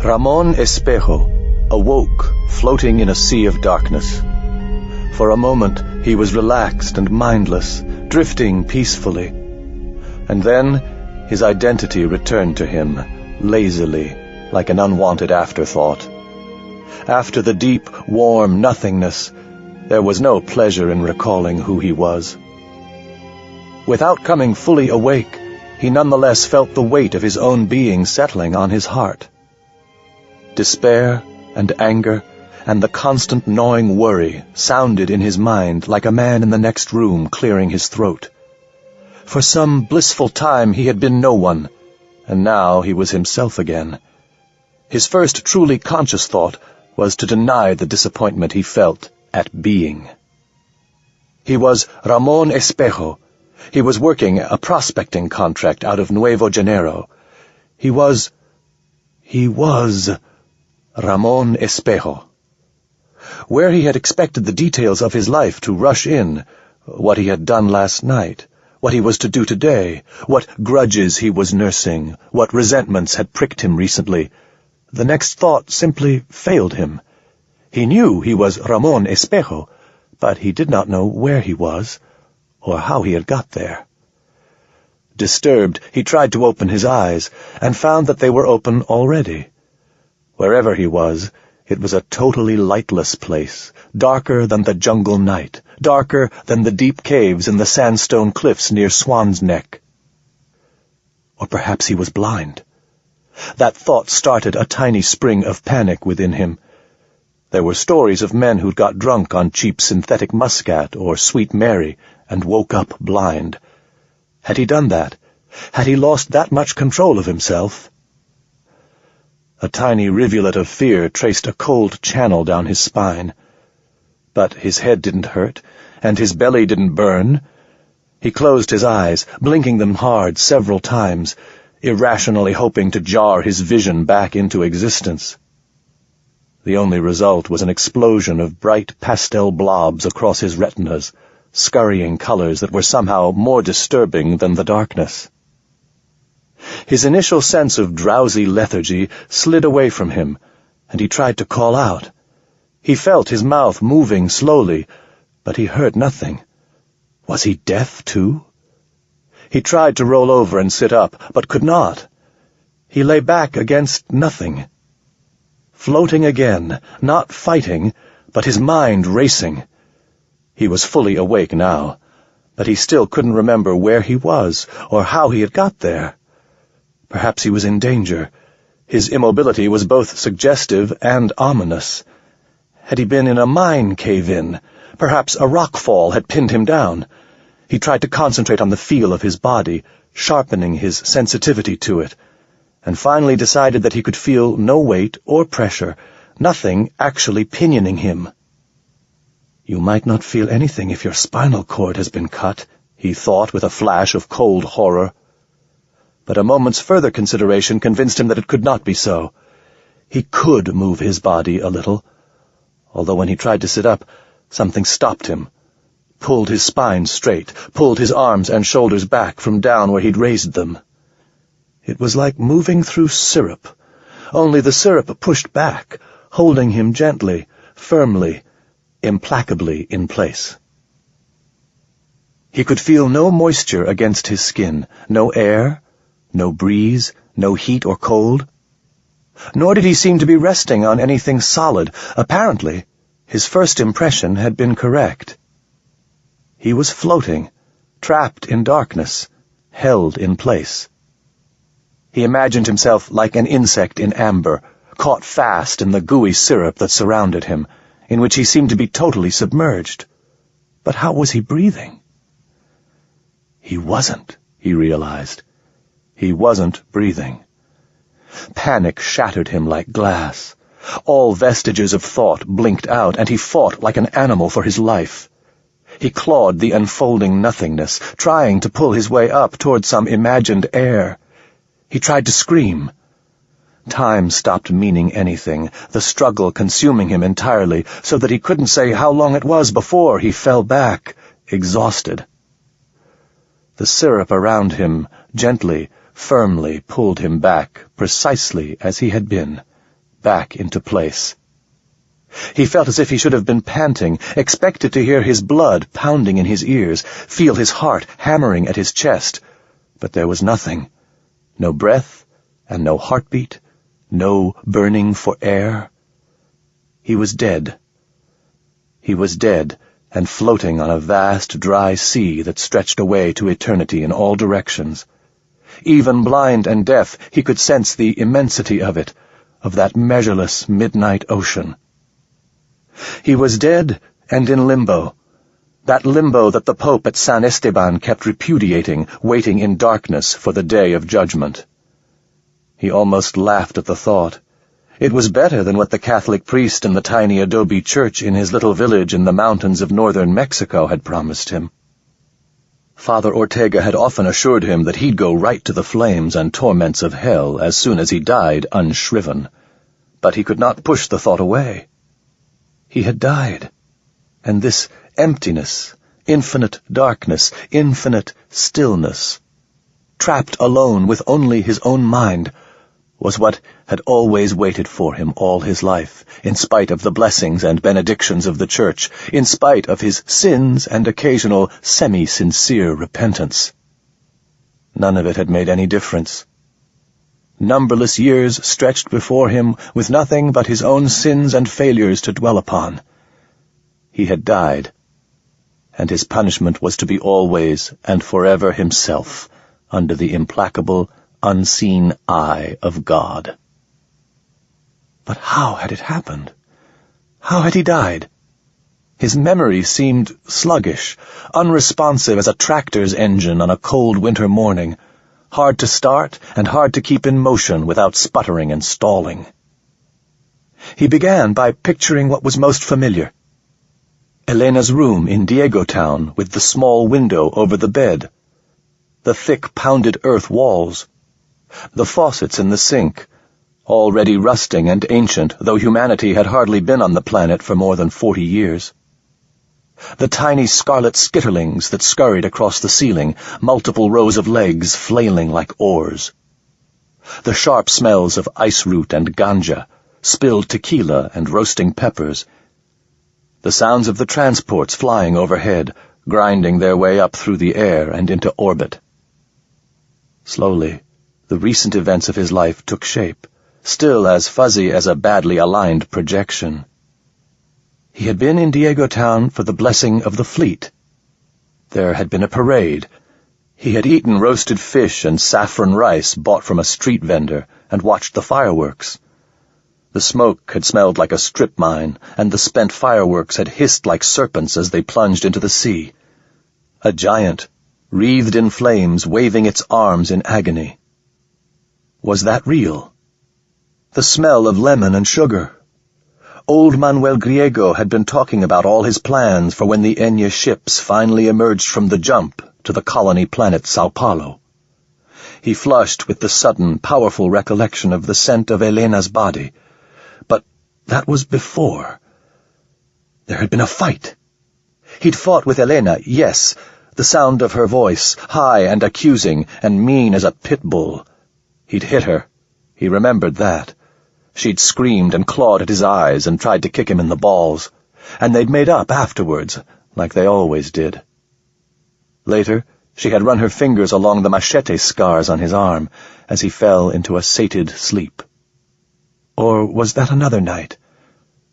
Ramon Espejo awoke, floating in a sea of darkness. For a moment he was relaxed and mindless, drifting peacefully. And then his identity returned to him, lazily, like an unwanted afterthought. After the deep, warm nothingness, there was no pleasure in recalling who he was. Without coming fully awake, he nonetheless felt the weight of his own being settling on his heart. Despair and anger and the constant gnawing worry sounded in his mind like a man in the next room clearing his throat. For some blissful time he had been no one, and now he was himself again. His first truly conscious thought was to deny the disappointment he felt at being. He was Ramon Espejo. He was working a prospecting contract out of Nuevo Janeiro. He was Ramon Espejo. Where he had expected the details of his life to rush in, what he had done last night, what he was to do today, what grudges he was nursing, what resentments had pricked him recently, the next thought simply failed him. He knew he was Ramon Espejo, but he did not know where he was, or how he had got there. Disturbed, he tried to open his eyes, and found that they were open already. Wherever he was, it was a totally lightless place, darker than the jungle night, darker than the deep caves in the sandstone cliffs near Swan's Neck. Or perhaps he was blind. That thought started a tiny spring of panic within him. There were stories of men who'd got drunk on cheap synthetic muscat or Sweet Mary and woke up blind. Had he done that? Had he lost that much control of himself? A tiny rivulet of fear traced a cold channel down his spine. But his head didn't hurt, and his belly didn't burn. He closed his eyes, blinking them hard several times, irrationally hoping to jar his vision back into existence. The only result was an explosion of bright pastel blobs across his retinas, scurrying colors that were somehow more disturbing than the darkness. His initial sense of drowsy lethargy slid away from him, and he tried to call out. He felt his mouth moving slowly, but he heard nothing. Was he deaf, too? He tried to roll over and sit up, but could not. He lay back against nothing. Floating again, not fighting, but his mind racing. He was fully awake now, but he still couldn't remember where he was or how he had got there. Perhaps he was in danger. His immobility was both suggestive and ominous. Had he been in a mine cave-in? Perhaps a rockfall had pinned him down. He tried to concentrate on the feel of his body, sharpening his sensitivity to it, and finally decided that he could feel no weight or pressure, nothing actually pinioning him. You might not feel anything if your spinal cord has been cut, he thought with a flash of cold horror. But a moment's further consideration convinced him that it could not be so. He could move his body a little, although when he tried to sit up, something stopped him, pulled his spine straight, pulled his arms and shoulders back from down where he'd raised them. It was like moving through syrup, only the syrup pushed back, holding him gently, firmly, implacably in place. He could feel no moisture against his skin, no air, no breeze, no heat or cold. Nor did he seem to be resting on anything solid. Apparently, his first impression had been correct. He was floating, trapped in darkness, held in place. He imagined himself like an insect in amber, caught fast in the gooey syrup that surrounded him, in which he seemed to be totally submerged. But how was he breathing? He wasn't, he realized. He wasn't breathing. Panic shattered him like glass. All vestiges of thought blinked out, and he fought like an animal for his life. He clawed the unfolding nothingness, trying to pull his way up toward some imagined air. He tried to scream. Time stopped meaning anything, the struggle consuming him entirely, so that he couldn't say how long it was before he fell back, exhausted. The syrup around him, gently, firmly pulled him back, precisely as he had been, back into place. He felt as if he should have been panting, expected to hear his blood pounding in his ears, feel his heart hammering at his chest. But there was nothing. No breath, and no heartbeat, no burning for air. He was dead. He was dead, and floating on a vast, dry sea that stretched away to eternity in all directions. Even blind and deaf, he could sense the immensity of it, of that measureless midnight ocean. He was dead and in limbo, that limbo that the Pope at San Esteban kept repudiating, waiting in darkness for the day of judgment. He almost laughed at the thought. It was better than what the Catholic priest in the tiny adobe church in his little village in the mountains of northern Mexico had promised him. Father Ortega had often assured him that he'd go right to the flames and torments of hell as soon as he died unshriven. But he could not push the thought away. He had died, and this emptiness, infinite darkness, infinite stillness, trapped alone with only his own mind, was what had always waited for him all his life, in spite of the blessings and benedictions of the Church, in spite of his sins and occasional semi-sincere repentance. None of it had made any difference. Numberless years stretched before him with nothing but his own sins and failures to dwell upon. He had died, and his punishment was to be always and forever himself, under the implacable, unseen eye of God. But how had it happened? How had he died? His memory seemed sluggish, unresponsive as a tractor's engine on a cold winter morning, hard to start and hard to keep in motion without sputtering and stalling. He began by picturing what was most familiar. Elena's room in Diego Town with the small window over the bed, the thick pounded earth walls, the faucets in the sink, already rusting and ancient, though humanity had hardly been on the planet for more than 40 years. The tiny scarlet skitterlings that scurried across the ceiling, multiple rows of legs flailing like oars. The sharp smells of ice root and ganja, spilled tequila and roasting peppers. The sounds of the transports flying overhead, grinding their way up through the air and into orbit. Slowly, the recent events of his life took shape, still as fuzzy as a badly aligned projection. He had been in Diego Town for the blessing of the fleet. There had been a parade. He had eaten roasted fish and saffron rice bought from a street vendor and watched the fireworks. The smoke had smelled like a strip mine, and the spent fireworks had hissed like serpents as they plunged into the sea. A giant, wreathed in flames, waving its arms in agony. Was that real? The smell of lemon and sugar. Old Manuel Griego had been talking about all his plans for when the Enya ships finally emerged from the jump to the colony planet Sao Paulo. He flushed with the sudden, powerful recollection of the scent of Elena's body. But that was before. There had been a fight. He'd fought with Elena, yes, the sound of her voice, high and accusing and mean as a pit bull. He'd hit her. He remembered that. She'd screamed and clawed at his eyes and tried to kick him in the balls, and they'd made up afterwards, like they always did. Later, she had run her fingers along the machete scars on his arm as he fell into a sated sleep. Or was that another night?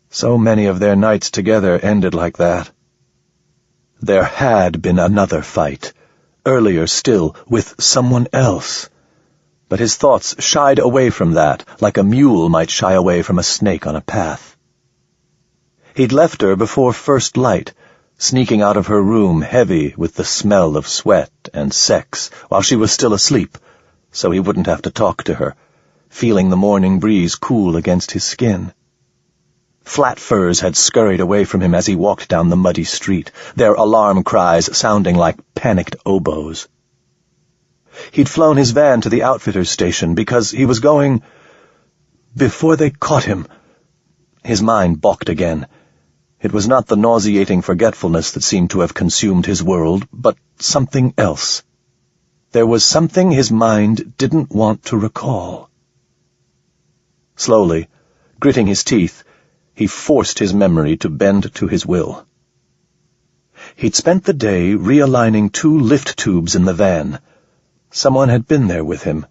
So many of their nights together ended like that. There had been another fight, earlier still, with someone else. But his thoughts shied away from that, like a mule might shy away from a snake on a path. He'd left her before first light, sneaking out of her room heavy with the smell of sweat and sex, while she was still asleep, so he wouldn't have to talk to her, feeling the morning breeze cool against his skin. Flat furs had scurried away from him as he walked down the muddy street, their alarm cries sounding like panicked oboes. He'd flown his van to the outfitter's station because he was going... Before they caught him... His mind balked again. It was not the nauseating forgetfulness that seemed to have consumed his world, but something else. There was something his mind didn't want to recall. Slowly, Gritting his teeth, he forced his memory to bend to his will. He'd spent the day realigning 2 lift tubes in the van. Someone had been there with him.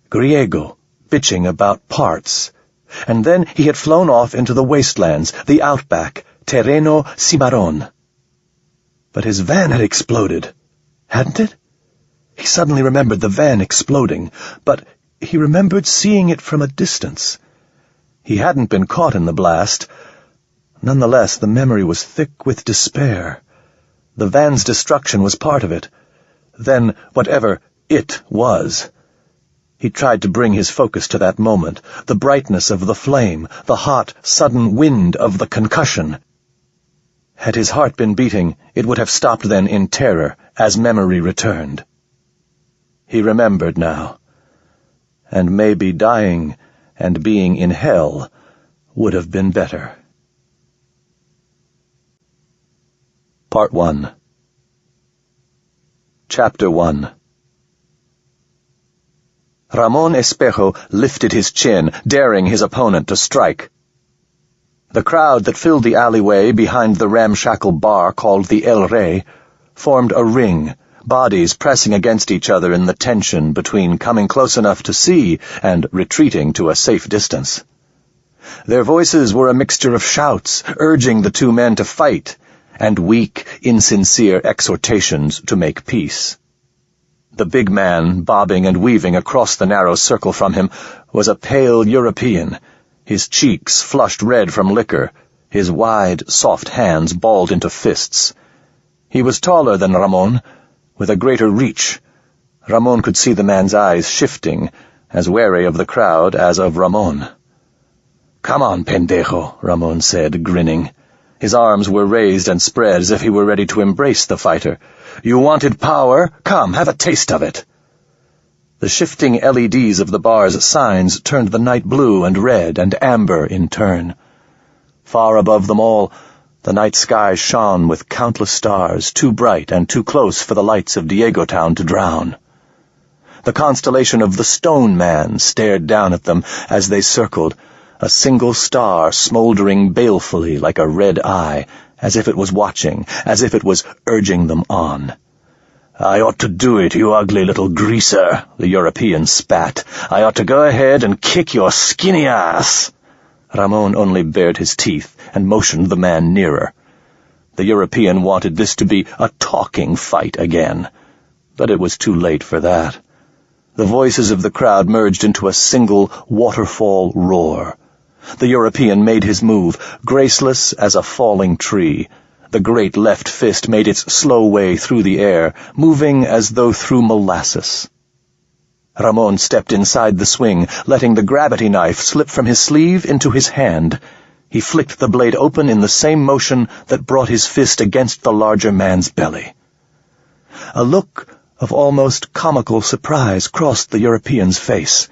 Griego, bitching about parts. And then he had flown off into the wastelands, the outback, Terreno Cimarron. But his van had exploded, hadn't it? He suddenly remembered the van exploding, but he remembered seeing it from a distance. He hadn't been caught in the blast. Nonetheless, the memory was thick with despair. The van's destruction was part of it. Then, whatever it was. He tried to bring his focus to that moment, the brightness of the flame, the hot, sudden wind of the concussion. Had his heart been beating, it would have stopped then in terror as memory returned. He remembered now. And maybe dying and being in hell would have been better. Part 1. Chapter 1. Ramon Espejo lifted his chin, daring his opponent to strike. The crowd that filled the alleyway behind the ramshackle bar called the El Rey formed a ring, bodies pressing against each other in the tension between coming close enough to see and retreating to a safe distance. Their voices were a mixture of shouts, urging the 2 men to fight, and weak, insincere exhortations to make peace. The big man, bobbing and weaving across the narrow circle from him, was a pale European, his cheeks flushed red from liquor, his wide, soft hands balled into fists. He was taller than Ramon, with a greater reach. Ramon could see the man's eyes shifting, as wary of the crowd as of Ramon. "Come on, pendejo," Ramon said, grinning. His arms were raised and spread as if he were ready to embrace the fighter. "You wanted power? Come, have a taste of it." The shifting LEDs of the bar's signs turned the night blue and red and amber in turn. Far above them all, the night sky shone with countless stars, too bright and too close for the lights of Diego Town to drown. The constellation of the Stone Man stared down at them as they circled, a single star smoldering balefully like a red eye, as if it was watching, as if it was urging them on. "I ought to do it, you ugly little greaser," the European spat. "I ought to go ahead and kick your skinny ass." Ramon only bared his teeth and motioned the man nearer. The European wanted this to be a talking fight again, but it was too late for that. The voices of the crowd merged into a single waterfall roar. The European made his move, graceless as a falling tree. The great left fist made its slow way through the air, moving as though through molasses. Ramon stepped inside the swing, letting the gravity knife slip from his sleeve into his hand. He flicked the blade open in the same motion that brought his fist against the larger man's belly. A look of almost comical surprise crossed the European's face.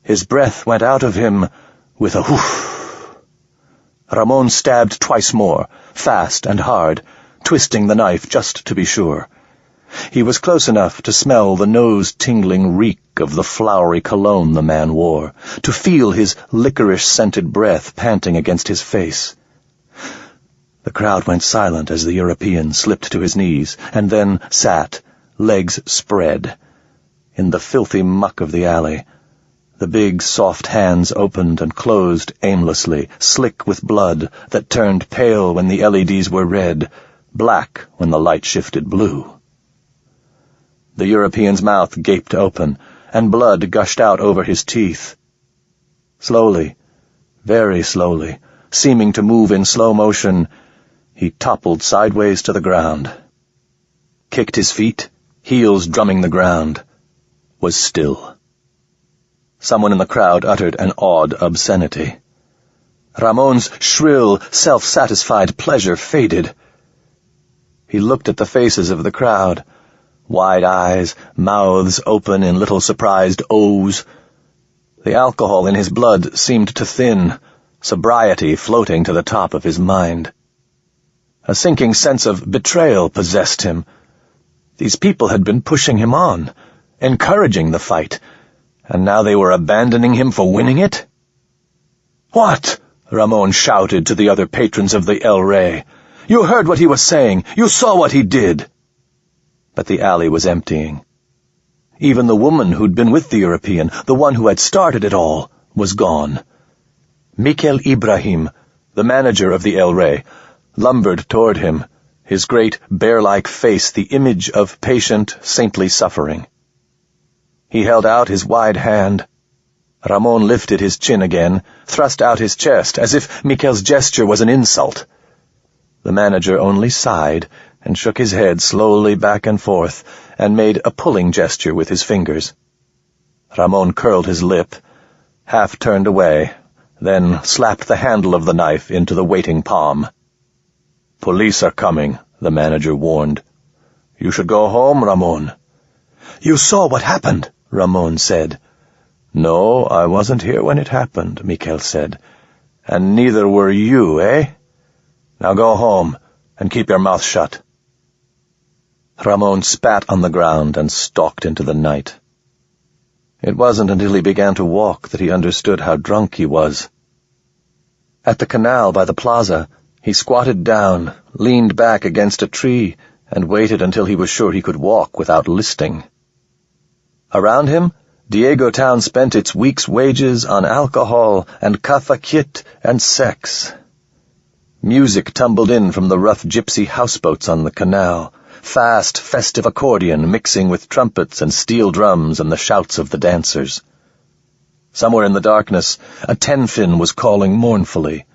His breath went out of him with a whoosh. Ramon stabbed twice more, fast and hard, twisting the knife just to be sure. He was close enough to smell the nose-tingling reek of the flowery cologne the man wore, to feel his licorice-scented breath panting against his face. The crowd went silent as the European slipped to his knees, and then sat, legs spread. In the filthy muck of the alley, the big, soft hands opened and closed aimlessly, slick with blood that turned pale when the LEDs were red, black when the light shifted blue. The European's mouth gaped open, and blood gushed out over his teeth. Slowly, very slowly, seeming to move in slow motion, he toppled sideways to the ground. Kicked his feet, heels drumming the ground, was still. Someone in the crowd uttered an odd obscenity. Ramon's shrill, self-satisfied pleasure faded. He looked at the faces of the crowd, wide eyes, mouths open in little surprised O's. The alcohol in his blood seemed to thin, sobriety floating to the top of his mind. A sinking sense of betrayal possessed him. These people had been pushing him on, encouraging the fight, and now they were abandoning him for winning it? "What?" Ramon shouted to the other patrons of the El Rey. "You heard what he was saying. You saw what he did." But the alley was emptying. Even the woman who'd been with the European, the one who had started it all, was gone. Mikel Ibrahim, the manager of the El Rey, lumbered toward him, his great bear-like face the image of patient, saintly suffering. He held out his wide hand. Ramon lifted his chin again, thrust out his chest, as if Mikel's gesture was an insult. The manager only sighed and shook his head slowly back and forth and made a pulling gesture with his fingers. Ramon curled his lip, half turned away, then slapped the handle of the knife into the waiting palm. "Police are coming," the manager warned. "You should go home, Ramon." "You saw what happened," Ramon said. "No, I wasn't here when it happened," Mikel said. "And neither were you, eh? Now go home and keep your mouth shut." Ramon spat on the ground and stalked into the night. It wasn't until he began to walk that he understood how drunk he was. At the canal by the plaza, he squatted down, leaned back against a tree, and waited until he was sure he could walk without listing. Around him, Diego Town spent its week's wages on alcohol and kafakit and sex. Music tumbled in from the rough gypsy houseboats on the canal, fast, festive accordion mixing with trumpets and steel drums and the shouts of the dancers. Somewhere in the darkness, a tenfin was calling mournfully,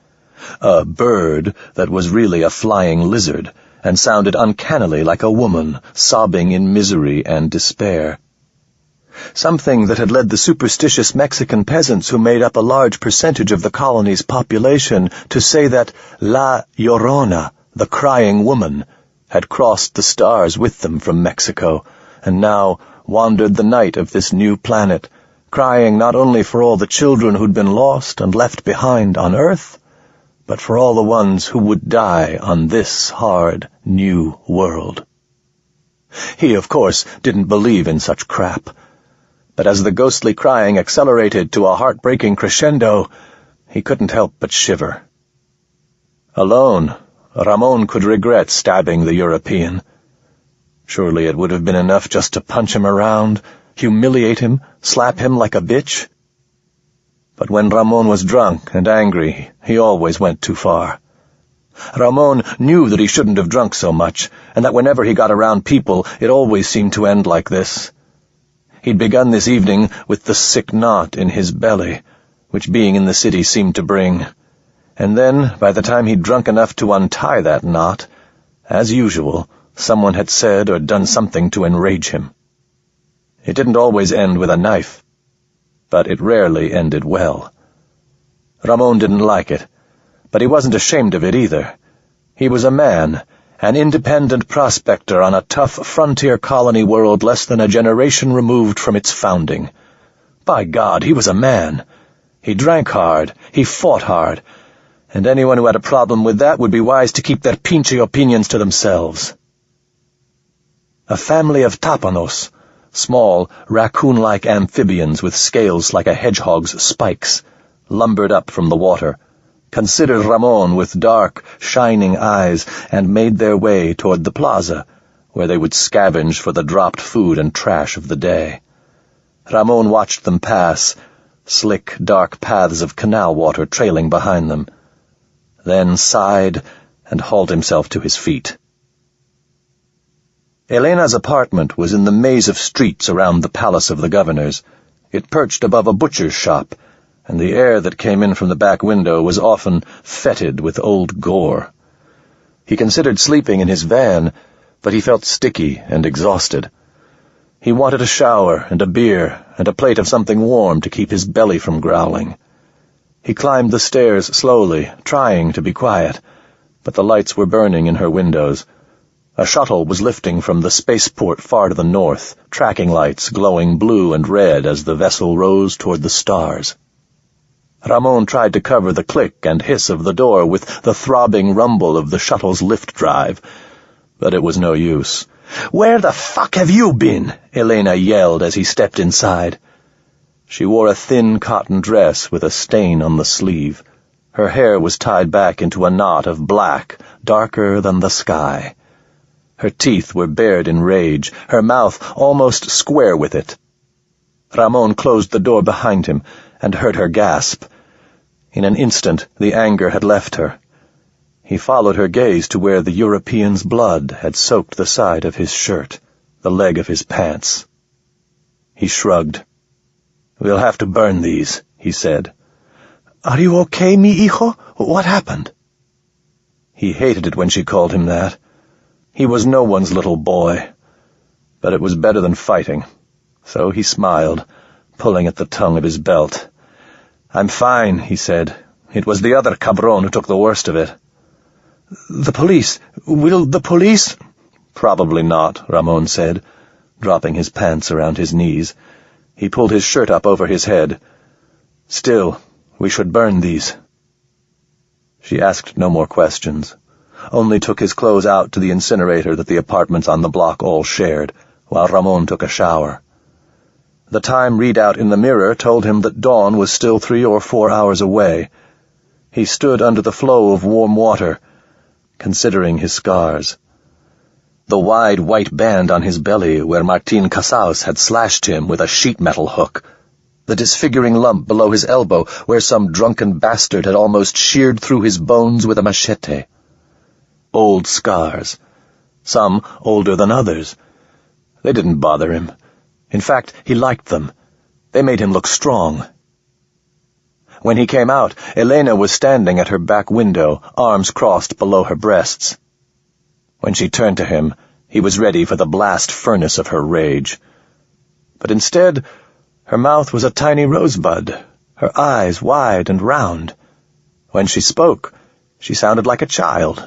a bird that was really a flying lizard and sounded uncannily like a woman sobbing in misery and despair. Something that had led the superstitious Mexican peasants who made up a large percentage of the colony's population to say that La Llorona, the crying woman, had crossed the stars with them from Mexico, and now wandered the night of this new planet, crying not only for all the children who'd been lost and left behind on Earth, but for all the ones who would die on this hard, new world. He, of course, didn't believe in such crap, but as the ghostly crying accelerated to a heartbreaking crescendo, he couldn't help but shiver. Alone, Ramon could regret stabbing the European. Surely it would have been enough just to punch him around, humiliate him, slap him like a bitch. But when Ramon was drunk and angry, he always went too far. Ramon knew that he shouldn't have drunk so much, and that whenever he got around people, it always seemed to end like this. He'd begun this evening with the sick knot in his belly, which being in the city seemed to bring, and then, by the time he'd drunk enough to untie that knot, as usual, someone had said or done something to enrage him. It didn't always end with a knife, but it rarely ended well. Ramon didn't like it, but he wasn't ashamed of it either. He was a man, an independent prospector on a tough frontier colony world less than a generation removed from its founding. By God, he was a man. He drank hard, he fought hard, and anyone who had a problem with that would be wise to keep their pinchy opinions to themselves. A family of tapanos, small, raccoon-like amphibians with scales like a hedgehog's spikes, lumbered up from the water, considered Ramon with dark, shining eyes, and made their way toward the plaza, where they would scavenge for the dropped food and trash of the day. Ramon watched them pass, slick, dark paths of canal water trailing behind them, then sighed and hauled himself to his feet. Elena's apartment was in the maze of streets around the palace of the governors. It perched above a butcher's shop, and the air that came in from the back window was often fetid with old gore. He considered sleeping in his van, but he felt sticky and exhausted. He wanted a shower and a beer and a plate of something warm to keep his belly from growling. He climbed the stairs slowly, trying to be quiet, but the lights were burning in her windows. A shuttle was lifting from the spaceport far to the north, tracking lights glowing blue and red as the vessel rose toward the stars. Ramon tried to cover the click and hiss of the door with the throbbing rumble of the shuttle's lift drive, but it was no use. "Where the fuck have you been?" Elena yelled as he stepped inside. She wore a thin cotton dress with a stain on the sleeve. Her hair was tied back into a knot of black, darker than the sky. Her teeth were bared in rage, her mouth almost square with it. Ramon closed the door behind him and heard her gasp. In an instant, the anger had left her. He followed her gaze to where the European's blood had soaked the side of his shirt, the leg of his pants. He shrugged. "We'll have to burn these," he said. "Are you okay, mi hijo? What happened?" He hated it when she called him that. He was no one's little boy. But it was better than fighting. So he smiled, pulling at the tongue of his belt. "I'm fine," he said. "It was the other cabron who took the worst of it." "The police? Will the police—" "Probably not," Ramon said, dropping his pants around his knees. He pulled his shirt up over his head. "Still, we should burn these." She asked no more questions, only took his clothes out to the incinerator that the apartments on the block all shared, while Ramon took a shower. The time readout in the mirror told him that dawn was still 3 or 4 hours away. He stood under the flow of warm water, considering his scars. The wide white band on his belly where Martin Casals had slashed him with a sheet metal hook. The disfiguring lump below his elbow where some drunken bastard had almost sheared through his bones with a machete. Old scars. Some older than others. They didn't bother him. In fact, he liked them. They made him look strong. When he came out, Elena was standing at her back window, arms crossed below her breasts. When she turned to him, he was ready for the blast furnace of her rage. But instead, her mouth was a tiny rosebud, her eyes wide and round. When she spoke, she sounded like a child.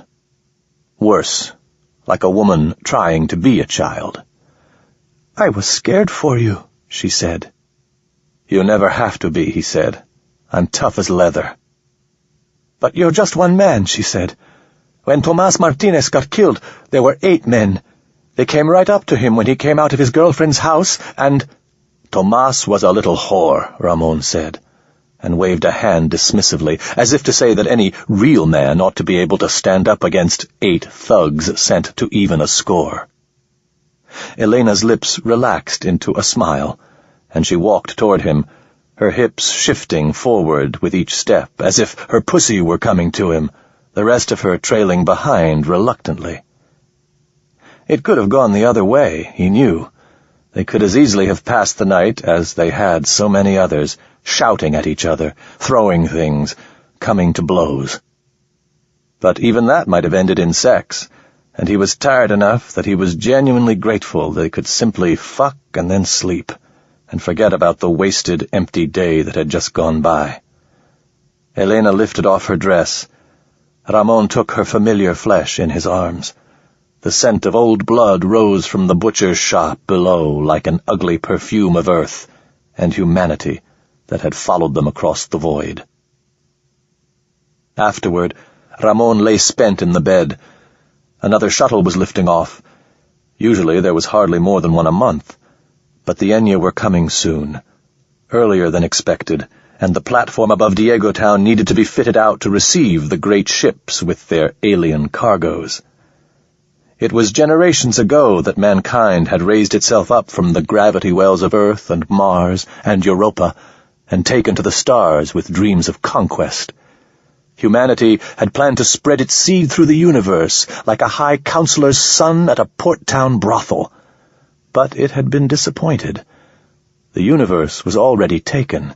Worse, like a woman trying to be a child. "I was scared for you," she said. "You never have to be," he said. "I'm tough as leather." "But you're just one man," she said. "When Tomas Martinez got killed, there were 8 men. They came right up to him when he came out of his girlfriend's house, and—" "Tomas was a little whore," Ramon said, and waved a hand dismissively, as if to say that any real man ought to be able to stand up against 8 thugs sent to even a score. Elena's lips relaxed into a smile, and she walked toward him, her hips shifting forward with each step, as if her pussy were coming to him, the rest of her trailing behind reluctantly. It could have gone the other way, he knew. They could as easily have passed the night, as they had so many others, shouting at each other, throwing things, coming to blows. But even that might have ended in sex, and he was tired enough that he was genuinely grateful they could simply fuck and then sleep, and forget about the wasted, empty day that had just gone by. Elena lifted off her dress. Ramon took her familiar flesh in his arms. The scent of old blood rose from the butcher's shop below like an ugly perfume of earth and humanity that had followed them across the void. Afterward, Ramon lay spent in the bed. Another shuttle was lifting off. Usually there was hardly more than one a month, but the Enya were coming soon, earlier than expected, and the platform above Diego Town needed to be fitted out to receive the great ships with their alien cargoes. It was generations ago that mankind had raised itself up from the gravity wells of Earth and Mars and Europa and taken to the stars with dreams of conquest. Humanity had planned to spread its seed through the universe like a high counselor's son at a port town brothel. But it had been disappointed. The universe was already taken.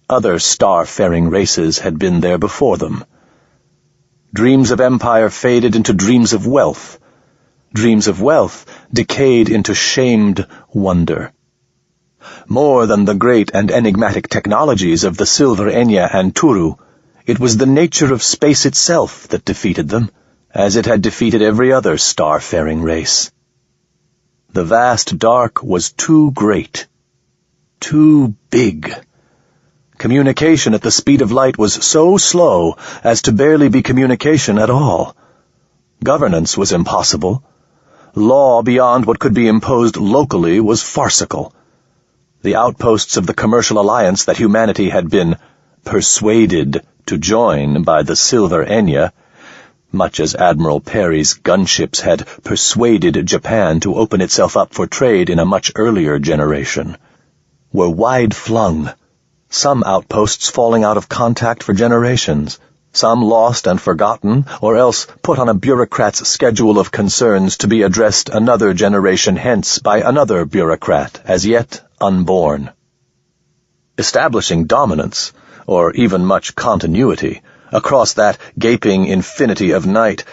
Other star-faring races had been there before them. Dreams of empire faded into dreams of wealth. Dreams of wealth decayed into shamed wonder. More than the great and enigmatic technologies of the Silver Enya and Turu, it was the nature of space itself that defeated them, as it had defeated every other star-faring race. The vast dark was too great, too big. Communication at the speed of light was so slow as to barely be communication at all. Governance was impossible. Law beyond what could be imposed locally was farcical. the outposts of the commercial alliance that humanity had been persuaded to join by the Silver Enya, much as Admiral Perry's gunships had persuaded Japan to open itself up for trade in a much earlier generation, were wide-flung, some outposts falling out of contact for generations, some lost and forgotten, or else put on a bureaucrat's schedule of concerns to be addressed another generation hence by another bureaucrat, as yet unborn. Establishing dominance, or even much continuity, across that gaping infinity of night,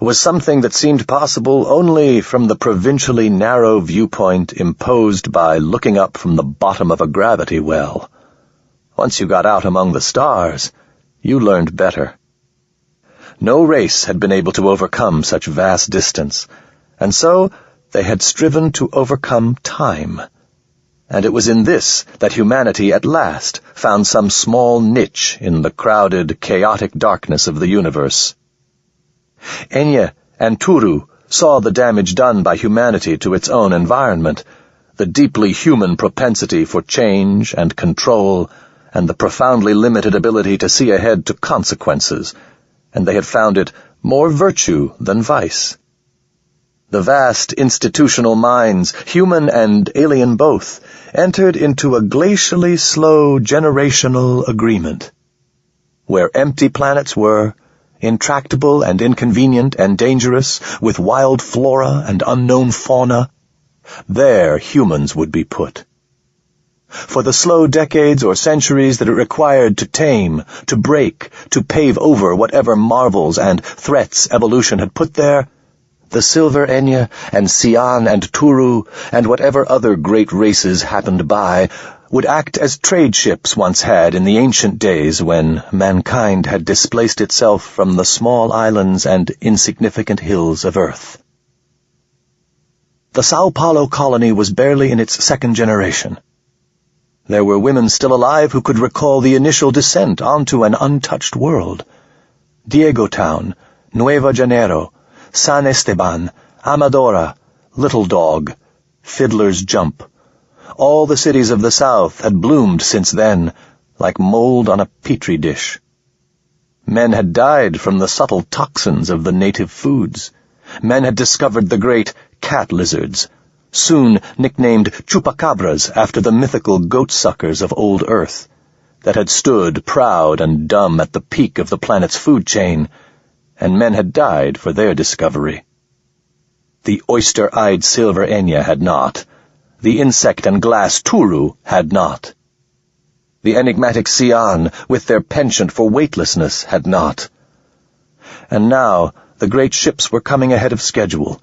was something that seemed possible only from the provincially narrow viewpoint imposed by looking up from the bottom of a gravity well. Once you got out among the stars, you learned better. No race had been able to overcome such vast distance, and so they had striven to overcome time. And it was in this that humanity at last found some small niche in the crowded, chaotic darkness of the universe. Enya and Turu saw the damage done by humanity to its own environment, the deeply human propensity for change and control, and the profoundly limited ability to see ahead to consequences, and they had found it more virtue than vice. The vast institutional minds, human and alien both, entered into a glacially slow generational agreement. Where empty planets were, intractable and inconvenient and dangerous, with wild flora and unknown fauna, there humans would be put. For the slow decades or centuries that it required to tame, to break, to pave over whatever marvels and threats evolution had put there, the Silver Enya and Sian and Turu and whatever other great races happened by would act as trade ships once had in the ancient days when mankind had displaced itself from the small islands and insignificant hills of Earth. The Sao Paulo colony was barely in its second generation. There were women still alive who could recall the initial descent onto an untouched world. Diego Town, Nueva Janeiro, San Esteban, Amadora, Little Dog, Fiddler's Jump. All the cities of the South had bloomed since then, like mold on a petri dish. Men had died from the subtle toxins of the native foods. Men had discovered the great cat lizards, soon nicknamed chupacabras after the mythical goat-suckers of old Earth, that had stood proud and dumb at the peak of the planet's food chain, and men had died for their discovery. The oyster-eyed Silver Enya had not. The insect and glass Turu had not. The enigmatic Sian, with their penchant for weightlessness, had not. And now the great ships were coming ahead of schedule,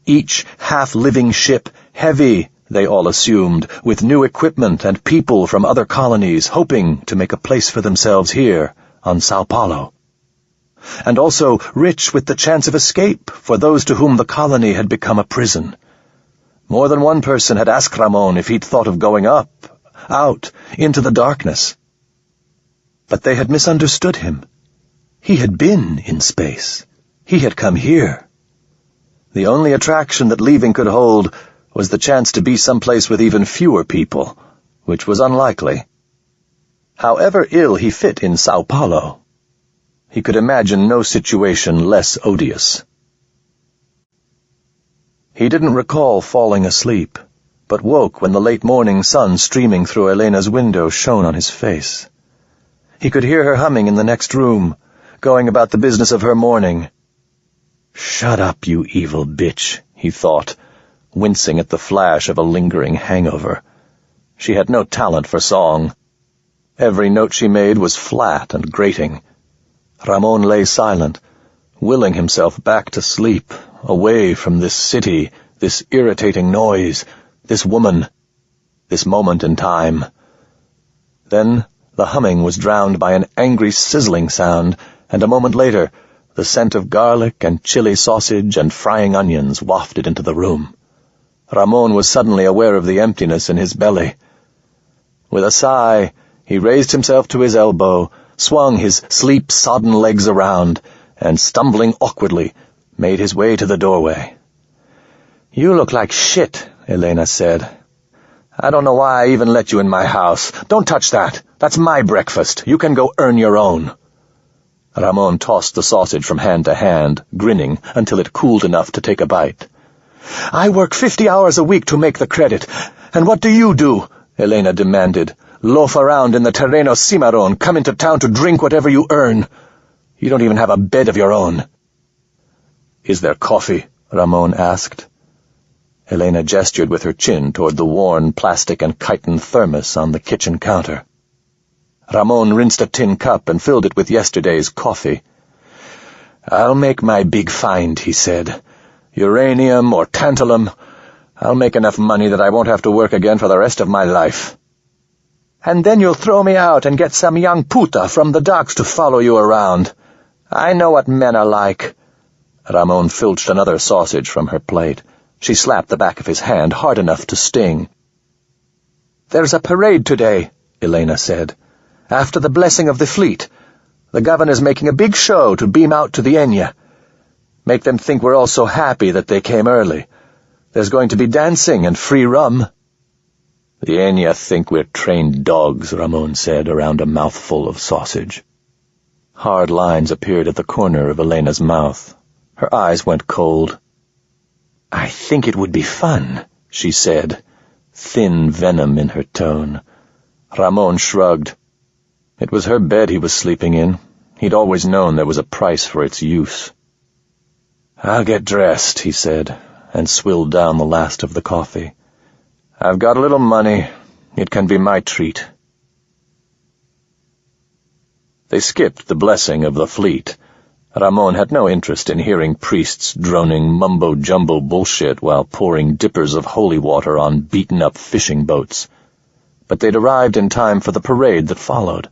each half-living ship heavy, they all assumed, with new equipment and people from other colonies hoping to make a place for themselves here on Sao Paulo. And also rich with the chance of escape for those to whom the colony had become a prison. More than one person had asked Ramon if he'd thought of going up, out, into the darkness. But they had misunderstood him. He had been in space. He had come here. The only attraction that leaving could hold was the chance to be someplace with even fewer people, which was unlikely. However ill he fit in Sao Paulo, he could imagine no situation less odious. He didn't recall falling asleep, but woke when the late morning sun streaming through Elena's window shone on his face. He could hear her humming in the next room, going about the business of her morning. "Shut up, you evil bitch," he thought, wincing at the flash of a lingering hangover. She had no talent for song. Every note she made was flat and grating. Ramon lay silent, willing himself back to sleep, away from this city, this irritating noise, this woman, this moment in time. Then the humming was drowned by an angry sizzling sound, and a moment later the scent of garlic and chili sausage and frying onions wafted into the room. Ramon was suddenly aware of the emptiness in his belly. With a sigh, he raised himself to his elbow, swung his sleep-sodden legs around, and, stumbling awkwardly, made his way to the doorway. "You look like shit," Elena said. I don't know why I even let you in my house. Don't touch that. That's my breakfast. You can go earn your own. Ramon tossed the sausage from hand to hand, grinning until it cooled enough to take a bite. I work 50 hours a week to make the credit. And what do you do? Elena demanded. Loaf around in the Terreno Cimarron, come into town to drink whatever you earn. You don't even have a bed of your own. Is there coffee? Ramon asked. Elena gestured with her chin toward the worn plastic and chitin thermos on the kitchen counter. Ramon rinsed a tin cup and filled it with yesterday's coffee. I'll make my big find, he said. Uranium or tantalum. I'll make enough money that I won't have to work again for the rest of my life. And then you'll throw me out and get some young puta from the docks to follow you around. I know what men are like. Ramon filched another sausage from her plate. She slapped the back of his hand hard enough to sting. There's a parade today, Elena said. After the blessing of the fleet. The governor's making a big show to beam out to the Enya. Make them think we're all so happy that they came early. There's going to be dancing and free rum. The Enya think we're trained dogs, Ramon said around a mouthful of sausage. Hard lines appeared at the corner of Elena's mouth. Her eyes went cold. I think it would be fun, she said, thin venom in her tone. Ramon shrugged. It was her bed he was sleeping in. He'd always known there was a price for its use. I'll get dressed, he said, and swilled down the last of the coffee. I've got a little money. It can be my treat. They skipped the blessing of the fleet. Ramon had no interest in hearing priests droning mumbo-jumbo bullshit while pouring dippers of holy water on beaten-up fishing boats. But they'd arrived in time for the parade that followed.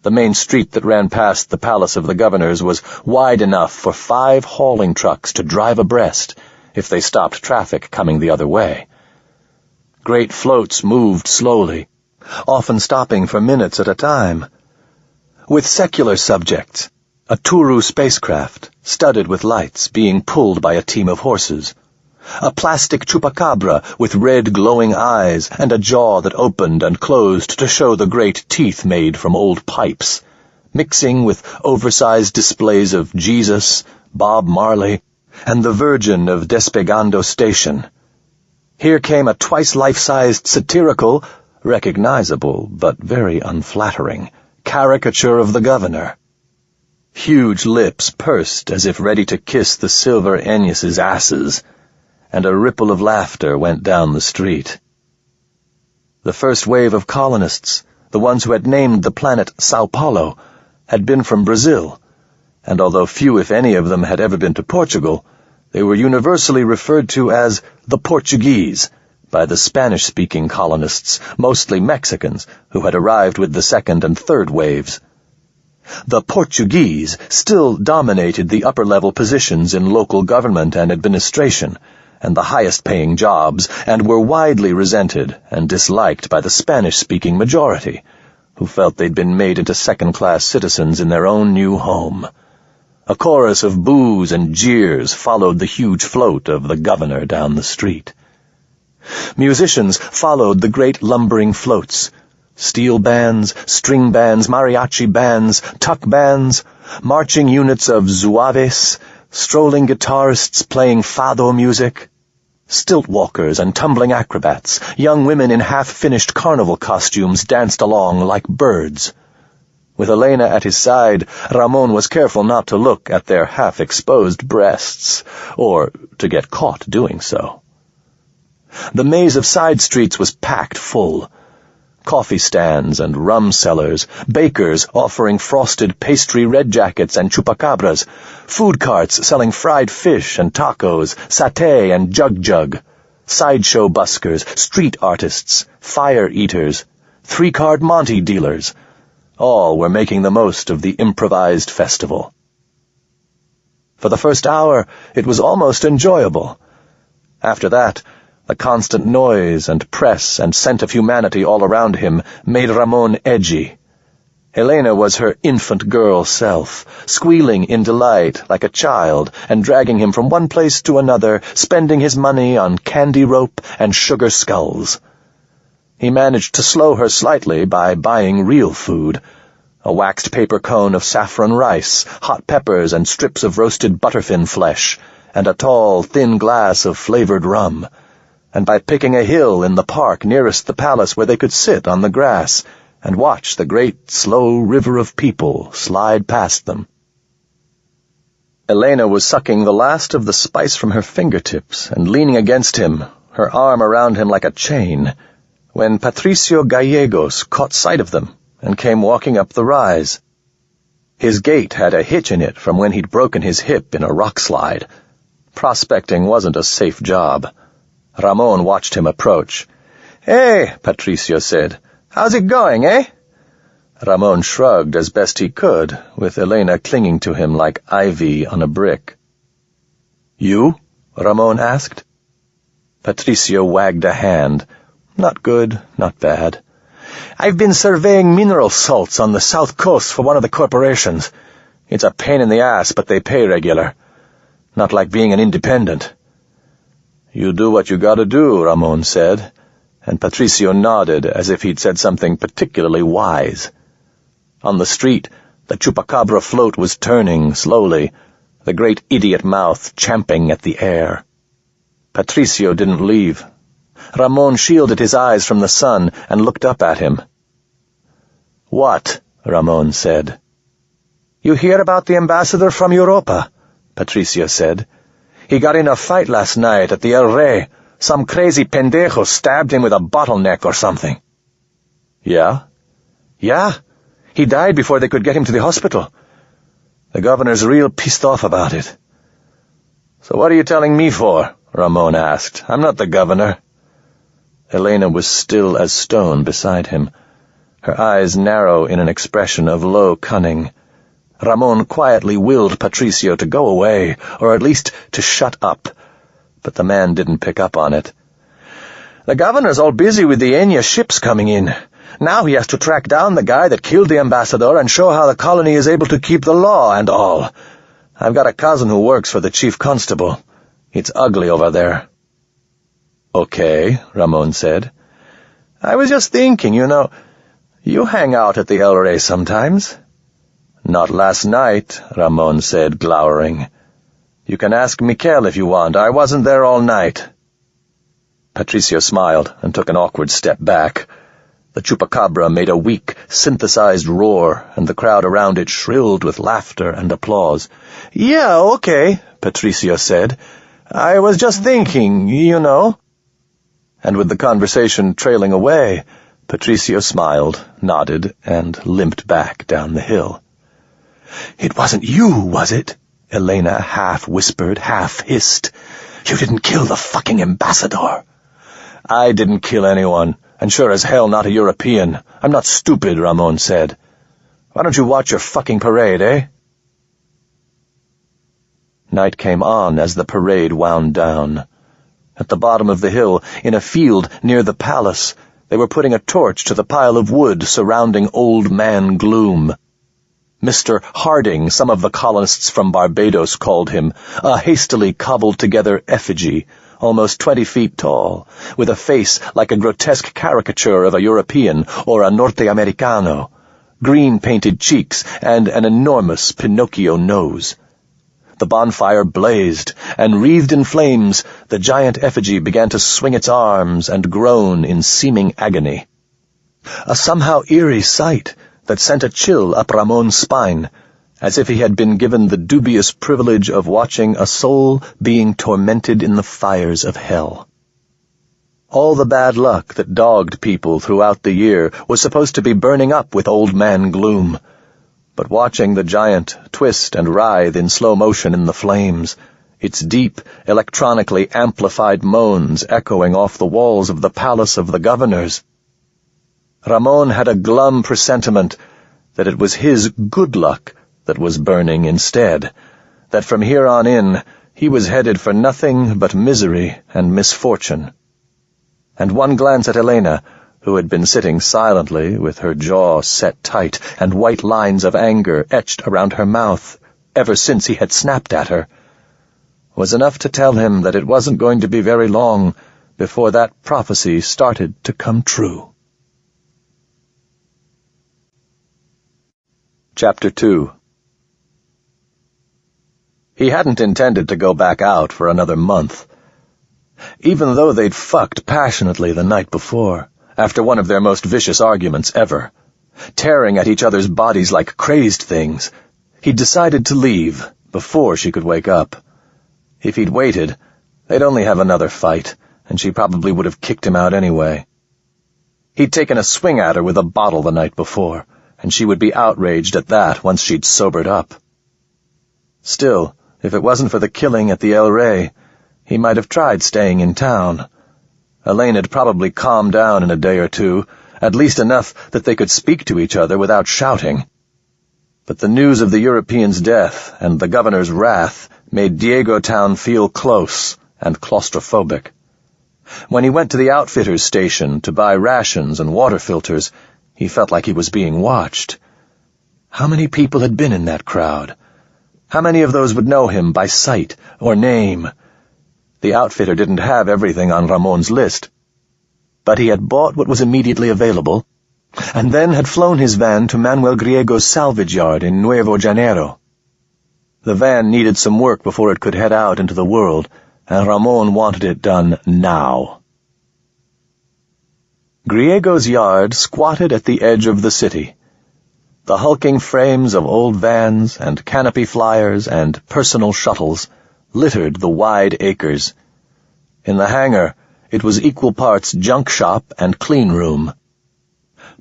The main street that ran past the palace of the governors was wide enough for 5 hauling trucks to drive abreast if they stopped traffic coming the other way. Great floats moved slowly, often stopping for minutes at a time. With secular subjects, a Turu spacecraft, studded with lights, being pulled by a team of horses. A plastic chupacabra with red glowing eyes and a jaw that opened and closed to show the great teeth made from old pipes, mixing with oversized displays of Jesus, Bob Marley, and the Virgin of Despegando Station. Here came a twice life-sized satirical, recognizable but very unflattering, caricature of the governor. Huge lips pursed as if ready to kiss the silver Enyas's asses, and a ripple of laughter went down the street. The first wave of colonists, the ones who had named the planet Sao Paulo, had been from Brazil, and although few, if any, of them had ever been to Portugal, they were universally referred to as the Portuguese by the Spanish-speaking colonists, mostly Mexicans, who had arrived with the second and third waves. The Portuguese still dominated the upper-level positions in local government and administration, and the highest-paying jobs, and were widely resented and disliked by the Spanish-speaking majority, who felt they'd been made into second-class citizens in their own new home. A chorus of boos and jeers followed the huge float of the governor down the street. Musicians followed the great lumbering floats. Steel bands, string bands, mariachi bands, tuck bands, marching units of zouaves, strolling guitarists playing fado music, stilt walkers and tumbling acrobats, young women in half-finished carnival costumes danced along like birds. With Elena at his side, Ramon was careful not to look at their half-exposed breasts, or to get caught doing so. The maze of side streets was packed full. Coffee stands and rum sellers, bakers offering frosted pastry red jackets and chupacabras, food carts selling fried fish and tacos, satay and jug-jug, sideshow buskers, street artists, fire eaters, 3-card Monte dealers. All were making the most of the improvised festival. For the first hour, it was almost enjoyable. After that, the constant noise and press and scent of humanity all around him made Ramon edgy. Elena was her infant girl self, squealing in delight like a child and dragging him from one place to another, spending his money on candy rope and sugar skulls. He managed to slow her slightly by buying real food: a waxed paper cone of saffron rice, hot peppers and strips of roasted butterfin flesh, and a tall, thin glass of flavored rum, and by picking a hill in the park nearest the palace where they could sit on the grass and watch the great, slow river of people slide past them. Elena was sucking the last of the spice from her fingertips and leaning against him, her arm around him like a chain, when Patricio Gallegos caught sight of them and came walking up the rise. His gait had a hitch in it from when he'd broken his hip in a rock slide. Prospecting wasn't a safe job. Ramon watched him approach. "Hey," Patricio said. "How's it going, eh?" Ramon shrugged as best he could, with Elena clinging to him like ivy on a brick. "You?" Ramon asked. Patricio wagged a hand. "Not good, not bad. I've been surveying mineral salts on the south coast for one of the corporations. It's a pain in the ass, but they pay regular. Not like being an independent." "You do what you gotta do," Ramon said, and Patricio nodded as if he'd said something particularly wise. On the street, the chupacabra float was turning slowly, the great idiot mouth champing at the air. Patricio didn't leave. Ramon shielded his eyes from the sun and looked up at him. "What?" Ramon said. "You hear about the ambassador from Europa?" Patricio said. "He got in a fight last night at the El Rey. Some crazy pendejo stabbed him with a bottleneck or something." "Yeah?" "Yeah. He died before they could get him to the hospital. The governor's real pissed off about it." "So what are you telling me for?" Ramon asked. "I'm not the governor." Elena was still as stone beside him, her eyes narrow in an expression of low cunning. Ramon quietly willed Patricio to go away, or at least to shut up, but the man didn't pick up on it. "The governor's all busy with the Enya ships coming in. Now he has to track down the guy that killed the ambassador and show how the colony is able to keep the law and all. I've got a cousin who works for the chief constable. It's ugly over there." "Okay," Ramon said. "I was just thinking, you hang out at the El Rey sometimes." "Not last night," Ramon said, glowering. "You can ask Miquel if you want. I wasn't there all night." Patricio smiled and took an awkward step back. The chupacabra made a weak, synthesized roar, and the crowd around it shrilled with laughter and applause. "Yeah, okay," Patricio said. "I was just thinking, And with the conversation trailing away, Patricio smiled, nodded, and limped back down the hill. "It wasn't you, was it?" Elena half-whispered, half-hissed. "You didn't kill the fucking ambassador." "I didn't kill anyone, and sure as hell not a European. I'm not stupid," Ramon said. "Why don't you watch your fucking parade, eh?" Night came on as the parade wound down. At the bottom of the hill, in a field near the palace, they were putting a torch to the pile of wood surrounding Old Man Gloom. Mr. Harding, some of the colonists from Barbados called him, a hastily cobbled-together effigy, almost 20 feet tall, with a face like a grotesque caricature of a European or a Norte-Americano, green-painted cheeks, and an enormous Pinocchio nose. The bonfire blazed, and wreathed in flames, the giant effigy began to swing its arms and groan in seeming agony. A somehow eerie sight that sent a chill up Ramon's spine, as if he had been given the dubious privilege of watching a soul being tormented in the fires of hell. All the bad luck that dogged people throughout the year was supposed to be burning up with Old Man Gloom, but watching the giant twist and writhe in slow motion in the flames, its deep, electronically amplified moans echoing off the walls of the palace of the governors, Ramon had a glum presentiment that it was his good luck that was burning instead, that from here on in he was headed for nothing but misery and misfortune. And one glance at Elena, who had been sitting silently with her jaw set tight and white lines of anger etched around her mouth ever since he had snapped at her, was enough to tell him that it wasn't going to be very long before that prophecy started to come true. Chapter 2. He hadn't intended to go back out for another month. Even though they'd fucked passionately the night before, after one of their most vicious arguments ever, tearing at each other's bodies like crazed things, he'd decided to leave before she could wake up. If he'd waited, they'd only have another fight, and she probably would have kicked him out anyway. He'd taken a swing at her with a bottle the night before, and she would be outraged at that once she'd sobered up. Still, if it wasn't for the killing at the El Rey, he might have tried staying in town. Elaine had probably calmed down in a day or two, at least enough that they could speak to each other without shouting. But the news of the European's death and the governor's wrath made Diego Town feel close and claustrophobic. When he went to the outfitter's station to buy rations and water filters, he felt like he was being watched. How many people had been in that crowd? How many of those would know him by sight or name? The outfitter didn't have everything on Ramon's list, but he had bought what was immediately available, and then had flown his van to Manuel Griego's salvage yard in Nuevo Janeiro. The van needed some work before it could head out into the world, and Ramon wanted it done now. Griego's yard squatted at the edge of the city. The hulking frames of old vans and canopy flyers and personal shuttles littered the wide acres. In the hangar, it was equal parts junk shop and clean room.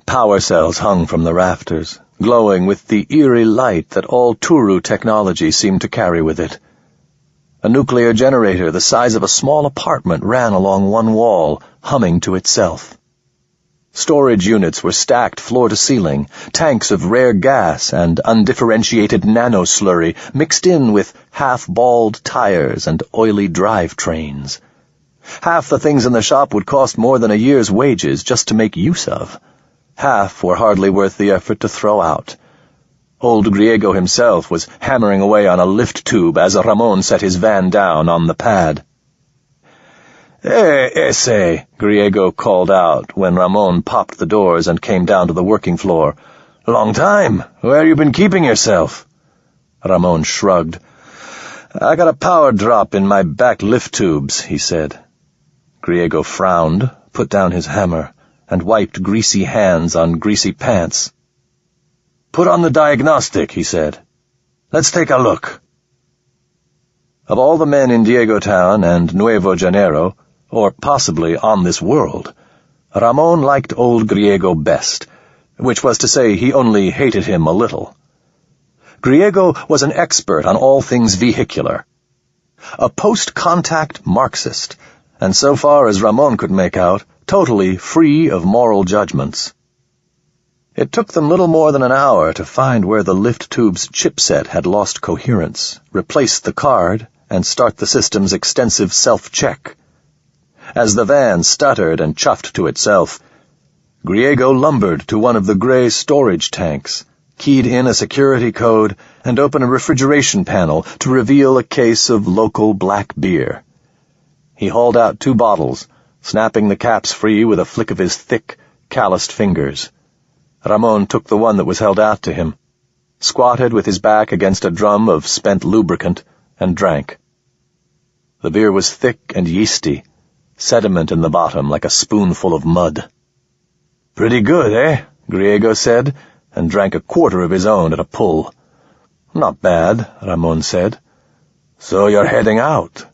Power cells hung from the rafters, glowing with the eerie light that all Turu technology seemed to carry with it. A nuclear generator the size of a small apartment ran along one wall, humming to itself. Storage units were stacked floor to ceiling, tanks of rare gas and undifferentiated nano-slurry mixed in with half-bald tires and oily drive trains. Half the things in the shop would cost more than a year's wages just to make use of. Half were hardly worth the effort to throw out. Old Griego himself was hammering away on a lift tube as Ramon set his van down on the pad. Ese, Griego called out when Ramon popped the doors and came down to the working floor. Long time. Where you been keeping yourself? Ramon shrugged. I got a power drop in my back lift tubes, he said. Griego frowned, put down his hammer, and wiped greasy hands on greasy pants. Put on the diagnostic, he said. Let's take a look. Of all the men in Diego Town and Nuevo Janeiro, or possibly on this world, Ramon liked old Griego best, which was to say he only hated him a little. Griego was an expert on all things vehicular, a post-contact Marxist, and so far as Ramon could make out, totally free of moral judgments. It took them little more than an hour to find where the lift tube's chipset had lost coherence, replace the card, and start the system's extensive self-check. As the van stuttered and chuffed to itself, Griego lumbered to one of the gray storage tanks, keyed in a security code, and opened a refrigeration panel to reveal a case of local black beer. He hauled out 2 bottles, snapping the caps free with a flick of his thick, calloused fingers. Ramon took the one that was held out to him, squatted with his back against a drum of spent lubricant, and drank. The beer was thick and yeasty, sediment in the bottom like a spoonful of mud. Pretty good, eh? Griego said, and drank a quarter of his own at a pull. Not bad, Ramon said. So you're heading out.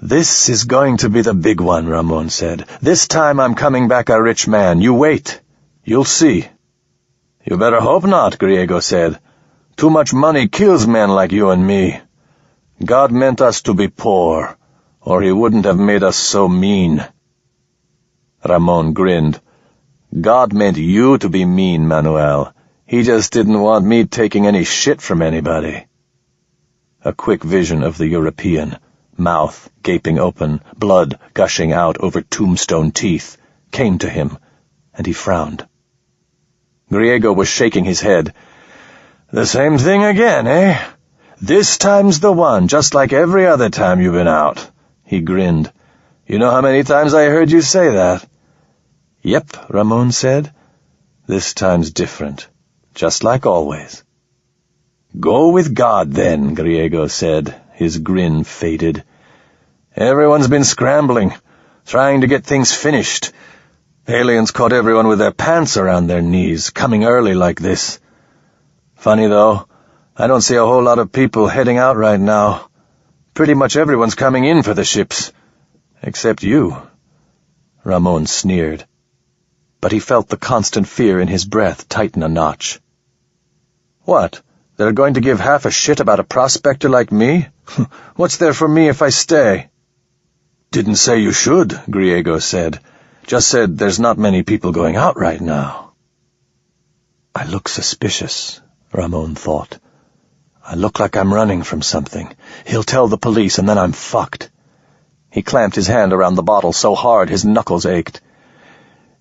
This is going to be the big one, Ramon said. This time I'm coming back a rich man. You wait. You'll see. You better hope not, Griego said. Too much money kills men like you and me. God meant us to be poor, or he wouldn't have made us so mean. Ramon grinned. God meant you to be mean, Manuel. He just didn't want me taking any shit from anybody. A quick vision of the European, mouth gaping open, blood gushing out over tombstone teeth, came to him, and he frowned. Griego was shaking his head. The same thing again, eh? This time's the one, just like every other time you've been out. He grinned. You know how many times I heard you say that? Yep, Ramon said. This time's different. just like always. "Go with God, then," Griego said. His grin faded. "Everyone's been scrambling, trying to get things finished. Aliens caught everyone with their pants around their knees, coming early like this. Funny, though, I don't see a whole lot of people heading out right now. Pretty much everyone's coming in for the ships. Except you." Ramon sneered. But he felt the constant fear in his breath tighten a notch. "What? They're going to give half a shit about a prospector like me? What's there for me if I stay?" "Didn't say you should," Griego said. "Just said there's not many people going out right now." I look suspicious, Ramon thought. I look like I'm running from something. He'll tell the police and then I'm fucked. He clamped his hand around the bottle so hard his knuckles ached.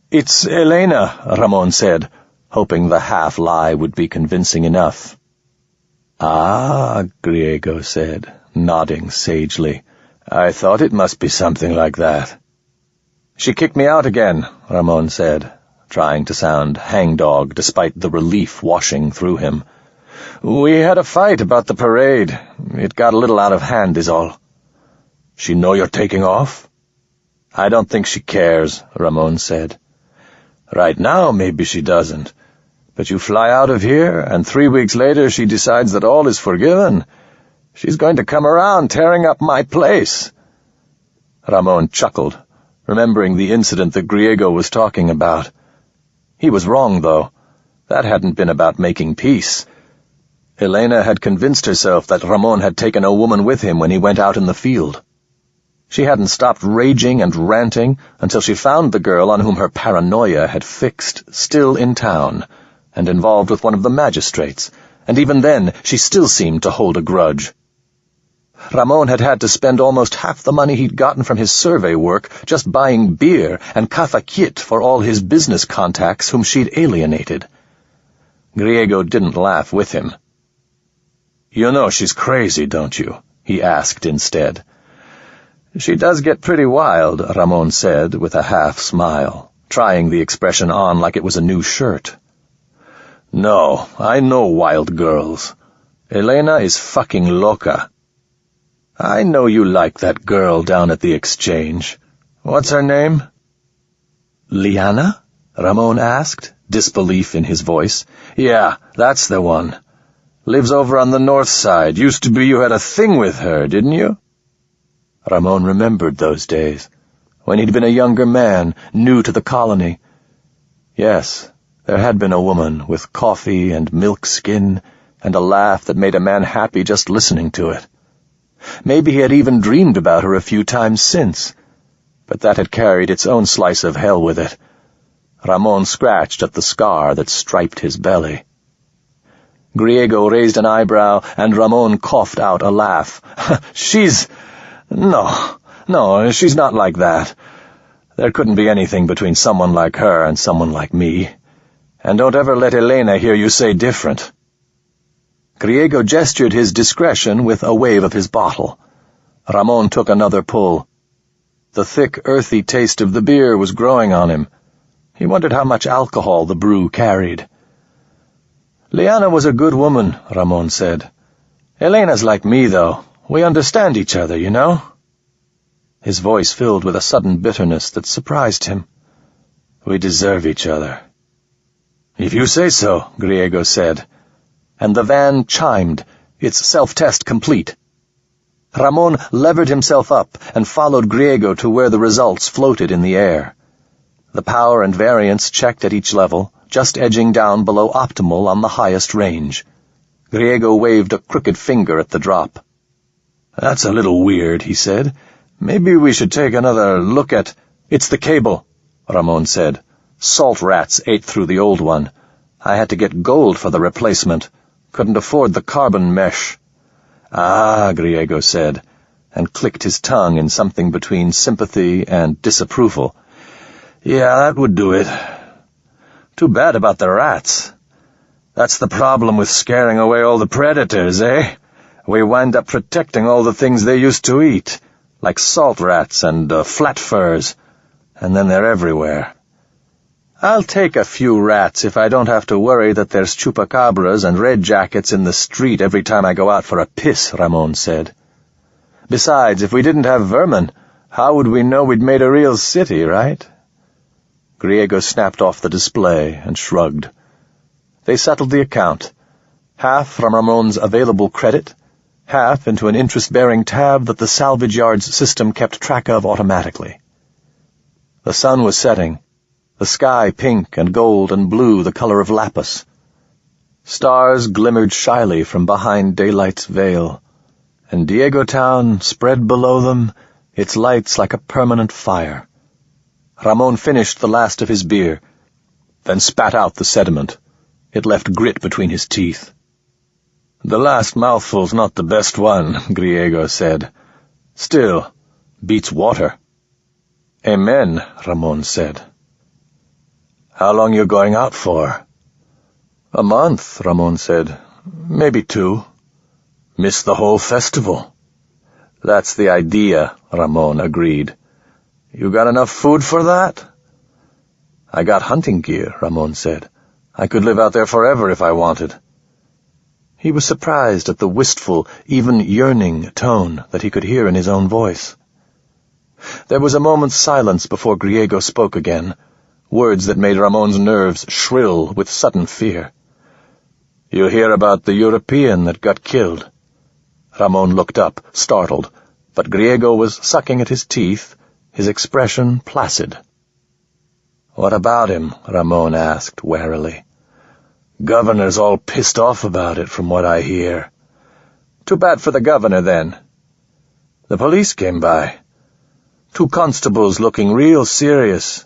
"It's Elena," Ramon said, hoping the half-lie would be convincing enough. "Ah," Griego said, nodding sagely. "I thought it must be something like that." "She kicked me out again," Ramon said, trying to sound hangdog despite the relief washing through him. "We had a fight about the parade. It got a little out of hand is all." "She know you're taking off?" "I don't think she cares," Ramon said. "Right now maybe she doesn't. But you fly out of here, and 3 weeks later she decides that all is forgiven. She's going to come around tearing up my place." Ramon chuckled, remembering the incident that Griego was talking about. He was wrong, though. That hadn't been about making peace. Elena had convinced herself that Ramon had taken a woman with him when he went out in the field. She hadn't stopped raging and ranting until she found the girl on whom her paranoia had fixed still in town and involved with one of the magistrates, and even then she still seemed to hold a grudge. Ramon had had to spend almost half the money he'd gotten from his survey work just buying beer and kafakit for all his business contacts whom she'd alienated. Griego didn't laugh with him. "You know she's crazy, don't you?" he asked instead. "She does get pretty wild," Ramon said with a half-smile, trying the expression on like it was a new shirt. "No, I know wild girls. Elena is fucking loca. I know you like that girl down at the exchange. What's her name?" "Liana?" Ramon asked, disbelief in his voice. "Yeah, that's the one. Lives over on the north side. Used to be you had a thing with her, didn't you?" Ramon remembered those days, when he'd been a younger man, new to the colony. Yes, there had been a woman with coffee and milk skin and a laugh that made a man happy just listening to it. Maybe he had even dreamed about her a few times since, but that had carried its own slice of hell with it. Ramon scratched at the scar that striped his belly. Griego raised an eyebrow, and Ramon coughed out a laugh. No, she's not like that. There couldn't be anything between someone like her and someone like me. And don't ever let Elena hear you say different." Griego gestured his discretion with a wave of his bottle. Ramon took another pull. The thick, earthy taste of the beer was growing on him. He wondered how much alcohol the brew carried. "Liana was a good woman," Ramon said. "Elena's like me, though. We understand each other, you know?" His voice filled with a sudden bitterness that surprised him. "We deserve each other." "If you say so," Griego said, and the van chimed, its self-test complete. Ramon levered himself up and followed Griego to where the results floated in the air. The power and variance checked at each level, just edging down below optimal on the highest range. Griego waved a crooked finger at the drop. "That's a little weird," he said. "Maybe we should take another look at—" "It's the cable," Ramon said. "Salt rats ate through the old one. I had to get gold for the replacement. Couldn't afford the carbon mesh." "Ah," Griego said, and clicked his tongue in something between sympathy and disapproval. "Yeah, that would do it. Too bad about the rats. That's the problem with scaring away all the predators, eh? We wind up protecting all the things they used to eat, like salt rats and flat furs, and then they're everywhere. "I'll take a few rats if I don't have to worry that there's chupacabras and red jackets in the street every time I go out for a piss," Ramon said. "Besides, if we didn't have vermin, how would we know we'd made a real city, right?" Griego snapped off the display and shrugged. They settled the account, half from Ramon's available credit, half into an interest-bearing tab that the salvage yard's system kept track of automatically. The sun was setting, the sky pink and gold and blue, the color of lapis. Stars glimmered shyly from behind daylight's veil, and Diego Town spread below them, its lights like a permanent fire. Ramon finished the last of his beer, then spat out the sediment. It left grit between his teeth. "The last mouthful's not the best one," Griego said. "Still, beats water." "Amen," Ramon said. "How long you going out for?" "A month," Ramon said. "Maybe 2. "Miss the whole festival?" "That's the idea," Ramon agreed. "You got enough food for that?" "I got hunting gear," Ramon said. "I could live out there forever if I wanted." He was surprised at the wistful, even yearning tone that he could hear in his own voice. There was a moment's silence before Griego spoke again, words that made Ramon's nerves shrill with sudden fear. "You hear about the European that got killed?" Ramon looked up, startled, but Griego was sucking at his teeth, his expression placid. "What about him?" Ramon asked warily. "Governor's all pissed off about it, from what I hear." "Too bad for the governor, then." "The police came by. 2 constables looking real serious.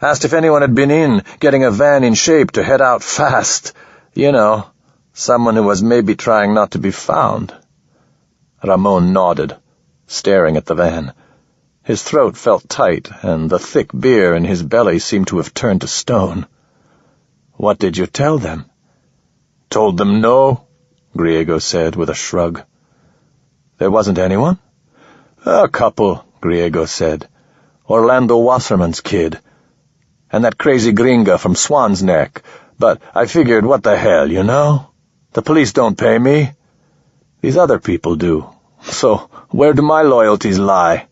Asked if anyone had been in, getting a van in shape to head out fast. You know, someone who was maybe trying not to be found." Ramon nodded, staring at the van. His throat felt tight, and the thick beer in his belly seemed to have turned to stone. "What did you tell them?" "Told them no," Griego said with a shrug. "There wasn't anyone?" "A couple," Griego said. "Orlando Wasserman's kid. And that crazy gringa from Swan's Neck. But I figured, what the hell, you know? The police don't pay me. These other people do. So where do my loyalties lie?"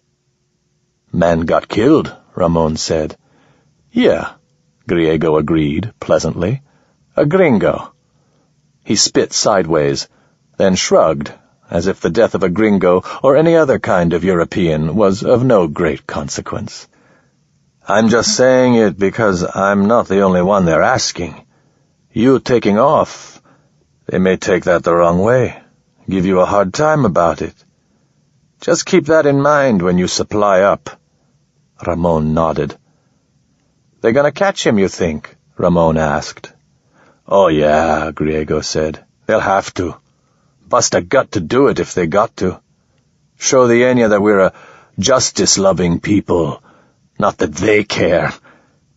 "Man got killed," Ramon said. "Yeah," Griego agreed, pleasantly. "A gringo." He spit sideways, then shrugged, as if the death of a gringo or any other kind of European was of no great consequence. "I'm just saying it because I'm not the only one they're asking. You taking off, they may take that the wrong way, give you a hard time about it. Just keep that in mind when you supply up." Ramon nodded. "They're gonna catch him, you think?" Ramon asked. "Oh, yeah," Griego said. "They'll have to. Bust a gut to do it if they got to. Show the Enya that we're a justice-loving people, not that they care.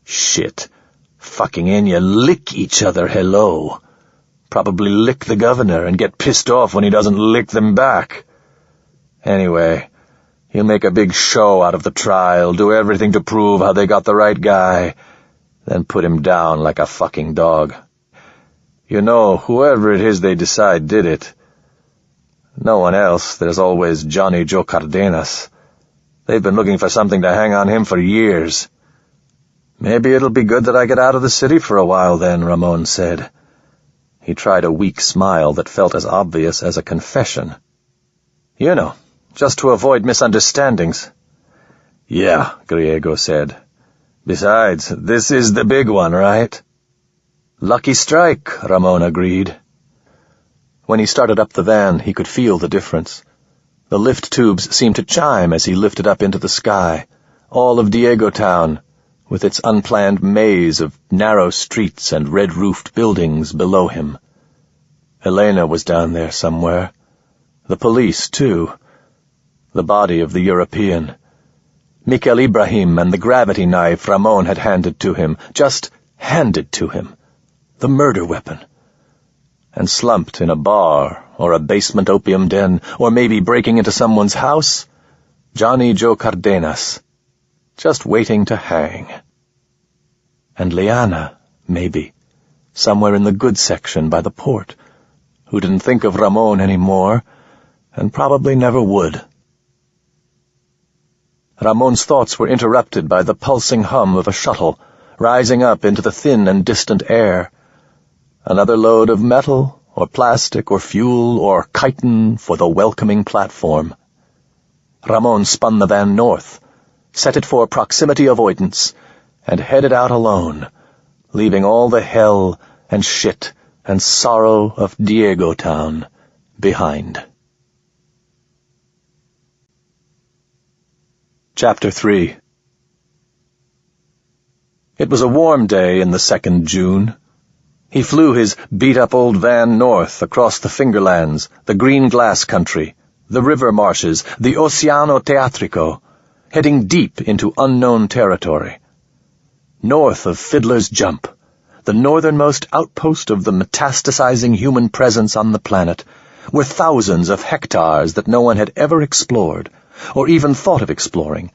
Shit. Fucking Enya lick each other hello. Probably lick the governor and get pissed off when he doesn't lick them back. Anyway, he'll make a big show out of the trial, do everything to prove how they got the right guy, then put him down like a fucking dog. You know, whoever it is they decide did it. No one else. There's always Johnny Joe Cardenas. They've been looking for something to hang on him for years. Maybe it'll be good that I get out of the city for a while then, Ramon said. He tried a weak smile that felt as obvious as a confession. You know, just to avoid misunderstandings. Yeah, Griego said. Besides, this is the big one, right? Lucky strike, Ramon agreed. When he started up the van, he could feel the difference. The lift tubes seemed to chime as he lifted up into the sky, all of Diego Town, with its unplanned maze of narrow streets and red-roofed buildings below him. Elena was down there somewhere. The police, too. The body of the European. Mikhail Ibrahim and the gravity knife Ramon had handed to him, just handed to him. The murder weapon. And slumped in a bar, or a basement opium den, or maybe breaking into someone's house, Johnny Joe Cardenas, just waiting to hang. And Liana, maybe, somewhere in the good section by the port, who didn't think of Ramon anymore, and probably never would. Ramon's thoughts were interrupted by the pulsing hum of a shuttle, rising up into the thin and distant air. Another load of metal, or plastic, or fuel, or chitin for the welcoming platform. Ramon spun the van north, set it for proximity avoidance, and headed out alone, leaving all the hell and shit and sorrow of Diego Town behind. Chapter 3. It was a warm day in the 2nd June. He flew his beat-up old van north across the Fingerlands, the green glass country, the river marshes, the Oceano Teatrico, heading deep into unknown territory. North of Fiddler's Jump, the northernmost outpost of the metastasizing human presence on the planet, were thousands of hectares that no one had ever explored, or even thought of exploring,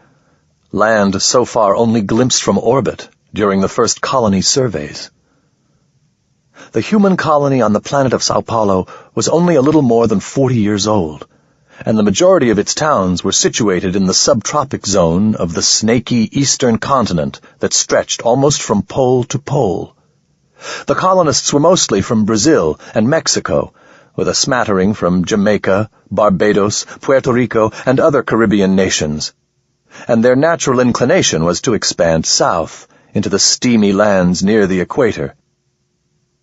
land so far only glimpsed from orbit during the first colony surveys. The human colony on the planet of Sao Paulo was only a little more than 40 years old, and the majority of its towns were situated in the subtropic zone of the snaky eastern continent that stretched almost from pole to pole. The colonists were mostly from Brazil and Mexico, with a smattering from Jamaica, Barbados, Puerto Rico, and other Caribbean nations, and their natural inclination was to expand south into the steamy lands near the equator.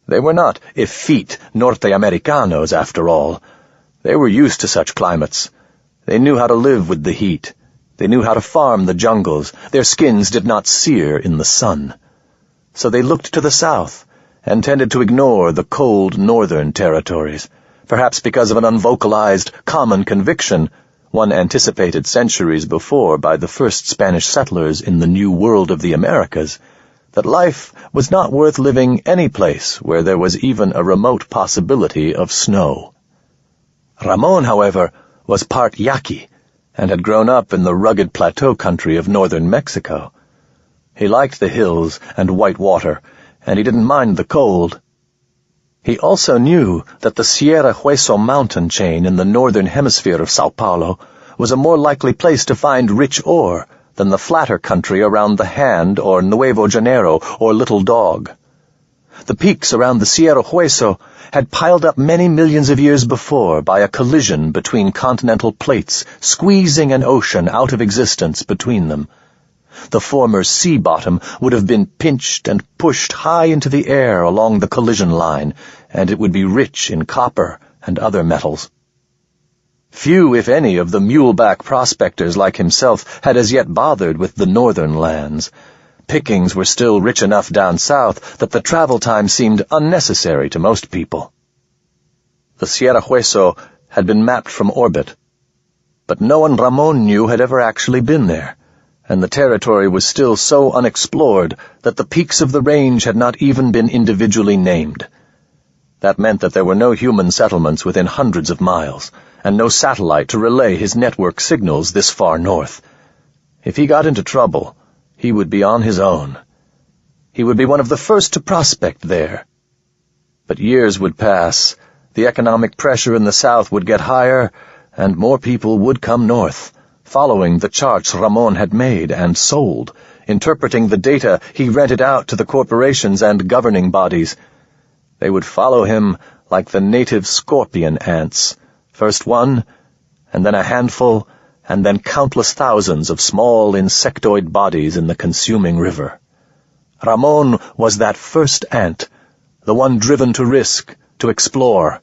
They were not effete Norte-Americanos, after all. They were used to such climates. They knew how to live with the heat. They knew how to farm the jungles. Their skins did not sear in the sun. So they looked to the south and tended to ignore the cold northern territories, perhaps because of an unvocalized common conviction one anticipated centuries before by the first Spanish settlers in the New World of the Americas, that life was not worth living any place where there was even a remote possibility of snow. Ramon, however, was part Yaqui, and had grown up in the rugged plateau country of northern Mexico. He liked the hills and white water, and he didn't mind the cold. He also knew that the Sierra Hueso mountain chain in the northern hemisphere of Sao Paulo was a more likely place to find rich ore than the flatter country around the Hand or Nuevo Janeiro or Little Dog. The peaks around the Sierra Hueso had piled up many millions of years before by a collision between continental plates, squeezing an ocean out of existence between them. The former sea bottom would have been pinched and pushed high into the air along the collision line, and it would be rich in copper and other metals. Few, if any, of the muleback prospectors like himself had as yet bothered with the northern lands. Pickings were still rich enough down south that the travel time seemed unnecessary to most people. The Sierra Hueso had been mapped from orbit, but no one Ramon knew had ever actually been there, and the territory was still so unexplored that the peaks of the range had not even been individually named. That meant that there were no human settlements within hundreds of miles, and no satellite to relay his network signals this far north. If he got into trouble, he would be on his own. He would be one of the first to prospect there. But years would pass, the economic pressure in the south would get higher, and more people would come north, following the charts Ramon had made and sold, interpreting the data he rented out to the corporations and governing bodies. They would follow him like the native scorpion ants, first one, and then a handful, and then countless thousands of small insectoid bodies in the consuming river. Ramon was that first ant, the one driven to risk, to explore.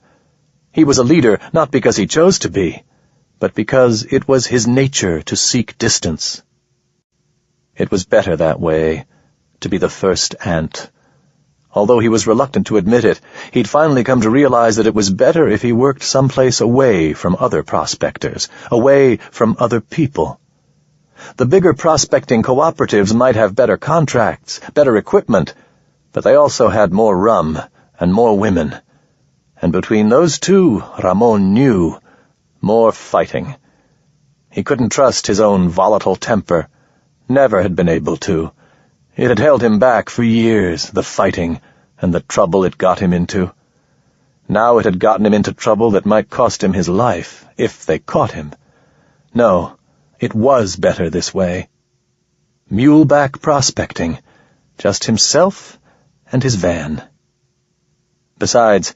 He was a leader not because he chose to be, but because it was his nature to seek distance. It was better that way, to be the first ant. Although he was reluctant to admit it, he'd finally come to realize that it was better if he worked someplace away from other prospectors, away from other people. The bigger prospecting cooperatives might have better contracts, better equipment, but they also had more rum and more women. And between those two, Ramon knew, more fighting. He couldn't trust his own volatile temper, never had been able to, It had held him back for years, the fighting and the trouble it got him into. Now it had gotten him into trouble that might cost him his life, if they caught him. No, it was better this way. Muleback prospecting, just himself and his van. Besides,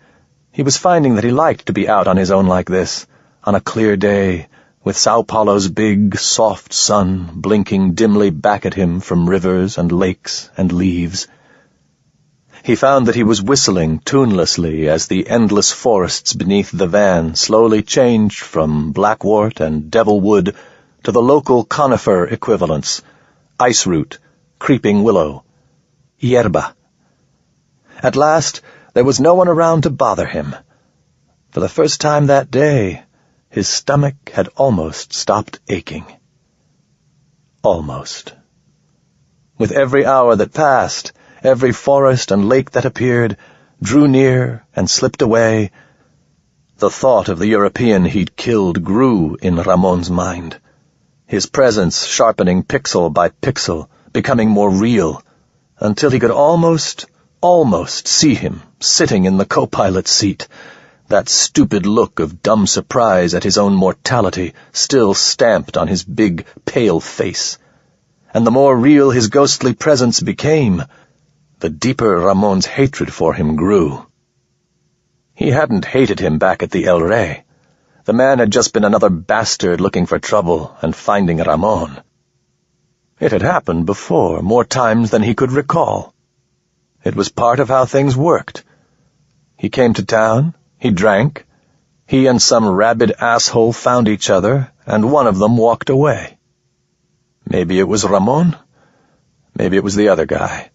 he was finding that he liked to be out on his own like this, on a clear day, with Sao Paulo's big, soft sun blinking dimly back at him from rivers and lakes and leaves. He found that he was whistling tunelessly as the endless forests beneath the van slowly changed from blackwort and devilwood to the local conifer equivalents: ice root, creeping willow, hierba. At last, there was no one around to bother him. For the first time that day, his stomach had almost stopped aching. Almost. With every hour that passed, every forest and lake that appeared, drew near and slipped away, the thought of the European he'd killed grew in Ramon's mind, his presence sharpening pixel by pixel, becoming more real, until he could almost see him sitting in the co-pilot's seat, that stupid look of dumb surprise at his own mortality still stamped on his big, pale face. And the more real his ghostly presence became, the deeper Ramon's hatred for him grew. He hadn't hated him back at the El Rey. The man had just been another bastard looking for trouble and finding Ramon. It had happened before, more times than he could recall. It was part of how things worked. He came to town, he drank, he and some rabid asshole found each other, and one of them walked away. Maybe it was Ramon, maybe it was the other guy.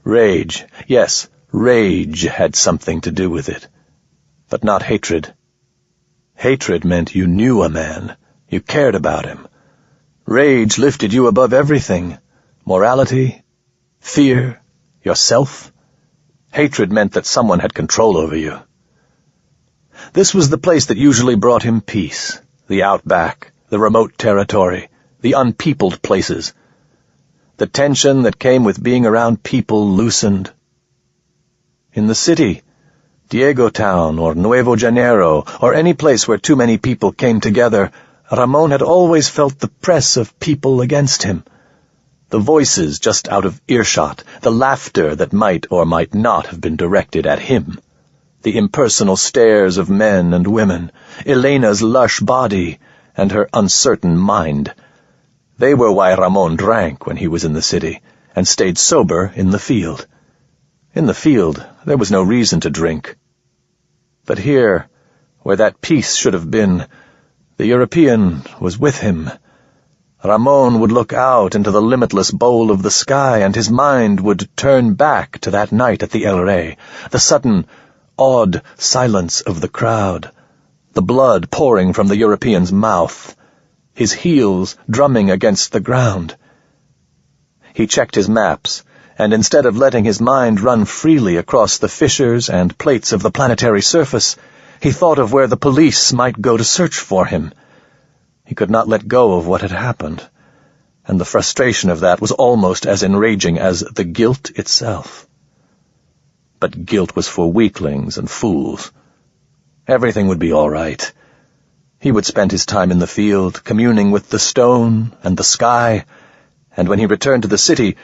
Rage, yes, rage had something to do with it, but not hatred. Hatred meant you knew a man, you cared about him. Rage lifted you above everything: morality, fear, yourself. Hatred meant that someone had control over you. This was the place that usually brought him peace, the outback, the remote territory, the unpeopled places. The tension that came with being around people loosened. In the city, Diego Town or Nuevo Janeiro, or any place where too many people came together, Ramon had always felt the press of people against him. The voices just out of earshot, the laughter that might or might not have been directed at him, the impersonal stares of men and women, Elena's lush body, and her uncertain mind. They were why Ramon drank when he was in the city, and stayed sober in the field. In the field, there was no reason to drink. But here, where that peace should have been, the European was with him. Ramon would look out into the limitless bowl of the sky, and his mind would turn back to that night at the El Rey, the sudden, awed silence of the crowd, the blood pouring from the European's mouth, his heels drumming against the ground. He checked his maps, and instead of letting his mind run freely across the fissures and plates of the planetary surface, he thought of where the police might go to search for him. He could not let go of what had happened, and the frustration of that was almost as enraging as the guilt itself. But guilt was for weaklings and fools. Everything would be all right. He would spend his time in the field, communing with the stone and the sky, and when he returned to the city,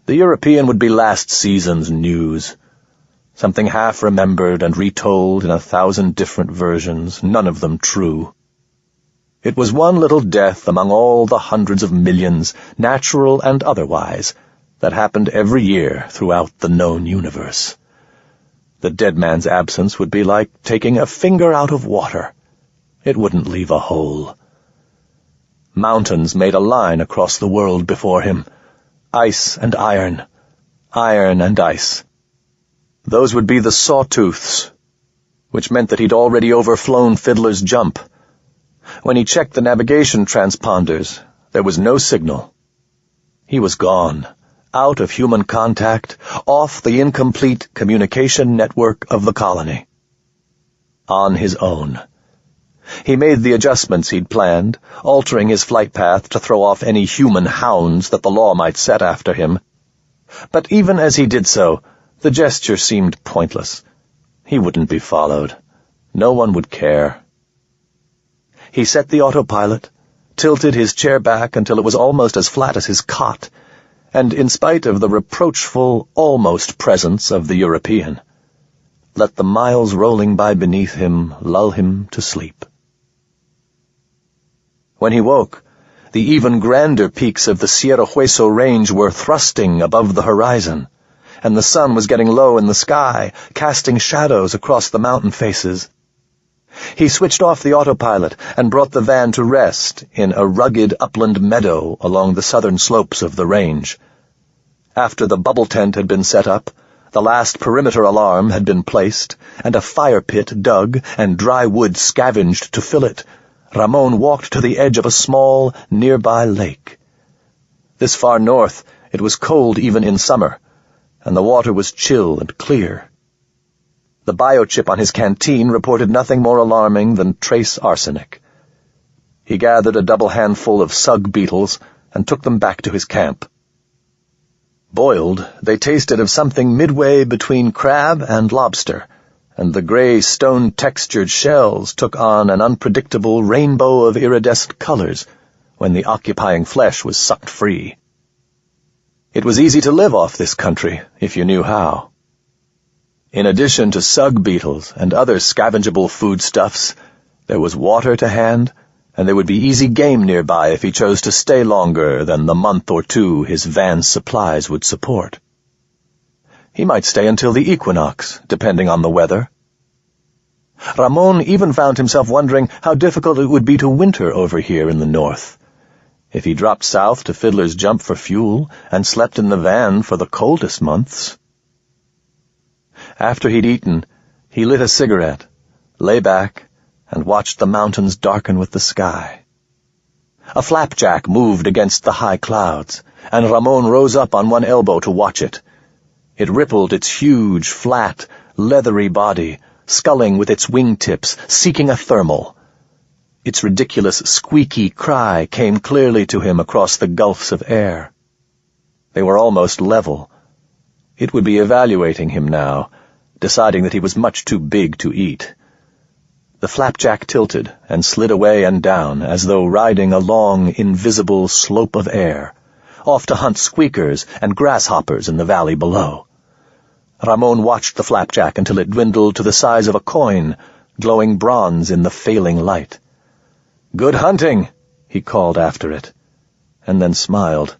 the European would be last season's news. Something half-remembered and retold in 1,000 different versions, none of them true. It was one little death among all the hundreds of millions, natural and otherwise, that happened every year throughout the known universe. The dead man's absence would be like taking a finger out of water. It wouldn't leave a hole. Mountains made a line across the world before him. Ice and iron. Iron and ice. Those would be the sawtooths, which meant that he'd already overflown Fiddler's Jump. When he checked the navigation transponders, there was no signal. He was gone, out of human contact, off the incomplete communication network of the colony. On his own. He made the adjustments he'd planned, altering his flight path to throw off any human hounds that the law might set after him. But even as he did so, the gesture seemed pointless. He wouldn't be followed. No one would care. He set the autopilot, tilted his chair back until it was almost as flat as his cot, and in spite of the reproachful, almost presence of the European, let the miles rolling by beneath him lull him to sleep. When he woke, the even grander peaks of the Sierra Hueso range were thrusting above the horizon, and the sun was getting low in the sky, casting shadows across the mountain faces. He switched off the autopilot and brought the van to rest in a rugged upland meadow along the southern slopes of the range. After the bubble tent had been set up, the last perimeter alarm had been placed, and a fire pit dug and dry wood scavenged to fill it, Ramon walked to the edge of a small, nearby lake. This far north, it was cold even in summer, and the water was chill and clear. The biochip on his canteen reported nothing more alarming than trace arsenic. He gathered a double handful of sug beetles and took them back to his camp. Boiled, they tasted of something midway between crab and lobster, and the gray stone-textured shells took on an unpredictable rainbow of iridescent colors when the occupying flesh was sucked free. It was easy to live off this country, if you knew how. In addition to sug beetles and other scavengeable foodstuffs, there was water to hand, and there would be easy game nearby if he chose to stay longer than the month or two his van's supplies would support. He might stay until the equinox, depending on the weather. Ramon even found himself wondering how difficult it would be to winter over here in the north. If he dropped south to Fiddler's Jump for fuel and slept in the van for the coldest months. After he'd eaten, he lit a cigarette, lay back, and watched the mountains darken with the sky. A flapjack moved against the high clouds, and Ramon rose up on one elbow to watch it. It rippled its huge, flat, leathery body, sculling with its wingtips, seeking a thermal. Its ridiculous, squeaky cry came clearly to him across the gulfs of air. They were almost level. It would be evaluating him now, deciding that he was much too big to eat. The flapjack tilted and slid away and down as though riding a long, invisible slope of air, off to hunt squeakers and grasshoppers in the valley below. Ramon watched the flapjack until it dwindled to the size of a coin, glowing bronze in the failing light. "Good hunting," he called after it, and then smiled.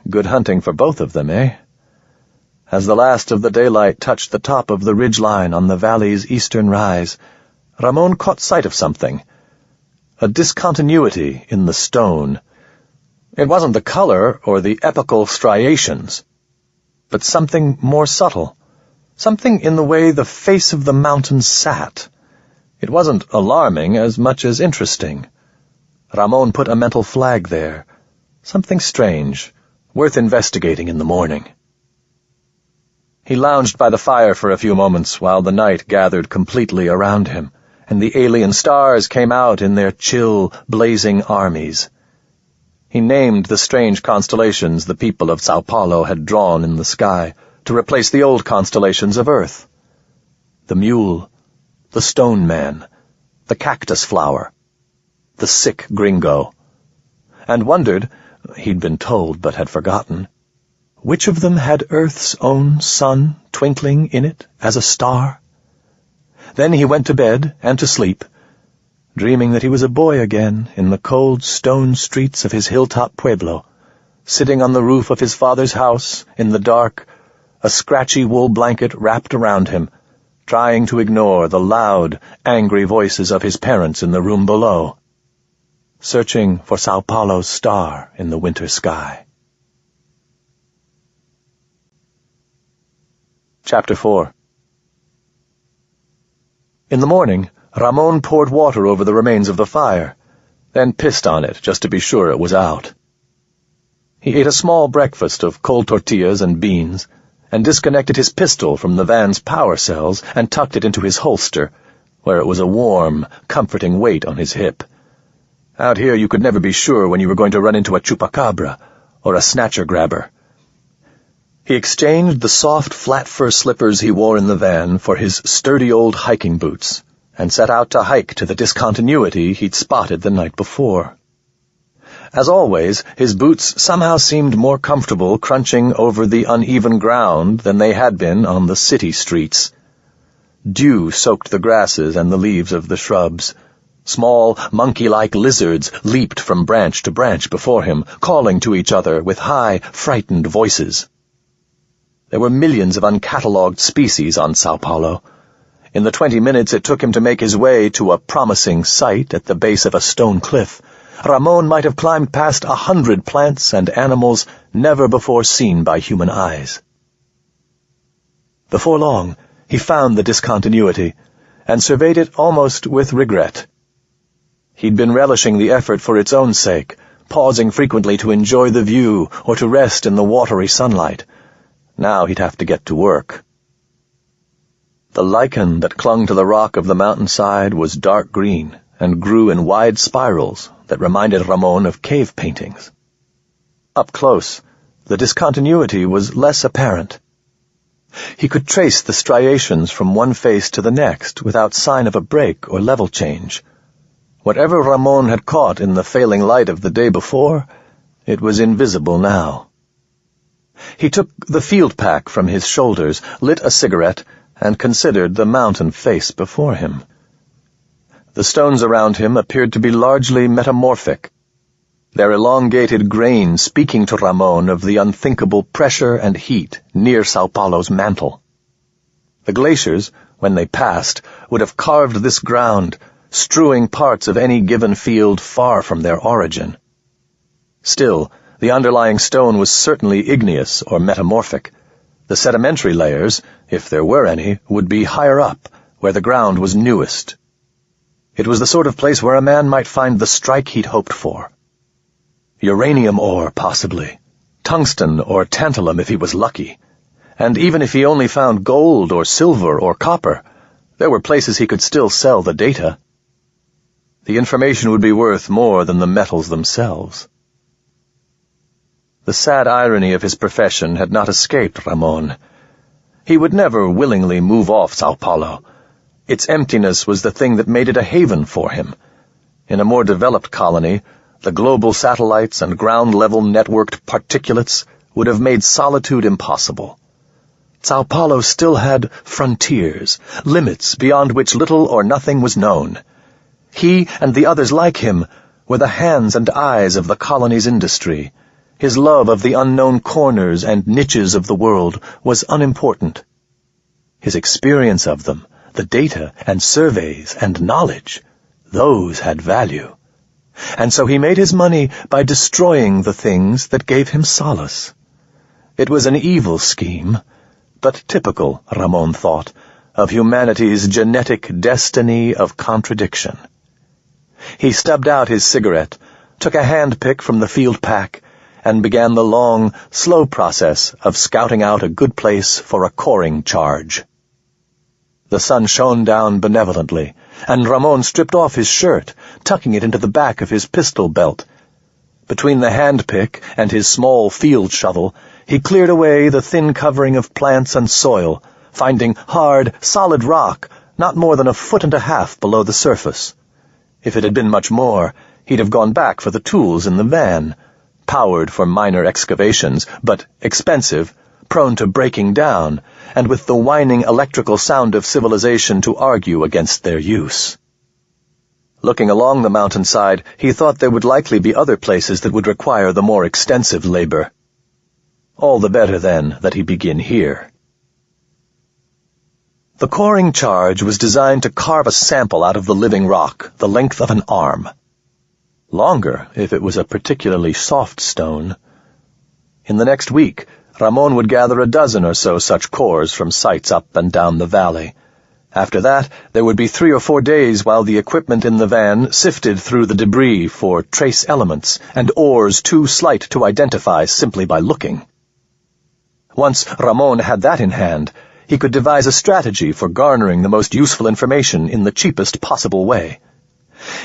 Good hunting for both of them, eh? As the last of the daylight touched the top of the ridgeline on the valley's eastern rise, Ramon caught sight of something. A discontinuity in the stone. It wasn't the color or the epical striations, but something more subtle, something in the way the face of the mountain sat. It wasn't alarming as much as interesting. Ramon put a mental flag there. Something strange, worth investigating in the morning. He lounged by the fire for a few moments while the night gathered completely around him, and the alien stars came out in their chill, blazing armies. He named the strange constellations the people of Sao Paulo had drawn in the sky to replace the old constellations of Earth. The mule, the stone man, the cactus flower, the sick gringo, and wondered, he'd been told but had forgotten, which of them had Earth's own sun twinkling in it as a star? Then he went to bed and to sleep, dreaming that he was a boy again in the cold stone streets of his hilltop pueblo, sitting on the roof of his father's house in the dark, a scratchy wool blanket wrapped around him, trying to ignore the loud, angry voices of his parents in the room below, searching for Sao Paulo's star in the winter sky. Chapter 4. In the morning, Ramon poured water over the remains of the fire, then pissed on it just to be sure it was out. He ate a small breakfast of cold tortillas and beans, and disconnected his pistol from the van's power cells and tucked it into his holster, where it was a warm, comforting weight on his hip. Out here you could never be sure when you were going to run into a chupacabra or a snatcher-grabber. He exchanged the soft, flat fur slippers he wore in the van for his sturdy old hiking boots, and set out to hike to the discontinuity he'd spotted the night before. As always, his boots somehow seemed more comfortable crunching over the uneven ground than they had been on the city streets. Dew soaked the grasses and the leaves of the shrubs. Small, monkey-like lizards leaped from branch to branch before him, calling to each other with high, frightened voices. There were millions of uncatalogued species on Sao Paulo. In the 20 minutes it took him to make his way to a promising site at the base of a stone cliff, Ramon might have climbed past 100 plants and animals never before seen by human eyes. Before long, he found the discontinuity, and surveyed it almost with regret. He'd been relishing the effort for its own sake, pausing frequently to enjoy the view or to rest in the watery sunlight. Now he'd have to get to work. The lichen that clung to the rock of the mountainside was dark green and grew in wide spirals that reminded Ramon of cave paintings. Up close, the discontinuity was less apparent. He could trace the striations from one face to the next without sign of a break or level change. Whatever Ramon had caught in the failing light of the day before, it was invisible now. He took the field pack from his shoulders, lit a cigarette, and considered the mountain face before him. The stones around him appeared to be largely metamorphic, their elongated grain speaking to Ramon of the unthinkable pressure and heat near Sao Paulo's mantle. The glaciers, when they passed, would have carved this ground, strewing parts of any given field far from their origin. Still, the underlying stone was certainly igneous or metamorphic. The sedimentary layers, if there were any, would be higher up, where the ground was newest. It was the sort of place where a man might find the strike he'd hoped for. Uranium ore, possibly. Tungsten or tantalum if he was lucky. And even if he only found gold or silver or copper, there were places he could still sell the data. The information would be worth more than the metals themselves. The sad irony of his profession had not escaped Ramon. He would never willingly move off Sao Paulo. Its emptiness was the thing that made it a haven for him. In a more developed colony, the global satellites and ground-level networked particulates would have made solitude impossible. Sao Paulo still had frontiers, limits beyond which little or nothing was known. He and the others like him were the hands and eyes of the colony's industry. His love of the unknown corners and niches of the world was unimportant. His experience of them, the data and surveys and knowledge, those had value. And so he made his money by destroying the things that gave him solace. It was an evil scheme, but typical, Ramon thought, of humanity's genetic destiny of contradiction. He stubbed out his cigarette, took a handpick from the field pack, and began the long, slow process of scouting out a good place for a coring charge. The sun shone down benevolently, and Ramon stripped off his shirt, tucking it into the back of his pistol belt. Between the handpick and his small field shovel, he cleared away the thin covering of plants and soil, finding hard, solid rock not more than 1.5 feet below the surface. If it had been much more, he'd have gone back for the tools in the van, powered for minor excavations, but expensive, prone to breaking down, and with the whining electrical sound of civilization to argue against their use. Looking along the mountainside, he thought there would likely be other places that would require the more extensive labor. All the better, then, that he begin here. The coring charge was designed to carve a sample out of the living rock, the length of an arm. Longer, if it was a particularly soft stone. In the next week, Ramon would gather a dozen or so such cores from sites up and down the valley. After that, there would be 3 or 4 days while the equipment in the van sifted through the debris for trace elements and ores too slight to identify simply by looking. Once Ramon had that in hand, he could devise a strategy for garnering the most useful information in the cheapest possible way.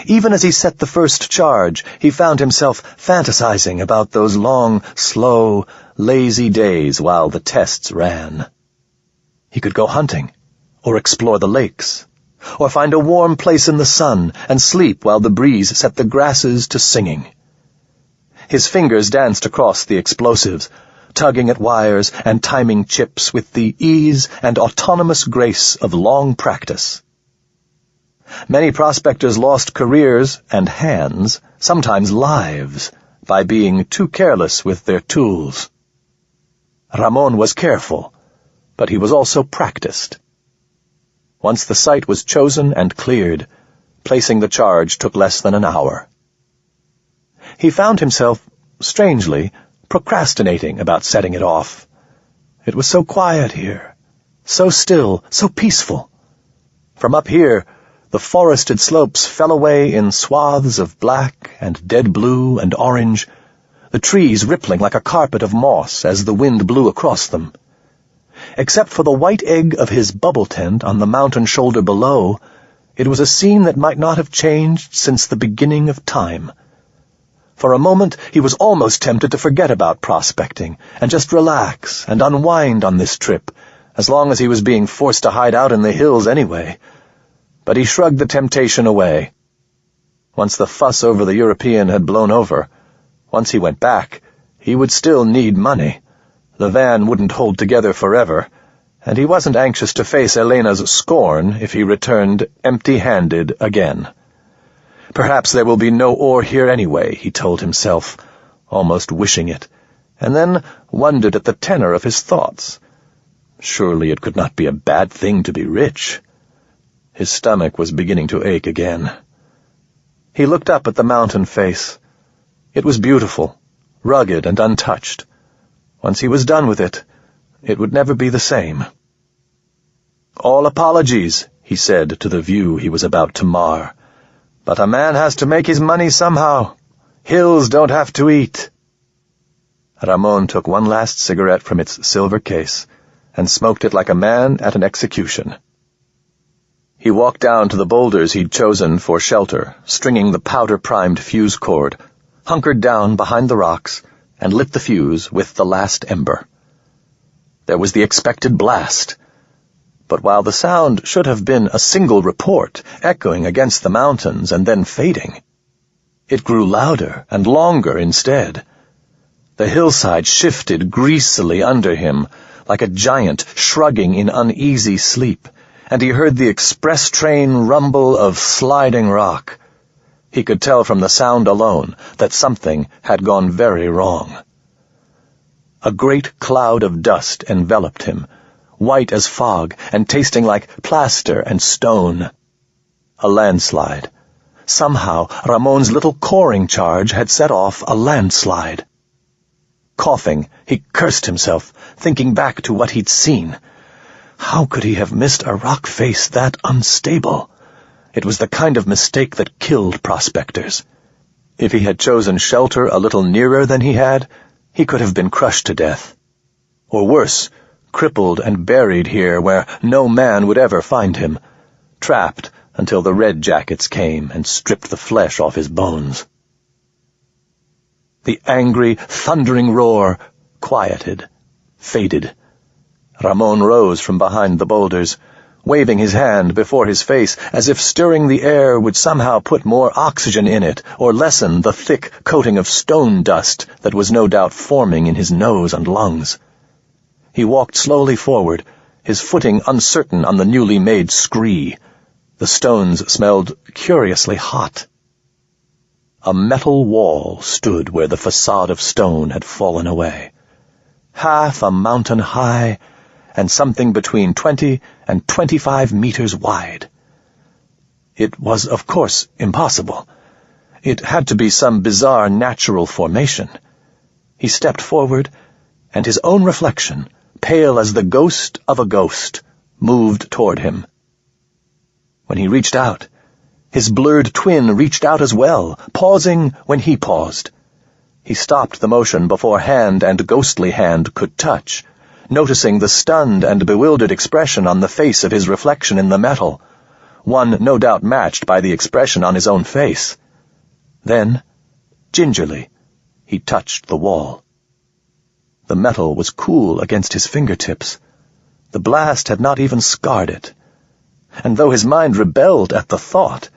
Even as he set the first charge, he found himself fantasizing about those long, slow, lazy days while the tests ran. He could go hunting, or explore the lakes, or find a warm place in the sun and sleep while the breeze set the grasses to singing. His fingers danced across the explosives, tugging at wires and timing chips with the ease and autonomous grace of long practice. Many prospectors lost careers and hands, sometimes lives, by being too careless with their tools. Ramon was careful, but he was also practiced. Once the site was chosen and cleared, placing the charge took less than an hour. He found himself, strangely, procrastinating about setting it off. It was so quiet here, so still, so peaceful. From up here, the forested slopes fell away in swaths of black and dead blue and orange, the trees rippling like a carpet of moss as the wind blew across them. Except for the white egg of his bubble tent on the mountain shoulder below, it was a scene that might not have changed since the beginning of time. For a moment, he was almost tempted to forget about prospecting and just relax and unwind on this trip, as long as he was being forced to hide out in the hills anyway. But he shrugged the temptation away. Once the fuss over the European had blown over, once he went back, he would still need money. The van wouldn't hold together forever, and he wasn't anxious to face Elena's scorn if he returned empty-handed again. Perhaps there will be no ore here anyway, he told himself, almost wishing it, and then wondered at the tenor of his thoughts. Surely it could not be a bad thing to be rich. His stomach was beginning to ache again. He looked up at the mountain face. It was beautiful, rugged and untouched. Once he was done with it, it would never be the same. "All apologies," he said to the view he was about to mar. "But a man has to make his money somehow. Hills don't have to eat." Ramon took one last cigarette from its silver case and smoked it like a man at an execution. He walked down to the boulders he'd chosen for shelter, stringing the powder-primed fuse cord, hunkered down behind the rocks, and lit the fuse with the last ember. There was the expected blast, but while the sound should have been a single report, echoing against the mountains and then fading, it grew louder and longer instead. The hillside shifted greasily under him, like a giant shrugging in uneasy sleep, and he heard the express train rumble of sliding rock. He could tell from the sound alone that something had gone very wrong. A great cloud of dust enveloped him, white as fog and tasting like plaster and stone. A landslide. Somehow Ramon's little coring charge had set off a landslide. Coughing, he cursed himself, thinking back to what he'd seen. How could he have missed a rock face that unstable? It was the kind of mistake that killed prospectors. If he had chosen shelter a little nearer than he had, he could have been crushed to death. Or worse, crippled and buried here where no man would ever find him, trapped until the red jackets came and stripped the flesh off his bones. The angry, thundering roar quieted, faded. Ramon rose from behind the boulders, waving his hand before his face as if stirring the air would somehow put more oxygen in it or lessen the thick coating of stone dust that was no doubt forming in his nose and lungs. He walked slowly forward, his footing uncertain on the newly made scree. The stones smelled curiously hot. A metal wall stood where the facade of stone had fallen away, half a mountain high and something between 20 and 25 meters wide. It was, of course, impossible. It had to be some bizarre natural formation. He stepped forward, and his own reflection, pale as the ghost of a ghost, moved toward him. When he reached out, his blurred twin reached out as well, pausing when he paused. He stopped the motion before hand and ghostly hand could touch, noticing the stunned and bewildered expression on the face of his reflection in the metal, one no doubt matched by the expression on his own face. Then, gingerly, he touched the wall. The metal was cool against his fingertips. The blast had not even scarred it. And though his mind rebelled at the thought,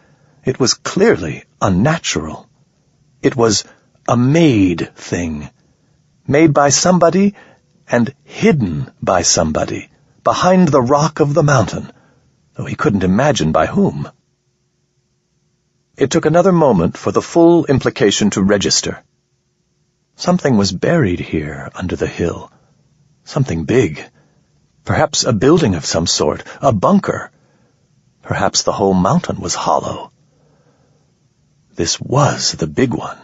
it was clearly unnatural. It was a made thing, made by somebody and hidden by somebody, behind the rock of the mountain, though he couldn't imagine by whom. It took another moment for the full implication to register. Something was buried here under the hill. Something big. Perhaps a building of some sort, a bunker. Perhaps the whole mountain was hollow. This was the big one,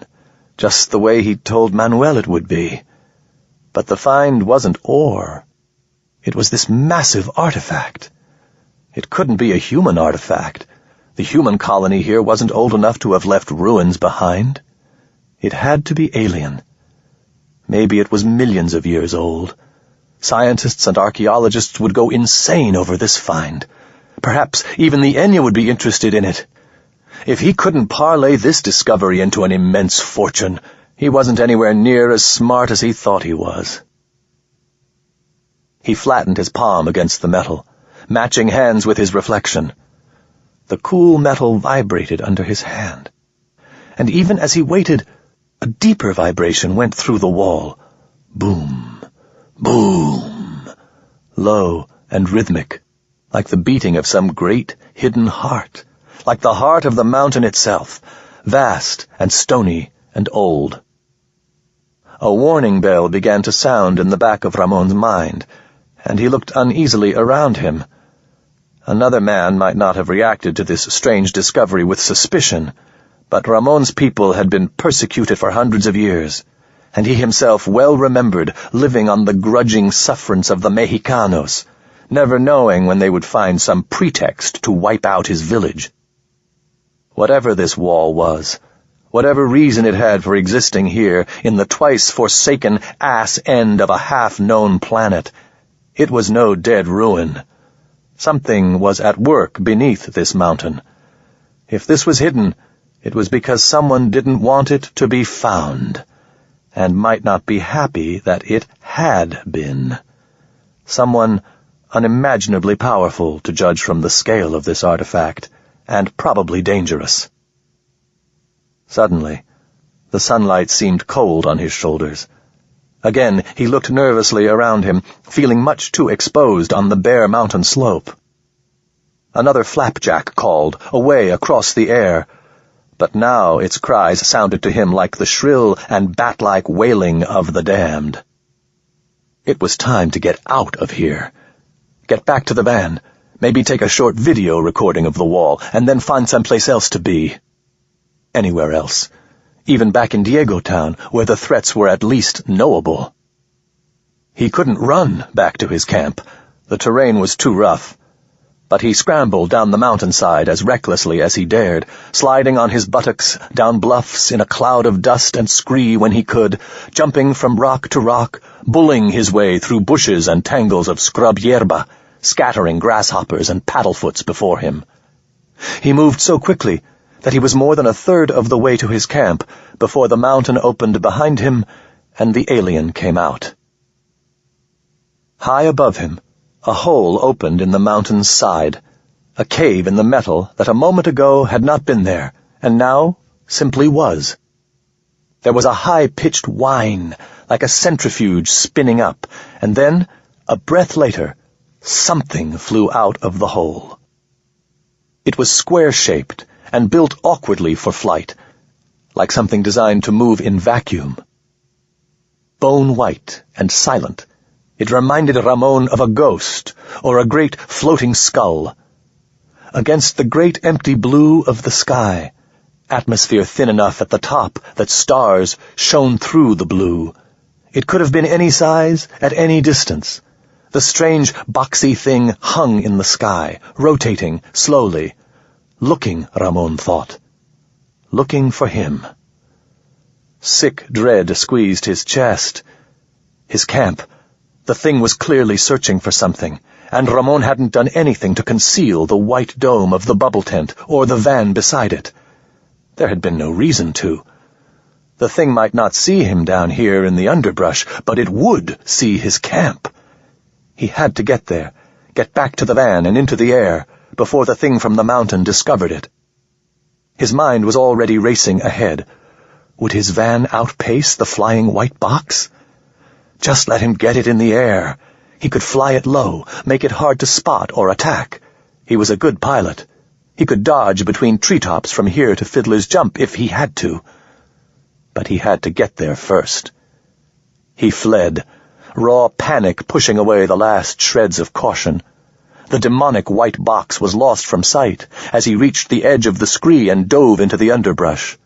just the way he'd told Manuel it would be. But the find wasn't ore. It was this massive artifact. It couldn't be a human artifact. The human colony here wasn't old enough to have left ruins behind. It had to be alien. Maybe it was millions of years old. Scientists and archaeologists would go insane over this find. Perhaps even the Enya would be interested in it. If he couldn't parlay this discovery into an immense fortune, he wasn't anywhere near as smart as he thought he was. He flattened his palm against the metal, matching hands with his reflection. The cool metal vibrated under his hand. And even as he waited, a deeper vibration went through the wall. Boom, boom, low and rhythmic, like the beating of some great hidden heart, like the heart of the mountain itself, vast and stony and old. A warning bell began to sound in the back of Ramon's mind, and he looked uneasily around him. Another man might not have reacted to this strange discovery with suspicion, but Ramon's people had been persecuted for hundreds of years, and he himself well remembered living on the grudging sufferance of the Mexicanos, never knowing when they would find some pretext to wipe out his village. Whatever this wall was, whatever reason it had for existing here in the twice-forsaken ass end of a half-known planet, it was no dead ruin. Something was at work beneath this mountain. If this was hidden, it was because someone didn't want it to be found, and might not be happy that it had been. Someone unimaginably powerful, to judge from the scale of this artifact, and probably dangerous. Suddenly, the sunlight seemed cold on his shoulders. Again, he looked nervously around him, feeling much too exposed on the bare mountain slope. Another flapjack called, away across the air, but now its cries sounded to him like the shrill and bat-like wailing of the damned. It was time to get out of here. Get back to the van, maybe take a short video recording of the wall, and then find someplace else to be. Anywhere else. Even back in Diego Town, where the threats were at least knowable. He couldn't run back to his camp. The terrain was too rough. But he scrambled down the mountainside as recklessly as he dared, sliding on his buttocks down bluffs in a cloud of dust and scree when he could, jumping from rock to rock, bulling his way through bushes and tangles of scrub yerba, scattering grasshoppers and paddlefoots before him. He moved so quickly that he was more than a third of the way to his camp before the mountain opened behind him and the alien came out. High above him, a hole opened in the mountain's side, a cave in the metal that a moment ago had not been there, and now simply was. There was a high-pitched whine, like a centrifuge spinning up, and then, a breath later, something flew out of the hole. It was square-shaped and built awkwardly for flight, like something designed to move in vacuum. Bone-white and silent, it reminded Ramon of a ghost or a great floating skull. Against the great empty blue of the sky, atmosphere thin enough at the top that stars shone through the blue, it could have been any size at any distance. The strange, boxy thing hung in the sky, rotating slowly, looking, Ramon thought. Looking for him. Sick dread squeezed his chest. His camp, The thing was clearly searching for something, and Ramon hadn't done anything to conceal the white dome of the bubble tent or the van beside it. There had been no reason to. The thing might not see him down here in the underbrush, but it would see his camp. He had to get there, get back to the van and into the air, before the thing from the mountain discovered it. His mind was already racing ahead. Would his van outpace the flying white box? Just let him get it in the air. He could fly it low, make it hard to spot or attack. He was a good pilot. He could dodge between treetops from here to Fiddler's Jump if he had to. But he had to get there first. He fled, raw panic pushing away the last shreds of caution. The demonic white box was lost from sight as he reached the edge of the scree and dove into the underbrush.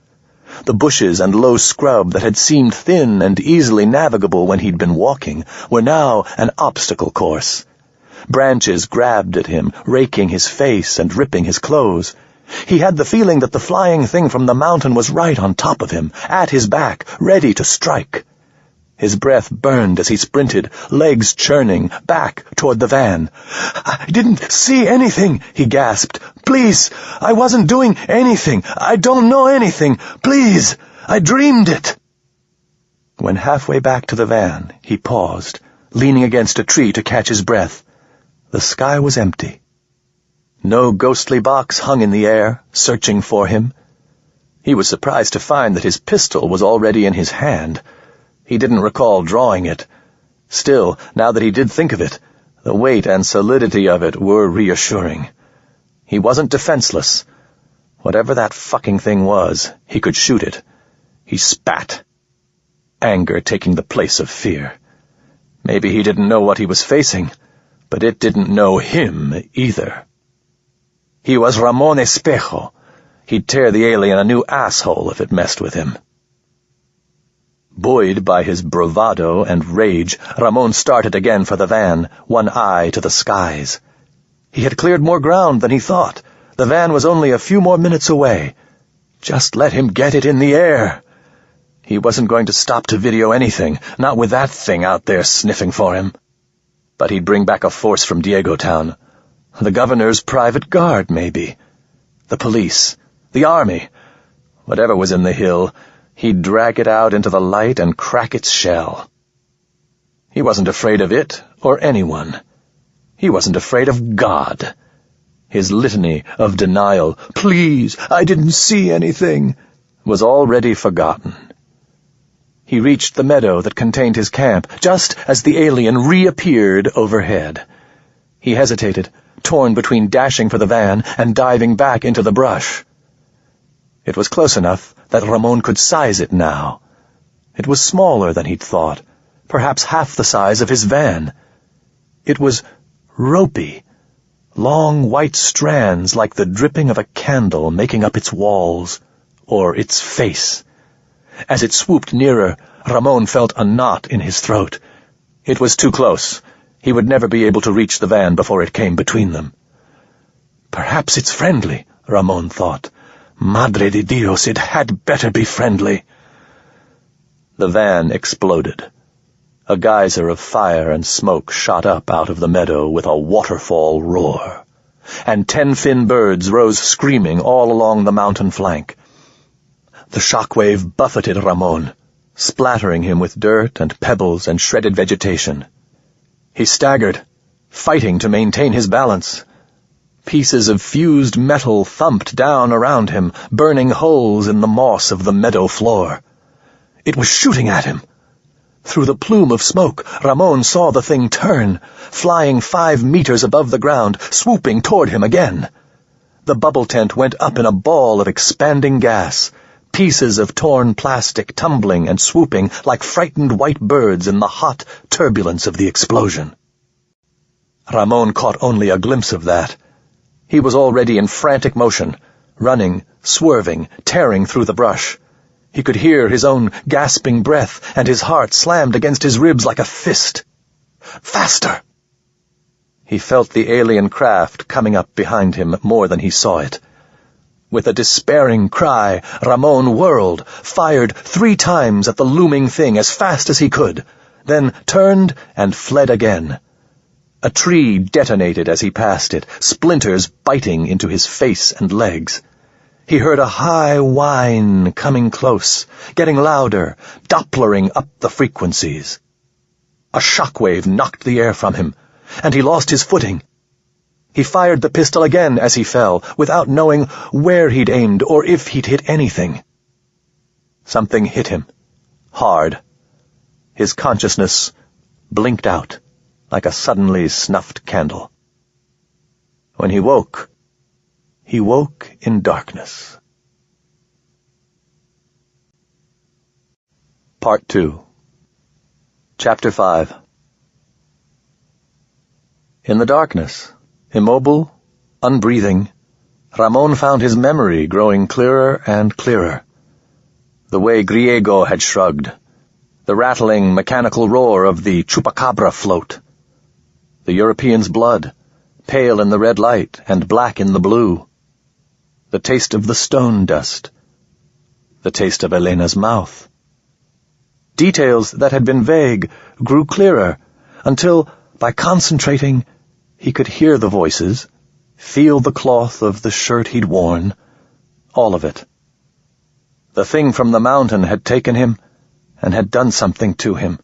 The bushes and low scrub that had seemed thin and easily navigable when he'd been walking were now an obstacle course. Branches grabbed at him, raking his face and ripping his clothes. He had the feeling that the flying thing from the mountain was right on top of him, at his back, ready to strike. His breath burned as he sprinted, legs churning, back toward the van. "I didn't see anything," he gasped. "Please, I wasn't doing anything. I don't know anything. Please, I dreamed it." When halfway back to the van, he paused, leaning against a tree to catch his breath. The sky was empty. No ghostly box hung in the air, searching for him. He was surprised to find that his pistol was already in his hand. He didn't recall drawing it. Still, now that he did think of it, the weight and solidity of it were reassuring. He wasn't defenseless. Whatever that fucking thing was, he could shoot it. He spat, anger taking the place of fear. Maybe he didn't know what he was facing, but it didn't know him either. He was Ramon Espejo. He'd tear the alien a new asshole if it messed with him. Buoyed by his bravado and rage, Ramon started again for the van, one eye to the skies. He had cleared more ground than he thought. The van was only a few more minutes away. Just let him get it in the air. He wasn't going to stop to video anything, not with that thing out there sniffing for him. But he'd bring back a force from Diego Town. The governor's private guard, maybe. The police. The army. Whatever was in the hill, he'd drag it out into the light and crack its shell. He wasn't afraid of it or anyone. He wasn't afraid of God. His litany of denial, "Please, I didn't see anything," was already forgotten. He reached the meadow that contained his camp just as the alien reappeared overhead. He hesitated, torn between dashing for the van and diving back into the brush. It was close enough that Ramon could size it now. It was smaller than he'd thought, perhaps half the size of his van. It was ropey, long white strands like the dripping of a candle making up its walls, or its face. As it swooped nearer, Ramon felt a knot in his throat. It was too close. He would never be able to reach the van before it came between them. Perhaps it's friendly, Ramon thought. Madre de Dios, it had better be friendly. The van exploded. A geyser of fire and smoke shot up out of the meadow with a waterfall roar, and 10 fin birds rose screaming all along the mountain flank. The shockwave buffeted Ramon, splattering him with dirt and pebbles and shredded vegetation. He staggered, fighting to maintain his balance. Pieces of fused metal thumped down around him, burning holes in the moss of the meadow floor. It was shooting at him. Through the plume of smoke, Ramon saw the thing turn, flying 5 meters above the ground, swooping toward him again. The bubble tent went up in a ball of expanding gas, pieces of torn plastic tumbling and swooping like frightened white birds in the hot turbulence of the explosion. Ramon caught only a glimpse of that. He was already in frantic motion, running, swerving, tearing through the brush. He could hear his own gasping breath, and his heart slammed against his ribs like a fist. Faster! He felt the alien craft coming up behind him more than he saw it. With a despairing cry, Ramon whirled, fired 3 times at the looming thing as fast as he could. then turned and fled again. A tree detonated as he passed it, splinters biting into his face and legs. He heard a high whine coming close, getting louder, Dopplering up the frequencies. A shockwave knocked the air from him, and he lost his footing. He fired the pistol again as he fell, without knowing where he'd aimed or if he'd hit anything. Something hit him, hard. His consciousness blinked out like a suddenly snuffed candle. When he woke in darkness. Part 2. Chapter 5. In the darkness, immobile, unbreathing, Ramon found his memory growing clearer and clearer. The way Griego had shrugged, the rattling, mechanical roar of the chupacabra float, the European's blood, pale in the red light and black in the blue, the taste of the stone dust, the taste of Elena's mouth. Details that had been vague grew clearer until, by concentrating, he could hear the voices, feel the cloth of the shirt he'd worn, all of it. The thing from the mountain had taken him and had done something to him,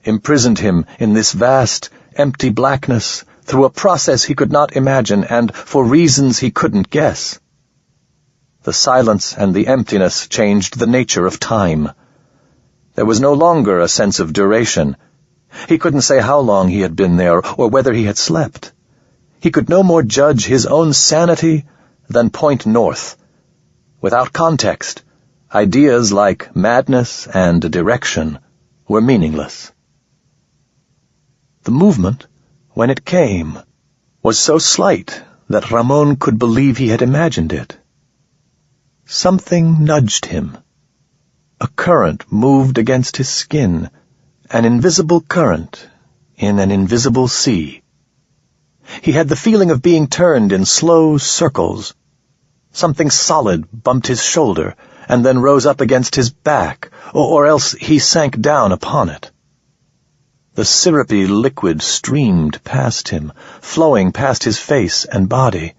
imprisoned him in this vast, empty blackness through a process he could not imagine and for reasons he couldn't guess. The silence and the emptiness changed the nature of time. There was no longer a sense of duration. He couldn't say how long he had been there or whether he had slept. He could no more judge his own sanity than point north. Without context, ideas like madness and direction were meaningless. The movement, when it came, was so slight that Ramon could believe he had imagined it. Something nudged him. A current moved against his skin, an invisible current in an invisible sea. He had the feeling of being turned in slow circles. Something solid bumped his shoulder and then rose up against his back, or else he sank down upon it. The syrupy liquid streamed past him, flowing past his face and body.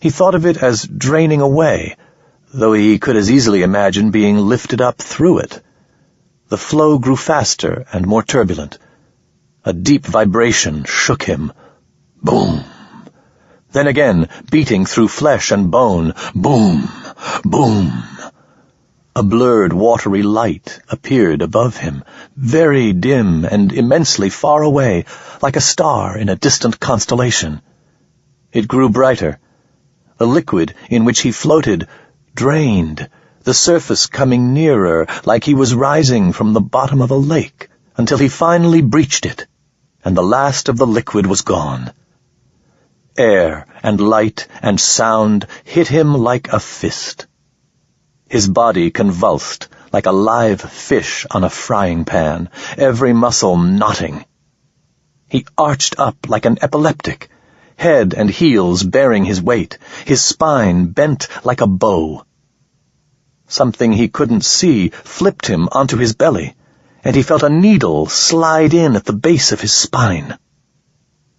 He thought of it as draining away, though he could as easily imagine being lifted up through it. The flow grew faster and more turbulent. A deep vibration shook him. Boom! Then again, beating through flesh and bone. Boom! Boom! A blurred, watery light appeared above him, very dim and immensely far away, like a star in a distant constellation. It grew brighter. The liquid in which he floated drained, the surface coming nearer, like he was rising from the bottom of a lake, until he finally breached it, and the last of the liquid was gone. Air and light and sound hit him like a fist. His body convulsed like a live fish on a frying pan, every muscle knotting. He arched up like an epileptic, head and heels bearing his weight, his spine bent like a bow. Something he couldn't see flipped him onto his belly, and he felt a needle slide in at the base of his spine.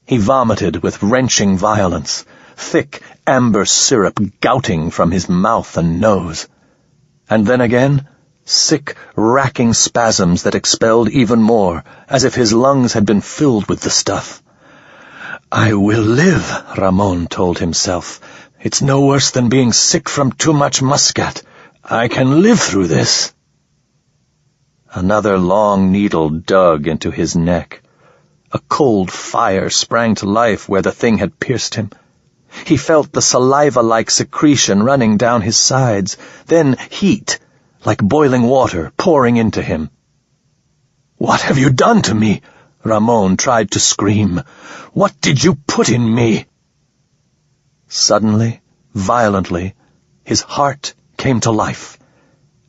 He vomited with wrenching violence, thick amber syrup gouting from his mouth and nose. And then again, sick, racking spasms that expelled even more, as if his lungs had been filled with the stuff. "I will live," Ramon told himself. "It's no worse than being sick from too much muscat. I can live through this." Another long needle dug into his neck. A cold fire sprang to life where the thing had pierced him. He felt the saliva-like secretion running down his sides, then heat, like boiling water, pouring into him. "What have you done to me?" Ramon tried to scream. "What did you put in me?" Suddenly, violently, his heart came to life,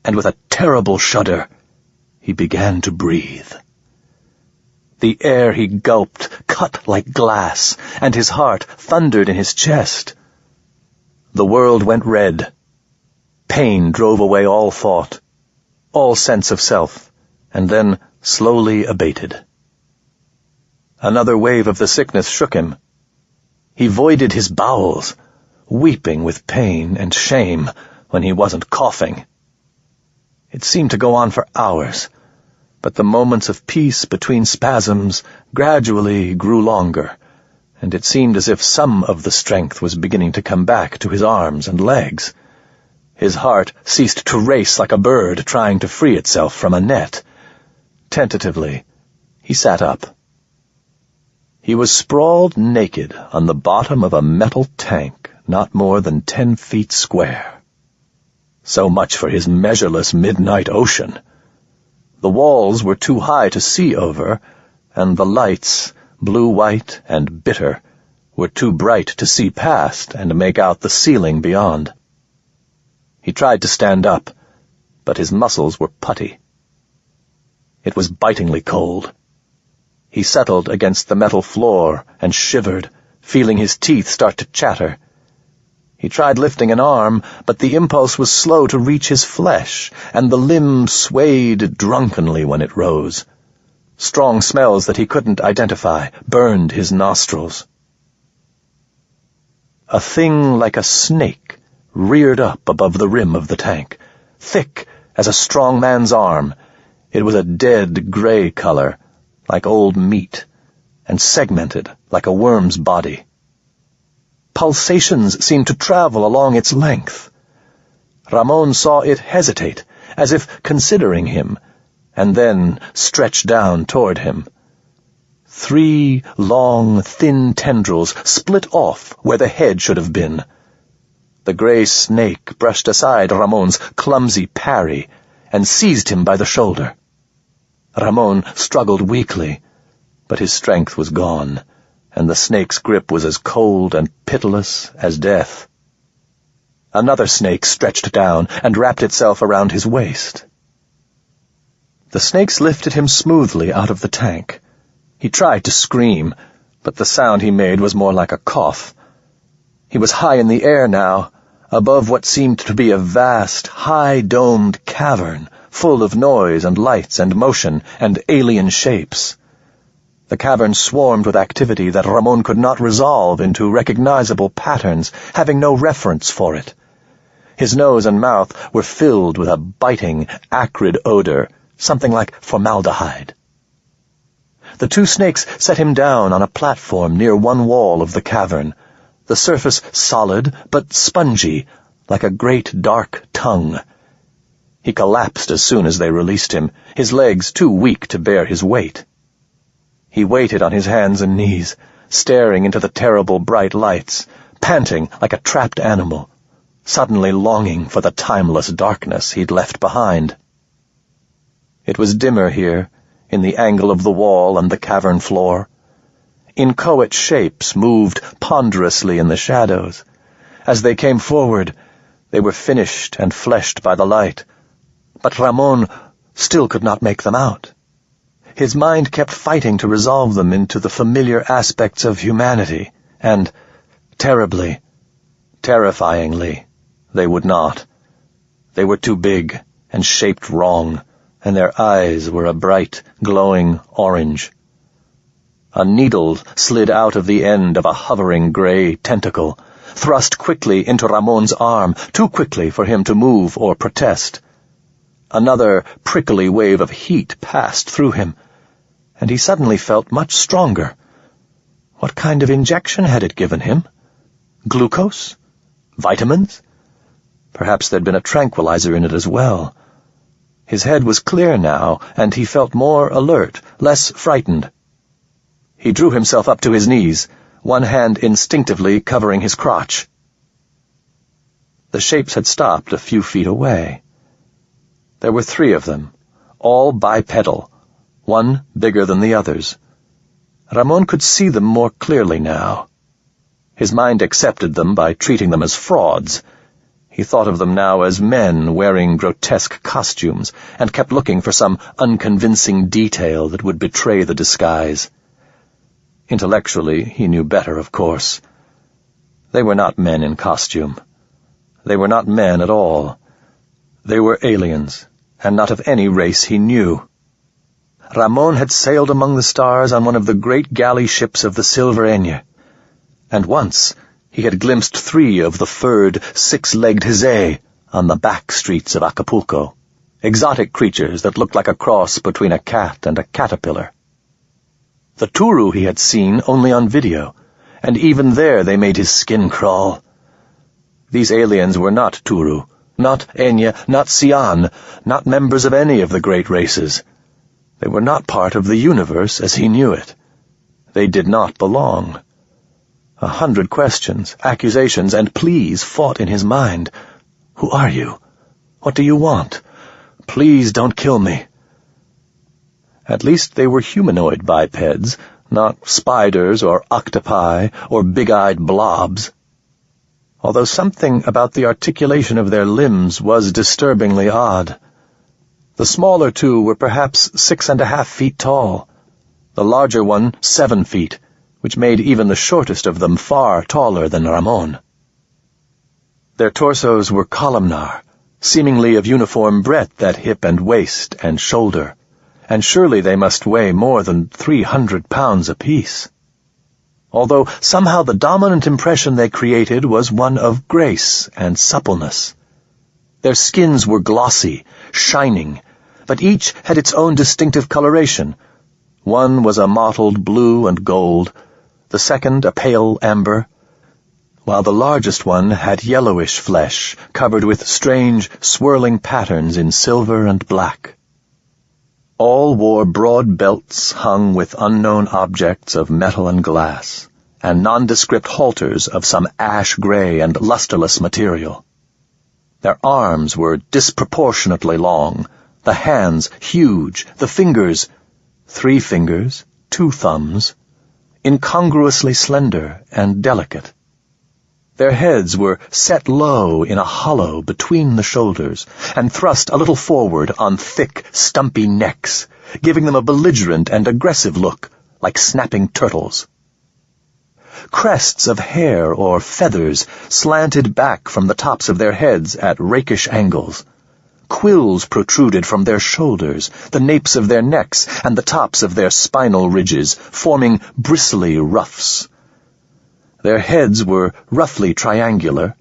and with a terrible shudder, he began to breathe. The air he gulped cut like glass, and his heart thundered in his chest. The world went red. Pain drove away all thought, all sense of self, and then slowly abated. Another wave of the sickness shook him. He voided his bowels, weeping with pain and shame when he wasn't coughing. It seemed to go on for hours, but the moments of peace between spasms gradually grew longer, and it seemed as if some of the strength was beginning to come back to his arms and legs. His heart ceased to race like a bird trying to free itself from a net. Tentatively, he sat up. He was sprawled naked on the bottom of a metal tank not more than 10 feet square. So much for his measureless midnight ocean. The walls were too high to see over, and the lights, blue-white and bitter, were too bright to see past and make out the ceiling beyond. He tried to stand up, but his muscles were putty. It was bitingly cold. He settled against the metal floor and shivered, feeling his teeth start to chatter. He tried lifting an arm, but the impulse was slow to reach his flesh, and the limb swayed drunkenly when it rose. Strong smells that he couldn't identify burned his nostrils. A thing like a snake reared up above the rim of the tank, thick as a strong man's arm. It was a dead gray color, like old meat, and segmented like a worm's body. Pulsations seemed to travel along its length. Ramon saw it hesitate, as if considering him, and then stretch down toward him. 3 long, thin tendrils split off where the head should have been. The gray snake brushed aside Ramon's clumsy parry and seized him by the shoulder. Ramon struggled weakly, but his strength was gone, and the snake's grip was as cold and pitiless as death. Another snake stretched down and wrapped itself around his waist. The snakes lifted him smoothly out of the tank. He tried to scream, but the sound he made was more like a cough. He was high in the air now, above what seemed to be a vast, high-domed cavern, full of noise and lights and motion and alien shapes. The cavern swarmed with activity that Ramon could not resolve into recognizable patterns, having no reference for it. His nose and mouth were filled with a biting, acrid odor, something like formaldehyde. The 2 snakes set him down on a platform near one wall of the cavern, the surface solid but spongy, like a great dark tongue. He collapsed as soon as they released him, his legs too weak to bear his weight. He waited on his hands and knees, staring into the terrible bright lights, panting like a trapped animal, suddenly longing for the timeless darkness he'd left behind. It was dimmer here, in the angle of the wall and the cavern floor. Inchoate shapes moved ponderously in the shadows. As they came forward, they were finished and fleshed by the light, but Ramon still could not make them out. His mind kept fighting to resolve them into the familiar aspects of humanity, and, terribly, terrifyingly, they would not. They were too big and shaped wrong, and their eyes were a bright, glowing orange. A needle slid out of the end of a hovering gray tentacle, thrust quickly into Ramon's arm, too quickly for him to move or protest. Another prickly wave of heat passed through him, and he suddenly felt much stronger. What kind of injection had it given him? Glucose? Vitamins? Perhaps there'd been a tranquilizer in it as well. His head was clear now, and he felt more alert, less frightened. He drew himself up to his knees, one hand instinctively covering his crotch. The shapes had stopped a few feet away. There were 3 of them, all bipedal, one bigger than the others. Ramon could see them more clearly now. His mind accepted them by treating them as frauds. He thought of them now as men wearing grotesque costumes, and kept looking for some unconvincing detail that would betray the disguise. Intellectually, he knew better, of course. They were not men in costume. They were not men at all. They were aliens, and not of any race he knew. Ramon had sailed among the stars on one of the great galley ships of the Silvereña, and once he had glimpsed 3 of the furred, 6-legged Jose on the back streets of Acapulco, exotic creatures that looked like a cross between a cat and a caterpillar. The Turu he had seen only on video, and even there they made his skin crawl. These aliens were not Turu, not Enya, not Sian, not members of any of the great races. They were not part of the universe as he knew it. They did not belong. 100 questions, accusations, and pleas fought in his mind. Who are you? What do you want? Please don't kill me. At least they were humanoid bipeds, not spiders or octopi or big-eyed blobs. Although something about the articulation of their limbs was disturbingly odd. The smaller 2 were perhaps 6.5 feet tall, the larger one 7 feet, which made even the shortest of them far taller than Ramon. Their torsos were columnar, seemingly of uniform breadth at hip and waist and shoulder, and surely they must weigh more than 300 pounds apiece. Although somehow the dominant impression they created was one of grace and suppleness. Their skins were glossy, shining, but each had its own distinctive coloration. One was a mottled blue and gold, the second a pale amber, while the largest one had yellowish flesh covered with strange, swirling patterns in silver and black. All wore broad belts hung with unknown objects of metal and glass, and nondescript halters of some ash-gray and lusterless material. Their arms were disproportionately long, the hands huge, the fingers, 3 fingers, 2 thumbs, incongruously slender and delicate. Their heads were set low in a hollow between the shoulders, and thrust a little forward on thick, stumpy necks, giving them a belligerent and aggressive look, like snapping turtles. Crests of hair or feathers slanted back from the tops of their heads at rakish angles. Quills protruded from their shoulders, the napes of their necks, and the tops of their spinal ridges, forming bristly ruffs. Their heads were roughly triangular,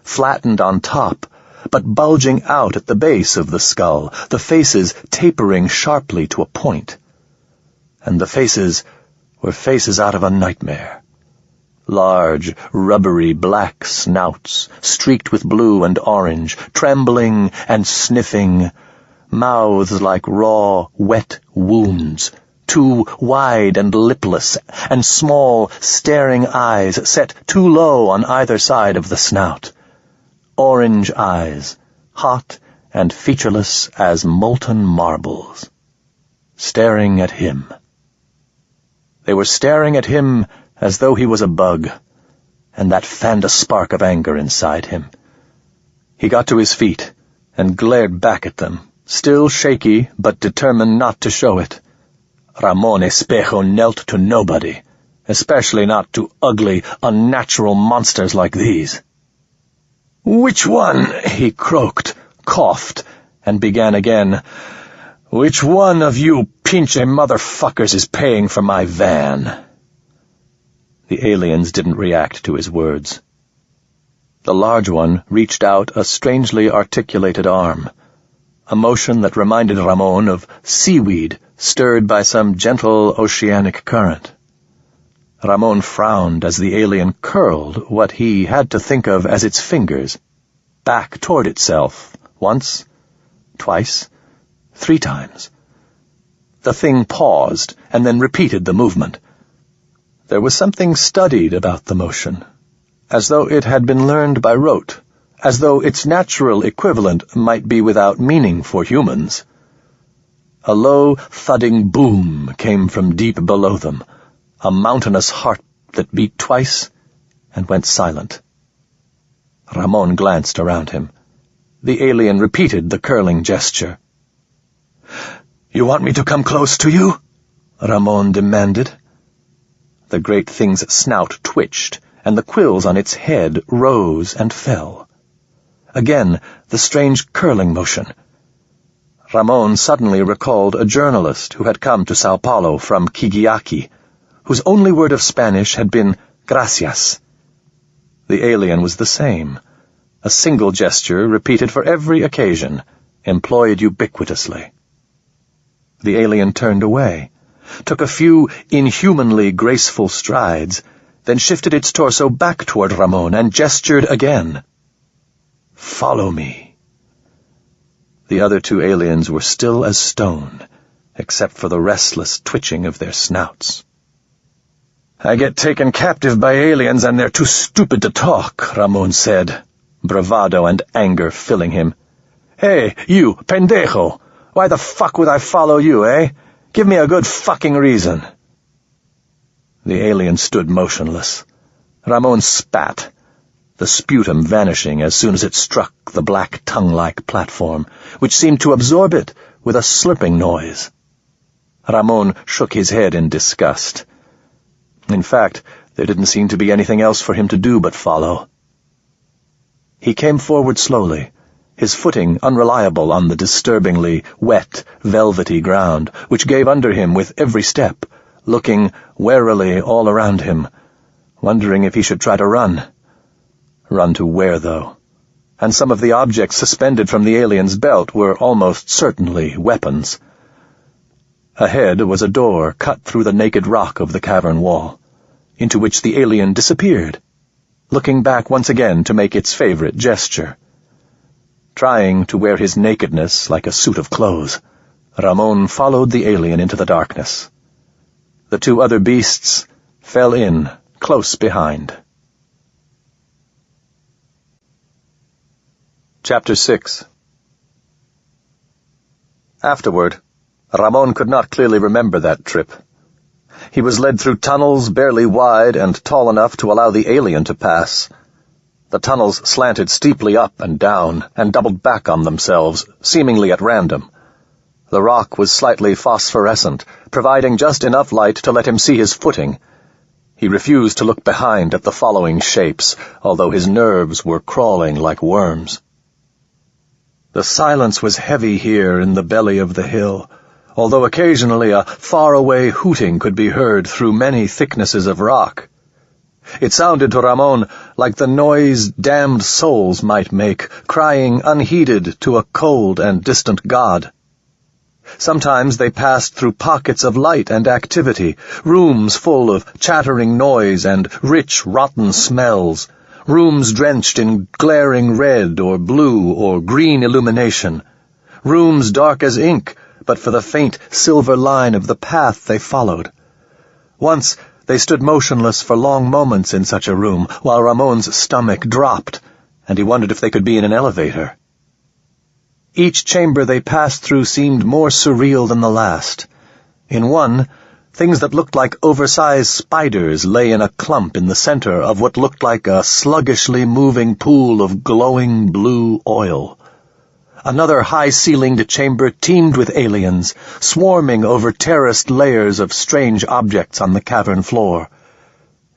flattened on top, but bulging out at the base of the skull, the faces tapering sharply to a point. And the faces were faces out of a nightmare. Large, rubbery black snouts, streaked with blue and orange, trembling and sniffing, mouths like raw, wet wounds, 2 wide and lipless, and small, staring eyes set too low on either side of the snout. Orange eyes, hot and featureless as molten marbles. Staring at him. They were staring at him as though he was a bug, and that fanned a spark of anger inside him. He got to his feet and glared back at them, still shaky but determined not to show it. Ramon Espejo knelt to nobody, especially not to ugly, unnatural monsters like these. "Which one?" he croaked, coughed, and began again. "Which one of you pinche motherfuckers is paying for my van?" The aliens didn't react to his words. The large one reached out a strangely articulated arm, a motion that reminded Ramon of seaweed stirred by some gentle oceanic current. Ramon frowned as the alien curled what he had to think of as its fingers, back toward itself, once, twice, 3 times. The thing paused and then repeated the movement. There was something studied about the motion, as though it had been learned by rote, as though its natural equivalent might be without meaning for humans. A low, thudding boom came from deep below them, a mountainous heart that beat twice and went silent. Ramon glanced around him. The alien repeated the curling gesture. "You want me to come close to you?" Ramon demanded. The great thing's snout twitched, and the quills on its head rose and fell. Again, the strange curling motion. Ramon suddenly recalled a journalist who had come to Sao Paulo from Kigiaki, whose only word of Spanish had been gracias. The alien was the same, a single gesture repeated for every occasion, employed ubiquitously. The alien turned away, took a few inhumanly graceful strides, then shifted its torso back toward Ramon and gestured again. "Follow me." The other two aliens were still as stone, except for the restless twitching of their snouts. "I get taken captive by aliens and they're too stupid to talk," Ramon said, bravado and anger filling him. "Hey, you, pendejo! Why the fuck would I follow you, eh? Give me a good fucking reason." The alien stood motionless. Ramon spat, the sputum vanishing as soon as it struck the black tongue-like platform, which seemed to absorb it with a slurping noise. Ramon shook his head in disgust. In fact, there didn't seem to be anything else for him to do but follow. He came forward slowly, his footing unreliable on the disturbingly wet, velvety ground, which gave under him with every step, looking warily all around him, wondering if he should try to run. Run to where, though? And some of the objects suspended from the alien's belt were almost certainly weapons. Ahead was a door cut through the naked rock of the cavern wall, into which the alien disappeared, looking back once again to make its favorite gesture. Trying to wear his nakedness like a suit of clothes, Ramon followed the alien into the darkness. The two other beasts fell in close behind. Chapter 6. Afterward, Ramon could not clearly remember that trip. He was led through tunnels barely wide and tall enough to allow the alien to pass. The tunnels slanted steeply up and down, and doubled back on themselves, seemingly at random. The rock was slightly phosphorescent, providing just enough light to let him see his footing. He refused to look behind at the following shapes, although his nerves were crawling like worms. The silence was heavy here in the belly of the hill, although occasionally a far-away hooting could be heard through many thicknesses of rock. It sounded to Ramon like the noise damned souls might make, crying unheeded to a cold and distant god. Sometimes they passed through pockets of light and activity, rooms full of chattering noise and rich, rotten smells, rooms drenched in glaring red or blue or green illumination, rooms dark as ink, but for the faint silver line of the path they followed. Once they stood motionless for long moments in such a room, while Ramon's stomach dropped, and he wondered if they could be in an elevator. Each chamber they passed through seemed more surreal than the last. In one, things that looked like oversized spiders lay in a clump in the center of what looked like a sluggishly moving pool of glowing blue oil. Another high-ceilinged chamber teemed with aliens, swarming over terraced layers of strange objects on the cavern floor.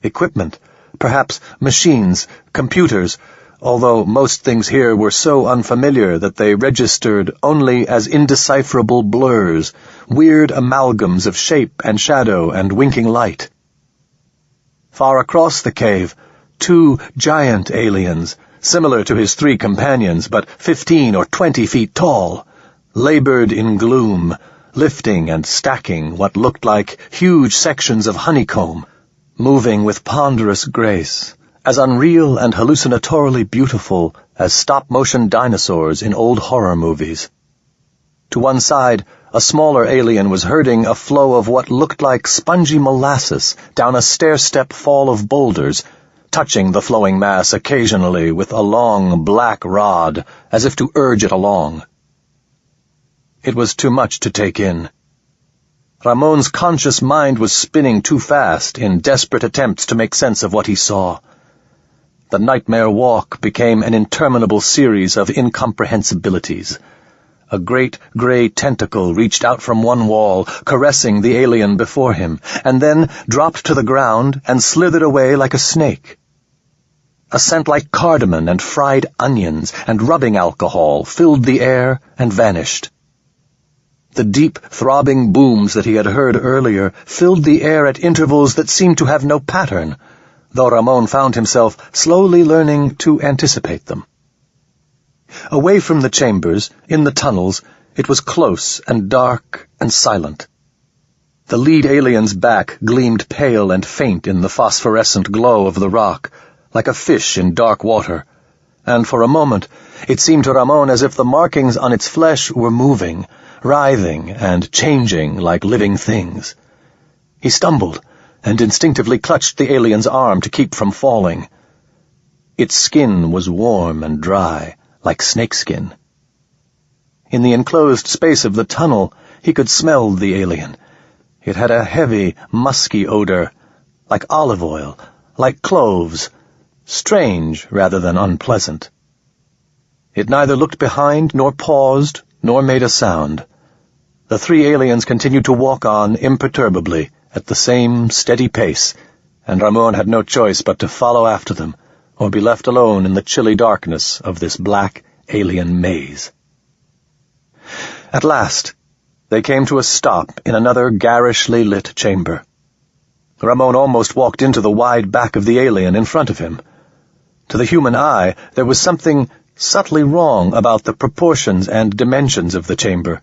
Equipment, perhaps machines, computers, although most things here were so unfamiliar that they registered only as indecipherable blurs, weird amalgams of shape and shadow and winking light. Far across the cave, two giant aliens, similar to his three companions, but 15 or 20 feet tall, labored in gloom, lifting and stacking what looked like huge sections of honeycomb, moving with ponderous grace, as unreal and hallucinatorily beautiful as stop-motion dinosaurs in old horror movies. To one side, a smaller alien was herding a flow of what looked like spongy molasses down a stair-step fall of boulders, touching the flowing mass occasionally with a long black rod, as if to urge it along. It was too much to take in. Ramon's conscious mind was spinning too fast in desperate attempts to make sense of what he saw. The nightmare walk became an interminable series of incomprehensibilities. A great gray tentacle reached out from one wall, caressing the alien before him, and then dropped to the ground and slithered away like a snake. A scent like cardamom and fried onions and rubbing alcohol filled the air and vanished. The deep, throbbing booms that he had heard earlier filled the air at intervals that seemed to have no pattern, though Ramon found himself slowly learning to anticipate them. Away from the chambers, in the tunnels, it was close and dark and silent. The lead alien's back gleamed pale and faint in the phosphorescent glow of the rock, like a fish in dark water, and for a moment it seemed to Ramon as if the markings on its flesh were moving, writhing and changing like living things. He stumbled and instinctively clutched the alien's arm to keep from falling. Its skin was warm and dry, like snakeskin. In the enclosed space of the tunnel, he could smell the alien. It had a heavy, musky odor, like olive oil, like cloves, strange rather than unpleasant. It neither looked behind, nor paused, nor made a sound. The three aliens continued to walk on imperturbably, at the same steady pace, and Ramon had no choice but to follow after them, or be left alone in the chilly darkness of this black alien maze. At last, they came to a stop in another garishly lit chamber. Ramon almost walked into the wide back of the alien in front of him. To the human eye, there was something subtly wrong about the proportions and dimensions of the chamber.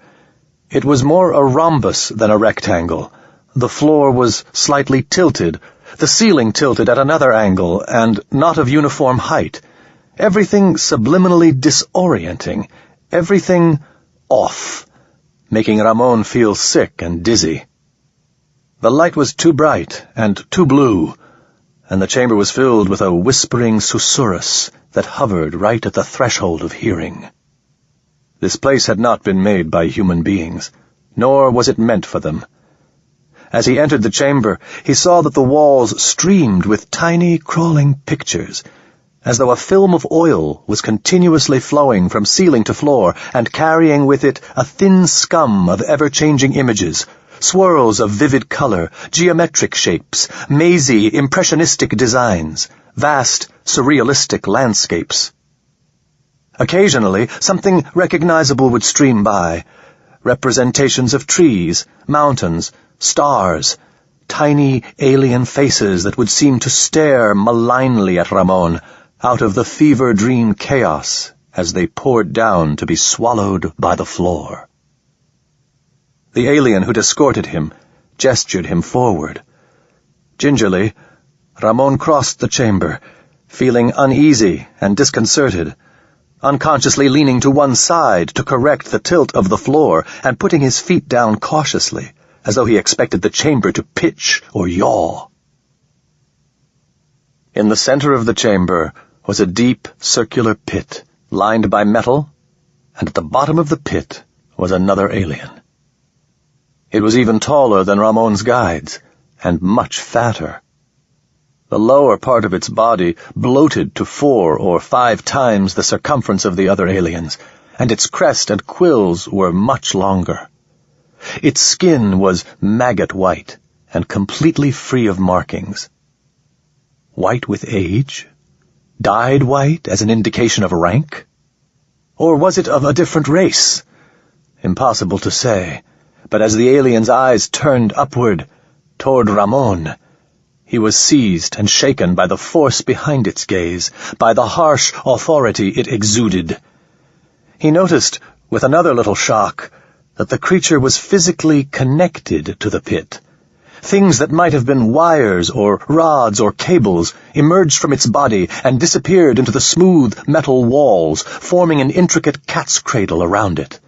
It was more a rhombus than a rectangle. The floor was slightly tilted, the ceiling tilted at another angle, and not of uniform height. Everything subliminally disorienting, everything off, making Ramon feel sick and dizzy. The light was too bright and too blue, and the chamber was filled with a whispering susurrus that hovered right at the threshold of hearing. This place had not been made by human beings, nor was it meant for them. As he entered the chamber, he saw that the walls streamed with tiny, crawling pictures, as though a film of oil was continuously flowing from ceiling to floor and carrying with it a thin scum of ever-changing images, swirls of vivid color, geometric shapes, mazy, impressionistic designs, vast, surrealistic landscapes. Occasionally, something recognizable would stream by, representations of trees, mountains, stars, tiny alien faces that would seem to stare malignly at Ramon out of the fever-dream chaos as they poured down to be swallowed by the floor. The alien who'd escorted him gestured him forward. Gingerly, Ramon crossed the chamber, feeling uneasy and disconcerted, unconsciously leaning to one side to correct the tilt of the floor and putting his feet down cautiously, as though he expected the chamber to pitch or yaw. In the center of the chamber was a deep, circular pit, lined by metal, and at the bottom of the pit was another alien. It was even taller than Ramon's guides, and much fatter. The lower part of its body bloated to 4 or 5 times the circumference of the other aliens, and its crest and quills were much longer. Its skin was maggot-white and completely free of markings. White with age? Dyed white as an indication of rank? Or was it of a different race? Impossible to say, but as the alien's eyes turned upward, toward Ramon, he was seized and shaken by the force behind its gaze, by the harsh authority it exuded. He noticed, with another little shock, that the creature was physically connected to the pit. Things that might have been wires or rods or cables emerged from its body and disappeared into the smooth metal walls, forming an intricate cat's cradle around it.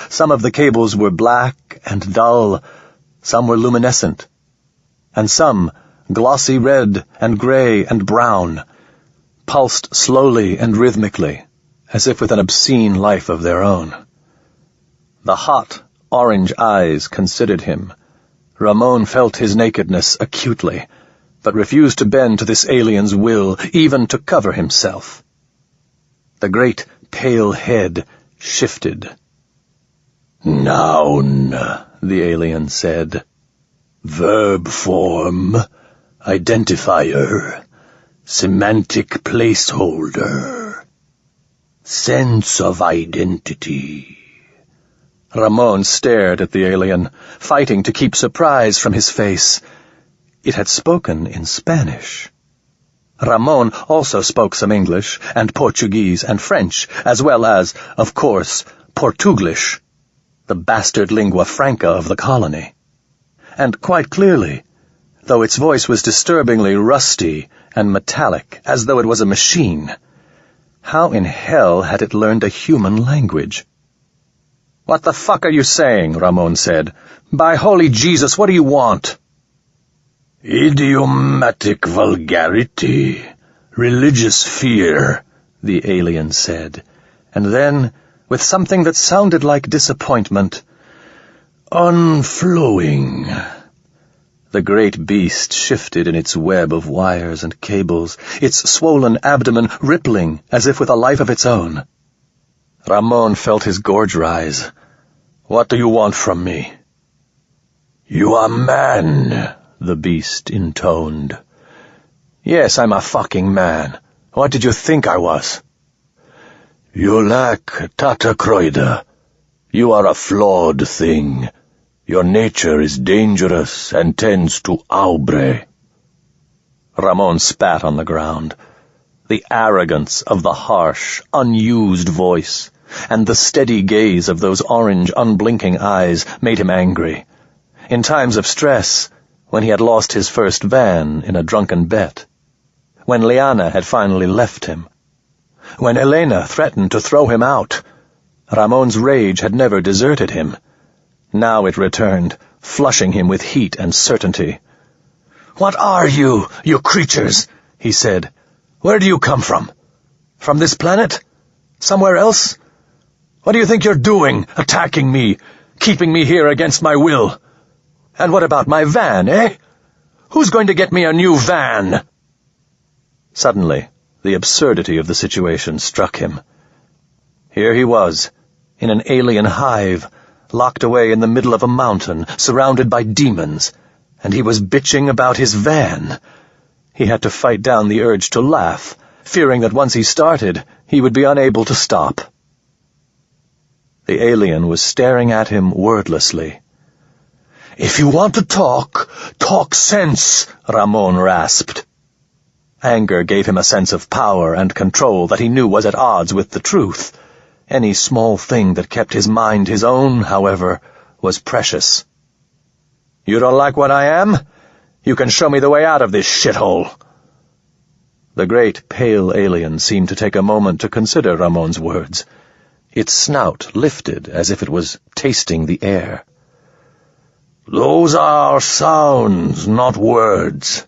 Some of the cables were black and dull, some were luminescent, and some glossy red and gray and brown, pulsed slowly and rhythmically, as if with an obscene life of their own. The hot, orange eyes considered him. Ramon felt his nakedness acutely, but refused to bend to this alien's will, even to cover himself. The great, pale head shifted. "Noun," the alien said. "Verb form, identifier, semantic placeholder, sense of identity, Ramon stared at the alien, fighting to keep surprise from his face. It had spoken in Spanish. Ramon also spoke some English and Portuguese and French, as well as, of course, Portuglish, the bastard lingua franca of the colony. And quite clearly, though its voice was disturbingly rusty and metallic, as though it was a machine, how in hell had it learned a human language? "What the fuck are you saying?" Ramon said. "By holy Jesus, what do you want?" "Idiomatic vulgarity, religious fear," the alien said, and then, with something that sounded like disappointment, "unflowing." The great beast shifted in its web of wires and cables, its swollen abdomen rippling as if with a life of its own. Ramon felt his gorge rise. "What do you want from me?" "You are man," the beast intoned. "Yes, I'm a fucking man. What did you think I was?" "You lack Tatacroida. You are a flawed thing. Your nature is dangerous and tends to aubre." Ramon spat on the ground. The arrogance of the harsh, unused voice, and the steady gaze of those orange, unblinking eyes made him angry. In times of stress, when he had lost his first van in a drunken bet, when Liana had finally left him, when Elena threatened to throw him out, Ramon's rage had never deserted him. Now it returned, flushing him with heat and certainty. "What are you, you creatures?" he said. "Where do you come from? From this planet? Somewhere else? What do you think you're doing, attacking me, keeping me here against my will? And what about my van, eh? Who's going to get me a new van?" Suddenly, the absurdity of the situation struck him. Here he was, in an alien hive, locked away in the middle of a mountain, surrounded by demons, and he was bitching about his van. He had to fight down the urge to laugh, fearing that once he started, he would be unable to stop. The alien was staring at him wordlessly. "If you want to talk sense," Ramon rasped. Anger gave him a sense of power and control that he knew was at odds with the truth. Any small thing that kept his mind his own, however, was precious. "You don't like what I am? You can show me the way out of this shithole." The great pale alien seemed to take a moment to consider Ramon's words. Its snout lifted as if it was tasting the air. "Those are sounds, not words,"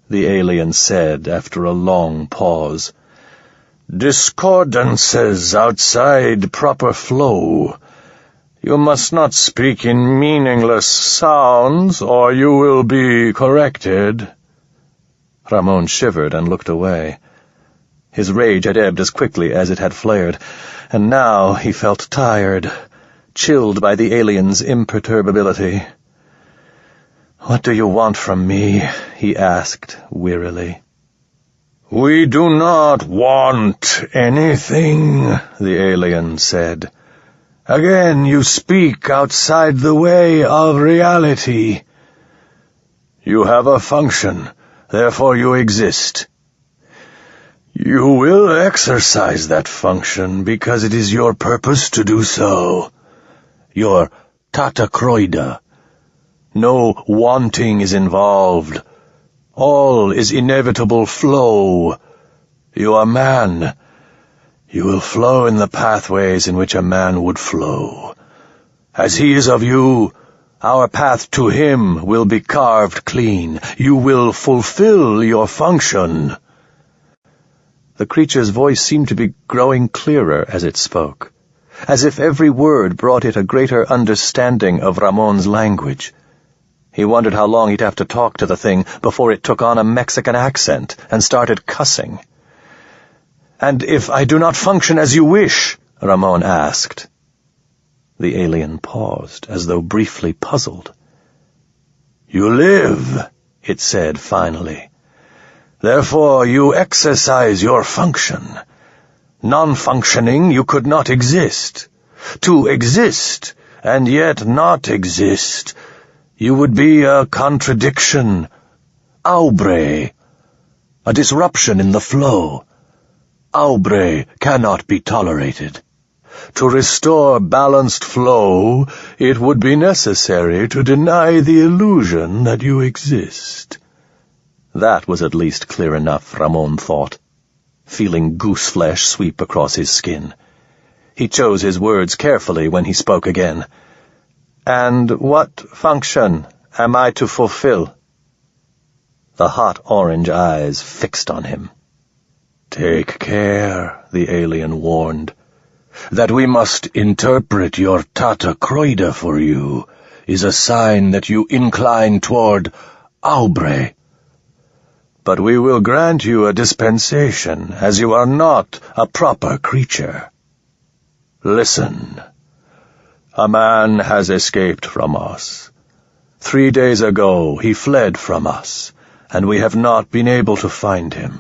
the alien said after a long pause. "Discordances outside proper flow. You must not speak in meaningless sounds, or you will be corrected." Ramon shivered and looked away. His rage had ebbed as quickly as it had flared, and now he felt tired, chilled by the alien's imperturbability. "What do you want from me?" he asked wearily. "We do not want anything," the alien said. "Again, you speak outside the way of reality. You have a function, therefore you exist. You will exercise that function because it is your purpose to do so. Your Tatacroida. No wanting is involved. All is inevitable flow. You are man. You will flow in the pathways in which a man would flow. As he is of you, our path to him will be carved clean. You will fulfill your function." The creature's voice seemed to be growing clearer as it spoke, as if every word brought it a greater understanding of Ramon's language. He wondered how long he'd have to talk to the thing before it took on a Mexican accent and started cussing. "And if I do not function as you wish?" Ramon asked. The alien paused, as though briefly puzzled. "You live," it said finally. "Therefore you exercise your function. Non-functioning, you could not exist. To exist, and yet not exist. You would be a contradiction. Aubre. A disruption in the flow. Aubre cannot be tolerated. To restore balanced flow, it would be necessary to deny the illusion that you exist. That was at least clear enough, Ramon thought, feeling goose flesh sweep across his skin. He chose his words carefully when he spoke again. "And what function am I to fulfill?" The hot orange eyes fixed on him. "Take care," the alien warned. "That we must interpret your Tata Kroida for you is a sign that you incline toward Aubre. But we will grant you a dispensation, as you are not a proper creature. Listen. A man has escaped from us. 3 days ago he fled from us, and we have not been able to find him.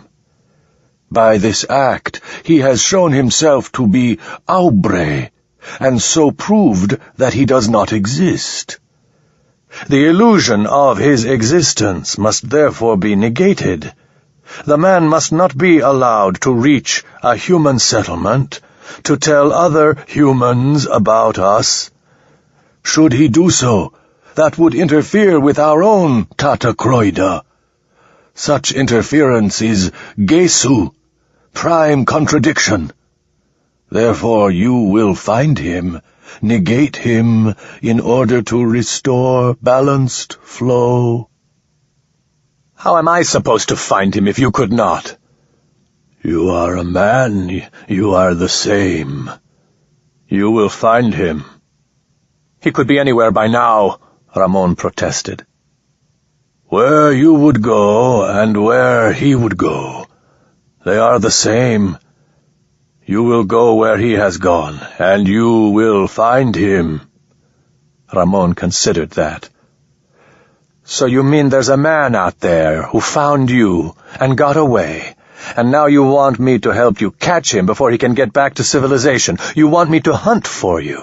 By this act he has shown himself to be Aubre, and so proved that he does not exist. The illusion of his existence must therefore be negated. The man must not be allowed to reach a human settlement, to tell other humans about us. Should he do so, that would interfere with our own Tata Kroida. Such interference is Gesu, prime contradiction. Therefore you will find him, negate him, in order to restore balanced flow." "How am I supposed to find him if you could not?" "You are a man. You are the same. You will find him." "He could be anywhere by now," Ramon protested. "Where you would go and where he would go. They are the same. You will go where he has gone, and you will find him." Ramon considered that. "So you mean there's a man out there who found you and got away, and now you want me to help you catch him before he can get back to civilization? You want me to hunt for you?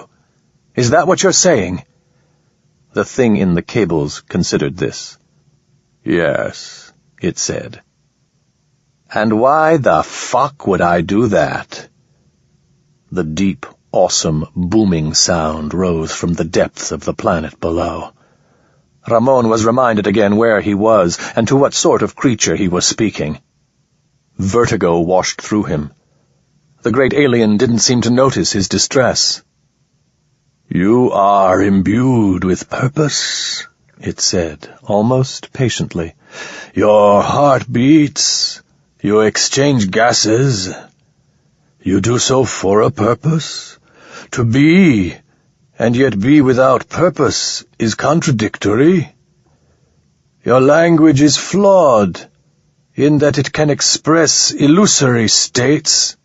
Is that what you're saying?" The thing in the cables considered this. "Yes," it said. "And why the fuck would I do that?" The deep, awesome, booming sound rose from the depths of the planet below. Ramon was reminded again where he was and to what sort of creature he was speaking. Vertigo washed through him. The great alien didn't seem to notice his distress. "You are imbued with purpose," it said, almost patiently. "Your heart beats. You exchange gases. You do so for a purpose. To be, and yet be without purpose, is contradictory. Your language is flawed, in that it can express illusory states.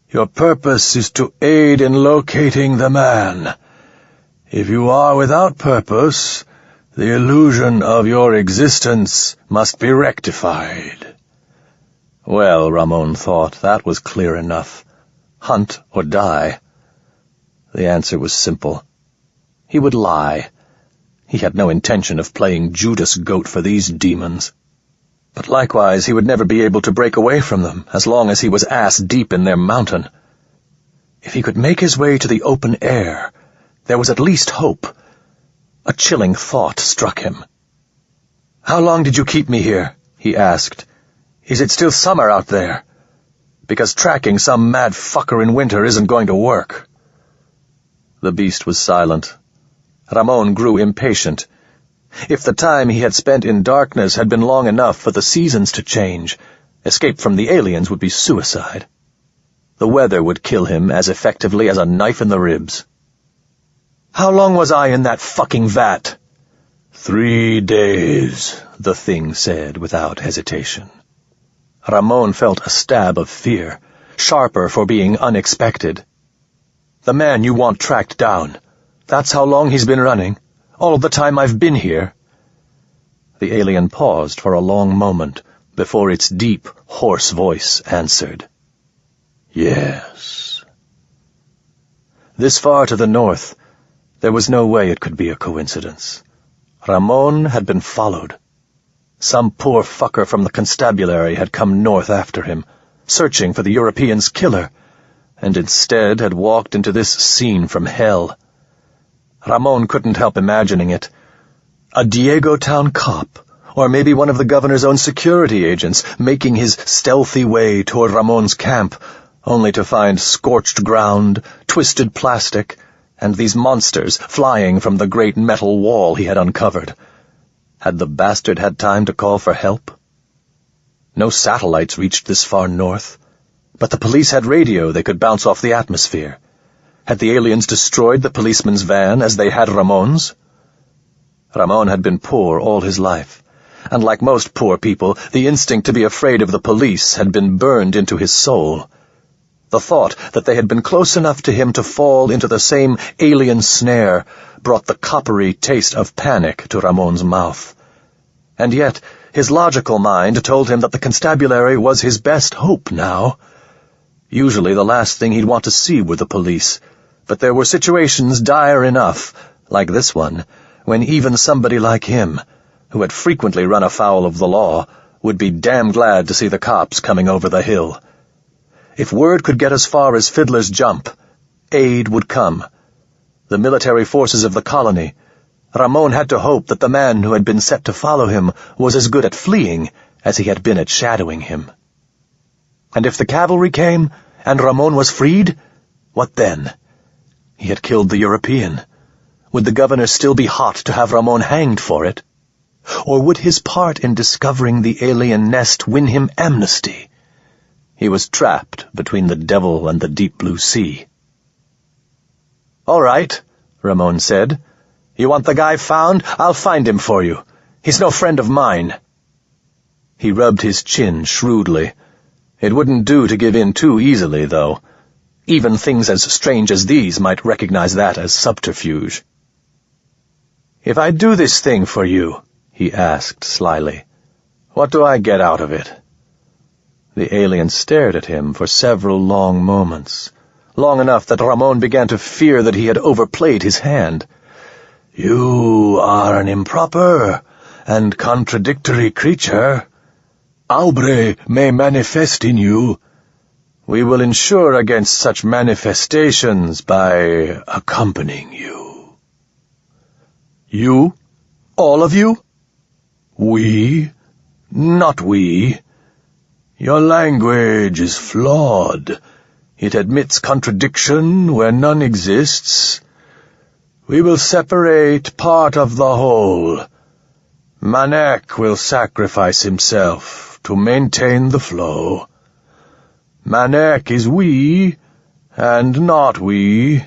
Your purpose is to aid in locating the man. If you are without purpose, the illusion of your existence must be rectified." Well, Ramon thought, that was clear enough. Hunt or die. The answer was simple. He would lie. He had no intention of playing Judas Goat for these demons. But likewise, he would never be able to break away from them as long as he was ass-deep in their mountain. If he could make his way to the open air, there was at least hope. A chilling thought struck him. "How long did you keep me here?" he asked. "Is it still summer out there? Because tracking some mad fucker in winter isn't going to work." The beast was silent. Ramon grew impatient. If the time he had spent in darkness had been long enough for the seasons to change, escape from the aliens would be suicide. The weather would kill him as effectively as a knife in the ribs. "How long was I in that fucking vat?" 3 days, the thing said without hesitation. Ramon felt a stab of fear, sharper for being unexpected. "The man you want tracked down, that's how long he's been running? All the time I've been here?" The alien paused for a long moment before its deep, hoarse voice answered. "Yes." This far to the north, There was no way it could be a coincidence. Ramon had been followed. Some poor fucker from the constabulary had come north after him, searching for the European's killer, and instead had walked into this scene from hell. Ramon couldn't help imagining it. A Diego Town cop, or maybe one of the governor's own security agents, making his stealthy way toward Ramon's camp, only to find scorched ground, twisted plastic, and these monsters flying from the great metal wall he had uncovered. Had the bastard had time to call for help? No satellites reached this far north, but the police had radio they could bounce off the atmosphere. Had the aliens destroyed the policeman's van as they had Ramon's? Ramon had been poor all his life, and like most poor people, the instinct to be afraid of the police had been burned into his soul. The thought that they had been close enough to him to fall into the same alien snare brought the coppery taste of panic to Ramon's mouth. And yet, his logical mind told him that the constabulary was his best hope now. Usually the last thing he'd want to see were the police, but there were situations dire enough, like this one, when even somebody like him, who had frequently run afoul of the law, would be damn glad to see the cops coming over the hill. If word could get as far as Fiddler's Jump, aid would come. The military forces of the colony. Ramon had to hope that the man who had been set to follow him was as good at fleeing as he had been at shadowing him. And if the cavalry came, and Ramon was freed, what then? He had killed the European. Would the governor still be hot to have Ramon hanged for it? Or would his part in discovering the alien nest win him amnesty? He was trapped between the devil and the deep blue sea. "All right," Ramon said. "You want the guy found? I'll find him for you. He's no friend of mine." He rubbed his chin shrewdly. It wouldn't do to give in too easily, though. Even things as strange as these might recognize that as subterfuge. "If I do this thing for you," he asked slyly, "what do I get out of it?" The alien stared at him for several long moments, long enough that Ramon began to fear that he had overplayed his hand. "You are an improper and contradictory creature. Aubrey may manifest in you. We will ensure against such manifestations by accompanying you." "You? All of you?" "We? Not we. Your language is flawed. It admits contradiction where none exists. We will separate part of the whole. Manek will sacrifice himself to maintain the flow. Manek is we, and not we.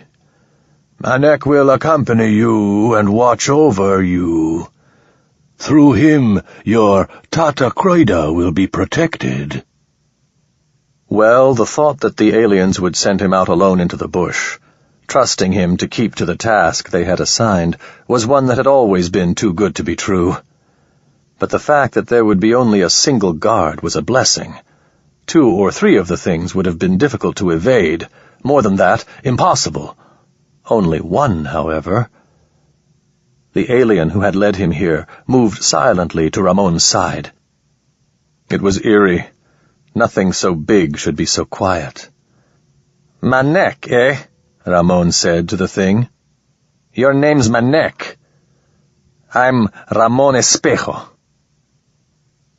Manek will accompany you and watch over you. Through him, your Tata Kroida will be protected." Well, the thought that the aliens would send him out alone into the bush, trusting him to keep to the task they had assigned, was one that had always been too good to be true. But the fact that there would be only a single guard was a blessing. 2 or 3 of the things would have been difficult to evade. More than that, impossible. Only one, however. The alien who had led him here moved silently to Ramon's side. It was eerie. Nothing so big should be so quiet. "Manek, eh?" Ramon said to the thing. "Your name's Manek. I'm Ramon Espejo."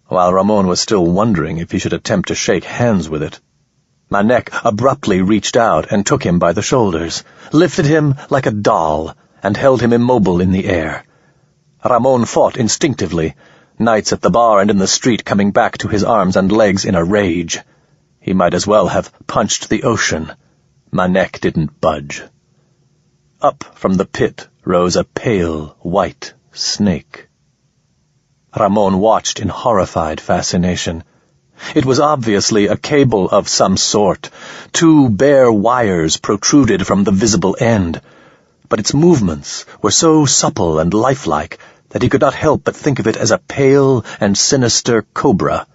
While Ramon was still wondering if he should attempt to shake hands with it, Manek abruptly reached out and took him by the shoulders, lifted him like a doll, and held him immobile in the air. Ramon fought instinctively, nights at the bar and in the street coming back to his arms and legs in a rage. He might as well have punched the ocean. Manek didn't budge. Up from the pit rose a pale, white snake. Ramon watched in horrified fascination. It was obviously a cable of some sort. 2 bare wires protruded from the visible end, but its movements were so supple and lifelike that he could not help but think of it as a pale and sinister cobra.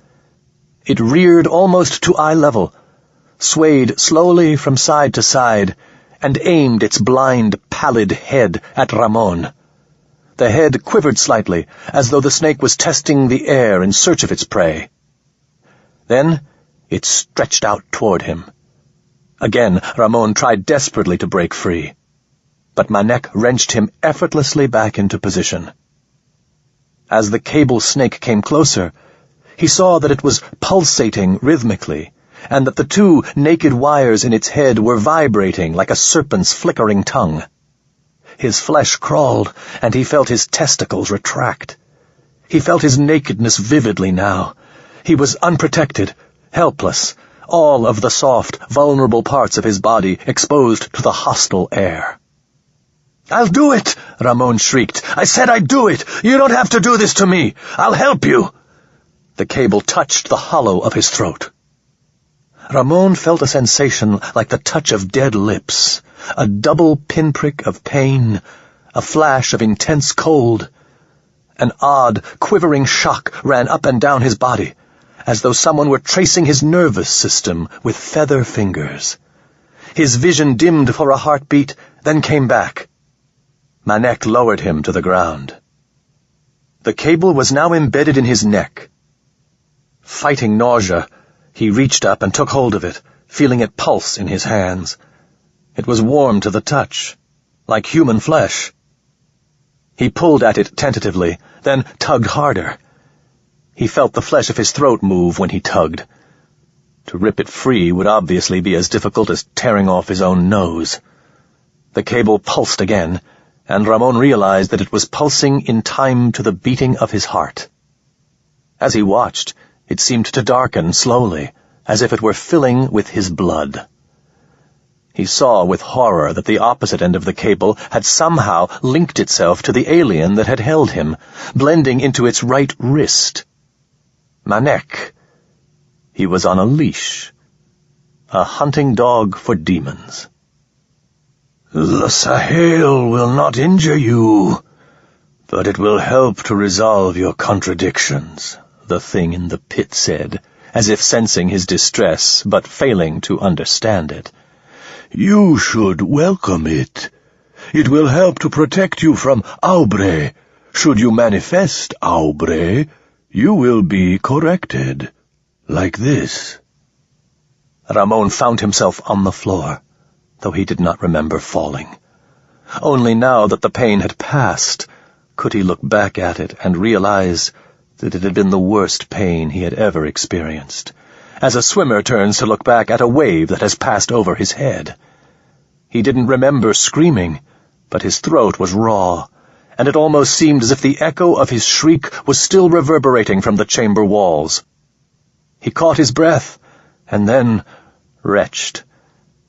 It reared almost to eye level, swayed slowly from side to side, and aimed its blind, pallid head at Ramon. The head quivered slightly, as though the snake was testing the air in search of its prey. Then it stretched out toward him. Again, Ramon tried desperately to break free, but Manek wrenched him effortlessly back into position. As the cable snake came closer, he saw that it was pulsating rhythmically, and that the two naked wires in its head were vibrating like a serpent's flickering tongue. His flesh crawled, and he felt his testicles retract. He felt his nakedness vividly now. He was unprotected, helpless, all of the soft, vulnerable parts of his body exposed to the hostile air. "I'll do it!" Ramon shrieked. "I said I'd do it! You don't have to do this to me! I'll help you!" The cable touched the hollow of his throat. Ramon felt a sensation like the touch of dead lips, a double pinprick of pain, a flash of intense cold. An odd, quivering shock ran up and down his body, as though someone were tracing his nervous system with feather fingers. His vision dimmed for a heartbeat, then came back. Manek lowered him to the ground. The cable was now embedded in his neck. Fighting nausea, he reached up and took hold of it, feeling it pulse in his hands. It was warm to the touch, like human flesh. He pulled at it tentatively, then tugged harder. He felt the flesh of his throat move when he tugged. To rip it free would obviously be as difficult as tearing off his own nose. The cable pulsed again, and Ramon realized that it was pulsing in time to the beating of his heart. As he watched, it seemed to darken slowly, as if it were filling with his blood. He saw with horror that the opposite end of the cable had somehow linked itself to the alien that had held him, blending into its right wrist. Manek. He was on a leash. A hunting dog for demons. "The Sahel will not injure you, but it will help to resolve your contradictions," the thing in the pit said, as if sensing his distress, but failing to understand it. "You should welcome it. It will help to protect you from Aubre. Should you manifest Aubre, you will be corrected. Like this." Ramon found himself on the floor, though he did not remember falling. Only now that the pain had passed, could he look back at it and realize that it had been the worst pain he had ever experienced, as a swimmer turns to look back at a wave that has passed over his head. He didn't remember screaming, but his throat was raw, and it almost seemed as if the echo of his shriek was still reverberating from the chamber walls. He caught his breath, and then retched.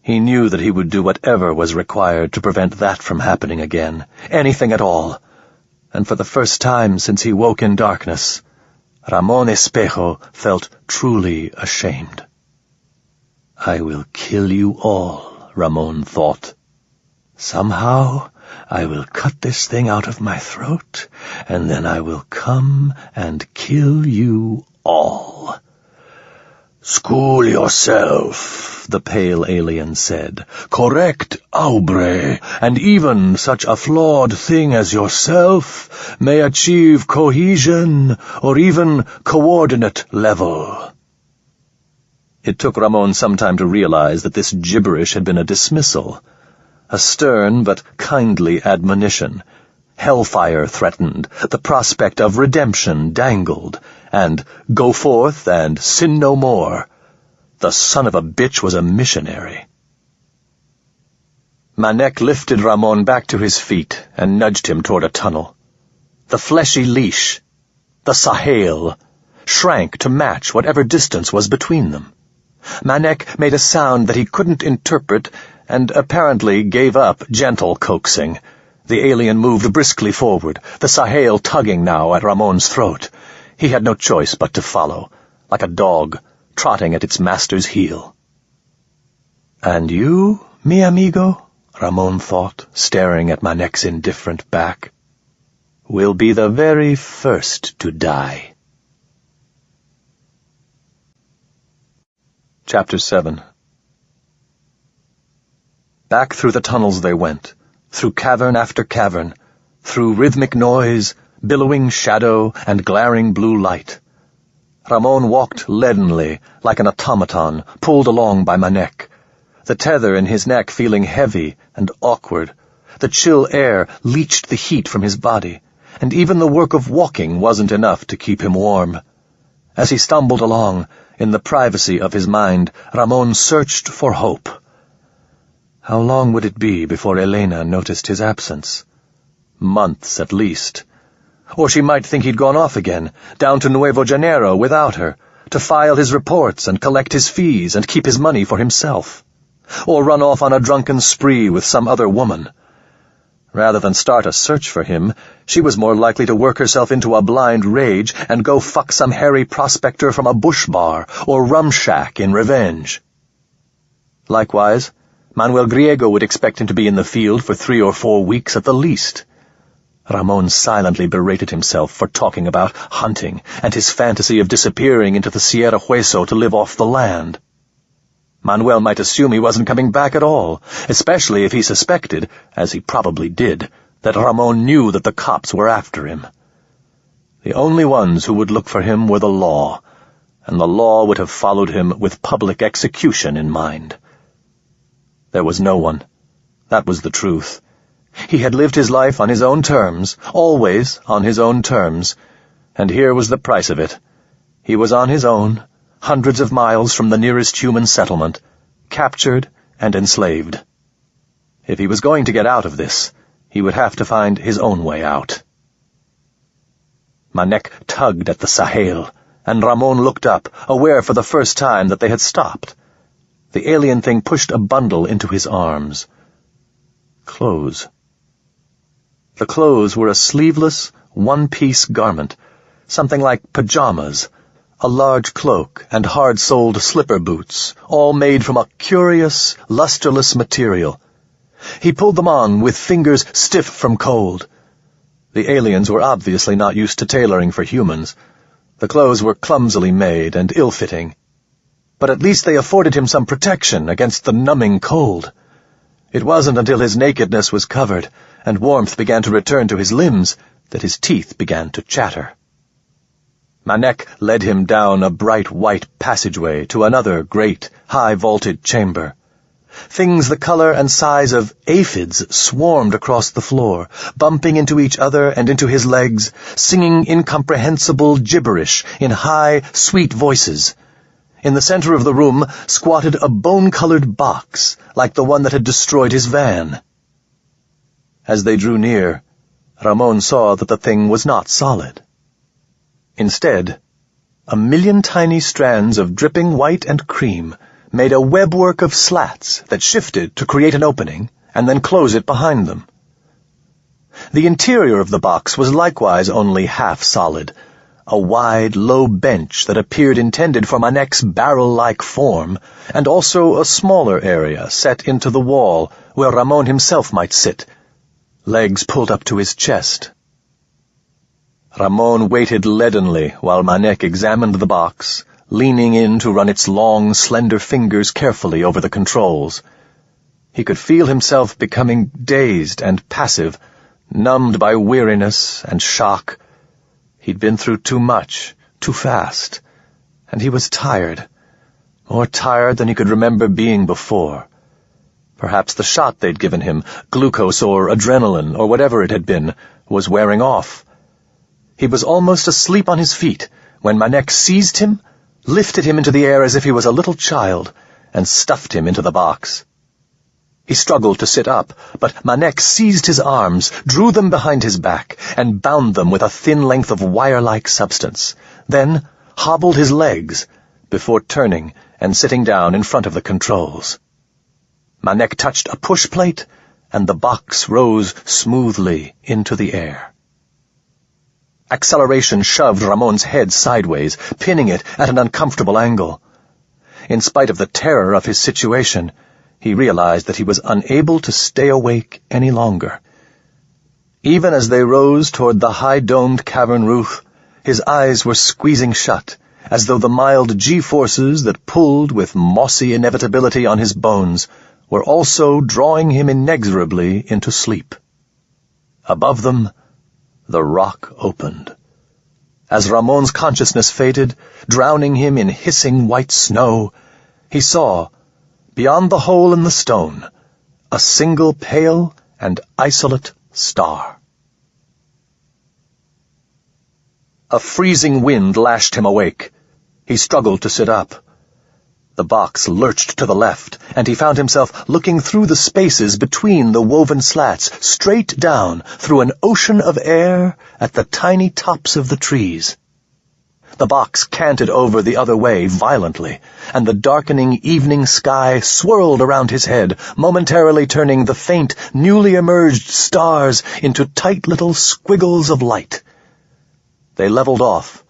He knew that he would do whatever was required to prevent that from happening again, anything at all. And for the first time since he woke in darkness, Ramon Espejo felt truly ashamed. "I will kill you all," Ramon thought. "Somehow I will cut this thing out of my throat, and then I will come and kill you all." "School yourself," the pale alien said. "Correct Aubre, and even such a flawed thing as yourself may achieve cohesion or even coordinate level." It took Ramon some time to realize that this gibberish had been a dismissal, a stern but kindly admonition. Hellfire threatened, the prospect of redemption dangled, and go forth and sin no more. The son of a bitch was a missionary. Manek lifted Ramon back to his feet and nudged him toward a tunnel. The fleshy leash, the Sahel, shrank to match whatever distance was between them. Manek made a sound that he couldn't interpret and apparently gave up gentle coaxing. The alien moved briskly forward, the Sahel tugging now at Ramon's throat. He had no choice but to follow, like a dog trotting at its master's heel. "And you, mi amigo," Ramon thought, staring at Manek's indifferent back, "will be the very first to die." Chapter 7. Back through the tunnels they went, through cavern after cavern, through rhythmic noise, billowing shadow, and glaring blue light. Ramon walked leadenly, like an automaton, pulled along by Manek, the tether in his neck feeling heavy and awkward. The chill air leached the heat from his body, and even the work of walking wasn't enough to keep him warm. As he stumbled along, in the privacy of his mind, Ramon searched for hope. How long would it be before Elena noticed his absence? Months, at least. Or she might think he'd gone off again, down to Nuevo Janeiro without her, to file his reports and collect his fees and keep his money for himself. Or run off on a drunken spree with some other woman. Rather than start a search for him, she was more likely to work herself into a blind rage and go fuck some hairy prospector from a bush bar or rum shack in revenge. Likewise, Manuel Griego would expect him to be in the field for 3 or 4 weeks at the least. Ramon silently berated himself for talking about hunting and his fantasy of disappearing into the Sierra Hueso to live off the land. Manuel might assume he wasn't coming back at all, especially if he suspected, as he probably did, that Ramon knew that the cops were after him. The only ones who would look for him were the law, and the law would have followed him with public execution in mind. There was no one. That was the truth. He had lived his life on his own terms, always on his own terms, and here was the price of it. He was on his own, hundreds of miles from the nearest human settlement, captured and enslaved. If he was going to get out of this, he would have to find his own way out. Manek tugged at the Sahel, and Ramon looked up, aware for the first time that they had stopped. The alien thing pushed a bundle into his arms. Clothes. The clothes were a sleeveless, one-piece garment, something like pajamas, a large cloak and hard-soled slipper boots, all made from a curious, lusterless material. He pulled them on with fingers stiff from cold. The aliens were obviously not used to tailoring for humans. The clothes were clumsily made and ill-fitting. But at least they afforded him some protection against the numbing cold. It wasn't until his nakedness was covered and warmth began to return to his limbs that his teeth began to chatter. Manek led him down a bright white passageway to another great, high-vaulted chamber. Things the color and size of aphids swarmed across the floor, bumping into each other and into his legs, singing incomprehensible gibberish in high, sweet voices. In the center of the room squatted a bone-colored box, like the one that had destroyed his van. As they drew near, Ramon saw that the thing was not solid. Instead, 1,000,000 tiny strands of dripping white and cream made a webwork of slats that shifted to create an opening and then close it behind them. The interior of the box was likewise only half solid, a wide, low bench that appeared intended for Manek's barrel-like form, and also a smaller area set into the wall where Ramon himself might sit, legs pulled up to his chest. Ramon waited leadenly while Manek examined the box, leaning in to run its long, slender fingers carefully over the controls. He could feel himself becoming dazed and passive, numbed by weariness and shock. He'd been through too much, too fast, and he was tired, more tired than he could remember being before. Perhaps the shot they'd given him, glucose or adrenaline or whatever it had been, was wearing off. He was almost asleep on his feet when Manek seized him, lifted him into the air as if he was a little child, and stuffed him into the box. He struggled to sit up, but Manek seized his arms, drew them behind his back, and bound them with a thin length of wire-like substance, then hobbled his legs, before turning and sitting down in front of the controls. Manek touched a push plate, and the box rose smoothly into the air. Acceleration shoved Ramon's head sideways, pinning it at an uncomfortable angle. In spite of the terror of his situation, he realized that he was unable to stay awake any longer. Even as they rose toward the high-domed cavern roof, his eyes were squeezing shut, as though the mild G-forces that pulled with mossy inevitability on his bones were also drawing him inexorably into sleep. Above them, the rock opened. As Ramon's consciousness faded, drowning him in hissing white snow, he saw, beyond the hole in the stone, a single pale and isolate star. A freezing wind lashed him awake. He struggled to sit up. The box lurched to the left, and he found himself looking through the spaces between the woven slats, straight down through an ocean of air at the tiny tops of the trees. The box canted over the other way violently, and the darkening evening sky swirled around his head, momentarily turning the faint, newly emerged stars into tight little squiggles of light. They leveled off.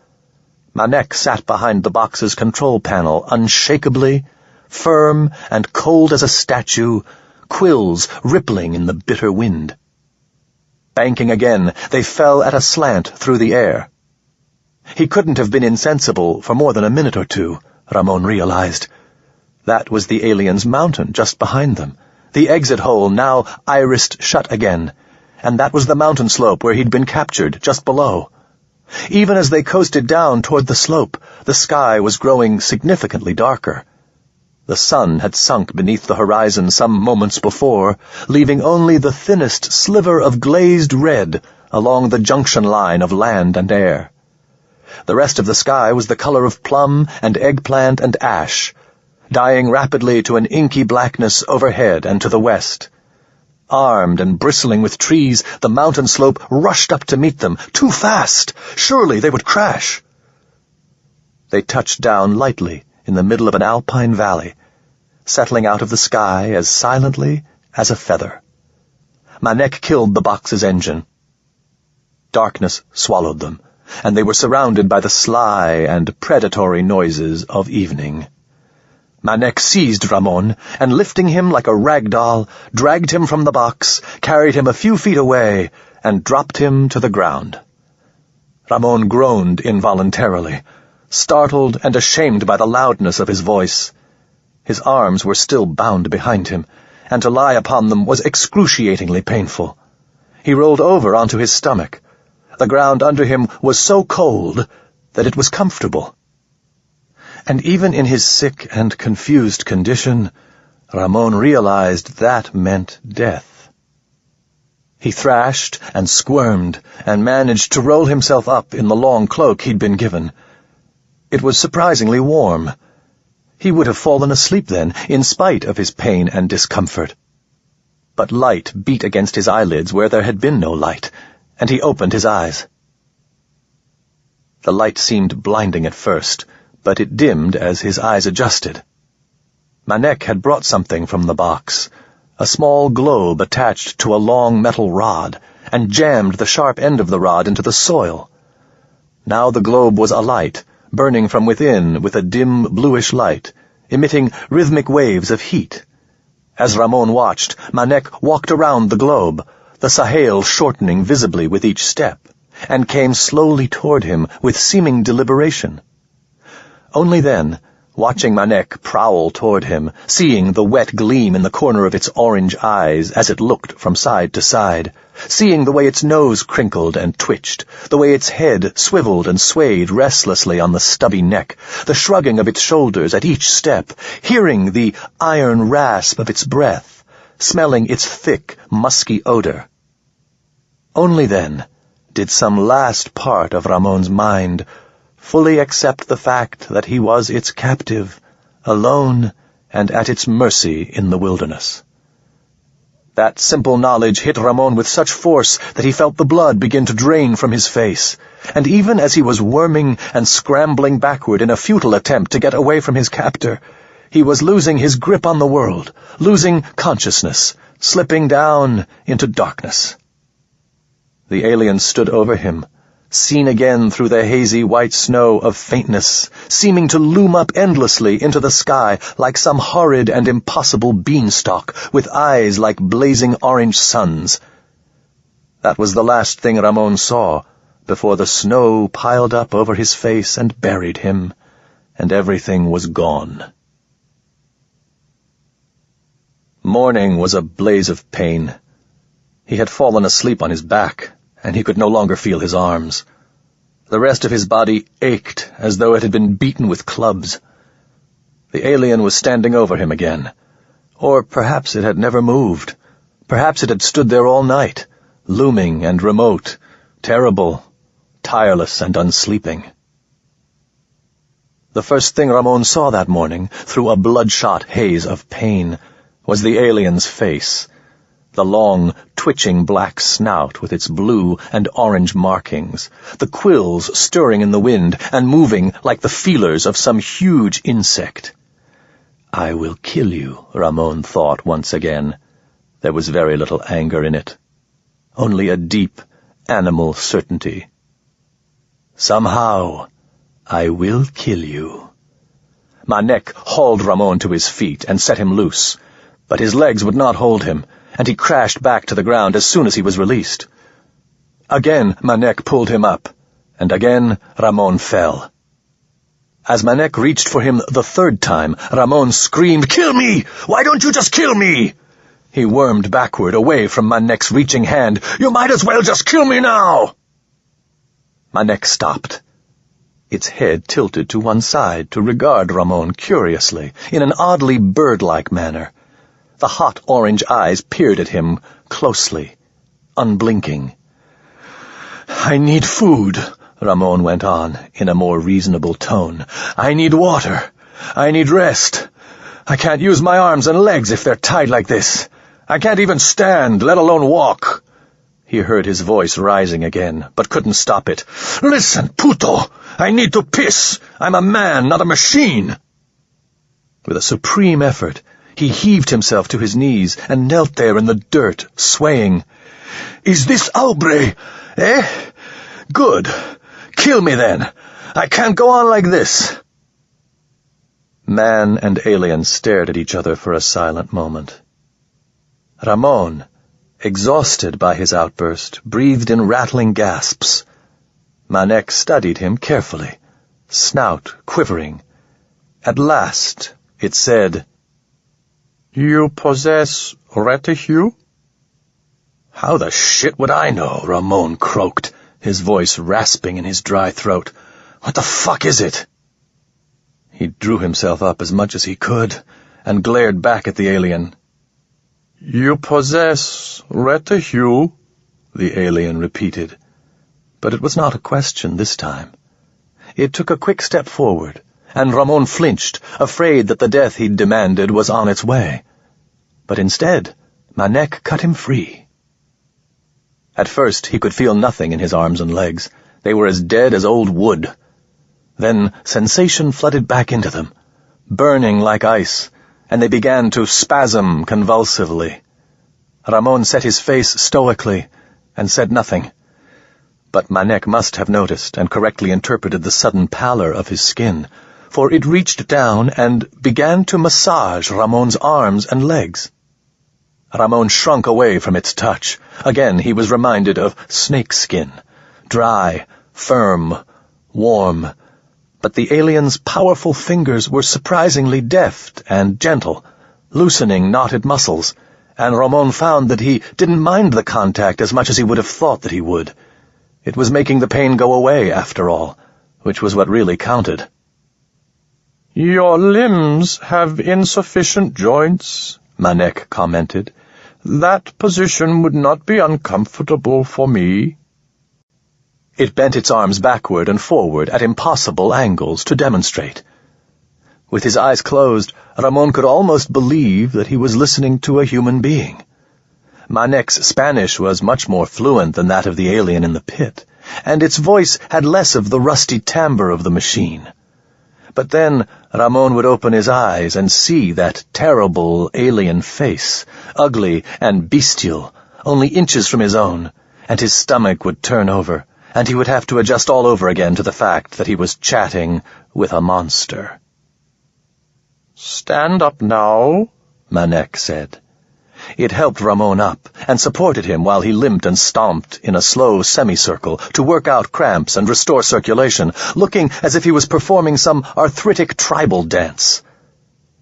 Manek sat behind the box's control panel, unshakably, firm and cold as a statue, quills rippling in the bitter wind. Banking again, they fell at a slant through the air. He couldn't have been insensible for more than a minute or two, Ramon realized. That was the alien's mountain just behind them, the exit hole now irised shut again, and that was the mountain slope where he'd been captured, just below. Even as they coasted down toward the slope, the sky was growing significantly darker. The sun had sunk beneath the horizon some moments before, leaving only the thinnest sliver of glazed red along the junction line of land and air. The rest of the sky was the color of plum and eggplant and ash, dying rapidly to an inky blackness overhead and to the west. Armed and bristling with trees, the mountain slope rushed up to meet them, too fast. Surely they would crash. They touched down lightly in the middle of an alpine valley, settling out of the sky as silently as a feather. Manek killed the box's engine. Darkness swallowed them, and they were surrounded by the sly and predatory noises of evening. Manek seized Ramon, and lifting him like a rag doll, dragged him from the box, carried him a few feet away, and dropped him to the ground. Ramon groaned involuntarily, startled and ashamed by the loudness of his voice. His arms were still bound behind him, and to lie upon them was excruciatingly painful. He rolled over onto his stomach. The ground under him was so cold that it was comfortable. And even in his sick and confused condition, Ramon realized that meant death. He thrashed and squirmed and managed to roll himself up in the long cloak he'd been given. It was surprisingly warm. He would have fallen asleep then, in spite of his pain and discomfort. But light beat against his eyelids where there had been no light, and he opened his eyes. The light seemed blinding at first, but it dimmed as his eyes adjusted. Manek had brought something from the box, a small globe attached to a long metal rod, and jammed the sharp end of the rod into the soil. Now the globe was alight, burning from within with a dim bluish light, emitting rhythmic waves of heat. As Ramon watched, Manek walked around the globe, the Sahel shortening visibly with each step, and came slowly toward him with seeming deliberation. Only then, watching Manek prowl toward him, seeing the wet gleam in the corner of its orange eyes as it looked from side to side, seeing the way its nose crinkled and twitched, the way its head swiveled and swayed restlessly on the stubby neck, the shrugging of its shoulders at each step, hearing the iron rasp of its breath, smelling its thick, musky odor. Only then did some last part of Ramon's mind fully accept the fact that he was its captive, alone and at its mercy in the wilderness. That simple knowledge hit Ramon with such force that he felt the blood begin to drain from his face, and even as he was worming and scrambling backward in a futile attempt to get away from his captor, he was losing his grip on the world, losing consciousness, slipping down into darkness. The alien stood over him, seen again through the hazy white snow of faintness, seeming to loom up endlessly into the sky like some horrid and impossible beanstalk, with eyes like blazing orange suns. That was the last thing Ramon saw, before the snow piled up over his face and buried him, and everything was gone. Morning was a blaze of pain. He had fallen asleep on his back, and he could no longer feel his arms. The rest of his body ached as though it had been beaten with clubs. The alien was standing over him again. Or perhaps it had never moved. Perhaps it had stood there all night, looming and remote, terrible, tireless and unsleeping. The first thing Ramon saw that morning, through a bloodshot haze of pain, was the alien's face, the long, twitching black snout with its blue and orange markings, the quills stirring in the wind and moving like the feelers of some huge insect. "I will kill you," Ramon thought once again. There was very little anger in it, only a deep, animal certainty. "Somehow, I will kill you." Manek hauled Ramon to his feet and set him loose, but his legs would not hold him, and he crashed back to the ground as soon as he was released. Again Manek pulled him up, and again Ramon fell. As Manek reached for him the third time, Ramon screamed, "Kill me! Why don't you just kill me?" He wormed backward, away from Manek's reaching hand. "You might as well just kill me now!" Manek stopped. Its head tilted to one side to regard Ramon curiously, in an oddly bird-like manner. The hot orange eyes peered at him closely, unblinking. "I need food," Ramon went on, in a more reasonable tone. "I need water. I need rest. I can't use my arms and legs if they're tied like this. I can't even stand, let alone walk." He heard his voice rising again, but couldn't stop it. "Listen, puto! I need to piss! I'm a man, not a machine!" With a supreme effort, he heaved himself to his knees and knelt there in the dirt, swaying. "Is this Aubrey, eh? Good. Kill me then. I can't go on like this." Man and alien stared at each other for a silent moment. Ramon, exhausted by his outburst, breathed in rattling gasps. Manek studied him carefully, snout quivering. At last it said, "You possess reticue?" "How the shit would I know?" Ramon croaked, his voice rasping in his dry throat. "What the fuck is it?" He drew himself up as much as he could and glared back at the alien. "You possess reticue," the alien repeated. But it was not a question this time. It took a quick step forward, and Ramon flinched, afraid that the death he'd demanded was on its way. But instead, Manek cut him free. At first he could feel nothing in his arms and legs. They were as dead as old wood. Then sensation flooded back into them, burning like ice, and they began to spasm convulsively. Ramon set his face stoically and said nothing. But Manek must have noticed and correctly interpreted the sudden pallor of his skin, for it reached down and began to massage Ramon's arms and legs. Ramon shrunk away from its touch. Again he was reminded of snakeskin, dry, firm, warm. But the alien's powerful fingers were surprisingly deft and gentle, loosening knotted muscles, and Ramon found that he didn't mind the contact as much as he would have thought that he would. It was making the pain go away, after all, which was what really counted. "Your limbs have insufficient joints," Manek commented. "That position would not be uncomfortable for me." It bent its arms backward and forward at impossible angles to demonstrate. With his eyes closed, Ramon could almost believe that he was listening to a human being. Manek's Spanish was much more fluent than that of the alien in the pit, and its voice had less of the rusty timbre of the machine. But then Ramon would open his eyes and see that terrible alien face, ugly and bestial, only inches from his own, and his stomach would turn over, and he would have to adjust all over again to the fact that he was chatting with a monster. "Stand up now," Manek said. It helped Ramon up and supported him while he limped and stomped in a slow semicircle to work out cramps and restore circulation, looking as if he was performing some arthritic tribal dance.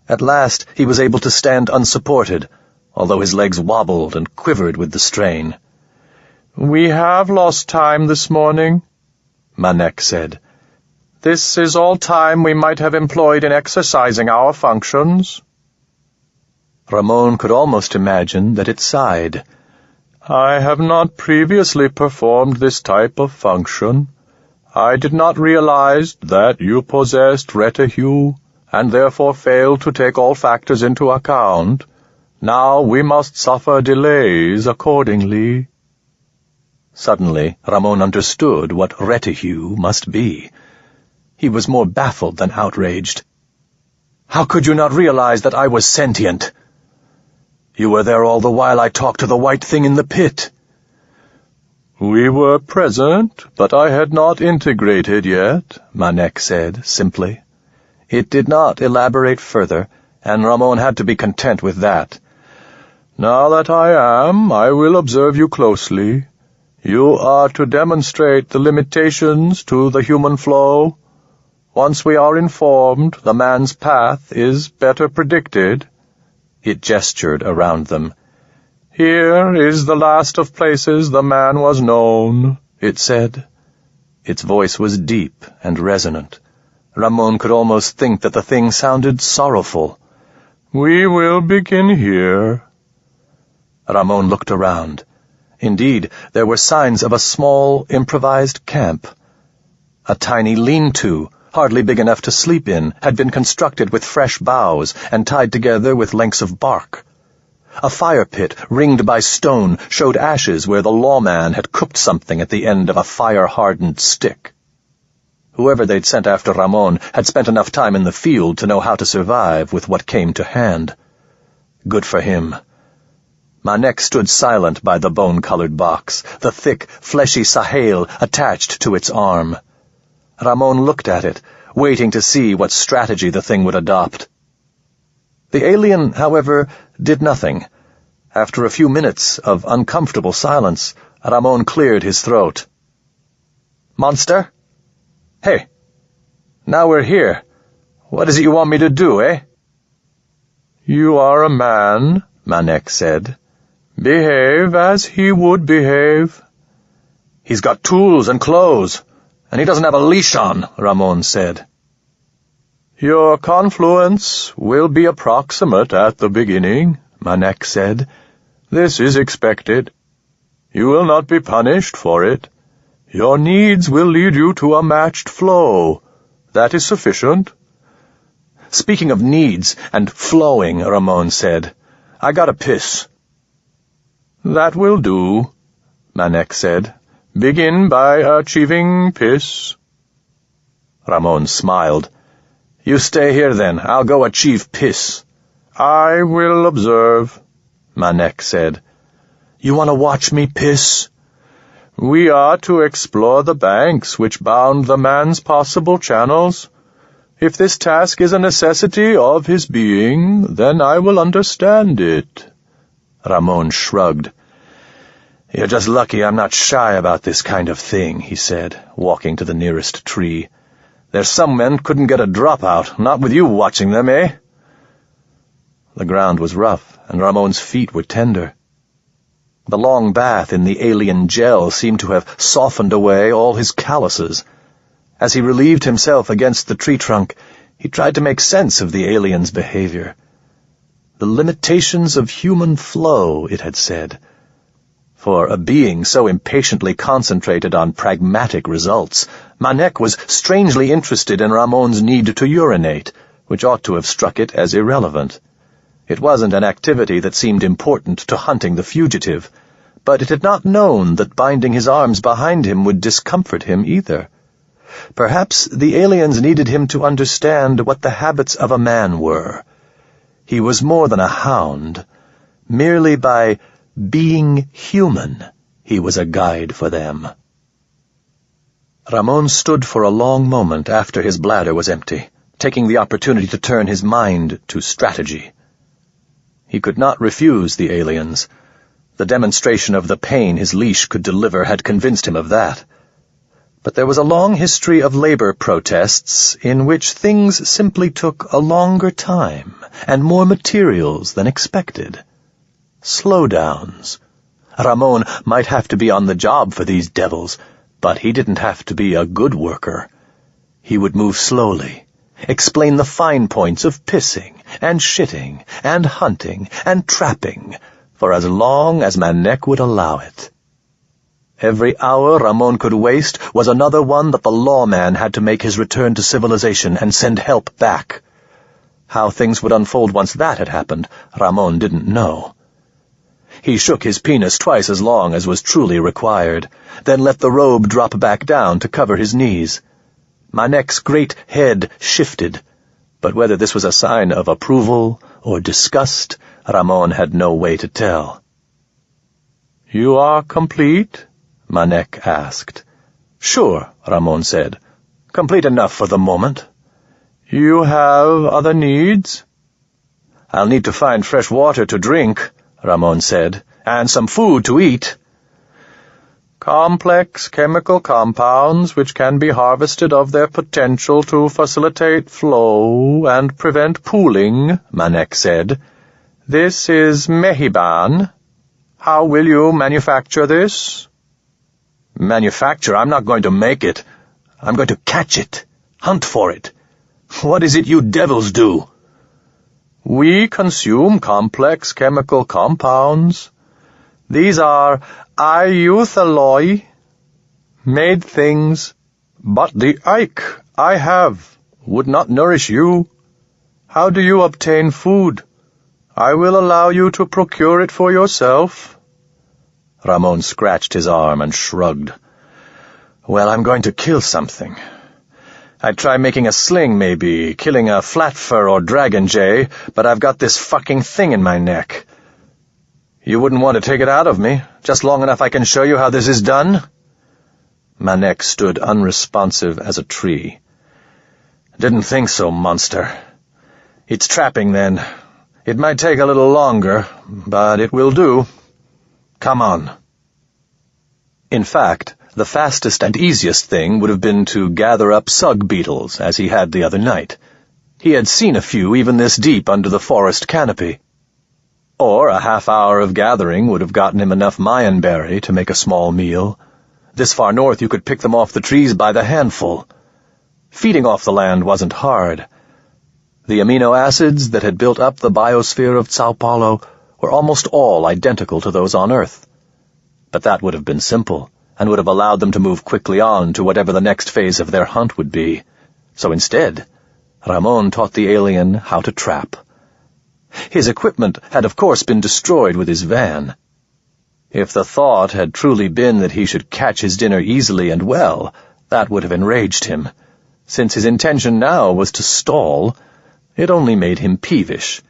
At last he was able to stand unsupported, although his legs wobbled and quivered with the strain. "We have lost time this morning," Manek said. "This is all time we might have employed in exercising our functions." Ramon could almost imagine that it sighed. "I have not previously performed this type of function. I did not realize that you possessed retinue, and therefore failed to take all factors into account. Now we must suffer delays accordingly." Suddenly, Ramon understood what retinue must be. He was more baffled than outraged. "How could you not realize that I was sentient? You were there all the while I talked to the white thing in the pit." "We were present, but I had not integrated yet," Manek said simply. It did not elaborate further, and Ramon had to be content with that. "Now that I am, I will observe you closely. You are to demonstrate the limitations to the human flow. Once we are informed, the man's path is better predicted." It gestured around them. "Here is the last of places the man was known," it said. Its voice was deep and resonant. Ramon could almost think that the thing sounded sorrowful. "We will begin here." Ramon looked around. Indeed, there were signs of a small, improvised camp. A tiny lean-to, hardly big enough to sleep in, had been constructed with fresh boughs and tied together with lengths of bark. A fire pit, ringed by stone, showed ashes where the lawman had cooked something at the end of a fire-hardened stick. Whoever they'd sent after Ramon had spent enough time in the field to know how to survive with what came to hand. Good for him. Manek stood silent by the bone-colored box, the thick, fleshy Sahel attached to its arm. Ramon looked at it, waiting to see what strategy the thing would adopt. The alien, however, did nothing. After a few minutes of uncomfortable silence, Ramon cleared his throat. "Monster? Hey, now we're here. What is it you want me to do, eh?" "You are a man," Manek said. "Behave as he would behave." "He's got tools and clothes, and he doesn't have a leash on," Ramon said. "Your confluence will be approximate at the beginning," Manek said. "This is expected. You will not be punished for it. Your needs will lead you to a matched flow. That is sufficient." "Speaking of needs and flowing," Ramon said, "I gotta piss." "That will do," Manek said. "Begin by achieving piss." Ramon smiled. "You stay here then. I'll go achieve piss." "I will observe," Manek said. "You want to watch me piss?" "We are to explore the banks which bound the man's possible channels. If this task is a necessity of his being, then I will understand it." Ramon shrugged. "You're just lucky I'm not shy about this kind of thing," he said, walking to the nearest tree. "There's some men couldn't get a drop out, not with you watching them, eh?" The ground was rough, and Ramon's feet were tender. The long bath in the alien gel seemed to have softened away all his calluses. As he relieved himself against the tree trunk, he tried to make sense of the alien's behavior. The limitations of human flow, it had said. For a being so impatiently concentrated on pragmatic results, Manek was strangely interested in Ramon's need to urinate, which ought to have struck it as irrelevant. It wasn't an activity that seemed important to hunting the fugitive, but it had not known that binding his arms behind him would discomfort him either. Perhaps the aliens needed him to understand what the habits of a man were. He was more than a hound. Merely by being human, he was a guide for them. Ramon stood for a long moment after his bladder was empty, taking the opportunity to turn his mind to strategy. He could not refuse the aliens. The demonstration of the pain his leash could deliver had convinced him of that. But there was a long history of labor protests in which things simply took a longer time and more materials than expected. slowdowns. Ramon might have to be on the job for these devils, but he didn't have to be a good worker. He would move slowly, explain the fine points of pissing and shitting and hunting and trapping for as long as Manek would allow it. Every hour Ramon could waste was another one that the lawman had to make his return to civilization and send help back. How things would unfold once that had happened, Ramon didn't know. He shook his penis twice as long as was truly required, then let the robe drop back down to cover his knees. Manek's great head shifted, but whether this was a sign of approval or disgust, Ramon had no way to tell. "You are complete?" Manek asked. "Sure," Ramon said. "Complete enough for the moment." "You have other needs?" "I'll need to find fresh water to drink," Ramon said, "and some food to eat." "Complex chemical compounds which can be harvested of their potential to facilitate flow and prevent pooling," Manek said. "This is Mehiban. How will you manufacture this?" "Manufacture? I'm not going to make it. I'm going to catch it, hunt for it. What is it you devils do?" "We consume complex chemical compounds. These are iuthaloi, made things, but the Ike I have would not nourish you. How do you obtain food? I will allow you to procure it for yourself." Ramon scratched his arm and shrugged. "Well, I'm going to kill something. I'd try making a sling, maybe, killing a flatfur or dragon jay, but I've got this fucking thing in my neck. You wouldn't want to take it out of me, just long enough I can show you how this is done?" Manek stood unresponsive as a tree. "Didn't think so, monster. It's trapping, then. It might take a little longer, but it will do. Come on." In fact, the fastest and easiest thing would have been to gather up sug beetles, as he had the other night. He had seen a few even this deep under the forest canopy. Or a half-hour of gathering would have gotten him enough mayanberry to make a small meal. This far north you could pick them off the trees by the handful. Feeding off the land wasn't hard. The amino acids that had built up the biosphere of Sao Paulo were almost all identical to those on Earth. But that would have been simple, and would have allowed them to move quickly on to whatever the next phase of their hunt would be. So instead, Ramon taught the alien how to trap. His equipment had of course been destroyed with his van. If the thought had truly been that he should catch his dinner easily and well, that would have enraged him. Since his intention now was to stall, it only made him peevish.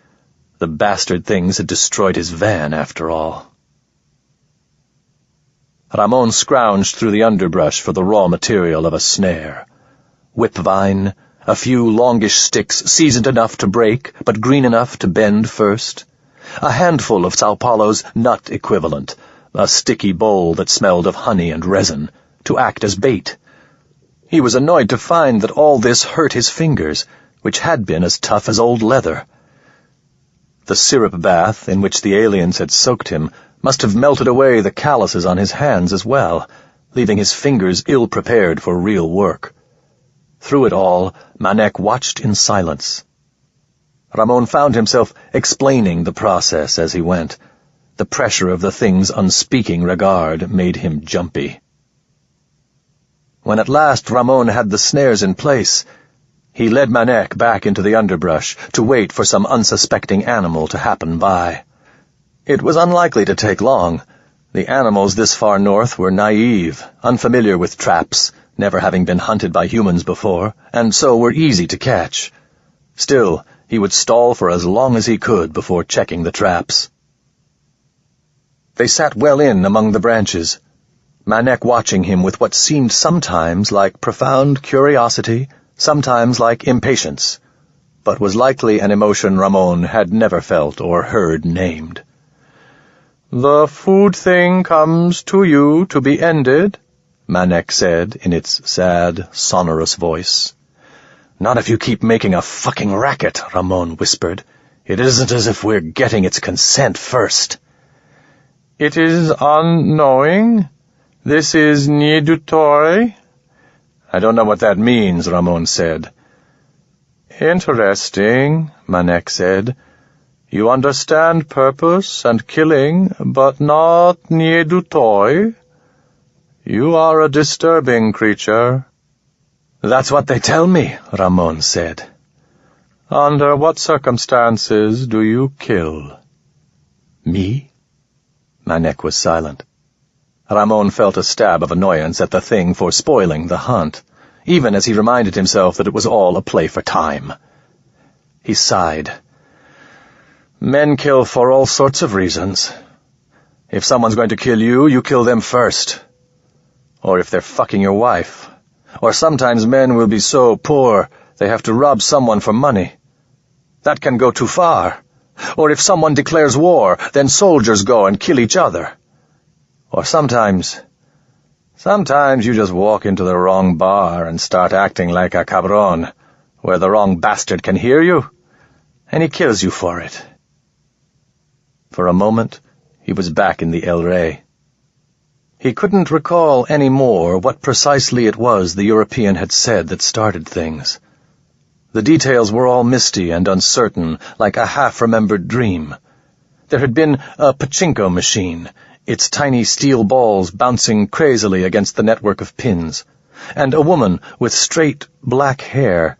The bastard things had destroyed his van, after all. Ramon scrounged through the underbrush for the raw material of a snare. Whipvine, a few longish sticks seasoned enough to break, but green enough to bend first. A handful of Sao Paulo's nut equivalent, a sticky bowl that smelled of honey and resin, to act as bait. He was annoyed to find that all this hurt his fingers, which had been as tough as old leather. The syrup bath in which the aliens had soaked him must have melted away the calluses on his hands as well, leaving his fingers ill-prepared for real work. Through it all, Manek watched in silence. Ramon found himself explaining the process as he went. The pressure of the thing's unspeaking regard made him jumpy. When at last Ramon had the snares in place, he led Manek back into the underbrush to wait for some unsuspecting animal to happen by. It was unlikely to take long. The animals this far north were naive, unfamiliar with traps, never having been hunted by humans before, and so were easy to catch. Still, he would stall for as long as he could before checking the traps. They sat well in among the branches, Manek watching him with what seemed sometimes like profound curiosity, sometimes like impatience, but was likely an emotion Ramon had never felt or heard named. "The food thing comes to you to be ended," Manek said in its sad, sonorous voice. "Not if you keep making a fucking racket," Ramon whispered. "It isn't as if we're getting its consent first." It is unknowing. This is niedutori. I don't know what that means, Ramon said. Interesting, Manek said. You understand purpose and killing, but not niedutoi. You are a disturbing creature. That's what they tell me, Ramon said. Under what circumstances do you kill? Me? Manek was silent. Ramon felt a stab of annoyance at the thing for spoiling the hunt, even as he reminded himself that it was all a play for time. He sighed. Men kill for all sorts of reasons. If someone's going to kill you, you kill them first. Or if they're fucking your wife. Or sometimes men will be so poor they have to rob someone for money. That can go too far. Or if someone declares war, then soldiers go and kill each other. Or sometimes you just walk into the wrong bar and start acting like a cabron, where the wrong bastard can hear you, and he kills you for it. For a moment, he was back in the El Rey. He couldn't recall any more what precisely it was the European had said that started things. The details were all misty and uncertain, like a half-remembered dream. There had been a pachinko machine, its tiny steel balls bouncing crazily against the network of pins, and a woman with straight, black hair.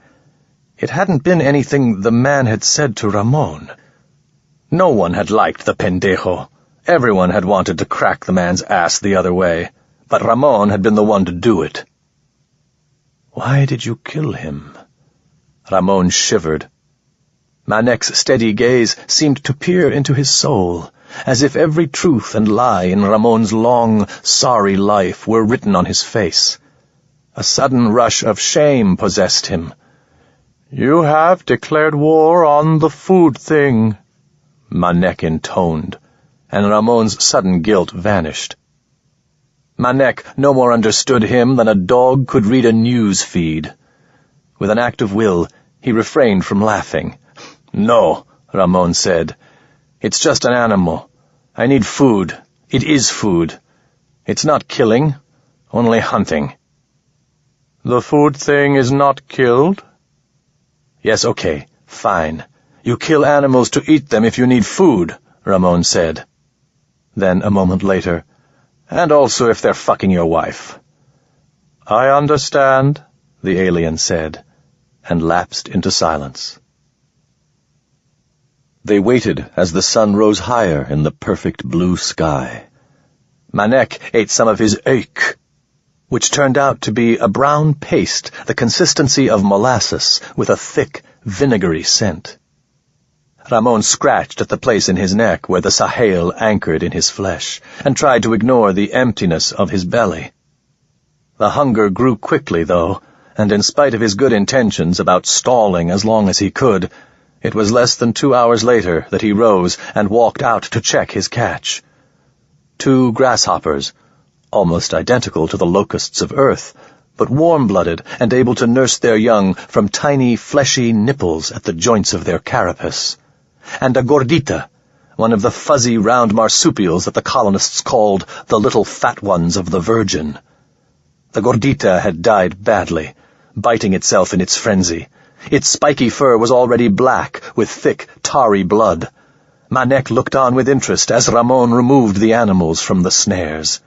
It hadn't been anything the man had said to Ramon. No one had liked the pendejo. Everyone had wanted to crack the man's ass the other way, but Ramon had been the one to do it. Why did you kill him? Ramon shivered. Manek's steady gaze seemed to peer into his soul, as if every truth and lie in Ramon's long, sorry life were written on his face. A sudden rush of shame possessed him. You have declared war on the food thing, Manek intoned, and Ramon's sudden guilt vanished. Manek no more understood him than a dog could read a news feed. With an act of will, he refrained from laughing. No, Ramon said. It's just an animal. I need food. It is food. It's not killing, only hunting. The food thing is not killed? Yes, okay, fine. You kill animals to eat them if you need food, Ramon said. Then, a moment later, and also if they're fucking your wife. I understand, the alien said, and lapsed into silence. They waited as the sun rose higher in the perfect blue sky. Manek ate some of his oik, which turned out to be a brown paste the consistency of molasses with a thick, vinegary scent. Ramon scratched at the place in his neck where the sahel anchored in his flesh, and tried to ignore the emptiness of his belly. The hunger grew quickly, though, and in spite of his good intentions about stalling as long as he could, it was less than 2 hours later that he rose and walked out to check his catch. 2 grasshoppers, almost identical to the locusts of earth, but warm-blooded and able to nurse their young from tiny, fleshy nipples at the joints of their carapace, and a gordita, one of the fuzzy, round marsupials that the colonists called the little fat ones of the Virgin. The gordita had died badly, biting itself in its frenzy. Its spiky fur was already black, with thick, tarry blood. Manek looked on with interest as Ramon removed the animals from the snares.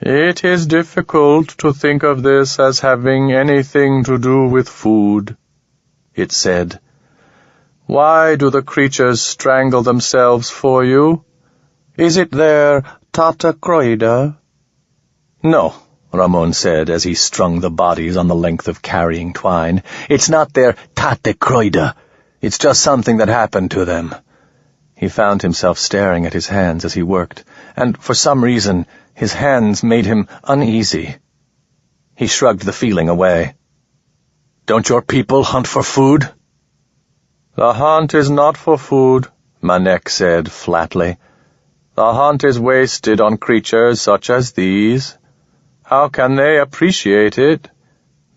It is difficult to think of this as having anything to do with food, it said. Why do the creatures strangle themselves for you? Is it their tatacroida? No, Ramon said as he strung the bodies on the length of carrying twine. It's not their tatacroida. It's just something that happened to them. He found himself staring at his hands as he worked, and for some reason his hands made him uneasy. He shrugged the feeling away. Don't your people hunt for food? The hunt is not for food, Manek said flatly. The hunt is wasted on creatures such as these. How can they appreciate it?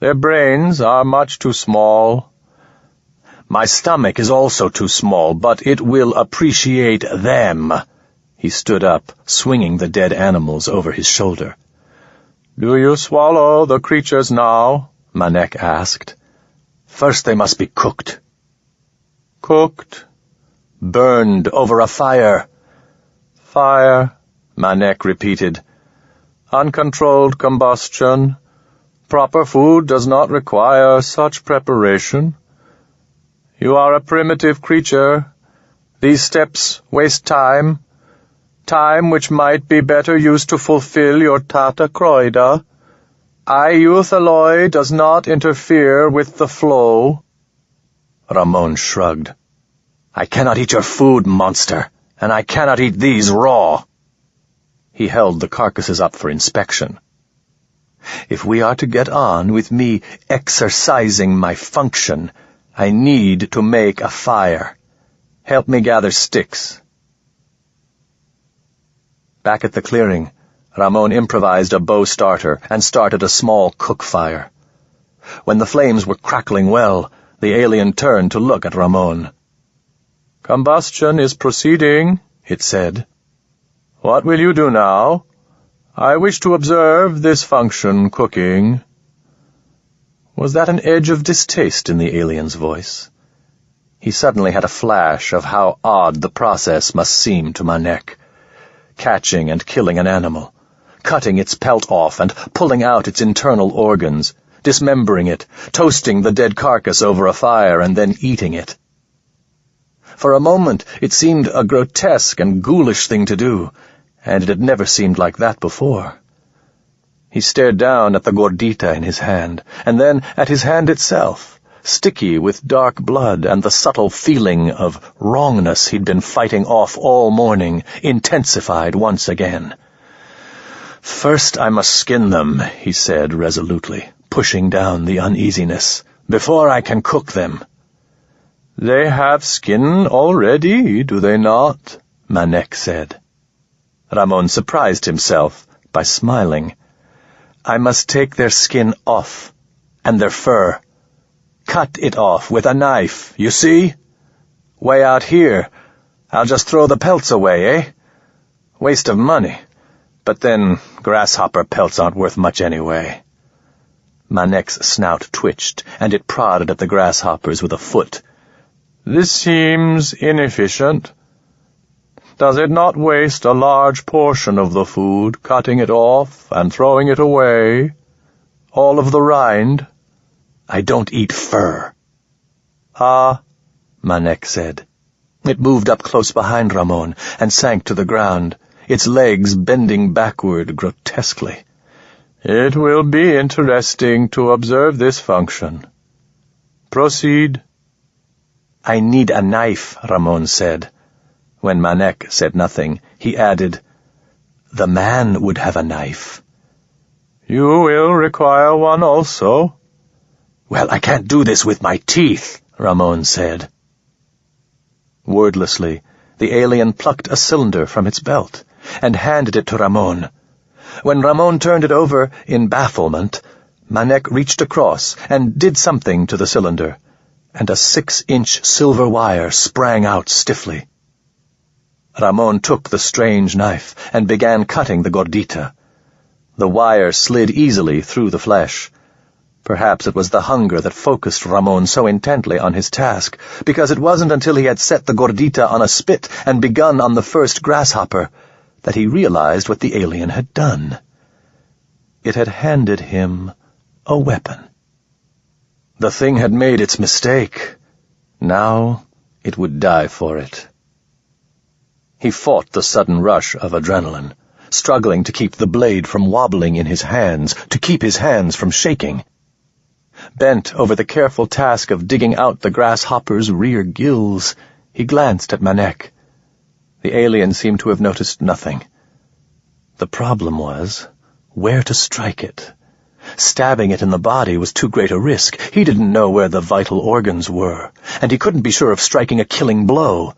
Their brains are much too small. My stomach is also too small, but it will appreciate them, He stood up, swinging the dead animals over his shoulder. "Do you swallow the creatures now?" Manek asked. "First they must be cooked." "Cooked?" "Burned over a fire." "Fire," Manek repeated. "Uncontrolled combustion. Proper food does not require such preparation. You are a primitive creature. These steps waste time. Time which might be better used to fulfill your Tata Kroida. Iuthaloi does not interfere with the flow." Ramon shrugged. "I cannot eat your food, monster, and I cannot eat these raw." He held the carcasses up for inspection. "If we are to get on with me exercising my function, I need to make a fire. Help me gather sticks." Back at the clearing, Ramon improvised a bow starter and started a small cook fire. When the flames were crackling well, the alien turned to look at Ramon. "Combustion is proceeding," it said. "What will you do now? I wish to observe this function, cooking." Was that an edge of distaste in the alien's voice? He suddenly had a flash of how odd the process must seem to Manek. Catching and killing an animal, cutting its pelt off and pulling out its internal organs, dismembering it, toasting the dead carcass over a fire, and then eating it. For a moment it seemed a grotesque and ghoulish thing to do, and it had never seemed like that before. He stared down at the gordita in his hand, and then at his hand itself, sticky with dark blood, and the subtle feeling of wrongness he'd been fighting off all morning, intensified once again. "First I must skin them," he said resolutely, pushing down the uneasiness, "before I can cook them." "They have skin already, do they not?" Manek said. Ramon surprised himself by smiling. "I must take their skin off, and their fur. Cut it off with a knife, you see? Way out here, I'll just throw the pelts away, eh? Waste of money. But then grasshopper pelts aren't worth much anyway." Manek's snout twitched, and it prodded at the grasshoppers with a foot. "This seems inefficient. Does it not waste a large portion of the food, cutting it off and throwing it away? All of the rind?" "I don't eat fur." "Ah," Manek said. It moved up close behind Ramon and sank to the ground, its legs bending backward grotesquely. "It will be interesting to observe this function. Proceed." "I need a knife," Ramon said. When Manek said nothing, he added, "The man would have a knife." "You will require one also." "Well, I can't do this with my teeth," Ramon said. Wordlessly, the alien plucked a cylinder from its belt and handed it to Ramon. When Ramon turned it over in bafflement, Manek reached across and did something to the cylinder, and a 6-inch silver wire sprang out stiffly. Ramon took the strange knife and began cutting the gordita. The wire slid easily through the flesh. Perhaps it was the hunger that focused Ramon so intently on his task, because it wasn't until he had set the gordita on a spit and begun on the first grasshopper that he realized what the alien had done. It had handed him a weapon. The thing had made its mistake. Now it would die for it. He fought the sudden rush of adrenaline, struggling to keep the blade from wobbling in his hands, to keep his hands from shaking. Bent over the careful task of digging out the grasshopper's rear gills, he glanced at Manek. The alien seemed to have noticed nothing. The problem was where to strike it. Stabbing it in the body was too great a risk. He didn't know where the vital organs were, and he couldn't be sure of striking a killing blow.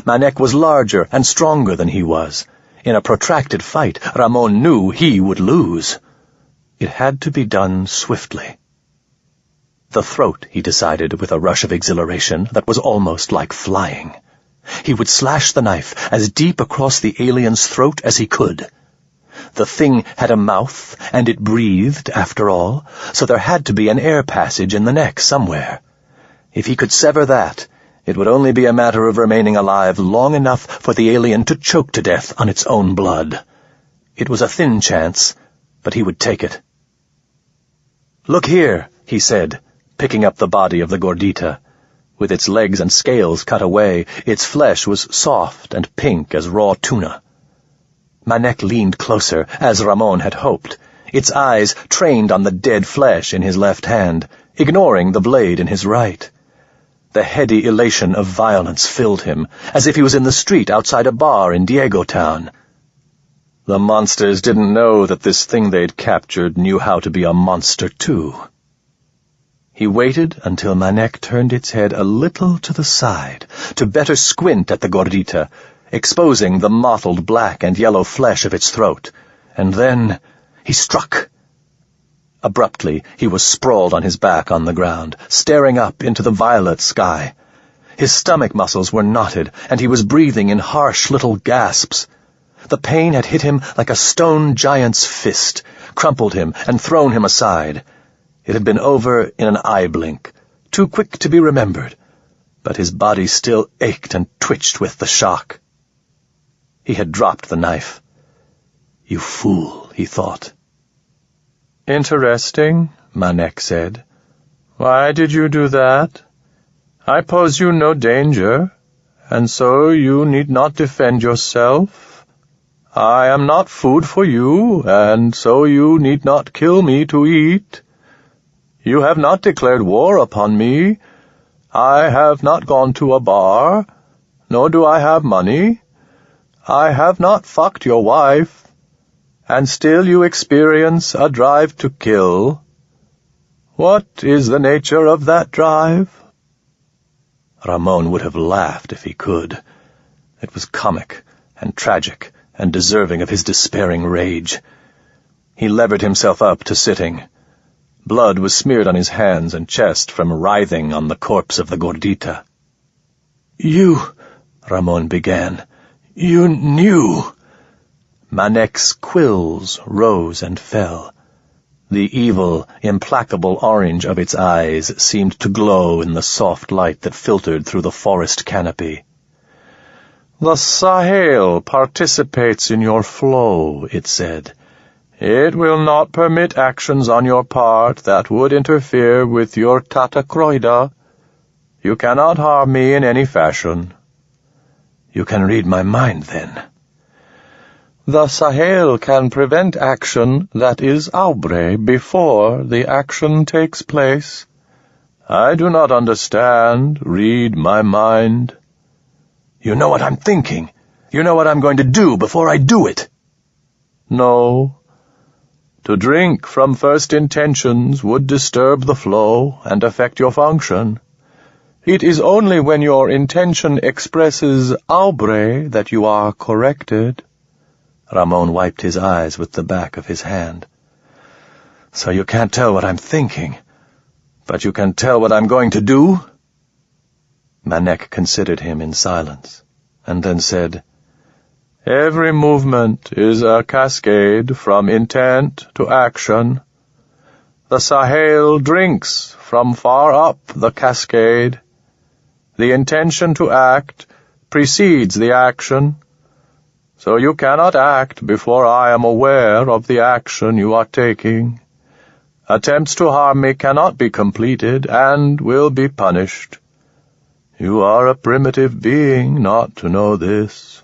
Manek was larger and stronger than he was. In a protracted fight, Ramon knew he would lose. It had to be done swiftly. The throat, he decided with a rush of exhilaration that was almost like flying. He would slash the knife as deep across the alien's throat as he could. The thing had a mouth, and it breathed, after all, so there had to be an air passage in the neck somewhere. If he could sever that, it would only be a matter of remaining alive long enough for the alien to choke to death on its own blood. It was a thin chance, but he would take it. "Look here," he said, picking up the body of the gordita. With its legs and scales cut away, its flesh was soft and pink as raw tuna. Manek leaned closer, as Ramon had hoped, its eyes trained on the dead flesh in his left hand, ignoring the blade in his right. The heady elation of violence filled him, as if he was in the street outside a bar in Diego Town. The monsters didn't know that this thing they'd captured knew how to be a monster too. He waited until Manek turned its head a little to the side, to better squint at the gordita, exposing the mottled black and yellow flesh of its throat, and then he struck. Abruptly, he was sprawled on his back on the ground, staring up into the violet sky. His stomach muscles were knotted, and he was breathing in harsh little gasps. The pain had hit him like a stone giant's fist, crumpled him and thrown him aside. It had been over in an eye blink, too quick to be remembered, but his body still ached and twitched with the shock. He had dropped the knife. "You fool," he thought. "Interesting," Manek said. "Why did you do that? I pose you no danger, and so you need not defend yourself. I am not food for you, and so you need not kill me to eat. You have not declared war upon me. I have not gone to a bar, nor do I have money. I have not fucked your wife, and still you experience a drive to kill. What is the nature of that drive?" Ramon would have laughed if he could. It was comic and tragic and deserving of his despairing rage. He levered himself up to sitting. Blood was smeared on his hands and chest from writhing on the corpse of the gordita. "You," Ramon began, "you knew." Manek's quills rose and fell. The evil, implacable orange of its eyes seemed to glow in the soft light that filtered through the forest canopy. "The Sahel participates in your flow," it said. "It will not permit actions on your part that would interfere with your Tatacroida. You cannot harm me in any fashion." "You can read my mind, then?" "The Sahel can prevent action that is aubre before the action takes place. I do not understand. Read my mind." "You know what I'm thinking. You know what I'm going to do before I do it." "No. To drink from first intentions would disturb the flow and affect your function. It is only when your intention expresses aubre that you are corrected." Ramon wiped his eyes with the back of his hand. "So you can't tell what I'm thinking, but you can tell what I'm going to do?" Manek considered him in silence, and then said, "Every movement is a cascade from intent to action. The Sahel drinks from far up the cascade. The intention to act precedes the action, so you cannot act before I am aware of the action you are taking. Attempts to harm me cannot be completed and will be punished. You are a primitive being not to know this."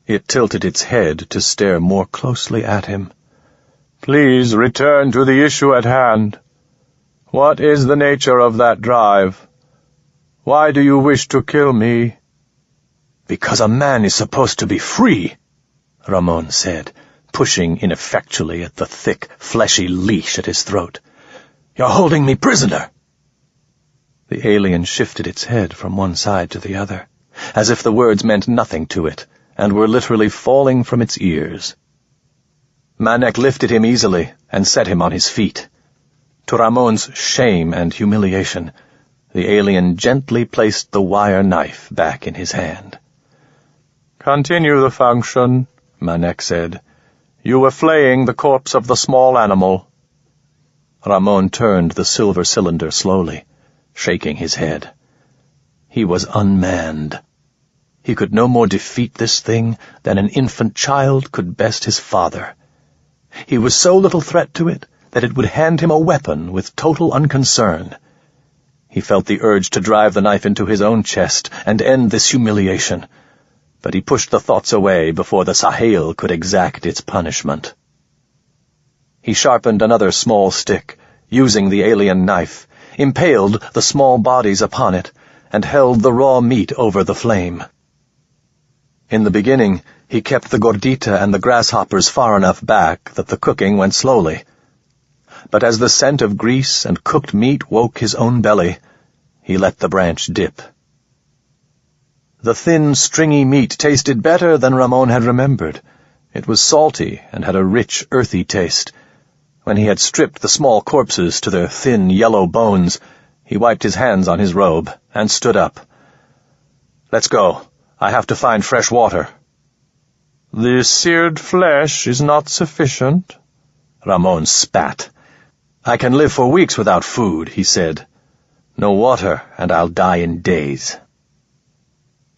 It tilted its head to stare more closely at him. "Please return to the issue at hand. What is the nature of that drive? Why do you wish to kill me?" "Because a man is supposed to be free," Ramon said, pushing ineffectually at the thick, fleshy leash at his throat. "You're holding me prisoner." The alien shifted its head from one side to the other, as if the words meant nothing to it, and were literally falling from its ears. Manek lifted him easily and set him on his feet. To Ramon's shame and humiliation, The alien gently placed the wire knife back in his hand. "Continue the function," Manek said. "You were flaying the corpse of the small animal." Ramon turned the silver cylinder slowly, shaking his head. He was unmanned. He could no more defeat this thing than an infant child could best his father. He was so little threat to it that it would hand him a weapon with total unconcern. He felt the urge to drive the knife into his own chest and end this humiliation, but he pushed the thoughts away before the Sahel could exact its punishment. He sharpened another small stick, using the alien knife, impaled the small bodies upon it, and held the raw meat over the flame. In the beginning, he kept the gordita and the grasshoppers far enough back that the cooking went slowly. But as the scent of grease and cooked meat woke his own belly, he let the branch dip. The thin, stringy meat tasted better than Ramon had remembered. It was salty and had a rich, earthy taste. When he had stripped the small corpses to their thin, yellow bones, he wiped his hands on his robe and stood up. "Let's go. I have to find fresh water." "The seared flesh is not sufficient," Ramon spat. "I can live for weeks without food," he said. "No water, and I'll die in days."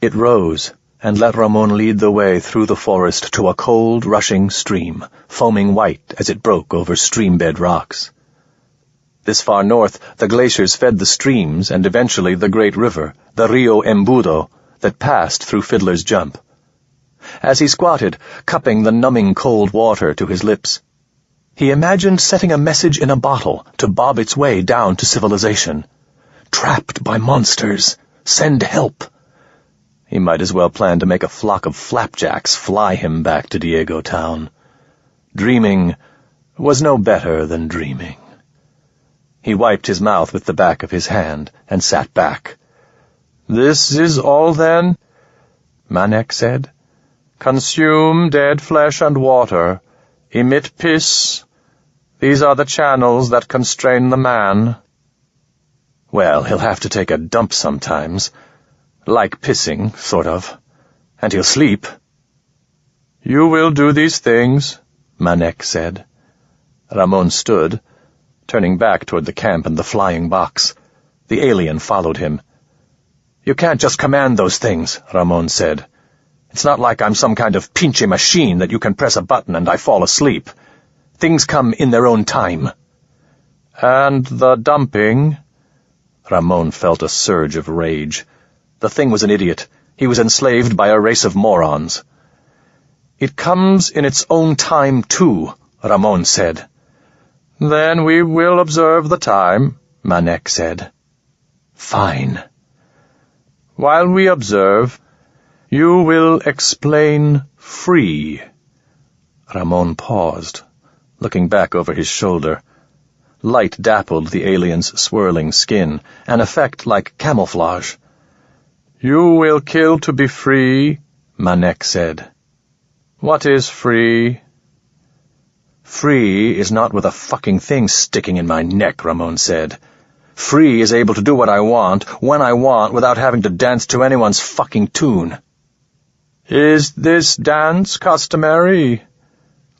It rose, and let Ramon lead the way through the forest to a cold, rushing stream, foaming white as it broke over streambed rocks. This far north, the glaciers fed the streams and eventually the great river, the Rio Embudo, that passed through Fiddler's Jump. As he squatted, cupping the numbing cold water to his lips, he imagined setting a message in a bottle to bob its way down to civilization. "Trapped by monsters. Send help." He might as well plan to make a flock of flapjacks fly him back to Diego Town. Dreaming was no better than dreaming. He wiped his mouth with the back of his hand and sat back. "This is all, then?" Manek said. "Consume dead flesh and water. Emit piss. These are the channels that constrain the man." "Well, he'll have to take a dump sometimes. Like pissing, sort of. And he'll sleep." "You will do these things," Manek said. Ramon stood, turning back toward the camp and the flying box. The alien followed him. "You can't just command those things," Ramon said. "It's not like I'm some kind of pinche machine that you can press a button and I fall asleep. Things come in their own time." "And the dumping?" Ramon felt a surge of rage. The thing was an idiot. He was enslaved by a race of morons. "It comes in its own time, too," Ramon said. "Then we will observe the time," Manek said. "Fine." "While we observe, you will explain free." Ramon paused, looking back over his shoulder. Light dappled the alien's swirling skin, an effect like camouflage. "You will kill to be free," Manek said. "What is free?" "Free is not with a fucking thing sticking in my neck," Ramon said. "Free is able to do what I want, when I want, without having to dance to anyone's fucking tune." "Is this dance customary?"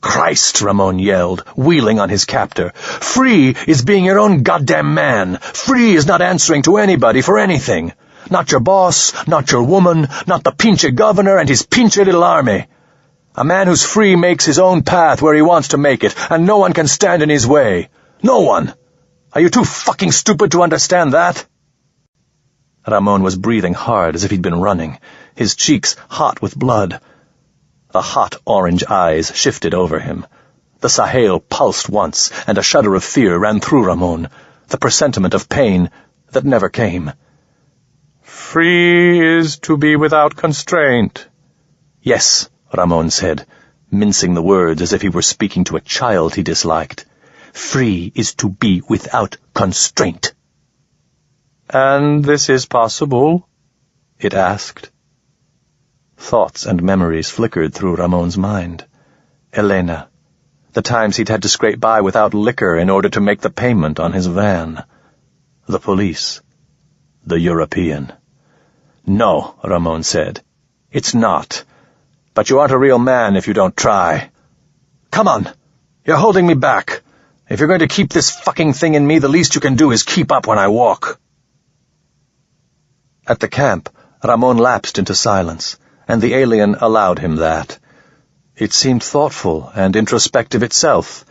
"Christ," Ramon yelled, wheeling on his captor. "Free is being your own goddamn man. Free is not answering to anybody for anything. Not your boss, not your woman, not the pinche governor and his pinche little army. A man who's free makes his own path where he wants to make it, and no one can stand in his way. No one. Are you too fucking stupid to understand that?" Ramon was breathing hard as if he'd been running, his cheeks hot with blood. The hot orange eyes shifted over him. The Sahel pulsed once, and a shudder of fear ran through Ramon, the presentiment of pain that never came. "Free is to be without constraint." "Yes," Ramon said, mincing the words as if he were speaking to a child he disliked. "Free is to be without constraint." "And this is possible?" it asked. Thoughts and memories flickered through Ramon's mind. Elena. The times he'd had to scrape by without liquor in order to make the payment on his van. The police. the European. "No," Ramon said. "It's not. But you aren't a real man if you don't try. Come on! You're holding me back. If you're going to keep this fucking thing in me, the least you can do is keep up when I walk." At the camp, Ramon lapsed into silence, and the alien allowed him that. It seemed thoughtful and introspective itself,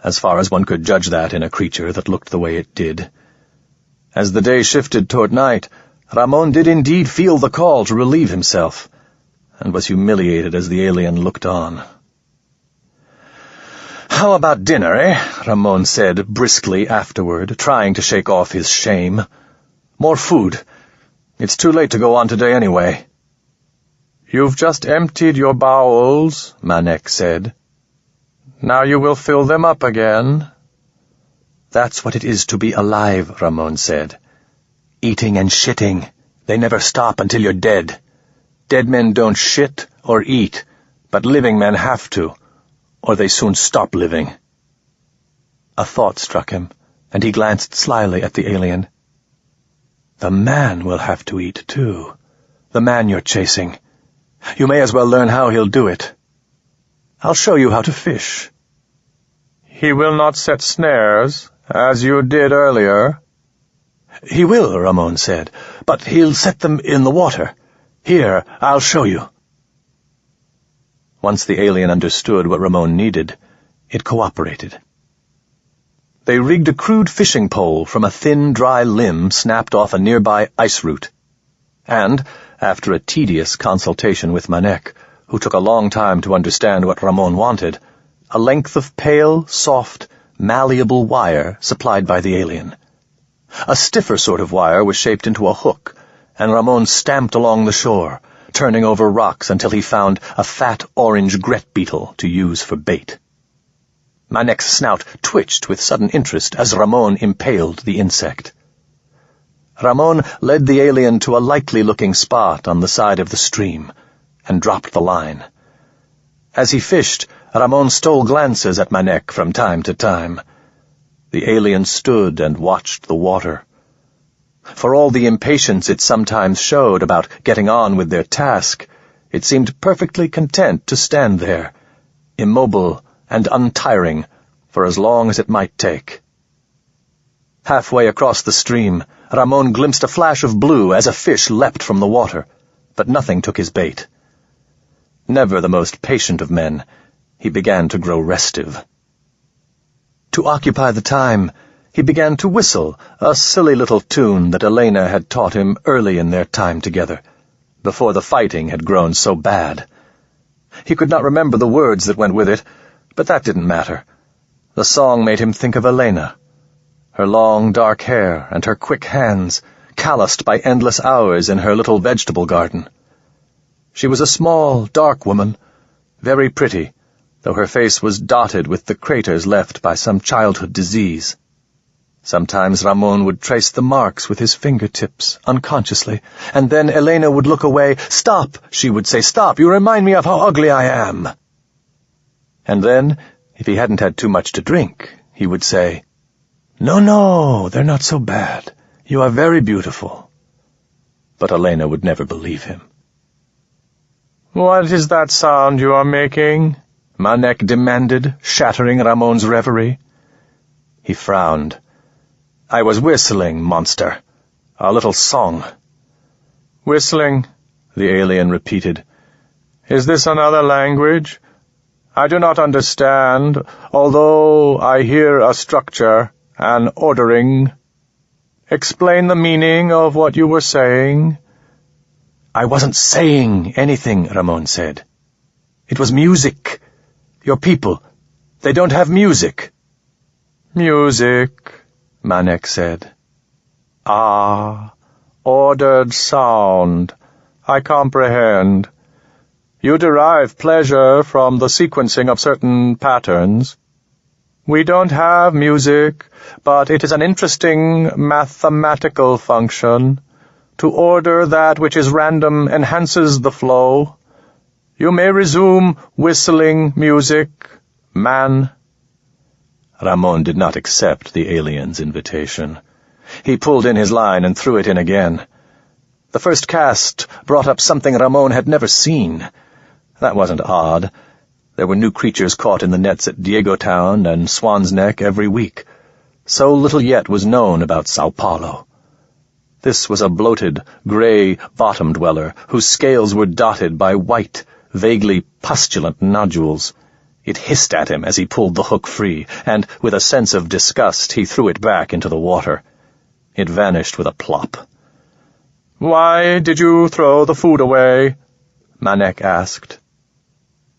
as far as one could judge that in a creature that looked the way it did. As the day shifted toward night, Ramon did indeed feel the call to relieve himself, and was humiliated as the alien looked on. "How about dinner, eh?" Ramon said briskly afterward, trying to shake off his shame. "More food. It's too late to go on today anyway." "You've just emptied your bowels," Manek said. "Now you will fill them up again." "That's what it is to be alive," Ramon said. "Eating and shitting. They never stop until you're dead. Dead men don't shit or eat, but living men have to, or they soon stop living." A thought struck him, and he glanced slyly at the alien. "The man will have to eat, too. The man you're chasing. You may as well learn how he'll do it. I'll show you how to fish." "He will not set snares, as you did earlier." "He will," Ramon said, "but he'll set them in the water. Here, I'll show you." Once the alien understood what Ramon needed, it cooperated. They rigged a crude fishing pole from a thin, dry limb snapped off a nearby ice root, and, after a tedious consultation with Manek, who took a long time to understand what Ramon wanted, a length of pale, soft, malleable wire supplied by the alien. A stiffer sort of wire was shaped into a hook, and Ramon stamped along the shore, turning over rocks until he found a fat orange gret beetle to use for bait. Manek's snout twitched with sudden interest as Ramon impaled the insect. Ramon led the alien to a likely-looking spot on the side of the stream, and dropped the line. As he fished, Ramon stole glances at Manek from time to time. The alien stood and watched the water. For all the impatience it sometimes showed about getting on with their task, it seemed perfectly content to stand there, immobile and untiring, for as long as it might take. Halfway across the stream, Ramon glimpsed a flash of blue as a fish leapt from the water, but nothing took his bait. Never the most patient of men, he began to grow restive. To occupy the time, he began to whistle a silly little tune that Elena had taught him early in their time together, before the fighting had grown so bad. He could not remember the words that went with it, but that didn't matter. The song made him think of Elena, her long dark hair and her quick hands, calloused by endless hours in her little vegetable garden. She was a small, dark woman, very pretty, though her face was dotted with the craters left by some childhood disease. Sometimes Ramon would trace the marks with his fingertips, unconsciously, and then Elena would look away. "Stop," she would say, "stop, you remind me of how ugly I am." And then, if he hadn't had too much to drink, he would say, No, they're not so bad. You are very beautiful." But Elena would never believe him. "What is that sound you are making?" Manek demanded, shattering Ramon's reverie. He frowned. "I was whistling, monster. A little song." "Whistling," the alien repeated. "Is this another language? I do not understand, although I hear a structure, an ordering. Explain the meaning of what you were saying." "I wasn't saying anything," Ramon said. "It was music. Your people, they don't have music." "Music," Manek said. "Ah, ordered sound. I comprehend. You derive pleasure from the sequencing of certain patterns. We don't have music, but it is an interesting mathematical function. To order that which is random enhances the flow. You may resume whistling music, man." Ramon did not accept the alien's invitation. He pulled in his line and threw it in again. The first cast brought up something Ramon had never seen. That wasn't odd. There were new creatures caught in the nets at Diego Town and Swan's Neck every week. So little yet was known about Sao Paulo. This was a bloated, grey bottom dweller whose scales were dotted by white, vaguely pustulant nodules. It hissed at him as he pulled the hook free, and with a sense of disgust he threw it back into the water. It vanished with a plop. "Why did you throw the food away?" Manek asked.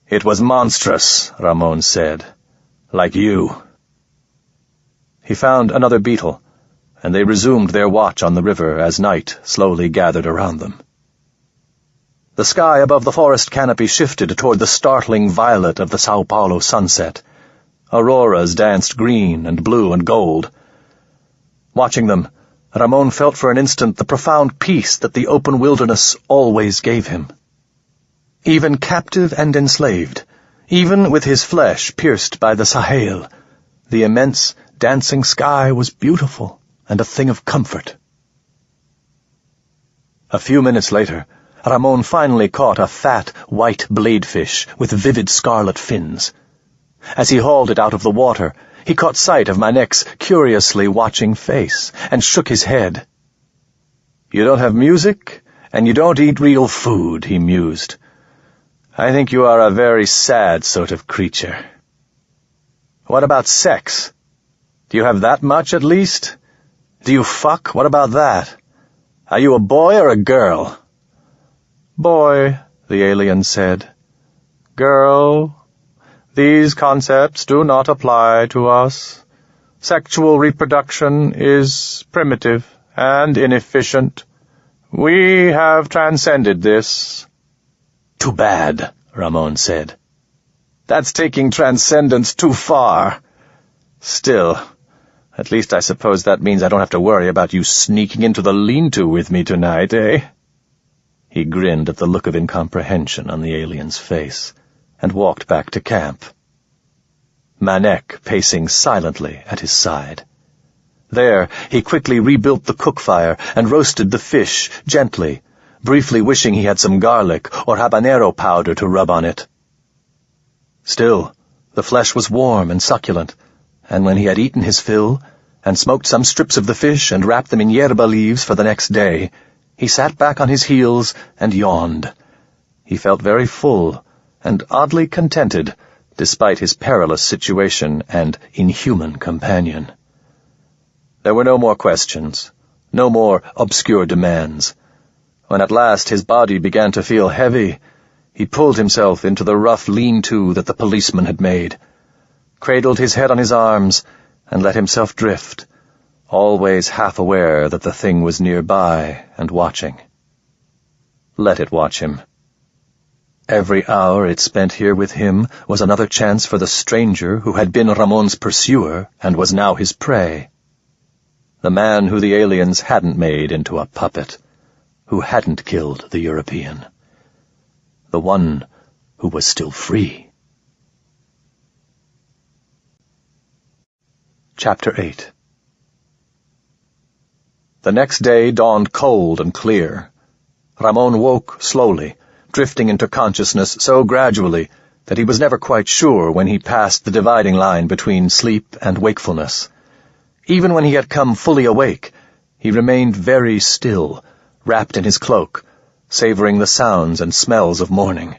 "It was monstrous," Ramon said. "Like you." He found another beetle, and they resumed their watch on the river as night slowly gathered around them. The sky above the forest canopy shifted toward the startling violet of the Sao Paulo sunset. Auroras danced green and blue and gold. Watching them, Ramon felt for an instant the profound peace that the open wilderness always gave him. Even captive and enslaved, even with his flesh pierced by the Sahel, the immense, dancing sky was beautiful and a thing of comfort. A few minutes later, Ramon finally caught a fat, white bladefish with vivid scarlet fins. As he hauled it out of the water, he caught sight of Manek's curiously watching face and shook his head. "You don't have music, and you don't eat real food," he mused. "I think you are a very sad sort of creature." "What about sex? Do you have that much, at least? Do you fuck? What about that? Are you a boy or a girl?" "Boy," the alien said. "Girl, these concepts do not apply to us. Sexual reproduction is primitive and inefficient. We have transcended this." "Too bad," Ramon said. "That's taking transcendence too far. Still, at least I suppose that means I don't have to worry about you sneaking into the lean-to with me tonight, eh?" He grinned at the look of incomprehension on the alien's face, and walked back to camp. Manek pacing silently at his side. There, he quickly rebuilt the cook fire and roasted the fish gently, briefly wishing he had some garlic or habanero powder to rub on it. Still, the flesh was warm and succulent, and when he had eaten his fill, and smoked some strips of the fish and wrapped them in yerba leaves for the next day, he sat back on his heels and yawned. He felt very full and oddly contented, despite his perilous situation and inhuman companion. There were no more questions, no more obscure demands. When at last his body began to feel heavy, he pulled himself into the rough lean-to that the policeman had made, cradled his head on his arms, and let himself drift, always half aware that the thing was nearby and watching. Let it watch him. Every hour it spent here with him was another chance for the stranger who had been Ramon's pursuer and was now his prey. The man who the aliens hadn't made into a puppet, who hadn't killed the European. The one who was still free. Chapter 8. The next day dawned cold and clear. Ramon woke slowly, drifting into consciousness so gradually that he was never quite sure when he passed the dividing line between sleep and wakefulness. Even when he had come fully awake, he remained very still, wrapped in his cloak, savoring the sounds and smells of morning.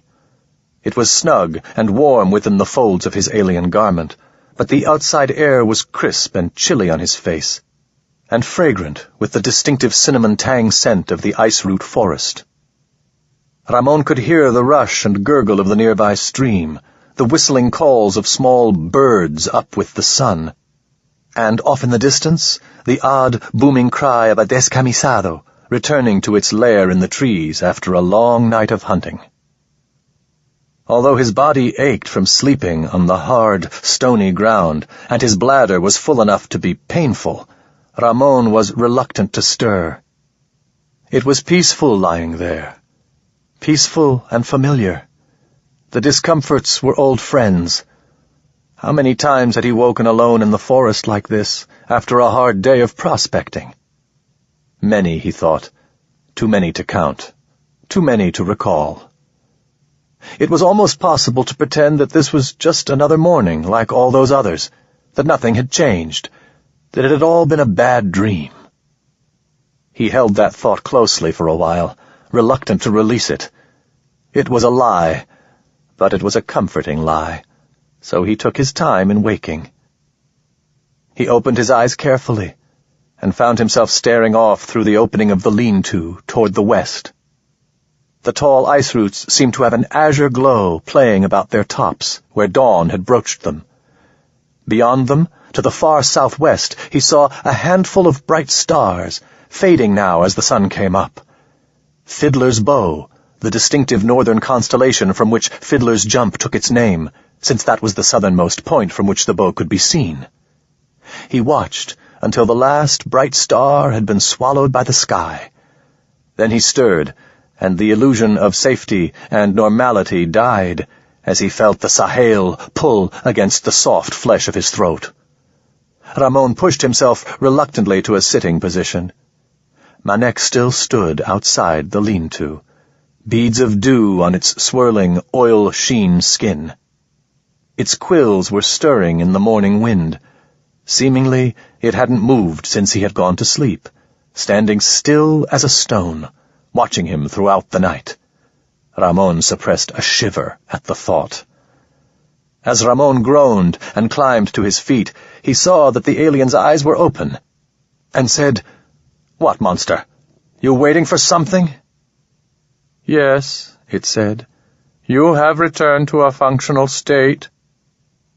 It was snug and warm within the folds of his alien garment, but the outside air was crisp and chilly on his face, and fragrant with the distinctive cinnamon tang scent of the ice-root forest. Ramon could hear the rush and gurgle of the nearby stream, the whistling calls of small birds up with the sun, and off in the distance, the odd, booming cry of a descamisado, returning to its lair in the trees after a long night of hunting. Although his body ached from sleeping on the hard, stony ground, and his bladder was full enough to be painful, Ramon was reluctant to stir. It was peaceful lying there, peaceful and familiar. The discomforts were old friends. How many times had he woken alone in the forest like this, after a hard day of prospecting, Many, he thought. Too many to count. Too many to recall. It was almost possible to pretend that this was just another morning like all those others, that nothing had changed, that it had all been a bad dream. He held that thought closely for a while, reluctant to release it. It was a lie, but it was a comforting lie, so he took his time in waking. He opened his eyes carefully, and found himself staring off through the opening of the lean-to toward the west. The tall ice roots seemed to have an azure glow playing about their tops, where dawn had broached them. Beyond them, to the far southwest, he saw a handful of bright stars, fading now as the sun came up. Fiddler's Bow, the distinctive northern constellation from which Fiddler's Jump took its name, since that was the southernmost point from which the bow could be seen. He watched until the last bright star had been swallowed by the sky. Then he stirred, and the illusion of safety and normality died as he felt the Sahel pull against the soft flesh of his throat. Ramon pushed himself reluctantly to a sitting position. Manek still stood outside the lean-to, beads of dew on its swirling, oil-sheen skin. Its quills were stirring in the morning wind. Seemingly, it hadn't moved since he had gone to sleep, standing still as a stone, watching him throughout the night. Ramon suppressed a shiver at the thought. As Ramon groaned and climbed to his feet, he saw that the alien's eyes were open, and said, "What, monster? You waiting for something?" "Yes," it said. "You have returned to a functional state.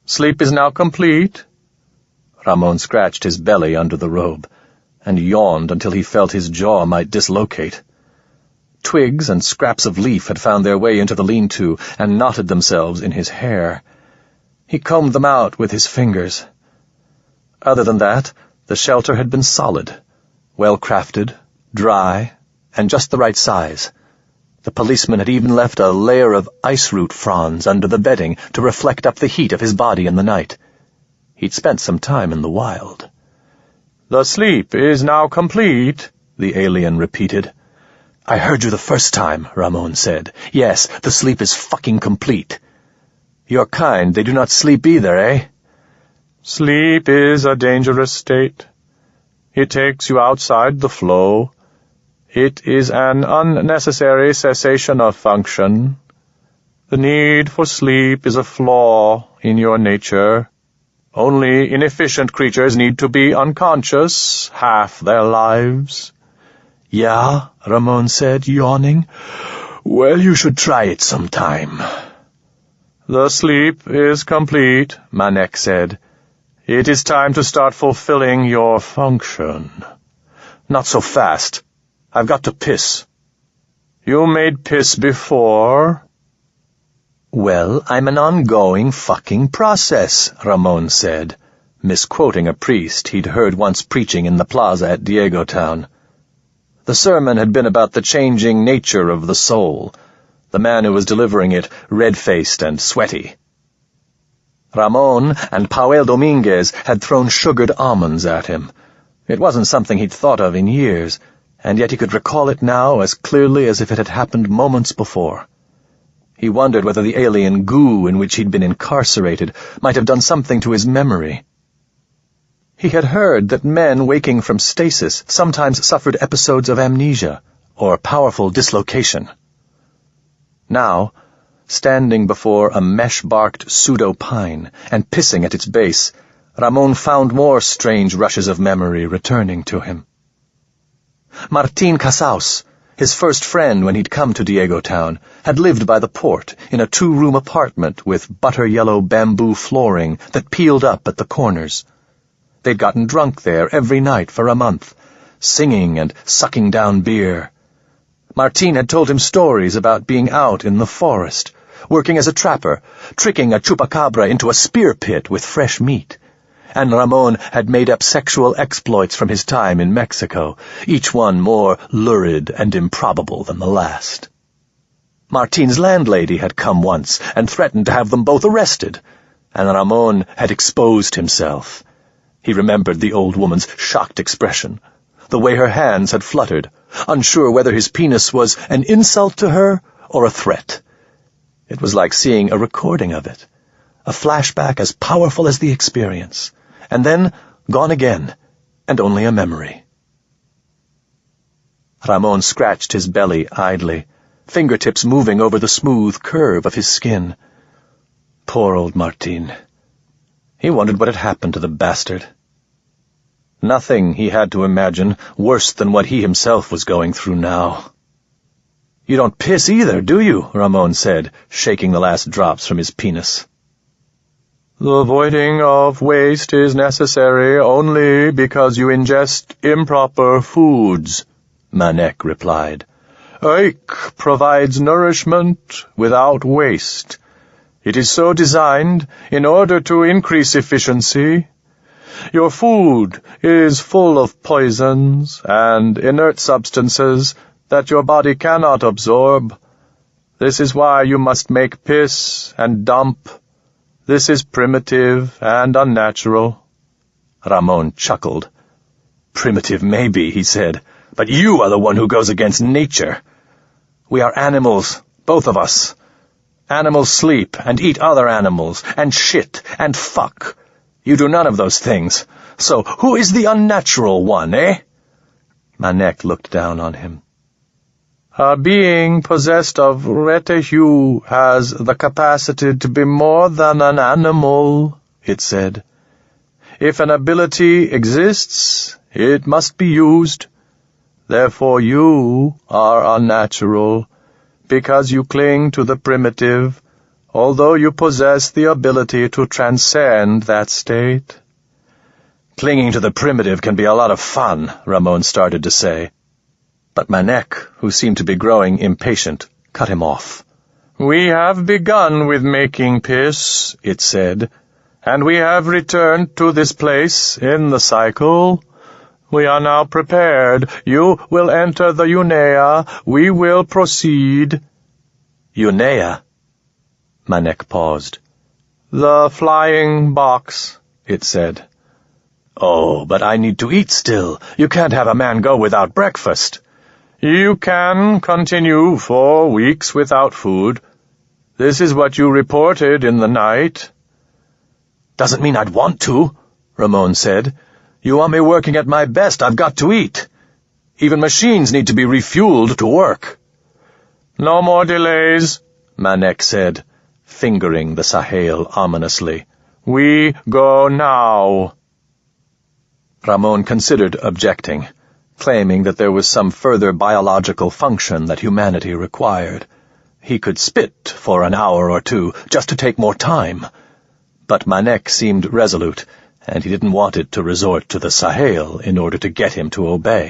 Sleep is now complete." Ramon scratched his belly under the robe, and yawned until he felt his jaw might dislocate. Twigs and scraps of leaf had found their way into the lean-to and knotted themselves in his hair. He combed them out with his fingers. Other than that, the shelter had been solid, well-crafted, dry, and just the right size. The policeman had even left a layer of ice-root fronds under the bedding to reflect up the heat of his body in the night. He'd spent some time in the wild. "The sleep is now complete," the alien repeated. "I heard you the first time," Ramon said. "Yes, the sleep is fucking complete. Your kind, they do not sleep either, eh?" "Sleep is a dangerous state. It takes you outside the flow. It is an unnecessary cessation of function. The need for sleep is a flaw in your nature. Only inefficient creatures need to be unconscious half their lives." "Yeah," Ramon said, yawning. "Well, you should try it sometime." "The sleep is complete," Manek said. "It is time to start fulfilling your function." "Not so fast. I've got to piss." "You made piss before." "Well, I'm an ongoing fucking process," Ramon said, misquoting a priest he'd heard once preaching in the plaza at Diego Town. The sermon had been about the changing nature of the soul, the man who was delivering it red-faced and sweaty. Ramon and Pauel Dominguez had thrown sugared almonds at him. It wasn't something he'd thought of in years, and yet he could recall it now as clearly as if it had happened moments before. He wondered whether the alien goo in which he'd been incarcerated might have done something to his memory. He had heard that men waking from stasis sometimes suffered episodes of amnesia or powerful dislocation. Now, standing before a mesh-barked pseudo-pine and pissing at its base, Ramon found more strange rushes of memory returning to him. Martín Casaus, his first friend when he'd come to Diego Town, had lived by the port in a 2-room apartment with butter-yellow bamboo flooring that peeled up at the corners. They'd gotten drunk there every night for a month, singing and sucking down beer. Martín had told him stories about being out in the forest, working as a trapper, tricking a chupacabra into a spear pit with fresh meat. And Ramon had made up sexual exploits from his time in Mexico, each one more lurid and improbable than the last. Martín's landlady had come once and threatened to have them both arrested, and Ramon had exposed himself. He remembered the old woman's shocked expression, the way her hands had fluttered, unsure whether his penis was an insult to her or a threat. It was like seeing a recording of it, a flashback as powerful as the experience, and then gone again, and only a memory. Ramon scratched his belly idly, fingertips moving over the smooth curve of his skin. Poor old Martin. He wondered what had happened to the bastard. Nothing, he had to imagine, worse than what he himself was going through now. "You don't piss either, do you?" Ramon said, shaking the last drops from his penis. "The voiding of waste is necessary only because you ingest improper foods," Manek replied. "Aik provides nourishment without waste. It is so designed in order to increase efficiency. Your food is full of poisons and inert substances that your body cannot absorb. This is why you must make piss and dump. This is primitive and unnatural." Ramon chuckled. "Primitive maybe," he said, "but you are the one who goes against nature. We are animals, both of us. Animals sleep and eat other animals, and shit and fuck. You do none of those things. So who is the unnatural one, eh?" Manek looked down on him. "A being possessed of retehu has the capacity to be more than an animal," it said. "If an ability exists, it must be used. Therefore you are unnatural, because you cling to the primitive, although you possess the ability to transcend that state." "Clinging to the primitive can be a lot of fun," Ramon started to say. But Manek, who seemed to be growing impatient, cut him off. "We have begun with making piss," it said, "and we have returned to this place in the cycle. We are now prepared. You will enter the Unea. We will proceed." "Unea?" Manek paused. "The flying box," it said. "Oh, but I need to eat still. You can't have a man go without breakfast." "You can continue 4 weeks without food. This is what you reported in the night." "Doesn't mean I'd want to," Ramon said. "You want me working at my best, I've got to eat. Even machines need to be refueled to work." "No more delays," Manek said, fingering the Sahel ominously. "We go now." Ramon considered objecting, claiming that there was some further biological function that humanity required. He could spit for an hour or 2 just to take more time. But Manek seemed resolute, and he didn't want it to resort to the Sahel in order to get him to obey.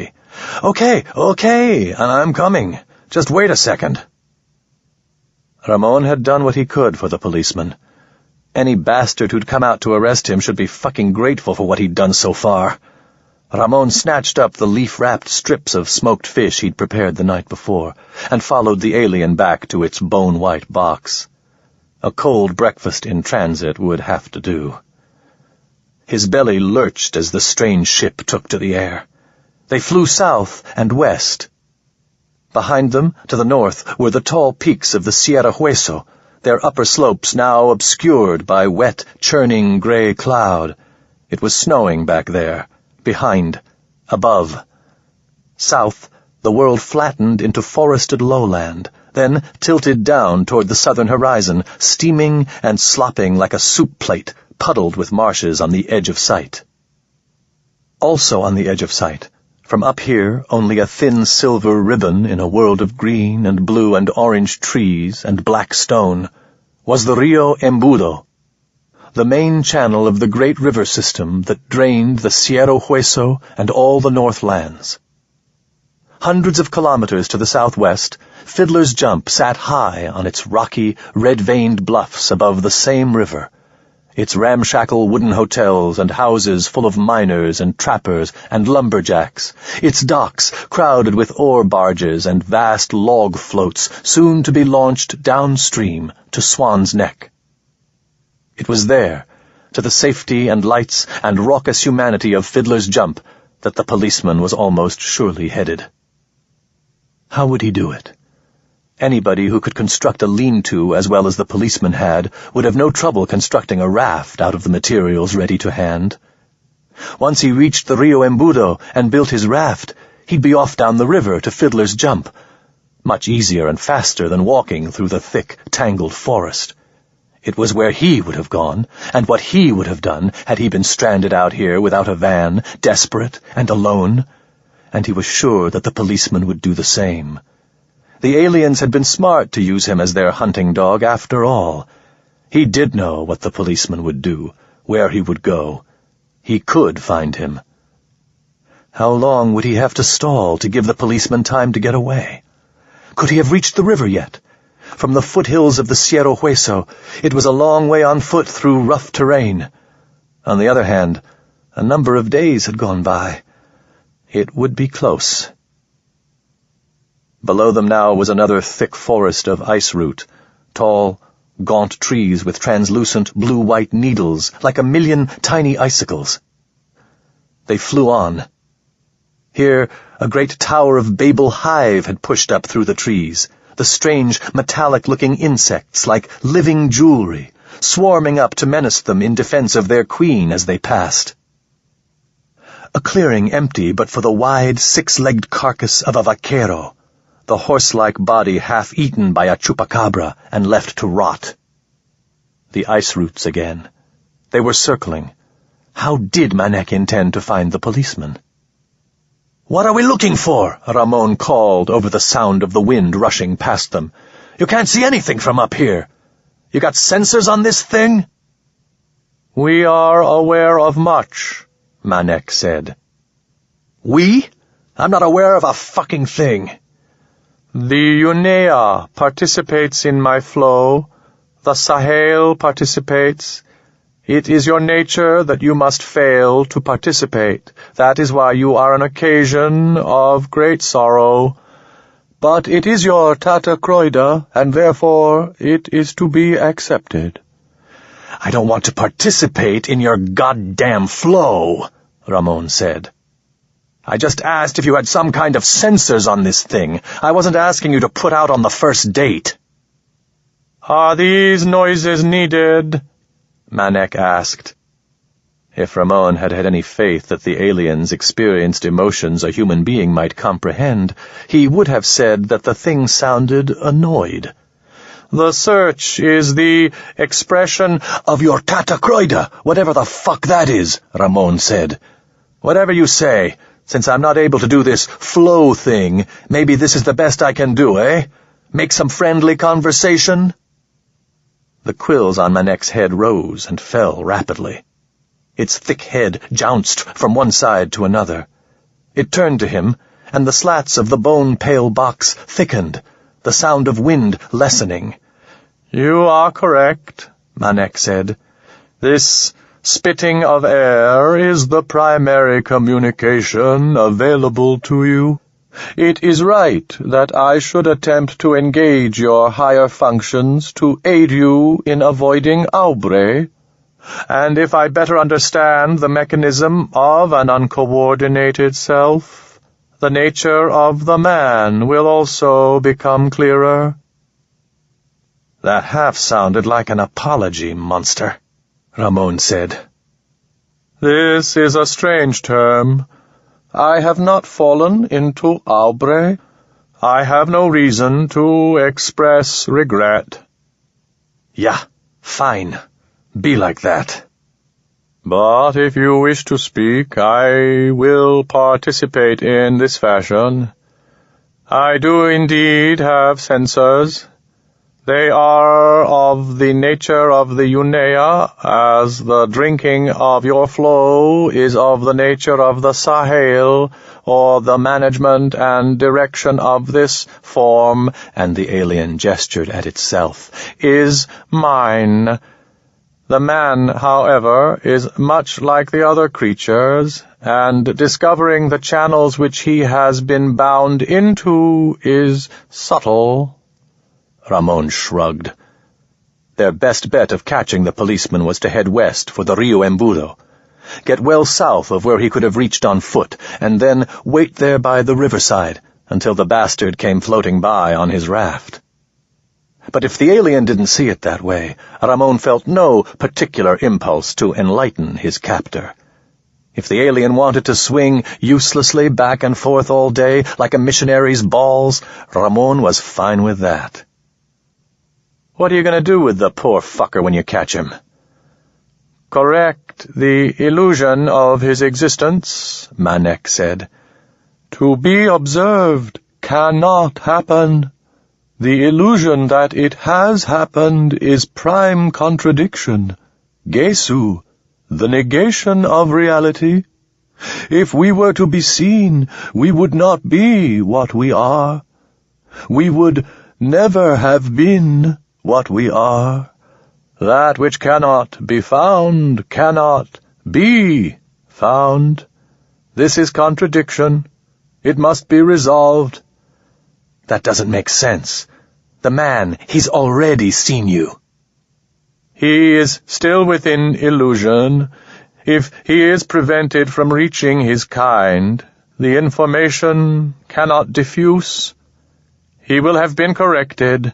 Okay, I'm coming. Just wait a second." Ramon had done what he could for the policeman. Any bastard who'd come out to arrest him should be fucking grateful for what he'd done so far. Ramon snatched up the leaf-wrapped strips of smoked fish he'd prepared the night before, and followed the alien back to its bone-white box. A cold breakfast in transit would have to do. His belly lurched as the strange ship took to the air. They flew south and west. Behind them, to the north, were the tall peaks of the Sierra Hueso, their upper slopes now obscured by wet, churning gray cloud. It was snowing back there, behind, above. South, the world flattened into forested lowland, then tilted down toward the southern horizon, steaming and slopping like a soup plate, puddled with marshes on the edge of sight. Also on the edge of sight, from up here only a thin silver ribbon in a world of green and blue and orange trees and black stone, was the Rio Embudo, the main channel of the great river system that drained the Sierra Hueso and all the Northlands. Hundreds of kilometers to the southwest, Fiddler's Jump sat high on its rocky, red-veined bluffs above the same river, its ramshackle wooden hotels and houses full of miners and trappers and lumberjacks, its docks crowded with ore barges and vast log floats soon to be launched downstream to Swan's Neck. It was there, to the safety and lights and raucous humanity of Fiddler's Jump, that the policeman was almost surely headed. How would he do it? Anybody who could construct a lean-to as well as the policeman had would have no trouble constructing a raft out of the materials ready to hand. Once he reached the Rio Embudo and built his raft, he'd be off down the river to Fiddler's Jump, much easier and faster than walking through the thick, tangled forest. It was where he would have gone, and what he would have done had he been stranded out here without a van, desperate and alone, and he was sure that the policeman would do the same. The aliens had been smart to use him as their hunting dog after all. He did know what the policeman would do, where he would go. He could find him. How long would he have to stall to give the policeman time to get away? Could he have reached the river yet? From the foothills of the Cerro Hueso, it was a long way on foot through rough terrain. On the other hand, a number of days had gone by. It would be close. Below them now was another thick forest of ice root, tall, gaunt trees with translucent blue-white needles like a million tiny icicles. They flew on. Here, a great tower of Babel hive had pushed up through the trees, the strange, metallic-looking insects like living jewelry, swarming up to menace them in defense of their queen as they passed. A clearing empty but for the wide, six-legged carcass of a vaquero, the horse-like body half-eaten by a chupacabra and left to rot. The ice roots again. They were circling. How did Manek intend to find the policeman? "What are we looking for?" Ramon called over the sound of the wind rushing past them. "You can't see anything from up here. You got sensors on this thing?" "We are aware of much," Manek said. "We? I'm not aware of a fucking thing." "The Unea participates in my flow. The Sahel participates. It is your nature that you must fail to participate. That is why you are an occasion of great sorrow. But it is your Tata Croida, and therefore it is to be accepted." "I don't want to participate in your goddamn flow," Ramon said. "I just asked if you had some kind of sensors on this thing. I wasn't asking you to put out on the first date." "Are these noises needed?" Manek asked. If Ramon had had any faith that the aliens experienced emotions a human being might comprehend, he would have said that the thing sounded annoyed. "The search is the expression of your Tata Croida, whatever the fuck that is," Ramon said. "Whatever you say. Since I'm not able to do this flow thing, maybe this is the best I can do, eh? Make some friendly conversation?" The quills on Manek's head rose and fell rapidly. Its thick head jounced from one side to another. It turned to him, and the slats of the bone-pale box thickened, the sound of wind lessening. "You are correct," Manek said. "This spitting of air is the primary communication available to you. It is right that I should attempt to engage your higher functions to aid you in avoiding Aubrey, and if I better understand the mechanism of an uncoordinated self, the nature of the man will also become clearer." "That half sounded like an apology, monster," Ramon said. "This is a strange term. I have not fallen into Aubrey. I have no reason to express regret." "Yeah, fine. Be like that." "But if you wish to speak, I will participate in this fashion. I do indeed have sensors. They are of the nature of the Unea, as the drinking of your flow is of the nature of the Sahel, or the management and direction of this form," and the alien gestured at itself, "is mine. The man, however, is much like the other creatures, and discovering the channels which he has been bound into is subtle." Ramon shrugged. Their best bet of catching the policeman was to head west for the Rio Embudo. get well south of where he could have reached on foot, and then wait there by the riverside until the bastard came floating by on his raft. But if the alien didn't see it that way, Ramon felt no particular impulse to enlighten his captor. If the alien wanted to swing uselessly back and forth all day like a missionary's balls, Ramon was fine with that. "What are you going to do with the poor fucker when you catch him?" "Correct the illusion of his existence," Manek said. "To be observed cannot happen. The illusion that it has happened is prime contradiction. Gesu, the negation of reality. If we were to be seen, we would not be what we are. We would never have been what we are. That which cannot be found cannot be found. This is contradiction. It must be resolved." "That doesn't make sense. The man, he's already seen you." "He is still within illusion. If he is prevented from reaching his kind, the information cannot diffuse. He will have been corrected.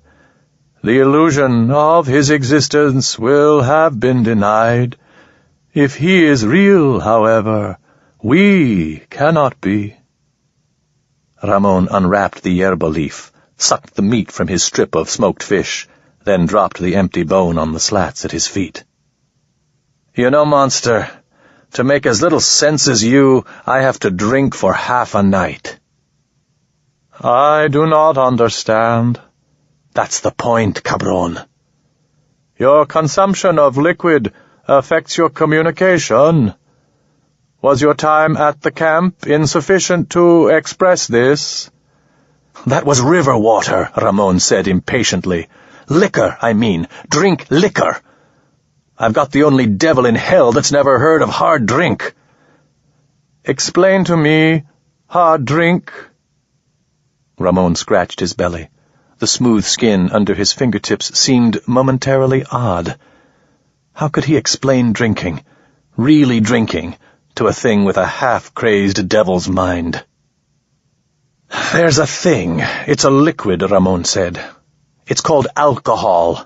The illusion of his existence will have been denied. If he is real, however, we cannot be." Ramon unwrapped the yerba leaf, sucked the meat from his strip of smoked fish, then dropped the empty bone on the slats at his feet. "You know, monster, to make as little sense as you, I have to drink for half a night." "I do not understand." "That's the point, cabron." "Your consumption of liquid affects your communication. Was your time at the camp insufficient to express this?" "That was river water," Ramon said impatiently. "Liquor, I mean. Drink liquor. I've got the only devil in hell that's never heard of hard drink." "Explain to me hard drink." Ramon scratched his belly. The smooth skin under his fingertips seemed momentarily odd. How could he explain drinking, really drinking, to a thing with a half-crazed devil's mind? "There's a thing. It's a liquid," Ramon said. "It's called alcohol.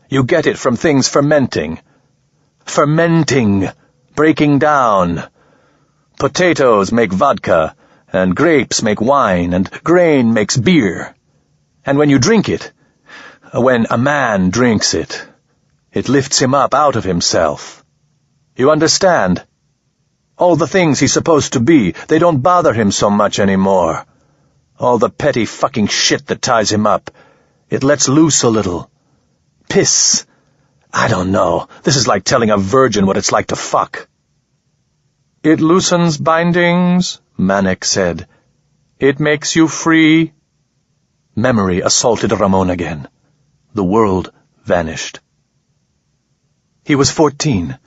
You get it from things fermenting. Fermenting. Breaking down. Potatoes make vodka, and grapes make wine, and grain makes beer. And when you drink it, when a man drinks it, it lifts him up out of himself. You understand? All the things he's supposed to be, they don't bother him so much anymore. All the petty fucking shit that ties him up, it lets loose a little. Piss. I don't know. This is like telling a virgin what it's like to fuck." "It loosens bindings," Manek said. "It makes you free." Memory assaulted Ramon again. The world vanished. He was 14.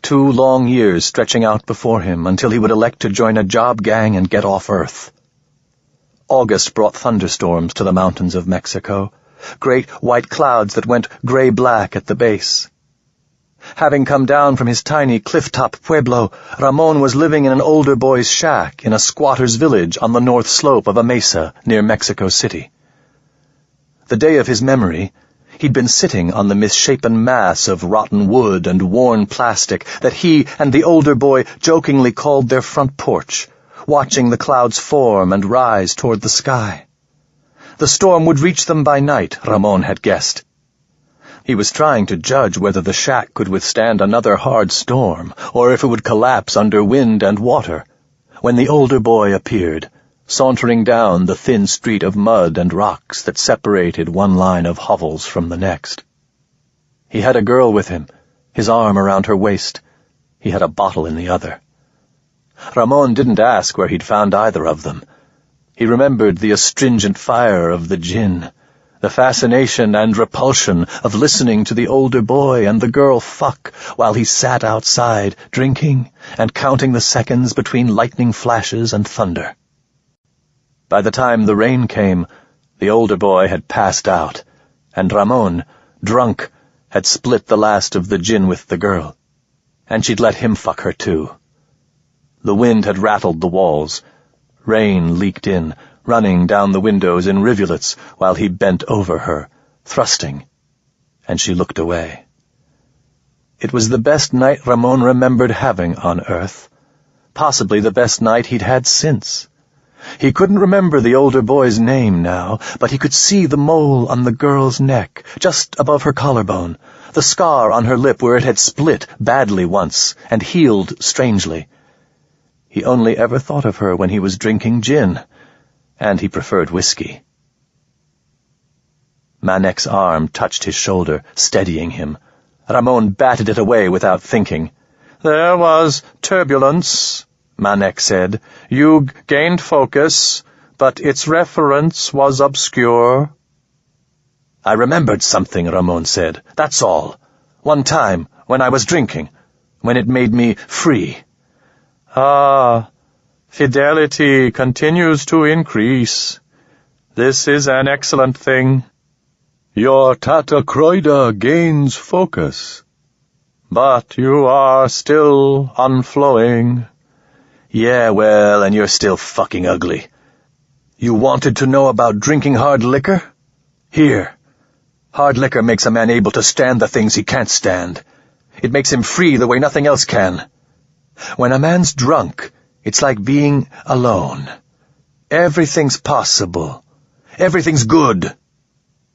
2 long years stretching out before him until he would elect to join a job gang and get off Earth. August brought thunderstorms to the mountains of Mexico, great white clouds that went gray-black at the base. Having come down from his tiny cliff-top pueblo, Ramon was living in an older boy's shack in a squatter's village on the north slope of a mesa near Mexico City. The day of his memory, he'd been sitting on the misshapen mass of rotten wood and worn plastic that he and the older boy jokingly called their front porch, watching the clouds form and rise toward the sky. The storm would reach them by night, Ramon had guessed. He was trying to judge whether the shack could withstand another hard storm, or if it would collapse under wind and water, when the older boy appeared, sauntering down the thin street of mud and rocks that separated one line of hovels from the next. He had a girl with him, his arm around her waist. He had a bottle in the other. Ramon didn't ask where he'd found either of them. He remembered the astringent fire of the gin, the fascination and repulsion of listening to the older boy and the girl fuck while he sat outside, drinking and counting the seconds between lightning flashes and thunder. By the time the rain came, the older boy had passed out, and Ramon, drunk, had split the last of the gin with the girl. and she'd let him fuck her too. The wind had rattled the walls. Rain leaked in, running down the windows in rivulets while he bent over her, thrusting, and she looked away. It was the best night Ramon remembered having on Earth, possibly the best night he'd had since. He couldn't remember the older boy's name now, but he could see the mole on the girl's neck, just above her collarbone, the scar on her lip where it had split badly once and healed strangely. He only ever thought of her when he was drinking gin, and he preferred whiskey. Manek's arm touched his shoulder, steadying him. Ramon batted it away without thinking. "There was turbulence," Manek said. "You gained focus, but its reference was obscure." "I remembered something," Ramon said. "That's all. One time, when I was drinking, when it made me free." "Ah, fidelity continues to increase. This is an excellent thing." "Your Tatacroida gains focus." "But you are still unflowing." "Yeah, well, and you're still fucking ugly. You wanted to know about drinking hard liquor? Here. Hard liquor makes a man able to stand the things he can't stand. It makes him free the way nothing else can. When a man's drunk, it's like being alone. Everything's possible. Everything's good.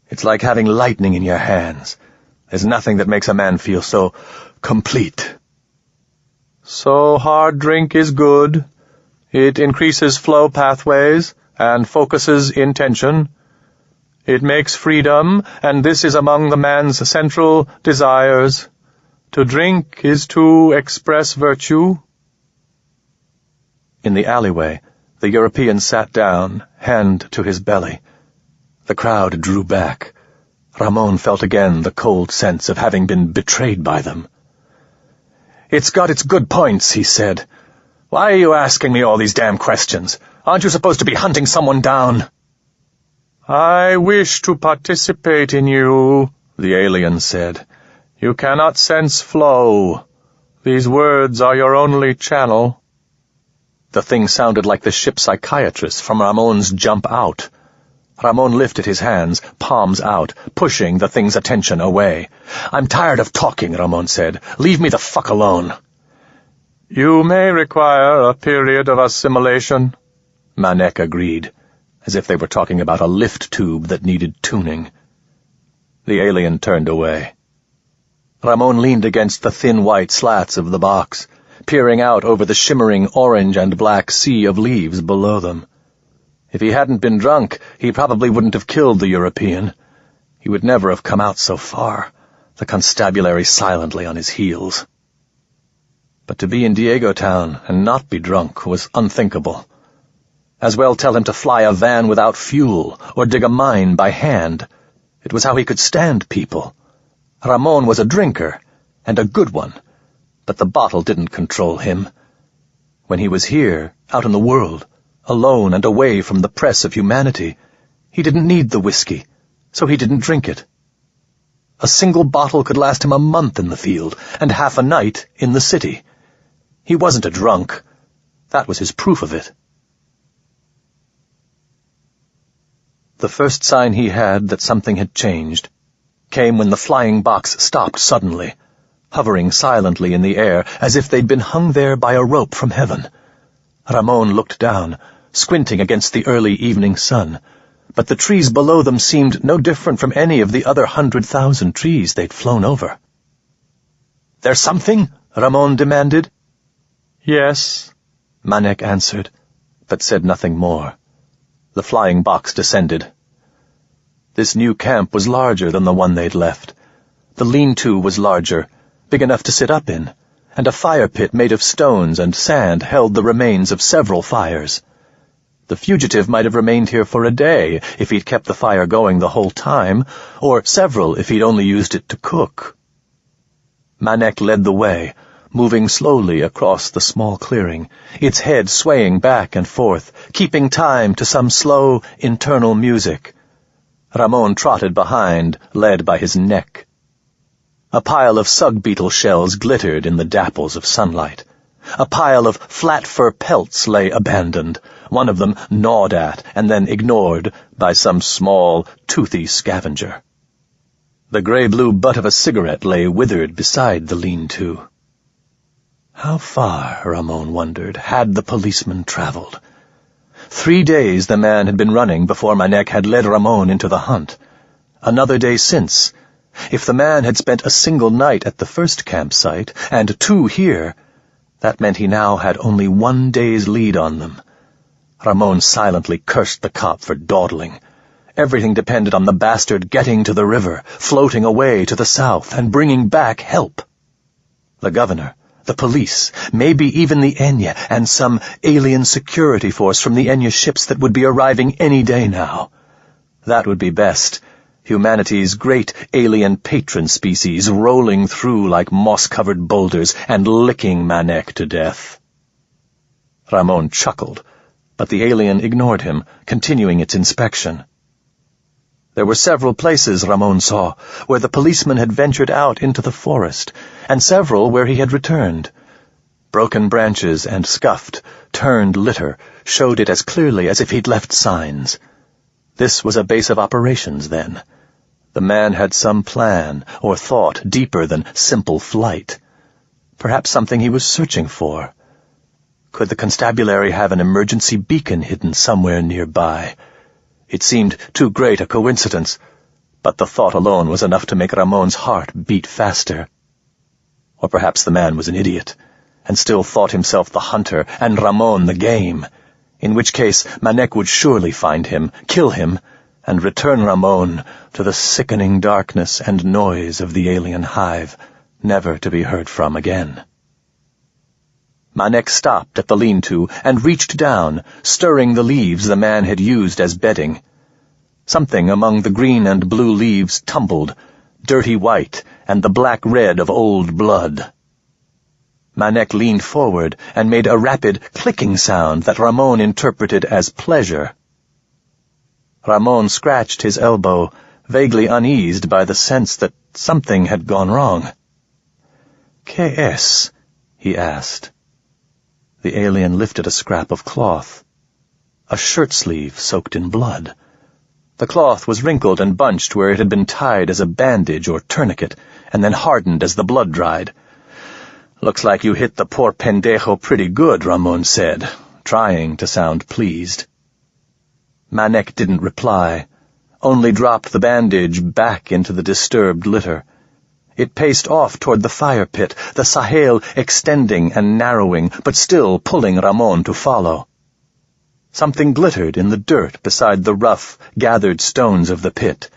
It's like having lightning in your hands. There's nothing that makes a man feel so complete." "So hard drink is good. It increases flow pathways and focuses intention. It makes freedom, and this is among the man's central desires. To drink is to express virtue." In the alleyway, the European sat down, hand to his belly. The crowd drew back. Ramon felt again the cold sense of having been betrayed by them. "It's got its good points," he said. "Why are you asking me all these damn questions? Aren't you supposed to be hunting someone down?" "I wish to participate in you," the alien said. "You cannot sense flow. These words are your only channel." The thing sounded like the ship psychiatrist from Ramon's Jump Out. Ramon lifted his hands, palms out, pushing the thing's attention away. "I'm tired of talking," Ramon said. "Leave me the fuck alone." "You may require a period of assimilation," Manek agreed, as if they were talking about a lift tube that needed tuning. The alien turned away. Ramon leaned against the thin white slats of the box, peering out over the shimmering orange and black sea of leaves below them. If he hadn't been drunk, he probably wouldn't have killed the European. He would never have come out so far, the constabulary silently on his heels. But to be in Diego Town and not be drunk was unthinkable. As well tell him to fly a van without fuel or dig a mine by hand. It was how he could stand people. Ramon was a drinker, and a good one, but the bottle didn't control him. When he was here, out in the world, alone and away from the press of humanity, he didn't need the whiskey, so he didn't drink it. A single bottle could last him a month in the field, and half a night in the city. He wasn't a drunk. That was his proof of it. The first sign he had that something had changed came when the flying box stopped suddenly, hovering silently in the air as if they'd been hung there by a rope from heaven. Ramon looked down, squinting against the early evening sun, but the trees below them seemed no different from any of the other 100,000 trees they'd flown over. "There's something?" Ramon demanded. "Yes," Manek answered, but said nothing more. The flying box descended. This new camp was larger than the one they'd left. The lean-to was larger, big enough to sit up in, and a fire pit made of stones and sand held the remains of several fires. The fugitive might have remained here for a day if he'd kept the fire going the whole time, or several if he'd only used it to cook. Manek led the way, moving slowly across the small clearing, its head swaying back and forth, keeping time to some slow, internal music. Ramon trotted behind, led by his neck. A pile of sug-beetle shells glittered in the dapples of sunlight. A pile of flat fur pelts lay abandoned, one of them gnawed at and then ignored by some small, toothy scavenger. The gray-blue butt of a cigarette lay withered beside the lean-to. How far, Ramon wondered, had the policeman traveled? 3 days the man had been running before Manek had led Ramon into the hunt. Another day since. If the man had spent a single night at the first campsite, and 2 here, that meant he now had only 1 day's lead on them. Ramon silently cursed the cop for dawdling. Everything depended on the bastard getting to the river, floating away to the south, and bringing back help. The governor, the police, maybe even the Enya, and some alien security force from the Enya ships that would be arriving any day now. That would be best. Humanity's great alien patron species rolling through like moss-covered boulders and licking Manek to death. Ramon chuckled, but the alien ignored him, continuing its inspection. There were several places, Ramon saw, where the policeman had ventured out into the forest, and several where he had returned. Broken branches and scuffed, turned litter showed it as clearly as if he'd left signs. This was a base of operations, then. The man had some plan or thought deeper than simple flight. Perhaps something he was searching for. Could the constabulary have an emergency beacon hidden somewhere nearby? It seemed too great a coincidence, but the thought alone was enough to make Ramon's heart beat faster. Or perhaps the man was an idiot, and still thought himself the hunter and Ramon the game, in which case Manek would surely find him, kill him, and return Ramon to the sickening darkness and noise of the alien hive, never to be heard from again. Manek stopped at the lean-to and reached down, stirring the leaves the man had used as bedding. Something among the green and blue leaves tumbled, dirty white and the black-red of old blood. Manek leaned forward and made a rapid clicking sound that Ramon interpreted as pleasure. Ramon scratched his elbow, vaguely uneased by the sense that something had gone wrong. "¿Qué es?" he asked. The alien lifted a scrap of cloth. A shirt sleeve soaked in blood. The cloth was wrinkled and bunched where it had been tied as a bandage or tourniquet, and then hardened as the blood dried. "Looks like you hit the poor pendejo pretty good," Ramon said, trying to sound pleased. Manek didn't reply, only dropped the bandage back into the disturbed litter. It paced off toward the fire pit, the Sahel extending and narrowing, but still pulling Ramon to follow. Something glittered in the dirt beside the rough, gathered stones of the pit,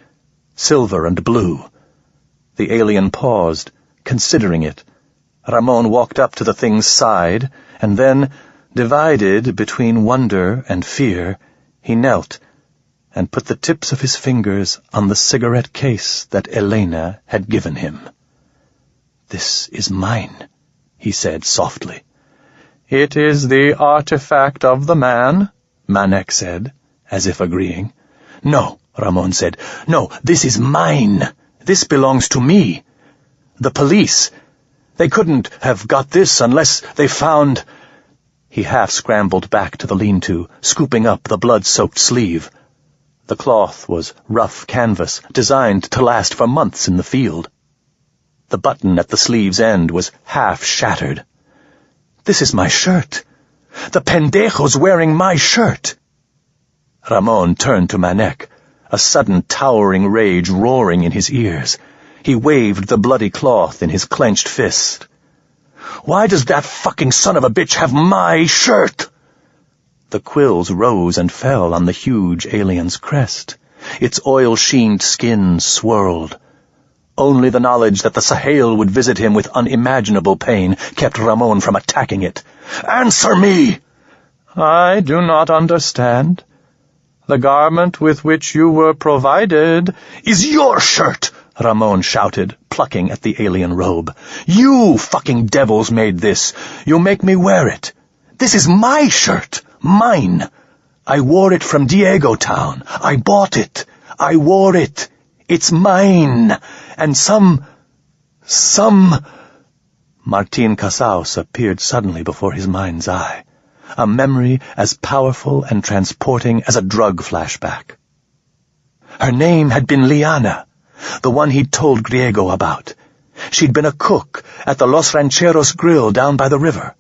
silver and blue. The alien paused, considering it. Ramon walked up to the thing's side, and then, divided between wonder and fear, he knelt and put the tips of his fingers on the cigarette case that Elena had given him. "This is mine," he said softly. "It is the artifact of the man," Manek said, as if agreeing. "No," Ramon said. "No, this is mine. This belongs to me. The police. They couldn't have got this unless they found—" He half scrambled back to the lean-to, scooping up the blood-soaked sleeve. The cloth was rough canvas, designed to last for months in the field. The button at the sleeve's end was half shattered. "This is my shirt. The pendejo's wearing my shirt." Ramon turned to Manek, a sudden towering rage roaring in his ears. He waved the bloody cloth in his clenched fist. "Why does that fucking son of a bitch have my shirt?" The quills rose and fell on the huge alien's crest. Its oil-sheened skin swirled. Only the knowledge that the Sahel would visit him with unimaginable pain kept Ramon from attacking it. "Answer me!" "I do not understand. The garment with which you were provided—" "Is your shirt!" Ramon shouted, plucking at the alien robe. "You fucking devils made this. You make me wear it. This is my shirt. Mine. I wore it from Diego Town. I bought it. I wore it. It's mine. And some Martin Casaus appeared suddenly before his mind's eye, a memory as powerful and transporting as a drug flashback. Her name had been Liana, the one he'd told Griego about. She'd been a cook at the Los Rancheros grill down by the river.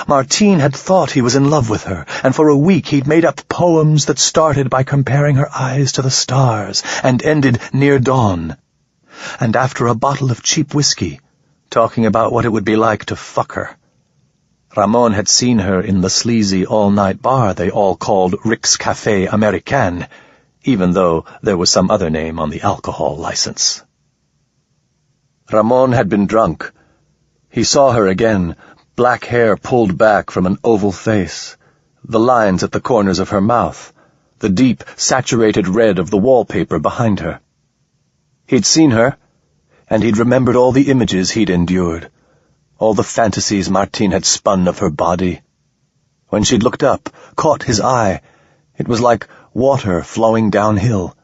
Martin had thought he was in love with her, and for a week he'd made up poems that started by comparing her eyes to the stars and ended near dawn. And after a bottle of cheap whiskey, talking about what it would be like to fuck her. Ramon had seen her in the sleazy all-night bar they all called Rick's Café Americain, even though there was some other name on the alcohol license. Ramon had been drunk. He saw her again, black hair pulled back from an oval face, the lines at the corners of her mouth, the deep, saturated red of the wallpaper behind her. He'd seen her, and he'd remembered all the images he'd endured, all the fantasies Martin had spun of her body. When she'd looked up, caught his eye, it was like water flowing downhill.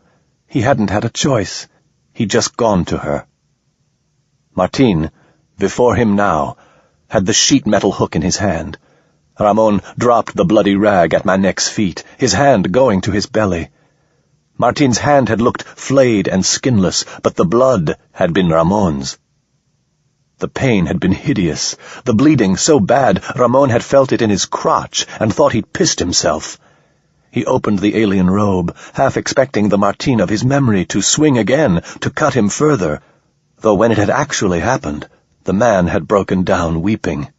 He hadn't had a choice. He'd just gone to her. Martin, before him now, had the sheet metal hook in his hand. Ramon dropped the bloody rag at Manek's feet, his hand going to his belly. Martin's hand had looked flayed and skinless, but the blood had been Ramon's. The pain had been hideous, the bleeding so bad Ramon had felt it in his crotch and thought he'd pissed himself. He opened the alien robe, half expecting the Martin of his memory to swing again, to cut him further, though when it had actually happened, the man had broken down weeping.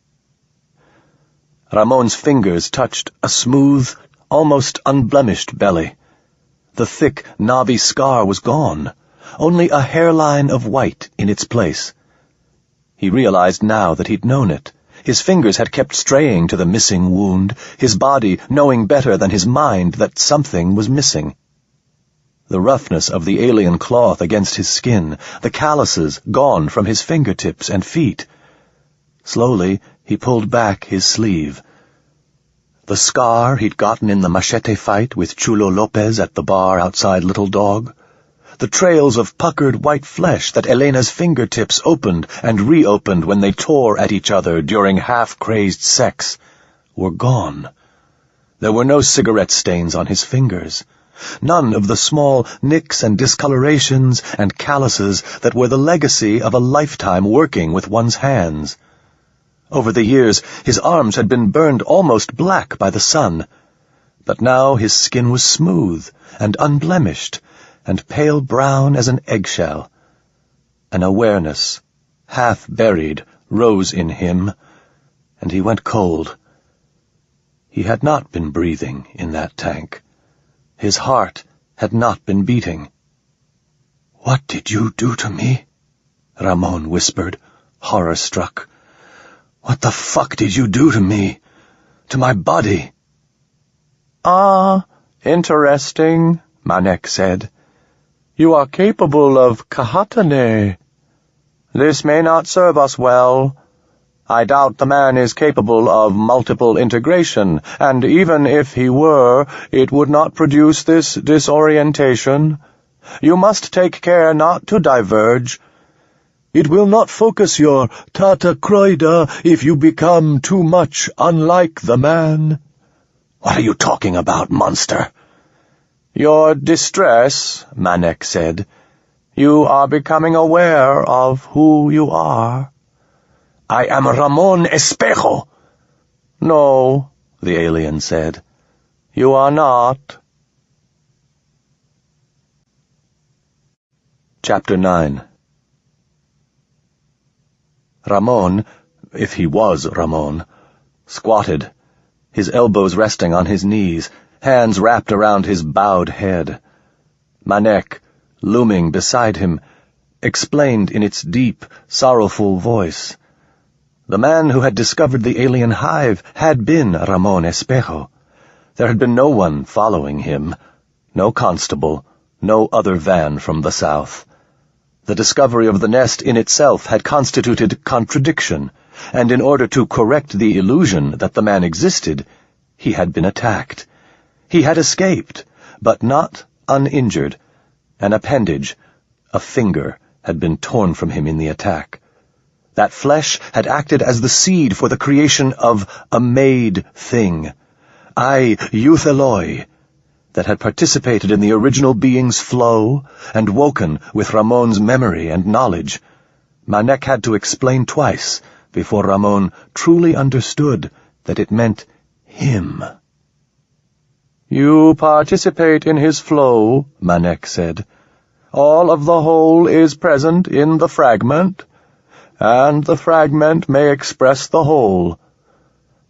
Ramon's fingers touched a smooth, almost unblemished belly. The thick, knobby scar was gone, only a hairline of white in its place. He realized now that he'd known it. His fingers had kept straying to the missing wound, his body knowing better than his mind that something was missing. The roughness of the alien cloth against his skin, the calluses gone from his fingertips and feet. Slowly, he pulled back his sleeve. The scar he'd gotten in the machete fight with Chulo Lopez at the bar outside Little Dog, the trails of puckered white flesh that Elena's fingertips opened and reopened when they tore at each other during half-crazed sex, were gone. There were no cigarette stains on his fingers, none of the small nicks and discolorations and calluses that were the legacy of a lifetime working with one's hands. Over the years, his arms had been burned almost black by the sun, but now his skin was smooth and unblemished and pale brown as an eggshell. An awareness, half buried, rose in him, and he went cold. He had not been breathing in that tank. His heart had not been beating. "What did you do to me?" Ramon whispered, horror-struck. "What the fuck did you do to me? To my body?" "Ah, interesting," Manek said. "You are capable of kahatane. This may not serve us well. I doubt the man is capable of multiple integration, and even if he were, it would not produce this disorientation. You must take care not to diverge. It will not focus your tata kroida if you become too much unlike the man." "What are you talking about, monster?" "Your distress," Manek said. "You are becoming aware of who you are." "I am Ramon Espejo." "No," the alien said. "You are not." Chapter 9. Ramon, if he was Ramon, squatted, his elbows resting on his knees, hands wrapped around his bowed head. Manek, looming beside him, explained in its deep, sorrowful voice. The man who had discovered the alien hive had been Ramon Espejo. There had been no one following him, no constable, no other van from the south. The discovery of the nest in itself had constituted contradiction, and in order to correct the illusion that the man existed, he had been attacked. He had escaped, but not uninjured. An appendage, a finger, had been torn from him in the attack, That flesh had acted as the seed for the creation of a made thing, eutheloi, that had participated in the original being's flow and woken with Ramon's memory and knowledge. Manek had to explain twice before Ramon truly understood that it meant him. "You participate in his flow," Manek said. "All of the whole is present in the fragment, and the fragment may express the whole.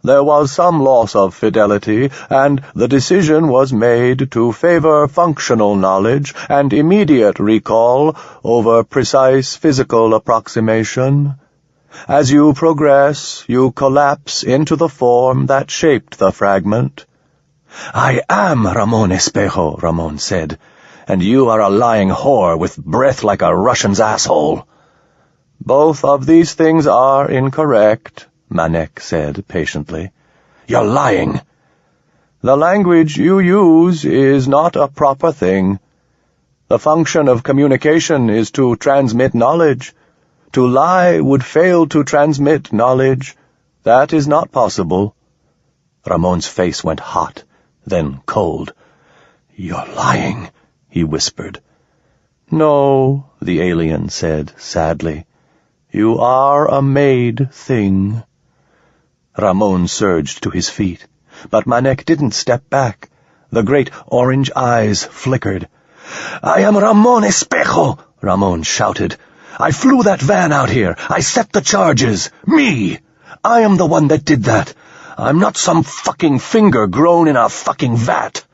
There was some loss of fidelity, and the decision was made to favor functional knowledge and immediate recall over precise physical approximation. As you progress, you collapse into the form that shaped the fragment." "I am Ramon Espejo," Ramon said, "and you are a lying whore with breath like a Russian's asshole." "Both of these things are incorrect," Manek said patiently. "You're lying." "The language you use is not a proper thing. The function of communication is to transmit knowledge. To lie would fail to transmit knowledge. That is not possible." Ramon's face went hot, then cold. "You're lying," he whispered. "No," the alien said sadly. "You are a made thing." Ramon surged to his feet, but Manek didn't step back. The great orange eyes flickered. "I am Ramon Espejo," Ramon shouted. "I flew that van out here. I set the charges. Me! I am the one that did that. I'm not some fucking finger grown in a fucking vat."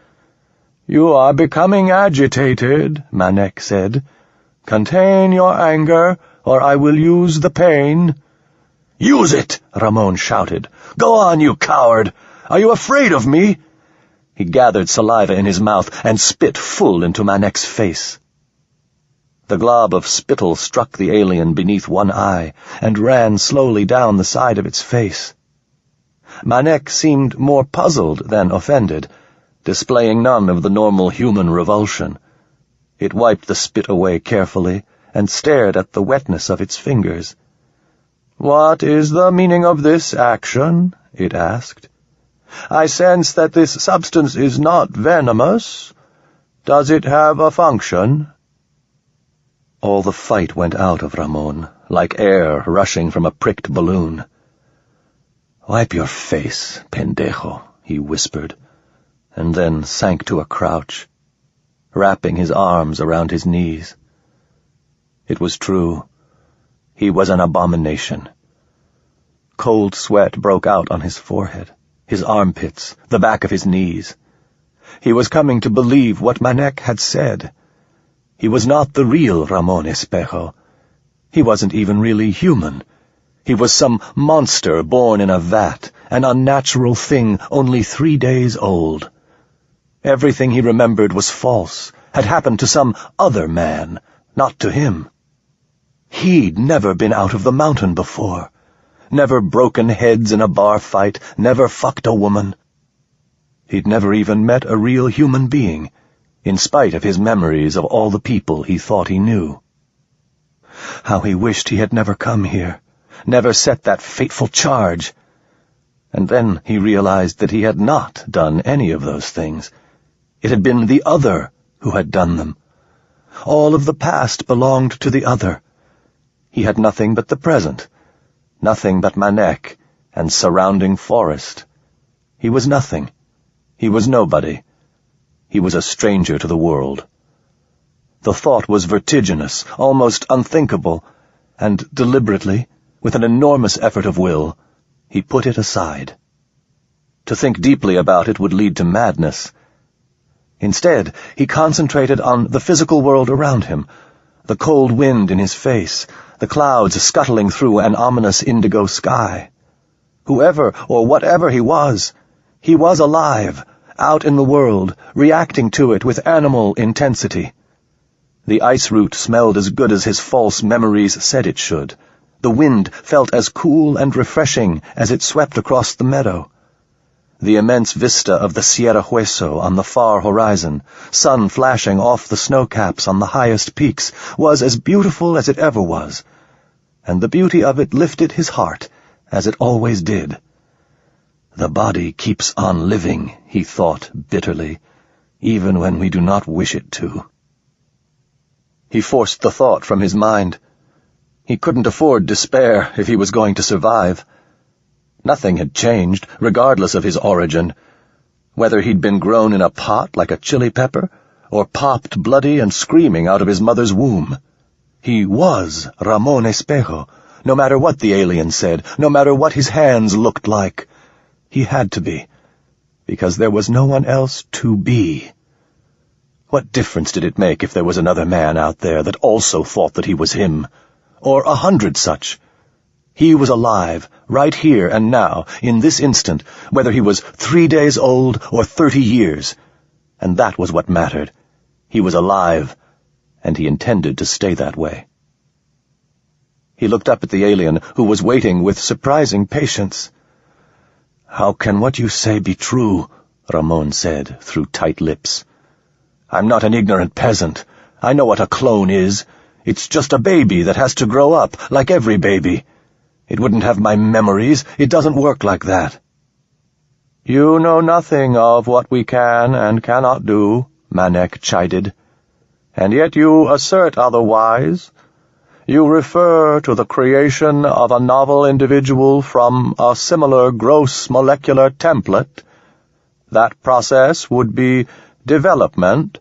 "You are becoming agitated," Manek said. "Contain your anger, or I will use the pain." "Use it!" Ramon shouted. "Go on, you coward! Are you afraid of me?" He gathered saliva in his mouth and spit full into Manek's face. The glob of spittle struck the alien beneath one eye and ran slowly down the side of its face. Manek seemed more puzzled than offended, displaying none of the normal human revulsion. It wiped the spit away carefully and stared at the wetness of its fingers. "What is the meaning of this action?" it asked. "I sense that this substance is not venomous. Does it have a function?" All the fight went out of Ramon, like air rushing from a pricked balloon. "Wipe your face, pendejo," he whispered, and then sank to a crouch, wrapping his arms around his knees. It was true. He was an abomination. Cold sweat broke out on his forehead, his armpits, the back of his knees. He was coming to believe what Manek had said. He was not the real Ramon Espejo. He wasn't even really human. He was some monster born in a vat, an unnatural thing only 3 days old. Everything he remembered was false, had happened to some other man, not to him. He'd never been out of the mountain before, never broken heads in a bar fight, never fucked a woman. He'd never even met a real human being, in spite of his memories of all the people he thought he knew. How he wished he had never come here, never set that fateful charge. And then he realized that he had not done any of those things. It had been the other who had done them. All of the past belonged to the other. He had nothing but the present, nothing but Manek and surrounding forest. He was nothing. He was nobody. He was a stranger to the world. The thought was vertiginous, almost unthinkable, and deliberately, with an enormous effort of will, he put it aside. To think deeply about it would lead to madness. Instead, he concentrated on the physical world around him, the cold wind in his face, the clouds scuttling through an ominous indigo sky. Whoever or whatever he was alive, out in the world, reacting to it with animal intensity. The ice root smelled as good as his false memories said it should. The wind felt as cool and refreshing as it swept across the meadow. The immense vista of the Sierra Hueso on the far horizon, sun flashing off the snowcaps on the highest peaks, was as beautiful as it ever was. and the beauty of it lifted his heart, as it always did. The body keeps on living, he thought bitterly, even when we do not wish it to. He forced the thought from his mind. He couldn't afford despair if he was going to survive. Nothing had changed, regardless of his origin, whether he'd been grown in a pot like a chili pepper, or popped bloody and screaming out of his mother's womb. He was Ramon Espejo, no matter what the alien said, no matter what his hands looked like. He had to be, because there was no one else to be. What difference did it make if there was another man out there that also thought that he was him, or 100 such? He was alive, right here and now, in this instant, whether he was 3 days old or 30 years. And that was what mattered. He was alive, and he intended to stay that way. He looked up at the alien, who was waiting with surprising patience. "How can what you say be true?" Ramon said, through tight lips. "I'm not an ignorant peasant. I know what a clone is. It's just a baby that has to grow up, like every baby. It wouldn't have my memories. It doesn't work like that." "You know nothing of what we can and cannot do," Manek chided. "And yet you assert otherwise. You refer to the creation of a novel individual from a similar gross molecular template. That process would be development.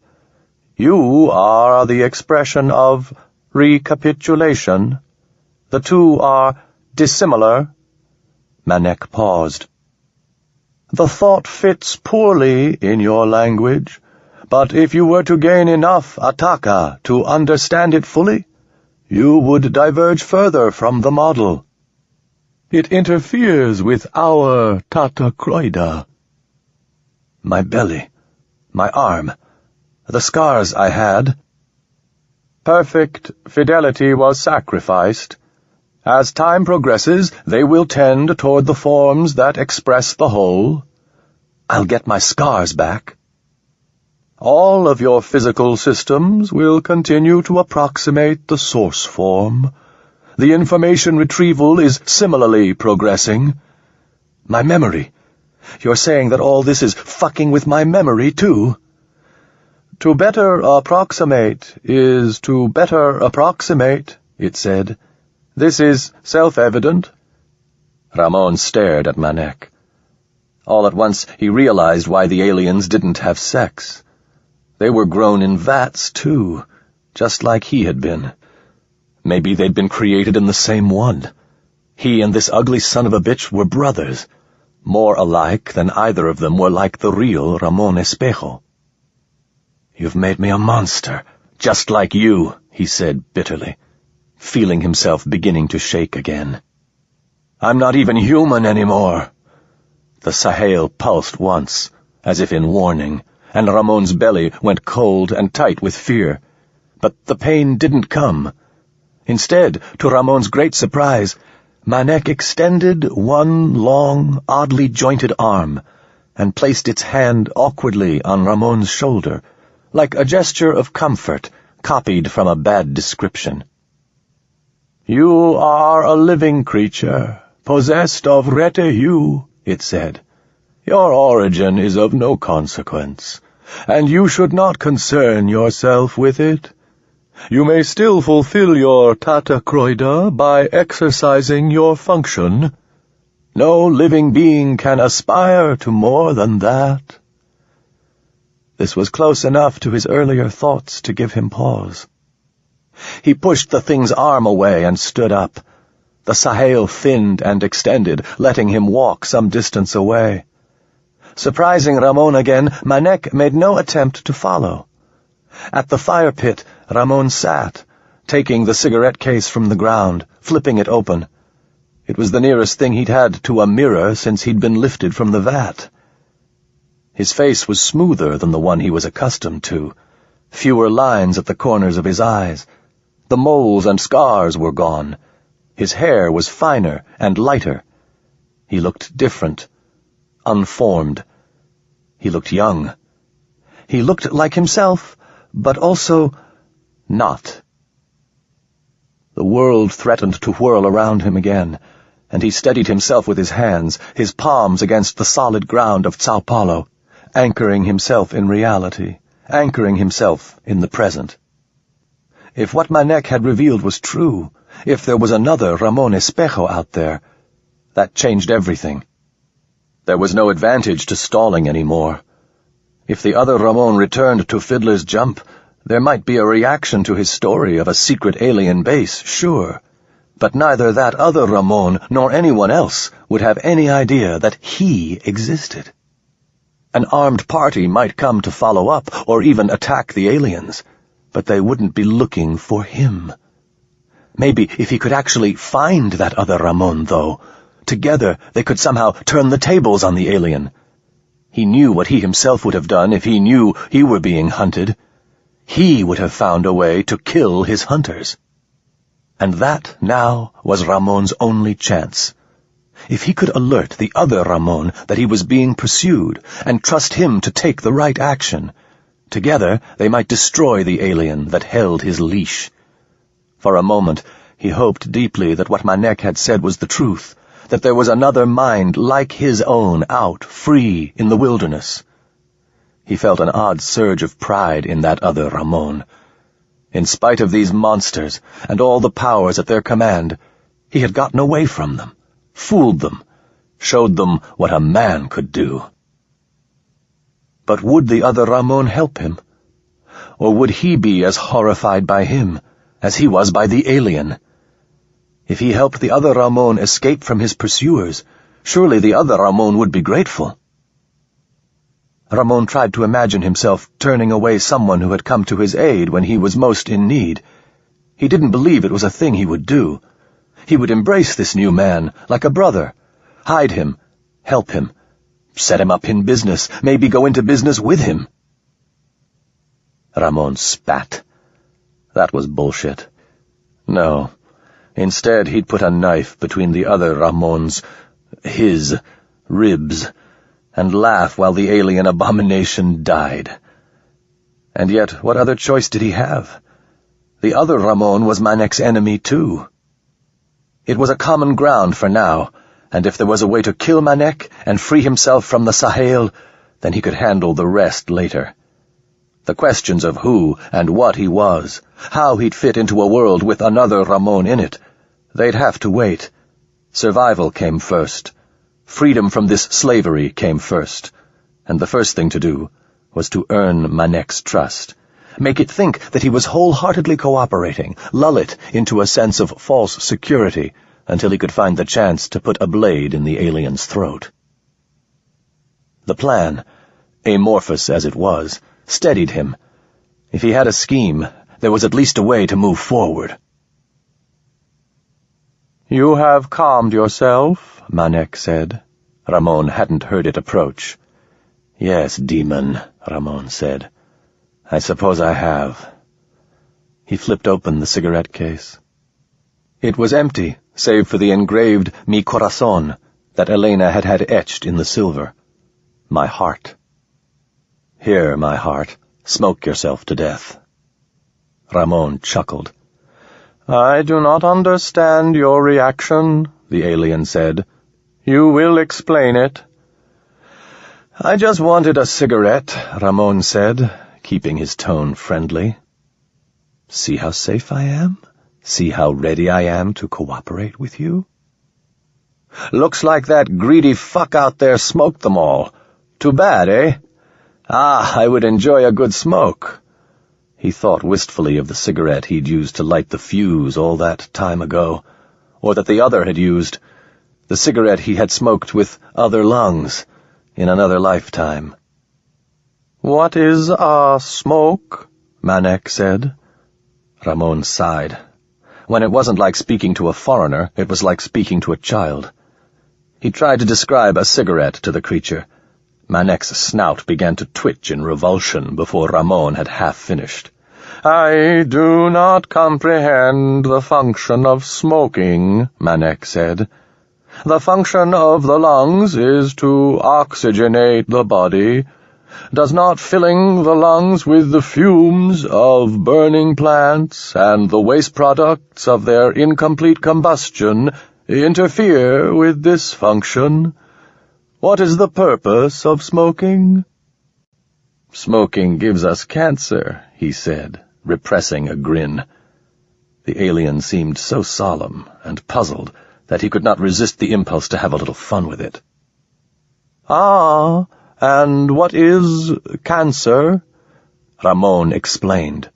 You are the expression of recapitulation. The two are dissimilar." Manek paused. "The thought fits poorly in your language, but if you were to gain enough Ataka to understand it fully, you would diverge further from the model. It interferes with our Tatacroida." My belly, my arm, the scars I had. Perfect fidelity was sacrificed. As time progresses, they will tend toward the forms that express the whole. I'll get my scars back. All of your physical systems will continue to approximate the source form. The information retrieval is similarly progressing. My memory. You're saying that all this is fucking with my memory, too? To better approximate is to better approximate, it said. This is self-evident. Ramon stared at Manek. All at once he realized why the aliens didn't have sex. They were grown in vats, too, just like he had been. Maybe they'd been created in the same one. He and this ugly son of a bitch were brothers, more alike than either of them were like the real Ramon Espejo. "You've made me a monster, just like you," he said bitterly, feeling himself beginning to shake again. "I'm not even human anymore." The Sahel pulsed once, as if in warning, and Ramon's belly went cold and tight with fear. But the pain didn't come. Instead, to Ramon's great surprise, Manek extended one long, oddly jointed arm and placed its hand awkwardly on Ramon's shoulder, like a gesture of comfort copied from a bad description. "You are a living creature, possessed of retehu," it said. "Your origin is of no consequence, and you should not concern yourself with it. You may still fulfill your Tatacroida by exercising your function. No living being can aspire to more than that." This was close enough to his earlier thoughts to give him pause. He pushed the thing's arm away and stood up. The Sahel thinned and extended, letting him walk some distance away. Surprising Ramon again, Manek made no attempt to follow. At the fire pit, Ramon sat, taking the cigarette case from the ground, flipping it open. It was the nearest thing he'd had to a mirror since he'd been lifted from the vat. His face was smoother than the one he was accustomed to, fewer lines at the corners of his eyes. The moles and scars were gone. His hair was finer and lighter. He looked different, unformed. He looked young. He looked like himself, but also not. The world threatened to whirl around him again, and he steadied himself with his hands, his palms against the solid ground of Sao Paulo, anchoring himself in reality, anchoring himself in the present. If what Manek had revealed was true, if there was another Ramon Espejo out there, that changed everything. There was no advantage to stalling anymore. If the other Ramon returned to Fiddler's Jump, there might be a reaction to his story of a secret alien base, sure, but neither that other Ramon nor anyone else would have any idea that he existed. An armed party might come to follow up or even attack the aliens, but they wouldn't be looking for him. Maybe if he could actually find that other Ramon, though, together they could somehow turn the tables on the alien. He knew what he himself would have done if he knew he were being hunted. He would have found a way to kill his hunters. And that, now, was Ramon's only chance. If he could alert the other Ramon that he was being pursued and trust him to take the right action, together they might destroy the alien that held his leash. For a moment, he hoped deeply that what Manek had said was the truth, that there was another mind like his own out, free, in the wilderness. He felt an odd surge of pride in that other Ramon. In spite of these monsters and all the powers at their command, he had gotten away from them, fooled them, showed them what a man could do. But would the other Ramon help him? Or would he be as horrified by him as he was by the alien? If he helped the other Ramon escape from his pursuers, surely the other Ramon would be grateful. Ramon tried to imagine himself turning away someone who had come to his aid when he was most in need. He didn't believe it was a thing he would do. He would embrace this new man like a brother, hide him, help him, set him up in business, maybe go into business with him. Ramon spat. That was bullshit. No. Instead, he'd put a knife between the other Ramon's, his, ribs, and laugh while the alien abomination died. And yet, what other choice did he have? The other Ramon was Manek's enemy, too. It was a common ground for now, and if there was a way to kill Manek and free himself from the Sahel, then he could handle the rest later. The questions of who and what he was, how he'd fit into a world with another Ramon in it, they'd have to wait. Survival came first. Freedom from this slavery came first. And the first thing to do was to earn Manek's trust. Make it think that he was wholeheartedly cooperating, lull it into a sense of false security until he could find the chance to put a blade in the alien's throat. The plan, amorphous as it was, steadied him. If he had a scheme, there was at least a way to move forward. "You have calmed yourself," Manek said. Ramon hadn't heard it approach. "Yes, demon," Ramon said. "I suppose I have." He flipped open the cigarette case. It was empty, save for the engraved Mi Corazon that Elena had etched in the silver. My heart. "Here, my heart, smoke yourself to death." Ramon chuckled. "I do not understand your reaction," the alien said. "You will explain it." "I just wanted a cigarette," Ramon said, keeping his tone friendly. "See how safe I am? See how ready I am to cooperate with you?" "Looks like that greedy fuck out there smoked them all. Too bad, eh? I would enjoy a good smoke." He thought wistfully of the cigarette he'd used to light the fuse all that time ago, or that the other had used, the cigarette he had smoked with other lungs in another lifetime. "What is a smoke?" Manek said. Ramon sighed. When it wasn't like speaking to a foreigner, it was like speaking to a child. He tried to describe a cigarette to the creature. Manek's snout began to twitch in revulsion before Ramon had half finished. "I do not comprehend the function of smoking," Manek said. "The function of the lungs is to oxygenate the body. does not filling the lungs with the fumes of burning plants and the waste products of their incomplete combustion interfere with this function? What is the purpose of smoking?" "Smoking gives us cancer," he said, repressing a grin. The alien seemed so solemn and puzzled that he could not resist the impulse to have a little fun with it. "Ah, and what is cancer?" Ramon explained.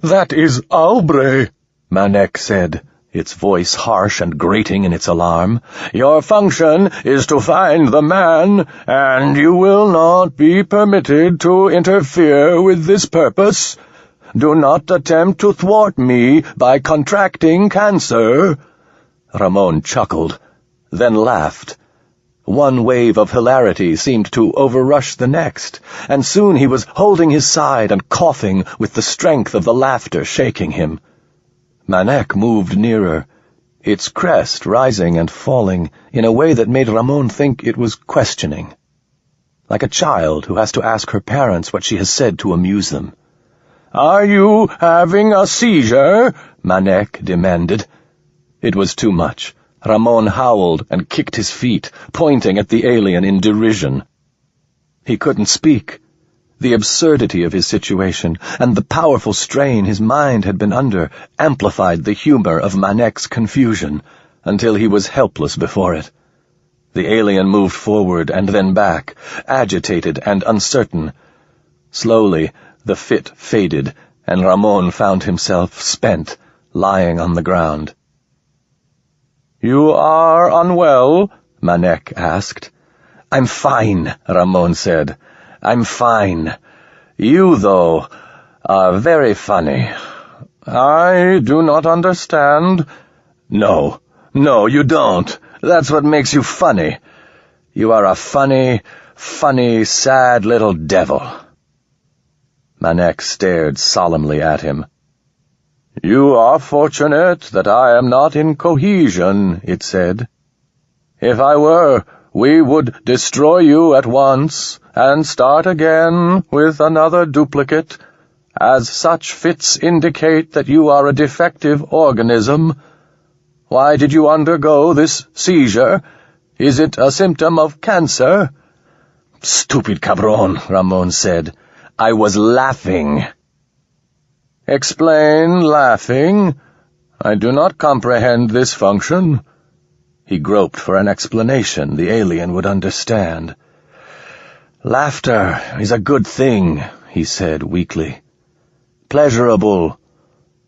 "That is aubre," Manek said, its voice harsh and grating in its alarm. "Your function is to find the man, and you will not be permitted to interfere with this purpose. Do not attempt to thwart me by contracting cancer." Ramon chuckled, then laughed. One wave of hilarity seemed to overrush the next, and soon he was holding his side and coughing with the strength of the laughter shaking him. Manek moved nearer, its crest rising and falling in a way that made Ramon think it was questioning, like a child who has to ask her parents what she has said to amuse them. "Are you having a seizure?" Manek demanded. It was too much. Ramon howled and kicked his feet, pointing at the alien in derision. He couldn't speak. The absurdity of his situation and the powerful strain his mind had been under amplified the humor of Manek's confusion until he was helpless before it. The alien moved forward and then back, agitated and uncertain. Slowly, the fit faded, and Ramon found himself spent, lying on the ground. "You are unwell?" Manek asked. "I'm fine," Ramon said. "I'm fine. You, though, are very funny." "I do not understand." No, you don't. That's what makes you funny. You are a funny, sad little devil." Manek stared solemnly at him. "You are fortunate that I am not in cohesion," it said. "If I were, we would destroy you at once and start again with another duplicate, as such fits indicate that you are a defective organism. Why did you undergo this seizure? Is it a symptom of cancer?" "Stupid cabron," Ramon said. "I was laughing." "Explain laughing. I do not comprehend this function." He groped for an explanation the alien would understand. "Laughter is a good thing," he said weakly. "Pleasurable.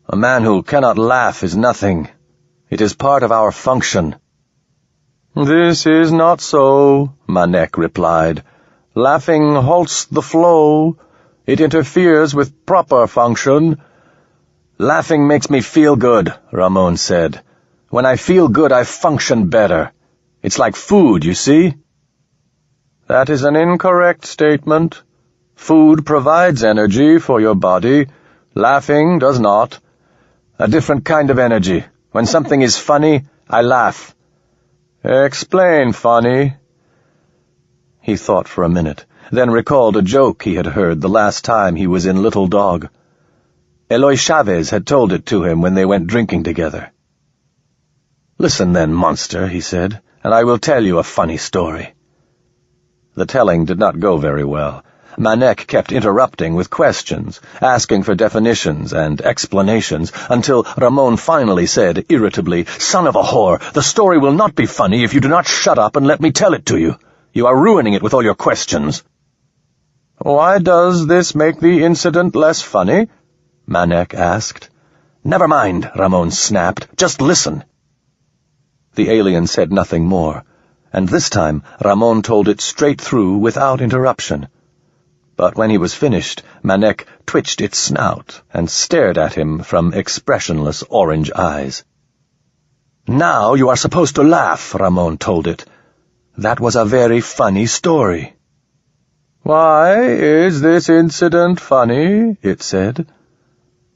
A man who cannot laugh is nothing. It is part of our function." "This is not so," Manek replied. "Laughing halts the flow. It interferes with proper function." "Laughing makes me feel good," Ramon said. "When I feel good, I function better. It's like food, you see?" "That is an incorrect statement. Food provides energy for your body. Laughing does not. A different kind of energy. When something is funny, I laugh." "Explain funny." He thought for a minute, then recalled a joke he had heard the last time he was in Little Dog. Eloy Chavez had told it to him when they went drinking together. "Listen then, monster," he said, "and I will tell you a funny story." The telling did not go very well. Manek kept interrupting with questions, asking for definitions and explanations, until Ramon finally said irritably, "Son of a whore, the story will not be funny if you do not shut up and let me tell it to you. You are ruining it with all your questions." "Why does this make the incident less funny?" Manek asked. "Never mind," Ramon snapped. "Just listen." The alien said nothing more, and this time Ramon told it straight through without interruption. But when he was finished, Manek twitched its snout and stared at him from expressionless orange eyes. "Now you are supposed to laugh," Ramon told it. "That was a very funny story." "Why is this incident funny?" it said.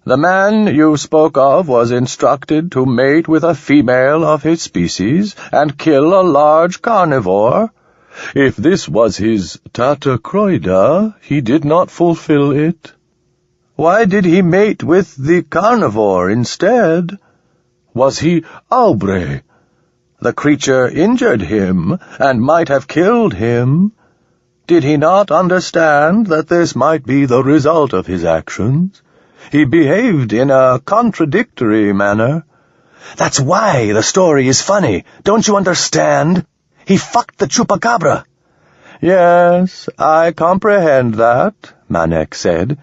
"The man you spoke of was instructed to mate with a female of his species and kill a large carnivore. If this was his Tatakroida, he did not fulfill it. Why did he mate with the carnivore instead? Was he Aubrey? The creature injured him, and might have killed him. Did he not understand that this might be the result of his actions? He behaved in a contradictory manner. That's why the story is funny. Don't you understand? He fucked the chupacabra. Yes, I comprehend that, Manek said.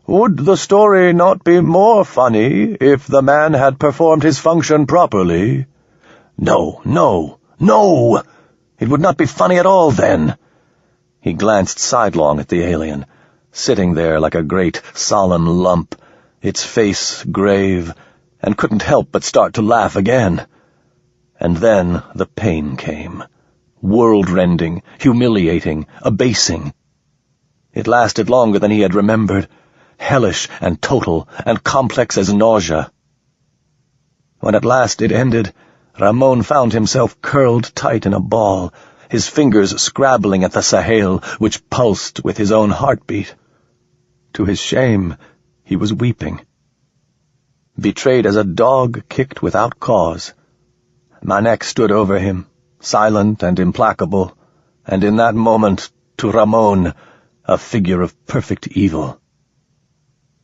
Would the story not be more funny if the man had performed his function properly? No. It would not be funny at all then. He glanced sidelong at the alien, sitting there like a great solemn lump, its face grave, and couldn't help but start to laugh again. And then the pain came, world-rending, humiliating, abasing. It lasted longer than he had remembered, hellish and total and complex as nausea. When at last it ended, Ramon found himself curled tight in a ball, his fingers scrabbling at the Sahel, which pulsed with his own heartbeat. To his shame, he was weeping. Betrayed as a dog kicked without cause. Manek stood over him, silent and implacable, and in that moment, to Ramon, a figure of perfect evil.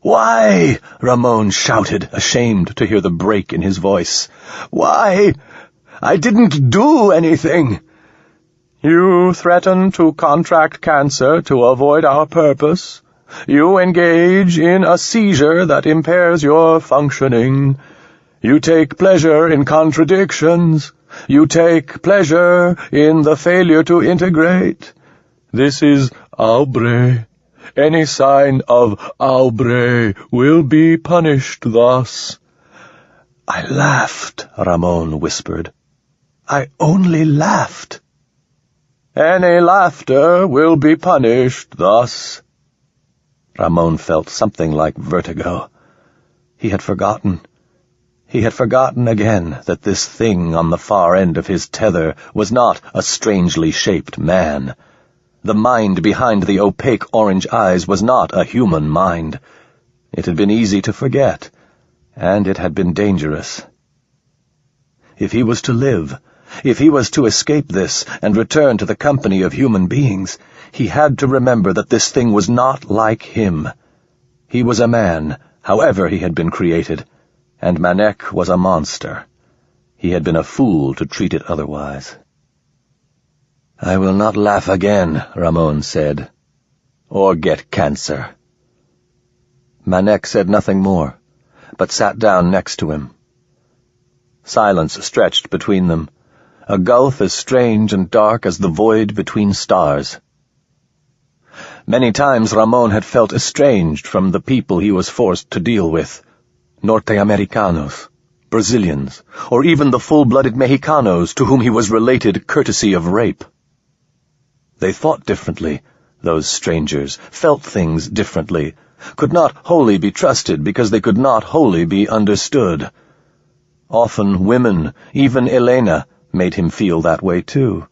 "Why?" Ramon shouted, ashamed to hear the break in his voice. "Why? I didn't do anything." "You threaten to contract cancer to avoid our purpose. You engage in a seizure that impairs your functioning. You take pleasure in contradictions. You take pleasure in the failure to integrate. This is Aubrey. Any sign of Aubrey will be punished thus." "I laughed," Ramon whispered. "I only laughed." "Any laughter will be punished thus." Ramon felt something like vertigo. He had forgotten. He had forgotten again that this thing on the far end of his tether was not a strangely shaped man. The mind behind the opaque orange eyes was not a human mind. It had been easy to forget, and it had been dangerous. If he was to live, if he was to escape this and return to the company of human beings, he had to remember that this thing was not like him. He was a man, however he had been created, and Manek was a monster. He had been a fool to treat it otherwise. "I will not laugh again," Ramon said, "or get cancer." Manek said nothing more, but sat down next to him. Silence stretched between them, a gulf as strange and dark as the void between stars. Many times Ramon had felt estranged from the people he was forced to deal with, Norte-Americanos, Brazilians, or even the full-blooded Mexicanos to whom he was related courtesy of rape. They thought differently, those strangers, felt things differently, could not wholly be trusted because they could not wholly be understood. Often women, even Elena, made him feel that way too.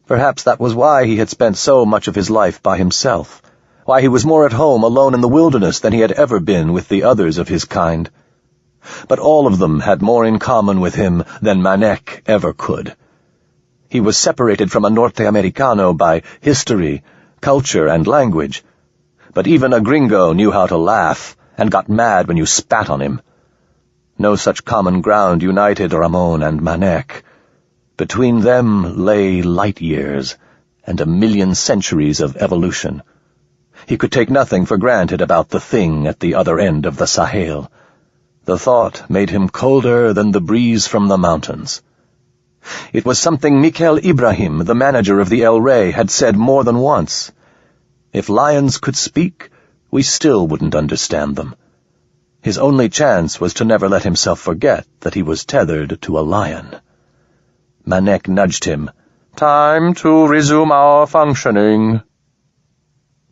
Perhaps that was why he had spent so much of his life by himself, why he was more at home alone in the wilderness than he had ever been with the others of his kind. But all of them had more in common with him than Manek ever could. He was separated from a Norte-Americano by history, culture, and language, but even a gringo knew how to laugh and got mad when you spat on him. No such common ground united Ramon and Manek. Between them lay light years and 1,000,000 centuries of evolution. He could take nothing for granted about the thing at the other end of the Sahel. The thought made him colder than the breeze from the mountains. It was something Mikel Ibrahim, the manager of the El Rey, had said more than once. If lions could speak, we still wouldn't understand them. His only chance was to never let himself forget that he was tethered to a lion. Manek nudged him. "Time to resume our functioning."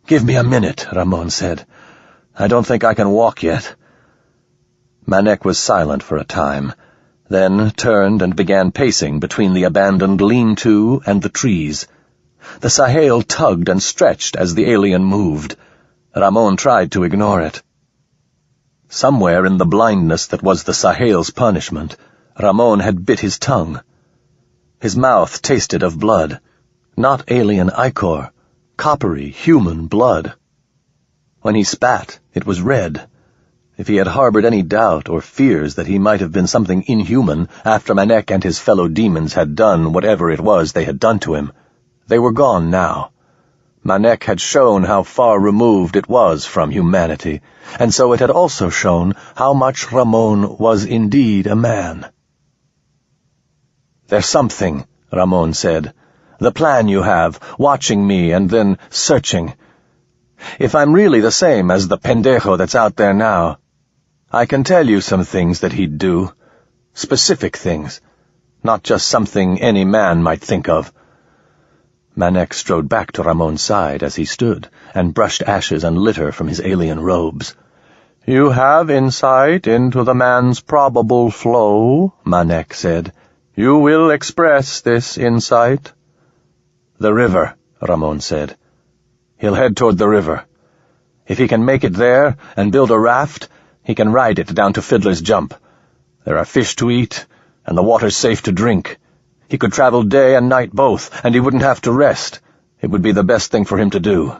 "Give me a minute," Ramon said. "I don't think I can walk yet." Manek was silent for a time, then turned and began pacing between the abandoned lean-to and the trees, The Sahel tugged and stretched as the alien moved. Ramon tried to ignore it. Somewhere in the blindness that was the Sahel's punishment, Ramon had bit his tongue. His mouth tasted of blood. Not alien ichor, coppery, human blood. When he spat, it was red. If he had harbored any doubt or fears that he might have been something inhuman after Manek and his fellow demons had done whatever it was they had done to him, they were gone now. Manek had shown how far removed it was from humanity, and so it had also shown how much Ramon was indeed a man. "There's something," Ramon said. "The plan you have, watching me and then searching. If I'm really the same as the pendejo that's out there now, I can tell you some things that he'd do. Specific things. Not just something any man might think of." Manek strode back to Ramon's side as he stood, and brushed ashes and litter from his alien robes. "You have insight into the man's probable flow," Manek said. "You will express this insight." "The river," Ramon said. "He'll head toward the river. If he can make it there and build a raft, he can ride it down to Fiddler's Jump. There are fish to eat, and the water's safe to drink. He could travel day and night both, and he wouldn't have to rest. It would be the best thing for him to do."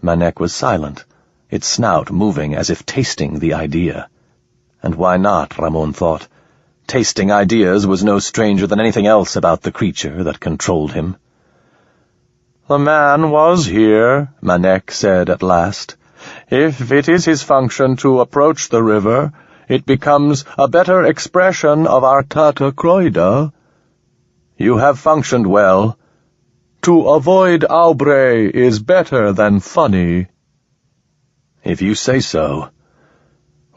Manek was silent, its snout moving as if tasting the idea. And why not, Ramon thought. Tasting ideas was no stranger than anything else about the creature that controlled him. "The man was here," Manek said at last. "If it is his function to approach the river, it becomes a better expression of our Tata Croida. You have functioned well. To avoid Aubrey is better than funny." "If you say so."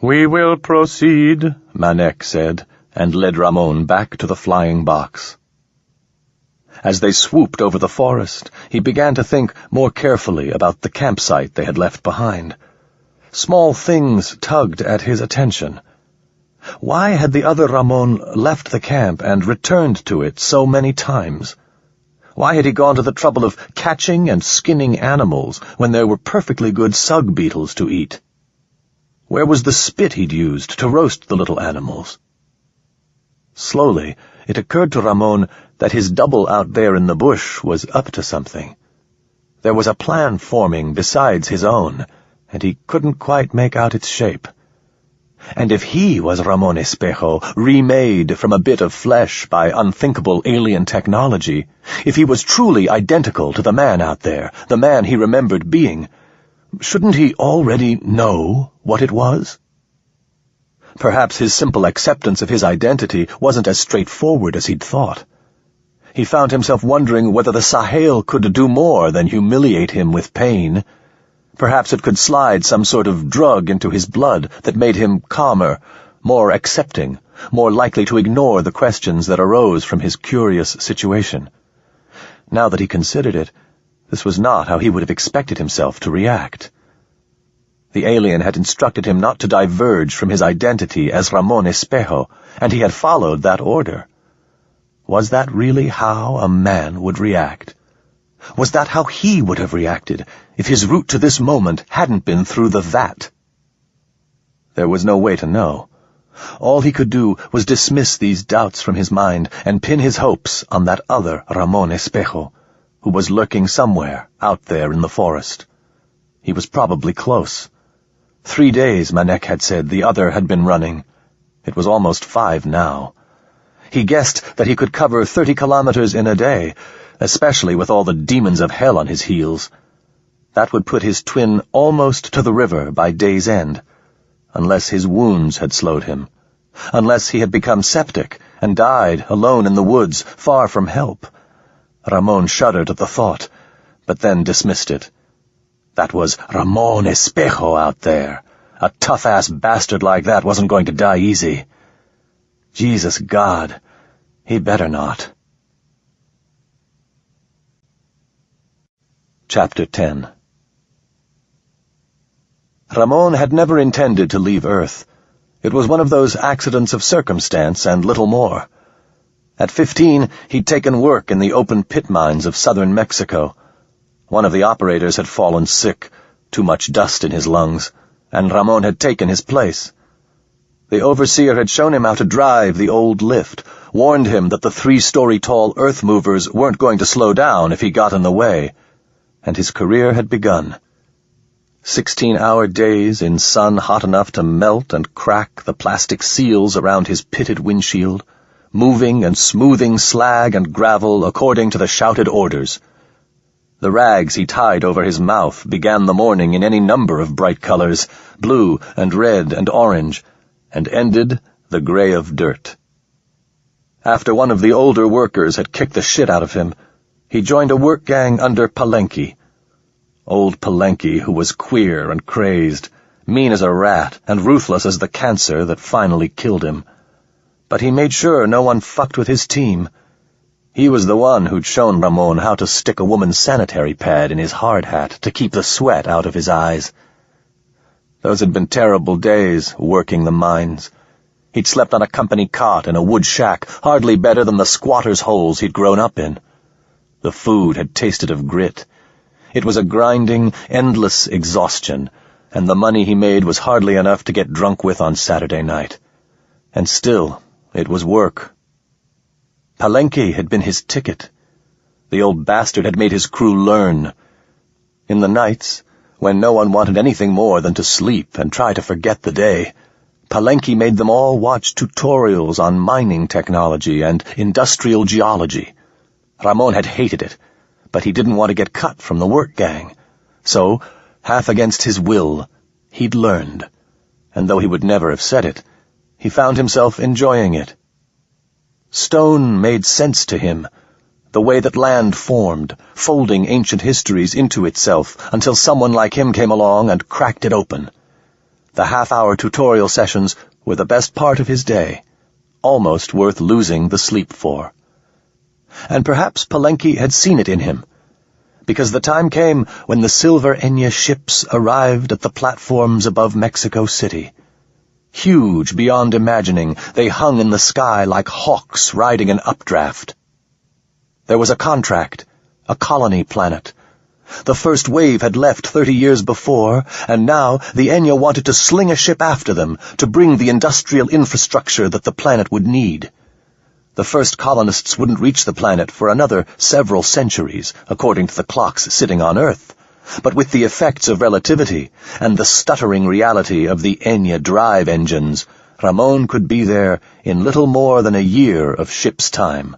"We will proceed," Manek said, and led Ramon back to the flying box. As they swooped over the forest, he began to think more carefully about the campsite they had left behind. Small things tugged at his attention. Why had the other Ramon left the camp and returned to it so many times? Why had he gone to the trouble of catching and skinning animals when there were perfectly good sug beetles to eat? Where was the spit he'd used to roast the little animals? Slowly, it occurred to Ramon that his double out there in the bush was up to something. There was a plan forming besides his own, and he couldn't quite make out its shape. And if he was Ramon Espejo, remade from a bit of flesh by unthinkable alien technology, if he was truly identical to the man out there, the man he remembered being, shouldn't he already know what it was? Perhaps his simple acceptance of his identity wasn't as straightforward as he'd thought. He found himself wondering whether the Sahel could do more than humiliate him with pain. Perhaps it could slide some sort of drug into his blood that made him calmer, more accepting, more likely to ignore the questions that arose from his curious situation. Now that he considered it, this was not how he would have expected himself to react. The alien had instructed him not to diverge from his identity as Ramon Espejo, and he had followed that order. Was that really how a man would react? Was that how he would have reacted if his route to this moment hadn't been through the vat? There was no way to know. All he could do was dismiss these doubts from his mind and pin his hopes on that other Ramon Espejo, who was lurking somewhere out there in the forest. He was probably close. 3 days, Manek had said, the other had been running. It was almost 5 now. He guessed that he could cover 30 kilometers in a day, especially with all the demons of hell on his heels. That would put his twin almost to the river by day's end, unless his wounds had slowed him, unless he had become septic and died alone in the woods, far from help. Ramon shuddered at the thought, but then dismissed it. That was Ramon Espejo out there. A tough-ass bastard like that wasn't going to die easy. Jesus God, he better not. Chapter 10. Ramon had never intended to leave Earth. It was one of those accidents of circumstance and little more. At 15, he'd taken work in the open pit mines of southern Mexico. One of the operators had fallen sick, too much dust in his lungs, and Ramon had taken his place. The overseer had shown him how to drive the old lift, warned him that the 3-story-tall earth movers weren't going to slow down if he got in the way, and his career had begun. 16-hour days in sun hot enough to melt and crack the plastic seals around his pitted windshield, moving and smoothing slag and gravel according to the shouted orders. The rags he tied over his mouth began the morning in any number of bright colors, blue and red and orange, and ended the gray of dirt. After one of the older workers had kicked the shit out of him, he joined a work gang under Palenque. Old Palenque, who was queer and crazed, mean as a rat and ruthless as the cancer that finally killed him. But he made sure no one fucked with his team. He was the one who'd shown Ramon how to stick a woman's sanitary pad in his hard hat to keep the sweat out of his eyes. Those had been terrible days, working the mines. He'd slept on a company cot in a wood shack, hardly better than the squatter's holes he'd grown up in. The food had tasted of grit. It was a grinding, endless exhaustion, and the money he made was hardly enough to get drunk with on Saturday night. And still, it was work. Palenque had been his ticket. The old bastard had made his crew learn. In the nights, when no one wanted anything more than to sleep and try to forget the day, Palenque made them all watch tutorials on mining technology and industrial geology. Ramon had hated it, but he didn't want to get cut from the work gang. So, half against his will, he'd learned. And though he would never have said it, he found himself enjoying it. Stone made sense to him, the way that land formed, folding ancient histories into itself until someone like him came along and cracked it open. The half-hour tutorial sessions were the best part of his day, almost worth losing the sleep for. And perhaps Palenque had seen it in him, because the time came when the silver Enya ships arrived at the platforms above Mexico City. Huge beyond imagining, they hung in the sky like hawks riding an updraft. There was a contract, a colony planet. The first wave had left 30 years before, and now the Enya wanted to sling a ship after them to bring the industrial infrastructure that the planet would need. The first colonists wouldn't reach the planet for another several centuries, according to the clocks sitting on Earth. But with the effects of relativity and the stuttering reality of the Enya drive engines, Ramon could be there in little more than a year of ship's time.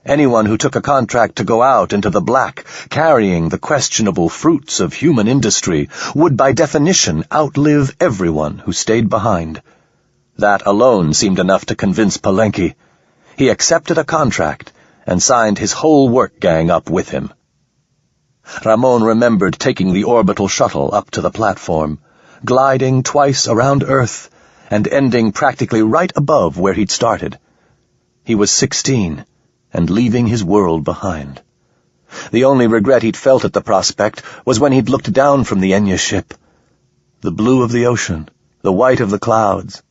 Anyone who took a contract to go out into the black, carrying the questionable fruits of human industry, would by definition outlive everyone who stayed behind. That alone seemed enough to convince Palenque. He accepted a contract and signed his whole work gang up with him. Ramon remembered taking the orbital shuttle up to the platform, gliding twice around Earth, and ending practically right above where he'd started. He was 16, and leaving his world behind. The only regret he'd felt at the prospect was when he'd looked down from the Enya ship. The blue of the ocean, the white of the clouds,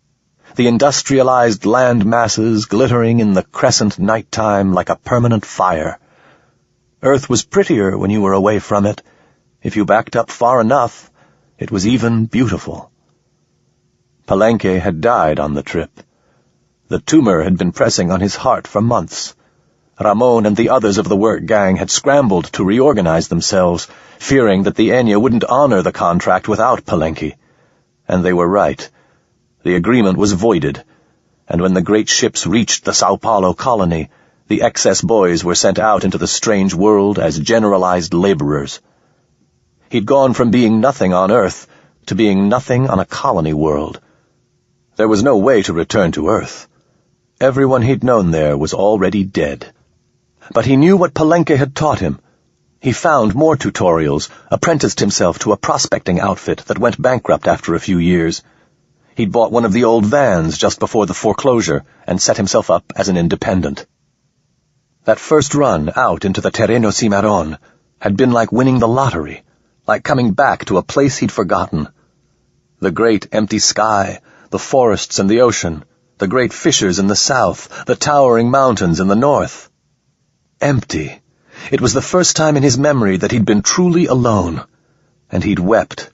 the industrialized land masses glittering in the crescent nighttime like a permanent fire. Earth was prettier when you were away from it. If you backed up far enough, it was even beautiful. Palenque had died on the trip. The tumor had been pressing on his heart for months. Ramon and the others of the work gang had scrambled to reorganize themselves, fearing that the Enya wouldn't honor the contract without Palenque. And they were right. The agreement was voided, and when the great ships reached the Sao Paulo colony, the excess boys were sent out into the strange world as generalized laborers. He'd gone from being nothing on Earth to being nothing on a colony world. There was no way to return to Earth. Everyone he'd known there was already dead. But he knew what Palenque had taught him. He found more tutorials, apprenticed himself to a prospecting outfit that went bankrupt after a few years. He'd bought one of the old vans just before the foreclosure and set himself up as an independent. That first run out into the Terreno Cimarron had been like winning the lottery, like coming back to a place he'd forgotten. The great empty sky, the forests and the ocean, the great fissures in the south, the towering mountains in the north. Empty. It was the first time in his memory that he'd been truly alone, and he'd wept.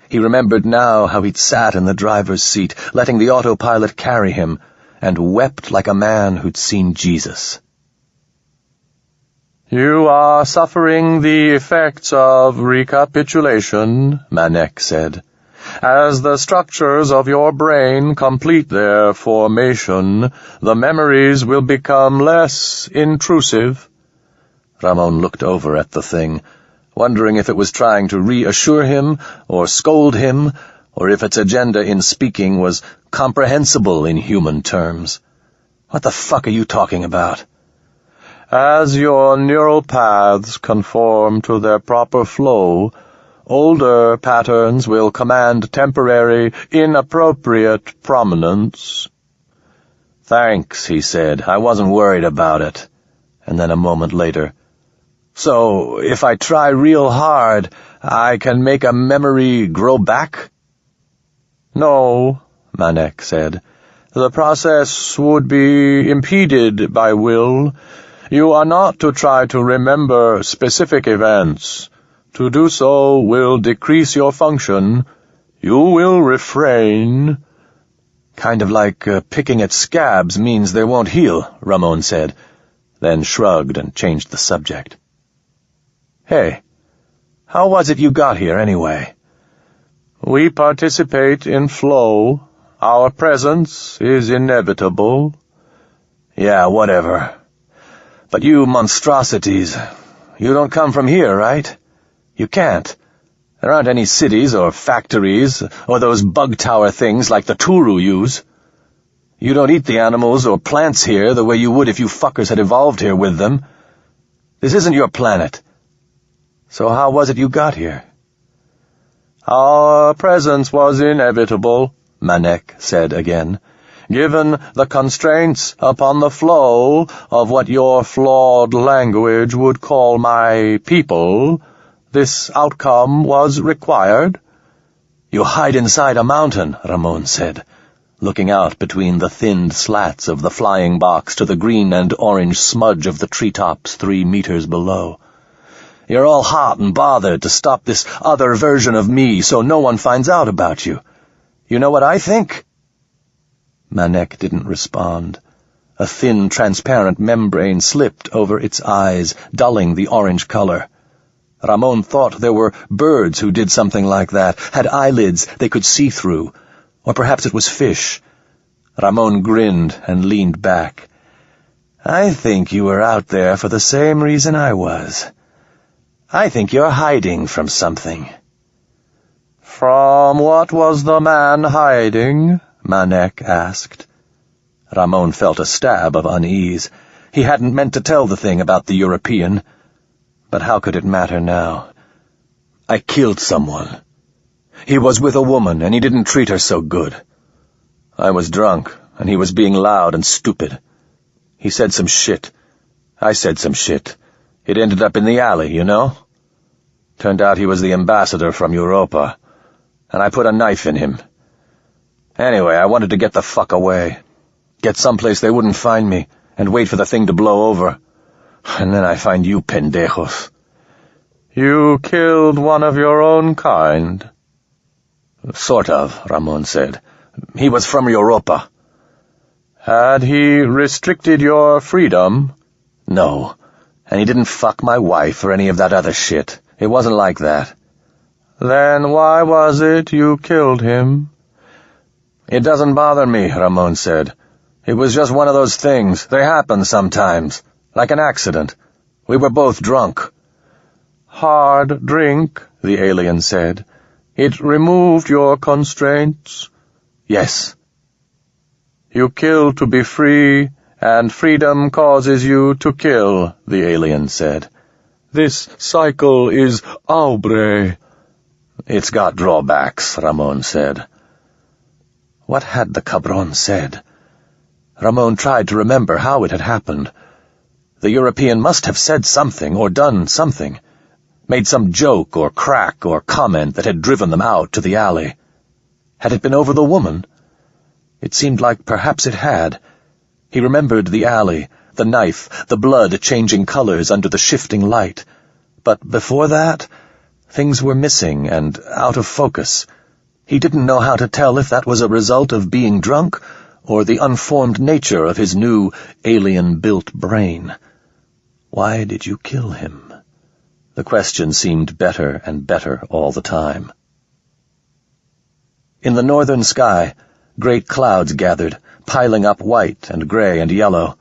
He remembered now how he'd sat in the driver's seat, letting the autopilot carry him, and wept like a man who'd seen Jesus. "You are suffering the effects of recapitulation," Manek said. "As the structures of your brain complete their formation, the memories will become less intrusive." Ramon looked over at the thing, wondering if it was trying to reassure him or scold him, or if its agenda in speaking was comprehensible in human terms. "What the fuck are you talking about?" "As your neural paths conform to their proper flow, older patterns will command temporary, inappropriate prominence." "Thanks," he said. "I wasn't worried about it." And then a moment later, "So, if I try real hard, I can make a memory grow back?" "No," Manek said. "The process would be impeded by will. You are not to try to remember specific events. To do so will decrease your function. You will refrain." "Kind of like picking at scabs means they won't heal," Ramon said, then shrugged and changed the subject. "Hey, how was it you got here anyway?" "We participate in flow. Our presence is inevitable." "Yeah, whatever. But you monstrosities, you don't come from here, right? You can't. There aren't any cities or factories or those bug tower things like the Turu use. You don't eat the animals or plants here the way you would if you fuckers had evolved here with them. This isn't your planet. So how was it you got here?" "Our presence was inevitable," Manek said again. "Given the constraints upon the flow of what your flawed language would call my people, this outcome was required." "You hide inside a mountain," Ramon said, looking out between the thinned slats of the flying box to the green and orange smudge of the treetops 3 meters below. "You're all hot and bothered to stop this other version of me so no one finds out about you. You know what I think?" Manek didn't respond. A thin, transparent membrane slipped over its eyes, dulling the orange color. Ramon thought there were birds who did something like that, had eyelids they could see through. Or perhaps it was fish. Ramon grinned and leaned back. "I think you were out there for the same reason I was. I think you're hiding from something." "From what was the man hiding?" Manek asked. Ramon felt a stab of unease. He hadn't meant to tell the thing about the European. But how could it matter now? "I killed someone. He was with a woman, and he didn't treat her so good. I was drunk, and he was being loud and stupid. He said some shit. I said some shit. It ended up in the alley, you know? Turned out he was the ambassador from Europa, and I put a knife in him. Anyway, I wanted to get the fuck away. Get someplace they wouldn't find me, and wait for the thing to blow over. And then I find you pendejos." "You killed one of your own kind?" "Sort of," Ramon said. "He was from Europa." "Had he restricted your freedom?" "No, and he didn't fuck my wife or any of that other shit. It wasn't like that." "Then why was it you killed him?" "It doesn't bother me," Ramon said. "It was just one of those things. They happen sometimes. Like an accident. We were both drunk." "Hard drink," the alien said. "It removed your constraints?" "Yes." "You kill to be free, and freedom causes you to kill," the alien said. "This cycle is aubre." "It's got drawbacks," Ramon said. What had the cabron said? Ramon tried to remember how it had happened. The European must have said something or done something, made some joke or crack or comment that had driven them out to the alley. Had it been over the woman? It seemed like perhaps it had. He remembered the alley, the knife, the blood changing colors under the shifting light. But before that, things were missing and out of focus. He didn't know how to tell if that was a result of being drunk or the unformed nature of his new, alien-built brain. Why did you kill him? The question seemed better and better all the time. In the northern sky, great clouds gathered, piling up white and gray and yellow.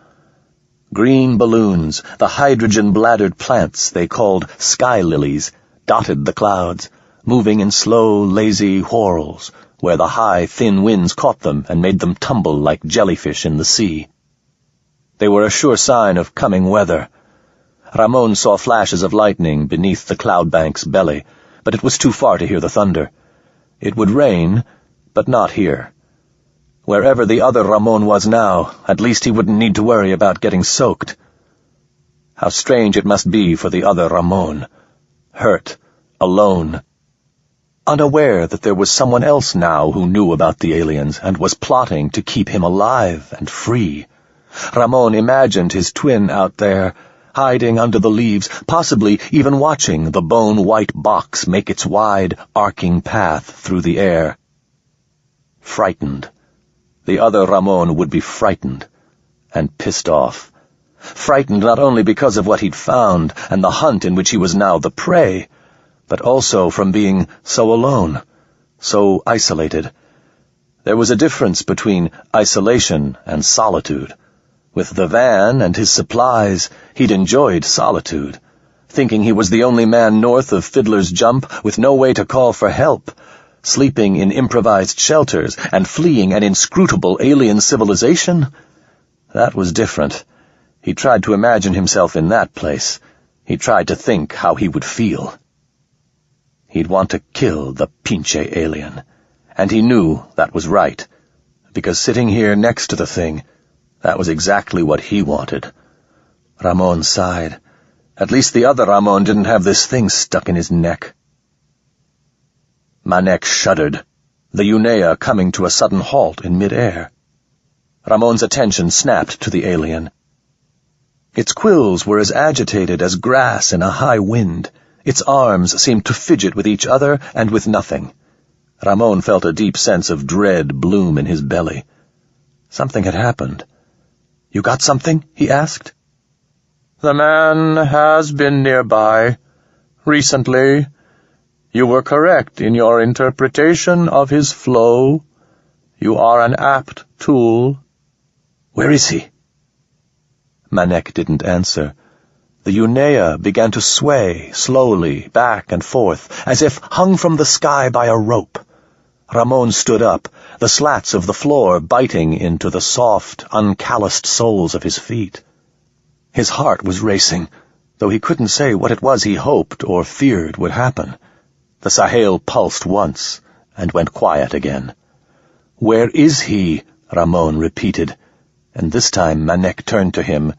Green balloons, the hydrogen-bladdered plants they called sky lilies, dotted the clouds, moving in slow, lazy whorls, where the high, thin winds caught them and made them tumble like jellyfish in the sea. They were a sure sign of coming weather. Ramon saw flashes of lightning beneath the cloud bank's belly, but it was too far to hear the thunder. It would rain, but not here. Wherever the other Ramon was now, at least he wouldn't need to worry about getting soaked. How strange it must be for the other Ramon. Hurt, alone, unaware that there was someone else now who knew about the aliens and was plotting to keep him alive and free. Ramon imagined his twin out there, hiding under the leaves, possibly even watching the bone-white box make its wide, arcing path through the air. Frightened. The other Ramon would be frightened and pissed off. Frightened not only because of what he'd found and the hunt in which he was now the prey, but also from being so alone, so isolated. There was a difference between isolation and solitude. With the van and his supplies, he'd enjoyed solitude, thinking he was the only man north of Fiddler's Jump with no way to call for help, sleeping in improvised shelters and fleeing an inscrutable alien civilization. That was different. He tried to imagine himself in that place. He tried to think how he would feel. He'd want to kill the pinche alien, and he knew that was right, because sitting here next to the thing, that was exactly what he wanted. Ramon sighed. At least the other Ramon didn't have this thing stuck in his neck. Manek shuddered, the Unea coming to a sudden halt in mid-air. Ramon's attention snapped to the alien. Its quills were as agitated as grass in a high wind. Its arms seemed to fidget with each other and with nothing. Ramon felt a deep sense of dread bloom in his belly. Something had happened. "You got something?" he asked. "The man has been nearby. Recently. You were correct in your interpretation of his flow. You are an apt tool." "Where is he?" Manek didn't answer. The Unea began to sway slowly back and forth, as if hung from the sky by a rope. Ramon stood up, the slats of the floor biting into the soft, uncalloused soles of his feet. His heart was racing, though he couldn't say what it was he hoped or feared would happen. The Sahel pulsed once and went quiet again. "Where is he?" Ramon repeated, and this time Manek turned to him.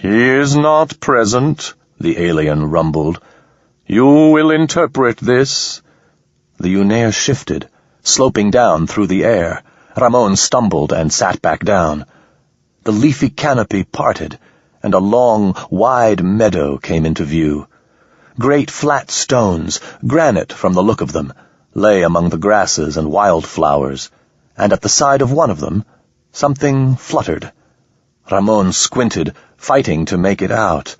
"He is not present," the alien rumbled. "You will interpret this." The Unea shifted, sloping down through the air. Ramon stumbled and sat back down. The leafy canopy parted, and a long, wide meadow came into view. Great flat stones, granite from the look of them, lay among the grasses and wildflowers, and at the side of one of them, something fluttered. Ramon squinted, fighting to make it out.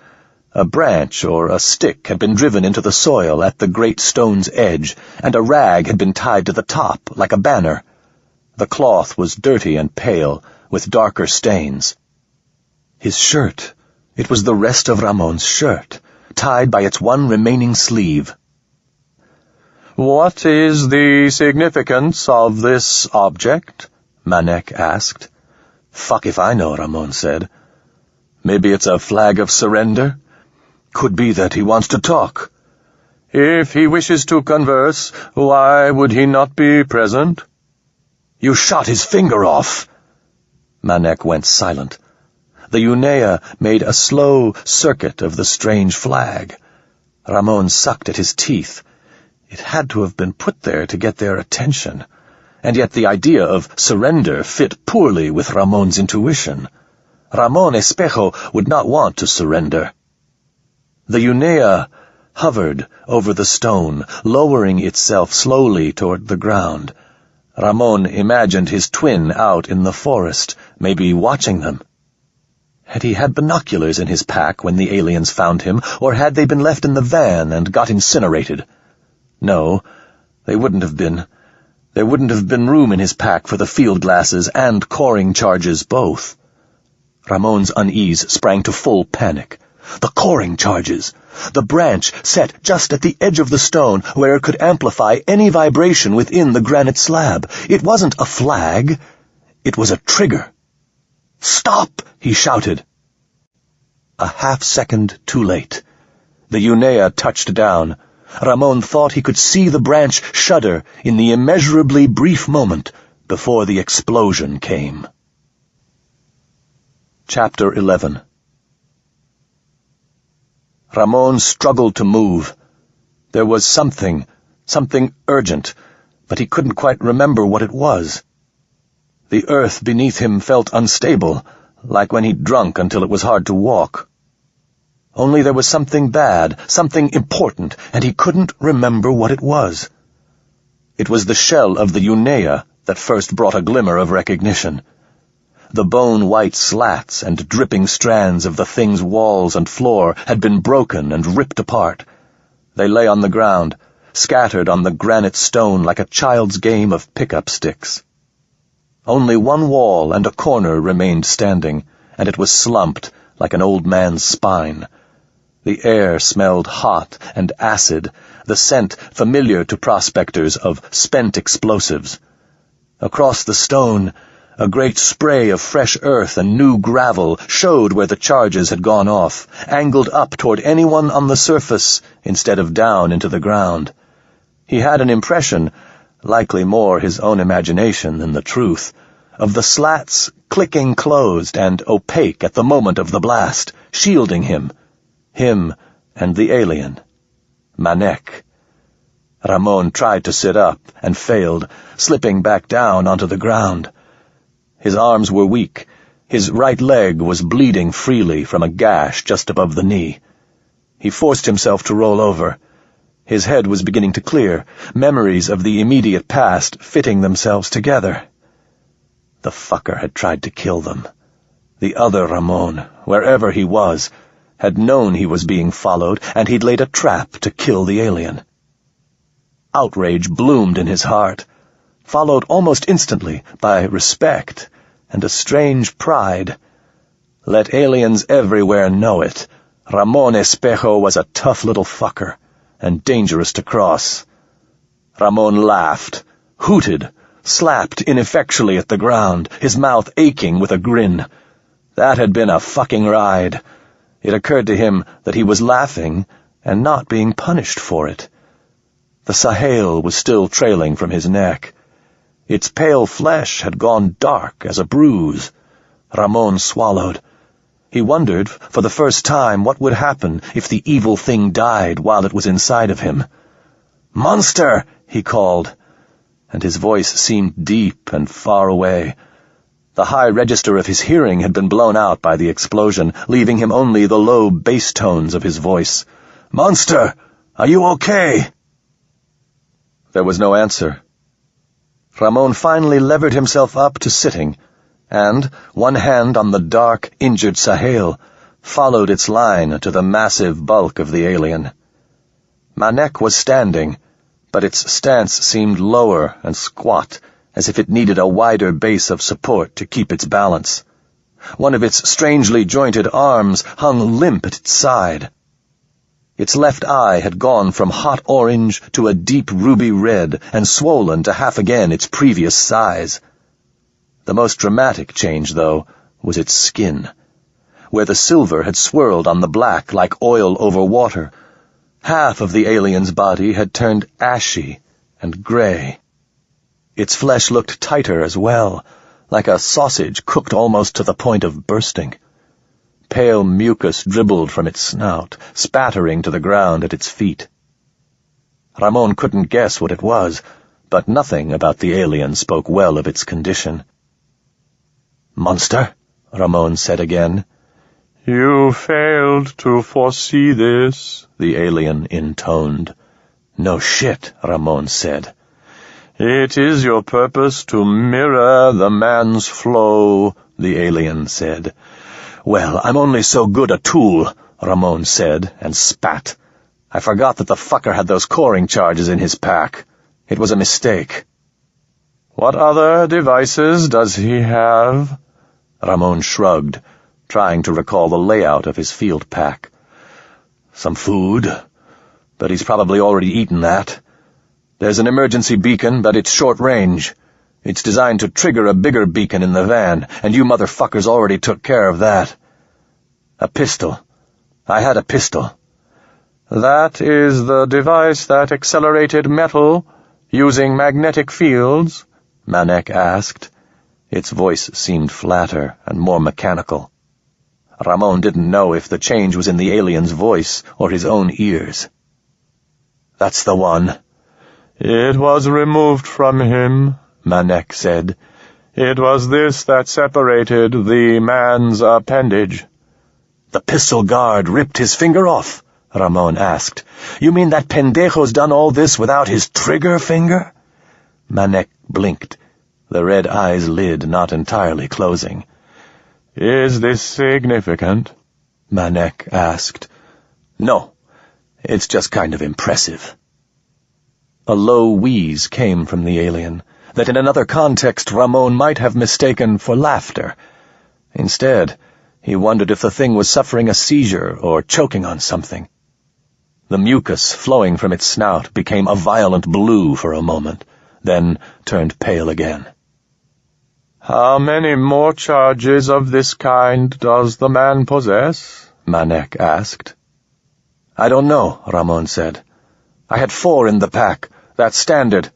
A branch or a stick had been driven into the soil at the great stone's edge, and a rag had been tied to the top, like a banner. The cloth was dirty and pale, with darker stains. His shirt. It was the rest of Ramon's shirt, tied by its one remaining sleeve. "What is the significance of this object?" Manek asked. "Fuck if I know," Ramon said. "Maybe it's a flag of surrender? Could be that he wants to talk." "If he wishes to converse, why would he not be present?" "You shot his finger off." Manek went silent. The Unea made a slow circuit of the strange flag. Ramon sucked at his teeth. It had to have been put there to get their attention. and yet the idea of surrender fit poorly with Ramon's intuition. Ramon Espejo would not want to surrender. The Unea hovered over the stone, lowering itself slowly toward the ground. Ramon imagined his twin out in the forest, maybe watching them. Had he had binoculars in his pack when the aliens found him, or had they been left in the van and got incinerated? No, they wouldn't have been. There wouldn't have been room in his pack for the field glasses and coring charges both. Ramon's unease sprang to full panic. The coring charges! The branch set just at the edge of the stone where it could amplify any vibration within the granite slab. It wasn't a flag. It was a trigger. "Stop!" he shouted. A half-second too late. The Unea touched down. Ramon thought he could see the branch shudder in the immeasurably brief moment before the explosion came. Chapter 11. Ramon struggled to move. There was something urgent, but he couldn't quite remember what it was. The earth beneath him felt unstable, like when he'd drunk until it was hard to walk. Only there was something bad, something important, and he couldn't remember what it was. It was the shell of the Unea that first brought a glimmer of recognition. The bone-white slats and dripping strands of the thing's walls and floor had been broken and ripped apart. They lay on the ground, scattered on the granite stone like a child's game of pick-up sticks. Only one wall and a corner remained standing, and it was slumped like an old man's spine. The air smelled hot and acid, the scent familiar to prospectors of spent explosives. Across the stone, a great spray of fresh earth and new gravel showed where the charges had gone off, angled up toward anyone on the surface instead of down into the ground. He had an impression, likely more his own imagination than the truth, of the slats clicking closed and opaque at the moment of the blast, shielding him and the alien, Manek. Ramon tried to sit up and failed, slipping back down onto the ground. His arms were weak. His right leg was bleeding freely from a gash just above the knee. He forced himself to roll over. His head was beginning to clear, memories of the immediate past fitting themselves together. The fucker had tried to kill them. The other Ramon, wherever he was, had known he was being followed, and he'd laid a trap to kill the alien. Outrage bloomed in his heart, followed almost instantly by respect and a strange pride. Let aliens everywhere know it. Ramon Espejo was a tough little fucker, and dangerous to cross. Ramon laughed, hooted, slapped ineffectually at the ground, his mouth aching with a grin. That had been a fucking ride. It occurred to him that he was laughing and not being punished for it. The Sahel was still trailing from his neck. Its pale flesh had gone dark as a bruise. Ramon swallowed. He wondered, for the first time, what would happen if the evil thing died while it was inside of him. "Monster!" he called, and his voice seemed deep and far away. The high register of his hearing had been blown out by the explosion, leaving him only the low bass tones of his voice. "Monster! Are you okay?" There was no answer. Ramon finally levered himself up to sitting, and, one hand on the dark, injured Sahel, followed its line to the massive bulk of the alien. Manek was standing, but its stance seemed lower and squat, as if it needed a wider base of support to keep its balance. One of its strangely jointed arms hung limp at its side. Its left eye had gone from hot orange to a deep ruby red and swollen to half again its previous size. The most dramatic change, though, was its skin. Where the silver had swirled on the black like oil over water, half of the alien's body had turned ashy and gray. Its flesh looked tighter as well, like a sausage cooked almost to the point of bursting. Pale mucus dribbled from its snout, spattering to the ground at its feet. Ramon couldn't guess what it was, but nothing about the alien spoke well of its condition. "Monster?" Ramon said again. "You failed to foresee this," the alien intoned. "No shit," Ramon said. "It is your purpose to mirror the man's flow," the alien said. "Well, I'm only so good a tool," Ramon said, and spat. "I forgot that the fucker had those coring charges in his pack. It was a mistake." "What other devices does he have?" Ramon shrugged, trying to recall the layout of his field pack. "Some food, but he's probably already eaten that. There's an emergency beacon, but it's short range. It's designed to trigger a bigger beacon in the van, and you motherfuckers already took care of that. A pistol. I had a pistol." "That is the device that accelerated metal using magnetic fields?" Manek asked. Its voice seemed flatter and more mechanical. Ramon didn't know if the change was in the alien's voice or his own ears. "That's the one." "It was removed from him," Manek said. "It was this that separated the man's appendage." "The pistol guard ripped his finger off?" Ramon asked. "You mean that pendejo's done all this without his trigger finger?" Manek blinked, the red eyes lid not entirely closing. "Is this significant?" Manek asked. "No, it's just kind of impressive." A low wheeze came from the alien, that in another context Ramon might have mistaken for laughter. Instead, he wondered if the thing was suffering a seizure or choking on something. The mucus flowing from its snout became a violent blue for a moment, then turned pale again. "How many more charges of this kind does the man possess?" Manek asked. "I don't know," Ramon said. "I had 4 in the pack. That's standard.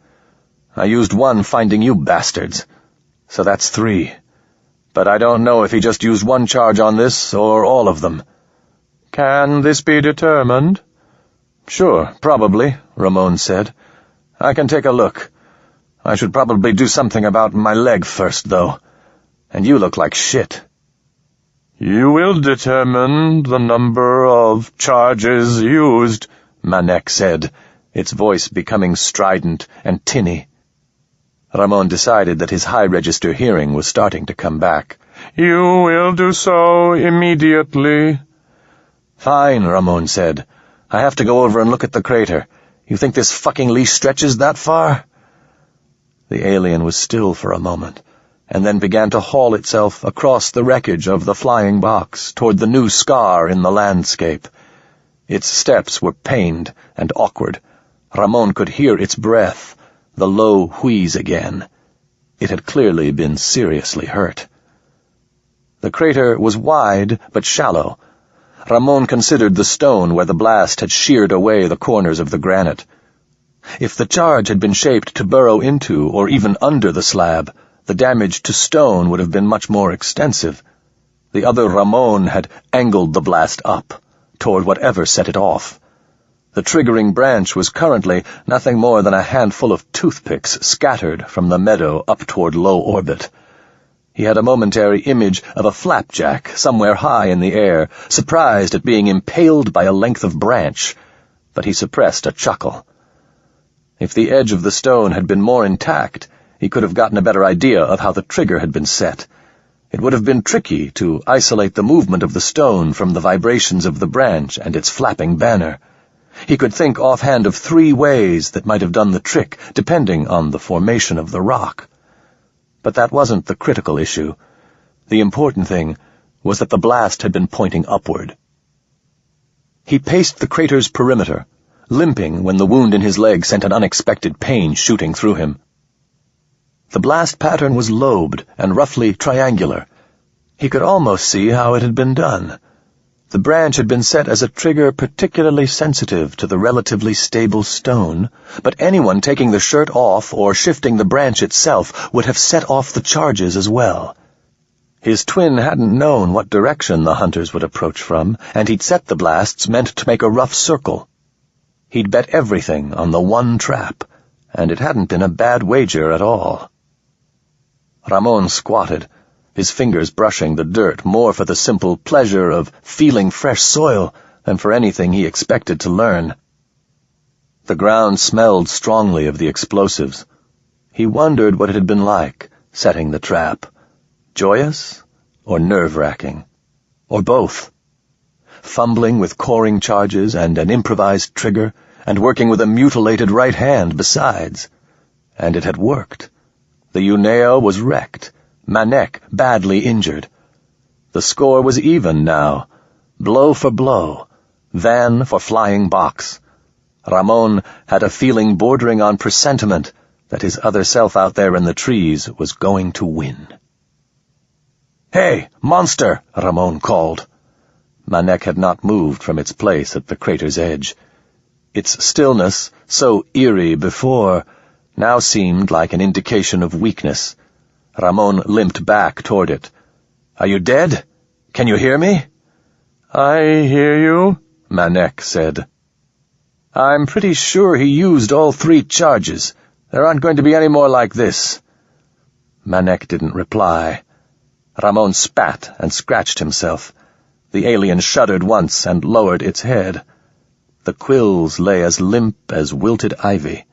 I used 1 finding you bastards. So that's 3. But I don't know if he just used 1 charge on this or all of them." "Can this be determined?" "Sure, probably," Ramon said. "I can take a look. I should probably do something about my leg first, though. And you look like shit." "You will determine the number of charges used," Manek said, its voice becoming strident and tinny. Ramon decided that his high-register hearing was starting to come back. "You will do so immediately." "Fine," Ramon said. "I have to go over and look at the crater. You think this fucking leash stretches that far?" The alien was still for a moment, and then began to haul itself across the wreckage of the flying box toward the new scar in the landscape. Its steps were pained and awkward. Ramon could hear its breath, the low wheeze again. It had clearly been seriously hurt. The crater was wide but shallow. Ramon considered the stone where the blast had sheared away the corners of the granite. If the charge had been shaped to burrow into or even under the slab, the damage to stone would have been much more extensive. The other Ramon had angled the blast up, toward whatever set it off. The triggering branch was currently nothing more than a handful of toothpicks scattered from the meadow up toward low orbit. He had a momentary image of a flapjack somewhere high in the air, surprised at being impaled by a length of branch, but he suppressed a chuckle. If the edge of the stone had been more intact, he could have gotten a better idea of how the trigger had been set. It would have been tricky to isolate the movement of the stone from the vibrations of the branch and its flapping banner. He could think offhand of 3 ways that might have done the trick, depending on the formation of the rock. But that wasn't the critical issue. The important thing was that the blast had been pointing upward. He paced the crater's perimeter, limping when the wound in his leg sent an unexpected pain shooting through him. The blast pattern was lobed and roughly triangular. He could almost see how it had been done. The branch had been set as a trigger particularly sensitive to the relatively stable stone, but anyone taking the shirt off or shifting the branch itself would have set off the charges as well. His twin hadn't known what direction the hunters would approach from, and he'd set the blasts meant to make a rough circle. He'd bet everything on the one trap, and it hadn't been a bad wager at all. Ramon squatted, his fingers brushing the dirt more for the simple pleasure of feeling fresh soil than for anything he expected to learn. The ground smelled strongly of the explosives. He wondered what it had been like, setting the trap. Joyous or nerve-wracking? Or both? Fumbling with coring charges and an improvised trigger, and working with a mutilated right hand besides. And it had worked. The Uneo was wrecked, Manek badly injured. The score was even now, blow for blow, van for flying box. Ramon had a feeling bordering on presentiment that his other self out there in the trees was going to win. "Hey, monster!" Ramon called. Manek had not moved from its place at the crater's edge. Its stillness, so eerie before, now seemed like an indication of weakness. Ramon limped back toward it. "Are you dead? Can you hear me?" "I hear you," Manek said. "I'm pretty sure he used all 3 charges. There aren't going to be any more like this." Manek didn't reply. Ramon spat and scratched himself. The alien shuddered once and lowered its head. The quills lay as limp as wilted ivy.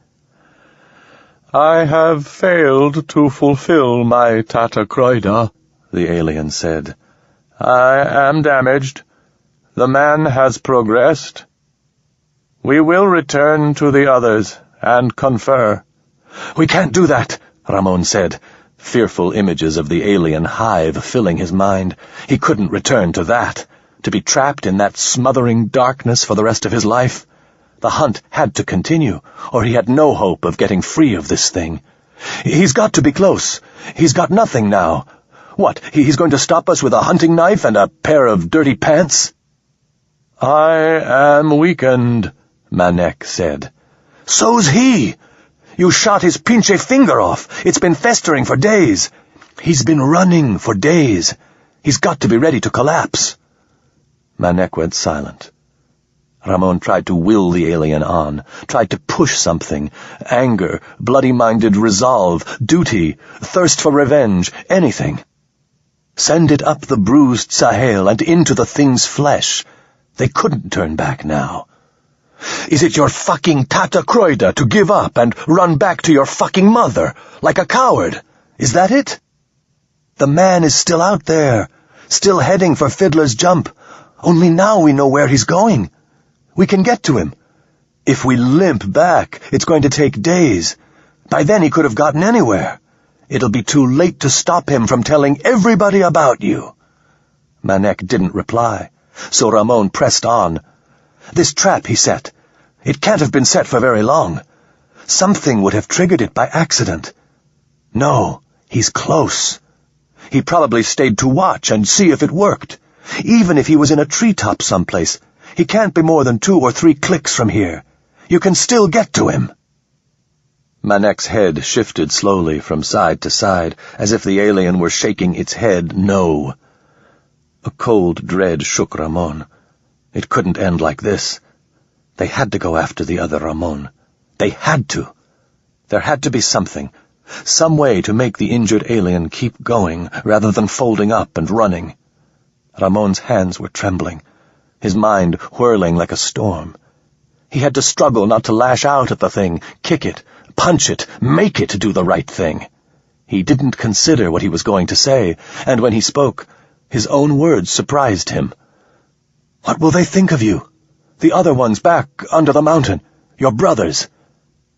"I have failed to fulfill my Tatacroida," the alien said. "I am damaged. The man has progressed. We will return to the others and confer." "We can't do that," Ramon said, fearful images of the alien hive filling his mind. He couldn't return to that, to be trapped in that smothering darkness for the rest of his life. The hunt had to continue, or he had no hope of getting free of this thing. "He's got to be close. He's got nothing now. What, he's going to stop us with a hunting knife and a pair of dirty pants?" "I am weakened," Manek said. "So's he! You shot his pinche finger off. It's been festering for days. He's been running for days. He's got to be ready to collapse." Manek went silent. Ramon tried to will the alien on, tried to push something. Anger, bloody-minded resolve, duty, thirst for revenge, anything. Send it up the bruised Sahel and into the thing's flesh. They couldn't turn back now. "Is it your fucking Tatacroida to give up and run back to your fucking mother, like a coward? Is that it? The man is still out there, still heading for Fiddler's Jump. Only now we know where he's going. We can get to him. If we limp back, it's going to take days. By then he could have gotten anywhere. It'll be too late to stop him from telling everybody about you." Manek didn't reply, so Ramon pressed on. "This trap he set. It can't have been set for very long. Something would have triggered it by accident. No, he's close. He probably stayed to watch and see if it worked. Even if he was in a treetop someplace, he can't be more than 2 or 3 clicks from here. You can still get to him." Manek's head shifted slowly from side to side, as if the alien were shaking its head no. A cold dread shook Ramon. It couldn't end like this. They had to go after the other Ramon. They had to. There had to be something, some way to make the injured alien keep going rather than folding up and running. Ramon's hands were trembling, his mind whirling like a storm. He had to struggle not to lash out at the thing, kick it, punch it, make it do the right thing. He didn't consider what he was going to say, and when he spoke, his own words surprised him. "What will they think of you? The other ones back under the mountain, your brothers.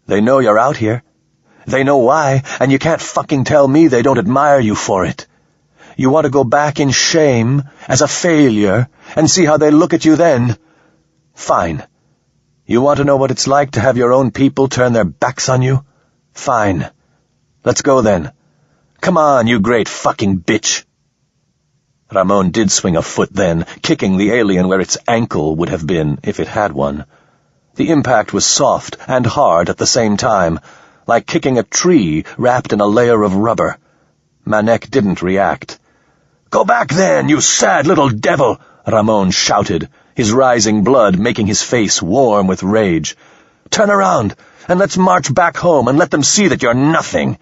They know you're out here. They know why, and you can't fucking tell me they don't admire you for it. You want to go back in shame, as a failure, and see how they look at you then? Fine. You want to know what it's like to have your own people turn their backs on you? Fine. Let's go then. Come on, you great fucking bitch." Ramon did swing a foot then, kicking the alien where its ankle would have been if it had one. The impact was soft and hard at the same time, like kicking a tree wrapped in a layer of rubber. Manek didn't react. "Go back then, you sad little devil!" Ramon shouted, his rising blood making his face warm with rage. Turn around, and let's march back home and let them see that you're nothing.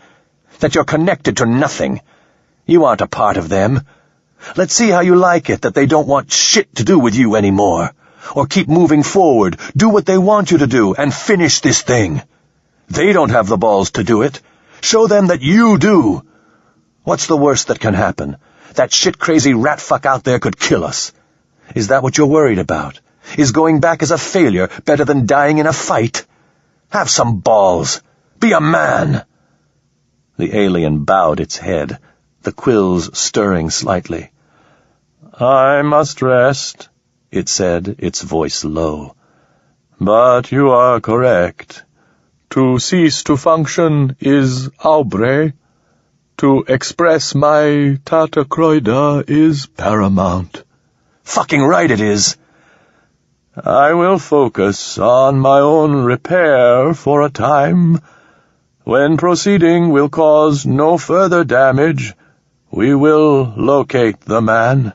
That you're connected to nothing. You aren't a part of them. Let's see how you like it that they don't want shit to do with you anymore. Or keep moving forward, do what they want you to do, and finish this thing. They don't have the balls to do it. Show them that you do. What's the worst that can happen? That shit-crazy rat-fuck out there could kill us. Is that what you're worried about? Is going back as a failure better than dying in a fight? Have some balls. Be a man. The alien bowed its head, the quills stirring slightly. I must rest, it said, its voice low. But you are correct. To cease to function is aubre. To express my Tatacroida is paramount. Fucking right it is. I will focus on my own repair for a time. When proceeding will cause no further damage, we will locate the man.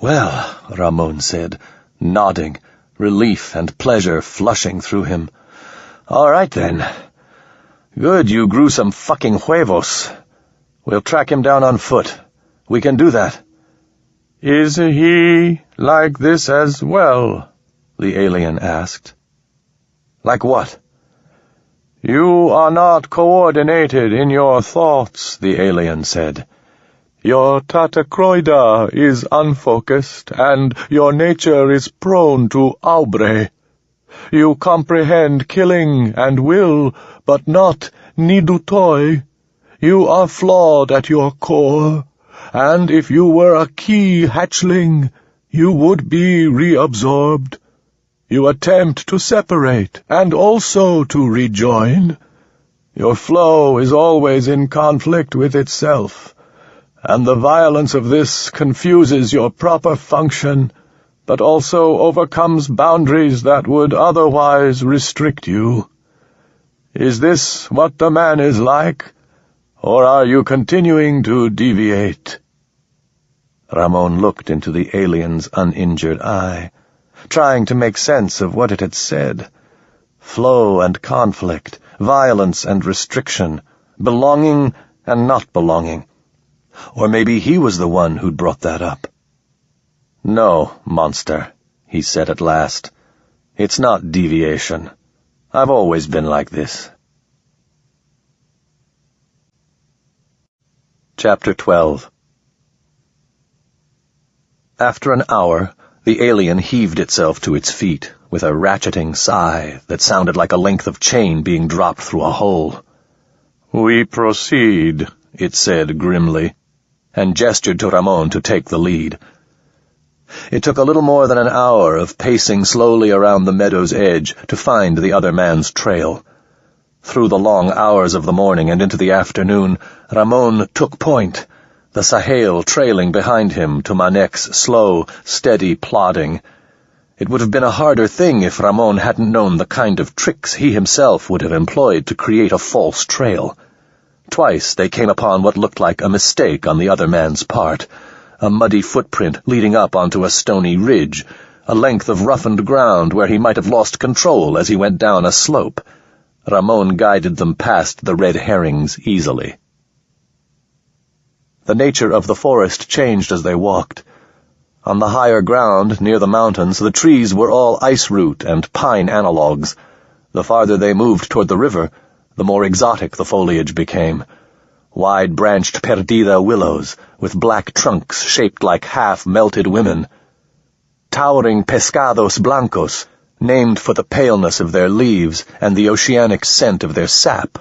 Well, Ramon said, nodding, relief and pleasure flushing through him. All right, then. Good, you grew some fucking huevos. We'll track him down on foot. We can do that. Is he like this as well? The alien asked. Like what? You are not coordinated in your thoughts, the alien said. Your Tatacroida is unfocused, and your nature is prone to aubre. You comprehend killing and will, but not nidutoi. You are flawed at your core, and if you were a key hatchling, you would be reabsorbed. You attempt to separate, and also to rejoin. Your flow is always in conflict with itself, and the violence of this confuses your proper function, but also overcomes boundaries that would otherwise restrict you. Is this what the man is like, or are you continuing to deviate? Ramon looked into the alien's uninjured eye, trying to make sense of what it had said. Flow and conflict, violence and restriction, belonging and not belonging. Or maybe he was the one who'd brought that up. No, monster, he said at last. It's not deviation. I've always been like this. Chapter 12. After an hour, the alien heaved itself to its feet with a ratcheting sigh that sounded like a length of chain being dropped through a hole. We proceed, it said grimly, and gestured to Ramon to take the lead. It took a little more than an hour of pacing slowly around the meadow's edge to find the other man's trail. Through the long hours of the morning and into the afternoon, Ramon took point, the Sahel trailing behind him to Manek's slow, steady plodding. It would have been a harder thing if Ramon hadn't known the kind of tricks he himself would have employed to create a false trail. Twice they came upon what looked like a mistake on the other man's part, a muddy footprint leading up onto a stony ridge, a length of roughened ground where he might have lost control as he went down a slope. Ramon guided them past the red herrings easily. The nature of the forest changed as they walked. On the higher ground, near the mountains, the trees were all ice root and pine analogues. The farther they moved toward the river, the more exotic the foliage became. Wide-branched perdida willows, with black trunks shaped like half-melted women. Towering pescados blancos, named for the paleness of their leaves and the oceanic scent of their sap.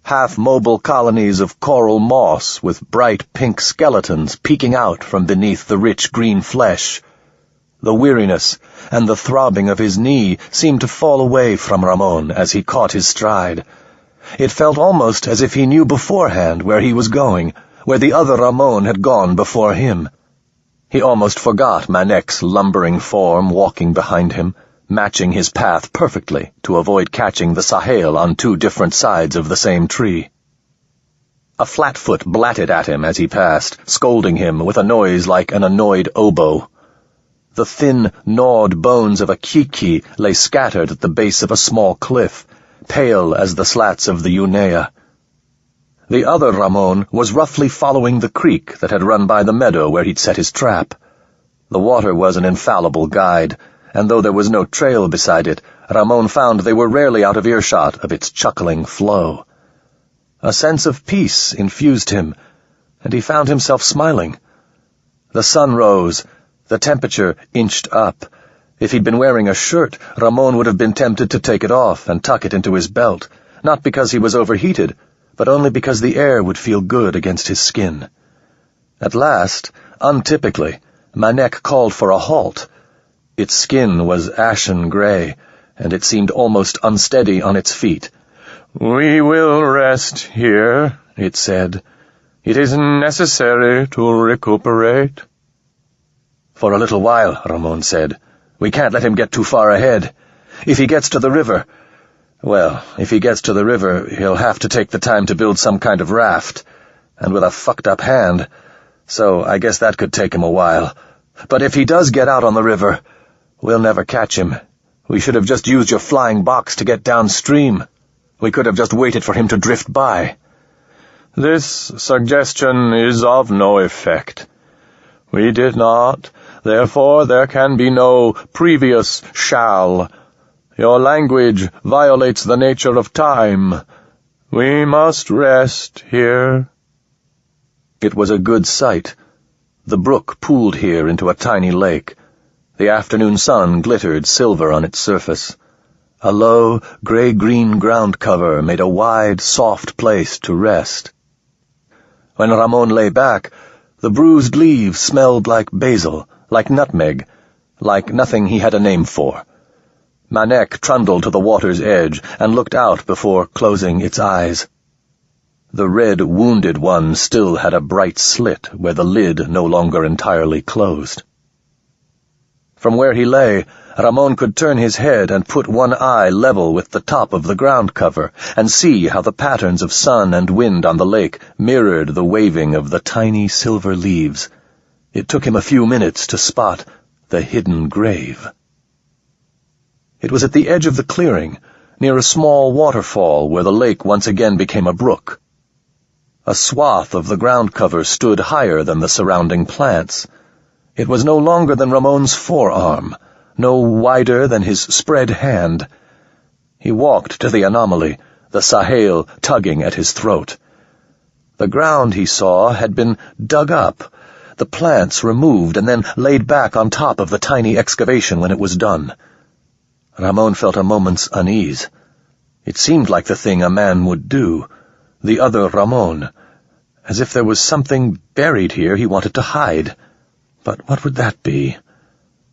Half-mobile colonies of coral moss with bright pink skeletons peeking out from beneath the rich green flesh. The weariness and the throbbing of his knee seemed to fall away from Ramon as he caught his stride. It felt almost as if he knew beforehand where he was going, where the other Ramon had gone before him. He almost forgot Manek's lumbering form walking behind him, matching his path perfectly to avoid catching the Sahel on two different sides of the same tree. A flatfoot blatted at him as he passed, scolding him with a noise like an annoyed oboe. The thin, gnawed bones of a kiki lay scattered at the base of a small cliff, pale as the slats of the Unea. The other Ramon was roughly following the creek that had run by the meadow where he'd set his trap. The water was an infallible guide, and though there was no trail beside it, Ramon found they were rarely out of earshot of its chuckling flow. A sense of peace infused him, and he found himself smiling. The sun rose. The temperature inched up. If he'd been wearing a shirt, Ramon would have been tempted to take it off and tuck it into his belt, not because he was overheated, but only because the air would feel good against his skin. At last, untypically, Manek called for a halt. Its skin was ashen gray, and it seemed almost unsteady on its feet. "We will rest here," it said. "It is necessary to recuperate." "For a little while," Ramon said. "We can't let him get too far ahead. If he gets to the river, he'll have to take the time to build some kind of raft, and with a fucked-up hand, so I guess that could take him a while. But if he does get out on the river, we'll never catch him. We should have just used your flying box to get downstream. We could have just waited for him to drift by." "This suggestion is of no effect. We did not. Therefore there can be no previous shall. Your language violates the nature of time. We must rest here." It was a good sight. The brook pooled here into a tiny lake. The afternoon sun glittered silver on its surface. A low, gray-green ground cover made a wide, soft place to rest. When Ramon lay back, the bruised leaves smelled like basil, like nutmeg, like nothing he had a name for. Manek trundled to the water's edge and looked out before closing its eyes. The red wounded one still had a bright slit where the lid no longer entirely closed. From where he lay, Ramon could turn his head and put one eye level with the top of the ground cover and see how the patterns of sun and wind on the lake mirrored the waving of the tiny silver leaves. It took him a few minutes to spot the hidden grave. It was at the edge of the clearing, near a small waterfall where the lake once again became a brook. A swath of the ground cover stood higher than the surrounding plants. It was no longer than Ramon's forearm, no wider than his spread hand. He walked to the anomaly, the Sahel tugging at his throat. The ground, he saw, had been dug up, the plants removed and then laid back on top of the tiny excavation when it was done. Ramon felt a moment's unease. It seemed like the thing a man would do, the other Ramon, as if there was something buried here he wanted to hide. But what would that be?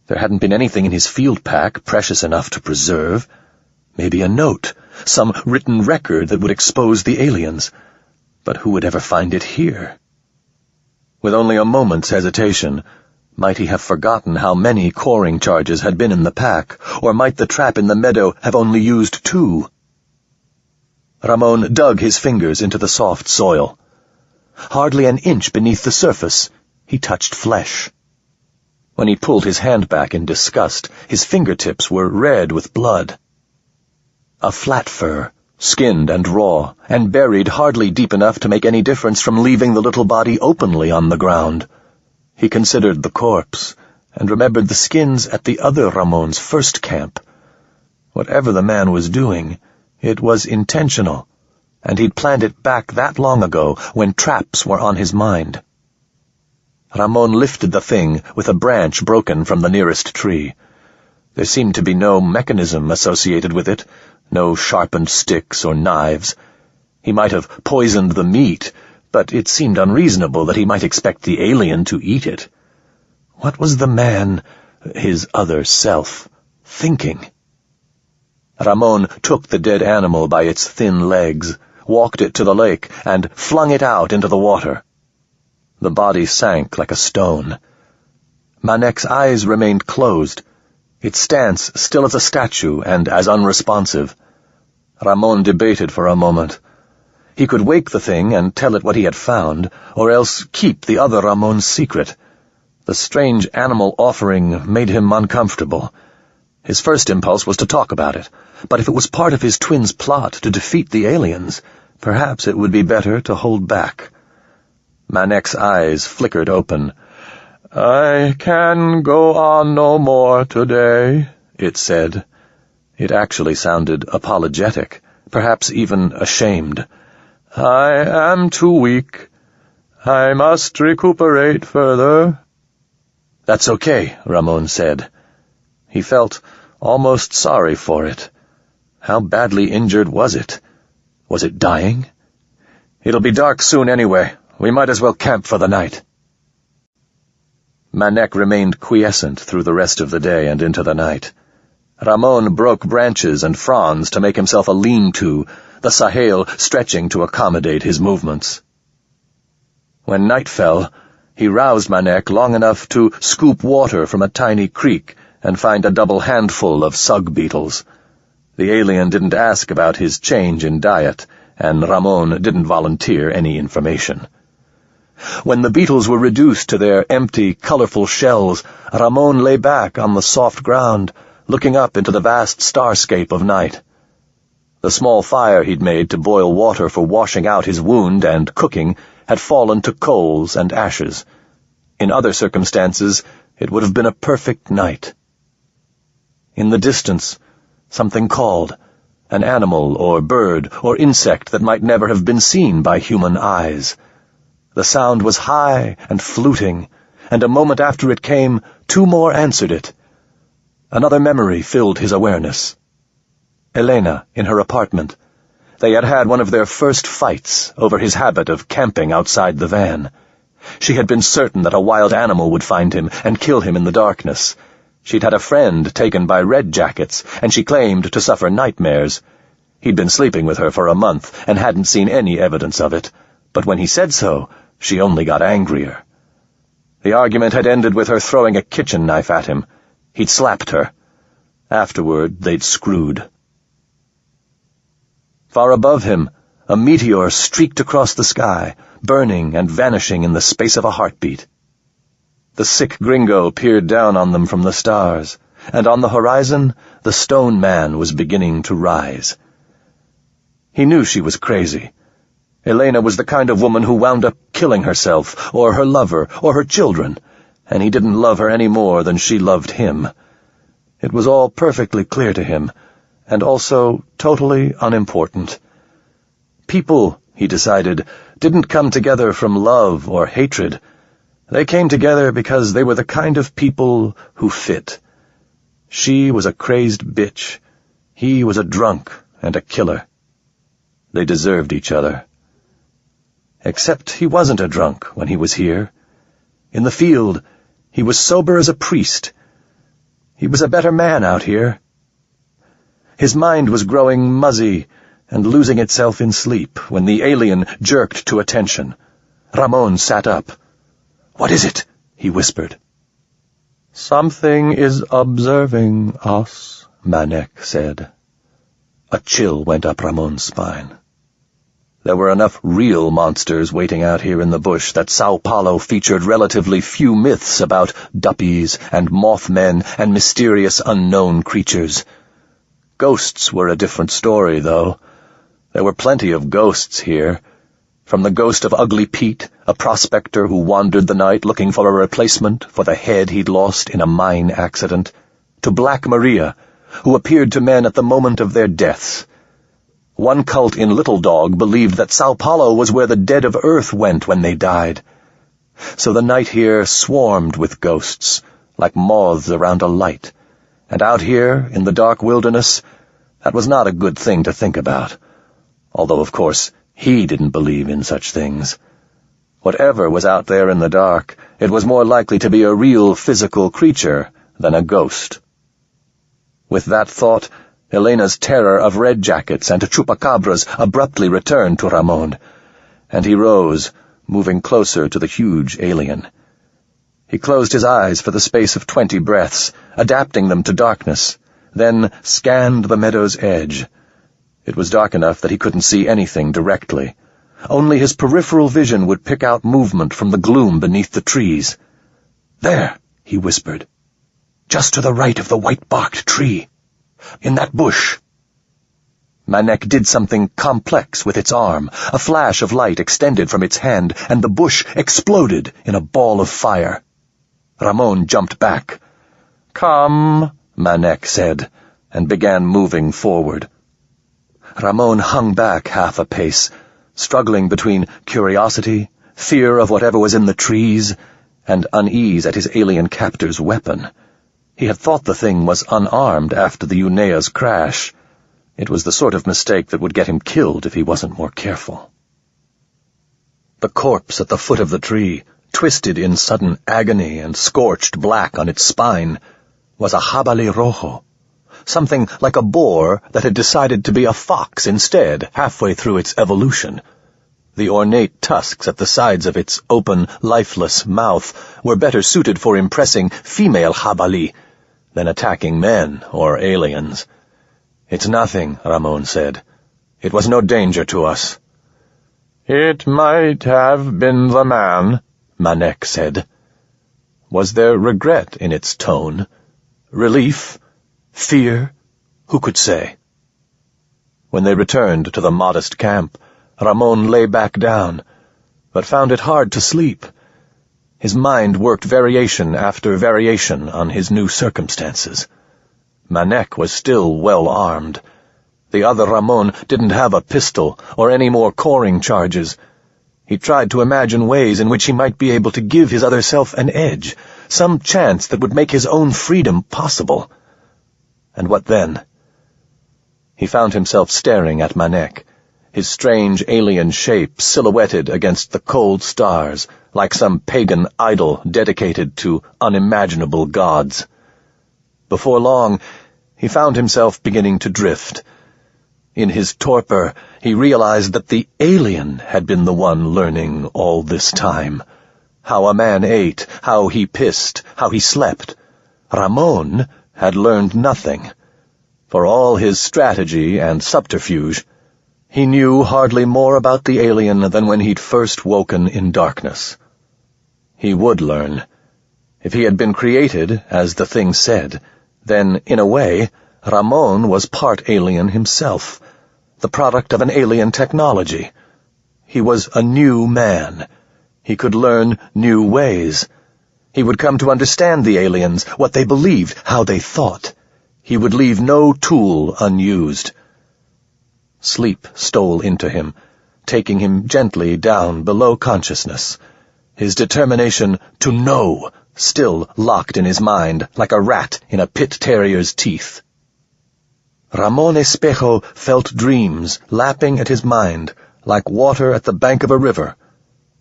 There hadn't been anything in his field pack precious enough to preserve. Maybe a note, some written record that would expose the aliens. But who would ever find it here? With only a moment's hesitation, might he have forgotten how many coring charges had been in the pack, or might the trap in the meadow have only used 2? Ramon dug his fingers into the soft soil. Hardly an inch beneath the surface, he touched flesh. When he pulled his hand back in disgust, his fingertips were red with blood. A flat fur, skinned and raw, and buried hardly deep enough to make any difference from leaving the little body openly on the ground. He considered the corpse, and remembered the skins at the other Ramon's first camp. Whatever the man was doing, it was intentional, and he'd planned it back that long ago when traps were on his mind. Ramon lifted the thing with a branch broken from the nearest tree. There seemed to be no mechanism associated with it, no sharpened sticks or knives. He might have poisoned the meat, but it seemed unreasonable that he might expect the alien to eat it. What was the man, his other self, thinking? Ramon took the dead animal by its thin legs, walked it to the lake, and flung it out into the water. The body sank like a stone. Manek's eyes remained closed, its stance still as a statue and as unresponsive. Ramon debated for a moment. He could wake the thing and tell it what he had found, or else keep the other Ramon's secret. The strange animal offering made him uncomfortable. His first impulse was to talk about it, but if it was part of his twin's plot to defeat the aliens, perhaps it would be better to hold back. Manek's eyes flickered open. "I can go on no more today," it said. It actually sounded apologetic, perhaps even ashamed. "I am too weak. I must recuperate further." "That's okay," Ramon said. He felt almost sorry for it. How badly injured was it? Was it dying? "It'll be dark soon anyway. We might as well camp for the night." Manek remained quiescent through the rest of the day and into the night. Ramon broke branches and fronds to make himself a lean-to, the sahel stretching to accommodate his movements. When night fell, he roused Manek long enough to scoop water from a tiny creek and find a double handful of sug beetles. The alien didn't ask about his change in diet, and Ramon didn't volunteer any information. When the beetles were reduced to their empty, colorful shells, Ramon lay back on the soft ground, looking up into the vast starscape of night. The small fire he'd made to boil water for washing out his wound and cooking had fallen to coals and ashes. In other circumstances, it would have been a perfect night. In the distance, something called, an animal or bird or insect that might never have been seen by human eyes. The sound was high and fluting, and a moment after it came, two more answered it. Another memory filled his awareness. Elena, in her apartment. They had had one of their first fights over his habit of camping outside the van. She had been certain that a wild animal would find him and kill him in the darkness. She'd had a friend taken by red jackets, and she claimed to suffer nightmares. He'd been sleeping with her for a month and hadn't seen any evidence of it, but when he said so, she only got angrier. The argument had ended with her throwing a kitchen knife at him. He'd slapped her. Afterward, they'd screwed. Far above him, a meteor streaked across the sky, burning and vanishing in the space of a heartbeat. The sick gringo peered down on them from the stars, and on the horizon, the stone man was beginning to rise. He knew she was crazy. Elena was the kind of woman who wound up killing herself, or her lover, or her children, and he didn't love her any more than she loved him. It was all perfectly clear to him, and also totally unimportant. People, he decided, didn't come together from love or hatred. They came together because they were the kind of people who fit. She was a crazed bitch. He was a drunk and a killer. They deserved each other. Except he wasn't a drunk when he was here. In the field, he was sober as a priest. He was a better man out here. His mind was growing muzzy and losing itself in sleep when the alien jerked to attention. Ramon sat up. "What is it?" he whispered. "Something is observing us," Manek said. A chill went up Ramon's spine. There were enough real monsters waiting out here in the bush that Sao Paulo featured relatively few myths about duppies and mothmen and mysterious unknown creatures. Ghosts were a different story, though. There were plenty of ghosts here. From the ghost of Ugly Pete, a prospector who wandered the night looking for a replacement for the head he'd lost in a mine accident, to Black Maria, who appeared to men at the moment of their deaths. One cult in Little Dog believed that Sao Paulo was where the dead of Earth went when they died. So the night here swarmed with ghosts, like moths around a light. And out here, in the dark wilderness, that was not a good thing to think about. Although, of course, he didn't believe in such things. Whatever was out there in the dark, it was more likely to be a real physical creature than a ghost. With that thought, Elena's terror of red jackets and chupacabras abruptly returned to Ramon, and he rose, moving closer to the huge alien. He closed his eyes for the space of 20 breaths, adapting them to darkness, then scanned the meadow's edge. It was dark enough that he couldn't see anything directly. Only his peripheral vision would pick out movement from the gloom beneath the trees. "There," he whispered. "Just to the right of the white-barked tree. In that bush." Manek did something complex with its arm. A flash of light extended from its hand, and the bush exploded in a ball of fire. Ramon jumped back. "Come," Manek said, and began moving forward. Ramon hung back half a pace, struggling between curiosity, fear of whatever was in the trees, and unease at his alien captor's weapon. He had thought the thing was unarmed after the Unea's crash. It was the sort of mistake that would get him killed if he wasn't more careful. The corpse at the foot of the tree, twisted in sudden agony and scorched black on its spine, was a jabali rojo, something like a boar that had decided to be a fox instead halfway through its evolution. The ornate tusks at the sides of its open, lifeless mouth were better suited for impressing female jabali than attacking men or aliens. "It's nothing," Ramon said. "It was no danger to us." "It might have been the man," Manek said. Was there regret in its tone? Relief? Fear? Who could say? When they returned to the modest camp, Ramon lay back down, but found it hard to sleep. His mind worked variation after variation on his new circumstances. Manek was still well armed. The other Ramon didn't have a pistol or any more coring charges. He tried to imagine ways in which he might be able to give his other self an edge, some chance that would make his own freedom possible. And what then? He found himself staring at Manek, his strange alien shape silhouetted against the cold stars, like some pagan idol dedicated to unimaginable gods. Before long, he found himself beginning to drift. In his torpor, he realized that the alien had been the one learning all this time. How a man ate, how he pissed, how he slept. Ramon had learned nothing. For all his strategy and subterfuge, he knew hardly more about the alien than when he'd first woken in darkness. He would learn. If he had been created, as the thing said, then, in a way, Ramon was part alien himself, the product of an alien technology. He was a new man. He could learn new ways. He would come to understand the aliens, what they believed, how they thought. He would leave no tool unused. Sleep stole into him, taking him gently down below consciousness. His determination to know still locked in his mind like a rat in a pit terrier's teeth. Ramon Espejo felt dreams lapping at his mind like water at the bank of a river,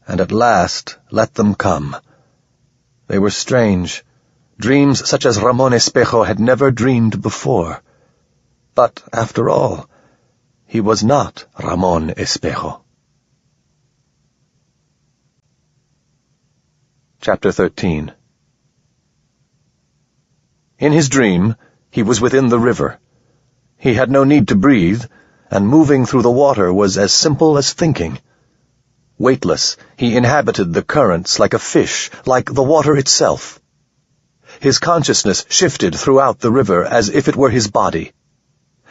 and at last let them come. They were strange, dreams such as Ramon Espejo had never dreamed before. But, after all, he was not Ramon Espejo. Chapter 13. In his dream, he was within the river. He had no need to breathe, and moving through the water was as simple as thinking. Weightless, he inhabited the currents like a fish, like the water itself. His consciousness shifted throughout the river as if it were his body.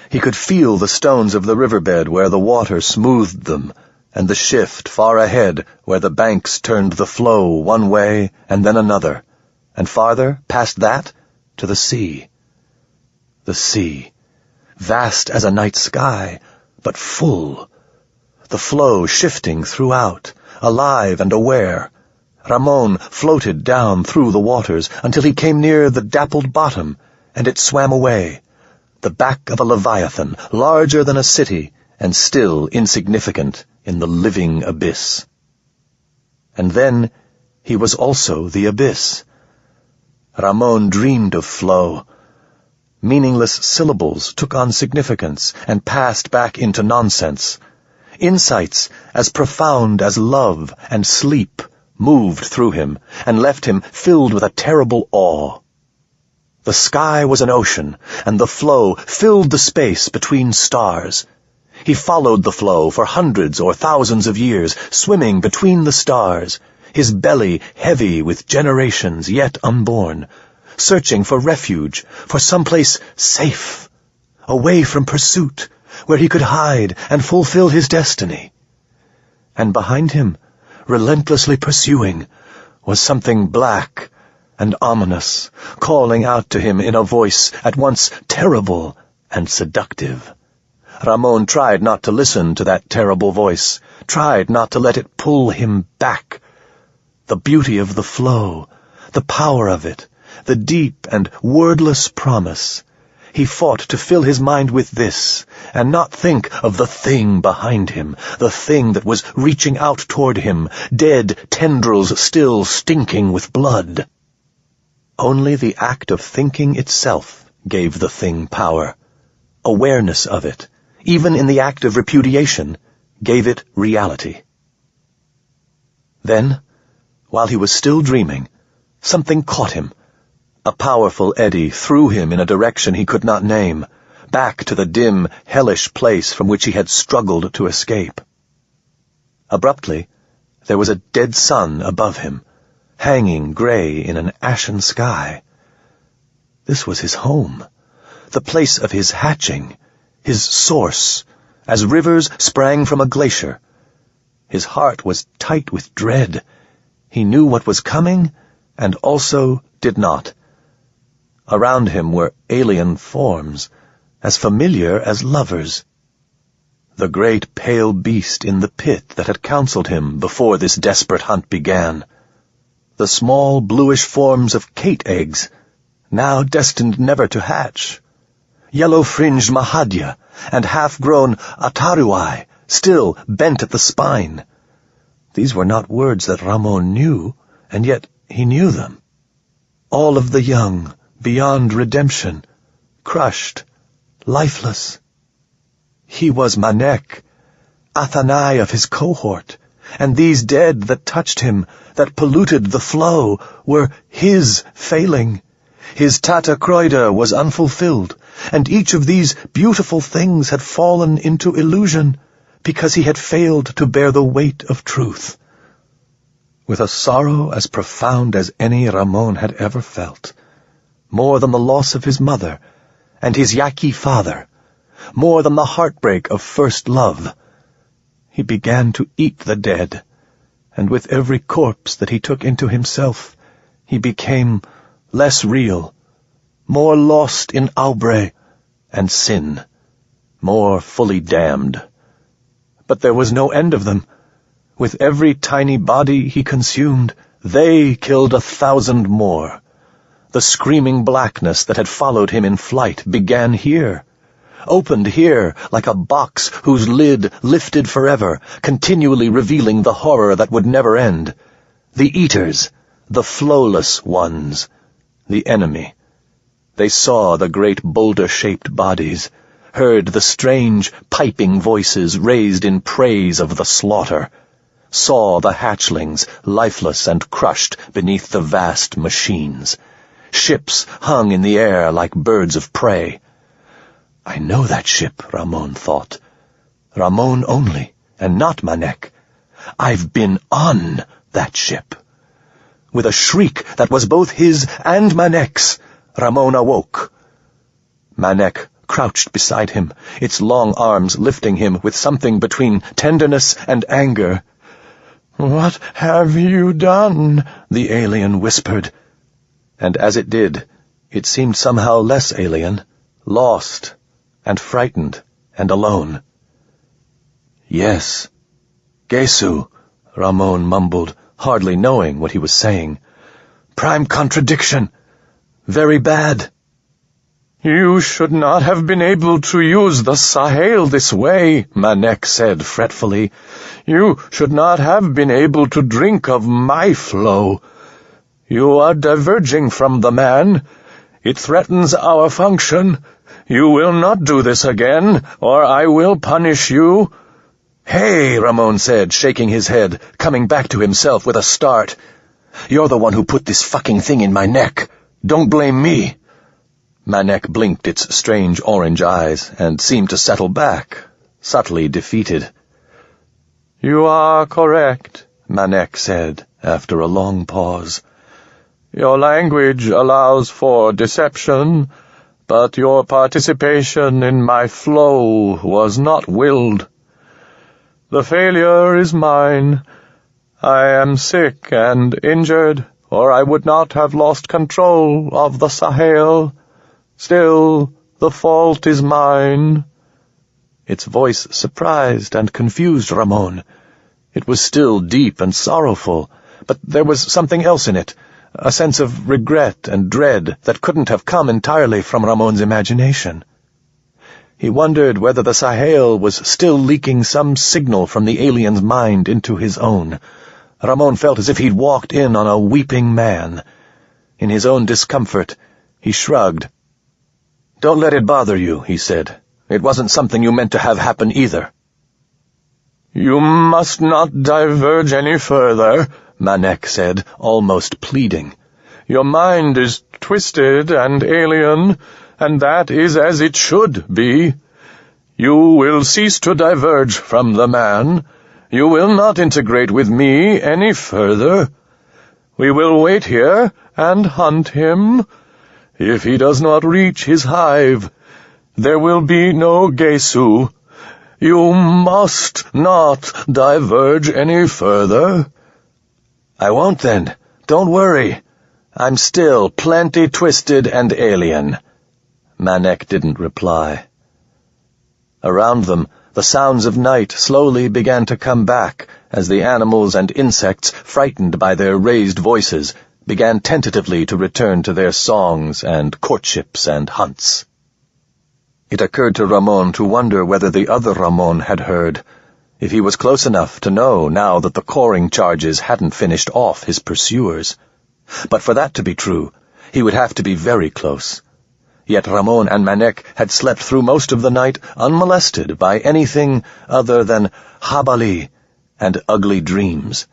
He could feel the stones of the riverbed where the water smoothed them, and the shift far ahead where the banks turned the flow one way and then another, and farther, past that, to the sea. The sea, vast as a night sky, but full. The flow shifting throughout, alive and aware. Ramon floated down through the waters until he came near the dappled bottom, and it swam away, the back of a leviathan, larger than a city, and still insignificant in the living abyss. And then he was also the abyss. Ramon dreamed of flow. Meaningless syllables took on significance and passed back into nonsense. Insights as profound as love and sleep moved through him and left him filled with a terrible awe. The sky was an ocean, and the flow filled the space between stars. He followed the flow for hundreds or thousands of years, swimming between the stars. his belly heavy with generations yet unborn, searching for refuge, for someplace safe, away from pursuit, where he could hide and fulfill his destiny. And behind him, relentlessly pursuing, was something black and ominous, calling out to him in a voice at once terrible and seductive. Ramon tried not to listen to that terrible voice, tried not to let it pull him back. The beauty of the flow, the power of it, the deep and wordless promise. He fought to fill his mind with this, and not think of the thing behind him, the thing that was reaching out toward him, dead tendrils still stinking with blood. Only the act of thinking itself gave the thing power. Awareness of it, even in the act of repudiation, gave it reality. Then, while he was still dreaming, something caught him. A powerful eddy threw him in a direction he could not name, back to the dim, hellish place from which he had struggled to escape. Abruptly, there was a dead sun above him, hanging gray in an ashen sky. This was his home, the place of his hatching, his source, as rivers sprang from a glacier. His heart was tight with dread. He knew what was coming, and also did not. Around him were alien forms, as familiar as lovers. The great pale beast in the pit that had counseled him before this desperate hunt began. The small bluish forms of kate eggs, now destined never to hatch. Yellow-fringed mahadya and half-grown ataruai, still bent at the spine. These were not words that Ramon knew, and yet he knew them. All of the young, beyond redemption, crushed, lifeless. He was Manek, Athanai of his cohort, and these dead that touched him, that polluted the flow, were his failing. His Tata Kroida was unfulfilled, and each of these beautiful things had fallen into illusion, because he had failed to bear the weight of truth. With a sorrow as profound as any Ramon had ever felt, more than the loss of his mother and his Yaqui father, more than the heartbreak of first love, he began to eat the dead, and with every corpse that he took into himself, he became less real, more lost in Aubrey and sin, more fully damned. But there was no end of them. With every tiny body he consumed, they killed 1,000 more. The screaming blackness that had followed him in flight began here, opened here like a box whose lid lifted forever, continually revealing the horror that would never end. The eaters, the flowless ones, the enemy. They saw the great boulder-shaped bodies, heard the strange, piping voices raised in praise of the slaughter, saw the hatchlings, lifeless and crushed beneath the vast machines. Ships hung in the air like birds of prey. I know that ship, Ramon thought. Ramon only, and not Manek. I've been on that ship. With a shriek that was both his and Manek's, Ramon awoke. Manek crouched beside him, its long arms lifting him with something between tenderness and anger. "What have you done?" the alien whispered. And as it did, it seemed somehow less alien, lost, and frightened, and alone. "Yes, Gesu," Ramon mumbled, hardly knowing what he was saying. "Prime contradiction. Very bad." "You should not have been able to use the Sahel this way," Manek said fretfully. "You should not have been able to drink of my flow. You are diverging from the man. It threatens our function. You will not do this again, or I will punish you." "Hey," Ramon said, shaking his head, coming back to himself with a start. "You're the one who put this fucking thing in my neck. Don't blame me." Manek blinked its strange orange eyes and seemed to settle back, subtly defeated. "You are correct," Manek said, after a long pause. "Your language allows for deception, but your participation in my flow was not willed. The failure is mine. I am sick and injured, or I would not have lost control of the Sahel. Still, the fault is mine." Its voice surprised and confused Ramon. It was still deep and sorrowful, but there was something else in it, a sense of regret and dread that couldn't have come entirely from Ramon's imagination. He wondered whether the Sahel was still leaking some signal from the alien's mind into his own. Ramon felt as if he'd walked in on a weeping man. In his own discomfort, he shrugged. "Don't let it bother you," he said. "It wasn't something you meant to have happen either." "You must not diverge any further," Manek said, almost pleading. "Your mind is twisted and alien, and that is as it should be. You will cease to diverge from the man. You will not integrate with me any further. We will wait here and hunt him. If he does not reach his hive, there will be no Gesu. You must not diverge any further." "I won't then. Don't worry. I'm still plenty twisted and alien." Manek didn't reply. Around them, the sounds of night slowly began to come back as the animals and insects, frightened by their raised voices, began tentatively to return to their songs and courtships and hunts. It occurred to Ramon to wonder whether the other Ramon had heard, if he was close enough to know now that the coring charges hadn't finished off his pursuers. But for that to be true, he would have to be very close. Yet Ramon and Manek had slept through most of the night unmolested by anything other than habali and ugly dreams.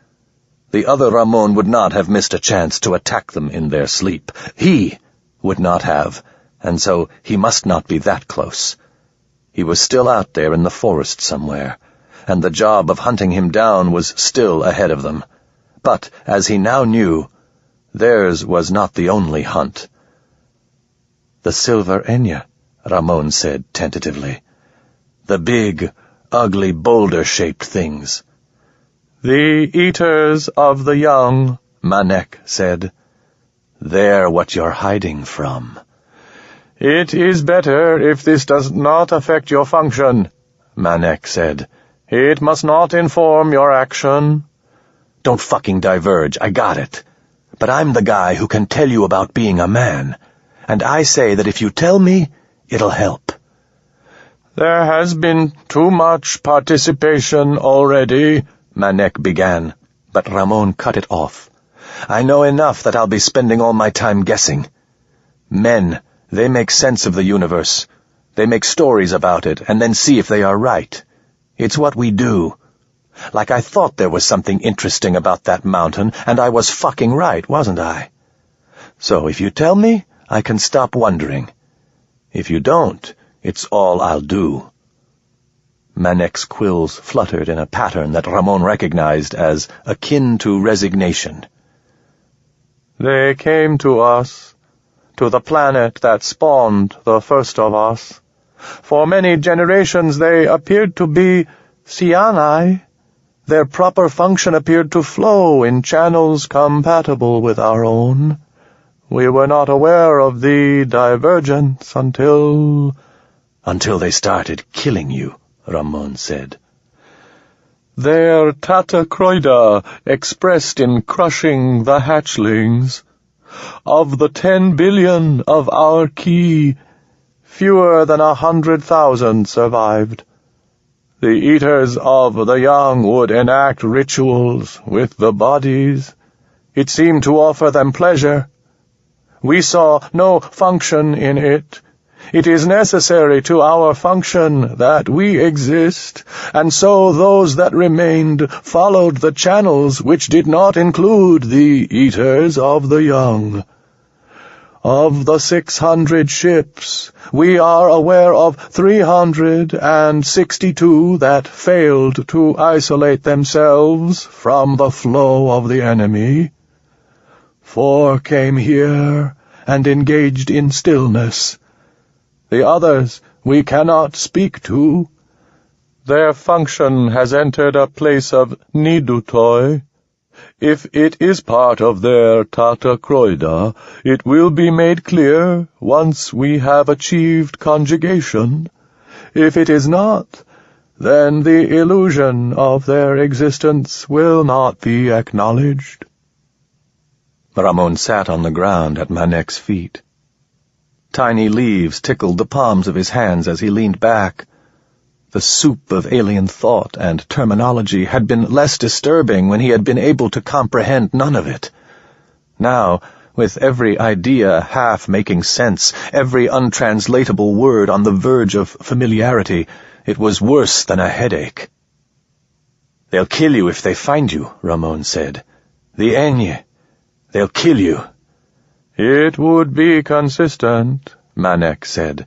The other Ramon would not have missed a chance to attack them in their sleep. He would not have, and so he must not be that close. He was still out there in the forest somewhere, and the job of hunting him down was still ahead of them. But, as he now knew, theirs was not the only hunt. "The silver Enya," Ramon said tentatively. "The big, ugly, boulder-shaped things." "The eaters of the young," Manek said. "They're what you're hiding from." "It is better if this does not affect your function," Manek said. "It must not inform your action." "Don't fucking diverge, I got it. But I'm the guy who can tell you about being a man, and I say that if you tell me, it'll help." "There has been too much participation already," Manek began, but Ramon cut it off. "I know enough that I'll be spending all my time guessing. Men, they make sense of the universe. They make stories about it, and then see if they are right. It's what we do. Like I thought there was something interesting about that mountain, and I was fucking right, wasn't I? So if you tell me, I can stop wondering. If you don't, it's all I'll do." Manek's quills fluttered in a pattern that Ramon recognized as akin to resignation. "They came to us, to the planet that spawned the first of us. For many generations they appeared to be Sianai. Their proper function appeared to flow in channels compatible with our own. We were not aware of the divergence until they started killing you," Ramon said. "Their Tatacroida expressed in crushing the hatchlings. Of the 10 billion of our ki, fewer than 100,000 survived. The eaters of the young would enact rituals with the bodies. It seemed to offer them pleasure. We saw no function in it. It is necessary to our function that we exist, and so those that remained followed the channels which did not include the eaters of the young. Of the 600 ships, we are aware of 362 that failed to isolate themselves from the flow of the enemy. 4 came here and engaged in stillness. The others we cannot speak to. Their function has entered a place of nidutoi. If it is part of their tatakroida, it will be made clear once we have achieved conjugation. If it is not, then the illusion of their existence will not be acknowledged. Ramon sat on the ground at Manek's feet. Tiny leaves tickled the palms of his hands as he leaned back. The soup of alien thought and terminology had been less disturbing when he had been able to comprehend none of it. Now, with every idea half making sense, every untranslatable word on the verge of familiarity, it was worse than a headache. "They'll kill you if they find you," Ramon said. "The Enye. They'll kill you." "It would be consistent," Manek said.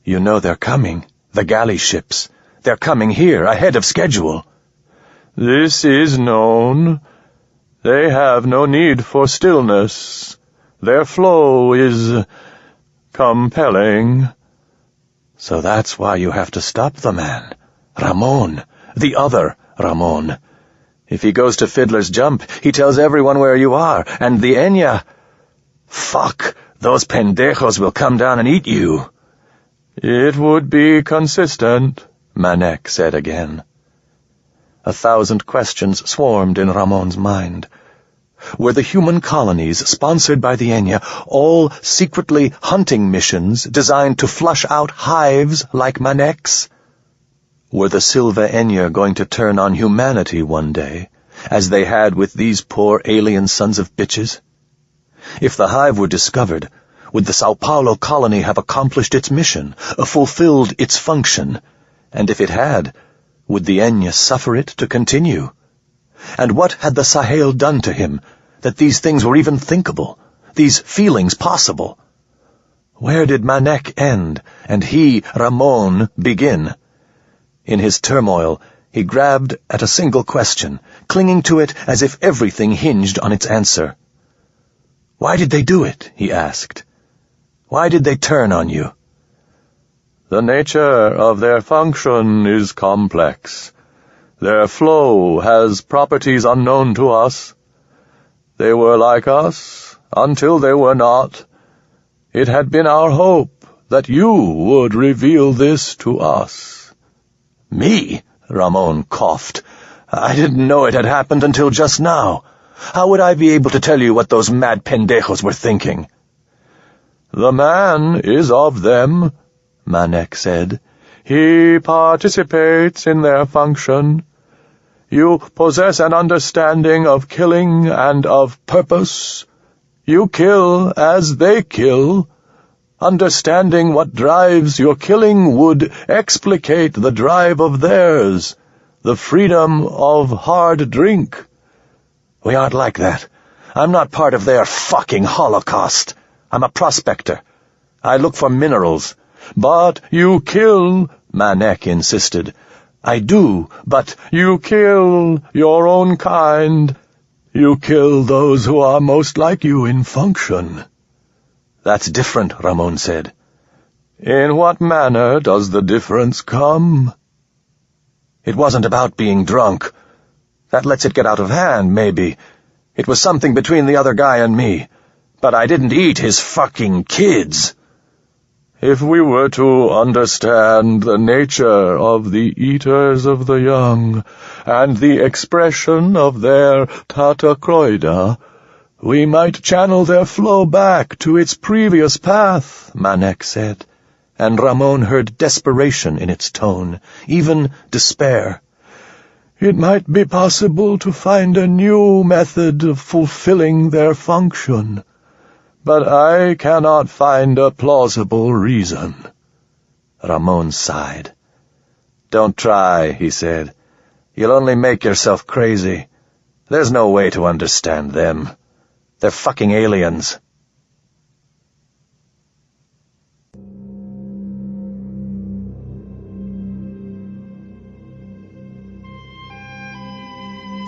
"You know they're coming. The galley ships. They're coming here, ahead of schedule." "This is known. They have no need for stillness. Their flow is compelling." "So that's why you have to stop the man. Ramon. The other Ramon. If he goes to Fiddler's Jump, he tells everyone where you are, and the Enya... Fuck, those pendejos will come down and eat you." "It would be consistent," Manek said again. 1,000 questions swarmed in Ramon's mind. Were the human colonies, sponsored by the Enya, all secretly hunting missions designed to flush out hives like Manek's? Were the Silva Enya going to turn on humanity one day, as they had with these poor alien sons of bitches? If the hive were discovered, would the Sao Paulo colony have accomplished its mission, fulfilled its function? And if it had, would the Enya suffer it to continue? And what had the Sahel done to him, that these things were even thinkable, these feelings possible? Where did Manek end, and he, Ramon, begin? In his turmoil, he grabbed at a single question, clinging to it as if everything hinged on its answer. "Why did they do it?" he asked. "Why did they turn on you?" "The nature of their function is complex. Their flow has properties unknown to us. They were like us until they were not. It had been our hope that you would reveal this to us." "Me?" Ramon coughed. "I didn't know it had happened until just now. How would I be able to tell you what those mad pendejos were thinking?" "The man is of them," Manek said. "He participates in their function. You possess an understanding of killing and of purpose. You kill as they kill. Understanding what drives your killing would explicate the drive of theirs, the freedom of hard drink." "We aren't like that. I'm not part of their fucking Holocaust. I'm a prospector. I look for minerals." "But you kill," Manek insisted. "I do, but—" "You kill your own kind. You kill those who are most like you in function." "That's different," Ramon said. "In what manner does the difference come?" "It wasn't about being drunk. That lets it get out of hand, maybe. It was something between the other guy and me. But I didn't eat his fucking kids." "If we were to understand the nature of the eaters of the young, and the expression of their tatakroida, we might channel their flow back to its previous path," Manek said, and Ramon heard desperation in its tone, even despair. "It might be possible to find a new method of fulfilling their function. But I cannot find a plausible reason." Ramon sighed. "Don't try," he said. "You'll only make yourself crazy. There's no way to understand them. They're fucking aliens."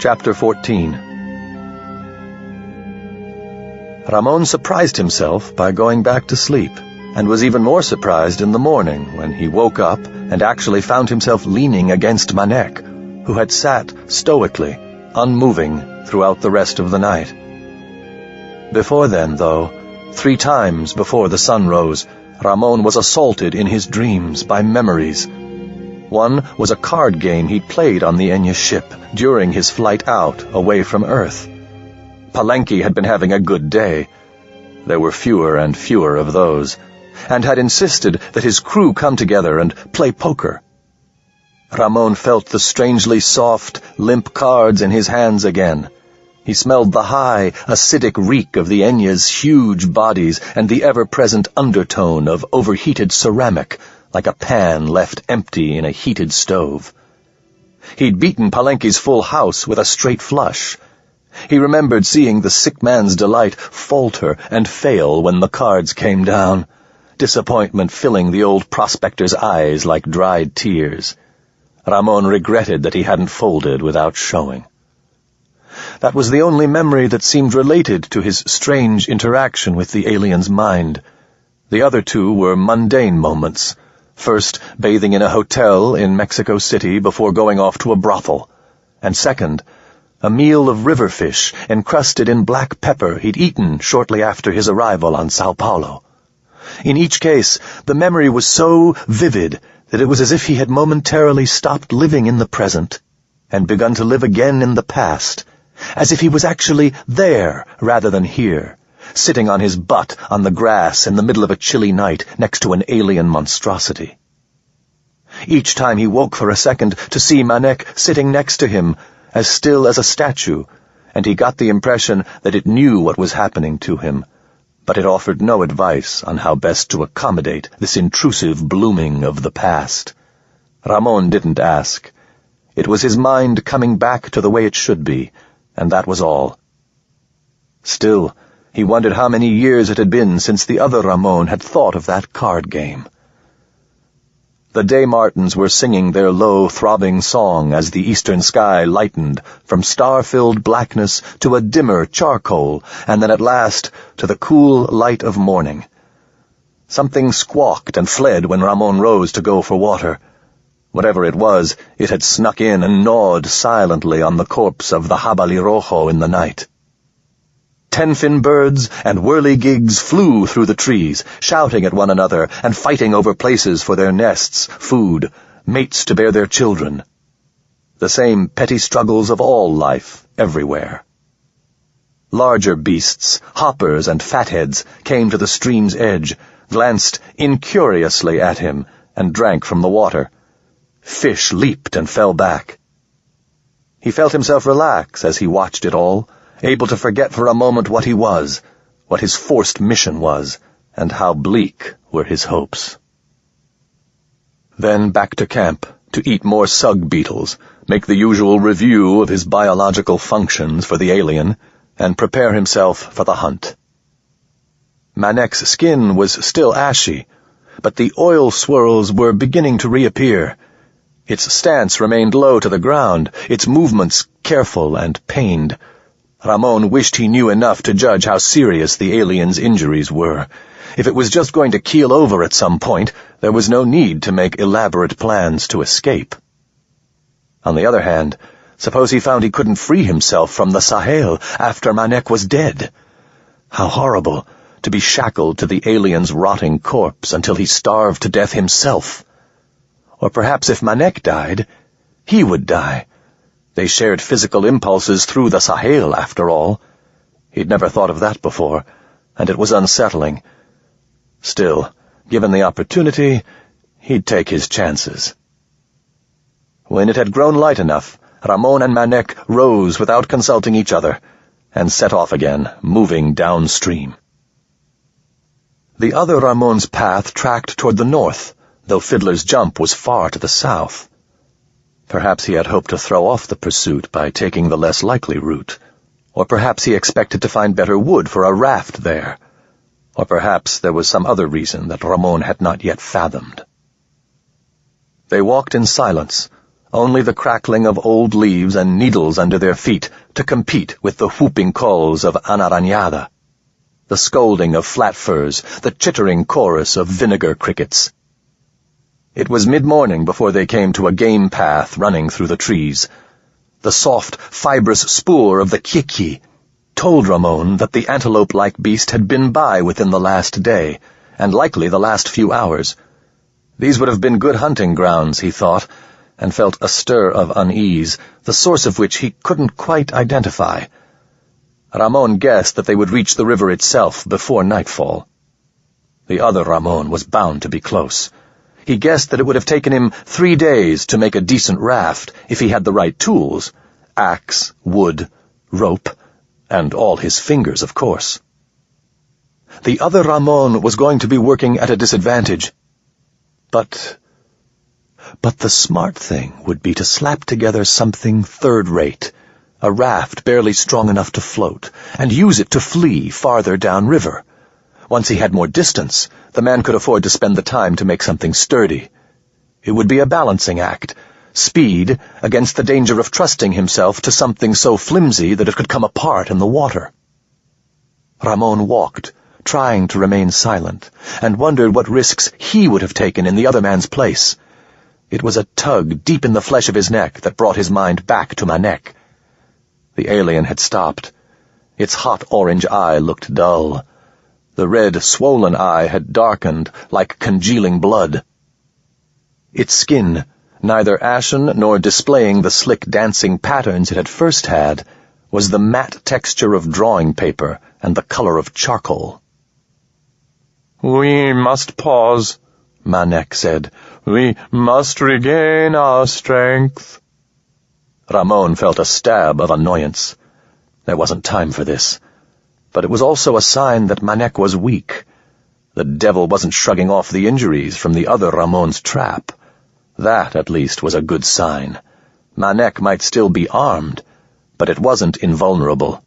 Chapter 14. Ramon surprised himself by going back to sleep, and was even more surprised in the morning when he woke up and actually found himself leaning against Manek, who had sat stoically, unmoving throughout the rest of the night. Before then, though, 3 times before the sun rose, Ramon was assaulted in his dreams by memories. One was a card game he'd played on the Enya ship during his flight out away from Earth. Palenque had been having a good day. There were fewer and fewer of those, and had insisted that his crew come together and play poker. Ramon felt the strangely soft, limp cards in his hands again. He smelled the high, acidic reek of the Enya's huge bodies and the ever-present undertone of overheated ceramic, like a pan left empty in a heated stove. He'd beaten Palenque's full house with a straight flush. He remembered seeing the sick man's delight falter and fail when the cards came down, disappointment filling the old prospector's eyes like dried tears. Ramon regretted that he hadn't folded without showing. That was the only memory that seemed related to his strange interaction with the alien's mind. The other 2 were mundane moments. First, bathing in a hotel in Mexico City before going off to a brothel. And second, a meal of river fish encrusted in black pepper he'd eaten shortly after his arrival on Sao Paulo. In each case, the memory was so vivid that it was as if he had momentarily stopped living in the present and begun to live again in the past, as if he was actually there rather than here, sitting on his butt on the grass in the middle of a chilly night next to an alien monstrosity. Each time he woke for a second to see Manek sitting next to him, as still as a statue, and he got the impression that it knew what was happening to him, but it offered no advice on how best to accommodate this intrusive blooming of the past. Ramon didn't ask. It was his mind coming back to the way it should be, and that was all. Still, he wondered how many years it had been since the other Ramon had thought of that card game. The day martins were singing their low, throbbing song as the eastern sky lightened from star-filled blackness to a dimmer charcoal, and then at last to the cool light of morning. Something squawked and fled when Ramon rose to go for water. Whatever it was, it had snuck in and gnawed silently on the corpse of the Jabali Rojo in the night. 10-fin birds and whirligigs flew through the trees, shouting at one another and fighting over places for their nests, food, mates to bear their children. The same petty struggles of all life, everywhere. Larger beasts, hoppers and fatheads, came to the stream's edge, glanced incuriously at him, and drank from the water. Fish leaped and fell back. He felt himself relax as he watched it all, able to forget for a moment what he was, what his forced mission was, and how bleak were his hopes. Then back to camp, to eat more sug beetles, make the usual review of his biological functions for the alien, and prepare himself for the hunt. Manek's skin was still ashy, but the oil swirls were beginning to reappear. Its stance remained low to the ground, its movements careful and pained. Ramon wished he knew enough to judge how serious the alien's injuries were. If it was just going to keel over at some point, there was no need to make elaborate plans to escape. On the other hand, suppose he found he couldn't free himself from the Sahel after Manek was dead. How horrible, to be shackled to the alien's rotting corpse until he starved to death himself. Or perhaps if Manek died, he would die. They shared physical impulses through the Sahel, after all. He'd never thought of that before, and it was unsettling. Still, given the opportunity, he'd take his chances. When it had grown light enough, Ramon and Manek rose without consulting each other, and set off again, moving downstream. The other Ramon's path tracked toward the north, though Fiddler's Jump was far to the south. Perhaps he had hoped to throw off the pursuit by taking the less likely route, or perhaps he expected to find better wood for a raft there, or perhaps there was some other reason that Ramon had not yet fathomed. They walked in silence, only the crackling of old leaves and needles under their feet to compete with the whooping calls of Anarañada, the scolding of flat firs, the chittering chorus of vinegar crickets. It was mid-morning before they came to a game path running through the trees. The soft, fibrous spoor of the kiki told Ramon that the antelope-like beast had been by within the last day, and likely the last few hours. These would have been good hunting grounds, he thought, and felt a stir of unease, the source of which he couldn't quite identify. Ramon guessed that they would reach the river itself before nightfall. The other Ramon was bound to be close. He guessed that it would have taken him 3 days to make a decent raft if he had the right tools: axe, wood, rope, and all his fingers, of course. The other Ramon was going to be working at a disadvantage. But the smart thing would be to slap together something third-rate, a raft barely strong enough to float, and use it to flee farther downriver. Once he had more distance, the man could afford to spend the time to make something sturdy. It would be a balancing act, speed against the danger of trusting himself to something so flimsy that it could come apart in the water. Ramon walked, trying to remain silent, and wondered what risks he would have taken in the other man's place. It was a tug deep in the flesh of his neck that brought his mind back to Manek. The alien had stopped. Its hot orange eye looked dull. The red, swollen eye had darkened like congealing blood. Its skin, neither ashen nor displaying the slick dancing patterns it had first had, was the matte texture of drawing paper and the color of charcoal. "We must pause," Manek said. "We must regain our strength." Ramon felt a stab of annoyance. There wasn't time for this. But it was also a sign that Manek was weak. The devil wasn't shrugging off the injuries from the other Ramon's trap. That, at least, was a good sign. Manek might still be armed, but it wasn't invulnerable.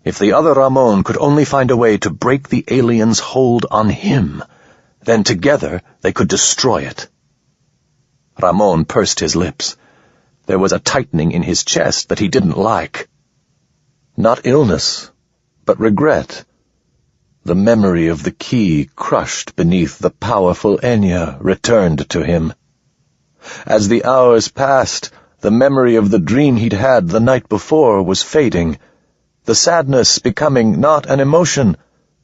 If the other Ramon could only find a way to break the alien's hold on him, then together they could destroy it. Ramon pursed his lips. There was a tightening in his chest that he didn't like. Not illness, but regret. The memory of the key crushed beneath the powerful Enya returned to him. As the hours passed, the memory of the dream he'd had the night before was fading, the sadness becoming not an emotion,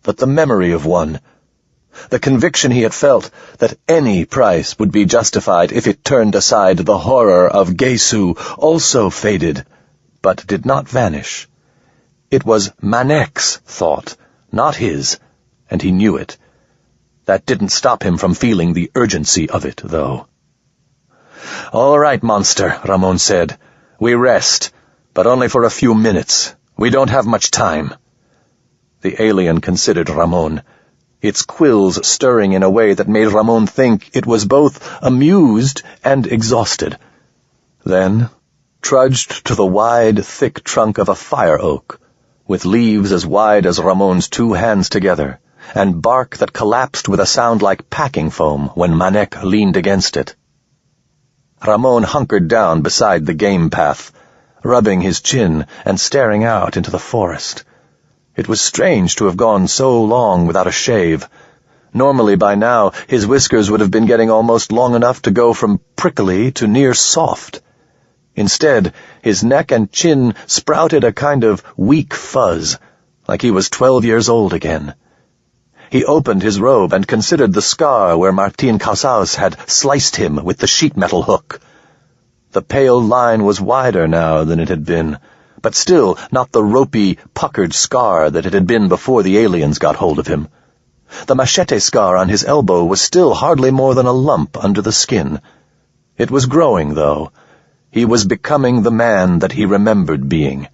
but the memory of one. The conviction he had felt that any price would be justified if it turned aside the horror of Gesu also faded, but did not vanish. It was Manek's thought, not his, and he knew it. That didn't stop him from feeling the urgency of it, though. "All right, monster," Ramon said. "We rest, but only for a few minutes. We don't have much time." The alien considered Ramon, its quills stirring in a way that made Ramon think it was both amused and exhausted. Then trudged to the wide, thick trunk of a fire oak, with leaves as wide as Ramon's 2 hands together, and bark that collapsed with a sound like packing foam when Manek leaned against it. Ramon hunkered down beside the game path, rubbing his chin and staring out into the forest. It was strange to have gone so long without a shave. Normally by now his whiskers would have been getting almost long enough to go from prickly to near soft. Instead, his neck and chin sprouted a kind of weak fuzz, like he was 12 years old again. He opened his robe and considered the scar where Martin Casaus had sliced him with the sheet-metal hook. The pale line was wider now than it had been, but still not the ropey, puckered scar that it had been before the aliens got hold of him. The machete scar on his elbow was still hardly more than a lump under the skin. It was growing, though. He was becoming the man that he remembered being,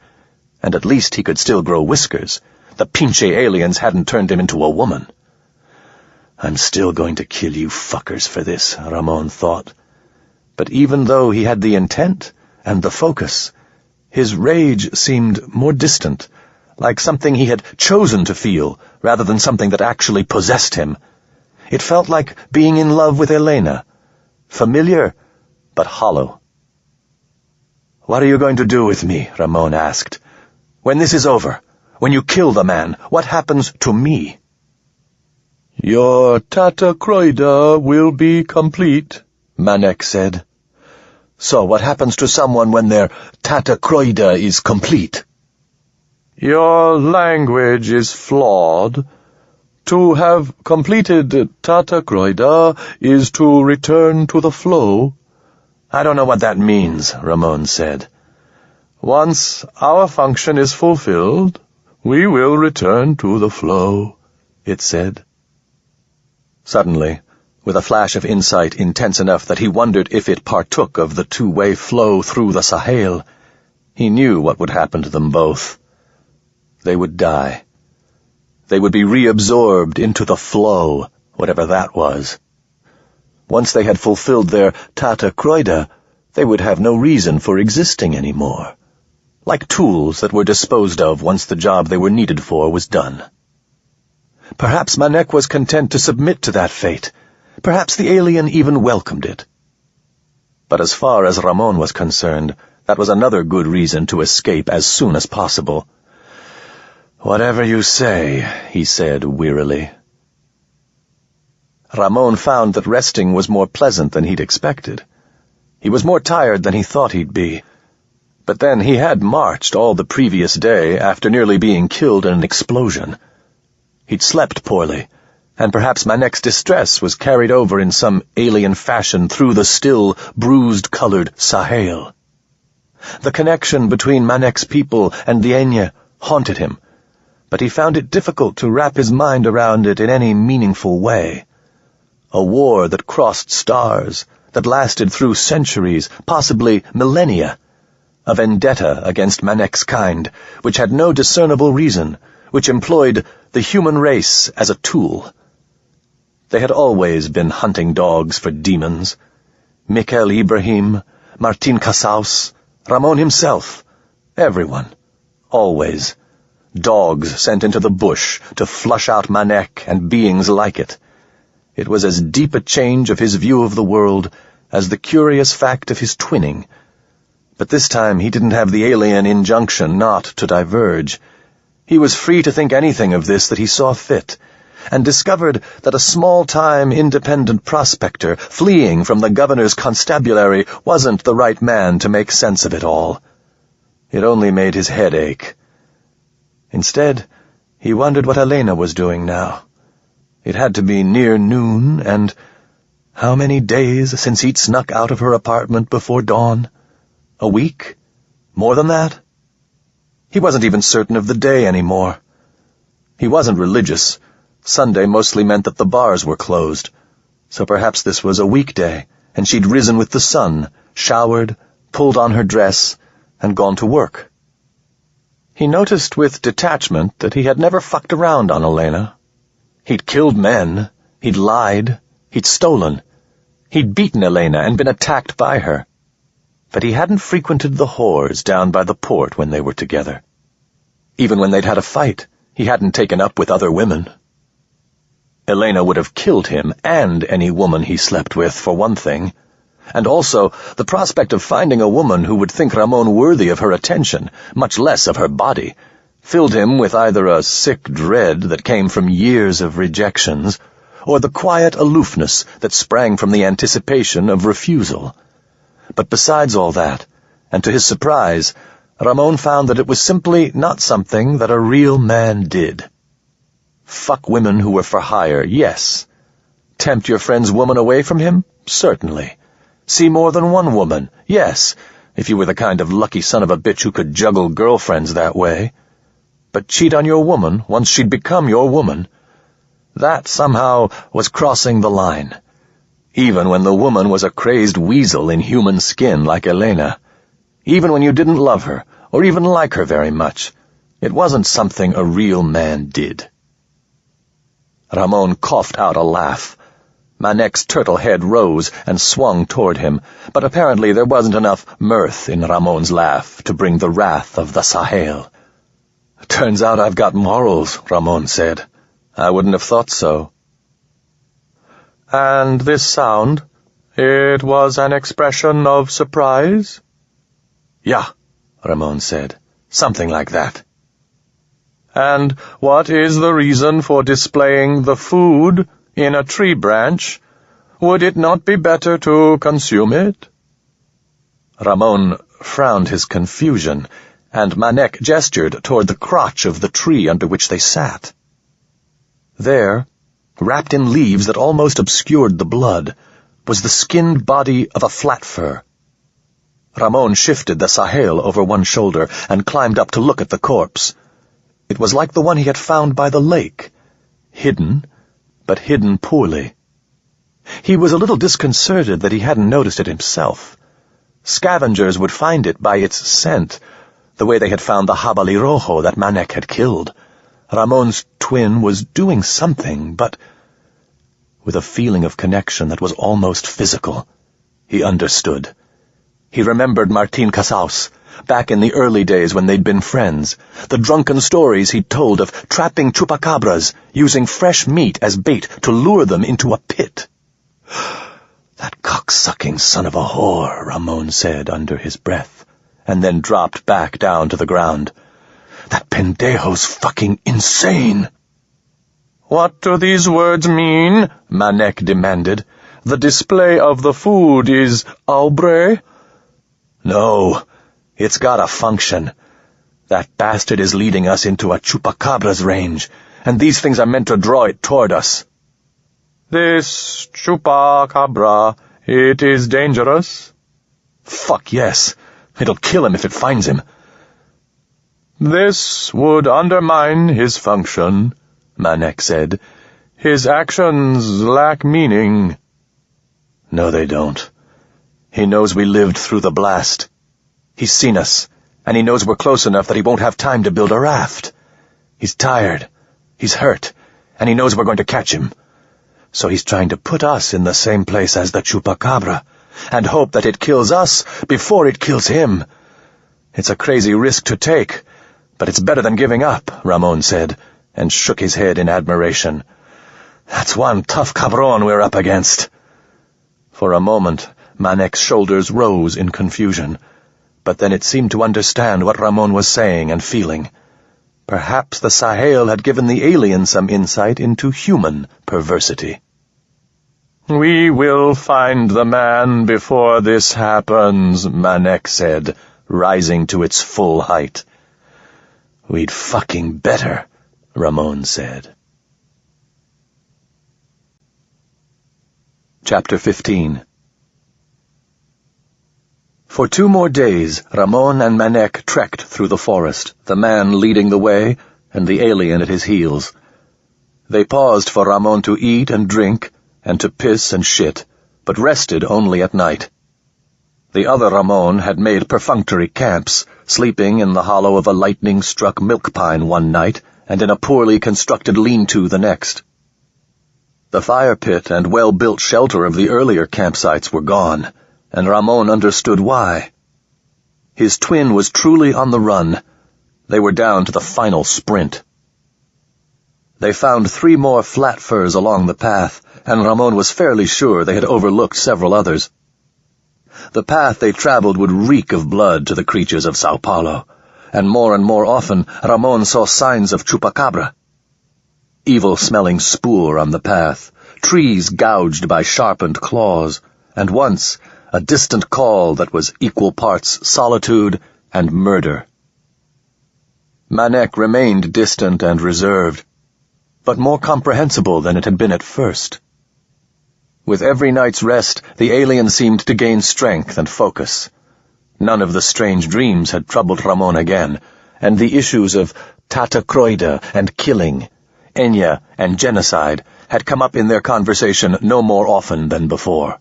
and at least he could still grow whiskers. The pinche aliens hadn't turned him into a woman. "I'm still going to kill you fuckers for this," Ramon thought. But even though he had the intent and the focus, his rage seemed more distant, like something he had chosen to feel rather than something that actually possessed him. It felt like being in love with Elena, familiar but hollow. "What are you going to do with me?" Ramon asked. "When this is over, when you kill the man, what happens to me?" "Your Tatacroida will be complete," Manek said. "So what happens to someone when their Tatacroida is complete?" "Your language is flawed. To have completed Tatacroida is to return to the flow." "I don't know what that means," Ramon said. "Once our function is fulfilled, we will return to the flow," it said. Suddenly, with a flash of insight intense enough that he wondered if it partook of the two-way flow through the Sahel, he knew what would happen to them both. They would die. They would be reabsorbed into the flow, whatever that was. Once they had fulfilled their Tatacroida, they would have no reason for existing anymore, like tools that were disposed of once the job they were needed for was done. Perhaps Manek was content to submit to that fate. Perhaps the alien even welcomed it. But as far as Ramon was concerned, that was another good reason to escape as soon as possible. "Whatever you say," he said wearily. Ramon found that resting was more pleasant than he'd expected. He was more tired than he thought he'd be. But then he had marched all the previous day after nearly being killed in an explosion. He'd slept poorly, and perhaps Manek's distress was carried over in some alien fashion through the still, bruised-colored Sahel. The connection between Manek's people and the Enya haunted him, but he found it difficult to wrap his mind around it in any meaningful way. A war that crossed stars, that lasted through centuries, possibly millennia. A vendetta against Manek's kind, which had no discernible reason, which employed the human race as a tool. They had always been hunting dogs for demons. Mikhail Ibrahim, Martin Cassaus, Ramon himself, everyone, always. Dogs sent into the bush to flush out Manek and beings like it. It was as deep a change of his view of the world as the curious fact of his twinning. But this time he didn't have the alien injunction not to diverge. He was free to think anything of this that he saw fit, and discovered that a small-time independent prospector fleeing from the governor's constabulary wasn't the right man to make sense of it all. It only made his head ache. Instead, he wondered what Elena was doing now. It had to be near noon, and how many days since he'd snuck out of her apartment before dawn? A week? More than that? He wasn't even certain of the day anymore. He wasn't religious. Sunday mostly meant that the bars were closed. So perhaps this was a weekday, and she'd risen with the sun, showered, pulled on her dress, and gone to work. He noticed with detachment that he had never fucked around on Elena. He'd killed men, he'd lied, he'd stolen. He'd beaten Elena and been attacked by her. But he hadn't frequented the whores down by the port when they were together. Even when they'd had a fight, he hadn't taken up with other women. Elena would have killed him and any woman he slept with, for one thing. And also, the prospect of finding a woman who would think Ramon worthy of her attention, much less of her body, filled him with either a sick dread that came from years of rejections, or the quiet aloofness that sprang from the anticipation of refusal. But besides all that, and to his surprise, Ramon found that it was simply not something that a real man did. Fuck women who were for hire, yes. Tempt your friend's woman away from him? Certainly. See more than one woman? Yes, if you were the kind of lucky son of a bitch who could juggle girlfriends that way. But cheat on your woman once she'd become your woman? That somehow was crossing the line. Even when the woman was a crazed weasel in human skin like Elena. Even when you didn't love her, or even like her very much, it wasn't something a real man did. Ramon coughed out a laugh. Manek's turtle head rose and swung toward him, but apparently there wasn't enough mirth in Ramon's laugh to bring the wrath of the Sahel. "Turns out I've got morals," Ramon said. "I wouldn't have thought so." "And this sound, it was an expression of surprise?" Yeah, Ramon said. Something like that. And what is the reason for displaying the food in a tree branch? Would it not be better to consume it? Ramon frowned his confusion, and Manek gestured toward the crotch of the tree under which they sat. There, wrapped in leaves that almost obscured the blood, was the skinned body of a flat fur. Ramon shifted the sahel over one shoulder and climbed up to look at the corpse. It was like the one he had found by the lake, hidden, but hidden poorly. He was a little disconcerted that he hadn't noticed it himself. Scavengers would find it by its scent, the way they had found the jabali rojo that Manek had killed. Ramon's twin was doing something, but with a feeling of connection that was almost physical. He understood. He remembered Martin Casaus, back in the early days when they'd been friends, the drunken stories he'd told of trapping chupacabras, using fresh meat as bait to lure them into a pit. That cocksucking son of a whore, Ramon said under his breath, and then dropped back down to the ground. That pendejo's fucking insane. What do these words mean? Manek demanded. The display of the food is aubre? No, it's got a function. That bastard is leading us into a chupacabra's range, and these things are meant to draw it toward us. This chupacabra, it is dangerous? Fuck yes. It'll kill him if it finds him. This would undermine his function, Manek said. His actions lack meaning. No, they don't. He knows we lived through the blast. He's seen us, and he knows we're close enough that he won't have time to build a raft. He's tired, he's hurt, and he knows we're going to catch him. So he's trying to put us in the same place as the chupacabra, and hope that it kills us before it kills him. It's a crazy risk to take, but it's better than giving up, Ramon said, and shook his head in admiration. That's one tough cabron we're up against. For a moment, Manek's shoulders rose in confusion, but then it seemed to understand what Ramon was saying and feeling. Perhaps the Sahel had given the alien some insight into human perversity. We will find the man before this happens, Manek said, rising to its full height. We'd fucking better, Ramon said. Chapter 15. For 2 more days, Ramon and Manek trekked through the forest, the man leading the way and the alien at his heels. They paused for Ramon to eat and drink, and to piss and shit, but rested only at night. The other Ramon had made perfunctory camps, sleeping in the hollow of a lightning-struck milk pine one night, and in a poorly constructed lean-to the next. The fire pit and well-built shelter of the earlier campsites were gone, and Ramon understood why. His twin was truly on the run. They were down to the final sprint. They found 3 more flat furs along the path, and Ramon was fairly sure they had overlooked several others. The path they traveled would reek of blood to the creatures of Sao Paulo, and more often Ramon saw signs of chupacabra. Evil-smelling spoor on the path, trees gouged by sharpened claws, and once a distant call that was equal parts solitude and murder. Manek remained distant and reserved, but more comprehensible than it had been at first. With every night's rest, the alien seemed to gain strength and focus. None of the strange dreams had troubled Ramon again, and the issues of Tatacroida and killing, Enya and genocide had come up in their conversation no more often than before.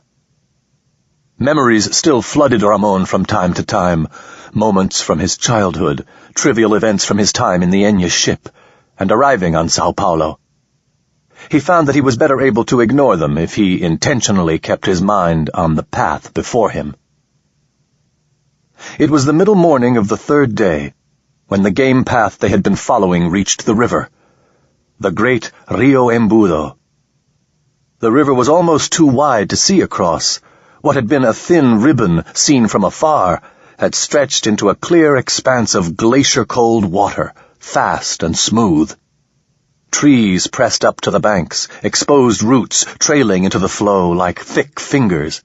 Memories still flooded Ramon from time to time, moments from his childhood, trivial events from his time in the Enya ship, and arriving on Sao Paulo. He found that he was better able to ignore them if he intentionally kept his mind on the path before him. It was the middle morning of the 3rd day, when the game path they had been following reached the river, the great Rio Embudo. The river was almost too wide to see across. What had been a thin ribbon seen from afar had stretched into a clear expanse of glacier-cold water, fast and smooth. Trees pressed up to the banks, exposed roots trailing into the flow like thick fingers.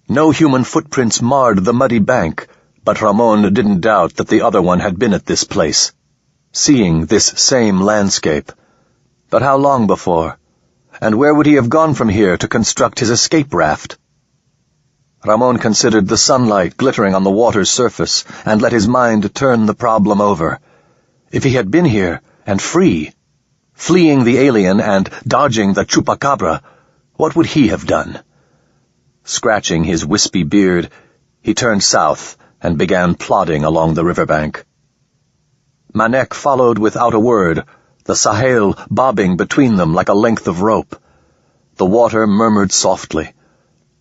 No human footprints marred the muddy bank, but Ramon didn't doubt that the other one had been at this place, seeing this same landscape. But how long before? And where would he have gone from here to construct his escape raft? Ramon considered the sunlight glittering on the water's surface and let his mind turn the problem over. If he had been here, and free, fleeing the alien and dodging the chupacabra, what would he have done? Scratching his wispy beard, he turned south and began plodding along the riverbank. Manek followed without a word, the Sahel bobbing between them like a length of rope. The water murmured softly.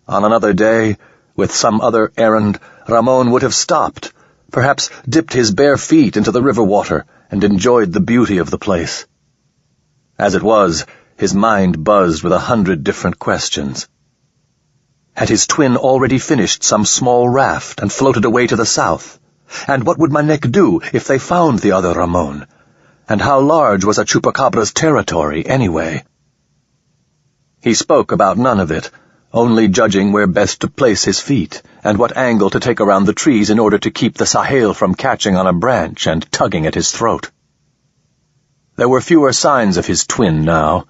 On another day, with some other errand, Ramon would have stopped, perhaps dipped his bare feet into the river water and enjoyed the beauty of the place. As it was, his mind buzzed with 100 different questions. Had his twin already finished some small raft and floated away to the south? And what would Manek do if they found the other Ramon? And how large was a chupacabra's territory, anyway? He spoke about none of it, only judging where best to place his feet and what angle to take around the trees in order to keep the Sahel from catching on a branch and tugging at his throat. There were fewer signs of his twin now.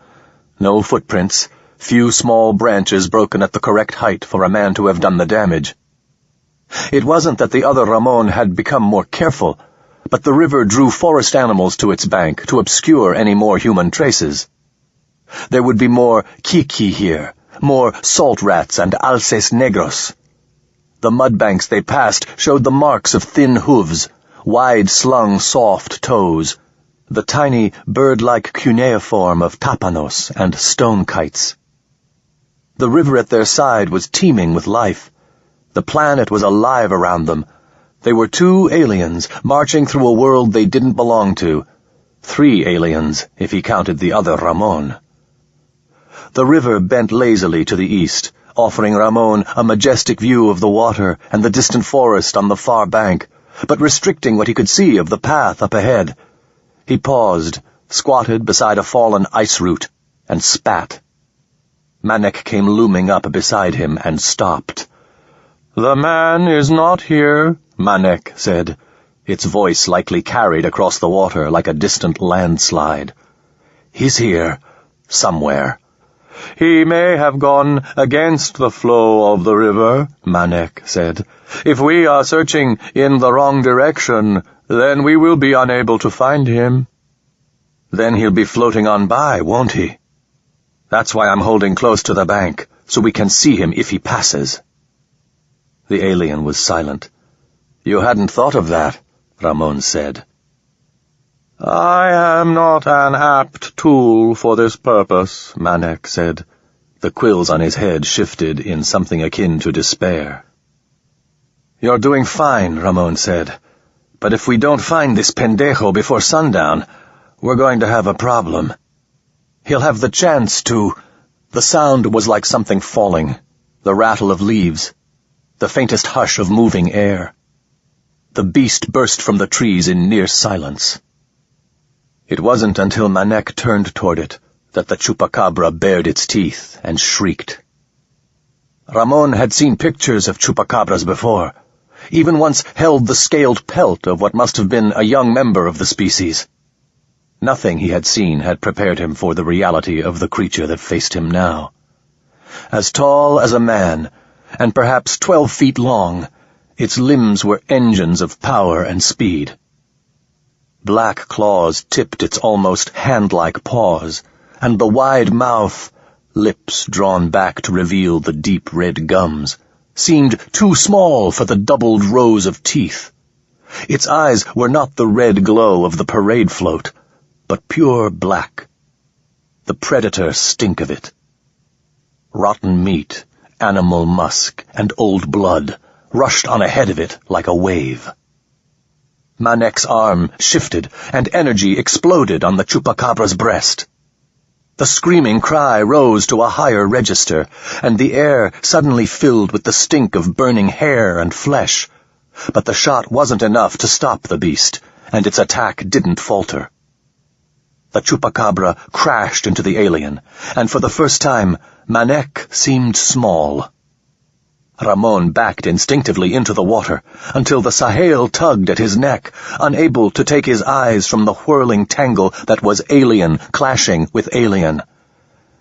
No footprints, few small branches broken at the correct height for a man to have done the damage. It wasn't that the other Ramon had become more careful, but the river drew forest animals to its bank to obscure any more human traces. There would be more kiki here, more salt rats and alces negros. The mudbanks they passed showed the marks of thin hooves, wide-slung soft toes, the tiny bird-like cuneiform of tapanos and stone kites. The river at their side was teeming with life. The planet was alive around them. They were 2 aliens marching through a world they didn't belong to. 3 aliens, if he counted the other Ramon. The river bent lazily to the east, offering Ramon a majestic view of the water and the distant forest on the far bank, but restricting what he could see of the path up ahead. He paused, squatted beside a fallen ice root, and spat. Manek came looming up beside him and stopped. "The man is not here," Manek said, its voice likely carried across the water like a distant landslide. "He's here, somewhere." "He may have gone against the flow of the river," Manek said. "If we are searching in the wrong direction, then we will be unable to find him." "Then he'll be floating on by, won't he? That's why I'm holding close to the bank, so we can see him if he passes." The alien was silent. "You hadn't thought of that," Ramon said. "I am not an apt tool for this purpose," Manek said. The quills on his head shifted in something akin to despair. "You're doing fine," Ramon said. "But if we don't find this pendejo before sundown, we're going to have a problem. He'll have the chance to—" The sound was like something falling, the rattle of leaves, the faintest hush of moving air. The beast burst from the trees in near silence. It wasn't until Manek turned toward it that the chupacabra bared its teeth and shrieked. Ramon had seen pictures of chupacabras before, even once held the scaled pelt of what must have been a young member of the species. Nothing he had seen had prepared him for the reality of the creature that faced him now. As tall as a man, and perhaps 12 feet long, its limbs were engines of power and speed. Black claws tipped its almost hand-like paws, and the wide mouth, lips drawn back to reveal the deep red gums, seemed too small for the doubled rows of teeth. Its eyes were not the red glow of the parade float, but pure black. The predator stink of it. Rotten meat, animal musk, and old blood rushed on ahead of it like a wave. Manek's arm shifted, and energy exploded on the chupacabra's breast. The screaming cry rose to a higher register, and the air suddenly filled with the stink of burning hair and flesh, But the shot wasn't enough to stop the beast, and its attack didn't falter. The chupacabra crashed into the alien, and for the first time, Manek seemed small. Ramon backed instinctively into the water, until the Sahel tugged at his neck, unable to take his eyes from the whirling tangle that was alien clashing with alien.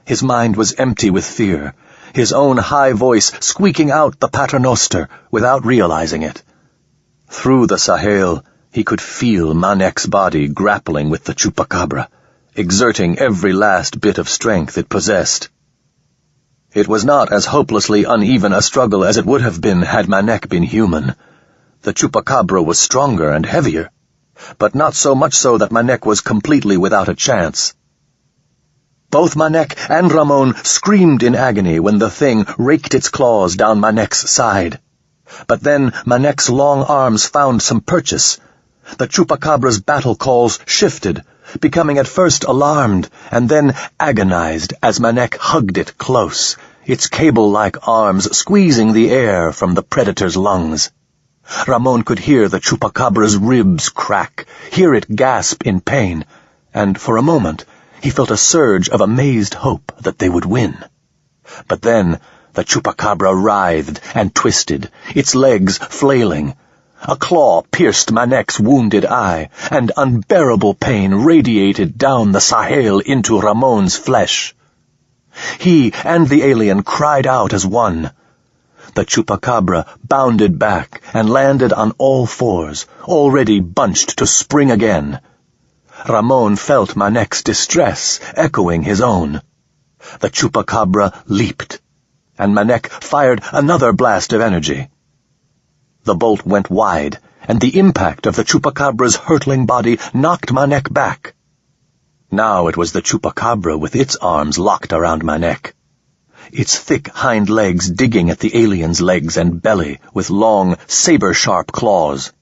His mind was empty with fear, his own high voice squeaking out the paternoster without realizing it. Through the Sahel, he could feel Manek's body grappling with the chupacabra, exerting every last bit of strength it possessed. It was not as hopelessly uneven a struggle as it would have been had Manek been human. The chupacabra was stronger and heavier, but not so much so that Manek was completely without a chance. Both Manek and Ramon screamed in agony when the thing raked its claws down Manek's side. But then Manek's long arms found some purchase. The chupacabra's battle calls shifted, becoming at first alarmed and then agonized as Manek hugged it close, its cable-like arms squeezing the air from the predator's lungs. Ramon could hear the chupacabra's ribs crack, hear it gasp in pain, and for a moment he felt a surge of amazed hope that they would win. But then the chupacabra writhed and twisted, its legs flailing. A claw pierced Manek's wounded eye, and unbearable pain radiated down the Sahel into Ramon's flesh. He and the alien cried out as one. The chupacabra bounded back and landed on all fours, already bunched to spring again. Ramon felt Manek's distress echoing his own. The chupacabra leaped, and Manek fired another blast of energy. The bolt went wide, and the impact of the chupacabra's hurtling body knocked Manek back. Now it was the chupacabra with its arms locked around Manek, its thick hind legs digging at the alien's legs and belly with long, saber-sharp claws.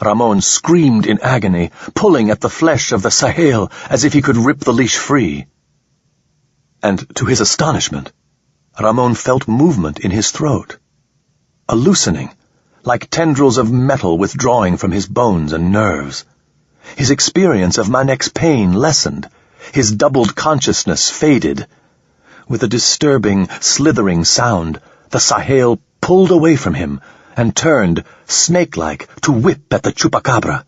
Ramon screamed in agony, pulling at the flesh of the Sahel as if he could rip the leash free. And to his astonishment, Ramon felt movement in his throat, a loosening, like tendrils of metal withdrawing from his bones and nerves. His experience of Manek's pain lessened, his doubled consciousness faded. With a disturbing, slithering sound, the Sahel pulled away from him and turned, snake-like, to whip at the chupacabra.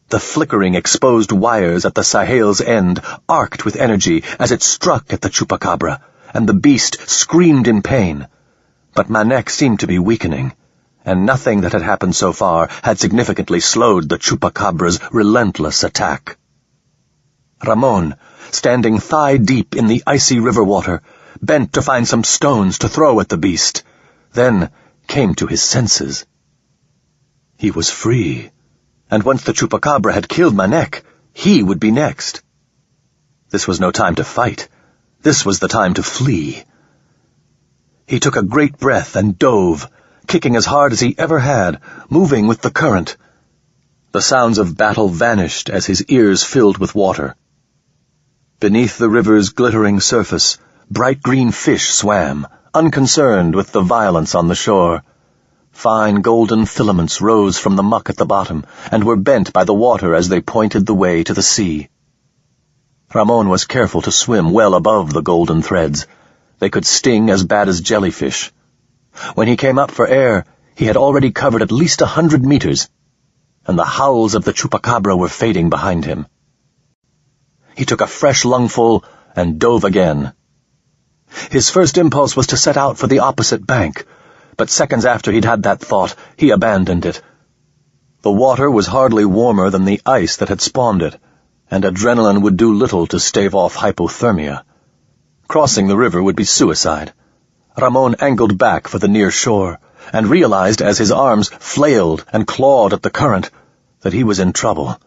The flickering exposed wires at the Sahel's end arced with energy as it struck at the chupacabra, and the beast screamed in pain. But Manek seemed to be weakening, and nothing that had happened so far had significantly slowed the chupacabra's relentless attack. Ramon, standing thigh-deep in the icy river water, bent to find some stones to throw at the beast, then came to his senses. He was free, and once the chupacabra had killed Manek, he would be next. This was no time to fight. This was the time to flee. He took a great breath and dove, kicking as hard as he ever had, moving with the current. The sounds of battle vanished as his ears filled with water. Beneath the river's glittering surface, bright green fish swam, unconcerned with the violence on the shore. Fine golden filaments rose from the muck at the bottom and were bent by the water as they pointed the way to the sea. Ramon was careful to swim well above the golden threads. They could sting as bad as jellyfish. When he came up for air, he had already covered at least 100 meters, and the howls of the chupacabra were fading behind him. He took a fresh lungful and dove again. His first impulse was to set out for the opposite bank, but seconds after he'd had that thought, he abandoned it. The water was hardly warmer than the ice that had spawned it, and adrenaline would do little to stave off hypothermia. Crossing the river would be suicide. Ramon angled back for the near shore, and realized as his arms flailed and clawed at the current that he was in trouble.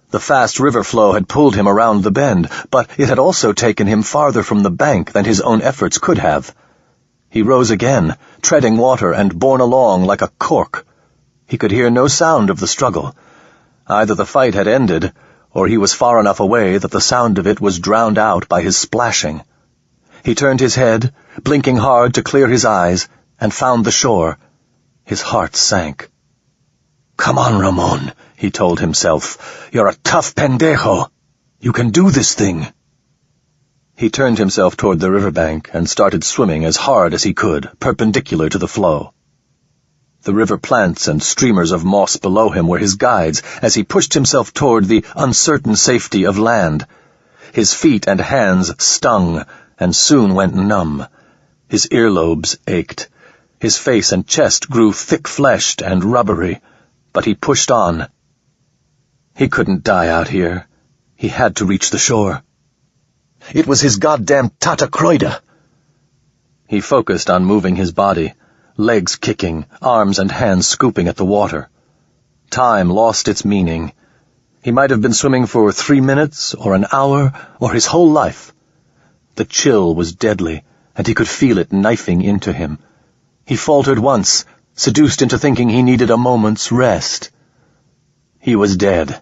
The fast river flow had pulled him around the bend, but it had also taken him farther from the bank than his own efforts could have. He rose again, treading water and borne along like a cork. He could hear no sound of the struggle. Either the fight had ended, or he was far enough away that the sound of it was drowned out by his splashing. He turned his head, blinking hard to clear his eyes, and found the shore. His heart sank. "Come on, Ramon," he told himself. "You're a tough pendejo. You can do this thing." He turned himself toward the riverbank and started swimming as hard as he could, perpendicular to the flow. The river plants and streamers of moss below him were his guides as he pushed himself toward the uncertain safety of land. His feet and hands stung and soon went numb. His earlobes ached. His face and chest grew thick-fleshed and rubbery, but he pushed on. He couldn't die out here. He had to reach the shore. It was his goddamn Tata Croida. He focused on moving his body, legs kicking, arms and hands scooping at the water. Time lost its meaning. He might have been swimming for 3 minutes, or an hour, or his whole life. The chill was deadly, and he could feel it knifing into him. He faltered once, seduced into thinking he needed a moment's rest. He was dead.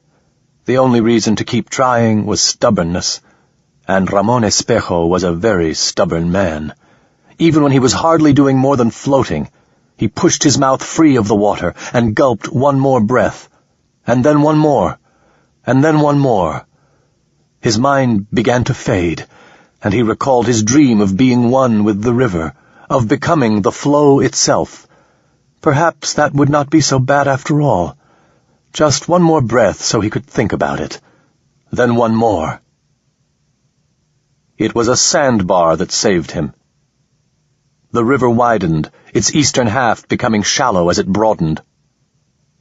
The only reason to keep trying was stubbornness, and Ramon Espejo was a very stubborn man. Even when he was hardly doing more than floating, he pushed his mouth free of the water and gulped one more breath, and then one more, and then one more. His mind began to fade, and he recalled his dream of being one with the river, of becoming the flow itself. Perhaps that would not be so bad after all. Just one more breath so he could think about it. Then one more. It was a sandbar that saved him. The river widened, its eastern half becoming shallow as it broadened.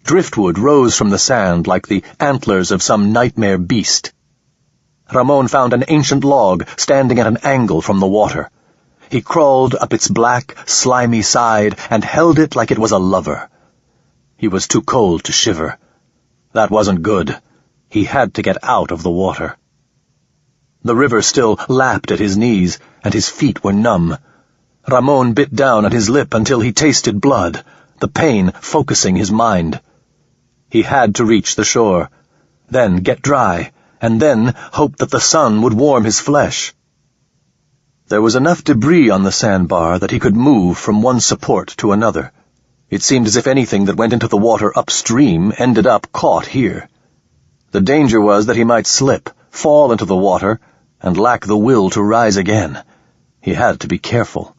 Driftwood rose from the sand like the antlers of some nightmare beast. Ramon found an ancient log standing at an angle from the water. He crawled up its black, slimy side and held it like it was a lover. He was too cold to shiver. That wasn't good. He had to get out of the water. The river still lapped at his knees, and his feet were numb. Ramon bit down at his lip until he tasted blood, the pain focusing his mind. He had to reach the shore, then get dry, and then hope that the sun would warm his flesh. There was enough debris on the sandbar that he could move from one support to another. It seemed as if anything that went into the water upstream ended up caught here. The danger was that he might slip, fall into the water, and lack the will to rise again. He had to be careful.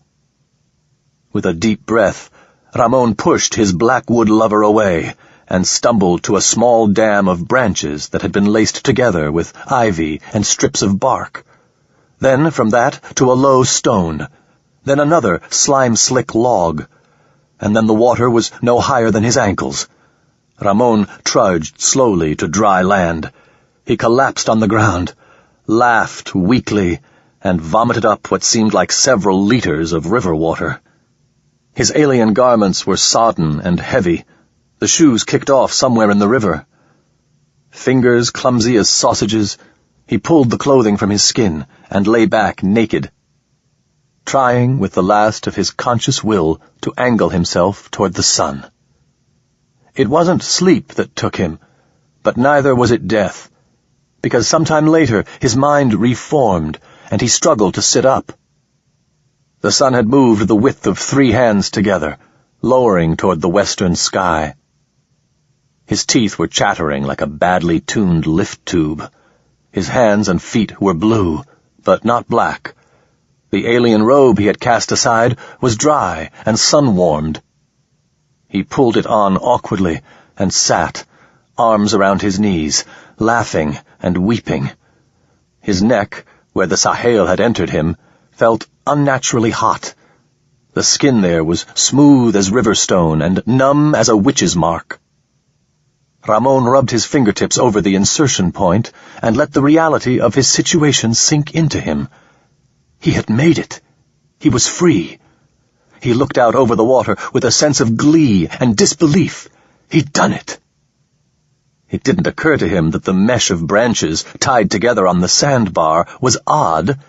With a deep breath, Ramon pushed his blackwood lover away and stumbled to a small dam of branches that had been laced together with ivy and strips of bark. Then from that to a low stone, then another slime-slick log, and then the water was no higher than his ankles. Ramon trudged slowly to dry land. He collapsed on the ground, laughed weakly, and vomited up what seemed like several liters of river water. His alien garments were sodden and heavy, the shoes kicked off somewhere in the river. Fingers clumsy as sausages, he pulled the clothing from his skin and lay back naked, trying with the last of his conscious will to angle himself toward the sun. It wasn't sleep that took him, but neither was it death, because sometime later his mind reformed and he struggled to sit up. The sun had moved the width of 3 hands together, lowering toward the western sky. His teeth were chattering like a badly tuned lift tube. His hands and feet were blue, but not black. The alien robe he had cast aside was dry and sun-warmed. He pulled it on awkwardly and sat, arms around his knees, laughing and weeping. His neck, where the Sahel had entered him, felt unnaturally hot. The skin there was smooth as river stone and numb as a witch's mark. Ramon rubbed his fingertips over the insertion point and let the reality of his situation sink into him. He had made it. He was free. He looked out over the water with a sense of glee and disbelief. He'd done it. It didn't occur to him that the mesh of branches tied together on the sandbar was odd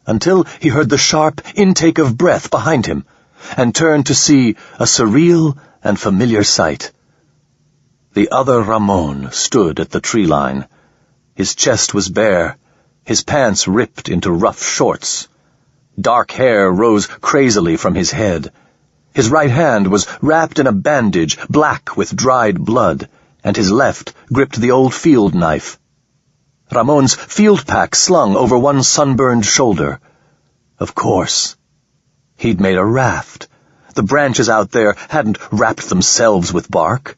until he heard the sharp intake of breath behind him and turned to see a surreal and familiar sight. The other Ramon stood at the tree line. His chest was bare, his pants ripped into rough shorts. Dark hair rose crazily from his head. His right hand was wrapped in a bandage black with dried blood, and his left gripped the old field knife. Ramon's field pack slung over one sunburned shoulder. Of course. He'd made a raft. The branches out there hadn't wrapped themselves with bark,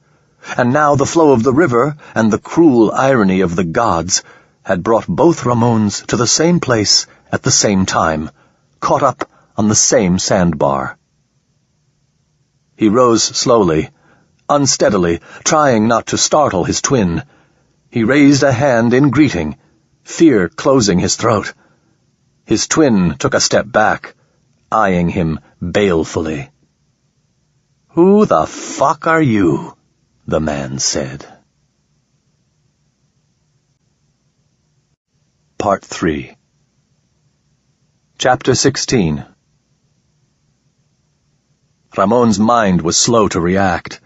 and now the flow of the river and the cruel irony of the gods had brought both Ramons to the same place at the same time, caught up on the same sandbar. He rose slowly, unsteadily, trying not to startle his twin. He raised a hand in greeting, fear closing his throat. His twin took a step back, eyeing him balefully. "Who the fuck are you?" the man said. Part 3. Chapter 16. Ramon's mind was slow to react.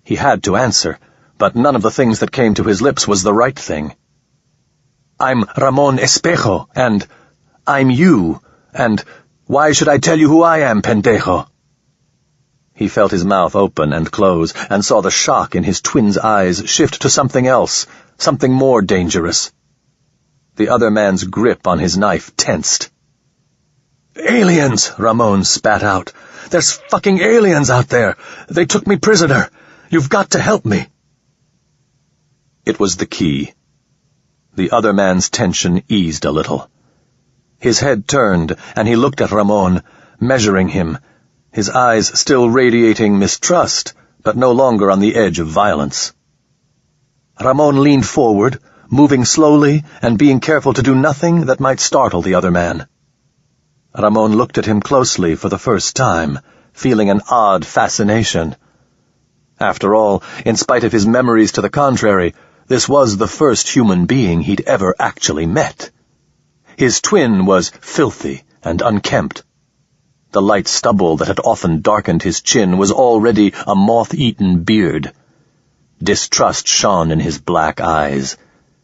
He had to answer, but none of the things that came to his lips was the right thing. "I'm Ramon Espejo, and I'm you, and why should I tell you who I am, pendejo?" He felt his mouth open and close, and saw the shock in his twin's eyes shift to something else, something more dangerous. The other man's grip on his knife tensed. "Aliens!" Ramon spat out. "There's fucking aliens out there! They took me prisoner! You've got to help me!" It was the key. The other man's tension eased a little. His head turned, and he looked at Ramon, measuring him, his eyes still radiating mistrust, but no longer on the edge of violence. Ramon leaned forward, moving slowly and being careful to do nothing that might startle the other man. Ramon looked at him closely for the first time, feeling an odd fascination. After all, in spite of his memories to the contrary, this was the first human being he'd ever actually met. His twin was filthy and unkempt. The light stubble that had often darkened his chin was already a moth-eaten beard. Distrust shone in his black eyes.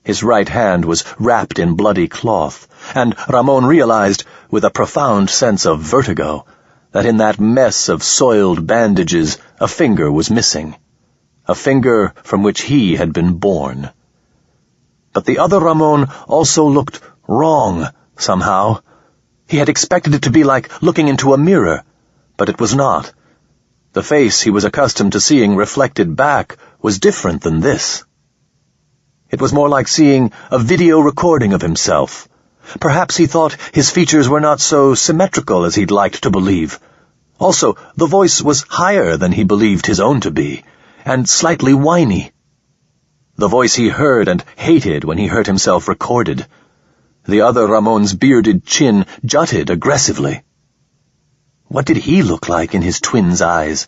His right hand was wrapped in bloody cloth, and Ramon realized, with a profound sense of vertigo, that in that mess of soiled bandages a finger was missing, a finger from which he had been born. But the other Ramon also looked wrong, somehow. He had expected it to be like looking into a mirror, but it was not. The face he was accustomed to seeing reflected back was different than this. It was more like seeing a video recording of himself. Perhaps he thought his features were not so symmetrical as he'd liked to believe. Also, the voice was higher than he believed his own to be, and slightly whiny. The voice he heard and hated when he heard himself recorded. The other Ramon's bearded chin jutted aggressively. What did he look like in his twin's eyes?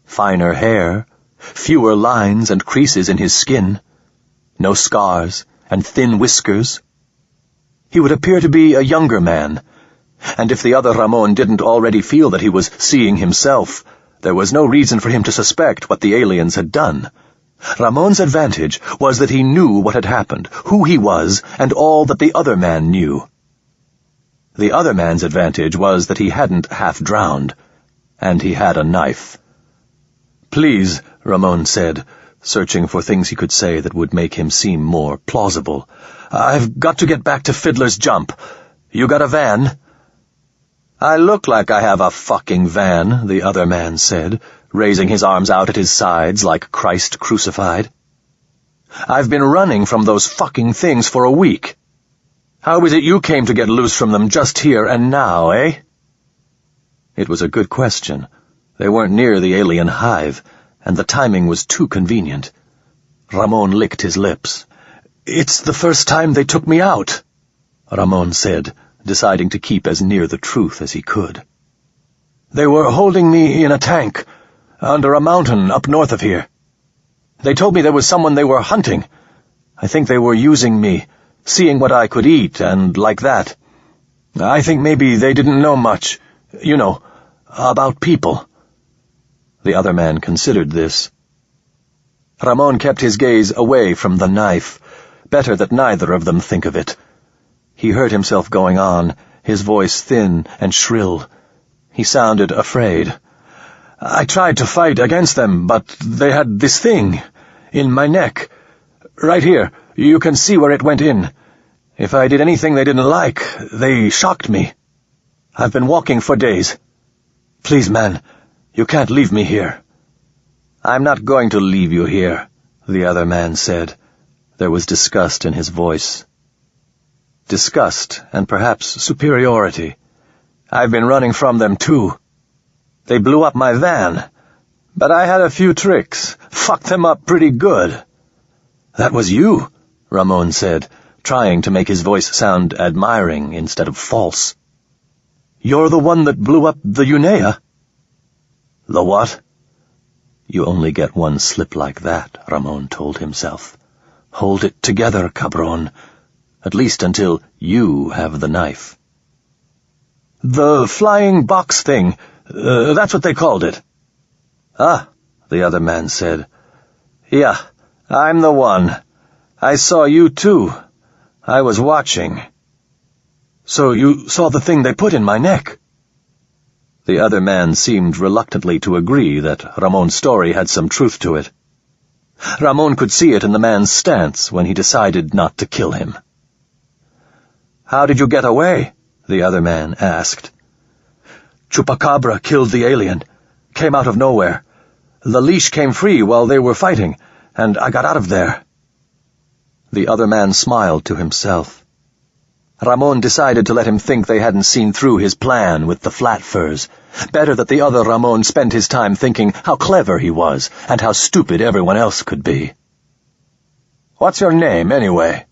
Finer hair, fewer lines and creases in his skin, no scars and thin whiskers. He would appear to be a younger man, and if the other Ramon didn't already feel that he was seeing himself, there was no reason for him to suspect what the aliens had done. Ramon's advantage was that he knew what had happened, who he was, and all that the other man knew. The other man's advantage was that he hadn't half-drowned, and he had a knife. "Please," Ramon said, searching for things he could say that would make him seem more plausible. "I've got to get back to Fiddler's Jump. You got a van?" "I look like I have a fucking van," the other man said, raising his arms out at his sides like Christ crucified. "I've been running from those fucking things for a week. How is it you came to get loose from them just here and now, eh?" It was a good question. They weren't near the alien hive, and the timing was too convenient. Ramon licked his lips. "It's the first time they took me out," Ramon said, deciding to keep as near the truth as he could. "They were holding me in a tank, under a mountain up north of here. They told me there was someone they were hunting. I think they were using me, seeing what I could eat, and like that. I think maybe they didn't know much, about people." The other man considered this. Ramon kept his gaze away from the knife. Better that neither of them think of it. He heard himself going on, his voice thin and shrill. He sounded afraid. I tried to fight against them, but they had this thing in my neck. Right here, you can see where it went in. If I did anything they didn't like, they shocked me. I've been walking for days. Please, man, you can't leave me here." "I'm not going to leave you here," the other man said. There was disgust in his voice. Disgust, and perhaps superiority. "I've been running from them, too. They blew up my van, but I had a few tricks. Fucked them up pretty good." "That was you," Ramon said, trying to make his voice sound admiring instead of false. "You're the one that blew up the Unea?" "The what?" "You only get one slip like that," Ramon told himself. "Hold it together, cabron. At least until you have the knife." "The flying box thing, that's what they called it." "Ah," the other man said. "Yeah, I'm the one. I saw you too. I was watching." "So you saw the thing they put in my neck?" The other man seemed reluctantly to agree that Ramon's story had some truth to it. Ramon could see it in the man's stance when he decided not to kill him. "How did you get away?" the other man asked. "Chupacabra killed the alien. Came out of nowhere. The leash came free while they were fighting, and I got out of there." The other man smiled to himself. Ramon decided to let him think they hadn't seen through his plan with the flat furs. Better that the other Ramon spent his time thinking how clever he was and how stupid everyone else could be. "What's your name, anyway?"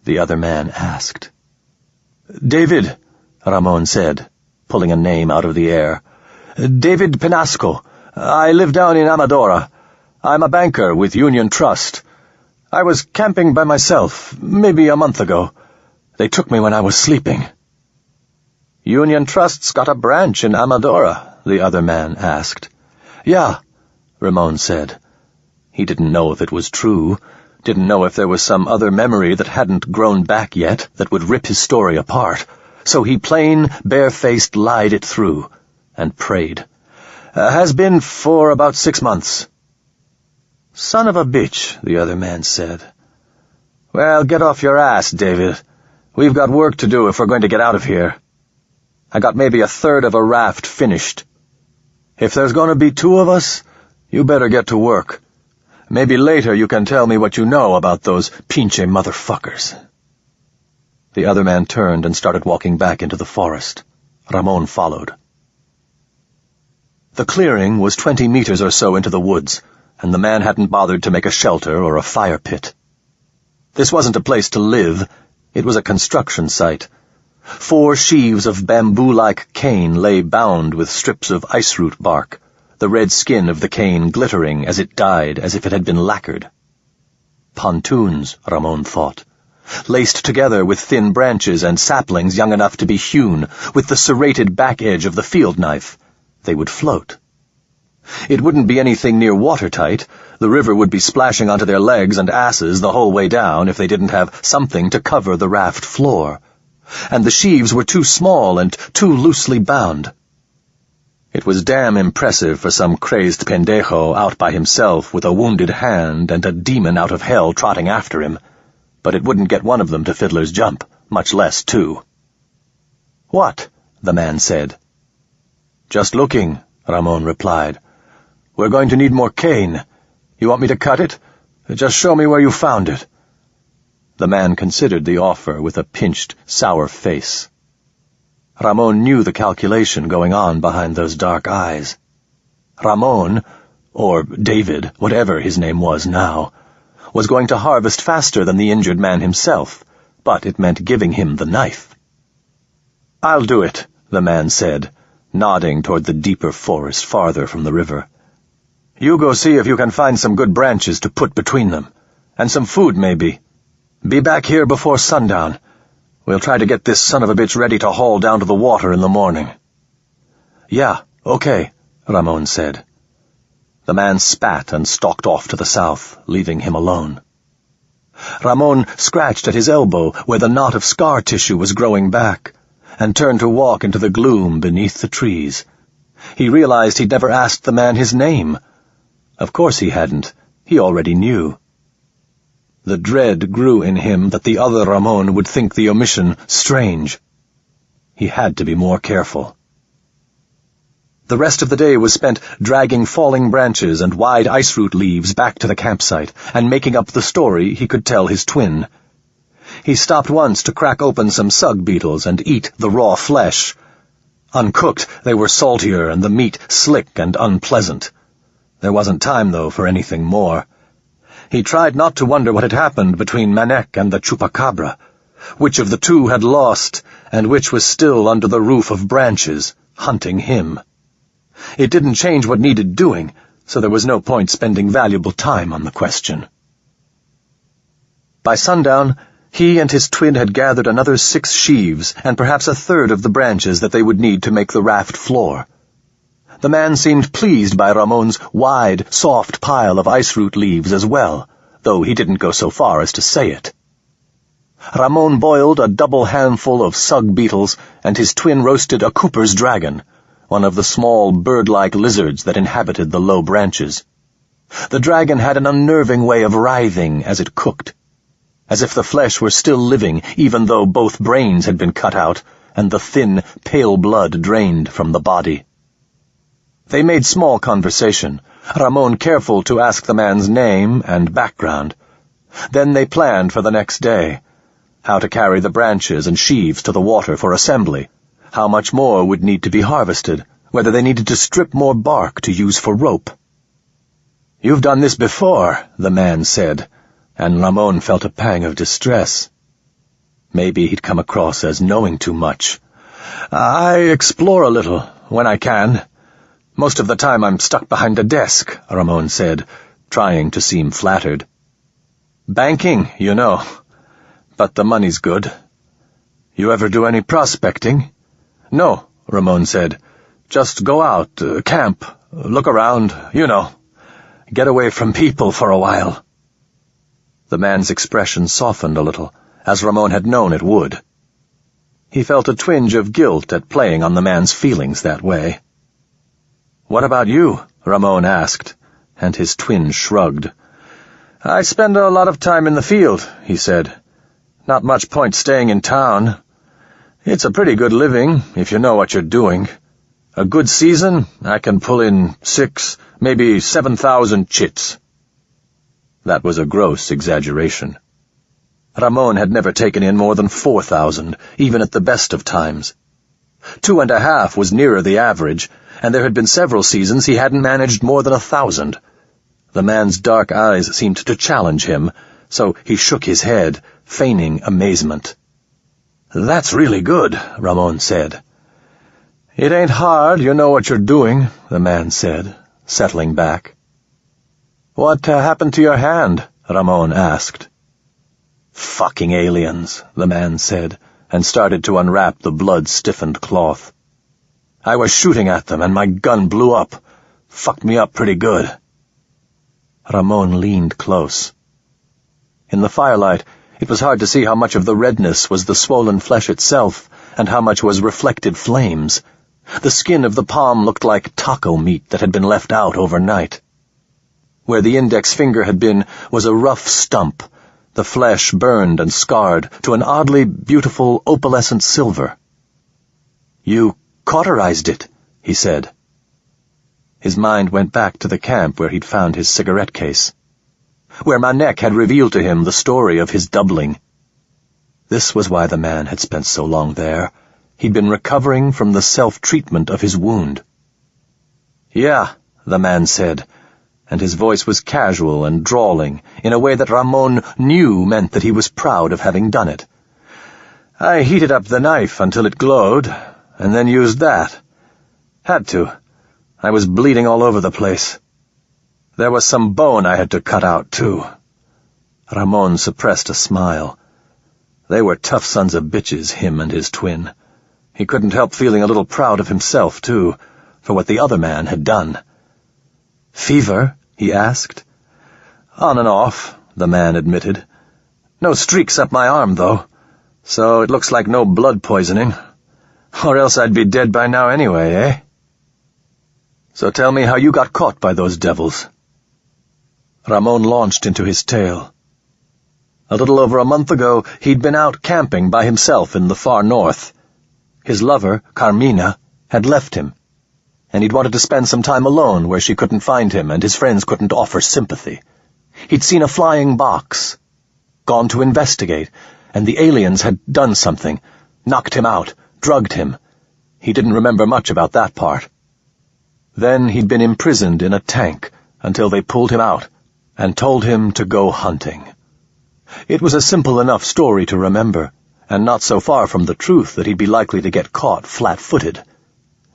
the other man asked. "David," Ramon said, pulling a name out of the air. "David Penasco. I live down in Amadora. I'm a banker with Union Trust. I was camping by myself, maybe a month ago. They took me when I was sleeping." "Union Trust's got a branch in Amadora?" the other man asked. "Yeah," Ramon said. He didn't know if it was true, didn't know if there was some other memory that hadn't grown back yet that would rip his story apart, so he plain, barefaced lied it through, and prayed. "Has been for about 6 months." "Son of a bitch," the other man said. "Well, get off your ass, David. We've got work to do if we're going to get out of here. I got maybe a third of a raft finished. If there's going to be 2 of us, you better get to work. Maybe later you can tell me what you know about those pinche motherfuckers." The other man turned and started walking back into the forest. Ramon followed. The clearing was 20 meters or so into the woods, and the man hadn't bothered to make a shelter or a fire pit. This wasn't a place to live. It was a construction site. 4 sheaves of bamboo-like cane lay bound with strips of ice-root bark, the red skin of the cane glittering as it died as if it had been lacquered. Pontoons, Ramon thought, laced together with thin branches and saplings young enough to be hewn with the serrated back edge of the field knife. They would float. It wouldn't be anything near watertight. The river would be splashing onto their legs and asses the whole way down if they didn't have something to cover the raft floor. And the sheaves were too small and too loosely bound. It was damn impressive for some crazed pendejo out by himself with a wounded hand and a demon out of hell trotting after him, but it wouldn't get one of them to Fiddler's Jump, much less 2. "What?" the man said. "Just looking," Ramon replied. "We're going to need more cane. You want me to cut it? Just show me where you found it." The man considered the offer with a pinched, sour face. Ramon knew the calculation going on behind those dark eyes. Ramon, or David, whatever his name was now, was going to harvest faster than the injured man himself, but it meant giving him the knife. "I'll do it," the man said, nodding toward the deeper forest farther from the river. "You go see if you can find some good branches to put between them, and some food maybe. Be back here before sundown. We'll try to get this son of a bitch ready to haul down to the water in the morning." "Yeah, okay," Ramon said. The man spat and stalked off to the south, leaving him alone. Ramon scratched at his elbow where the knot of scar tissue was growing back, and turned to walk into the gloom beneath the trees. He realized he'd never asked the man his name. Of course he hadn't. He already knew. The dread grew in him that the other Ramon would think the omission strange. He had to be more careful. The rest of the day was spent dragging falling branches and wide ice root leaves back to the campsite and making up the story he could tell his twin. He stopped once to crack open some sug beetles and eat the raw flesh. Uncooked, they were saltier and the meat slick and unpleasant. There wasn't time, though, for anything more. He tried not to wonder what had happened between Manek and the chupacabra, which of the two had lost and which was still under the roof of branches, hunting him. It didn't change what needed doing, so there was no point spending valuable time on the question. By sundown, he and his twin had gathered another 6 sheaves and perhaps a third of the branches that they would need to make the raft floor. The man seemed pleased by Ramon's wide, soft pile of ice root leaves as well, though he didn't go so far as to say it. Ramon boiled a double handful of sug beetles, and his twin roasted a Cooper's dragon, one of the small bird-like lizards that inhabited the low branches. The dragon had an unnerving way of writhing as it cooked, as if the flesh were still living even though both brains had been cut out and the thin, pale blood drained from the body. They made small conversation, Ramon careful to ask the man's name and background. Then they planned for the next day, how to carry the branches and sheaves to the water for assembly, how much more would need to be harvested, whether they needed to strip more bark to use for rope. "You've done this before," the man said, and Ramon felt a pang of distress. Maybe he'd come across as knowing too much. "I explore a little, when I can. Most of the time I'm stuck behind a desk," Ramon said, trying to seem flattered. "Banking, you know. But the money's good. You ever do any prospecting?" "No," Ramon said. "Just go out, camp, look around, you know. Get away from people for a while." The man's expression softened a little, as Ramon had known it would. He felt a twinge of guilt at playing on the man's feelings that way. "What about you?" Ramon asked, and his twin shrugged. "I spend a lot of time in the field," he said. "Not much point staying in town. It's a pretty good living, if you know what you're doing. A good season, I can pull in 6, maybe 7,000 chits." That was a gross exaggeration. Ramon had never taken in more than 4,000, even at the best of times. 2.5 was nearer the average, and there had been several seasons he hadn't managed more than 1,000. The man's dark eyes seemed to challenge him, so he shook his head, feigning amazement. "That's really good," Ramon said. "It ain't hard, you know what you're doing," the man said, settling back. "What happened to your hand?" Ramon asked. "Fucking aliens," the man said, and started to unwrap the blood-stiffened cloth. "I was shooting at them, and my gun blew up. Fucked me up pretty good." Ramon leaned close. In the firelight, it was hard to see how much of the redness was the swollen flesh itself, and how much was reflected flames. The skin of the palm looked like taco meat that had been left out overnight. Where the index finger had been was a rough stump, the flesh burned and scarred to an oddly beautiful opalescent silver. "You cauterized it," he said. His mind went back to the camp where he'd found his cigarette case, where Manek had revealed to him the story of his doubling. This was why the man had spent so long there. He'd been recovering from the self-treatment of his wound. "Yeah," the man said, and his voice was casual and drawling in a way that Ramon knew meant that he was proud of having done it. "I heated up the knife until it glowed, and then used that. Had to. I was bleeding all over the place. There was some bone I had to cut out, too." Ramon suppressed a smile. They were tough sons of bitches, him and his twin. He couldn't help feeling a little proud of himself, too, for what the other man had done. "Fever?" he asked. "On and off," the man admitted. "No streaks up my arm, though, so it looks like no blood poisoning. Or else I'd be dead by now anyway, eh?" So tell me how you got caught by those devils. Ramon launched into his tale. A little over a month ago, he'd been out camping by himself in the far north. His lover, Carmina, had left him, and he'd wanted to spend some time alone where she couldn't find him and his friends couldn't offer sympathy. He'd seen a flying box, gone to investigate, and the aliens had done something, knocked him out, drugged him. He didn't remember much about that part. Then he'd been imprisoned in a tank until they pulled him out and told him to go hunting. It was a simple enough story to remember, and not so far from the truth that he'd be likely to get caught flat-footed.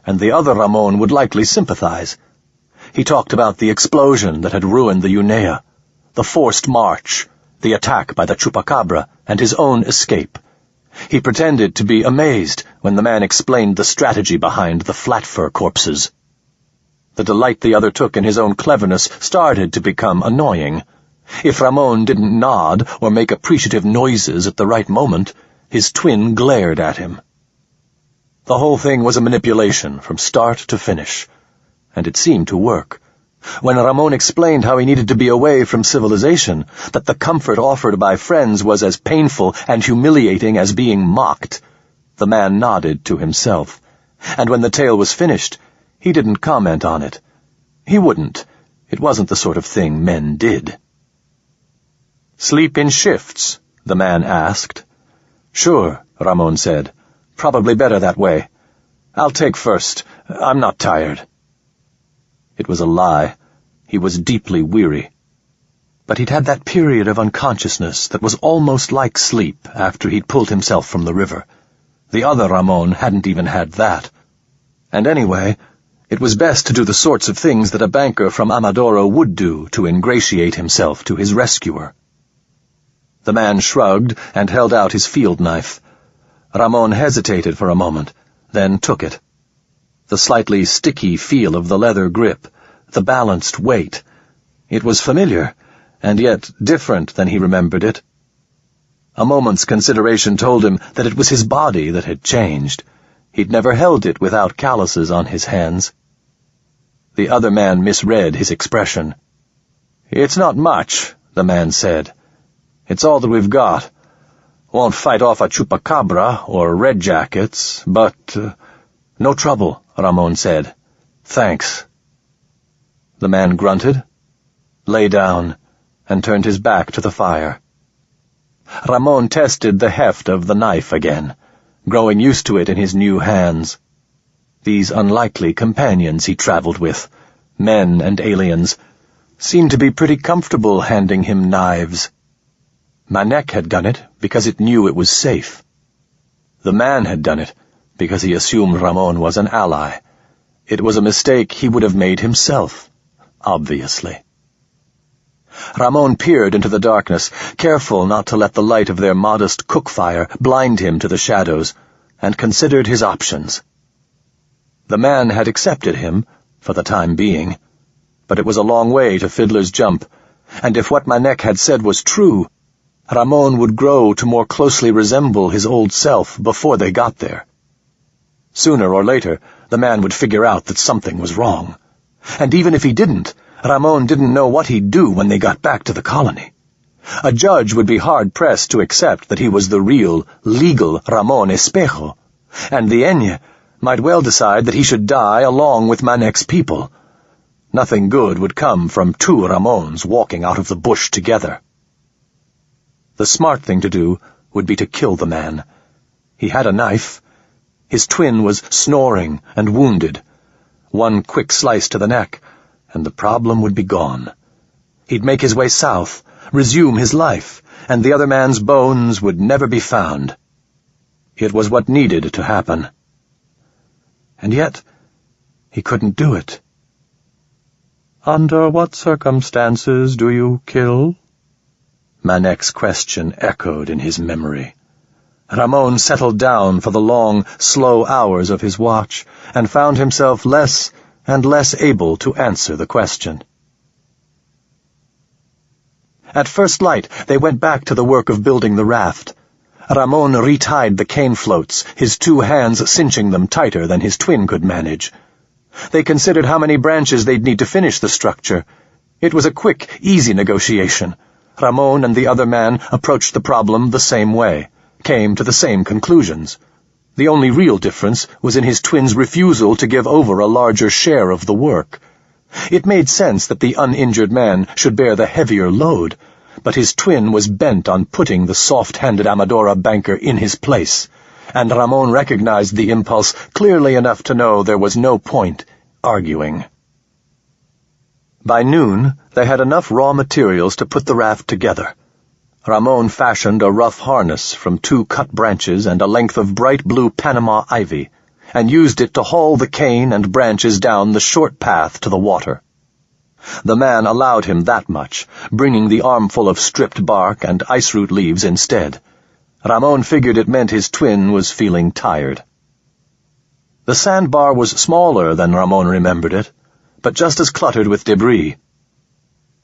And the other Ramon would likely sympathize. He talked about the explosion that had ruined the Unea, the forced march, the attack by the Chupacabra, and his own escape. He pretended to be amazed when the man explained the strategy behind the flat-fur corpses. The delight the other took in his own cleverness started to become annoying. If Ramon didn't nod or make appreciative noises at the right moment, his twin glared at him. The whole thing was a manipulation from start to finish, and it seemed to work. When Ramon explained how he needed to be away from civilization, that the comfort offered by friends was as painful and humiliating as being mocked, the man nodded to himself, and when the tale was finished, he didn't comment on it. He wouldn't. It wasn't the sort of thing men did. "Sleep in shifts?" the man asked. "Sure," Ramon said. "Probably better that way. I'll take first. I'm not tired." It was a lie. He was deeply weary. But he'd had that period of unconsciousness that was almost like sleep after he'd pulled himself from the river. The other Ramon hadn't even had that. And anyway, it was best to do the sorts of things that a banker from Amadoro would do to ingratiate himself to his rescuer. The man shrugged and held out his field knife. Ramon hesitated for a moment, then took it. The slightly sticky feel of the leather grip, the balanced weight. It was familiar, and yet different than he remembered it. A moment's consideration told him that it was his body that had changed. He'd never held it without calluses on his hands. The other man misread his expression. "It's not much," the man said. "It's all that we've got. Won't fight off a Chupacabra or Red Jackets, but—" "No trouble," Ramon said. "Thanks." The man grunted, lay down, and turned his back to the fire. Ramon tested the heft of the knife again, growing used to it in his new hands. These unlikely companions he traveled with, men and aliens, seemed to be pretty comfortable handing him knives. Manek had done it because it knew it was safe. The man had done it because he assumed Ramon was an ally. It was a mistake he would have made himself, obviously. Ramon peered into the darkness, careful not to let the light of their modest cook fire blind him to the shadows, and considered his options. The man had accepted him, for the time being, but it was a long way to Fiddler's Jump, and if what Manek had said was true, Ramon would grow to more closely resemble his old self before they got there. Sooner or later, the man would figure out that something was wrong. And even if he didn't, Ramon didn't know what he'd do when they got back to the colony. A judge would be hard-pressed to accept that he was the real, legal Ramon Espejo, and the Enya might well decide that he should die along with Manek's people. Nothing good would come from two Ramons walking out of the bush together. The smart thing to do would be to kill the man. He had a knife. His twin was snoring and wounded. One quick slice to the neck, and the problem would be gone. He'd make his way south, resume his life, and the other man's bones would never be found. It was what needed to happen. And yet, he couldn't do it. "Under what circumstances do you kill?" Manek's question echoed in his memory. Ramon settled down for the long, slow hours of his watch, and found himself less and less able to answer the question. At first light, they went back to the work of building the raft. Ramon retied the cane floats, his two hands cinching them tighter than his twin could manage. They considered how many branches they'd need to finish the structure. It was a quick, easy negotiation. Ramon and the other man approached the problem the same way, came to the same conclusions. The only real difference was in his twin's refusal to give over a larger share of the work. It made sense that the uninjured man should bear the heavier load, but his twin was bent on putting the soft-handed Amadora banker in his place, and Ramon recognized the impulse clearly enough to know there was no point arguing. By noon, they had enough raw materials to put the raft together. Ramon fashioned a rough harness from 2 cut branches and a length of bright blue Panama ivy, and used it to haul the cane and branches down the short path to the water. The man allowed him that much, bringing the armful of stripped bark and ice-root leaves instead. Ramon figured it meant his twin was feeling tired. The sandbar was smaller than Ramon remembered it, but just as cluttered with debris.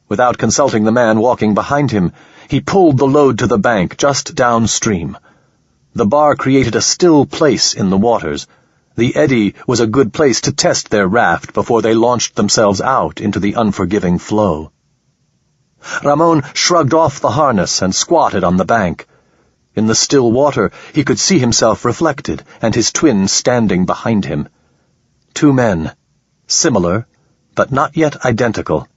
Without consulting the man walking behind him, he pulled the load to the bank just downstream. The bar created a still place in the waters. The eddy was a good place to test their raft before they launched themselves out into the unforgiving flow. Ramon shrugged off the harness and squatted on the bank. In the still water, he could see himself reflected, and his twin standing behind him. 2 men, similar, but not yet identical.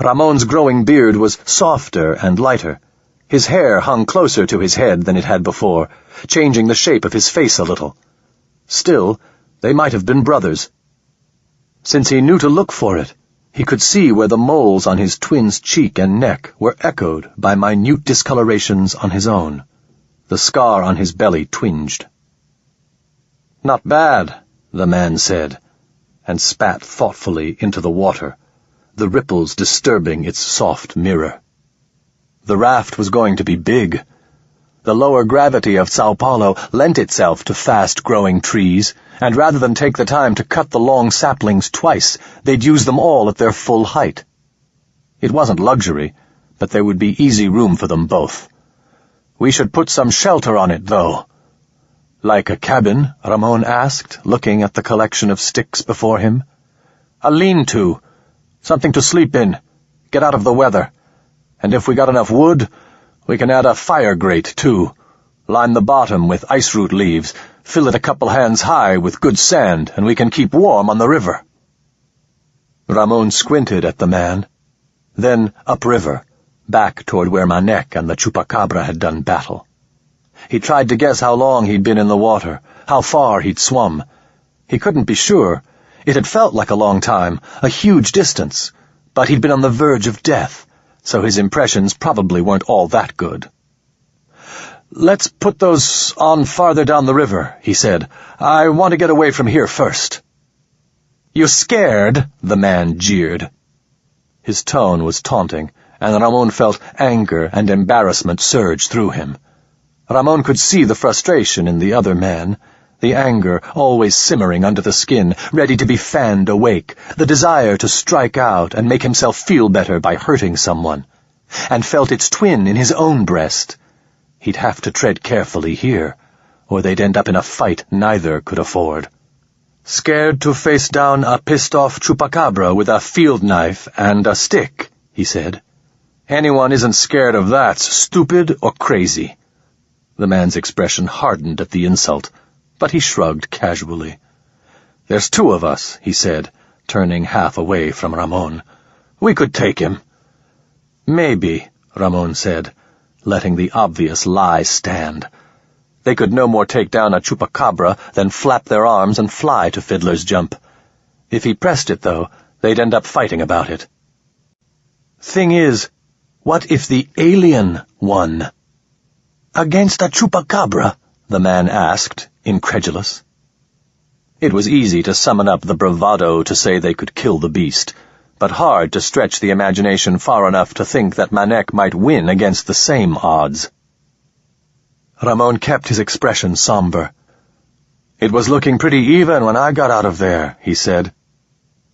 Ramon's growing beard was softer and lighter. His hair hung closer to his head than it had before, changing the shape of his face a little. Still, they might have been brothers. Since he knew to look for it, he could see where the moles on his twin's cheek and neck were echoed by minute discolorations on his own. The scar on his belly twinged. "Not bad," the man said, and spat thoughtfully into the water, the ripples disturbing its soft mirror. The raft was going to be big. The lower gravity of Sao Paulo lent itself to fast-growing trees, and rather than take the time to cut the long saplings twice, they'd use them all at their full height. It wasn't luxury, but there would be easy room for them both. "We should put some shelter on it, though." "Like a cabin?" Ramon asked, looking at the collection of sticks before him. "A lean-to. Something to sleep in. Get out of the weather. And if we got enough wood, we can add a fire grate, too. Line the bottom with ice-root leaves, fill it a couple hands high with good sand, and we can keep warm on the river." Ramon squinted at the man. Then upriver, back toward where Manek and the chupacabra had done battle. He tried to guess how long he'd been in the water, how far he'd swum. He couldn't be sure. It had felt like a long time, a huge distance, but he'd been on the verge of death, so his impressions probably weren't all that good. "Let's put those on farther down the river," he said. "I want to get away from here first." "You scared?" the man jeered. His tone was taunting, and Ramon felt anger and embarrassment surge through him. Ramon could see the frustration in the other man, the anger always simmering under the skin, ready to be fanned awake, the desire to strike out and make himself feel better by hurting someone, and felt its twin in his own breast. He'd have to tread carefully here, or they'd end up in a fight neither could afford. "Scared to face down a pissed-off chupacabra with a field knife and a stick," he said. "Anyone isn't scared of that's stupid or crazy." The man's expression hardened at the insult, but he shrugged casually. "There's 2 of us," he said, turning half away from Ramon. "We could take him." "Maybe," Ramon said, letting the obvious lie stand. They could no more take down a chupacabra than flap their arms and fly to Fiddler's Jump. If he pressed it, though, they'd end up fighting about it. "Thing is, what if the alien won?" "Against a chupacabra?" the man asked, incredulous. It was easy to summon up the bravado to say they could kill the beast, but hard to stretch the imagination far enough to think that Manek might win against the same odds. Ramon kept his expression somber. "It was looking pretty even when I got out of there," he said.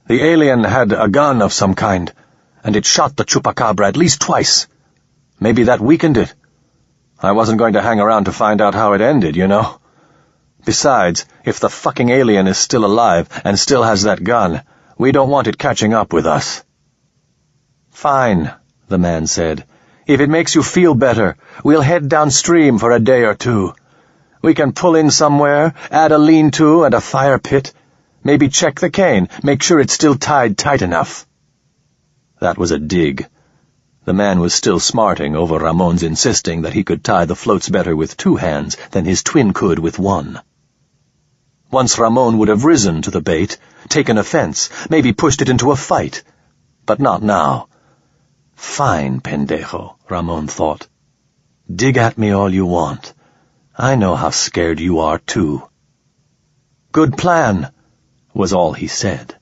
"The alien had a gun of some kind, and it shot the chupacabra at least twice. Maybe that weakened it. I wasn't going to hang around to find out how it ended, you know. Besides, if the fucking alien is still alive and still has that gun, we don't want it catching up with us." "Fine," the man said. "If it makes you feel better, we'll head downstream for a day or two. We can pull in somewhere, add a lean-to and a fire pit. Maybe check the cane, make sure it's still tied tight enough." That was a dig. The man was still smarting over Ramon's insisting that he could tie the floats better with 2 hands than his twin could with 1. Once Ramon would have risen to the bait, taken offense, maybe pushed it into a fight. But not now. "Fine, pendejo," Ramon thought. "Dig at me all you want. I know how scared you are, too." "Good plan," was all he said.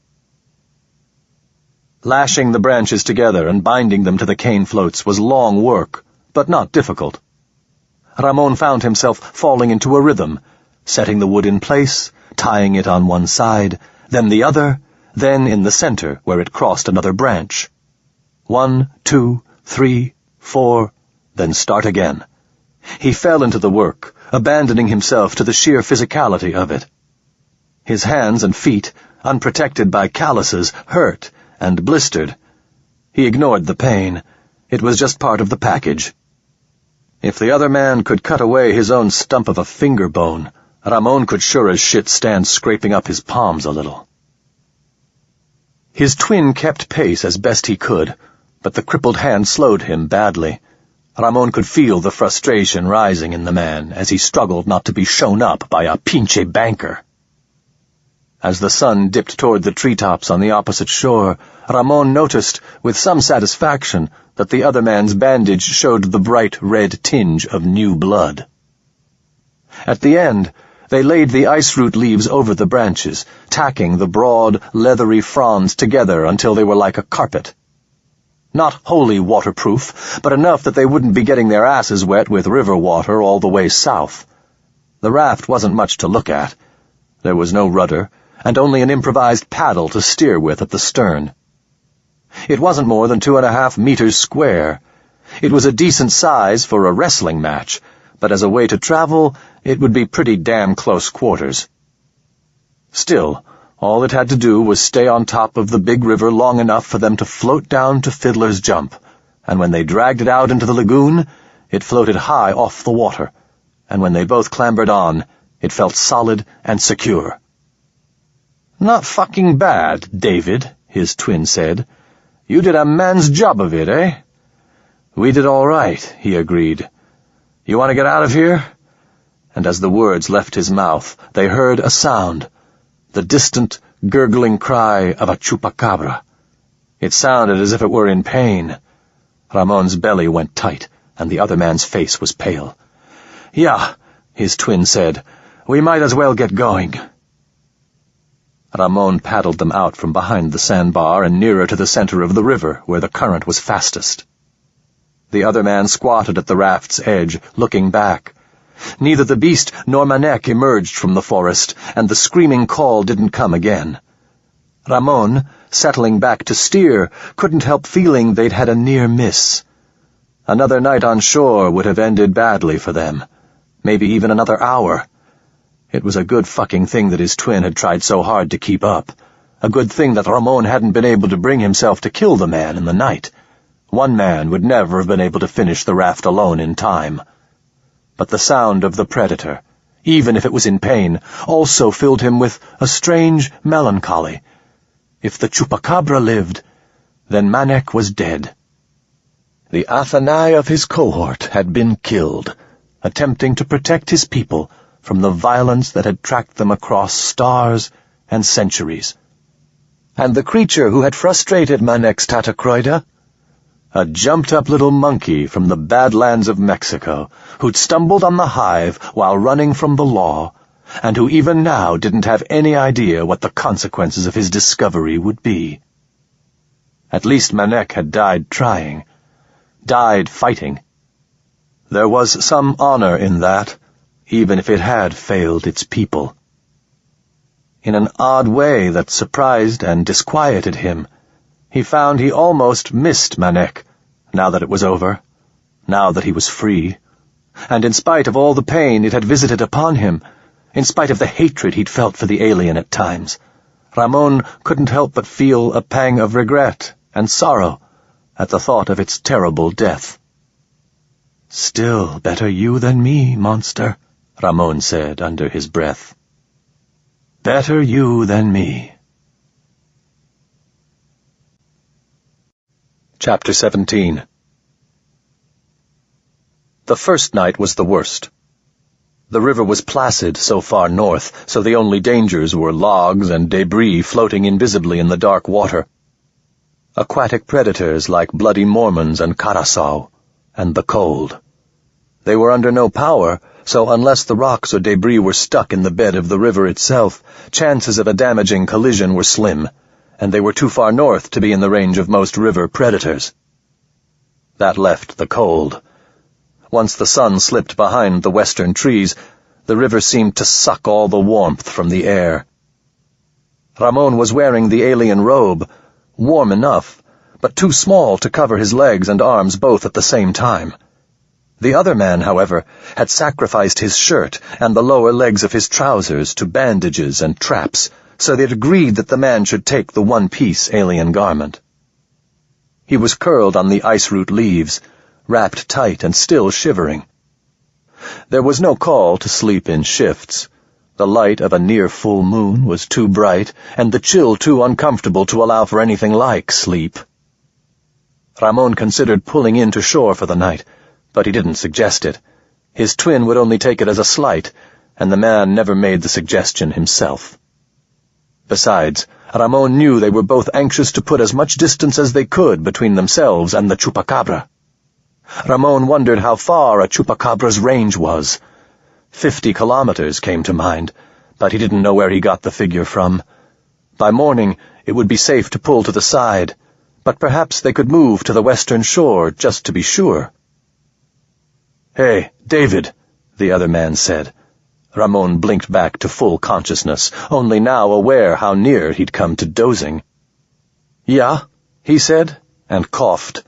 Lashing the branches together and binding them to the cane floats was long work, but not difficult. Ramon found himself falling into a rhythm, setting the wood in place, tying it on one side, then the other, then in the center where it crossed another branch. 1, 2, 3, 4, then start again. He fell into the work, abandoning himself to the sheer physicality of it. His hands and feet, unprotected by calluses, hurt and blistered. He ignored the pain. It was just part of the package. If the other man could cut away his own stump of a finger bone, Ramon could sure as shit stand scraping up his palms a little. His twin kept pace as best he could, but the crippled hand slowed him badly. Ramon could feel the frustration rising in the man as he struggled not to be shown up by a pinche banker. As the sun dipped toward the treetops on the opposite shore, Ramon noticed, with some satisfaction, that the other man's bandage showed the bright red tinge of new blood. At the end, they laid the ice root leaves over the branches, tacking the broad, leathery fronds together until they were like a carpet. Not wholly waterproof, but enough that they wouldn't be getting their asses wet with river water all the way south. The raft wasn't much to look at. There was no rudder, and only an improvised paddle to steer with at the stern. It wasn't more than 2.5 meters square. It was a decent size for a wrestling match, but as a way to travel, it would be pretty damn close quarters. Still, all it had to do was stay on top of the big river long enough for them to float down to Fiddler's Jump, and when they dragged it out into the lagoon, it floated high off the water, and when they both clambered on, it felt solid and secure. "Not fucking bad, David," his twin said. "You did a man's job of it, eh?" "We did all right," he agreed. "You want to get out of here?" And as the words left his mouth, they heard a sound, the distant, gurgling cry of a chupacabra. It sounded as if it were in pain. Ramon's belly went tight, and the other man's face was pale. "Yeah," his twin said. "We might as well get going." Ramon paddled them out from behind the sandbar and nearer to the center of the river, where the current was fastest. The other man squatted at the raft's edge, looking back. Neither the beast nor Manek emerged from the forest, and the screaming call didn't come again. Ramon, settling back to steer, couldn't help feeling they'd had a near miss. Another night on shore would have ended badly for them. Maybe even another hour. It was a good fucking thing that his twin had tried so hard to keep up. A good thing that Ramon hadn't been able to bring himself to kill the man in the night. One man would never have been able to finish the raft alone in time. But the sound of the predator, even if it was in pain, also filled him with a strange melancholy. If the chupacabra lived, then Manek was dead. The Athanai of his cohort had been killed, attempting to protect his people from the violence that had tracked them across stars and centuries. And the creature who had frustrated Manek's Tatacroida? A jumped-up little monkey from the Badlands of Mexico, who'd stumbled on the hive while running from the law, and who even now didn't have any idea what the consequences of his discovery would be. At least Manek had died trying, died fighting. There was some honor in that, even if it had failed its people. In an odd way that surprised and disquieted him, he found he almost missed Manek, now that it was over, now that he was free, and in spite of all the pain it had visited upon him, In spite of the hatred he'd felt for the alien at times, Ramon couldn't help but feel a pang of regret and sorrow at the thought of its terrible death. "Still better you than me, monster," Ramon said under his breath. "Better you than me." Chapter 17. The first night was the worst. The river was placid so far north, so the only dangers were logs and debris floating invisibly in the dark water. Aquatic predators like bloody Mormons and carasau, and the cold. They were under no power, so unless the rocks or debris were stuck in the bed of the river itself, chances of a damaging collision were slim, and they were too far north to be in the range of most river predators. That left the cold. Once the sun slipped behind the western trees, the river seemed to suck all the warmth from the air. Ramon was wearing the alien robe, warm enough, but too small to cover his legs and arms both at the same time. The other man, however, had sacrificed his shirt and the lower legs of his trousers to bandages and traps, so they'd agreed that the man should take the one-piece alien garment. He was curled on the ice-root leaves, wrapped tight and still shivering. There was no call to sleep in shifts. The light of a near-full moon was too bright, and the chill too uncomfortable to allow for anything like sleep. Ramon considered pulling in to shore for the night, but he didn't suggest it. His twin would only take it as a slight, and the man never made the suggestion himself. Besides, Ramon knew they were both anxious to put as much distance as they could between themselves and the chupacabra. Ramon wondered how far a chupacabra's range was. 50 kilometers came to mind, but he didn't know where he got the figure from. By morning, it would be safe to pull to the side, but perhaps they could move to the western shore just to be sure. "Hey, David," the other man said. Ramon blinked back to full consciousness, only now aware how near he'd come to dozing. "Yeah," he said, and coughed.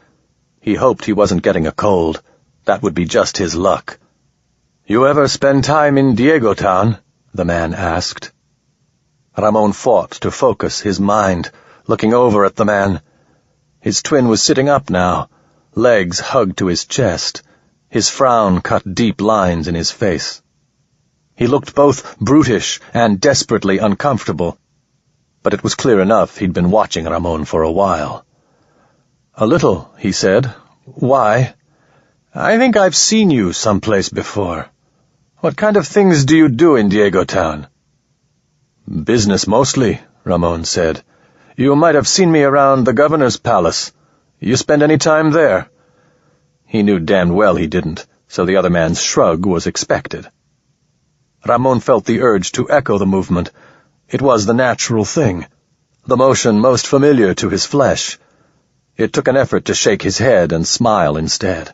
He hoped he wasn't getting a cold. That would be just his luck. "You ever spend time in Diego Town?" the man asked. Ramon fought to focus his mind, looking over at the man. His twin was sitting up now, legs hugged to his chest. His frown cut deep lines in his face. He looked both brutish and desperately uncomfortable, but it was clear enough he'd been watching Ramon for a while. "A little," he said. "Why?" "I think I've seen you someplace before. What kind of things do you do in Diego Town?" "Business mostly," Ramon said. "You might have seen me around the governor's palace. You spend any time there?" He knew damned well he didn't, so the other man's shrug was expected. Ramon felt the urge to echo the movement. It was the natural thing, the motion most familiar to his flesh. It took an effort to shake his head and smile instead.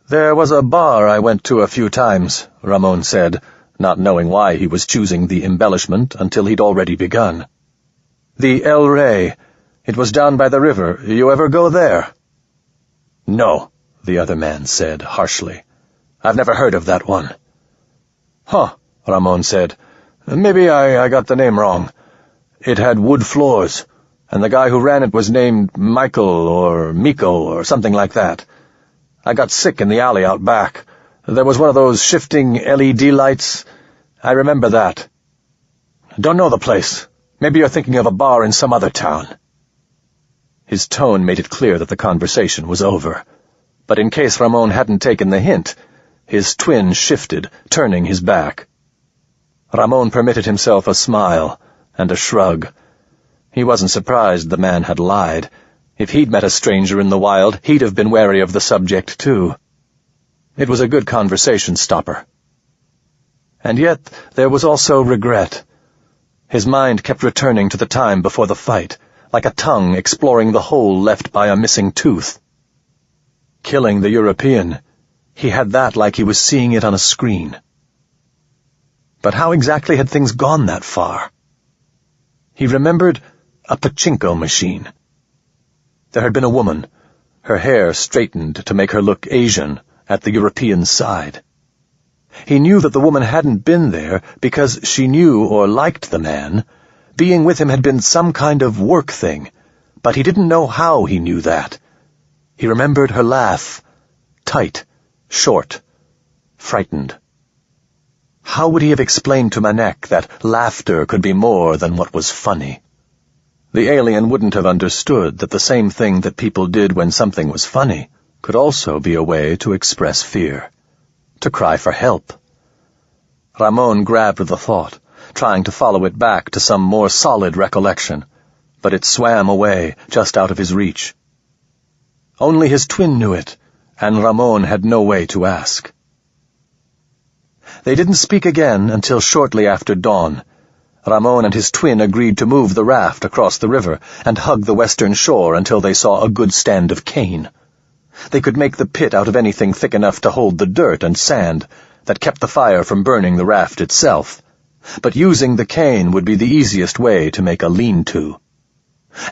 "There was a bar I went to a few times," Ramon said, not knowing why he was choosing the embellishment until he'd already begun. "The El Rey. It was down by the river. You ever go there?" "No," the other man said harshly. "I've never heard of that one." "Huh," Ramon said. "Maybe I got the name wrong. It had wood floors, and the guy who ran it was named Michael or Miko or something like that. I got sick in the alley out back. There was one of those shifting LED lights. I remember that. Don't know the place. Maybe you're thinking of a bar in some other town." His tone made it clear that the conversation was over. But in case Ramon hadn't taken the hint, his twin shifted, turning his back. Ramon permitted himself a smile and a shrug. He wasn't surprised the man had lied. If he'd met a stranger in the wild, he'd have been wary of the subject, too. It was a good conversation stopper. And yet there was also regret. His mind kept returning to the time before the fight, like a tongue exploring the hole left by a missing tooth. Killing the European, he had that like he was seeing it on a screen. But how exactly had things gone that far? He remembered a pachinko machine. There had been a woman, her hair straightened to make her look Asian, at the European's side. He knew that the woman hadn't been there because she knew or liked the man. Being with him had been some kind of work thing, but he didn't know how he knew that. He remembered her laugh. Tight, short, frightened. How would he have explained to Manek that laughter could be more than what was funny? The alien wouldn't have understood that the same thing that people did when something was funny could also be a way to express fear, to cry for help. Ramon grabbed the thought, trying to follow it back to some more solid recollection, but it swam away, just out of his reach. Only his twin knew it, and Ramon had no way to ask. They didn't speak again until shortly after dawn. Ramon and his twin agreed to move the raft across the river and hug the western shore until they saw a good stand of cane. They could make the pit out of anything thick enough to hold the dirt and sand that kept the fire from burning the raft itself, but using the cane would be the easiest way to make a lean-to.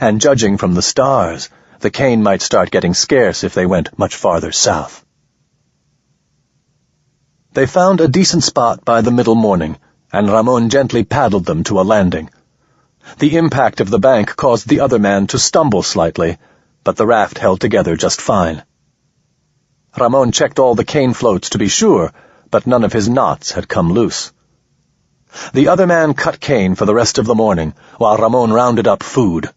And judging from the stars, the cane might start getting scarce if they went much farther south. They found a decent spot by the middle morning, and Ramon gently paddled them to a landing. The impact of the bank caused the other man to stumble slightly, but the raft held together just fine. Ramon checked all the cane floats to be sure, but none of his knots had come loose. The other man cut cane for the rest of the morning, while Ramon rounded up food.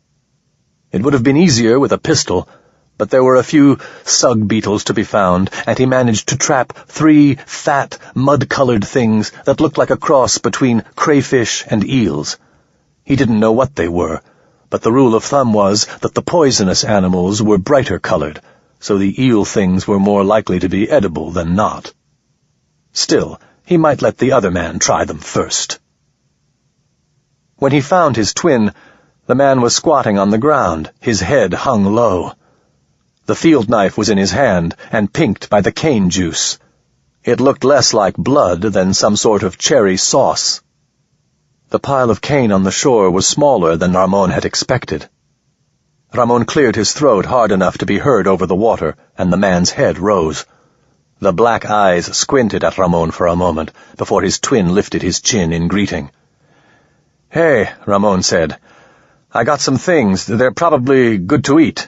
It would have been easier with a pistol, but there were a few sug beetles to be found, and he managed to trap 3 fat, mud-colored things that looked like a cross between crayfish and eels. He didn't know what they were, but the rule of thumb was that the poisonous animals were brighter colored, so the eel things were more likely to be edible than not. Still, he might let the other man try them first. When he found his twin, the man was squatting on the ground, his head hung low. The field knife was in his hand and pinked by the cane juice. It looked less like blood than some sort of cherry sauce. The pile of cane on the shore was smaller than Ramon had expected. Ramon cleared his throat hard enough to be heard over the water, and the man's head rose. The black eyes squinted at Ramon for a moment before his twin lifted his chin in greeting. "Hey," Ramon said. "I got some things. They're probably good to eat.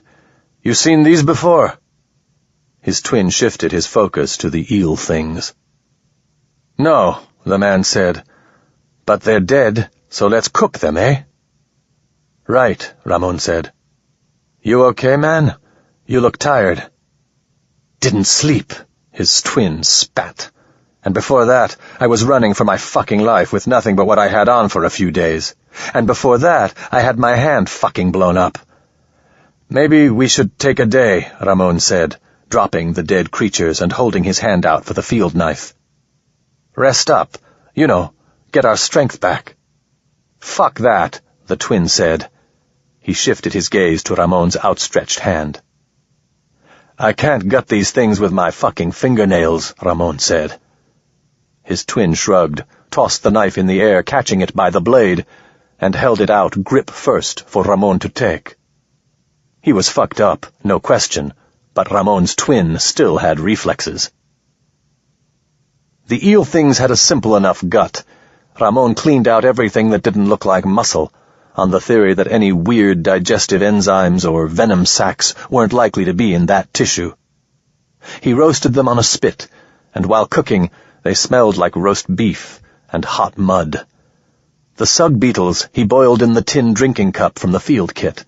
You seen these before?" His twin shifted his focus to the eel things. "No," the man said. "But they're dead, so let's cook them, eh?" "Right," Ramon said. "You okay, man? You look tired." "Didn't sleep," his twin spat. "And before that, I was running for my fucking life with nothing but what I had on for a few days. And before that, I had my hand fucking blown up." "Maybe we should take a day," Ramon said, dropping the dead creatures and holding his hand out for the field knife. "Rest up, get our strength back." "Fuck that," the twin said. He shifted his gaze to Ramon's outstretched hand. "I can't gut these things with my fucking fingernails," Ramon said. His twin shrugged, tossed the knife in the air, catching it by the blade, and held it out grip first for Ramon to take. He was fucked up, no question, but Ramon's twin still had reflexes. The eel things had a simple enough gut. Ramon cleaned out everything that didn't look like muscle, on the theory that any weird digestive enzymes or venom sacs weren't likely to be in that tissue. He roasted them on a spit, and while cooking, they smelled like roast beef and hot mud. The sug beetles he boiled in the tin drinking cup from the field kit.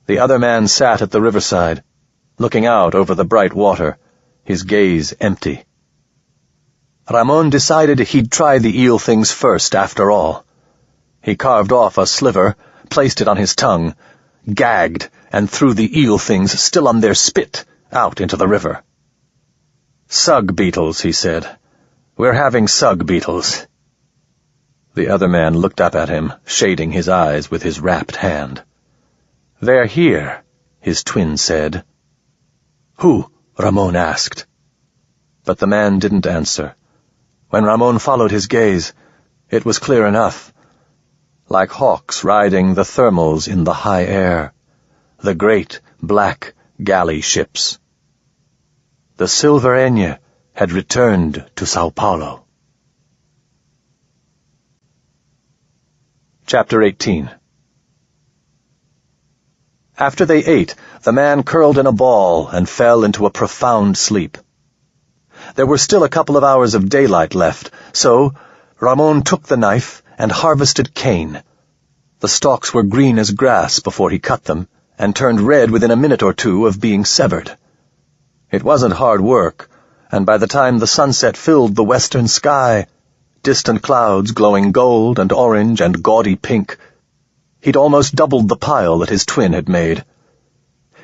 The other man sat at the riverside, looking out over the bright water, his gaze empty. Ramon decided he'd try the eel things first after all. He carved off a sliver, placed it on his tongue, gagged, and threw the eel things still on their spit out into the river. "Sug beetles," he said. "We're having sug beetles." The other man looked up at him, shading his eyes with his wrapped hand. "They're here," his twin said. "Who?" Ramon asked. But the man didn't answer. When Ramon followed his gaze, it was clear enough. Like hawks riding the thermals in the high air, the great black galley ships. The Silver Enya had returned to Sao Paulo. Chapter 18. After they ate, the man curled in a ball and fell into a profound sleep. There were still a couple of hours of daylight left, so Ramon took the knife and harvested cane. The stalks were green as grass before he cut them, and turned red within a minute or two of being severed. It wasn't hard work, and by the time the sunset filled the western sky, distant clouds glowing gold and orange and gaudy pink, he'd almost doubled the pile that his twin had made.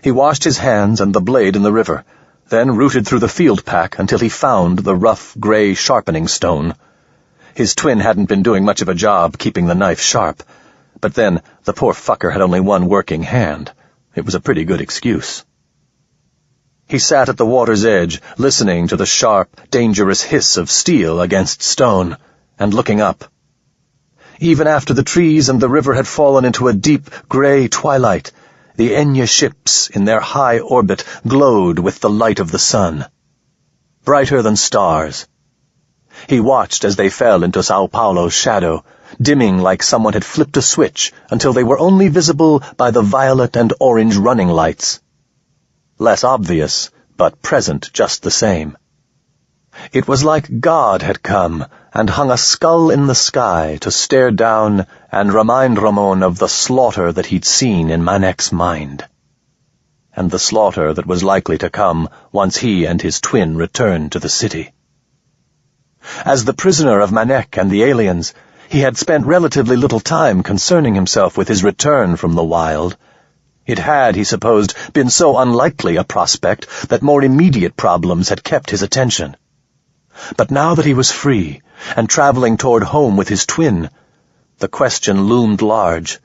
He washed his hands and the blade in the river, then rooted through the field pack until he found the rough, gray sharpening stone. His twin hadn't been doing much of a job keeping the knife sharp, but then the poor fucker had only one working hand. It was a pretty good excuse. He sat at the water's edge, listening to the sharp, dangerous hiss of steel against stone, and looking up. Even after the trees and the river had fallen into a deep, gray twilight, the Enya ships in their high orbit glowed with the light of the sun, brighter than stars. He watched as they fell into Sao Paulo's shadow, dimming like someone had flipped a switch until they were only visible by the violet and orange running lights. Less obvious, but present just the same. It was like God had come and hung a skull in the sky to stare down and remind Ramon of the slaughter that he'd seen in Manek's mind, and the slaughter that was likely to come once he and his twin returned to the city. As the prisoner of Manek and the aliens, he had spent relatively little time concerning himself with his return from the wild. It had, he supposed, been so unlikely a prospect that more immediate problems had kept his attention. But now that he was free, and traveling toward home with his twin, the question loomed large.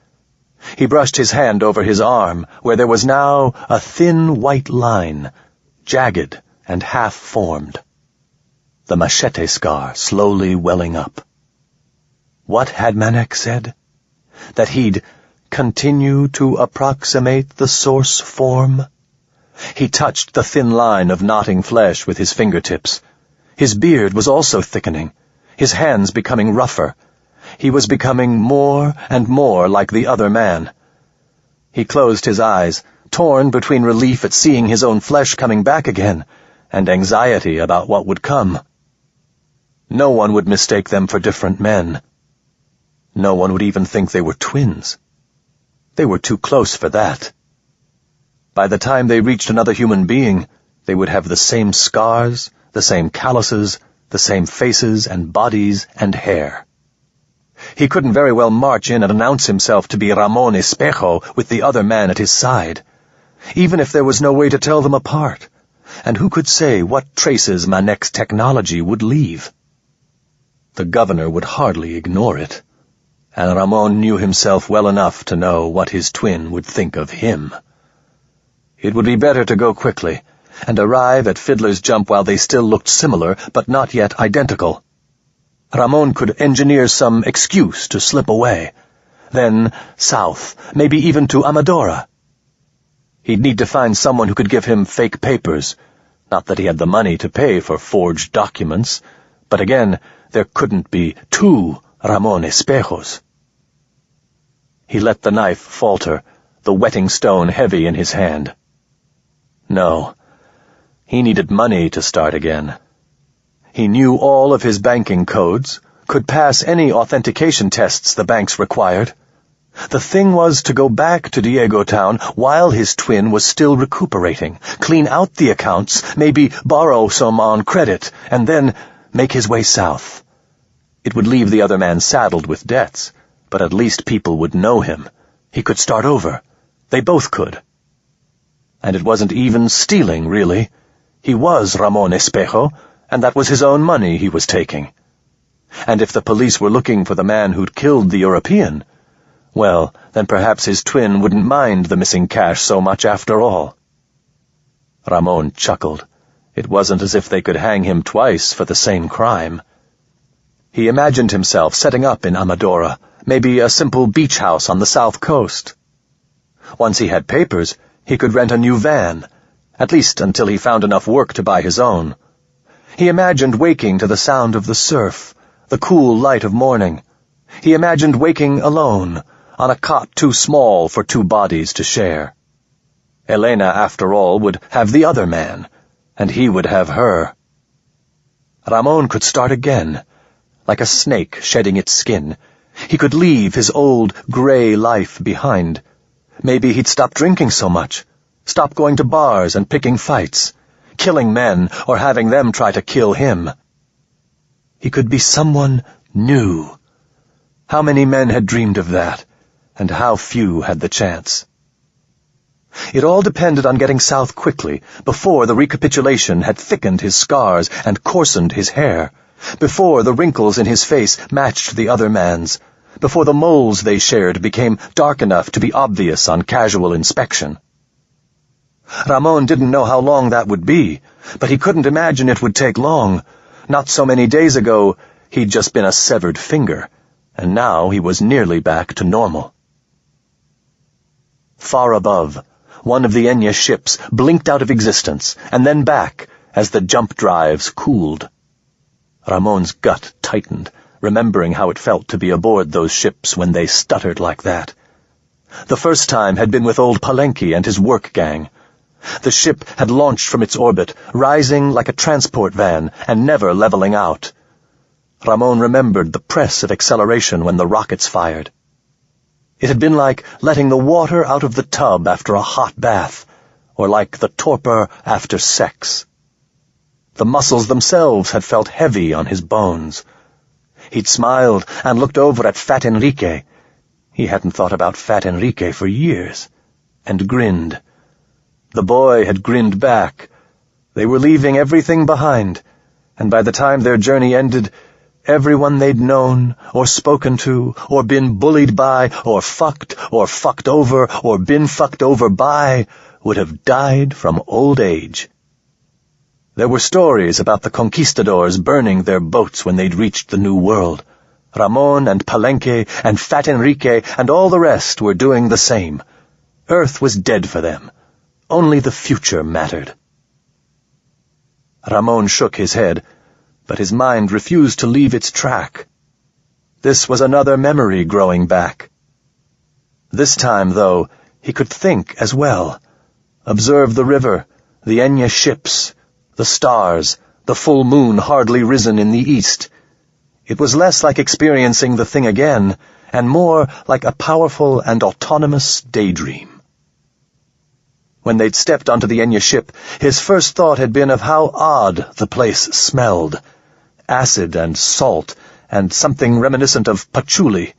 He brushed his hand over his arm, where there was now a thin white line, jagged and half-formed. The machete scar slowly welling up. What had Manek said? That he'd continue to approximate the source form? He touched the thin line of knotting flesh with his fingertips. His beard was also thickening, his hands becoming rougher. He was becoming more and more like the other man. He closed his eyes, torn between relief at seeing his own flesh coming back again, and anxiety about what would come. No one would mistake them for different men. No one would even think they were twins. They were too close for that. By the time they reached another human being, they would have the same scars, the same calluses, the same faces and bodies and hair. He couldn't very well march in and announce himself to be Ramon Espejo with the other man at his side, even if there was no way to tell them apart. And who could say what traces Manek's technology would leave? The governor would hardly ignore it, and Ramon knew himself well enough to know what his twin would think of him. It would be better to go quickly, and arrive at Fiddler's Jump while they still looked similar, but not yet identical. Ramon could engineer some excuse to slip away. Then south, maybe even to Amadora. He'd need to find someone who could give him fake papers. Not that he had the money to pay for forged documents, but again, there couldn't be two Ramon Espejos. He let the knife falter, the whetting stone heavy in his hand. No. He needed money to start again. He knew all of his banking codes, could pass any authentication tests the banks required. The thing was to go back to Diego Town while his twin was still recuperating, clean out the accounts, maybe borrow some on credit, and then make his way south. It would leave the other man saddled with debts, but at least people would know him. He could start over. They both could. And it wasn't even stealing, really. He was Ramon Espejo, and that was his own money he was taking. And if the police were looking for the man who'd killed the European, well, then perhaps his twin wouldn't mind the missing cash so much after all. Ramon chuckled. It wasn't as if they could hang him twice for the same crime. He imagined himself setting up in Amadora, maybe a simple beach house on the south coast. Once he had papers, he could rent a new van, at least until he found enough work to buy his own. He imagined waking to the sound of the surf, the cool light of morning. He imagined waking alone, on a cot too small for two bodies to share. Elena, after all, would have the other man, and he would have her. Ramon could start again, like a snake shedding its skin. He could leave his old, gray life behind. Maybe he'd stop drinking so much, stop going to bars and picking fights, killing men or having them try to kill him. He could be someone new. How many men had dreamed of that, and how few had the chance? It all depended on getting south quickly, before the recapitulation had thickened his scars and coarsened his hair, before the wrinkles in his face matched the other man's, before the moles they shared became dark enough to be obvious on casual inspection. Ramon didn't know how long that would be, but he couldn't imagine it would take long. Not so many days ago, he'd just been a severed finger, and now he was nearly back to normal. Far above, one of the Enya ships blinked out of existence, and then back as the jump drives cooled. Ramon's gut tightened, remembering how it felt to be aboard those ships when they stuttered like that. The first time had been with old Palenque and his work gang. The ship had launched from its orbit, rising like a transport van and never leveling out. Ramon remembered the press of acceleration when the rockets fired. It had been like letting the water out of the tub after a hot bath, or like the torpor after sex. The muscles themselves had felt heavy on his bones. He'd smiled and looked over at Fat Enrique. He hadn't thought about Fat Enrique for years, and grinned. The boy had grinned back. They were leaving everything behind, and by the time their journey ended, everyone they'd known, or spoken to, or been bullied by, or fucked over, or been fucked over by, would have died from old age. There were stories about the conquistadors burning their boats when they'd reached the New World. Ramon and Palenque and Fat Enrique and all the rest were doing the same. Earth was dead for them. Only the future mattered. Ramon shook his head, but his mind refused to leave its track. This was another memory growing back. This time, though, he could think as well. Observe the river, the Enya ships, the stars, the full moon hardly risen in the east. It was less like experiencing the thing again, and more like a powerful and autonomous daydream. When they'd stepped onto the Enya ship, his first thought had been of how odd the place smelled. Acid and salt, and something reminiscent of patchouli.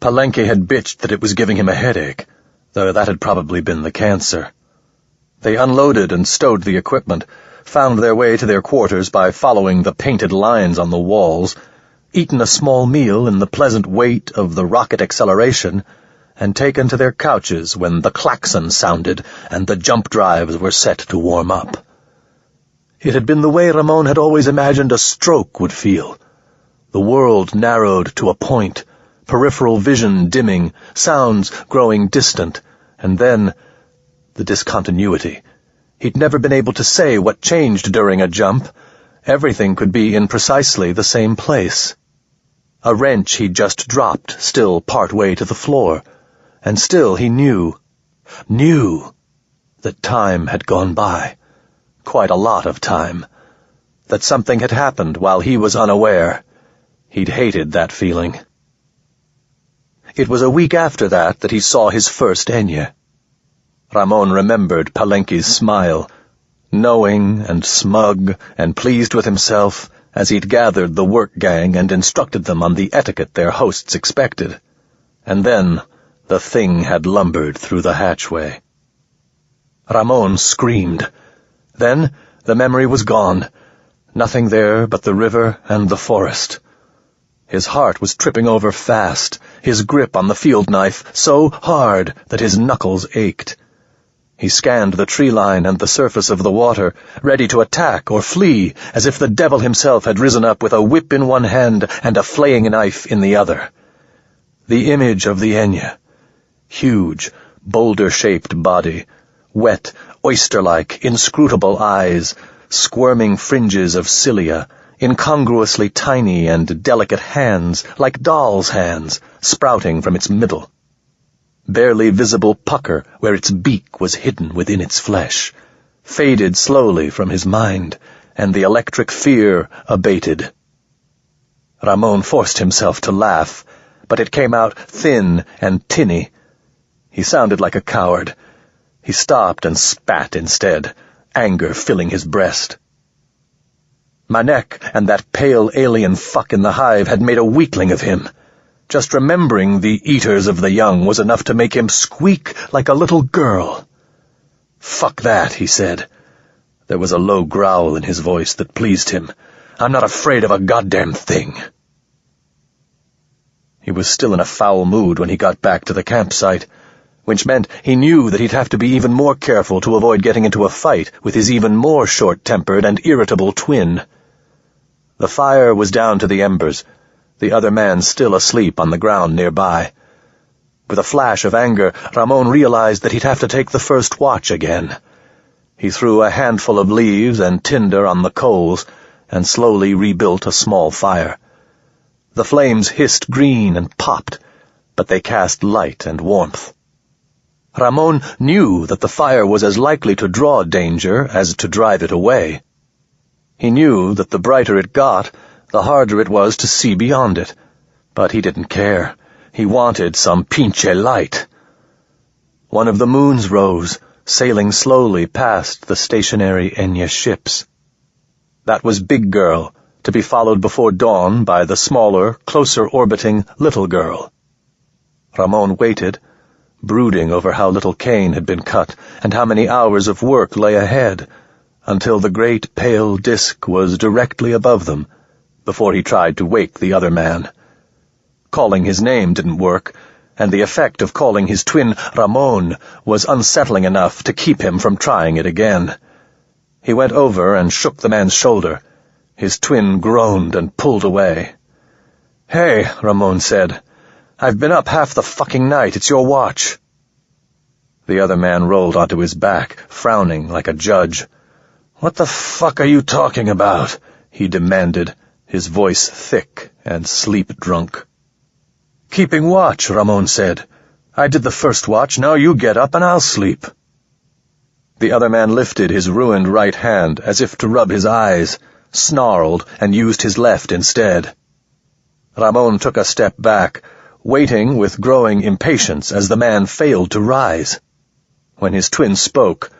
Palenque had bitched that it was giving him a headache, though that had probably been the cancer. They unloaded and stowed the equipment, found their way to their quarters by following the painted lines on the walls, eaten a small meal in the pleasant weight of the rocket acceleration, and taken to their couches when the klaxon sounded and the jump drives were set to warm up. It had been the way Ramon had always imagined a stroke would feel. The world narrowed to a point, peripheral vision dimming, sounds growing distant, and then the discontinuity. He'd never been able to say what changed during a jump. Everything could be in precisely the same place. A wrench he'd just dropped, still part way to the floor, and still he knew that time had gone by. Quite a lot of time. That something had happened while he was unaware. He'd hated that feeling. It was a week after that he saw his first Enya. Ramon remembered Palenque's smile, knowing and smug and pleased with himself as he'd gathered the work gang and instructed them on the etiquette their hosts expected. And then the thing had lumbered through the hatchway. Ramon screamed. Then the memory was gone. Nothing there but the river and the forest. His heart was tripping over fast, his grip on the field knife so hard that his knuckles ached. He scanned the tree line and the surface of the water, ready to attack or flee, as if the devil himself had risen up with a whip in one hand and a flaying knife in the other. The image of the Enya. Huge, boulder-shaped body, wet, oyster-like, inscrutable eyes, squirming fringes of cilia, incongruously tiny and delicate hands, like doll's hands, sprouting from its middle. Barely visible pucker where its beak was hidden within its flesh, faded slowly from his mind, and the electric fear abated. Ramon forced himself to laugh, but it came out thin and tinny. He sounded like a coward. He stopped and spat instead, anger filling his breast. Manek and that pale alien fuck in the hive had made a weakling of him. Just remembering the eaters of the young was enough to make him squeak like a little girl. "Fuck that," he said. There was a low growl in his voice that pleased him. "I'm not afraid of a goddamn thing." He was still in a foul mood when he got back to the campsite, which meant he knew that he'd have to be even more careful to avoid getting into a fight with his even more short-tempered and irritable twin. The fire was down to the embers, the other man still asleep on the ground nearby. With a flash of anger, Ramon realized that he'd have to take the first watch again. He threw a handful of leaves and tinder on the coals and slowly rebuilt a small fire. The flames hissed green and popped, but they cast light and warmth. Ramon knew that the fire was as likely to draw danger as to drive it away. He knew that the brighter it got, the harder it was to see beyond it, but he didn't care. He wanted some pinche light. One of the moons rose, sailing slowly past the stationary Enya ships. That was Big Girl, to be followed before dawn by the smaller, closer-orbiting Little Girl. Ramon waited, brooding over how little cane had been cut and how many hours of work lay ahead, until the great pale disk was directly above them, before he tried to wake the other man. Calling his name didn't work, and the effect of calling his twin Ramon was unsettling enough to keep him from trying it again. He went over and shook the man's shoulder. His twin groaned and pulled away. "Hey," Ramon said. "I've been up half the fucking night. It's your watch." The other man rolled onto his back, frowning like a judge. "What the fuck are you talking about?" he demanded, his voice thick and sleep-drunk. "Keeping watch," Ramon said. "I did the first watch, now you get up and I'll sleep." The other man lifted his ruined right hand as if to rub his eyes, snarled, and used his left instead. Ramon took a step back, waiting with growing impatience as the man failed to rise. When his twin spoke,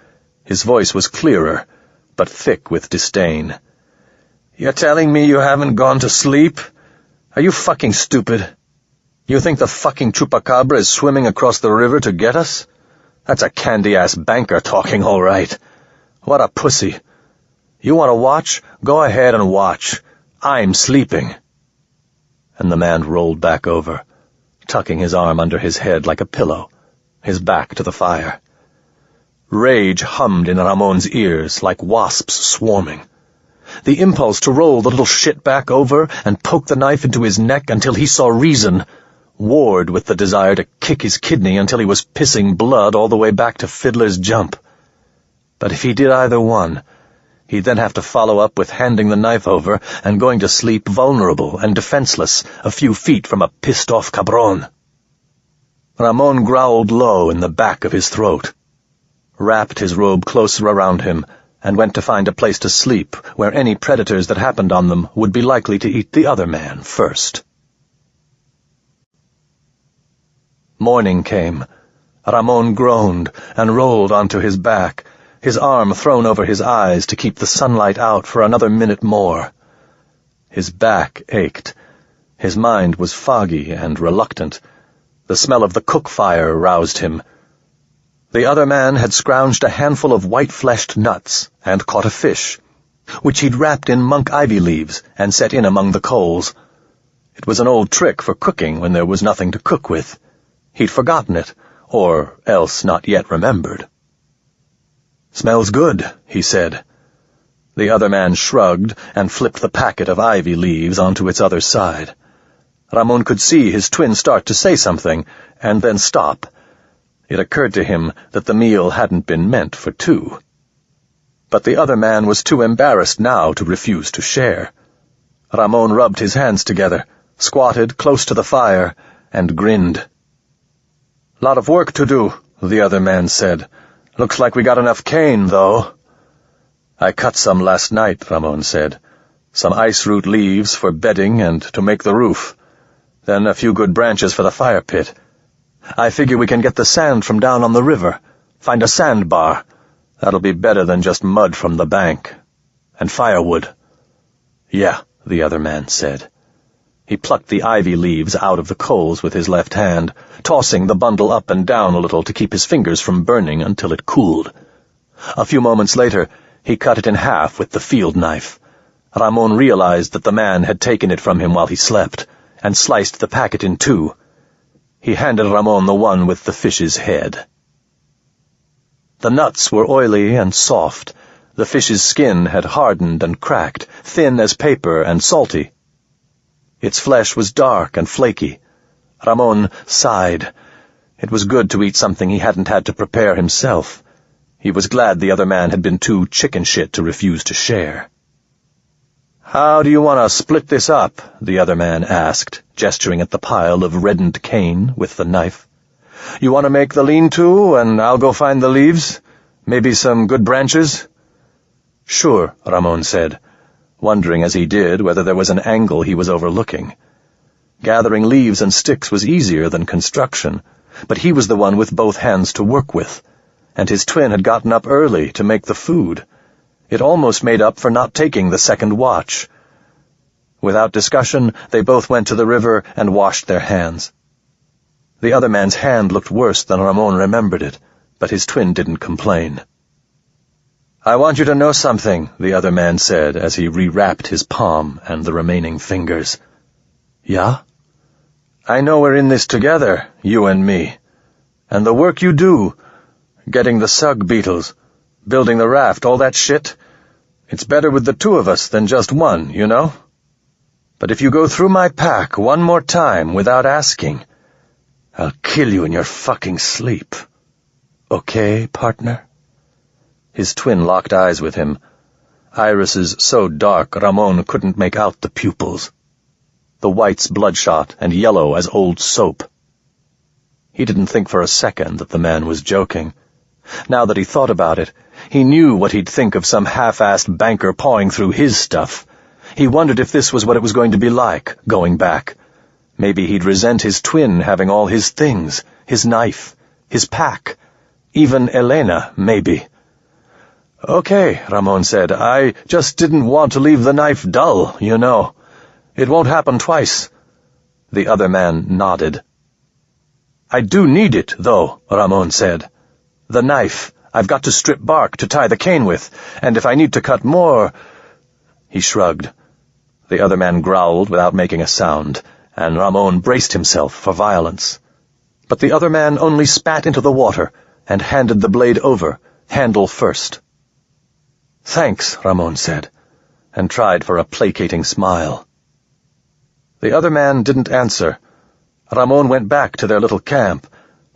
his voice was clearer, but thick with disdain. "You're telling me you haven't gone to sleep? Are you fucking stupid? You think the fucking chupacabra is swimming across the river to get us? That's a candy-ass banker talking, all right. What a pussy. You want to watch? Go ahead and watch. I'm sleeping." And the man rolled back over, tucking his arm under his head like a pillow, his back to the fire. Rage hummed in Ramon's ears like wasps swarming. The impulse to roll the little shit back over and poke the knife into his neck until he saw reason warred with the desire to kick his kidney until he was pissing blood all the way back to Fiddler's Jump. But if he did either one, he'd then have to follow up with handing the knife over and going to sleep vulnerable and defenseless a few feet from a pissed-off cabron. Ramon growled low in the back of his throat, wrapped his robe closer around him, and went to find a place to sleep where any predators that happened on them would be likely to eat the other man first. Morning came. Ramon groaned and rolled onto his back, his arm thrown over his eyes to keep the sunlight out for another minute more. His back ached. His mind was foggy and reluctant. The smell of the cook fire roused him. The other man had scrounged a handful of white-fleshed nuts and caught a fish, which he'd wrapped in monk ivy leaves and set in among the coals. It was an old trick for cooking when there was nothing to cook with. He'd forgotten it, or else not yet remembered. "Smells good," he said. The other man shrugged and flipped the packet of ivy leaves onto its other side. Ramon could see his twin start to say something, and then stop. It occurred to him that the meal hadn't been meant for two. But the other man was too embarrassed now to refuse to share. Ramon rubbed his hands together, squatted close to the fire, and grinned. "Lot of work to do," the other man said. "Looks like we got enough cane, though." "I cut some last night," Ramon said. "Some ice root leaves for bedding and to make the roof. Then a few good branches for the fire pit. I figure we can get the sand from down on the river. Find a sandbar. That'll be better than just mud from the bank. And firewood." "Yeah," the other man said. He plucked the ivy leaves out of the coals with his left hand, tossing the bundle up and down a little to keep his fingers from burning until it cooled. A few moments later, he cut it in half with the field knife. Ramon realized that the man had taken it from him while he slept, and sliced the packet in two. He handed Ramon the one with the fish's head. The nuts were oily and soft. The fish's skin had hardened and cracked, thin as paper and salty. Its flesh was dark and flaky. Ramon sighed. It was good to eat something he hadn't had to prepare himself. He was glad the other man had been too chicken shit to refuse to share. "How do you want to split this up?" the other man asked, gesturing at the pile of reddened cane with the knife. "You want to make the lean-to, and I'll go find the leaves? Maybe some good branches?" "Sure," Ramon said, wondering as he did whether there was an angle he was overlooking. Gathering leaves and sticks was easier than construction, but he was the one with both hands to work with, and his twin had gotten up early to make the food. It almost made up for not taking the second watch. Without discussion, they both went to the river and washed their hands. The other man's hand looked worse than Ramon remembered it, but his twin didn't complain. "I want you to know something," the other man said as he rewrapped his palm and the remaining fingers. "Yeah?" "I know we're in this together, you and me. And the work you do, getting the sug beetles, building the raft, all that shit, it's better with the two of us than just one, you know? But if you go through my pack one more time without asking, I'll kill you in your fucking sleep. Okay, partner?" His twin locked eyes with him, irises so dark Ramon couldn't make out the pupils. The whites bloodshot and yellow as old soap. He didn't think for a second that the man was joking. Now that he thought about it, he knew what he'd think of some half-assed banker pawing through his stuff. He wondered if this was what it was going to be like, going back. Maybe he'd resent his twin having all his things, his knife, his pack, even Elena, maybe. "Okay," Ramon said, "I just didn't want to leave the knife dull, you know. It won't happen twice." The other man nodded. "I do need it, though," Ramon said. "The knife. I've got to strip bark to tie the cane with, and if I need to cut more—" He shrugged. The other man growled without making a sound, and Ramon braced himself for violence. But the other man only spat into the water and handed the blade over, handle first. "Thanks," Ramon said, and tried for a placating smile. The other man didn't answer. Ramon went back to their little camp,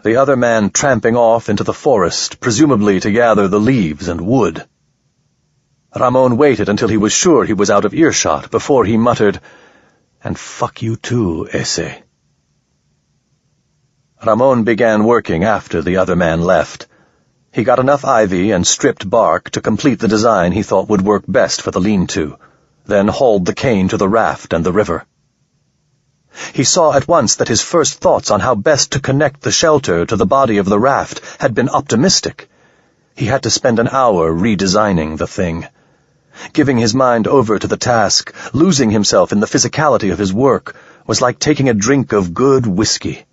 the other man tramping off into the forest, presumably to gather the leaves and wood. Ramon waited until he was sure he was out of earshot before he muttered, "And fuck you too, ese." Ramon began working after the other man left. He got enough ivy and stripped bark to complete the design he thought would work best for the lean-to, then hauled the cane to the raft and the river. He saw at once that his first thoughts on how best to connect the shelter to the body of the raft had been optimistic. He had to spend an hour redesigning the thing. Giving his mind over to the task, losing himself in the physicality of his work, was like taking a drink of good whiskey.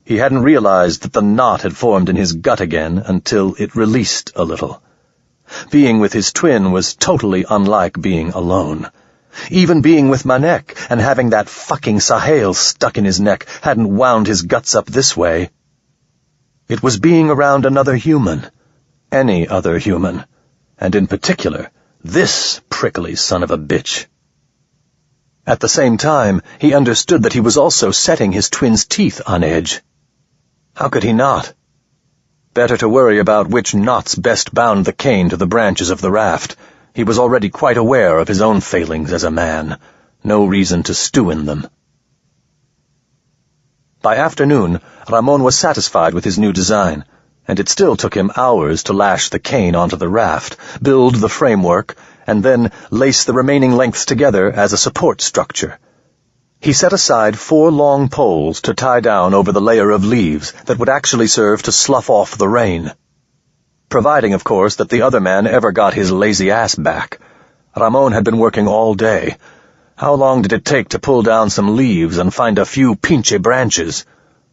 He hadn't realized that the knot had formed in his gut again until it released a little. Being with his twin was totally unlike being alone. Even being with Manek and having that fucking Sahel stuck in his neck hadn't wound his guts up this way. It was being around another human, any other human, and in particular, this prickly son of a bitch. At the same time, he understood that he was also setting his twin's teeth on edge. How could he not? Better to worry about which knots best bound the cane to the branches of the raft. He was already quite aware of his own failings as a man. No reason to stew in them. By afternoon, Ramon was satisfied with his new design, and it still took him hours to lash the cane onto the raft, build the framework, and then lace the remaining lengths together as a support structure. He set aside 4 long poles to tie down over the layer of leaves that would actually serve to slough off the rain. Providing, of course, that the other man ever got his lazy ass back. Ramon had been working all day. How long did it take to pull down some leaves and find a few pinche branches?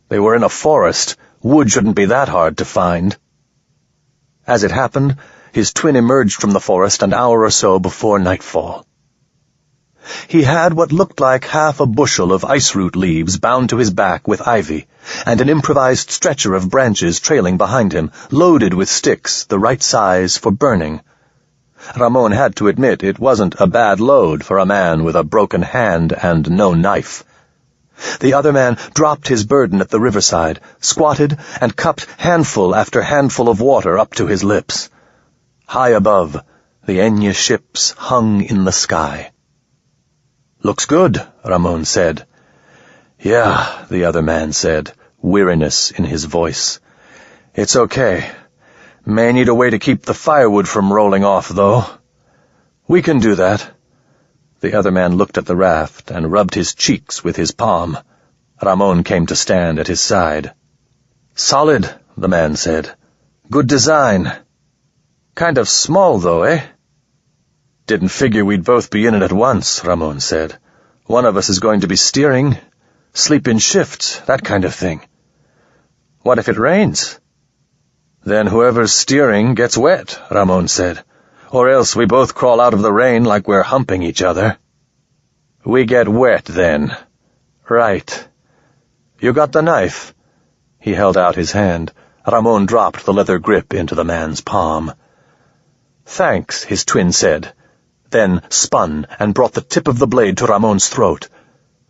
They were in a forest. Wood shouldn't be that hard to find. As it happened, his twin emerged from the forest an hour or so before nightfall. He had what looked like half a bushel of ice-root leaves bound to his back with ivy, and an improvised stretcher of branches trailing behind him, loaded with sticks the right size for burning. Ramon had to admit it wasn't a bad load for a man with a broken hand and no knife. The other man dropped his burden at the riverside, squatted, and cupped handful after handful of water up to his lips. High above, the Enya ships hung in the sky. "Looks good," Ramon said. "Yeah," the other man said, weariness in his voice. "It's okay. May need a way to keep the firewood from rolling off, though. We can do that." The other man looked at the raft and rubbed his cheeks with his palm. Ramon came to stand at his side. "Solid," the man said. "Good design. Kind of small, though, eh?" "Didn't figure we'd both be in it at once," Ramon said. "One of us is going to be steering. Sleep in shifts, that kind of thing." "What if it rains?" "Then whoever's steering gets wet," Ramon said. "Or else we both crawl out of the rain like we're humping each other." "We get wet, then." "Right. You got the knife?" He held out his hand. Ramon dropped the leather grip into the man's palm. "Thanks," his twin said, then spun and brought the tip of the blade to Ramon's throat.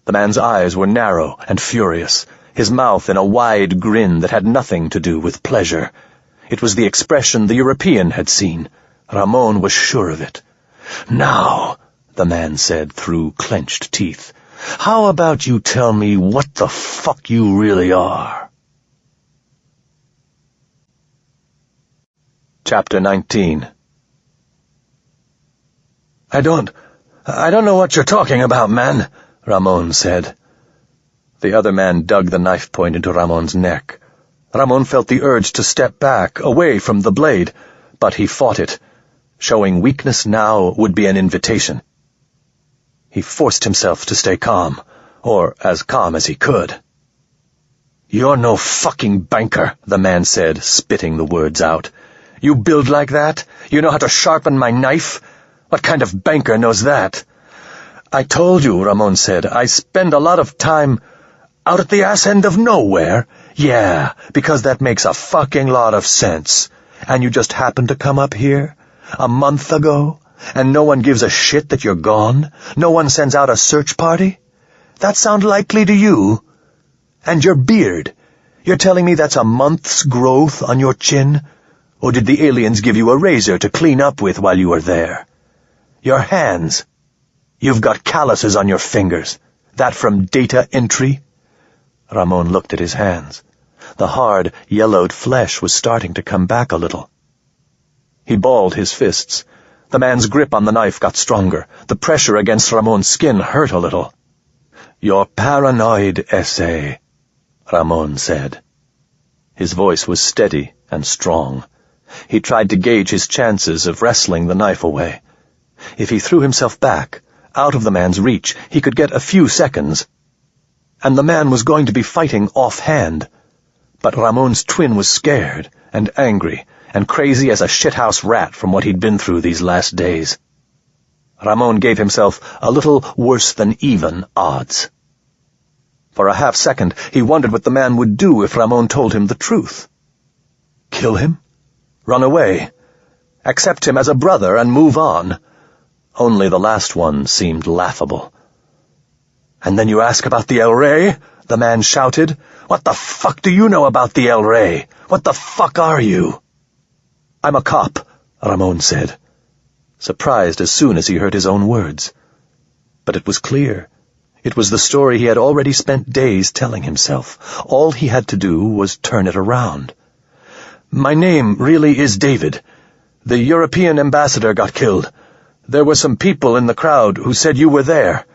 The man's eyes were narrow and furious, his mouth in a wide grin that had nothing to do with pleasure. It was the expression the European had seen. Ramon was sure of it. "Now," the man said through clenched teeth, "how about you tell me what the fuck you really are?" Chapter 19. I don't know what you're talking about, man," Ramon said. The other man dug the knife point into Ramon's neck. Ramon felt the urge to step back, away from the blade, but he fought it. Showing weakness now would be an invitation. He forced himself to stay calm, or as calm as he could. "You're no fucking banker," the man said, spitting the words out. "You build like that? You know how to sharpen my knife? What kind of banker knows that?" "I told you," Ramon said, "I spend a lot of time out at the ass end of nowhere." "Yeah, because that makes a fucking lot of sense. And you just happened to come up here a month ago, and no one gives a shit that you're gone? No one sends out a search party? That sound likely to you? And your beard, you're telling me that's a month's growth on your chin? Or did the aliens give you a razor to clean up with while you were there? Your hands, you've got calluses on your fingers. That from data entry?" Ramon looked at his hands. The hard, yellowed flesh was starting to come back a little. He balled his fists. The man's grip on the knife got stronger. The pressure against Ramon's skin hurt a little. "You're paranoid, S.A., Ramon said. His voice was steady and strong. He tried to gauge his chances of wresting the knife away. If he threw himself back, out of the man's reach, he could get a few seconds. And the man was going to be fighting offhand. But Ramon's twin was scared and angry and crazy as a shithouse rat from what he'd been through these last days. Ramon gave himself a little worse than even odds. For a half-second, he wondered what the man would do if Ramon told him the truth. Kill him? Run away? Accept him as a brother and move on? Only the last one seemed laughable. "And then you ask about the El Rey?" the man shouted. "What the fuck do you know about the El Rey? What the fuck are you?" "I'm a cop," Ramon said, surprised as soon as he heard his own words. but it was clear. It was the story he had already spent days telling himself. All he had to do was turn it around. "My name really is David. The European ambassador got killed. There were some people in the crowd who said you were there.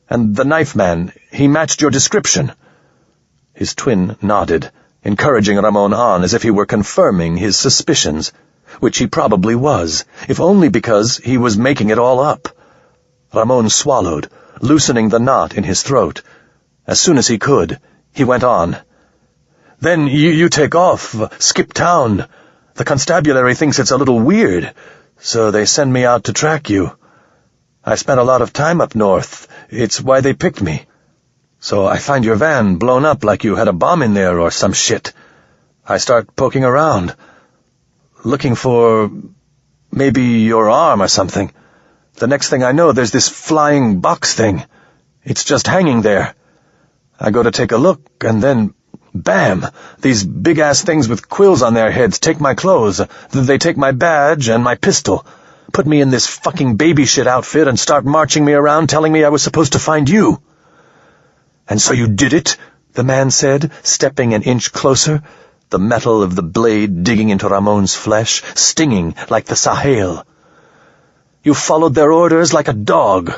And the knife man, he matched your description." His twin nodded, encouraging Ramon on as if he were confirming his suspicions, which he probably was, if only because he was making it all up. Ramon swallowed, loosening the knot in his throat. As soon as he could, he went on. "Then you take off, skip town. The constabulary thinks it's a little weird, so they send me out to track you. I spent a lot of time up north. It's why they picked me. So I find your van blown up like you had a bomb in there or some shit. I start poking around, looking for maybe your arm or something. The next thing I know, there's this flying box thing. It's just hanging there. I go to take a look, and then, bam, these big-ass things with quills on their heads take my clothes. They take my badge and my pistol, put me in this fucking baby shit outfit and start marching me around telling me I was supposed to find you." "And so you did it?" the man said, stepping an inch closer, the metal of the blade digging into Ramon's flesh, stinging like the Sahel. "You followed their orders like a dog."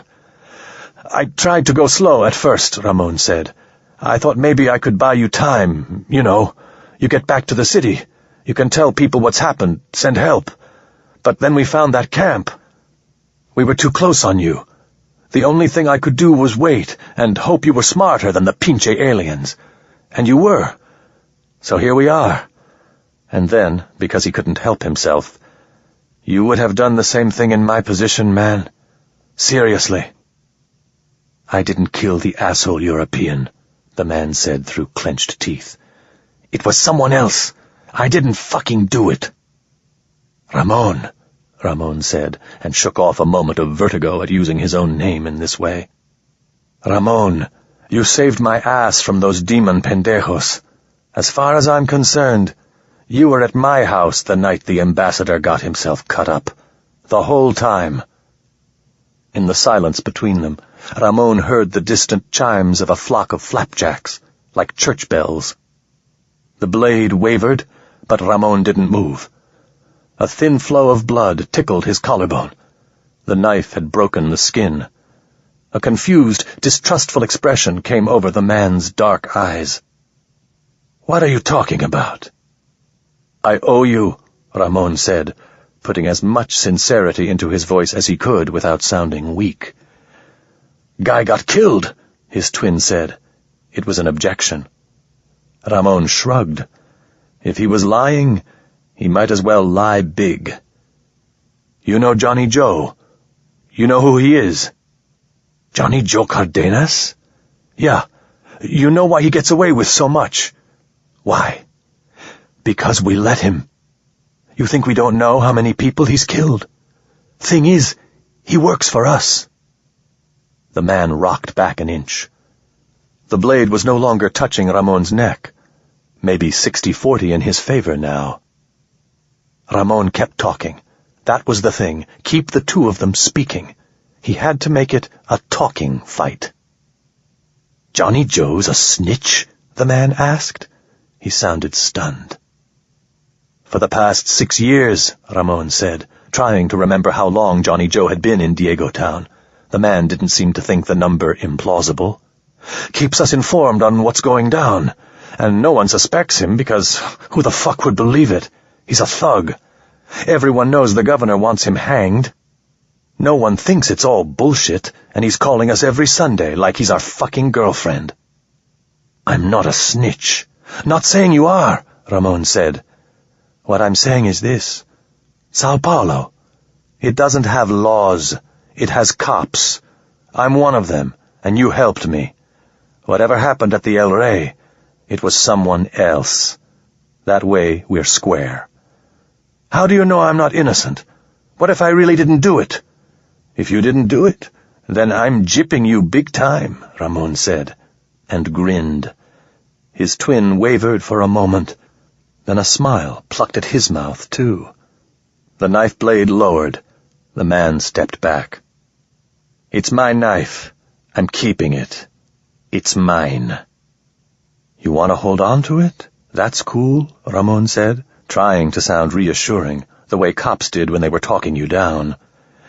"I tried to go slow at first," Ramon said. "I thought maybe I could buy you time, you know. You get back to the city. You can tell people what's happened, send help. But then we found that camp. We were too close on you. The only thing I could do was wait and hope you were smarter than the pinche aliens. And you were. So here we are." And then, because he couldn't help himself, "You would have done the same thing in my position, man. Seriously." "I didn't kill the asshole European," the man said through clenched teeth. "It was someone else. I didn't fucking do it." "Ramon," Ramon said, and shook off a moment of vertigo at using his own name in this way. "Ramon, you saved my ass from those demon pendejos. As far as I'm concerned, you were at my house the night the ambassador got himself cut up. The whole time." In the silence between them, Ramon heard the distant chimes of a flock of flapjacks, like church bells. The blade wavered, but Ramon didn't move. A thin flow of blood tickled his collarbone. The knife had broken the skin. A confused, distrustful expression came over the man's dark eyes. "What are you talking about?" "I owe you," Ramon said, putting as much sincerity into his voice as he could without sounding weak. "Guy got killed," his twin said. It was an objection. Ramon shrugged. If he was lying, he might as well lie big. "You know Johnny Joe? You know who he is?" "Johnny Joe Cardenas?" "Yeah. You know why he gets away with so much?" "Why?" "Because we let him. You think we don't know how many people he's killed? Thing is, he works for us." The man rocked back an inch. The blade was no longer touching Ramon's neck. Maybe 60-40 in his favor now. Ramon kept talking. That was the thing. Keep the two of them speaking. He had to make it a talking fight. "Johnny Joe's a snitch?" the man asked. He sounded stunned. "For the past 6 years," Ramon said, trying to remember how long Johnny Joe had been in Diego Town. The man didn't seem to think the number implausible. "Keeps us informed on what's going down. And no one suspects him because who the fuck would believe it? He's a thug. Everyone knows the governor wants him hanged. No one thinks it's all bullshit, and he's calling us every Sunday like he's our fucking girlfriend." "I'm not a snitch." "Not saying you are," Ramon said. "What I'm saying is this. Sao Paulo, it doesn't have laws. It has cops. I'm one of them, and you helped me. Whatever happened at the El Rey, it was someone else. That way we're square." "How do you know I'm not innocent? What if I really didn't do it?" "If you didn't do it, then I'm gypping you big time," Ramon said, and grinned. His twin wavered for a moment. Then a smile plucked at his mouth, too. The knife blade lowered. The man stepped back. "It's my knife. I'm keeping it. It's mine." "You want to hold on to it? That's cool," Ramon said, trying to sound reassuring, the way cops did when they were talking you down.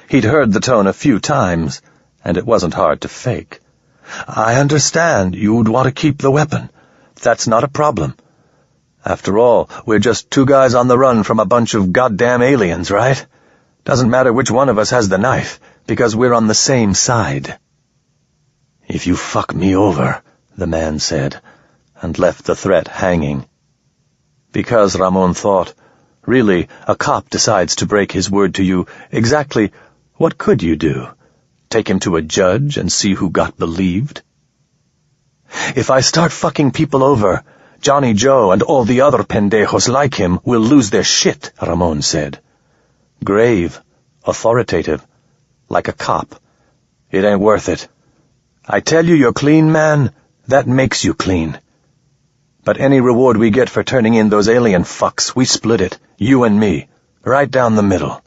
He'd heard the tone a few times, and it wasn't hard to fake. "I understand you'd want to keep the weapon. That's not a problem. After all, we're just two guys on the run from a bunch of goddamn aliens, right? Doesn't matter which one of us has the knife, because we're on the same side." "If you fuck me over," the man said, and left the threat hanging. Because, Ramon thought, really, a cop decides to break his word to you, exactly what could you do? Take him to a judge and see who got believed? "If I start fucking people over, Johnny Joe and all the other pendejos like him will lose their shit," Ramon said. Grave, authoritative, like a cop. "It ain't worth it. I tell you you're clean, man, that makes you clean. But any reward we get for turning in those alien fucks, we split it, you and me, right down the middle."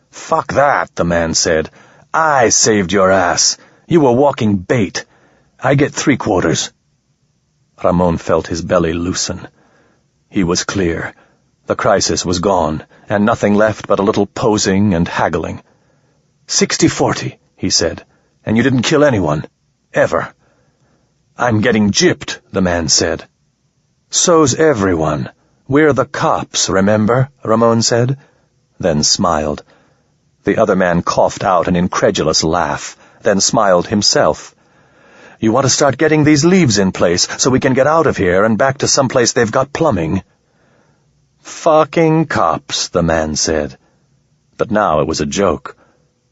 "Fuck that," the man said. "I saved your ass. You were walking bait. I get 3/4. Ramon felt his belly loosen. He was clear. The crisis was gone, and nothing left but a little posing and haggling. 60-40, he said, "and you didn't kill anyone. Ever." "I'm getting gypped," the man said. "So's everyone. We're the cops, remember?" Ramon said, then smiled. The other man coughed out an incredulous laugh, then smiled himself. "You want to start getting these leaves in place so we can get out of here and back to someplace they've got plumbing?" "Fucking cops," the man said. But now it was a joke.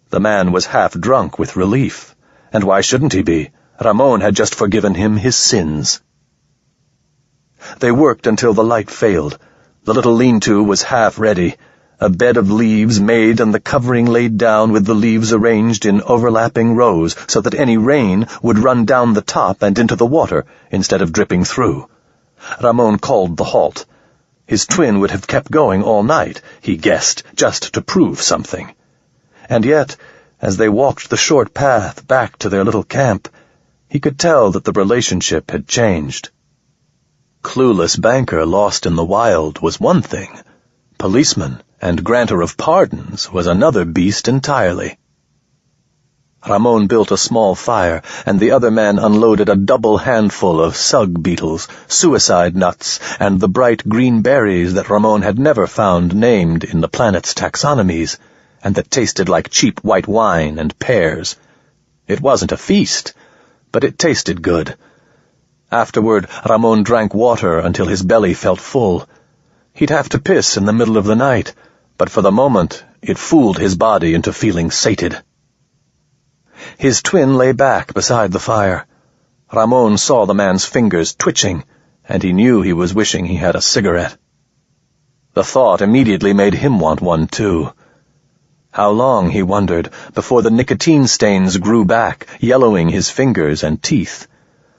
The man was half drunk with relief. And why shouldn't he be? Ramon had just forgiven him his sins. They worked until the light failed. The little lean-to was half ready, a bed of leaves made and the covering laid down with the leaves arranged in overlapping rows so that any rain would run down the top and into the water instead of dripping through. Ramon called the halt. His twin would have kept going all night, he guessed, just to prove something. And yet, as they walked the short path back to their little camp, he could tell that the relationship had changed. Clueless banker lost in the wild was one thing. Policeman and granter of pardons was another beast entirely. Ramon built a small fire, and the other man unloaded a double handful of sug beetles, suicide nuts, and the bright green berries that Ramon had never found named in the planet's taxonomies, and that tasted like cheap white wine and pears. It wasn't a feast, but it tasted good. Afterward, Ramon drank water until his belly felt full. He'd have to piss in the middle of the night, but for the moment it fooled his body into feeling sated. His twin lay back beside the fire. Ramon saw the man's fingers twitching, and he knew he was wishing he had a cigarette. The thought immediately made him want one, too. How long, he wondered, before the nicotine stains grew back, yellowing his fingers and teeth?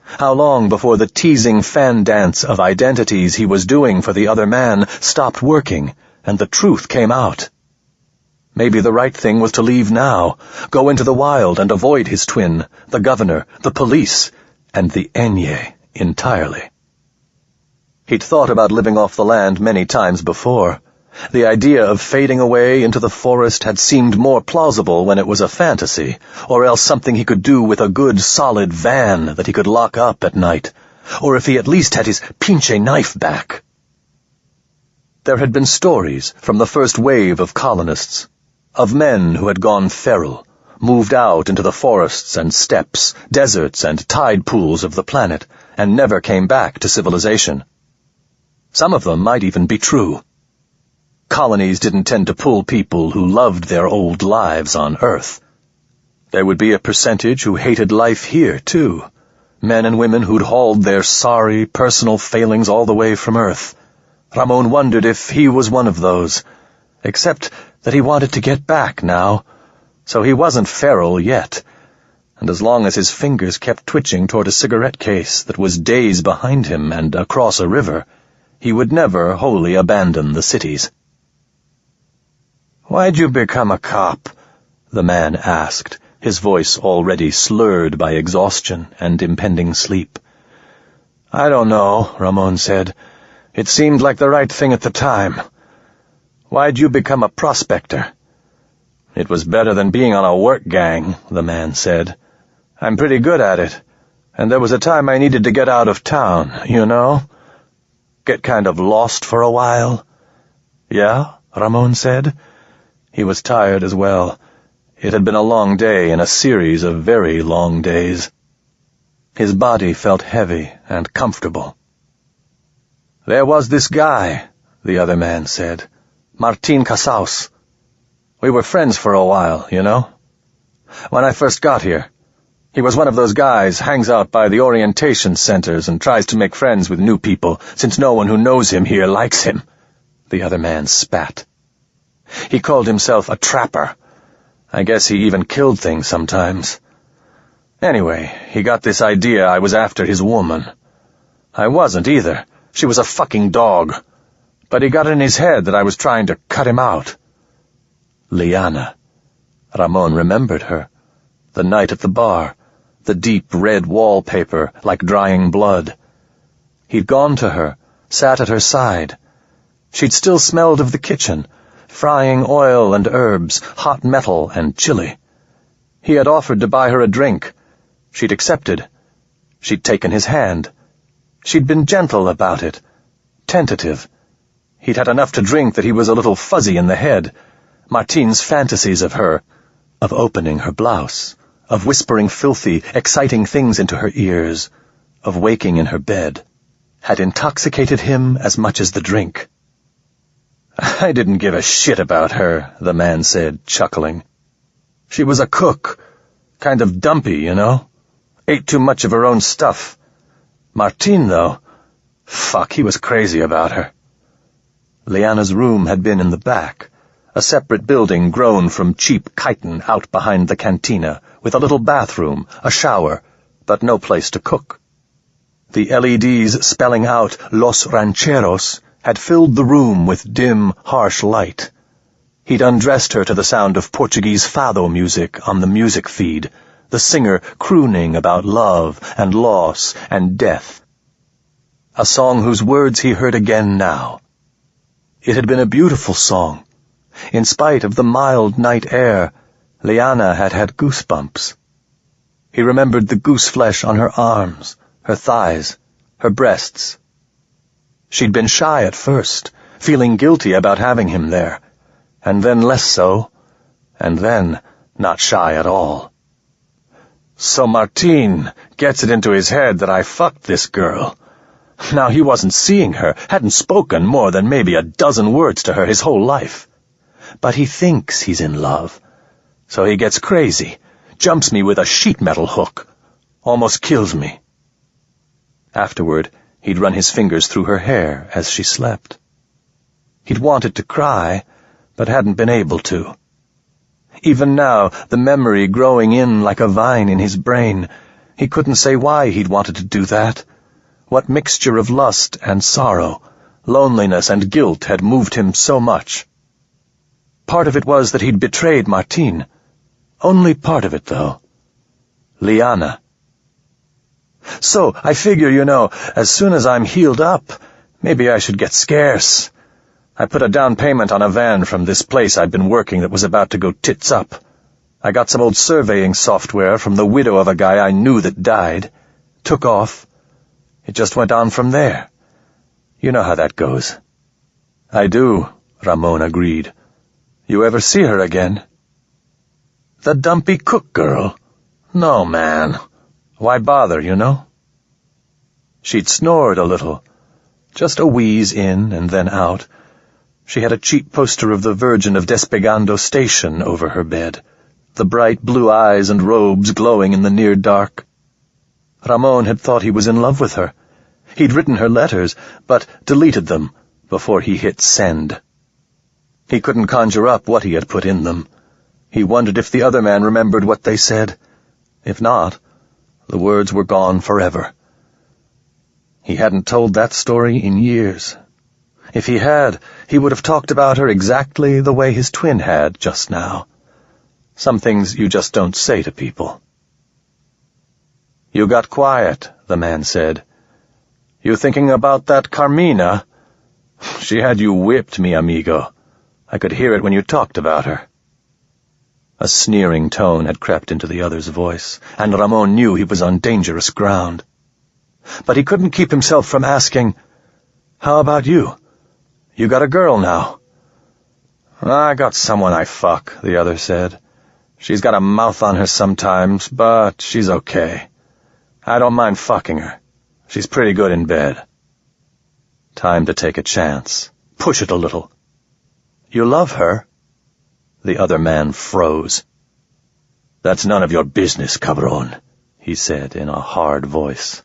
How long before the teasing fan dance of identities he was doing for the other man stopped working, and the truth came out? Maybe the right thing was to leave now, go into the wild and avoid his twin, the governor, the police, and the Enye entirely. He'd thought about living off the land many times before. The idea of fading away into the forest had seemed more plausible when it was a fantasy, or else something he could do with a good, solid van that he could lock up at night, or if he at least had his pinche knife back. There had been stories from the first wave of colonists, of men who had gone feral, moved out into the forests and steppes, deserts and tide pools of the planet, and never came back to civilization. Some of them might even be true. Colonies didn't tend to pull people who loved their old lives on Earth. There would be a percentage who hated life here, too. Men and women who'd hauled their sorry, personal failings all the way from Earth. Ramon wondered if he was one of those, except that he wanted to get back now, so he wasn't feral yet, and as long as his fingers kept twitching toward a cigarette case that was days behind him and across a river, he would never wholly abandon the cities. "Why'd you become a cop?" the man asked, his voice already slurred by exhaustion and impending sleep. "I don't know," Ramon said. "It seemed like the right thing at the time. Why'd you become a prospector?" "It was better than being on a work gang," the man said. "I'm pretty good at it, and there was a time I needed to get out of town, you know? Get kind of lost for a while." "Yeah?" Ramon said. He was tired as well. It had been a long day in a series of very long days. His body felt heavy and comfortable. "There was this guy," the other man said. "Martin Casaus. We were friends for a while, you know? When I first got here. He was one of those guys, hangs out by the orientation centers and tries to make friends with new people, since no one who knows him here likes him." The other man spat. "He called himself a trapper. I guess he even killed things sometimes. Anyway, he got this idea I was after his woman. I wasn't either. She was a fucking dog. But he got it in his head that I was trying to cut him out." Liana. Ramon remembered her. The night at the bar. The deep red wallpaper, like drying blood. He'd gone to her, sat at her side. She'd still smelled of the kitchen, frying oil and herbs, hot metal and chili. He had offered to buy her a drink. She'd accepted. She'd taken his hand. She'd been gentle about it, tentative. He'd had enough to drink that he was a little fuzzy in the head. Martine's fantasies of her, of opening her blouse, of whispering filthy, exciting things into her ears, of waking in her bed, had intoxicated him as much as the drink. "I didn't give a shit about her," the man said, chuckling. "She was a cook, kind of dumpy, you know? Ate too much of her own stuff. Martine, though, fuck, he was crazy about her." Liana's room had been in the back, a separate building grown from cheap chitin out behind the cantina, with a little bathroom, a shower, but no place to cook. The LEDs spelling out Los Rancheros had filled the room with dim, harsh light. He'd undressed her to the sound of Portuguese fado music on the music feed, the singer crooning about love and loss and death. A song whose words he heard again now. It had been a beautiful song. In spite of the mild night air, Liana had had goosebumps. He remembered the goose flesh on her arms, her thighs, her breasts. She'd been shy at first, feeling guilty about having him there, and then less so, and then not shy at all. "So Martin gets it into his head that I fucked this girl. Now he wasn't seeing her, hadn't spoken more than maybe a dozen words to her his whole life. But he thinks he's in love. So he gets crazy, jumps me with a sheet metal hook, almost kills me." Afterward, he'd run his fingers through her hair as she slept. He'd wanted to cry, but hadn't been able to. Even now, the memory growing in like a vine in his brain, he couldn't say why he'd wanted to do that. What mixture of lust and sorrow, loneliness and guilt had moved him so much. Part of it was that he'd betrayed Martine. Only part of it, though. Liana. "So, I figure, you know, as soon as I'm healed up, maybe I should get scarce. I put a down payment on a van from this place I'd been working that was about to go tits up. I got some old surveying software from the widow of a guy I knew that died. Took off. It just went on from there. You know how that goes." "I do," Ramon agreed. "You ever see her again?" "The dumpy cook girl? No, man. Why bother, you know?" She'd snored a little, just a wheeze in and then out. She had a cheap poster of the Virgin of Despegando Station over her bed, the bright blue eyes and robes glowing in the near dark. Ramon had thought he was in love with her. He'd written her letters, but deleted them before he hit send. He couldn't conjure up what he had put in them. He wondered if the other man remembered what they said. If not, the words were gone forever. He hadn't told that story in years. If he had, he would have talked about her exactly the way his twin had just now. Some things you just don't say to people. "You got quiet," the man said. "You thinking about that Carmina? She had you whipped, mi amigo. I could hear it when you talked about her." A sneering tone had crept into the other's voice, and Ramon knew he was on dangerous ground. But he couldn't keep himself from asking, "How about you? You got a girl now?" "I got someone I fuck," the other said. "She's got a mouth on her sometimes, but she's okay. I don't mind fucking her. She's pretty good in bed." Time to take a chance. Push it a little. "You love her?" The other man froze. "That's none of your business, cabron," he said in a hard voice.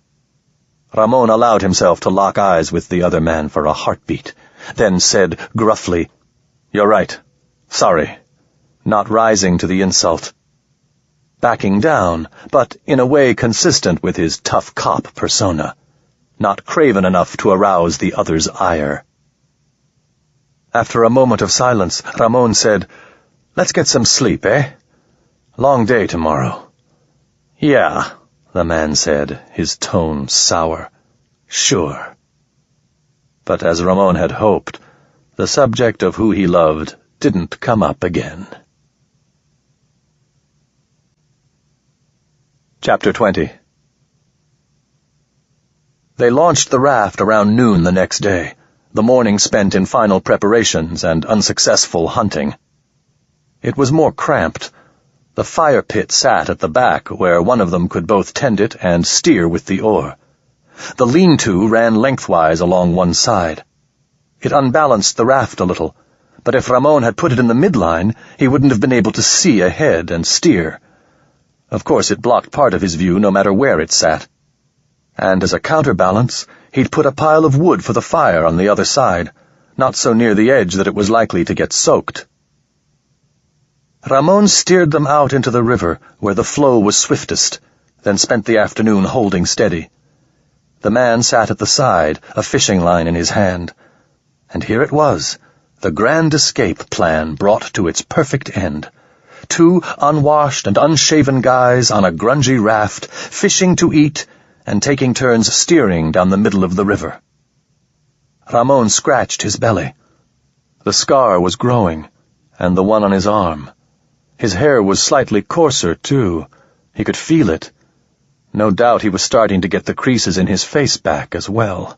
Ramon allowed himself to lock eyes with the other man for a heartbeat, then said gruffly, "You're right. Sorry," not rising to the insult. Backing down, but in a way consistent with his tough cop persona, not craven enough to arouse the other's ire. After a moment of silence, Ramon said, "Let's get some sleep, eh? Long day tomorrow." "Yeah," the man said, his tone sour. "Sure." But as Ramon had hoped, the subject of who he loved didn't come up again. Chapter 20. They launched the raft around noon the next day, the morning spent in final preparations and unsuccessful hunting. It was more cramped. The fire pit sat at the back, where one of them could both tend it and steer with the oar. The lean-to ran lengthwise along one side. It unbalanced the raft a little, but if Ramon had put it in the midline, he wouldn't have been able to see ahead and steer. Of course, it blocked part of his view no matter where it sat. And as a counterbalance, he'd put a pile of wood for the fire on the other side, not so near the edge that it was likely to get soaked. Ramon steered them out into the river, where the flow was swiftest, then spent the afternoon holding steady. The man sat at the side, a fishing line in his hand. And here it was, the grand escape plan brought to its perfect end. 2 unwashed and unshaven guys on a grungy raft, fishing to eat and taking turns steering down the middle of the river. Ramon scratched his belly. The scar was growing, and the one on his arm. His hair was slightly coarser, too. He could feel it. No doubt he was starting to get the creases in his face back as well.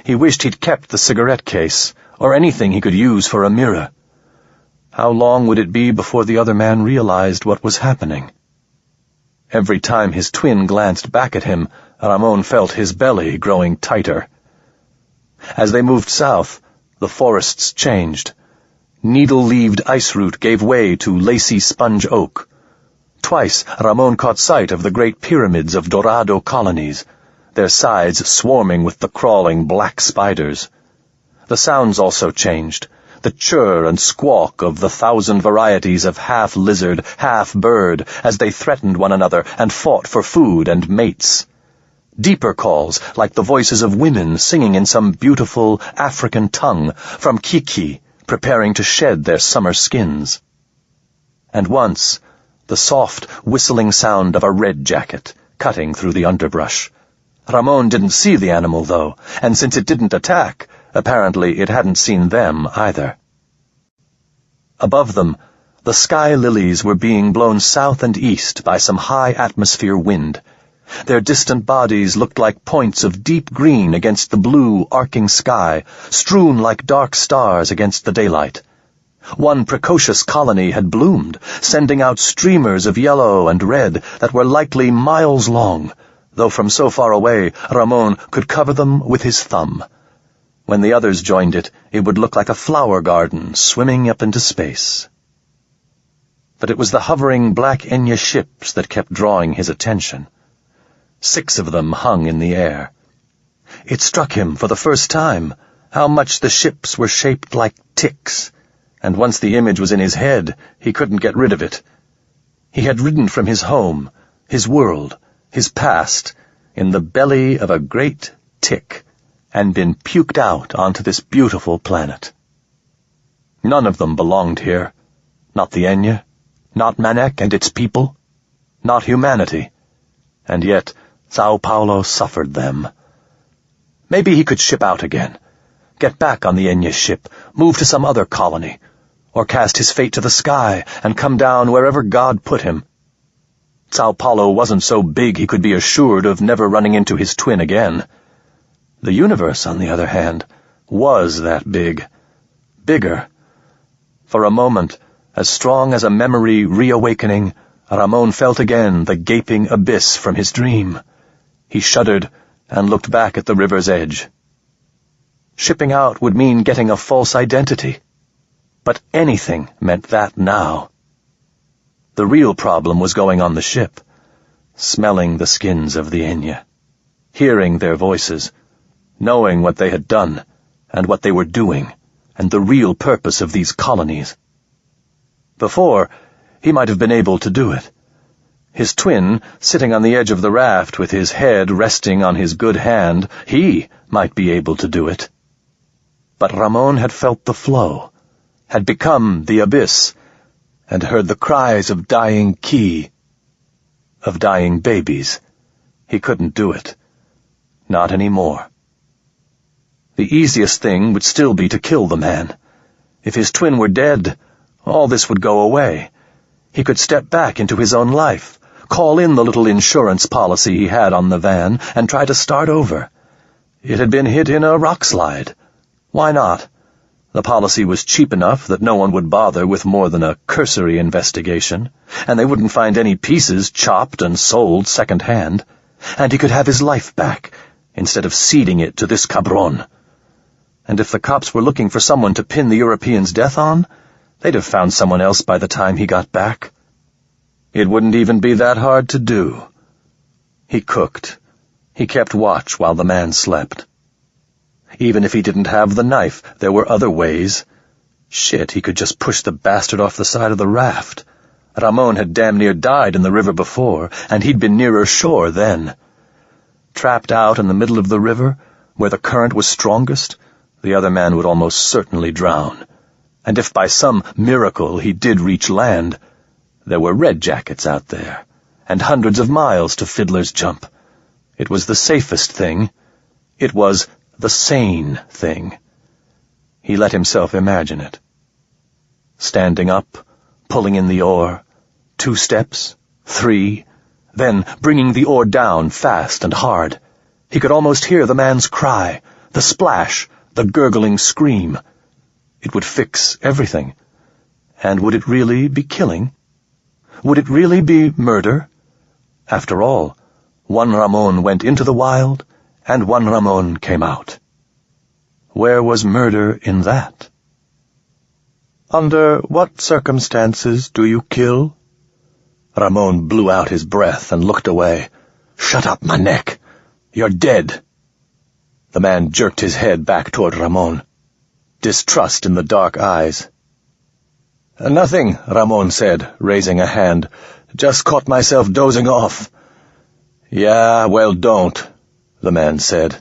He wished he'd kept the cigarette case, or anything he could use for a mirror. How long would it be before the other man realized what was happening? Every time his twin glanced back at him, Ramon felt his belly growing tighter. As they moved south, the forests changed. Needle-leaved ice root gave way to lacy sponge oak. Twice Ramon caught sight of the great pyramids of Dorado colonies, their sides swarming with the crawling black spiders. The sounds also changed, the chirr and squawk of the 1,000 varieties of half-lizard, half-bird, as they threatened one another and fought for food and mates. Deeper calls, like the voices of women singing in some beautiful African tongue, from Kiki, preparing to shed their summer skins. And once, the soft, whistling sound of a red jacket, cutting through the underbrush. Ramon didn't see the animal, though, and since it didn't attack, apparently it hadn't seen them either. Above them, the sky lilies were being blown south and east by some high-atmosphere wind. Their distant bodies looked like points of deep green against the blue, arcing sky, strewn like dark stars against the daylight. One precocious colony had bloomed, sending out streamers of yellow and red that were likely miles long, though from so far away Ramon could cover them with his thumb. When the others joined it, it would look like a flower garden swimming up into space. But it was the hovering black Enya ships that kept drawing his attention. 6 of them hung in the air. It struck him for the first time how much the ships were shaped like ticks, and once the image was in his head, he couldn't get rid of it. He had ridden from his home, his world, his past, in the belly of a great tick, and been puked out onto this beautiful planet. None of them belonged here. Not the Enya, Not Manek and its people. Not humanity. And yet, Sao Paulo suffered them. Maybe he could ship out again. Get back on the Enya ship, move to some other colony, or cast his fate to the sky and come down wherever God put him. Sao Paulo wasn't so big he could be assured of never running into his twin again. The universe, on the other hand, was that big. Bigger. For a moment, as strong as a memory reawakening, Ramon felt again the gaping abyss from his dream. He shuddered and looked back at the river's edge. Shipping out would mean getting a false identity. But anything meant that now. The real problem was going on the ship, smelling the skins of the Enya, hearing their voices, knowing what they had done and what they were doing, and the real purpose of these colonies. Before, he might have been able to do it. His twin, sitting on the edge of the raft with his head resting on his good hand, he might be able to do it. But Ramon had felt the flow, had become the abyss, and heard the cries of dying Ki, of dying babies. He couldn't do it. Not anymore. The easiest thing would still be to kill the man. If his twin were dead, all this would go away. He could step back into his own life, call in the little insurance policy he had on the van, and try to start over. It had been hit in a rockslide. Why not? The policy was cheap enough that no one would bother with more than a cursory investigation, and they wouldn't find any pieces chopped and sold second-hand, and he could have his life back, instead of ceding it to this cabron. And if the cops were looking for someone to pin the European's death on, they'd have found someone else by the time he got back. It wouldn't even be that hard to do. He cooked. He kept watch while the man slept. Even if he didn't have the knife, there were other ways. Shit, he could just push the bastard off the side of the raft. Ramon had damn near died in the river before, and he'd been nearer shore then. Trapped out in the middle of the river, where the current was strongest, the other man would almost certainly drown. And if by some miracle he did reach land, there were red jackets out there, and hundreds of miles to Fiddler's Jump. It was the safest thing. It was the sane thing. He let himself imagine it. Standing up, pulling in the oar, 2 steps, 3, then bringing the oar down fast and hard. He could almost hear the man's cry, the splash, the gurgling scream. It would fix everything. And would it really be killing? Would it really be murder? After all, one Ramon went into the wild, and one Ramon came out. Where was murder in that? Under what circumstances do you kill? Ramon blew out his breath and looked away. Shut up, Manek. You're dead. The man jerked his head back toward Ramon. Distrust in the dark eyes. Nothing, Ramon said, raising a hand. Just caught myself dozing off. Yeah, well, don't, the man said.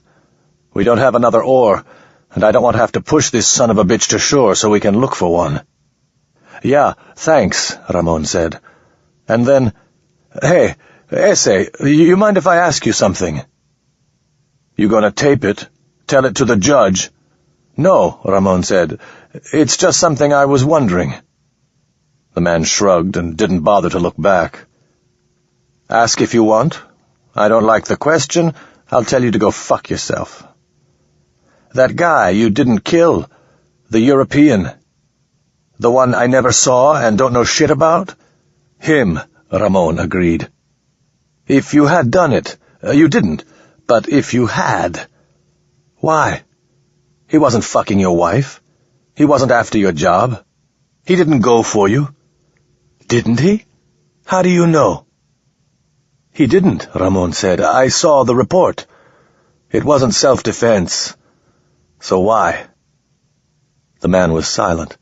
We don't have another oar, and I don't want to have to push this son of a bitch to shore so we can look for one. Yeah, thanks, Ramon said. And then, hey, Ese, you mind if I ask you something? You gonna tape it? Tell it to the judge? No, Ramon said. It's just something I was wondering. The man shrugged and didn't bother to look back. Ask if you want. I don't like the question. I'll tell you to go fuck yourself. That guy you didn't kill, the European, the one I never saw and don't know shit about? Him, Ramon agreed. If you had done it, you didn't, but if you had. Why? He wasn't fucking your wife. He wasn't after your job. He didn't go for you. Didn't he? How do you know? He didn't, Ramon said. I saw the report. It wasn't self-defense. So why? The man was silent.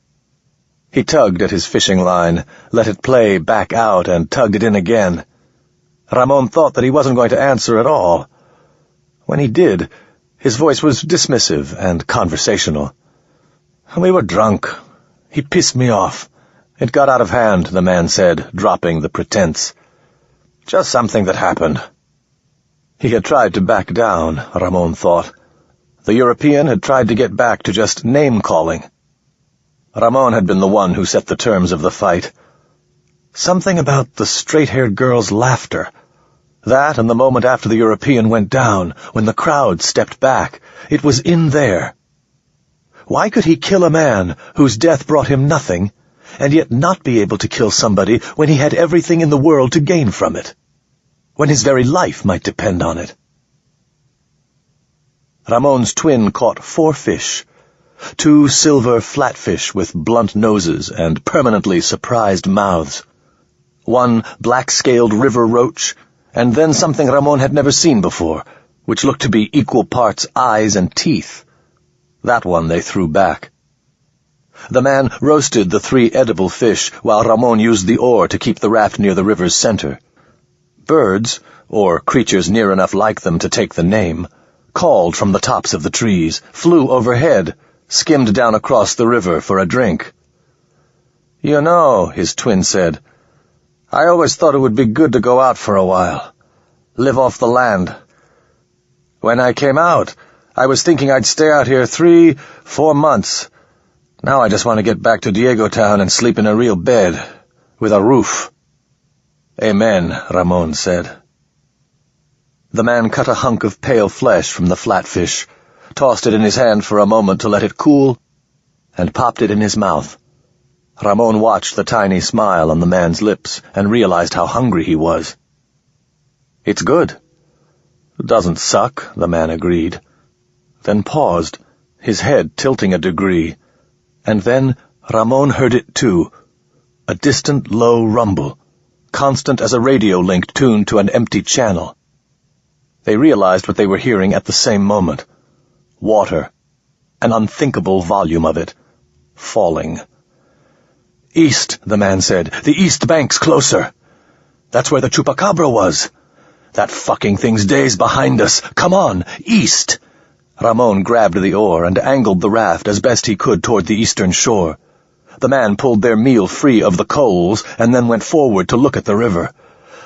He tugged at his fishing line, let it play back out, and tugged it in again. Ramon thought that he wasn't going to answer at all. When he did, his voice was dismissive and conversational. We were drunk. He pissed me off. "It got out of hand," the man said, dropping the pretense. "Just something that happened." He had tried to back down, Ramon thought. The European had tried to get back to just name-calling. Ramon had been the one who set the terms of the fight. Something about the straight-haired girl's laughter. That and the moment after the European went down, when the crowd stepped back. It was in there. Why could he kill a man whose death brought him nothing, and yet not be able to kill somebody when he had everything in the world to gain from it? When his very life might depend on it? Ramon's twin caught 4 fish. 2 silver flatfish with blunt noses and permanently surprised mouths. 1 black-scaled river roach, and then something Ramon had never seen before, which looked to be equal parts eyes and teeth. That one they threw back. The man roasted the 3 edible fish while Ramon used the oar to keep the raft near the river's center. Birds, or creatures near enough like them to take the name, called from the tops of the trees, flew overhead, skimmed down across the river for a drink. "You know," his twin said, "I always thought it would be good to go out for a while. Live off the land. When I came out, I was thinking I'd stay out here 3-4 months. Now I just want to get back to Diego Town and sleep in a real bed, with a roof." "Amen," Ramon said. The man cut a hunk of pale flesh from the flatfish, tossed it in his hand for a moment to let it cool, and popped it in his mouth. Ramon watched the tiny smile on the man's lips and realized how hungry he was. "It's good." "Doesn't suck," the man agreed, then paused, his head tilting a degree, and then Ramon heard it too, a distant low rumble, constant as a radio link tuned to an empty channel. They realized what they were hearing at the same moment. Water, an unthinkable volume of it, falling. "East," the man said. "The east bank's closer. That's where the chupacabra was. That fucking thing's days behind us. Come on, east!" Ramon grabbed the oar and angled the raft as best he could toward the eastern shore. The man pulled their meal free of the coals and then went forward to look at the river.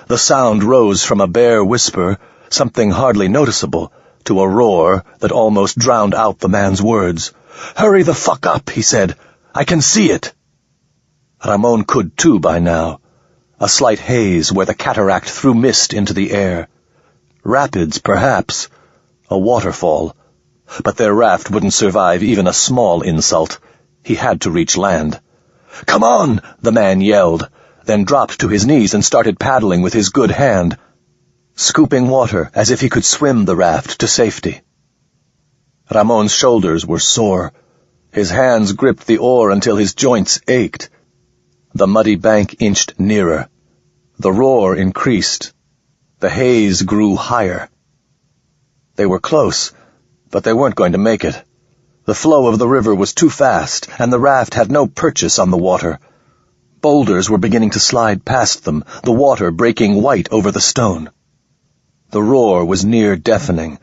The sound rose from a bare whisper, something hardly noticeable, to a roar that almost drowned out the man's words. "Hurry the fuck up," he said. "I can see it." Ramon could too by now. A slight haze where the cataract threw mist into the air. Rapids, perhaps. A waterfall. But their raft wouldn't survive even a small insult. He had to reach land. "Come on!" the man yelled, then dropped to his knees and started paddling with his good hand, scooping water as if he could swim the raft to safety. Ramon's shoulders were sore. His hands gripped the oar until his joints ached. The muddy bank inched nearer. The roar increased. The haze grew higher. They were close, but they weren't going to make it. The flow of the river was too fast, and the raft had no purchase on the water. Boulders were beginning to slide past them, the water breaking white over the stone. The roar was near deafening.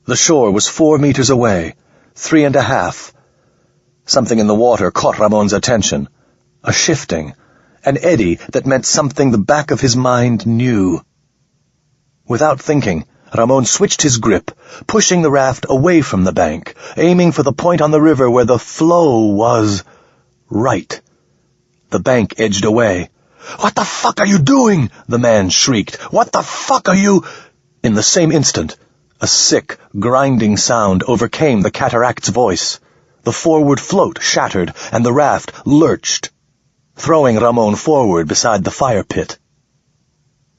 The shore was 4 meters away, 3.5. Something in the water caught Ramon's attention. A shifting, an eddy that meant something the back of his mind knew. Without thinking, Ramon switched his grip, pushing the raft away from the bank, aiming for the point on the river where the flow was right. The bank edged away. "What the fuck are you doing?" the man shrieked. "What the fuck are you—" In the same instant, a sick, grinding sound overcame the cataract's voice. The forward float shattered, and the raft lurched, throwing Ramon forward beside the fire pit.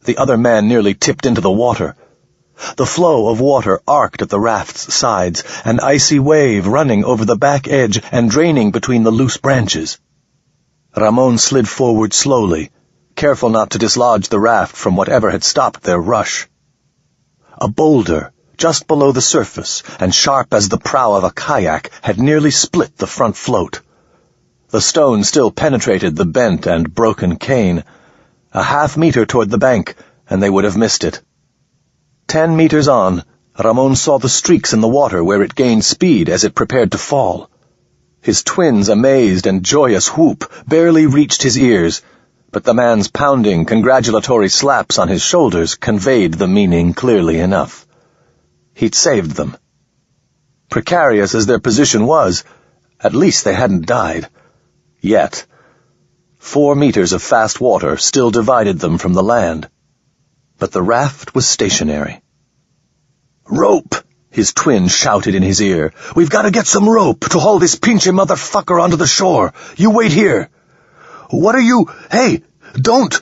The other man nearly tipped into the water. The flow of water arced at the raft's sides, an icy wave running over the back edge and draining between the loose branches. Ramon slid forward slowly, careful not to dislodge the raft from whatever had stopped their rush. A boulder, just below the surface, and sharp as the prow of a kayak, had nearly split the front float. The stone still penetrated the bent and broken cane. A half-meter toward the bank, and they would have missed it. 10 meters on, Ramon saw the streaks in the water where it gained speed as it prepared to fall. His twin's amazed and joyous whoop barely reached his ears, but the man's pounding, congratulatory slaps on his shoulders conveyed the meaning clearly enough. He'd saved them. Precarious as their position was, at least they hadn't died. Yet. 4 meters of fast water still divided them from the land. But the raft was stationary. "Rope!" his twin shouted in his ear. "We've got to get some rope to haul this pinchy motherfucker onto the shore. You wait here." "What are you— Hey, don't!"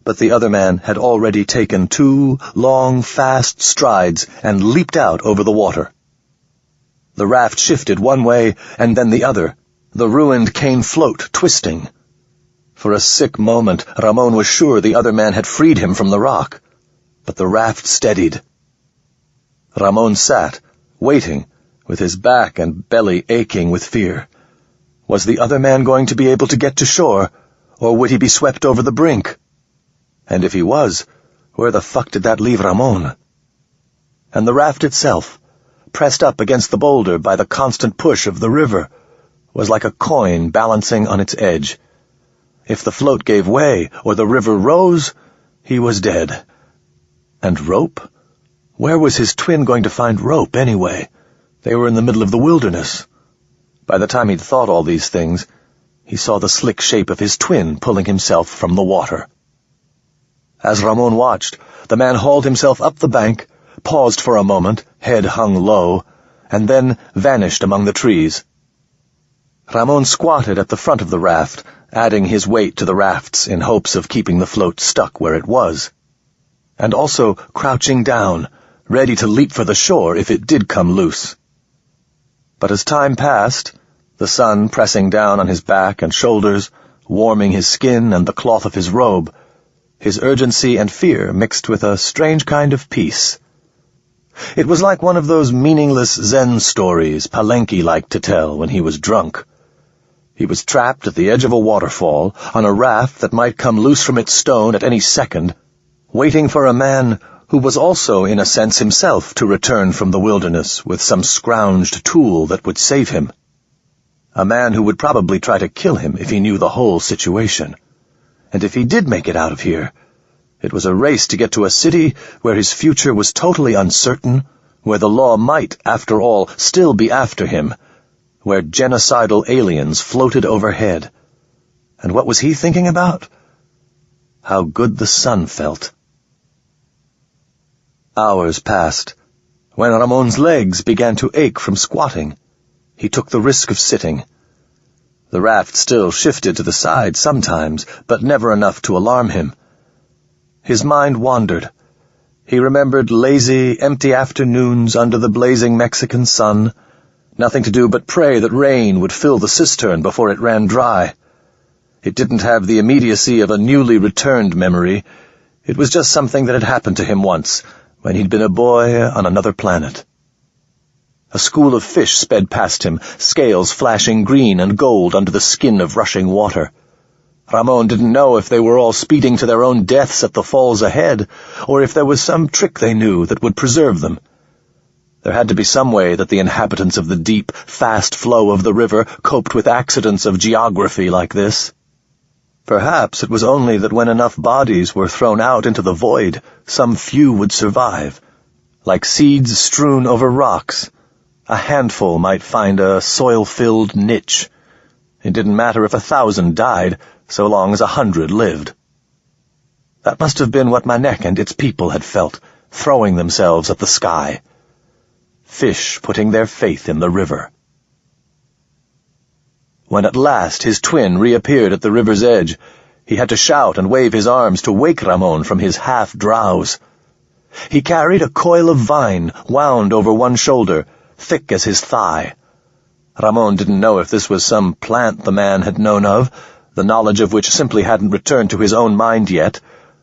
But the other man had already taken 2 long, fast strides and leaped out over the water. The raft shifted one way and then the other, the ruined cane float twisting. For a sick moment, Ramon was sure the other man had freed him from the rock, but the raft steadied. Ramon sat, waiting, with his back and belly aching with fear. Was the other man going to be able to get to shore, or would he be swept over the brink? And if he was, where the fuck did that leave Ramon? And the raft itself, pressed up against the boulder by the constant push of the river, was like a coin balancing on its edge. If the float gave way, or the river rose, he was dead. And rope? Where was his twin going to find rope, anyway? They were in the middle of the wilderness. By the time he'd thought all these things, he saw the slick shape of his twin pulling himself from the water. As Ramon watched, the man hauled himself up the bank, paused for a moment, head hung low, and then vanished among the trees. Ramon squatted at the front of the raft, adding his weight to the rafts in hopes of keeping the float stuck where it was, and also crouching down, ready to leap for the shore if it did come loose. But as time passed, the sun pressing down on his back and shoulders, warming his skin and the cloth of his robe, his urgency and fear mixed with a strange kind of peace. It was like one of those meaningless Zen stories Palenque liked to tell when he was drunk. He was trapped at the edge of a waterfall, on a raft that might come loose from its stone at any second, waiting for a man who was also, in a sense, himself to return from the wilderness with some scrounged tool that would save him. A man who would probably try to kill him if he knew the whole situation. And if he did make it out of here, it was a race to get to a city where his future was totally uncertain, where the law might, after all, still be after him, where genocidal aliens floated overhead. And what was he thinking about? How good the sun felt. Hours passed. When Ramon's legs began to ache from squatting, he took the risk of sitting. The raft still shifted to the side sometimes, but never enough to alarm him. His mind wandered. He remembered lazy, empty afternoons under the blazing Mexican sun, nothing to do but pray that rain would fill the cistern before it ran dry. It didn't have the immediacy of a newly returned memory. It was just something that had happened to him once, when he'd been a boy on another planet. A school of fish sped past him, scales flashing green and gold under the skin of rushing water. Ramon didn't know if they were all speeding to their own deaths at the falls ahead, or if there was some trick they knew that would preserve them. There had to be some way that the inhabitants of the deep, fast flow of the river coped with accidents of geography like this. Perhaps it was only that when enough bodies were thrown out into the void, some few would survive. Like seeds strewn over rocks, a handful might find a soil-filled niche. It didn't matter if 1,000 died, so long as 100 lived. That must have been what Manek and its people had felt, throwing themselves at the sky. Fish putting their faith in the river. When at last his twin reappeared at the river's edge, he had to shout and wave his arms to wake Ramon from his half-drowse. He carried a coil of vine wound over one shoulder, thick as his thigh. Ramon didn't know if this was some plant the man had known of, the knowledge of which simply hadn't returned to his own mind yet,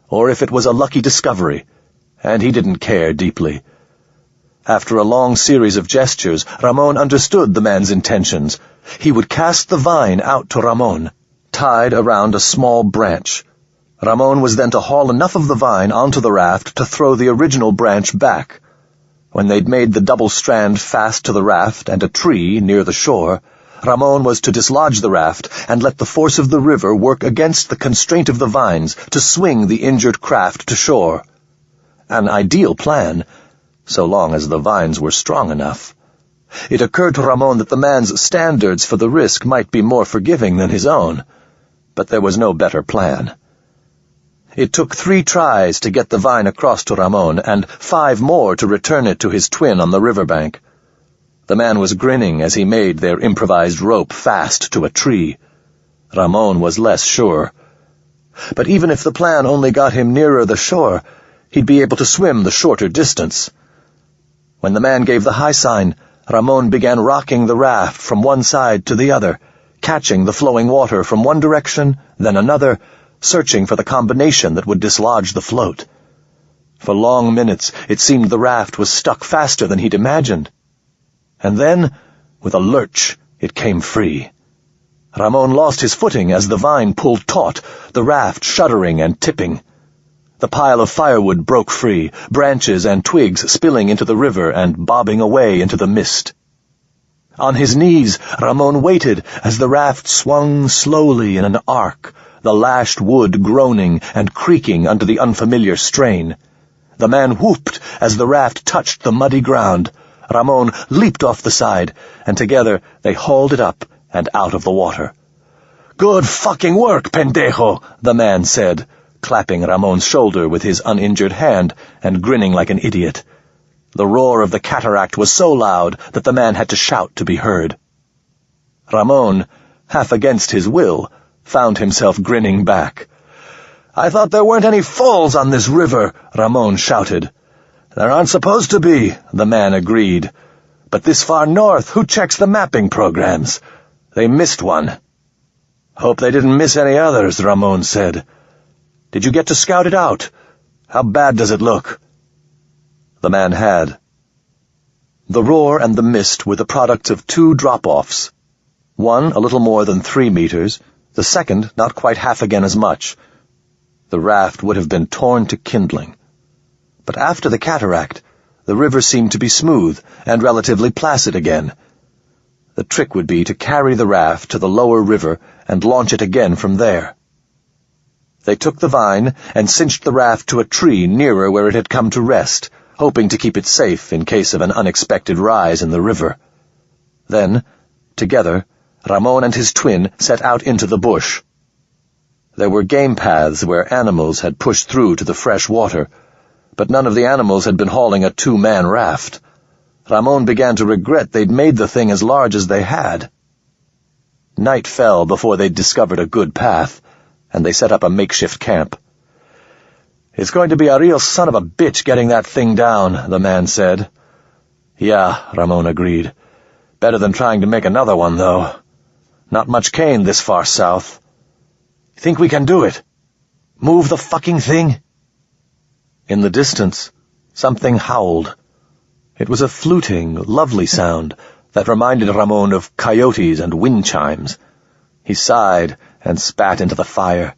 or if it was a lucky discovery, and he didn't care deeply. After a long series of gestures, Ramon understood the man's intentions. He would cast the vine out to Ramon, tied around a small branch. Ramon was then to haul enough of the vine onto the raft to throw the original branch back. When they'd made the double strand fast to the raft and a tree near the shore, Ramon was to dislodge the raft and let the force of the river work against the constraint of the vines to swing the injured craft to shore. An ideal plan, so long as the vines were strong enough. It occurred to Ramon that the man's standards for the risk might be more forgiving than his own, but there was no better plan. It took 3 tries to get the vine across to Ramon, and 5 more to return it to his twin on the riverbank. The man was grinning as he made their improvised rope fast to a tree. Ramon was less sure. But even if the plan only got him nearer the shore, he'd be able to swim the shorter distance. When the man gave the high sign, Ramon began rocking the raft from one side to the other, catching the flowing water from one direction, then another, searching for the combination that would dislodge the float. For long minutes, it seemed the raft was stuck faster than he'd imagined. And then, with a lurch, it came free. Ramon lost his footing as the vine pulled taut, the raft shuddering and tipping. The pile of firewood broke free, branches and twigs spilling into the river and bobbing away into the mist. On his knees, Ramon waited as the raft swung slowly in an arc, the lashed wood groaning and creaking under the unfamiliar strain. The man whooped as the raft touched the muddy ground. Ramon leaped off the side, and together they hauled it up and out of the water. "Good fucking work, pendejo," the man said, clapping Ramon's shoulder with his uninjured hand and grinning like an idiot. The roar of the cataract was so loud that the man had to shout to be heard. Ramon, half against his will, found himself grinning back. "I thought there weren't any falls on this river," Ramon shouted. "There aren't supposed to be," the man agreed. "But this far north, who checks the mapping programs? They missed one." "Hope they didn't miss any others," Ramon said. "Did you get to scout it out? How bad does it look?" The man had. The roar and the mist were the products of 2 drop-offs. One a little more than 3 meters, the second not quite half again as much. The raft would have been torn to kindling. But after the cataract, the river seemed to be smooth and relatively placid again. The trick would be to carry the raft to the lower river and launch it again from there. They took the vine and cinched the raft to a tree nearer where it had come to rest, hoping to keep it safe in case of an unexpected rise in the river. Then, together, Ramon and his twin set out into the bush. There were game paths where animals had pushed through to the fresh water, but none of the animals had been hauling a 2-man raft. Ramon began to regret they'd made the thing as large as they had. Night fell before they'd discovered a good path, and they set up a makeshift camp. "It's going to be a real son of a bitch getting that thing down," the man said. "Yeah," Ramon agreed. "Better than trying to make another one, though. Not much cane this far south. Think we can do it? Move the fucking thing?" In the distance, something howled. It was a fluting, lovely sound that reminded Ramon of coyotes and wind chimes. He sighed and spat into the fire.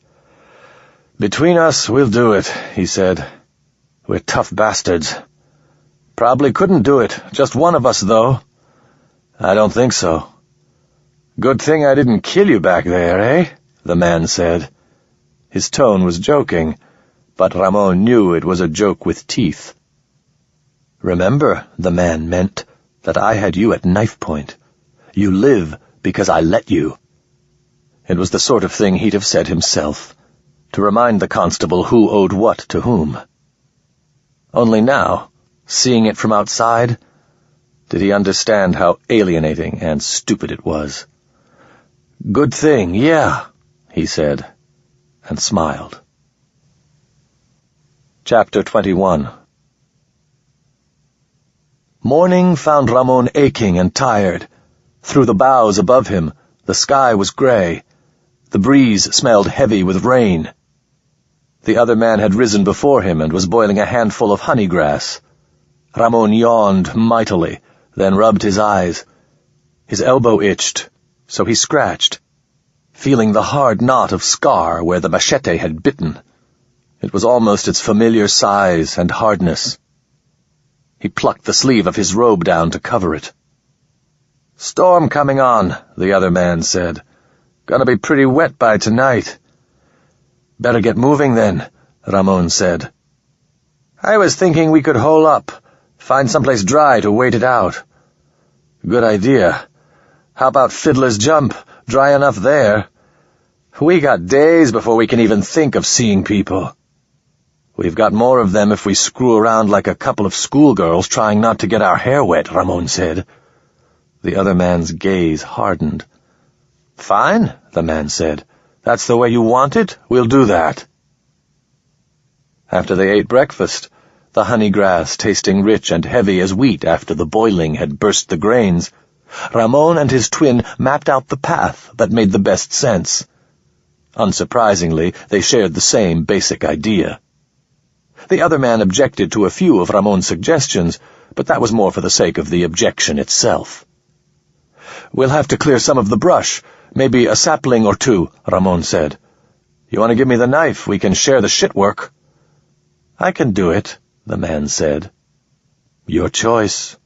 "Between us, we'll do it," he said. "We're tough bastards. Probably couldn't do it, just one of us, though." "I don't think so." "Good thing I didn't kill you back there, eh?" the man said. His tone was joking, but Ramon knew it was a joke with teeth. "Remember," the man meant, "that I had you at knife point. You live because I let you." It was the sort of thing he'd have said himself, to remind the constable who owed what to whom. Only now, seeing it from outside, did he understand how alienating and stupid it was. "Good thing, yeah," he said, and smiled. Chapter 21. Morning found Ramon aching and tired. Through the boughs above him, the sky was gray. The breeze smelled heavy with rain. The other man had risen before him and was boiling a handful of honey grass. Ramon yawned mightily, then rubbed his eyes. His elbow itched, so he scratched, feeling the hard knot of scar where the machete had bitten. It was almost its familiar size and hardness. He plucked the sleeve of his robe down to cover it. "Storm coming on," the other man said. "Gonna be pretty wet by tonight." "Better get moving then," Ramon said. "I was thinking we could hole up, find someplace dry to wait it out." "Good idea. How about Fiddler's Jump? Dry enough there." "We got days before we can even think of seeing people." "We've got more of them if we screw around like a couple of schoolgirls trying not to get our hair wet," Ramon said. The other man's gaze hardened. "Fine," the man said. "That's the way you want it? We'll do that." After they ate breakfast, the honey grass tasting rich and heavy as wheat after the boiling had burst the grains, Ramon and his twin mapped out the path that made the best sense. Unsurprisingly, they shared the same basic idea. The other man objected to a few of Ramon's suggestions, but that was more for the sake of the objection itself. "We'll have to clear some of the brush, maybe a sapling or two," Ramon said. "You want to give me the knife? We can share the shit work." "I can do it," the man said. "Your choice."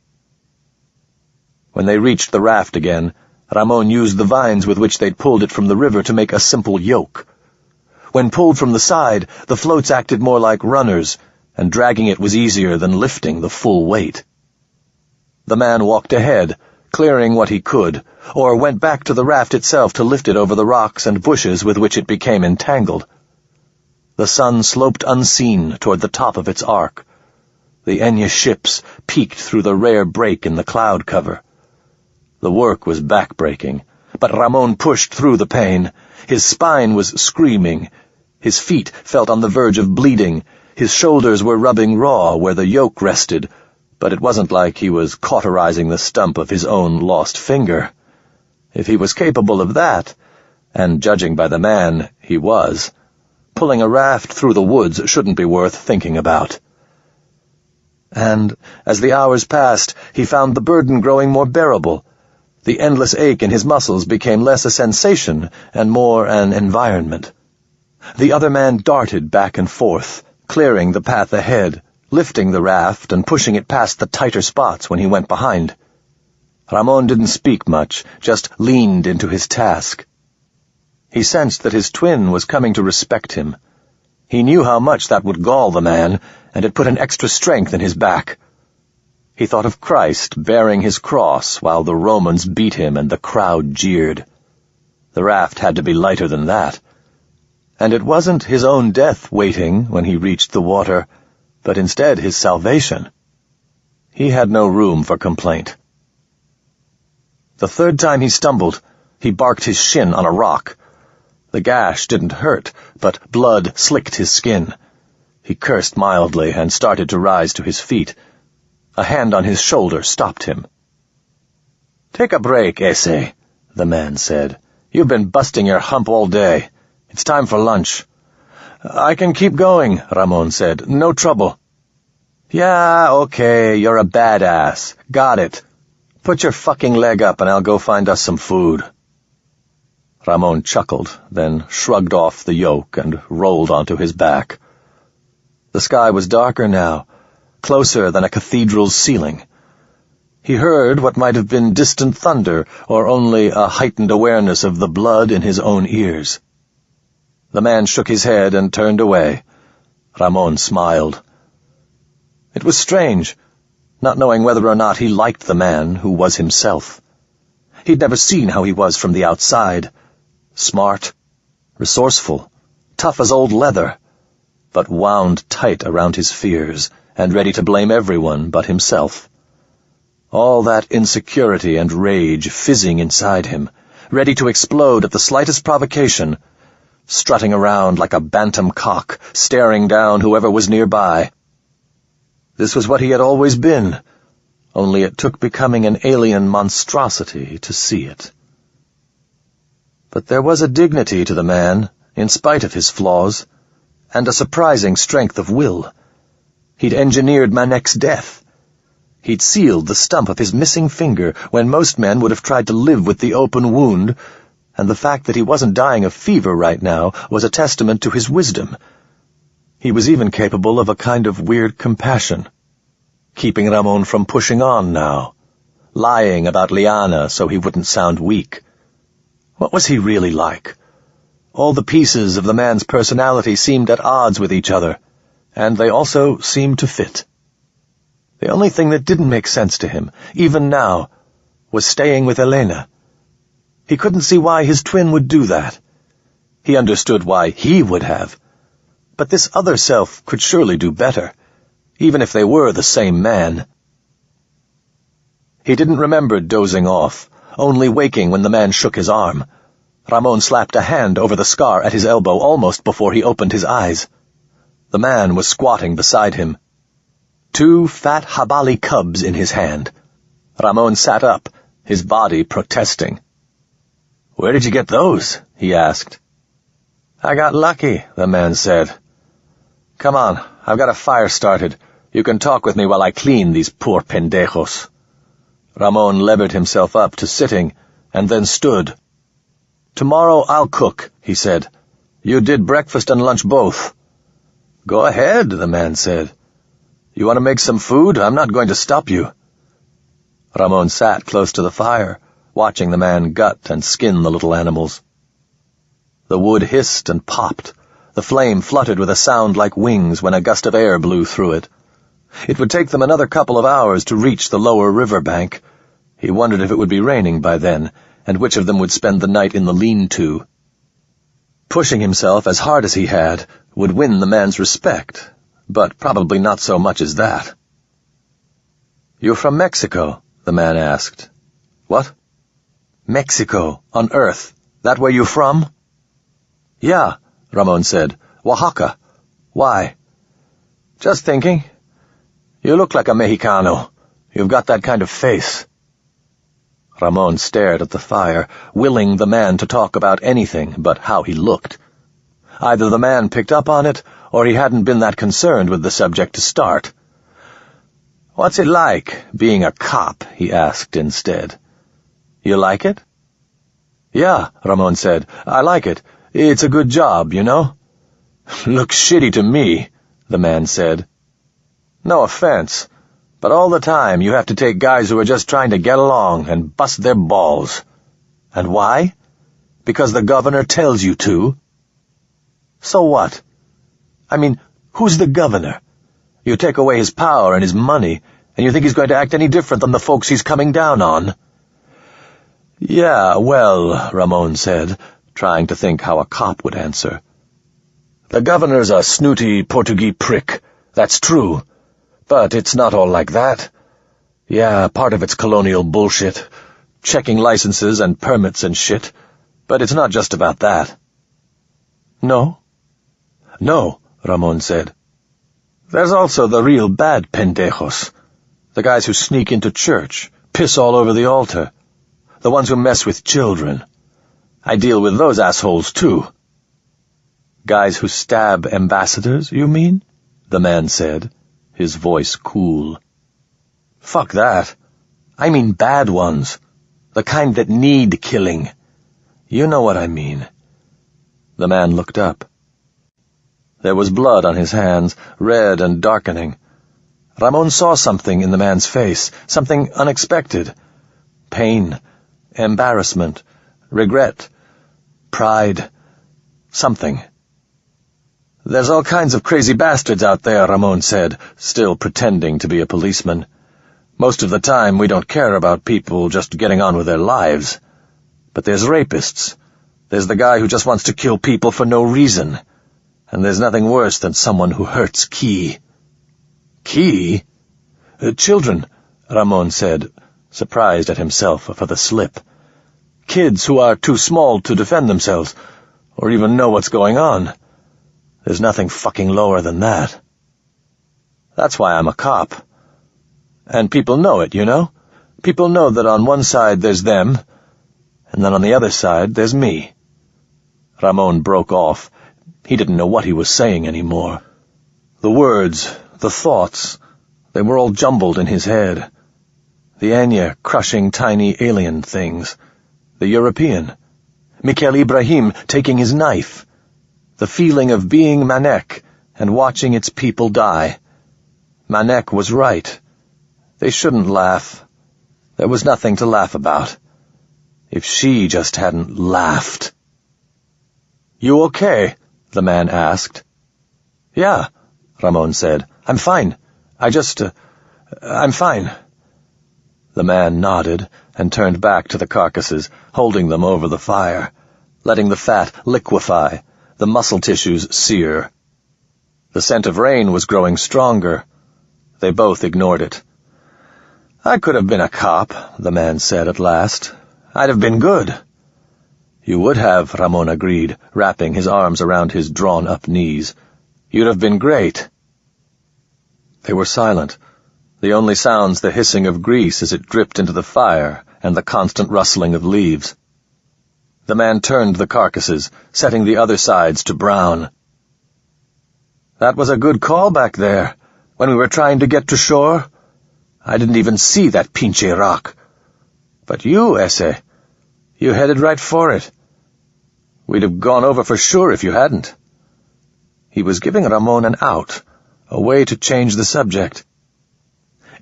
When they reached the raft again, Ramon used the vines with which they'd pulled it from the river to make a simple yoke. When pulled from the side, the floats acted more like runners, and dragging it was easier than lifting the full weight. The man walked ahead, clearing what he could, or went back to the raft itself to lift it over the rocks and bushes with which it became entangled. The sun sloped unseen toward the top of its arc. The Enya ships peeked through the rare break in the cloud cover. The work was back-breaking, but Ramon pushed through the pain. His spine was screaming. His feet felt on the verge of bleeding. His shoulders were rubbing raw where the yoke rested, but it wasn't like he was cauterizing the stump of his own lost finger. If he was capable of that, and judging by the man, he was, pulling a raft through the woods shouldn't be worth thinking about. And, as the hours passed, he found the burden growing more bearable. The endless ache in his muscles became less a sensation and more an environment. The other man darted back and forth, clearing the path ahead, lifting the raft and pushing it past the tighter spots when he went behind. Ramon didn't speak much, just leaned into his task. He sensed that his twin was coming to respect him. He knew how much that would gall the man, and it put an extra strength in his back. He thought of Christ bearing his cross while the Romans beat him and the crowd jeered. The raft had to be lighter than that. And it wasn't his own death waiting when he reached the water, but instead his salvation. He had no room for complaint. The third time he stumbled, he barked his shin on a rock. The gash didn't hurt, but blood slicked his skin. He cursed mildly and started to rise to his feet. A hand on his shoulder stopped him. "Take a break, Ese," the man said. "You've been busting your hump all day. It's time for lunch." "I can keep going," Ramon said. "No trouble." "Yeah, okay, you're a badass. Got it. Put your fucking leg up and I'll go find us some food." Ramon chuckled, then shrugged off the yoke and rolled onto his back. The sky was darker now, closer than a cathedral's ceiling. He heard what might have been distant thunder or only a heightened awareness of the blood in his own ears. The man shook his head and turned away. Ramon smiled. It was strange, not knowing whether or not he liked the man who was himself. He'd never seen how he was from the outside. Smart, resourceful, tough as old leather, but wound tight around his fears and ready to blame everyone but himself. All that insecurity and rage fizzing inside him, ready to explode at the slightest provocation, strutting around like a bantam cock, staring down whoever was nearby. This was what he had always been, only it took becoming an alien monstrosity to see it. But there was a dignity to the man, in spite of his flaws, and a surprising strength of will. He'd engineered Manek's death. He'd sealed the stump of his missing finger when most men would have tried to live with the open wound, and the fact that he wasn't dying of fever right now was a testament to his wisdom. He was even capable of a kind of weird compassion, keeping Ramon from pushing on now, lying about Liana so he wouldn't sound weak. What was he really like? All the pieces of the man's personality seemed at odds with each other, and they also seemed to fit. The only thing that didn't make sense to him, even now, was staying with Elena. He couldn't see why his twin would do that. He understood why he would have. But this other self could surely do better, even if they were the same man. He didn't remember dozing off, only waking when the man shook his arm. Ramon slapped a hand over the scar at his elbow almost before he opened his eyes. The man was squatting beside him, 2 fat habali cubs in his hand. Ramon sat up, his body protesting. "Where did you get those?" he asked. "I got lucky," the man said. "Come on, I've got a fire started. You can talk with me while I clean these poor pendejos." Ramon levered himself up to sitting, and then stood. "Tomorrow I'll cook," he said. "You did breakfast and lunch both." "Go ahead," the man said. "You want to make some food? I'm not going to stop you." Ramon sat close to the fire, watching the man gut and skin the little animals. The wood hissed and popped. The flame fluttered with a sound like wings when a gust of air blew through it. It would take them another couple of hours to reach the lower river bank. He wondered if it would be raining by then, and which of them would spend the night in the lean-to. Pushing himself as hard as he had would win the man's respect, but probably not so much as that. "You're from Mexico?" the man asked. "What?" "Mexico, on Earth. That where you from?" "Yeah," Ramon said. "Oaxaca. Why?" "Just thinking. You look like a Mexicano. You've got that kind of face." Ramon stared at the fire, willing the man to talk about anything but how he looked. Either the man picked up on it, or he hadn't been that concerned with the subject to start. "What's it like, being a cop?" he asked instead. "You like it?" "Yeah," Ramon said. "I like it. It's a good job, you know?" "Looks shitty to me," the man said. "No offense, but all the time you have to take guys who are just trying to get along and bust their balls. And why? Because the governor tells you to? So what? I mean, who's the governor? You take away his power and his money, and you think he's going to act any different than the folks he's coming down on?" "Yeah, well," Ramon said, trying to think how a cop would answer. "The governor's a snooty Portuguese prick. That's true. But it's not all like that. Yeah, part of it's colonial bullshit, checking licenses and permits and shit, but it's not just about that." "No?" "No," Ramon said. "There's also the real bad pendejos, the guys who sneak into church, piss all over the altar, the ones who mess with children. I deal with those assholes, too." "Guys who stab ambassadors, you mean?" the man said, his voice cool. "Fuck that. I mean bad ones, the kind that need killing. You know what I mean." The man looked up. There was blood on his hands, red and darkening. Ramon saw something in the man's face, something unexpected. Pain, embarrassment, regret, pride, something. "There's all kinds of crazy bastards out there," Ramon said, still pretending to be a policeman. "Most of the time we don't care about people just getting on with their lives. But there's rapists. There's the guy who just wants to kill people for no reason. And there's nothing worse than someone who hurts Key." "Key?" Children," Ramon said, surprised at himself for the slip. "Kids who are too small to defend themselves, or even know what's going on. There's nothing fucking lower than that. That's why I'm a cop. And people know it, you know? People know that on one side there's them, and then on the other side there's me." Ramon broke off. He didn't know what he was saying anymore. The words, the thoughts, they were all jumbled in his head. The Anya crushing tiny alien things. The European. Mikhail Ibrahim taking his knife. The feeling of being Manek and watching its people die. Manek was right. They shouldn't laugh. There was nothing to laugh about. If she just hadn't laughed. "You okay?" the man asked. "Yeah," Ramon said. "I'm fine. I'm fine." The man nodded and turned back to the carcasses, holding them over the fire, letting the fat liquefy, the muscle tissues sear. The scent of rain was growing stronger. They both ignored it. "I could have been a cop," the man said at last. "I'd have been good." "You would have," Ramon agreed, wrapping his arms around his drawn-up knees. "You'd have been great." They were silent, the only sounds the hissing of grease as it dripped into the fire and the constant rustling of leaves. The man turned the carcasses, setting the other sides to brown. "That was a good call back there, when we were trying to get to shore. I didn't even see that pinche rock. But you, Ese, you headed right for it. We'd have gone over for sure if you hadn't." He was giving Ramon an out, a way to change the subject.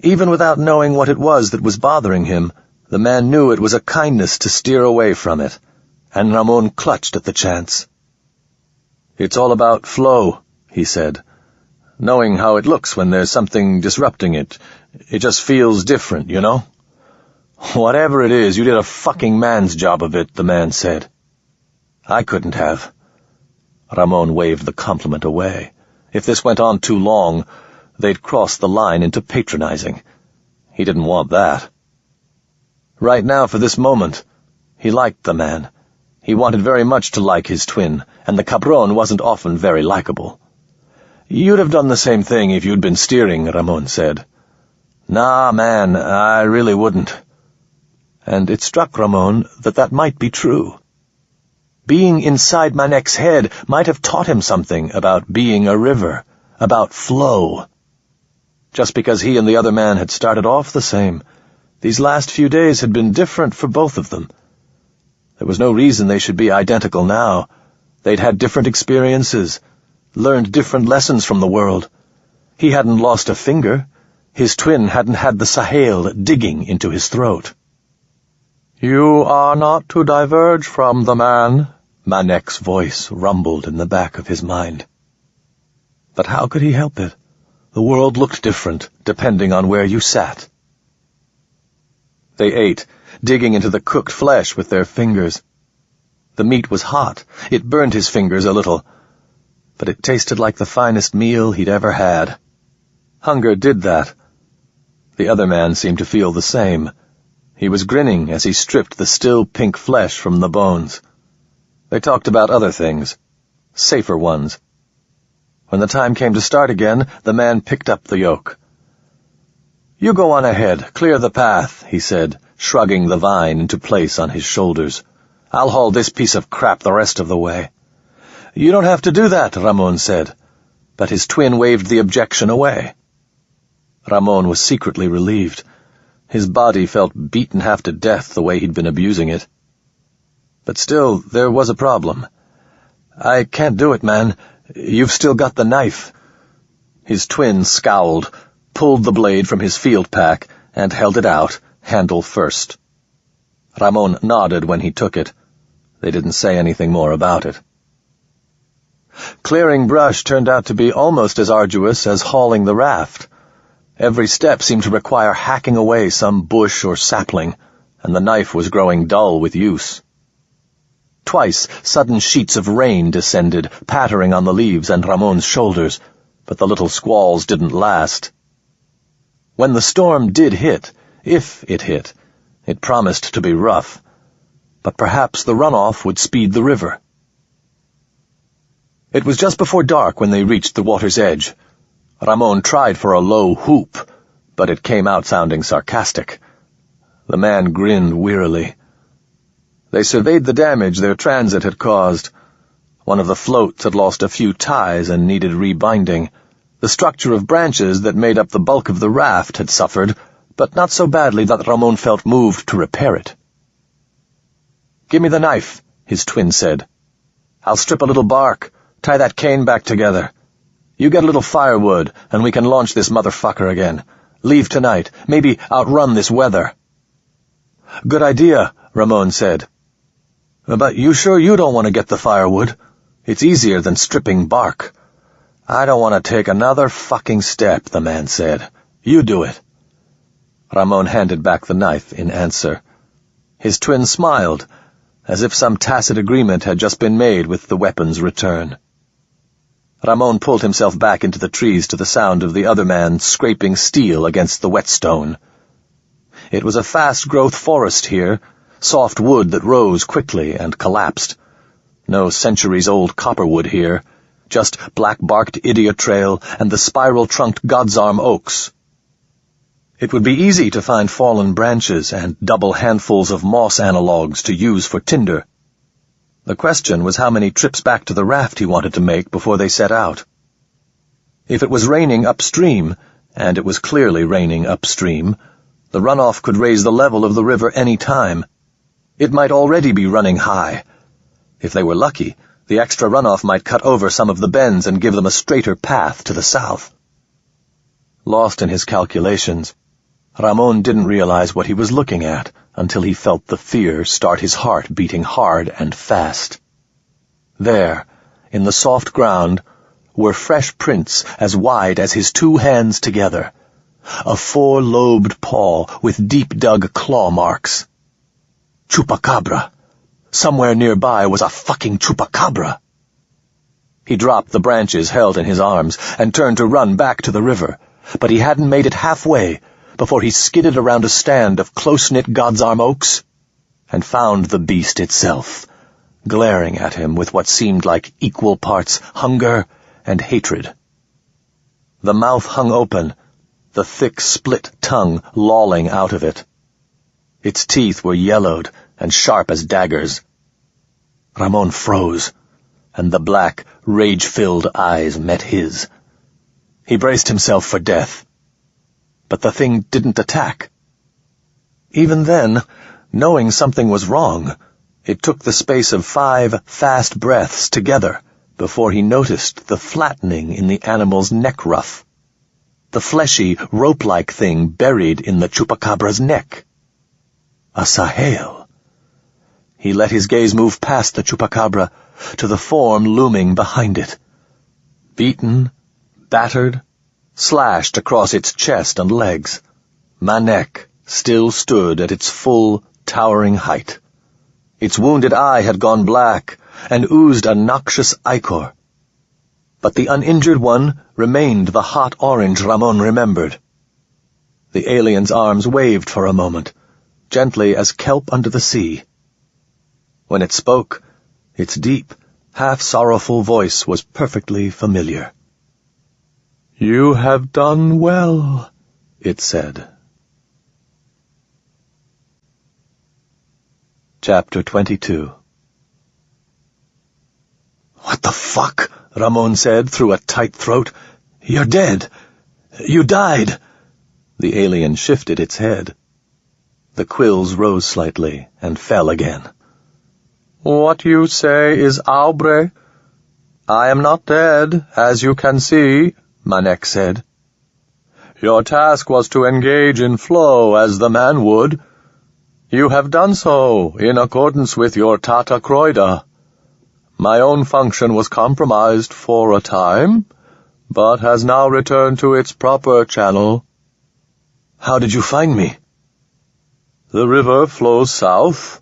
Even without knowing what it was that was bothering him, the man knew it was a kindness to steer away from it, and Ramon clutched at the chance. "It's all about flow," he said. "Knowing how it looks when there's something disrupting it. It just feels different, you know?" "Whatever it is, you did a fucking man's job of it," the man said. "I couldn't have." Ramon waved the compliment away. If this went on too long, they'd cross the line into patronizing. He didn't want that. Right now, for this moment, he liked the man. He wanted very much to like his twin, and the cabron wasn't often very likable. "You'd have done the same thing if you'd been steering," Ramon said. "Nah, man, I really wouldn't." And it struck Ramon that that might be true. Being inside Manek's head might have taught him something about being a river, about flow. Just because he and the other man had started off the same, these last few days had been different for both of them. There was no reason they should be identical now. They'd had different experiences, learned different lessons from the world. He hadn't lost a finger. His twin hadn't had the Sahel digging into his throat. "You are not to diverge from the man," Manek's voice rumbled in the back of his mind. But how could he help it? The world looked different, depending on where you sat. They ate, digging into the cooked flesh with their fingers. The meat was hot. It burned his fingers a little, but it tasted like the finest meal he'd ever had. Hunger did that. The other man seemed to feel the same. He was grinning as he stripped the still pink flesh from the bones. They talked about other things, safer ones. When the time came to start again, the man picked up the yoke. "You go on ahead, clear the path," he said, shrugging the vine into place on his shoulders. "I'll haul this piece of crap the rest of the way." "You don't have to do that," Ramon said, but his twin waved the objection away. Ramon was secretly relieved. His body felt beaten half to death the way he'd been abusing it. But still, there was a problem. "I can't do it, man. You've still got the knife." His twin scowled, pulled the blade from his field pack, and held it out, handle first. Ramon nodded when he took it. They didn't say anything more about it. Clearing brush turned out to be almost as arduous as hauling the raft. Every step seemed to require hacking away some bush or sapling, and the knife was growing dull with use. Twice, sudden sheets of rain descended, pattering on the leaves and Ramon's shoulders, but the little squalls didn't last. When the storm did hit, if it hit, it promised to be rough, but perhaps the runoff would speed the river. It was just before dark when they reached the water's edge. Ramon tried for a low whoop, but it came out sounding sarcastic. The man grinned wearily. They surveyed the damage their transit had caused. One of the floats had lost a few ties and needed rebinding. The structure of branches that made up the bulk of the raft had suffered, but not so badly that Ramon felt moved to repair it. "Give me the knife," his twin said. "I'll strip a little bark, tie that cane back together. You get a little firewood, and we can launch this motherfucker again. Leave tonight, maybe outrun this weather." Good idea, Ramon said. But you sure you don't want to get the firewood? It's easier than stripping bark. I don't want to take another fucking step, the man said. You do it. Ramon handed back the knife in answer. His twin smiled, as if some tacit agreement had just been made with the weapon's return. Ramon pulled himself back into the trees to the sound of the other man scraping steel against the whetstone. It was a fast-growth forest here, soft wood that rose quickly and collapsed. No centuries-old copperwood here, just black-barked idiot trail and the spiral-trunked God's Arm oaks. It would be easy to find fallen branches and double handfuls of moss analogues to use for tinder. The question was how many trips back to the raft he wanted to make before they set out. If it was raining upstream, and it was clearly raining upstream, the runoff could raise the level of the river any time. It might already be running high. If they were lucky, the extra runoff might cut over some of the bends and give them a straighter path to the south. Lost in his calculations, Ramon didn't realize what he was looking at until he felt the fear start his heart beating hard and fast. There, in the soft ground, were fresh prints as wide as his two hands together, a four-lobed paw with deep-dug claw marks. Chupacabra. Somewhere nearby was a fucking chupacabra. He dropped the branches held in his arms and turned to run back to the river, but he hadn't made it halfway before he skidded around a stand of close-knit God's Arm oaks and found the beast itself, glaring at him with what seemed like equal parts hunger and hatred. The mouth hung open, the thick split tongue lolling out of it. Its teeth were yellowed and sharp as daggers. Ramon froze, and the black, rage-filled eyes met his. He braced himself for death. But the thing didn't attack. Even then, knowing something was wrong, it took the space of 5 fast breaths together before he noticed the flattening in the animal's neck ruff, the fleshy, rope-like thing buried in the chupacabra's neck. A sahel. He let his gaze move past the chupacabra to the form looming behind it. Beaten, battered, slashed across its chest and legs, Manek still stood at its full, towering height. Its wounded eye had gone black and oozed a noxious ichor. But the uninjured one remained the hot orange Ramon remembered. The alien's arms waved for a moment, gently as kelp under the sea. When it spoke, its deep, half-sorrowful voice was perfectly familiar. "You have done well," it said. Chapter 22. "What the fuck?" Ramon said through a tight throat. "You're dead. You died." The alien shifted its head. The quills rose slightly and fell again. "What you say is aubre. I am not dead, as you can see," Manek said. "Your task was to engage in flow as the man would. You have done so in accordance with your Tata Croida. My own function was compromised for a time, but has now returned to its proper channel." "How did you find me?" "The river flows south.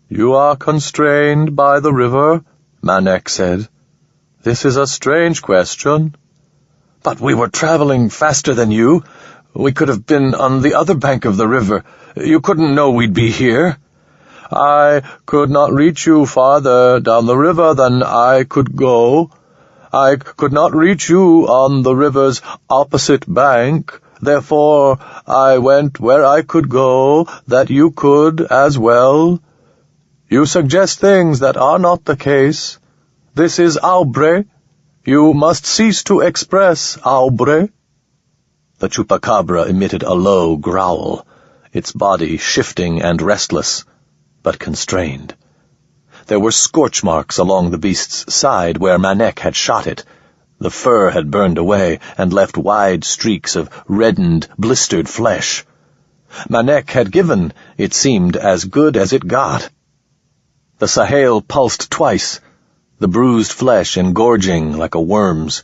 You are constrained by the river," Manek said. "This is a strange question." "But we were traveling faster than you. We could have been on the other bank of the river. You couldn't know we'd be here." "I could not reach you farther down the river than I could go. I could not reach you on the river's opposite bank. Therefore, I went where I could go, that you could as well. You suggest things that are not the case. This is aubre. You must cease to express aubre." The chupacabra emitted a low growl, its body shifting and restless, but constrained. There were scorch marks along the beast's side where Manek had shot it. The fur had burned away and left wide streaks of reddened, blistered flesh. Manek had given, it seemed, as good as it got. The Sahel pulsed twice, the bruised flesh engorging like a worm's.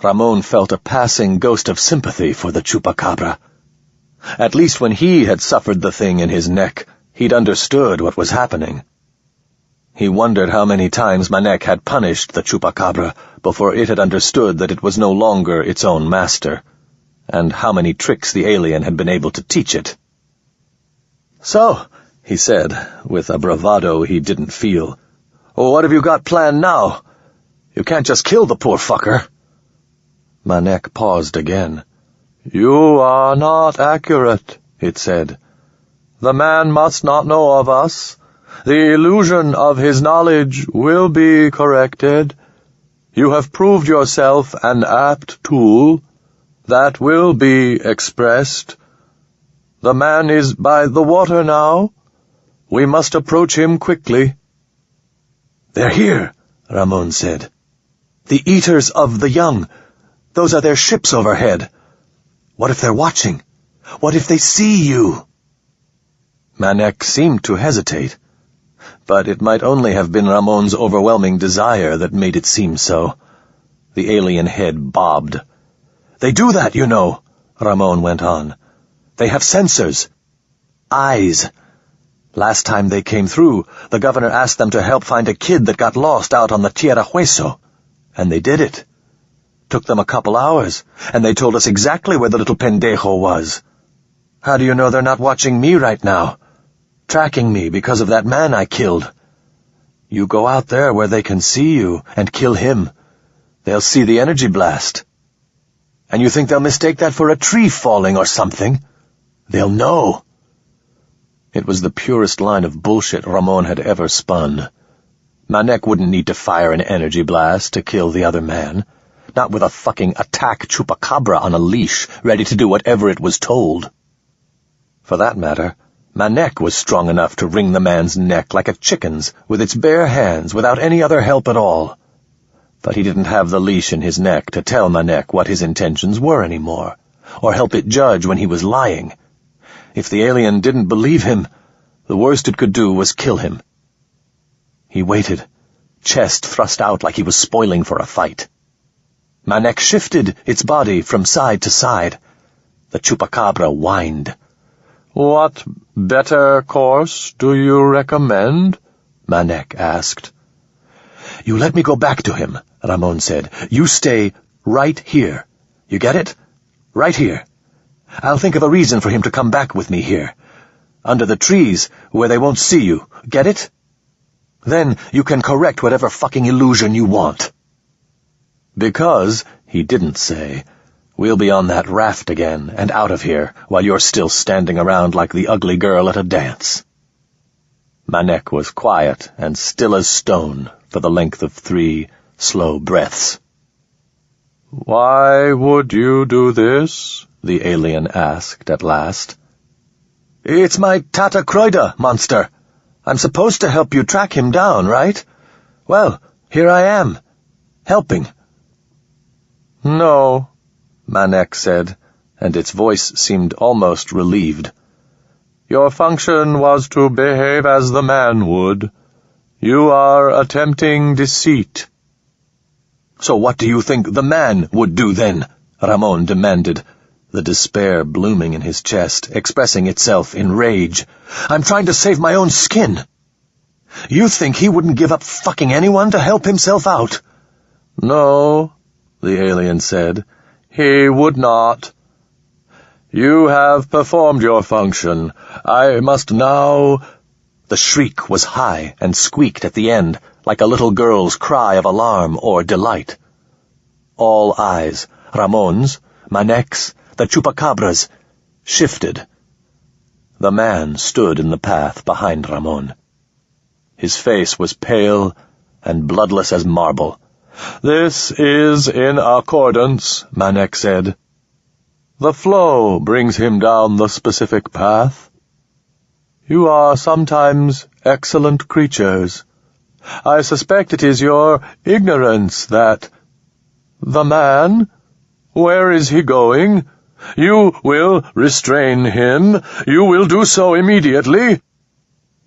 Ramon felt a passing ghost of sympathy for the chupacabra. At least when he had suffered the thing in his neck, he'd understood what was happening. He wondered how many times Manek had punished the chupacabra before it had understood that it was no longer its own master, and how many tricks the alien had been able to teach it. "So," he said, with a bravado he didn't feel, "what have you got planned now? You can't just kill the poor fucker." Manek paused again. "You are not accurate," it said. "The man must not know of us. The illusion of his knowledge will be corrected. You have proved yourself an apt tool. That will be expressed. The man is by the water now. We must approach him quickly." "They're here," Ramon said. "The Eaters of the Young. Those are their ships overhead. What if they're watching? What if they see you?" Manek seemed to hesitate, but it might only have been Ramon's overwhelming desire that made it seem so. The alien head bobbed. "They do that, you know," Ramon went on. "They have sensors. Eyes. Last time they came through, the governor asked them to help find a kid that got lost out on the Tierra Hueso, and they did it. Took them a couple hours, and they told us exactly where the little pendejo was. How do you know they're not watching me right now? Tracking me because of that man I killed. You go out there where they can see you and kill him. They'll see the energy blast. And you think they'll mistake that for a tree falling or something? They'll know." It was the purest line of bullshit Ramon had ever spun. Manek wouldn't need to fire an energy blast to kill the other man. Not with a fucking attack chupacabra on a leash, ready to do whatever it was told. For that matter, Manek was strong enough to wring the man's neck like a chicken's with its bare hands without any other help at all. But he didn't have the leash in his neck to tell Manek what his intentions were anymore, or help it judge when he was lying. If the alien didn't believe him, the worst it could do was kill him. He waited, chest thrust out like he was spoiling for a fight. Manek shifted its body from side to side. The chupacabra whined. "What better course do you recommend?" Manek asked. "You let me go back to him," Ramon said. "You stay right here. You get it? Right here. I'll think of a reason for him to come back with me here. Under the trees, where they won't see you. Get it? Then you can correct whatever fucking illusion you want. Because," he didn't say, "we'll be on that raft again and out of here while you're still standing around like the ugly girl at a dance." Manek was quiet and still as stone for the length of 3 slow breaths. "Why would you do this?" the alien asked at last. "It's my Tata Kroida, monster. I'm supposed to help you track him down, right? Well, here I am, helping." "No," Manek said, and its voice seemed almost relieved. "Your function was to behave as the man would. You are attempting deceit." "So what do you think the man would do then?" Ramon demanded, the despair blooming in his chest, expressing itself in rage. "I'm trying to save my own skin. You think he wouldn't give up fucking anyone to help himself out?" "No," the alien said. "He would not. You have performed your function. I must now—" The shriek was high and squeaked at the end, like a little girl's cry of alarm or delight. All eyes, Ramon's, Manek's, the chupacabra's, shifted. The man stood in the path behind Ramon. His face was pale and bloodless as marble. "This is in accordance," Manek said. "The flow brings him down the specific path. You are sometimes excellent creatures. I suspect it is your ignorance that— The man? Where is he going? You will restrain him. You will do so immediately.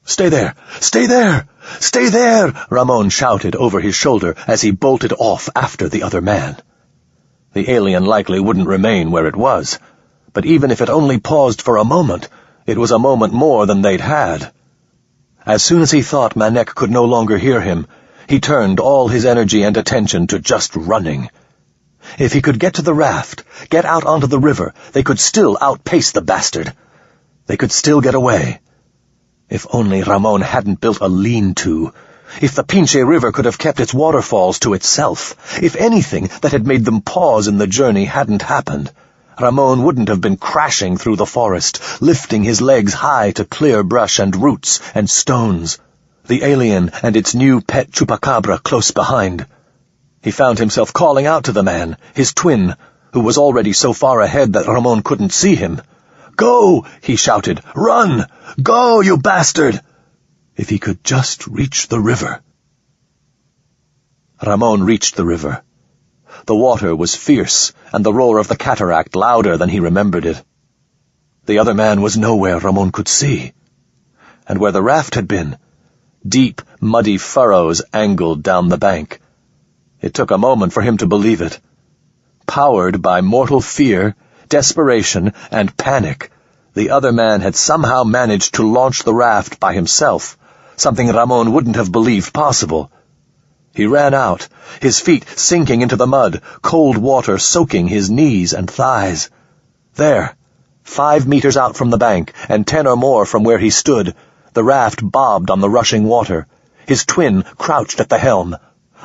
Stay there! Stay there! Stay there! Ramon shouted over his shoulder as he bolted off after the other man. The alien likely wouldn't remain where it was, but even if it only paused for a moment, it was a moment more than they'd had. As soon as he thought Manek could no longer hear him, he turned all his energy and attention to just running. If he could get to the raft, get out onto the river, they could still outpace the bastard. They could still get away. If only Ramon hadn't built a lean-to. If the Pinche River could have kept its waterfalls to itself. If anything that had made them pause in the journey hadn't happened, Ramon wouldn't have been crashing through the forest, lifting his legs high to clear brush and roots and stones. The alien and its new pet chupacabra close behind. He found himself calling out to the man, his twin, who was already so far ahead that Ramon couldn't see him. "Go!" he shouted. "Run! Go, you bastard!" If he could just reach the river. Ramon reached the river. The water was fierce, and the roar of the cataract louder than he remembered it. The other man was nowhere Ramon could see. And where the raft had been, deep, muddy furrows angled down the bank. It took a moment for him to believe it. Powered by mortal fear, desperation, and panic, the other man had somehow managed to launch the raft by himself, something Ramon wouldn't have believed possible. He ran out, his feet sinking into the mud, cold water soaking his knees and thighs. There, 5 meters out from the bank, and 10 or more from where he stood, the raft bobbed on the rushing water, his twin crouched at the helm.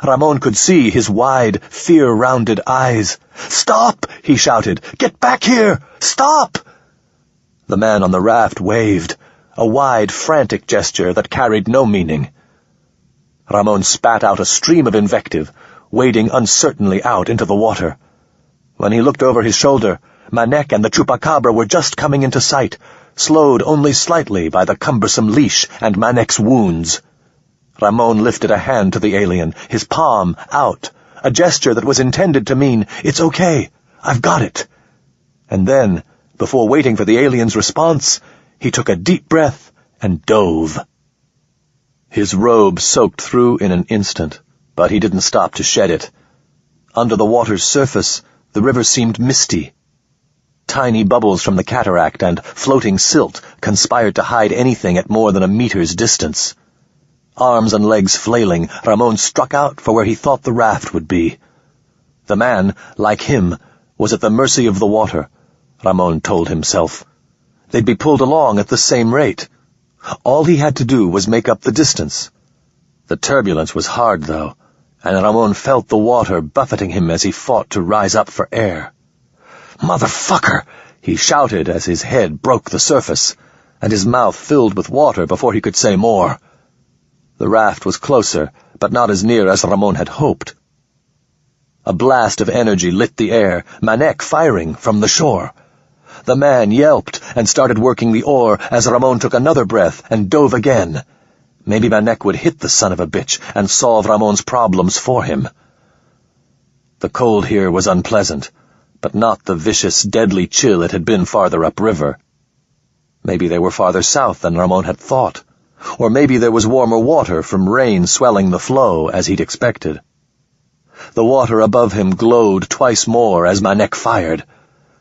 Ramon could see his wide, fear-rounded eyes. "Stop!" he shouted. "Get back here! Stop!" The man on the raft waved, a wide, frantic gesture that carried no meaning. Ramon spat out a stream of invective, wading uncertainly out into the water. When he looked over his shoulder, Manek and the chupacabra were just coming into sight, slowed only slightly by the cumbersome leash and Manek's wounds. Ramon lifted a hand to the alien, his palm out, a gesture that was intended to mean, "It's okay, I've got it." And then, before waiting for the alien's response, he took a deep breath and dove. His robe soaked through in an instant, but he didn't stop to shed it. Under the water's surface, the river seemed misty. Tiny bubbles from the cataract and floating silt conspired to hide anything at more than a meter's distance. Arms and legs flailing, Ramon struck out for where he thought the raft would be. The man, like him, was at the mercy of the water, Ramon told himself. They'd be pulled along at the same rate. All he had to do was make up the distance. The turbulence was hard, though, and Ramon felt the water buffeting him as he fought to rise up for air. "Motherfucker!" he shouted as his head broke the surface, and his mouth filled with water before he could say more. The raft was closer, but not as near as Ramon had hoped. A blast of energy lit the air, Manek firing from the shore. The man yelped and started working the oar as Ramon took another breath and dove again. Maybe Manek would hit the son of a bitch and solve Ramon's problems for him. The cold here was unpleasant, but not the vicious, deadly chill it had been farther upriver. Maybe they were farther south than Ramon had thought. Or maybe there was warmer water from rain swelling the flow, as he'd expected. The water above him glowed twice more as Manek fired,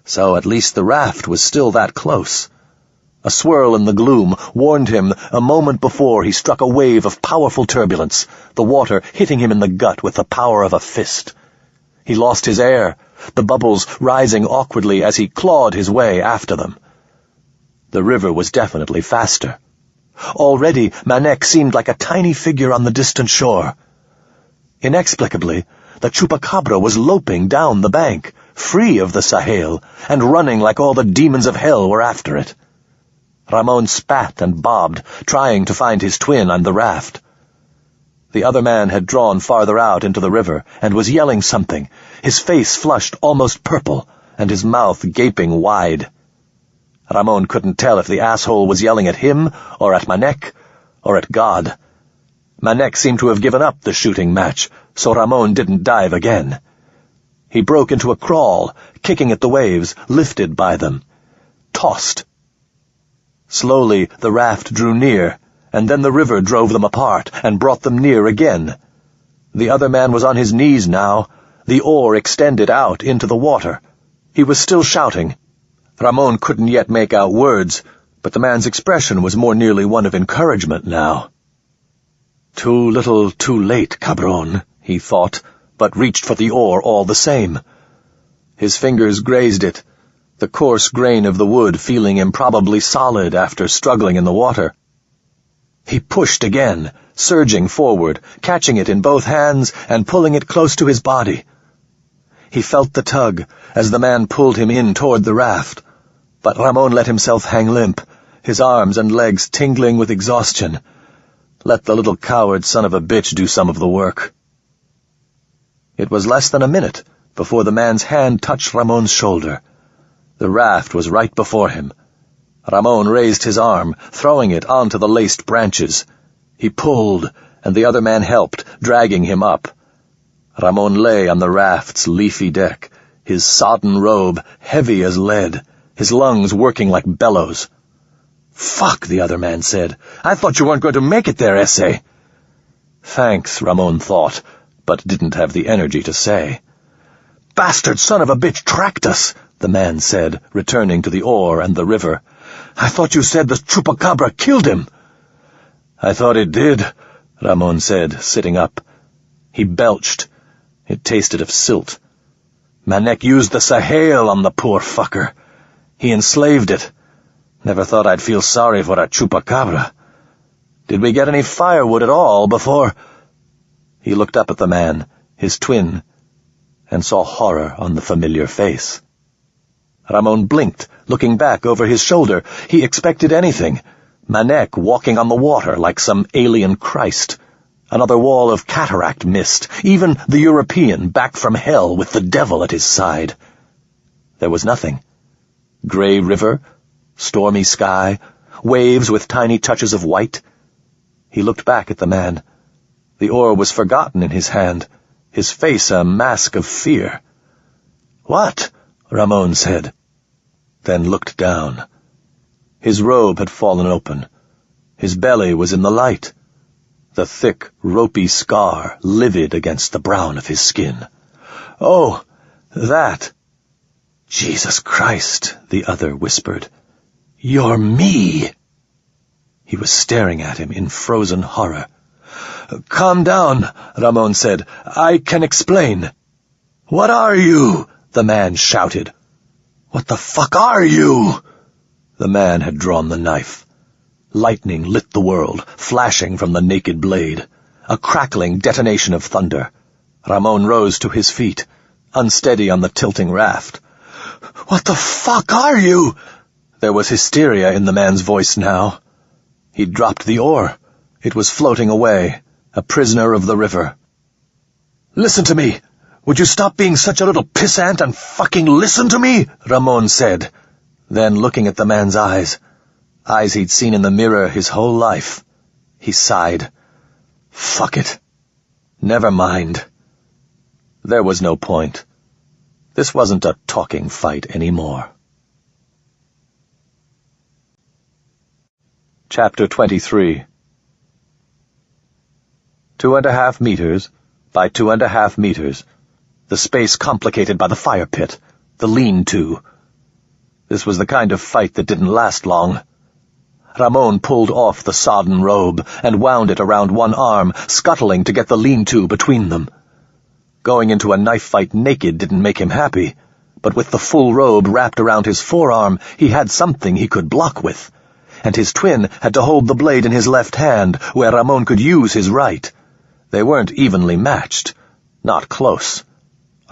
so at least the raft was still that close. A swirl in the gloom warned him a moment before he struck a wave of powerful turbulence, the water hitting him in the gut with the power of a fist. He lost his air, the bubbles rising awkwardly as he clawed his way after them. The river was definitely faster. Already, Manek seemed like a tiny figure on the distant shore. Inexplicably, the chupacabra was loping down the bank, free of the Sahel, and running like all the demons of hell were after it. Ramon spat and bobbed, trying to find his twin on the raft. The other man had drawn farther out into the river and was yelling something, his face flushed almost purple, and his mouth gaping wide. Ramon couldn't tell if the asshole was yelling at him, or at Manek, or at God. Manek seemed to have given up the shooting match, so Ramon didn't dive again. He broke into a crawl, kicking at the waves, lifted by them. Tossed. Slowly the raft drew near, and then the river drove them apart and brought them near again. The other man was on his knees now, the oar extended out into the water. He was still shouting. Ramon couldn't yet make out words, but the man's expression was more nearly one of encouragement now. Too little, too late, cabron, he thought, but reached for the oar all the same. His fingers grazed it, the coarse grain of the wood feeling improbably solid after struggling in the water. He pushed again, surging forward, catching it in both hands and pulling it close to his body. He felt the tug as the man pulled him in toward the raft, but Ramon let himself hang limp, his arms and legs tingling with exhaustion. Let the little coward son of a bitch do some of the work. It was less than a minute before the man's hand touched Ramon's shoulder. The raft was right before him. Ramon raised his arm, throwing it onto the laced branches. He pulled, and the other man helped, dragging him up. Ramon lay on the raft's leafy deck, his sodden robe heavy as lead, his lungs working like bellows. "Fuck," the other man said. "I thought you weren't going to make it there, Esse." Thanks, Ramon thought, but didn't have the energy to say. "Bastard son of a bitch tracked us," the man said, returning to the oar and the river. "I thought you said the chupacabra killed him." "I thought it did," Ramon said, sitting up. He belched. It tasted of silt. Manek used the Sahel on the poor fucker. He enslaved it. Never thought I'd feel sorry for a chupacabra. Did we get any firewood at all before—" He looked up at the man, his twin, and saw horror on the familiar face. Ramon blinked, looking back over his shoulder. He expected anything. Manek walking on the water like some alien Christ. Another wall of cataract mist, even the European back from hell with the devil at his side. There was nothing. Gray river, stormy sky, waves with tiny touches of white. He looked back at the man. The oar was forgotten in his hand, his face a mask of fear. "What?" Ramon said, then looked down. His robe had fallen open. His belly was in the light, the thick, ropey scar livid against the brown of his skin. "Oh, that." "Jesus Christ," the other whispered. "You're me." He was staring at him in frozen horror. "Calm down," Ramon said. "I can explain." "What are you?" the man shouted. "What the fuck are you?" The man had drawn the knife. Lightning lit the world, flashing from the naked blade. A crackling detonation of thunder. Ramon rose to his feet, unsteady on the tilting raft. "What the fuck are you?" There was hysteria in the man's voice now. He'd dropped the oar. It was floating away, a prisoner of the river. "Listen to me! Would you stop being such a little pissant and fucking listen to me?" Ramon said. Then, looking at the man's eyes he'd seen in the mirror his whole life, he sighed. Fuck it. Never mind. There was no point. This wasn't a talking fight anymore. Chapter 23. 2.5 meters by 2.5 meters. The space complicated by the fire pit, the lean-to. This was the kind of fight that didn't last long. Ramon pulled off the sodden robe and wound it around one arm, scuttling to get the lean-to between them. Going into a knife fight naked didn't make him happy, but with the full robe wrapped around his forearm, he had something he could block with, and his twin had to hold the blade in his left hand, where Ramon could use his right. They weren't evenly matched. Not close.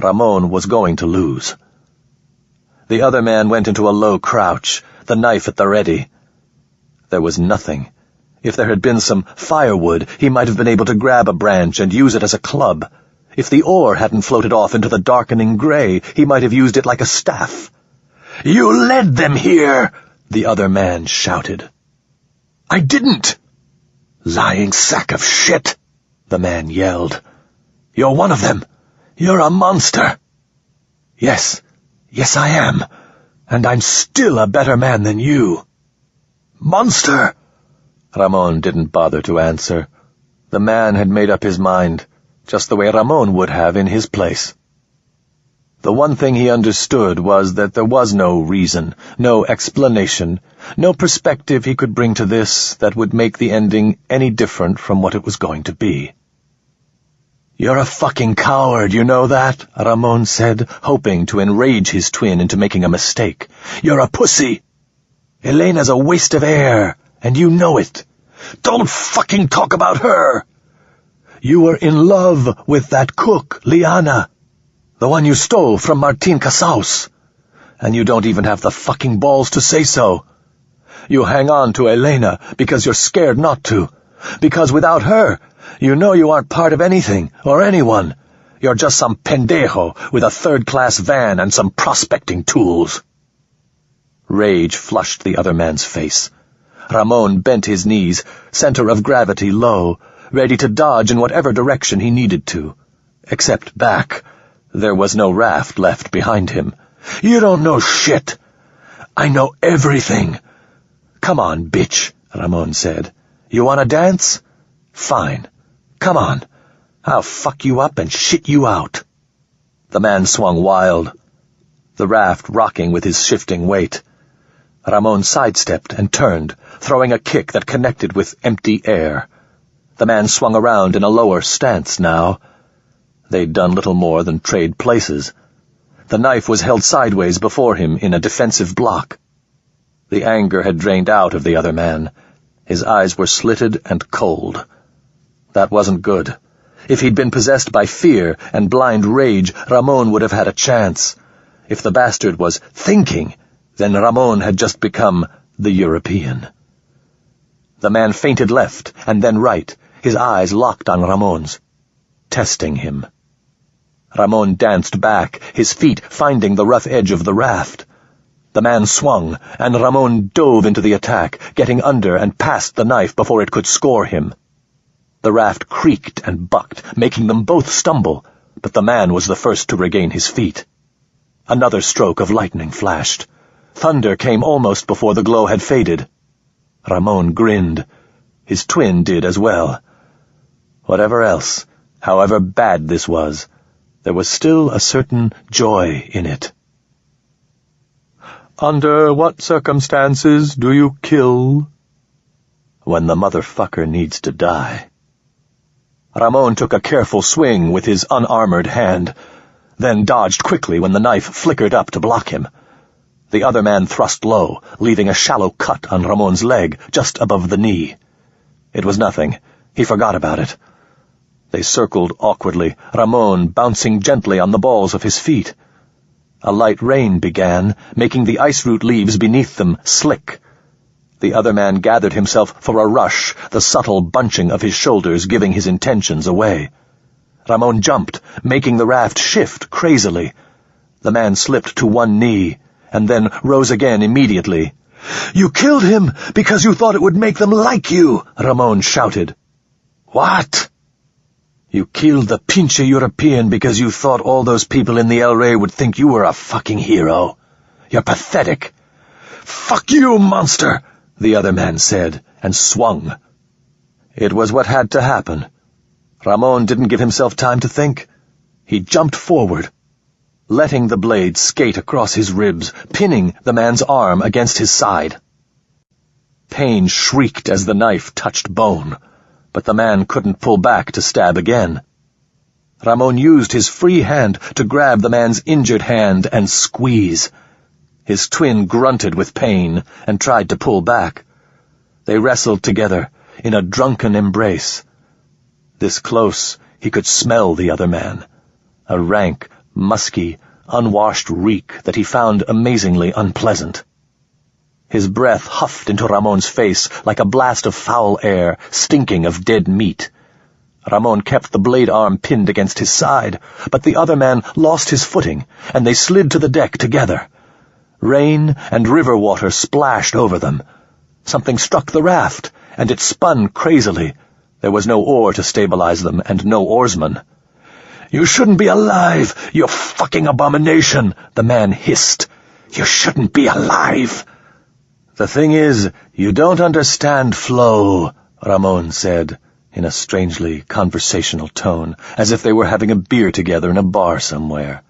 Ramon was going to lose. The other man went into a low crouch, the knife at the ready. There was nothing. If there had been some firewood, he might have been able to grab a branch and use it as a club. If the oar hadn't floated off into the darkening gray, he might have used it like a staff. "You led them here!" the other man shouted. "I didn't!" "Lying sack of shit!" the man yelled. "You're one of them. You're a monster." Yes, I am. And I'm still a better man than you. Monster! Ramon didn't bother to answer. The man had made up his mind, just the way Ramon would have in his place. The one thing he understood was that there was no reason, no explanation, no perspective he could bring to this that would make the ending any different from what it was going to be. "You're a fucking coward, you know that?" Ramon said, hoping to enrage his twin into making a mistake. "You're a pussy! Elena's a waste of air, and you know it. Don't fucking talk about her! You were in love with that cook, Liana, the one you stole from Martin Casaus, and you don't even have the fucking balls to say so. You hang on to Elena because you're scared not to, because without her, you know you aren't part of anything or anyone. You're just some pendejo with a third-class van and some prospecting tools." Rage flushed the other man's face. Ramon bent his knees, center of gravity low, ready to dodge in whatever direction he needed to. Except back. There was no raft left behind him. "You don't know shit. I know everything." "Come on, bitch," Ramon said. "You want to dance? Fine. Come on. I'll fuck you up and shit you out." The man swung wild, the raft rocking with his shifting weight. Ramon sidestepped and turned, throwing a kick that connected with empty air. The man swung around in a lower stance now. They'd done little more than trade places. The knife was held sideways before him in a defensive block. The anger had drained out of the other man. His eyes were slitted and cold. That wasn't good. If he'd been possessed by fear and blind rage, Ramon would have had a chance. If the bastard was thinking, then Ramon had just become the European. The man feinted left and then right, his eyes locked on Ramon's, testing him. Ramon danced back, his feet finding the rough edge of the raft. The man swung, and Ramon dove into the attack, getting under and past the knife before it could score him. The raft creaked and bucked, making them both stumble, but the man was the first to regain his feet. Another stroke of lightning flashed. Thunder came almost before the glow had faded. Ramon grinned. His twin did as well. Whatever else, however bad this was, there was still a certain joy in it. "Under what circumstances do you kill?" "When the motherfucker needs to die." Ramon took a careful swing with his unarmored hand, then dodged quickly when the knife flickered up to block him. The other man thrust low, leaving a shallow cut on Ramon's leg just above the knee. It was nothing. He forgot about it. They circled awkwardly, Ramon bouncing gently on the balls of his feet. A light rain began, making the ice root leaves beneath them slick. The other man gathered himself for a rush, the subtle bunching of his shoulders giving his intentions away. Ramon jumped, making the raft shift crazily. The man slipped to one knee, and then rose again immediately. "You killed him because you thought it would make them like you," Ramon shouted. "What?" "You killed the pinche European because you thought all those people in the El Rey would think you were a fucking hero. You're pathetic." "Fuck you, monster," the other man said, and swung. It was what had to happen. Ramon didn't give himself time to think. He jumped forward, letting the blade skate across his ribs, pinning the man's arm against his side. Pain shrieked as the knife touched bone, but the man couldn't pull back to stab again. Ramon used his free hand to grab the man's injured hand and squeeze. His twin grunted with pain and tried to pull back. They wrestled together in a drunken embrace. This close, he could smell the other man, a rank, musky, unwashed reek that he found amazingly unpleasant. His breath huffed into Ramon's face like a blast of foul air, stinking of dead meat. Ramon kept the blade arm pinned against his side, but the other man lost his footing, and they slid to the deck together. Rain and river water splashed over them. Something struck the raft, and it spun crazily. There was no oar to stabilize them, and no oarsman. You shouldn't be alive, you fucking abomination, the man hissed. You shouldn't be alive. The thing is, you don't understand flow, Ramon said, in a strangely conversational tone, as if they were having a beer together in a bar somewhere.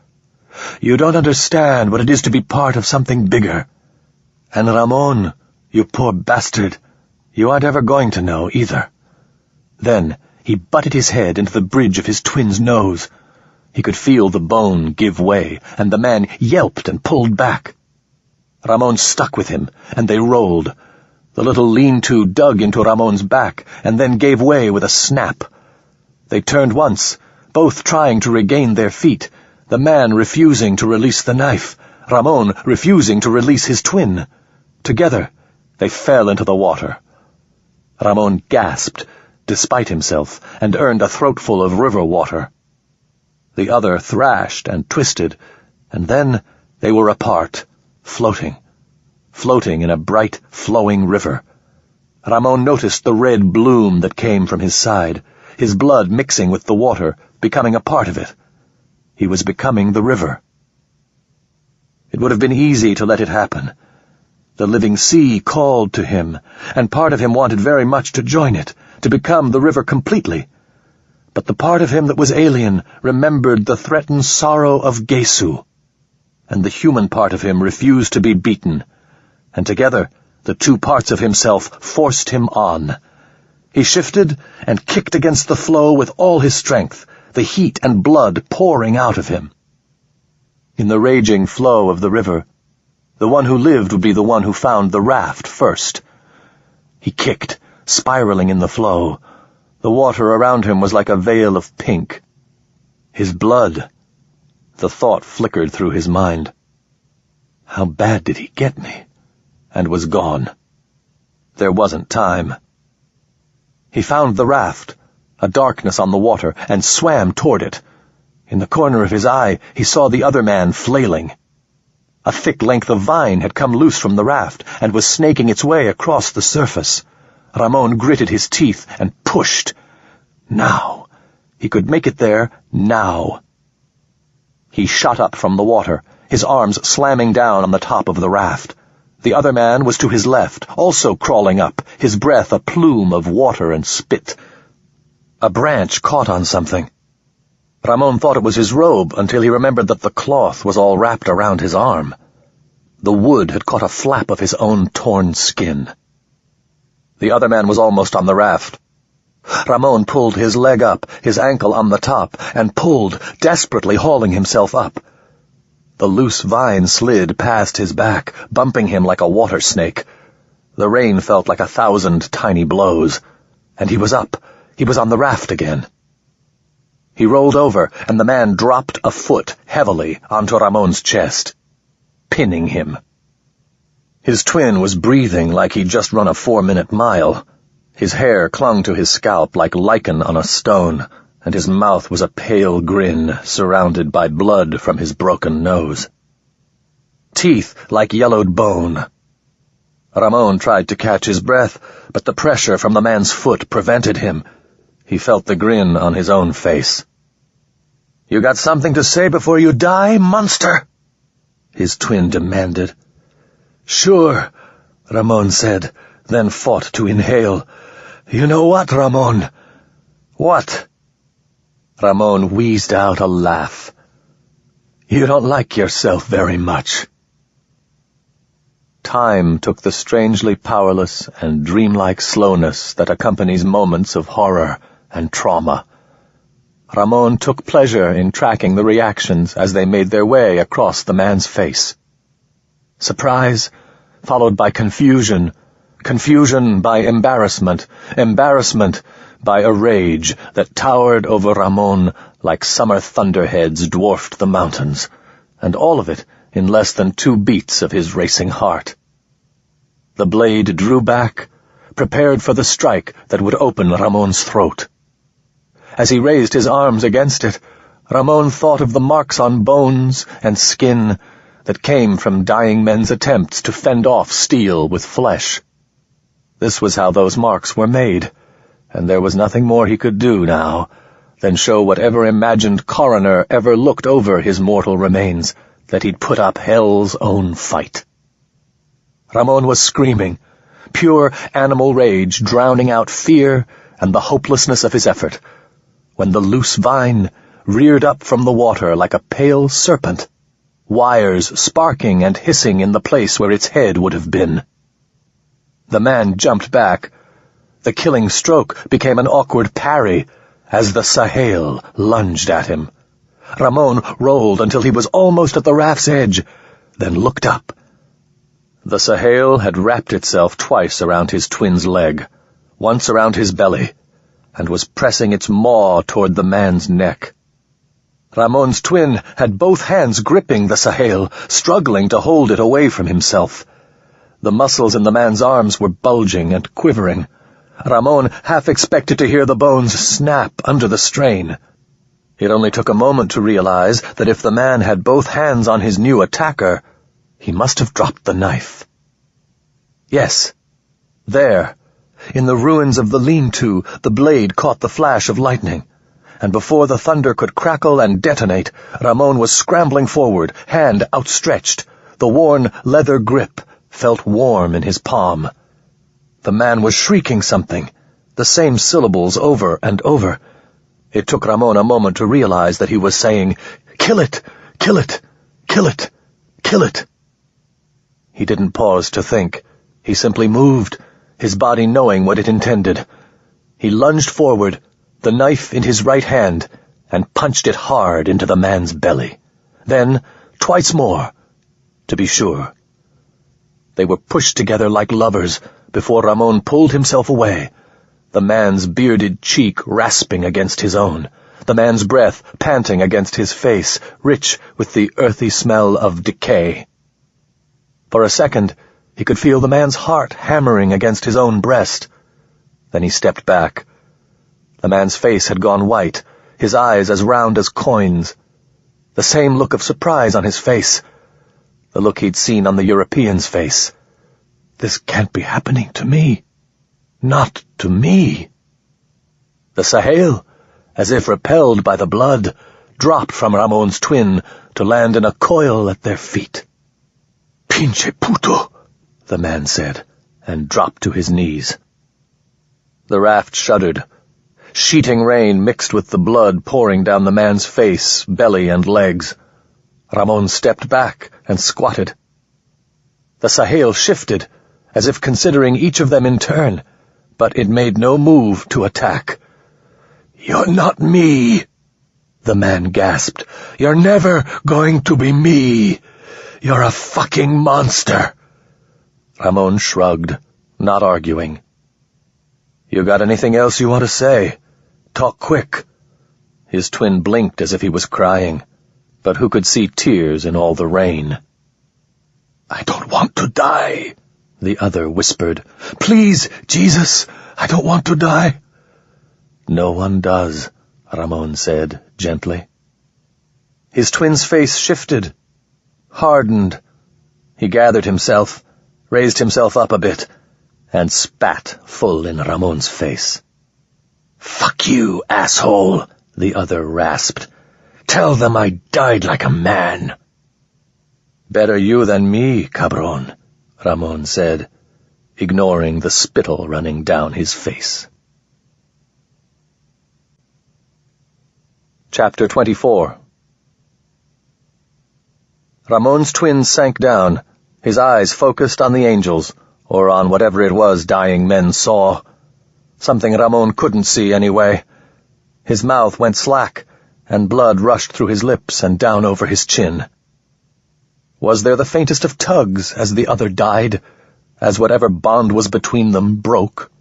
You don't understand what it is to be part of something bigger. And Ramon, you poor bastard, you aren't ever going to know either. Then he butted his head into the bridge of his twin's nose. He could feel the bone give way, and the man yelped and pulled back. Ramon stuck with him, and they rolled. The little lean-to dug into Ramon's back, and then gave way with a snap. They turned once, both trying to regain their feet, the man refusing to release the knife, Ramon refusing to release his twin. Together, they fell into the water. Ramon gasped, despite himself, and earned a throatful of river water. The other thrashed and twisted, and then they were apart, floating in a bright, flowing river. Ramon noticed the red bloom that came from his side, his blood mixing with the water, becoming a part of it. He was becoming the river. It would have been easy to let it happen. The living sea called to him, and part of him wanted very much to join it, to become the river completely. But the part of him that was alien remembered the threatened sorrow of Gesu, and the human part of him refused to be beaten, and together the two parts of himself forced him on. He shifted and kicked against the flow with all his strength, the heat and blood pouring out of him. In the raging flow of the river, the one who lived would be the one who found the raft first. He kicked, spiraling in the flow. The water around him was like a veil of pink. His blood. The thought flickered through his mind. How bad did he get me? And was gone. There wasn't time. He found the raft, a darkness on the water, and swam toward it. In the corner of his eye, he saw the other man flailing. A thick length of vine had come loose from the raft and was snaking its way across the surface. Ramon gritted his teeth and pushed. Now. He could make it there now. He shot up from the water, his arms slamming down on the top of the raft. The other man was to his left, also crawling up, his breath a plume of water and spit. A branch caught on something. Ramon thought it was his robe until he remembered that the cloth was all wrapped around his arm. The wood had caught a flap of his own torn skin. The other man was almost on the raft. Ramon pulled his leg up, his ankle on the top, and pulled, desperately hauling himself up. The loose vine slid past his back, bumping him like a water snake. The rain felt like 1,000 tiny blows. And he was up. He was on the raft again. He rolled over, and the man dropped a foot heavily onto Ramon's chest, pinning him. His twin was breathing like he'd just run a 4-minute mile. His hair clung to his scalp like lichen on a stone, and his mouth was a pale grin surrounded by blood from his broken nose. Teeth like yellowed bone. Ramon tried to catch his breath, but the pressure from the man's foot prevented him. He felt the grin on his own face. "You got something to say before you die, monster?" his twin demanded. "Sure," Ramon said, then fought to inhale. "You know what, Ramon?" "What?" Ramon wheezed out a laugh. "You don't like yourself very much." Time took the strangely powerless and dreamlike slowness that accompanies moments of horror and trauma. Ramon took pleasure in tracking the reactions as they made their way across the man's face. Surprise, followed by confusion, confusion by embarrassment, embarrassment by a rage that towered over Ramon like summer thunderheads dwarfed the mountains, and all of it in less than 2 beats of his racing heart. The blade drew back, prepared for the strike that would open Ramon's throat. As he raised his arms against it, Ramon thought of the marks on bones and skin that came from dying men's attempts to fend off steel with flesh. This was how those marks were made, and there was nothing more he could do now. then show whatever imagined coroner ever looked over his mortal remains that he'd put up hell's own fight. Ramon was screaming, pure animal rage drowning out fear and the hopelessness of his effort, when the loose vine reared up from the water like a pale serpent, wires sparking and hissing in the place where its head would have been. The man jumped back. The killing stroke became an awkward parry as the Sahel lunged at him. Ramon rolled until he was almost at the raft's edge, then looked up. The Sahel had wrapped itself twice around his twin's leg, once around his belly, and was pressing its maw toward the man's neck. Ramon's twin had both hands gripping the Sahel, struggling to hold it away from himself. The muscles in the man's arms were bulging and quivering. Ramon half expected to hear the bones snap under the strain. It only took a moment to realize that if the man had both hands on his new attacker, he must have dropped the knife. Yes, there, in the ruins of the lean-to, the blade caught the flash of lightning, and before the thunder could crackle and detonate, Ramon was scrambling forward, hand outstretched. The worn leather grip felt warm in his palm. The man was shrieking something, the same syllables over and over. It took Ramon a moment to realize that he was saying, "Kill it! Kill it! Kill it! Kill it!" He didn't pause to think. He simply moved, his body knowing what it intended. He lunged forward, the knife in his right hand, and punched it hard into the man's belly. Then, twice more, to be sure. They were pushed together like lovers before Ramon pulled himself away, the man's bearded cheek rasping against his own, the man's breath panting against his face, rich with the earthy smell of decay. For a second, he could feel the man's heart hammering against his own breast. Then he stepped back. The man's face had gone white, his eyes as round as coins. The same look of surprise on his face, the look he'd seen on the European's face. This can't be happening to me. Not to me. The Sahel, as if repelled by the blood, dropped from Ramon's twin to land in a coil at their feet. "Pinche puto," the man said, and dropped to his knees. The raft shuddered. Sheeting rain mixed with the blood pouring down the man's face, belly, and legs. Ramon stepped back and squatted. The Sahel shifted, as if considering each of them in turn, but it made no move to attack. "You're not me," the man gasped. "You're never going to be me. You're a fucking monster." Ramon shrugged, not arguing. "You got anything else you want to say? Talk quick." His twin blinked as if he was crying, but who could see tears in all the rain? "I don't want to die," the other whispered. "Please, Jesus, I don't want to die." "No one does," Ramon said gently. His twin's face shifted, hardened. He gathered himself, raised himself up a bit, and spat full in Ramon's face. "Fuck you, asshole," the other rasped. "Tell them I died like a man." "Better you than me, cabron," Ramon said, ignoring the spittle running down his face. Chapter 24. Ramon's twin sank down, his eyes focused on the angels, or on whatever it was dying men saw. Something Ramon couldn't see anyway. His mouth went slack, and blood rushed through his lips and down over his chin. Was there the faintest of tugs as the other died, as whatever bond was between them broke?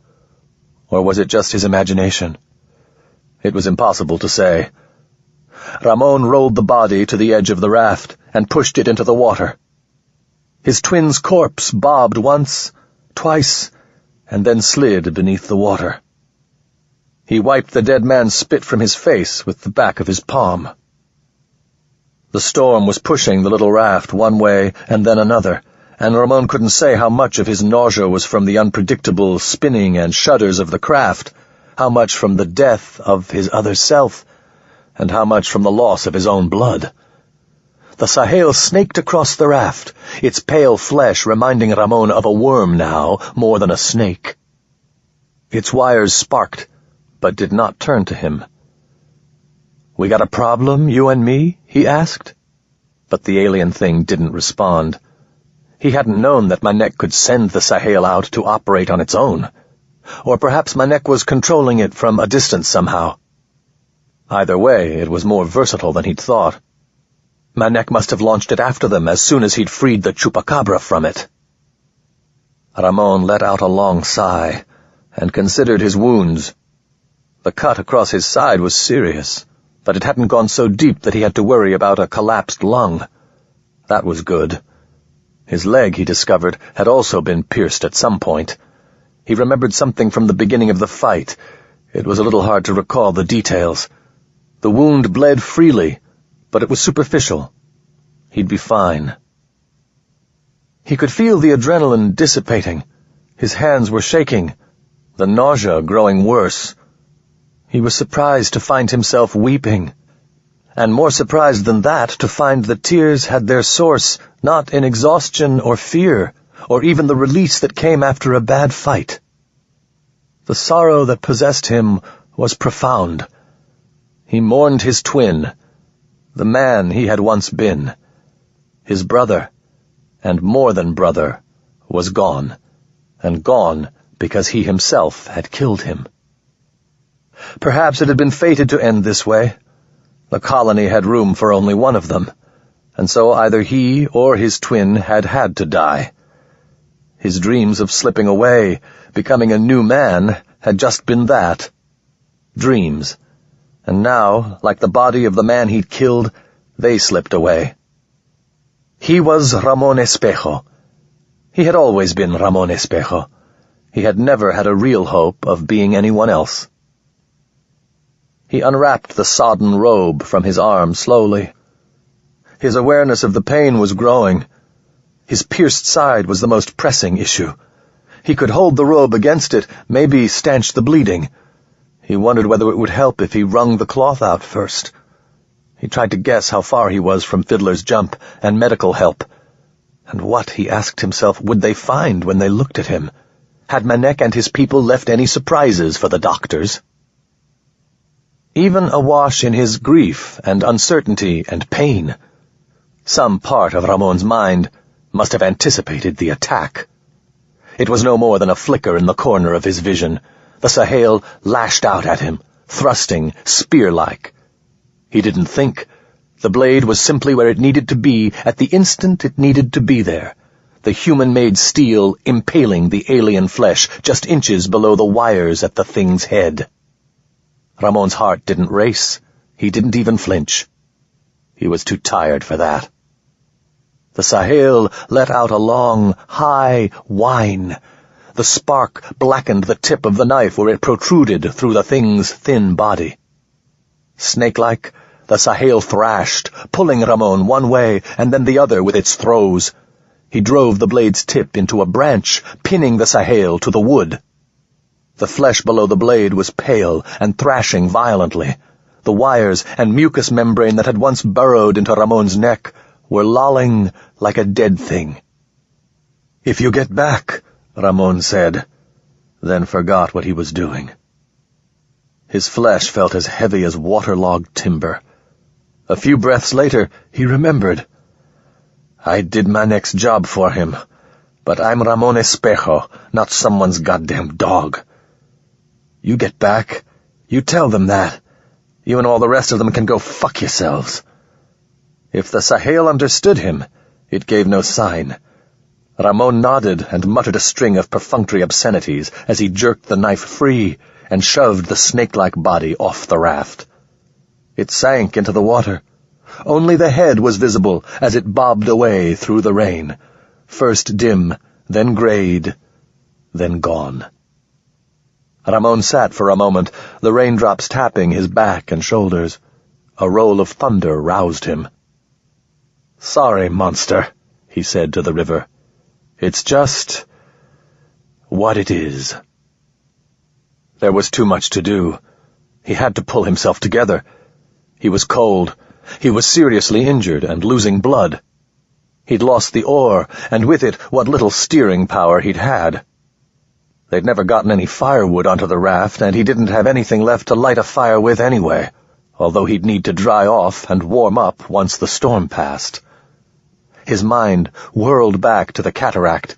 Or was it just his imagination? It was impossible to say. Ramon rolled the body to the edge of the raft and pushed it into the water. His twin's corpse bobbed once, twice, and then slid beneath the water. He wiped the dead man's spit from his face with the back of his palm. The storm was pushing the little raft one way and then another, and Ramon couldn't say how much of his nausea was from the unpredictable spinning and shudders of the craft, how much from the death of his other self, and how much from the loss of his own blood. The Sahel snaked across the raft, its pale flesh reminding Ramon of a worm now more than a snake. Its wires sparked, but did not turn to him. "We got a problem, you and me?" he asked. But the alien thing didn't respond. He hadn't known that Manek could send the Sahel out to operate on its own. Or perhaps Manek was controlling it from a distance somehow. Either way, it was more versatile than he'd thought. Manek must have launched it after them as soon as he'd freed the chupacabra from it. Ramon let out a long sigh and considered his wounds. The cut across his side was serious, but it hadn't gone so deep that he had to worry about a collapsed lung. That was good. His leg, he discovered, had also been pierced at some point. He remembered something from the beginning of the fight. It was a little hard to recall the details. The wound bled freely, but it was superficial. He'd be fine. He could feel the adrenaline dissipating. His hands were shaking, the nausea growing worse. He was surprised to find himself weeping, and more surprised than that to find the tears had their source not in exhaustion or fear, or even the release that came after a bad fight. The sorrow that possessed him was profound. He mourned his twin, the man he had once been. His brother, and more than brother, was gone, and gone because he himself had killed him. Perhaps it had been fated to end this way. The colony had room for only one of them, and so either he or his twin had to die. His dreams of slipping away, becoming a new man, had just been that. Dreams. And now, like the body of the man he'd killed, they slipped away. He was Ramon Espejo. He had always been Ramon Espejo. He had never had a real hope of being anyone else. He unwrapped the sodden robe from his arm slowly. His awareness of the pain was growing. His pierced side was the most pressing issue. He could hold the robe against it, maybe stanch the bleeding. He wondered whether it would help if he wrung the cloth out first. He tried to guess how far he was from Fiddler's Jump and medical help. And what, he asked himself, would they find when they looked at him? Had Manek and his people left any surprises for the doctors? Even awash in his grief and uncertainty and pain, some part of Ramon's mind must have anticipated the attack. It was no more than a flicker in the corner of his vision. The Sahel lashed out at him, thrusting, spear-like. He didn't think. The blade was simply where it needed to be at the instant it needed to be there, the human-made steel impaling the alien flesh just inches below the wires at the thing's head. Ramon's heart didn't race. He didn't even flinch. He was too tired for that. The Sahel let out a long, high whine. The spark blackened the tip of the knife where it protruded through the thing's thin body. Snake-like, the Sahel thrashed, pulling Ramon one way and then the other with its throws. He drove the blade's tip into a branch, pinning the Sahel to the wood. The flesh below the blade was pale and thrashing violently. The wires and mucous membrane that had once burrowed into Ramon's neck were lolling like a dead thing. "If you get back," Ramon said, then forgot what he was doing. His flesh felt as heavy as waterlogged timber. A few breaths later, he remembered. "I did Manek's job for him, but I'm Ramon Espejo, not someone's goddamn dog. You get back. You tell them that. You and all the rest of them can go fuck yourselves." If the Sahel understood him, it gave no sign. Ramon nodded and muttered a string of perfunctory obscenities as he jerked the knife free and shoved the snake-like body off the raft. It sank into the water. Only the head was visible as it bobbed away through the rain, first dim, then grayed, then gone. Ramon sat for a moment, the raindrops tapping his back and shoulders. A roll of thunder roused him. "Sorry, monster," he said to the river. "It's just what it is." There was too much to do. He had to pull himself together. He was cold. He was seriously injured and losing blood. He'd lost the oar, and with it what little steering power he'd had. They'd never gotten any firewood onto the raft, and he didn't have anything left to light a fire with anyway, although he'd need to dry off and warm up once the storm passed. His mind whirled back to the cataract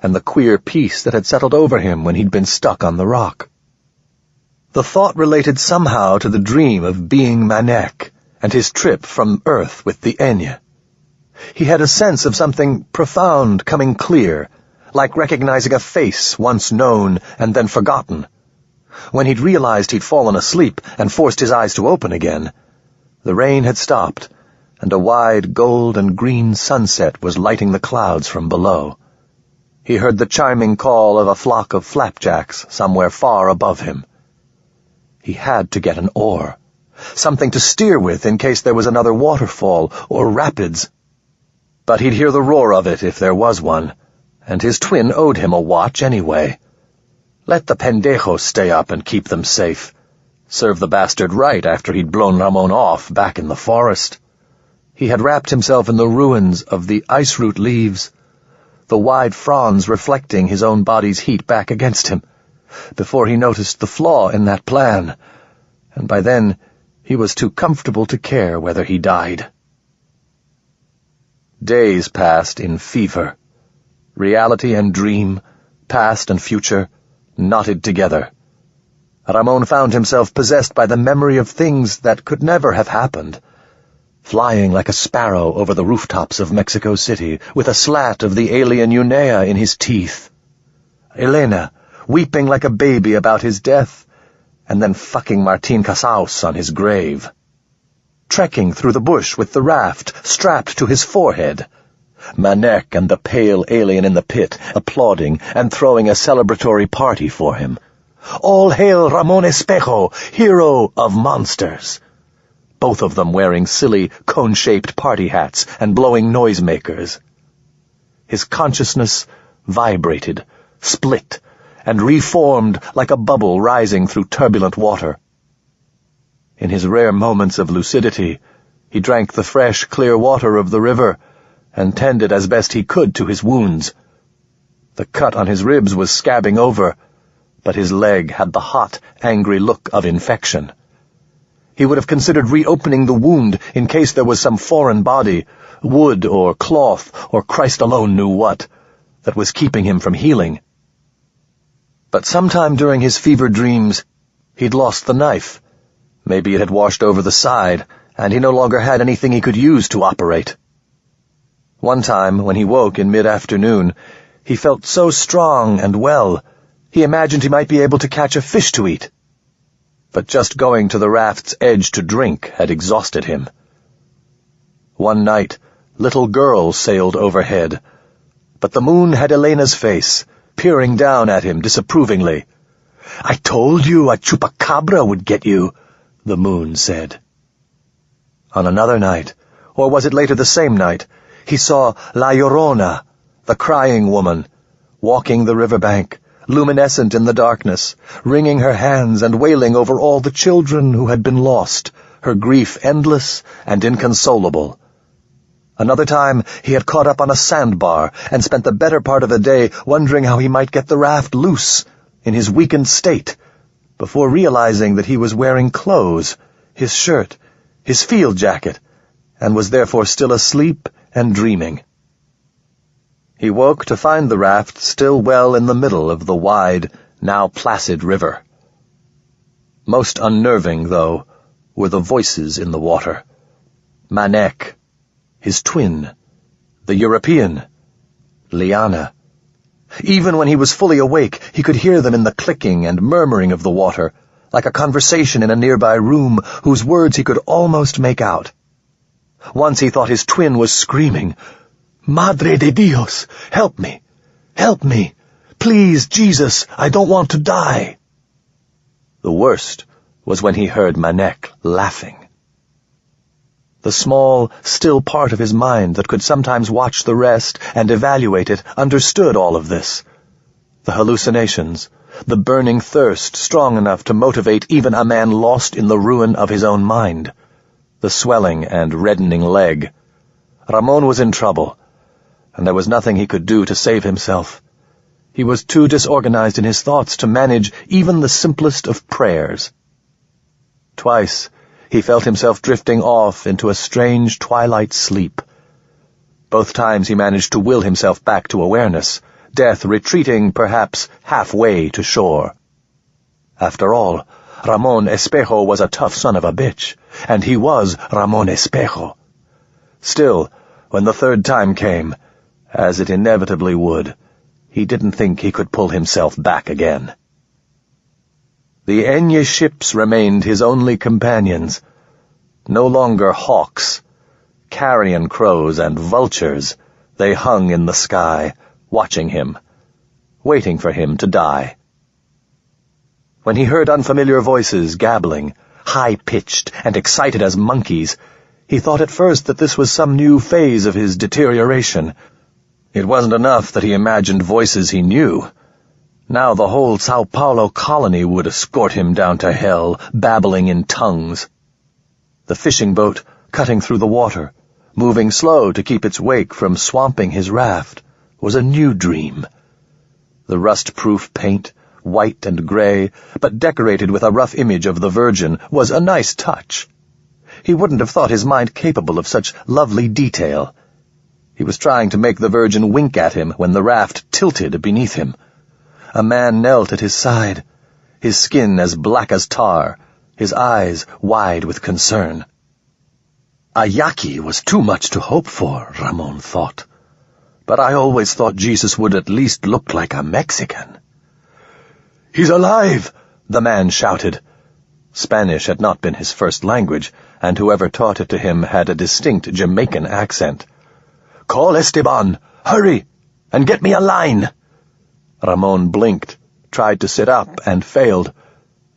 and the queer peace that had settled over him when he'd been stuck on the rock. The thought related somehow to the dream of being Manek and his trip from Earth with the Enya. He had a sense of something profound coming clear, like recognizing a face once known and then forgotten. When he'd realized he'd fallen asleep and forced his eyes to open again, the rain had stopped, and a wide gold and green sunset was lighting the clouds from below. He heard the chiming call of a flock of flapjacks somewhere far above him. He had to get an oar, something to steer with in case there was another waterfall or rapids. But he'd hear the roar of it if there was one, and his twin owed him a watch anyway. Let the pendejos stay up and keep them safe. Serve the bastard right after he'd blown Ramon off back in the forest. He had wrapped himself in the ruins of the ice-root leaves, the wide fronds reflecting his own body's heat back against him, before he noticed the flaw in that plan, and by then he was too comfortable to care whether he died. Days passed in fever. Reality and dream, past and future, knotted together. Ramon found himself possessed by the memory of things that could never have happened, flying like a sparrow over the rooftops of Mexico City with a slat of the alien Unea in his teeth. Elena, weeping like a baby about his death, and then fucking Martin Casaus on his grave. Trekking through the bush with the raft strapped to his forehead. Manek and the pale alien in the pit applauding and throwing a celebratory party for him. All hail Ramon Espejo, hero of monsters! Both of them wearing silly, cone-shaped party hats and blowing noisemakers. His consciousness vibrated, split, and reformed like a bubble rising through turbulent water. In his rare moments of lucidity, he drank the fresh, clear water of the river and tended as best he could to his wounds. The cut on his ribs was scabbing over, but his leg had the hot, angry look of infection. He would have considered reopening the wound in case there was some foreign body, wood or cloth or Christ alone knew what, that was keeping him from healing. But sometime during his fever dreams, he'd lost the knife. Maybe it had washed over the side, and he no longer had anything he could use to operate. One time, when he woke in mid-afternoon, he felt so strong and well, he imagined he might be able to catch a fish to eat. But just going to the raft's edge to drink had exhausted him. One night, little girls sailed overhead, but the moon had Elena's face, peering down at him disapprovingly. "I told you a chupacabra would get you," the moon said. On another night, or was it later the same night, he saw La Llorona, the crying woman, walking the riverbank, luminescent in the darkness, wringing her hands and wailing over all the children who had been lost, her grief endless and inconsolable. Another time he had caught up on a sandbar and spent the better part of the day wondering how he might get the raft loose, in his weakened state, before realizing that he was wearing clothes, his shirt, his field jacket, and was therefore still asleep and dreaming. He woke to find the raft still well in the middle of the wide, now placid river. Most unnerving, though, were the voices in the water. Manek, his twin, the European, Liana. Even when he was fully awake, he could hear them in the clicking and murmuring of the water, like a conversation in a nearby room whose words he could almost make out. Once he thought his twin was screaming, "Madre de Dios, help me! Help me! Please, Jesus, I don't want to die!" The worst was when he heard Manek laughing. The small, still part of his mind that could sometimes watch the rest and evaluate it understood all of this. The hallucinations, the burning thirst strong enough to motivate even a man lost in the ruin of his own mind. the swelling and reddening leg. Ramon was in trouble, and there was nothing he could do to save himself. He was too disorganized in his thoughts to manage even the simplest of prayers. Twice he felt himself drifting off into a strange twilight sleep. Both times he managed to will himself back to awareness, death retreating perhaps halfway to shore. After all, Ramon Espejo was a tough son of a bitch, and he was Ramon Espejo. Still, when the third time came, as it inevitably would, he didn't think he could pull himself back again. The Enya ships remained his only companions, no longer hawks. Carrion crows and vultures, they hung in the sky, watching him, waiting for him to die. When he heard unfamiliar voices gabbling, high-pitched and excited as monkeys, he thought at first that this was some new phase of his deterioration. It wasn't enough that he imagined voices he knew. Now the whole Sao Paulo colony would escort him down to hell, babbling in tongues. The fishing boat, cutting through the water, moving slow to keep its wake from swamping his raft, was a new dream. The rust-proof paint, white and gray, but decorated with a rough image of the Virgin, was a nice touch. He wouldn't have thought his mind capable of such lovely detail. He was trying to make the Virgin wink at him when the raft tilted beneath him. A man knelt at his side, his skin as black as tar, his eyes wide with concern. A Yaqui was too much to hope for, Ramon thought. But I always thought Jesus would at least look like a Mexican. "He's alive!" the man shouted. Spanish had not been his first language, and whoever taught it to him had a distinct Jamaican accent. "Call Esteban! Hurry! And get me a line!" Ramon blinked, tried to sit up, and failed.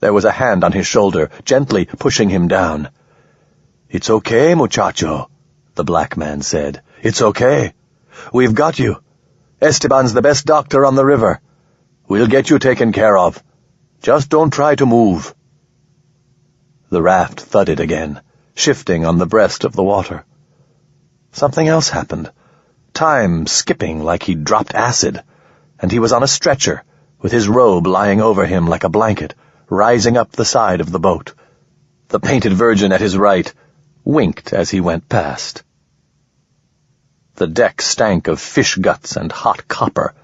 There was a hand on his shoulder, gently pushing him down. "It's okay, muchacho," the black man said. "It's okay. We've got you. Esteban's the best doctor on the river. We'll get you taken care of. Just don't try to move." The raft thudded again, shifting on the breast of the water. Something else happened. Time skipping like he'd dropped acid, and he was on a stretcher, with his robe lying over him like a blanket, rising up the side of the boat. The painted Virgin at his right winked as he went past. The deck stank of fish guts and hot copper.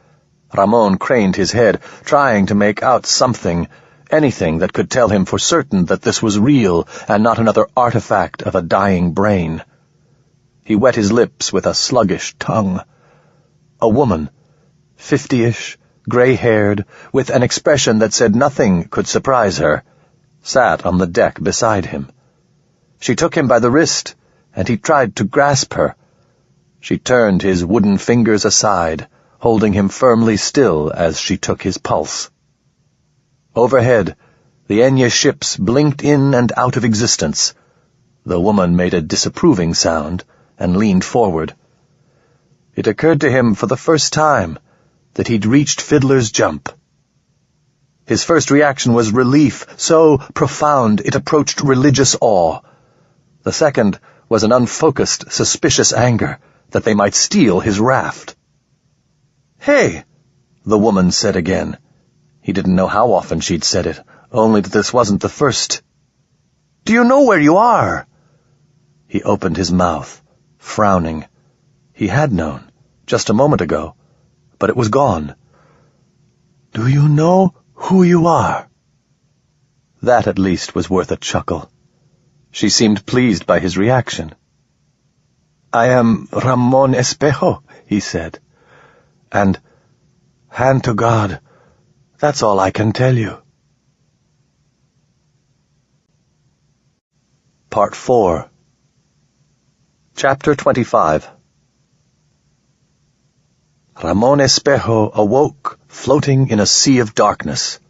Ramon craned his head, trying to make out something, anything that could tell him for certain that this was real and not another artifact of a dying brain. He wet his lips with a sluggish tongue. A woman, 50-ish, gray-haired, with an expression that said nothing could surprise her, sat on the deck beside him. She took him by the wrist, and he tried to grasp her. She turned his wooden fingers aside, holding him firmly still as she took his pulse. Overhead, the Enya ships blinked in and out of existence. The woman made a disapproving sound and leaned forward. It occurred to him for the first time that he'd reached Fiddler's Jump. His first reaction was relief, so profound it approached religious awe. The second was an unfocused, suspicious anger that they might steal his raft. "Hey," the woman said again. He didn't know how often she'd said it, only that this wasn't the first. "Do you know where you are?" He opened his mouth, frowning. He had known, just a moment ago, but it was gone. "Do you know who you are?" That at least was worth a chuckle. She seemed pleased by his reaction. "I am Ramon Espejo," he said. "And, hand to God, that's all I can tell you." Part 4. Chapter 25. Ramon Espejo awoke, floating in a sea of darkness.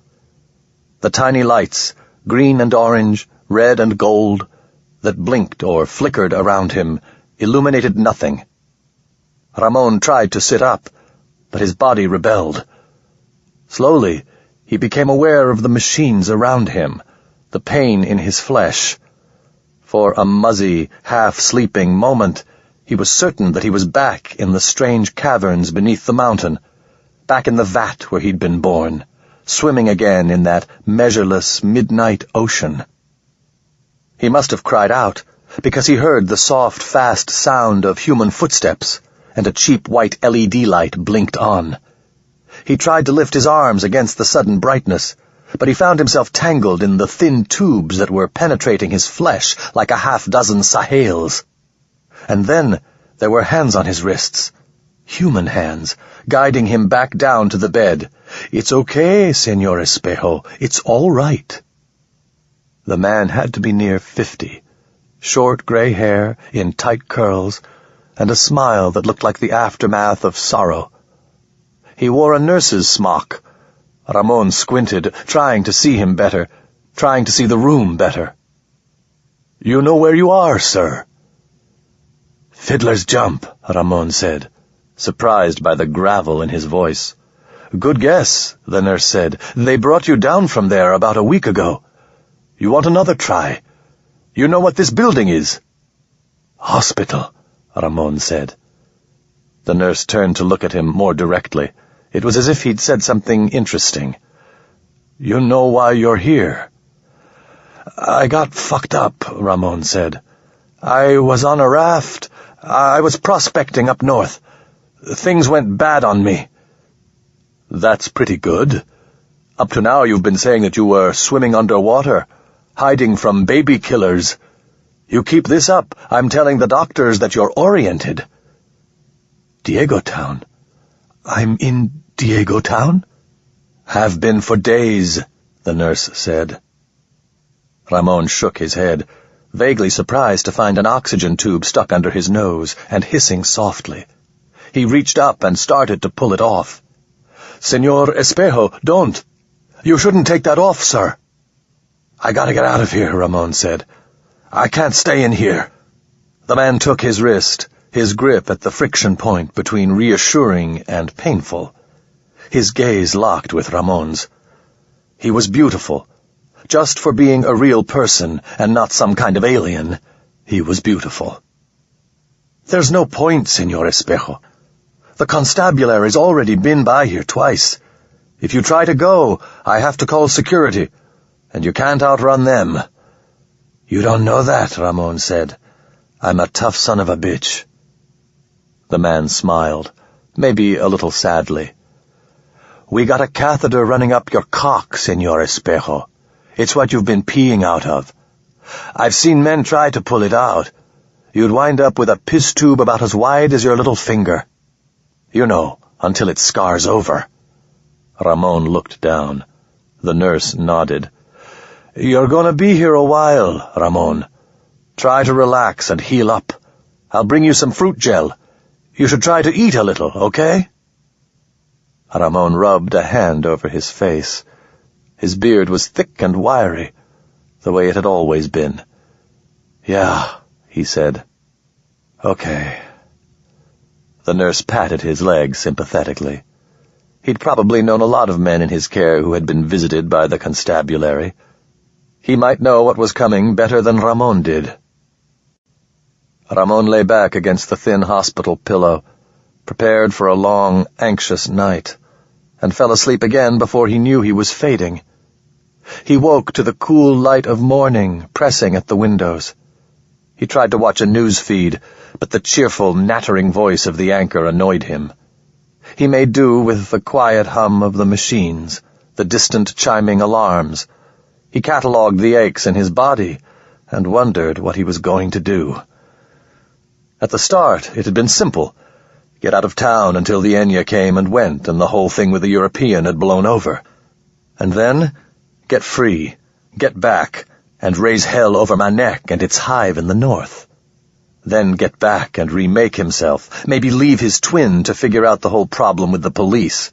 The tiny lights, green and orange, red and gold, that blinked or flickered around him, illuminated nothing. Ramon tried to sit up, but his body rebelled. Slowly, he became aware of the machines around him, the pain in his flesh. For a muzzy, half-sleeping moment, he was certain that he was back in the strange caverns beneath the mountain, back in the vat where he'd been born, swimming again in that measureless midnight ocean. He must have cried out, because he heard the soft, fast sound of human footsteps, and a cheap white LED light blinked on. He tried to lift his arms against the sudden brightness, but he found himself tangled in the thin tubes that were penetrating his flesh like a half-dozen Sahales. And then there were hands on his wrists, human hands, guiding him back down to the bed. "It's okay, Senor Espejo. It's all right." The man had to be near 50, short gray hair in tight curls, and a smile that looked like the aftermath of sorrow. He wore a nurse's smock. Ramon squinted, trying to see him better, trying to see the room better. "You know where you are, sir?" "Fiddler's Jump," Ramon said, surprised by the gravel in his voice. "Good guess," the nurse said. "They brought you down from there about a week ago. You want another try? You know what this building is?" "Hospital," Ramon said. The nurse turned to look at him more directly. It was as if he'd said something interesting. "You know why you're here?" "I got fucked up," Ramon said. "I was on a raft. I was prospecting up north. Things went bad on me." "That's pretty good. Up to now you've been saying that you were swimming underwater, hiding from baby killers. You keep this up, I'm telling the doctors that you're oriented." "Diego Town? I'm in Diego Town?" "Have been for days," the nurse said. Ramon shook his head, vaguely surprised to find an oxygen tube stuck under his nose and hissing softly. He reached up and started to pull it off. "Senor Espejo, don't! You shouldn't take that off, sir." "I gotta get out of here," Ramon said. "I can't stay in here." The man took his wrist, his grip at the friction point between reassuring and painful. His gaze locked with Ramon's. He was beautiful. Just for being a real person and not some kind of alien, he was beautiful. "There's no point, Senor Espejo. The constabulary's already been by here twice. If you try to go, I have to call security, and you can't outrun them." "You don't know that," Ramon said. "I'm a tough son of a bitch." The man smiled, maybe a little sadly. "We got a catheter running up your cock, Senor Espejo. It's what you've been peeing out of. I've seen men try to pull it out. You'd wind up with a piss tube about as wide as your little finger. You know, until it scars over." Ramon looked down. The nurse nodded. "You're gonna be here a while, Ramon. Try to relax and heal up. I'll bring you some fruit gel. You should try to eat a little, okay?" Ramon rubbed a hand over his face. His beard was thick and wiry, the way it had always been. "Yeah," he said. "Okay." The nurse patted his leg sympathetically. He'd probably known a lot of men in his care who had been visited by the constabulary. He might know what was coming better than Ramon did. Ramon lay back against the thin hospital pillow, prepared for a long, anxious night, and fell asleep again before he knew he was fading. He woke to the cool light of morning pressing at the windows. He tried to watch a news feed, but the cheerful, nattering voice of the anchor annoyed him. He made do with the quiet hum of the machines, the distant chiming alarms. He catalogued the aches in his body and wondered what he was going to do. At the start, it had been simple. Get out of town until the Enya came and went and the whole thing with the European had blown over. And then, get free, get back, and raise hell over my neck and its hive in the north. Then get back and remake himself, maybe leave his twin to figure out the whole problem with the police.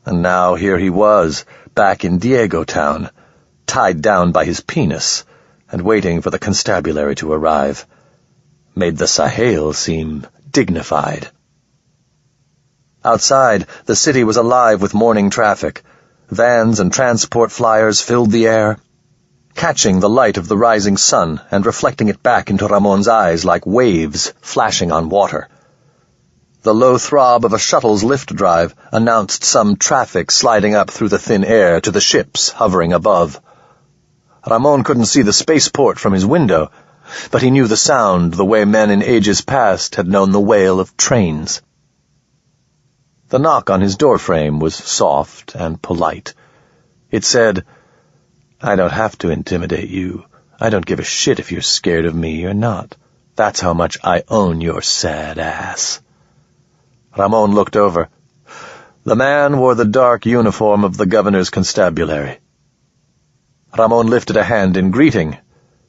And now here he was, back in Diego Town, tied down by his penis, and waiting for the constabulary to arrive. Made the Sahale seem dignified. Outside, the city was alive with morning traffic. Vans and transport flyers filled the air. catching the light of the rising sun and reflecting it back into Ramon's eyes like waves flashing on water. The low throb of a shuttle's lift drive announced some traffic sliding up through the thin air to the ships hovering above. Ramon couldn't see the spaceport from his window, but he knew the sound the way men in ages past had known the wail of trains. The knock on his doorframe was soft and polite. It said, "I don't have to intimidate you. I don't give a shit if you're scared of me or not. That's how much I own your sad ass." Ramon looked over. The man wore the dark uniform of the governor's constabulary. Ramon lifted a hand in greeting,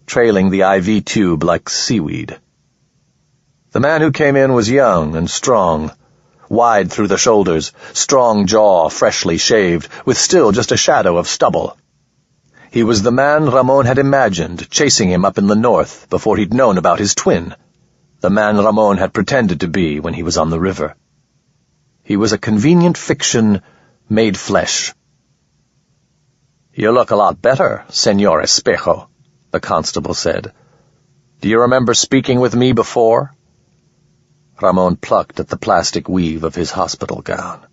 trailing the IV tube like seaweed. The man who came in was young and strong, wide through the shoulders, strong jaw freshly shaved, with still just a shadow of stubble. He was the man Ramon had imagined chasing him up in the north before he'd known about his twin, the man Ramon had pretended to be when he was on the river. He was a convenient fiction made flesh. "You look a lot better, Señor Espejo," the constable said. "Do you remember speaking with me before?" Ramon plucked at the plastic weave of his hospital gown.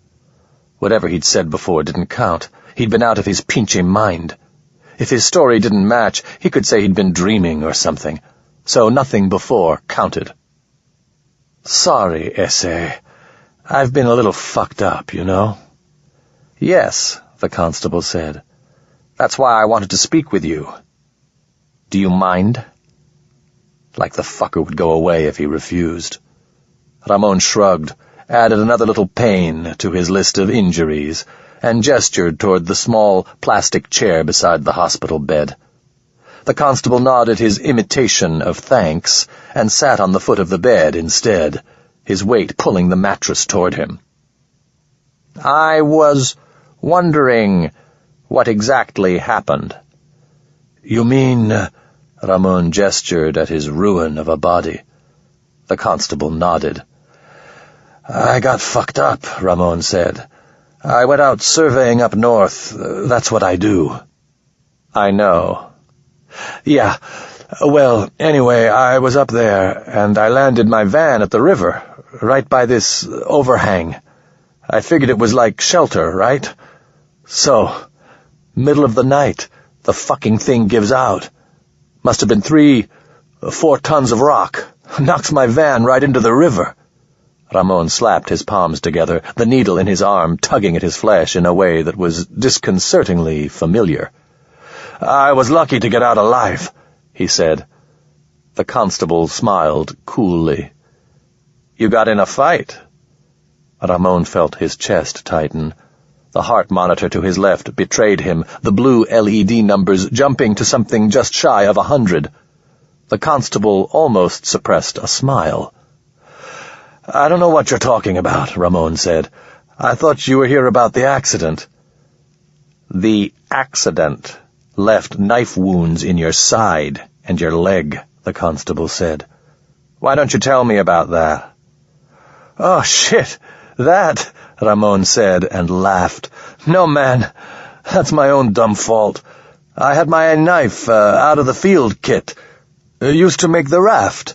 Whatever he'd said before didn't count. He'd been out of his pinche mind. If his story didn't match, he could say he'd been dreaming or something. So nothing before counted. "Sorry, Ese. I've been a little fucked up, you know." "Yes," the constable said. "That's why I wanted to speak with you. Do you mind?" Like the fucker would go away if he refused. Ramon shrugged, added another little pain to his list of injuries, and gestured toward the small plastic chair beside the hospital bed. The constable nodded his imitation of thanks and sat on the foot of the bed instead, his weight pulling the mattress toward him. "I was wondering what exactly happened." "You mean—" Ramon gestured at his ruin of a body. The constable nodded. "I got fucked up," Ramon said. "I went out surveying up north. That's what I do." "I know." "Yeah. Well, anyway, I was up there, and I landed my van at the river, right by this overhang. I figured it was like shelter, right? So, middle of the night, the fucking thing gives out. Must have been 3-4 tons of rock. Knocks my van right into the river." Ramon slapped his palms together, the needle in his arm tugging at his flesh in a way that was disconcertingly familiar. "I was lucky to get out alive," he said. The constable smiled coolly. "You got in a fight?" Ramon felt his chest tighten. The heart monitor to his left betrayed him, the blue LED numbers jumping to something just shy of 100. The constable almost suppressed a smile. "I don't know what you're talking about," Ramon said. "I thought you were here about the accident." "The accident left knife wounds in your side and your leg," the constable said. "Why don't you tell me about that?" "Oh, shit, that," Ramon said and laughed. "No, man, that's my own dumb fault. I had my knife out of the field kit. Used to make the raft.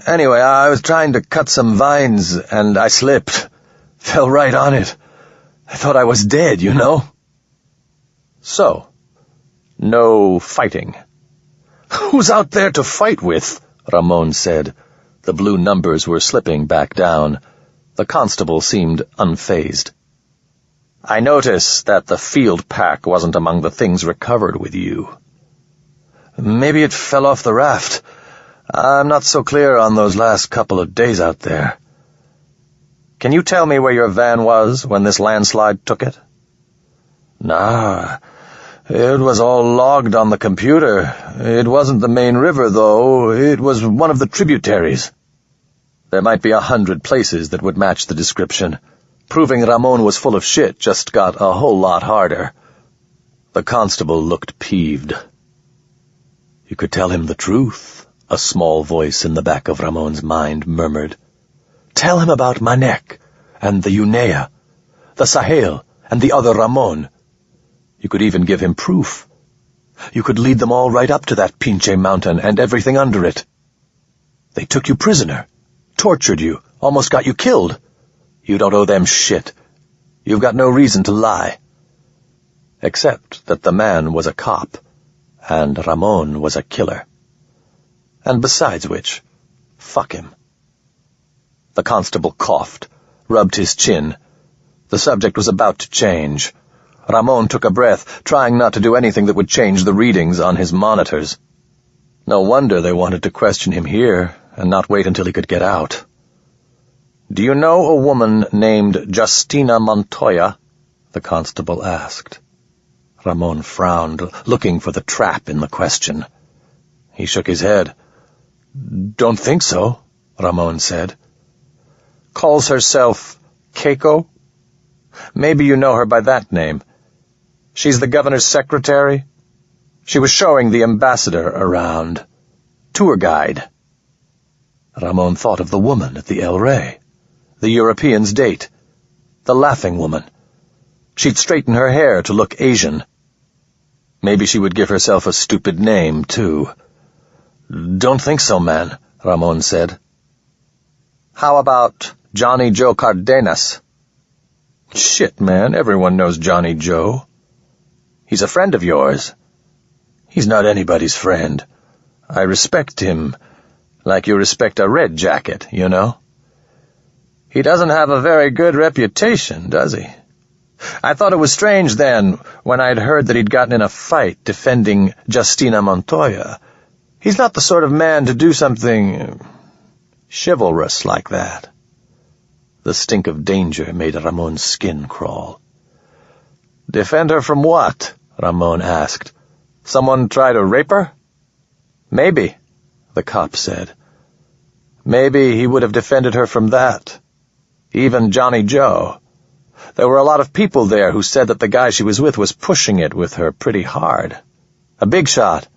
Anyway, I was trying to cut some vines, and I slipped. Fell right on it. I thought I was dead, you know." "So, no fighting." "Who's out there to fight with?" Ramon said. The blue numbers were slipping back down. The constable seemed unfazed. "I notice that the field pack wasn't among the things recovered with you." "Maybe it fell off the raft. I'm not so clear on those last couple of days out there." "Can you tell me where your van was when this landslide took it?" "Nah, it was all logged on the computer. It wasn't the main river, though. It was one of the tributaries." There might be 100 places that would match the description. Proving Ramon was full of shit just got a whole lot harder. The constable looked peeved. "You could tell him the truth," a small voice in the back of Ramon's mind murmured. "Tell him about Manek, and the Unea, the Sahel, and the other Ramon. You could even give him proof. You could lead them all right up to that Pinche mountain and everything under it. They took you prisoner, tortured you, almost got you killed. You don't owe them shit. You've got no reason to lie. Except that the man was a cop, and Ramon was a killer. And besides which, fuck him. The constable coughed, rubbed his chin. The subject was about to change. Ramon took a breath, trying not to do anything that would change the readings on his monitors. No wonder they wanted to question him here, and not wait until he could get out. "Do you know a woman named Justina Montoya?" the constable asked. Ramon frowned, looking for the trap in the question. He shook his head. "Don't think so," Ramon said. "Calls herself Keiko? Maybe you know her by that name. She's the governor's secretary. She was showing the ambassador around. Tour guide." Ramon thought of the woman at the El Rey, the European's date, the laughing woman. She'd straighten her hair to look Asian. Maybe she would give herself a stupid name, too. "Don't think so, man," Ramon said. "How about Johnny Joe Cardenas?" "Shit, man, everyone knows Johnny Joe. He's a friend of yours." "He's not anybody's friend. I respect him, like you respect a red jacket, you know." "He doesn't have a very good reputation, does he? I thought it was strange then, when I'd heard that he'd gotten in a fight defending Justina Montoya. He's not the sort of man to do something chivalrous like that." The stink of danger made Ramon's skin crawl. "Defend her from what?" Ramon asked. "Someone try to rape her?" "Maybe," the cop said. "Maybe he would have defended her from that. Even Johnny Joe. There were a lot of people there who said that the guy she was with was pushing it with her pretty hard. A big shot.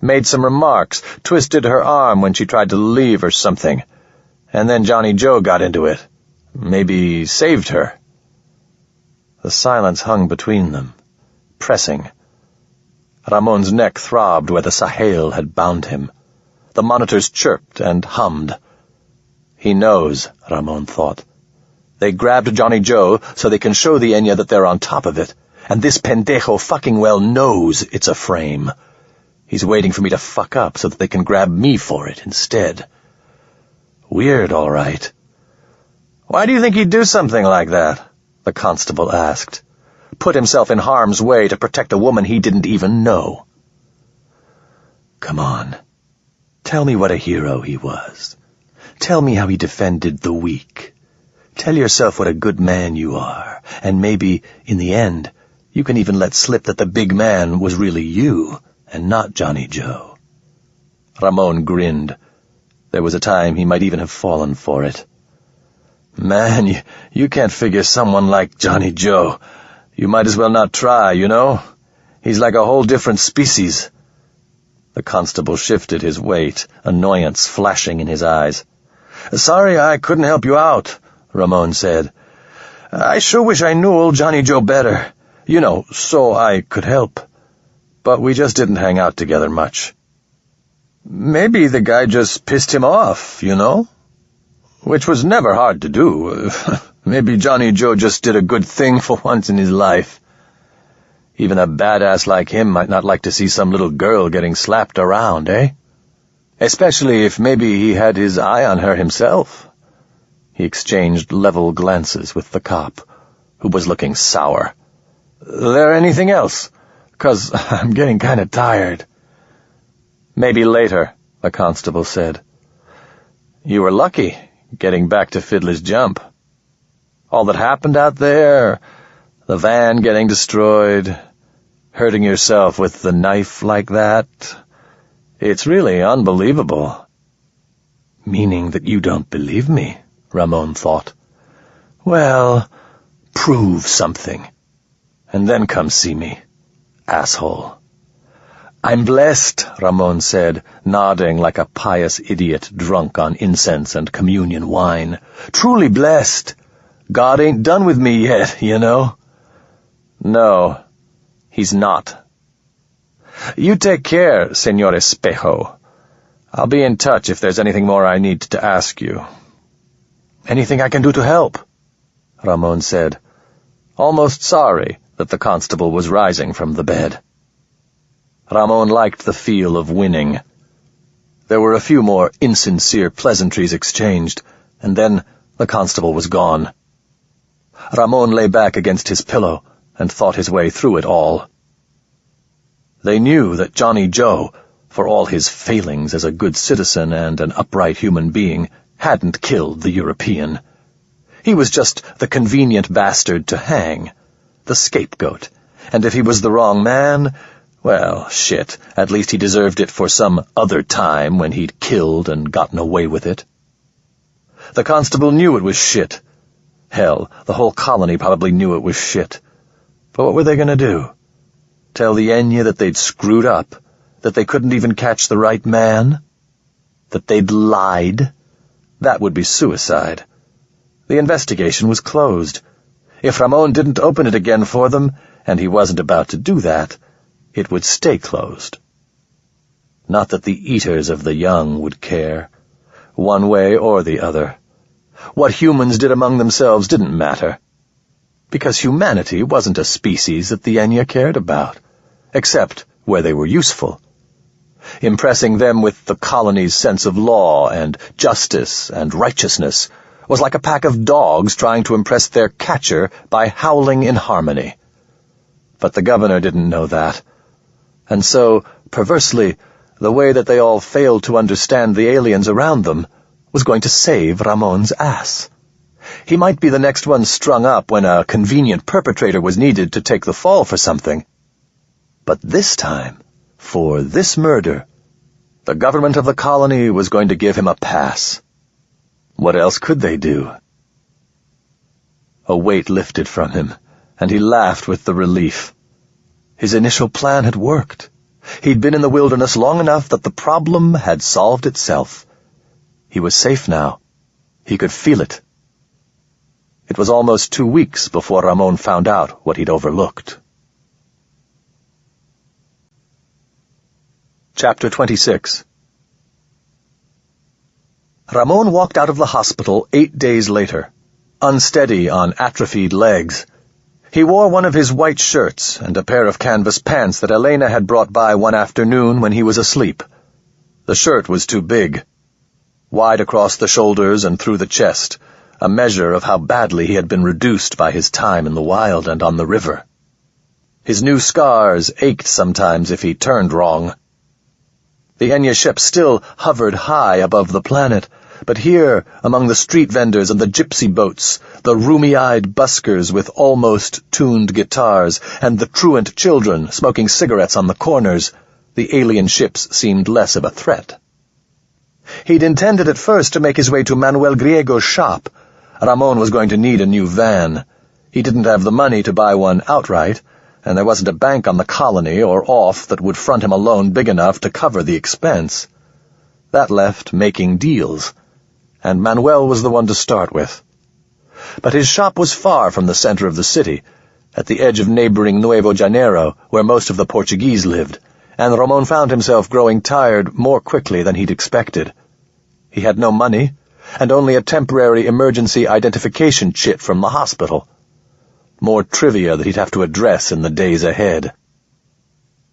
Made some remarks, twisted her arm when she tried to leave or something. And then Johnny Joe got into it. Maybe saved her." The silence hung between them, pressing. Ramon's neck throbbed where the Sahel had bound him. The monitors chirped and hummed. He knows, Ramon thought. They grabbed Johnny Joe so they can show the Enya that they're on top of it, and this pendejo fucking well knows it's a frame. He's waiting for me to fuck up so that they can grab me for it instead. Weird, all right. "Why do you think he'd do something like that?" the constable asked. "Put himself in harm's way to protect a woman he didn't even know." "Come on. Tell me what a hero he was. Tell me how he defended the weak. Tell yourself what a good man you are, and maybe, in the end, you can even let slip that the big man was really you, and not Johnny Joe." Ramon grinned. There was a time he might even have fallen for it. "Man, you can't figure someone like Johnny Joe. You might as well not try, you know? He's like a whole different species." The constable shifted his weight, annoyance flashing in his eyes. "Sorry I couldn't help you out," Ramon said. "I sure wish I knew old Johnny Joe better, you know, so I could help. But we just didn't hang out together much. Maybe the guy just pissed him off, you know? Which was never hard to do. Maybe Johnny Joe just did a good thing for once in his life. Even a badass like him might not like to see some little girl getting slapped around, eh? Especially if maybe he had his eye on her himself." He exchanged level glances with the cop, who was looking sour. "There anything else? 'Cause I'm getting kind of tired." "Maybe later," the constable said. "You were lucky, getting back to Fiddler's Jump. All that happened out there, the van getting destroyed, hurting yourself with the knife like that, it's really unbelievable." "Meaning that you don't believe me?" Ramon thought. "Well, prove something, and then come see me, asshole." "I'm blessed," Ramon said, nodding like a pious idiot drunk on incense and communion wine. "Truly blessed. God ain't done with me yet, you know." "No, he's not." You take care, Señor Espejo. I'll be in touch if there's anything more I need to ask you." "Anything I can do to help?" Ramon said, almost sorry that the constable was rising from the bed. Ramon liked the feel of winning. There were a few more insincere pleasantries exchanged, and then the constable was gone. Ramon lay back against his pillow and thought his way through it all. They knew that Johnny Joe, for all his failings as a good citizen and an upright human being, hadn't killed the European. He was just the convenient bastard to hang, the scapegoat, and if he was the wrong man, well, shit, at least he deserved it for some other time when he'd killed and gotten away with it. The constable knew it was shit. Hell, the whole colony probably knew it was shit. But what were they going to do? Tell the Enya that they'd screwed up? That they couldn't even catch the right man? That they'd lied? That would be suicide. The investigation was closed. If Ramon didn't open it again for them, and he wasn't about to do that, it would stay closed. Not that the eaters of the young would care, one way or the other. What humans did among themselves didn't matter, because humanity wasn't a species that the Enya cared about, except where they were useful. Impressing them with the colony's sense of law and justice and righteousness was like a pack of dogs trying to impress their catcher by howling in harmony. But the governor didn't know that. And so, perversely, the way that they all failed to understand the aliens around them was going to save Ramon's ass. He might be the next one strung up when a convenient perpetrator was needed to take the fall for something. But this time, for this murder, the government of the colony was going to give him a pass. What else could they do? A weight lifted from him, and he laughed with the relief. His initial plan had worked. He'd been in the wilderness long enough that the problem had solved itself. He was safe now. He could feel it. It was almost 2 weeks before Ramon found out what he'd overlooked. Chapter 26. Ramon walked out of the hospital 8 days later, unsteady on atrophied legs. He wore one of his white shirts and a pair of canvas pants that Elena had brought by one afternoon when he was asleep. The shirt was too big, wide across the shoulders and through the chest, a measure of how badly he had been reduced by his time in the wild and on the river. His new scars ached sometimes if he turned wrong. The Enya ship still hovered high above the planet, but here, among the street vendors and the gypsy boats, the roomy-eyed buskers with almost tuned guitars, and the truant children smoking cigarettes on the corners, the alien ships seemed less of a threat. He'd intended at first to make his way to Manuel Griego's shop. Ramon was going to need a new van. He didn't have the money to buy one outright, and there wasn't a bank on the colony or off that would front him a loan big enough to cover the expense. That left making deals, and Manuel was the one to start with. But his shop was far from the center of the city, at the edge of neighboring Nuevo Janeiro, where most of the Portuguese lived, and Ramon found himself growing tired more quickly than he'd expected. He had no money, and only a temporary emergency identification chit from the hospital. More trivia that he'd have to address in the days ahead.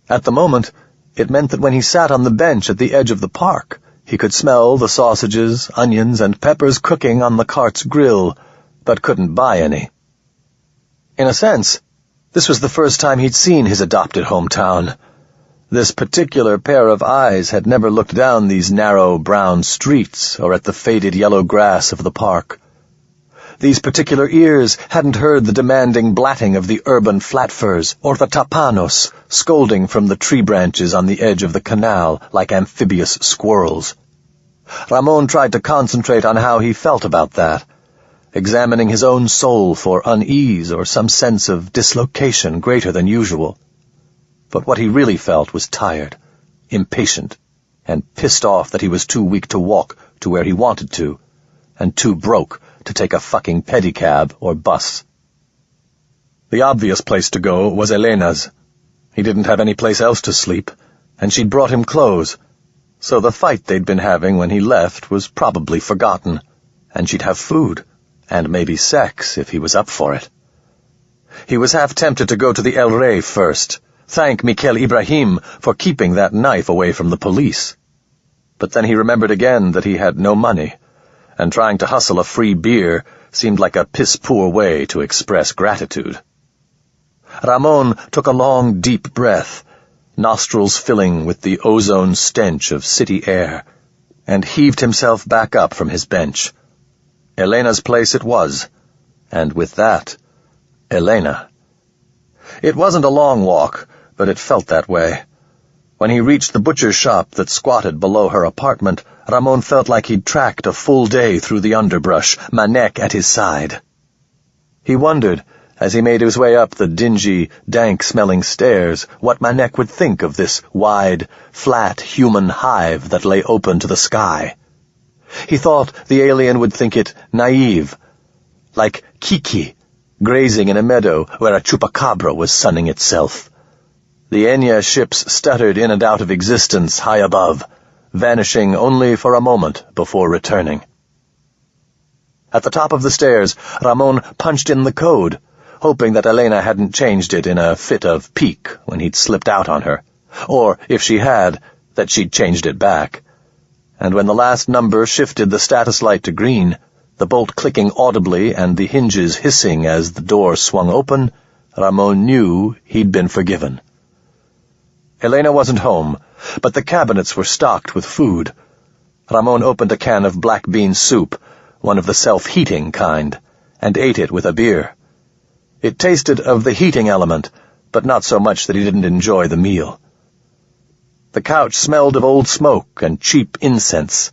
At the moment, it meant that when he sat on the bench at the edge of the park, he could smell the sausages, onions, and peppers cooking on the cart's grill, but couldn't buy any. In a sense, this was the first time he'd seen his adopted hometown. This particular pair of eyes had never looked down these narrow brown streets or at the faded yellow grass of the park. These particular ears hadn't heard the demanding blatting of the urban flatfurs or the tapanos scolding from the tree branches on the edge of the canal like amphibious squirrels. Ramon tried to concentrate on how he felt about that, examining his own soul for unease or some sense of dislocation greater than usual. But what he really felt was tired, impatient, and pissed off that he was too weak to walk to where he wanted to, and too broke to take a fucking pedicab or bus. The obvious place to go was Elena's. He didn't have any place else to sleep, and she'd brought him clothes, so the fight they'd been having when he left was probably forgotten, and she'd have food, and maybe sex if he was up for it. He was half tempted to go to the El Rey first, thank Mikel Ibrahim for keeping that knife away from the police. But then he remembered again that he had no money, and trying to hustle a free beer seemed like a piss-poor way to express gratitude. Ramon took a long, deep breath, nostrils filling with the ozone stench of city air, and heaved himself back up from his bench. Elena's place it was, and with that, Elena. It wasn't a long walk, but it felt that way. When he reached the butcher's shop that squatted below her apartment, Ramon felt like he'd tracked a full day through the underbrush, Manek at his side. He wondered, as he made his way up the dingy, dank-smelling stairs, what Manek would think of this wide, flat human hive that lay open to the sky. He thought the alien would think it naive, like Kiki, grazing in a meadow where a chupacabra was sunning itself. The Enya ships stuttered in and out of existence high above, vanishing only for a moment before returning. At the top of the stairs, Ramon punched in the code, hoping that Elena hadn't changed it in a fit of pique when he'd slipped out on her, or, if she had, that she'd changed it back. And when the last number shifted the status light to green, the bolt clicking audibly and the hinges hissing as the door swung open, Ramon knew he'd been forgiven. Elena wasn't home, but the cabinets were stocked with food. Ramon opened a can of black bean soup, one of the self-heating kind, and ate it with a beer. It tasted of the heating element, but not so much that he didn't enjoy the meal. The couch smelled of old smoke and cheap incense.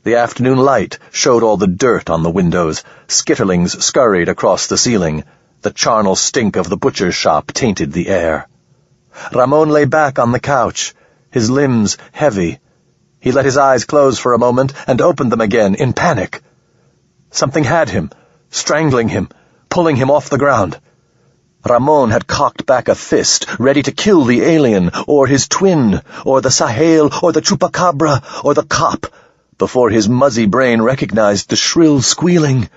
The afternoon light showed all the dirt on the windows, skitterlings scurried across the ceiling, the charnel stink of the butcher's shop tainted the air. Ramon lay back on the couch, his limbs heavy. He let his eyes close for a moment and opened them again in panic. Something had him, strangling him, pulling him off the ground. Ramon had cocked back a fist, ready to kill the alien, or his twin, or the Sahel, or the chupacabra, or the cop, before his muzzy brain recognized the shrill squealing.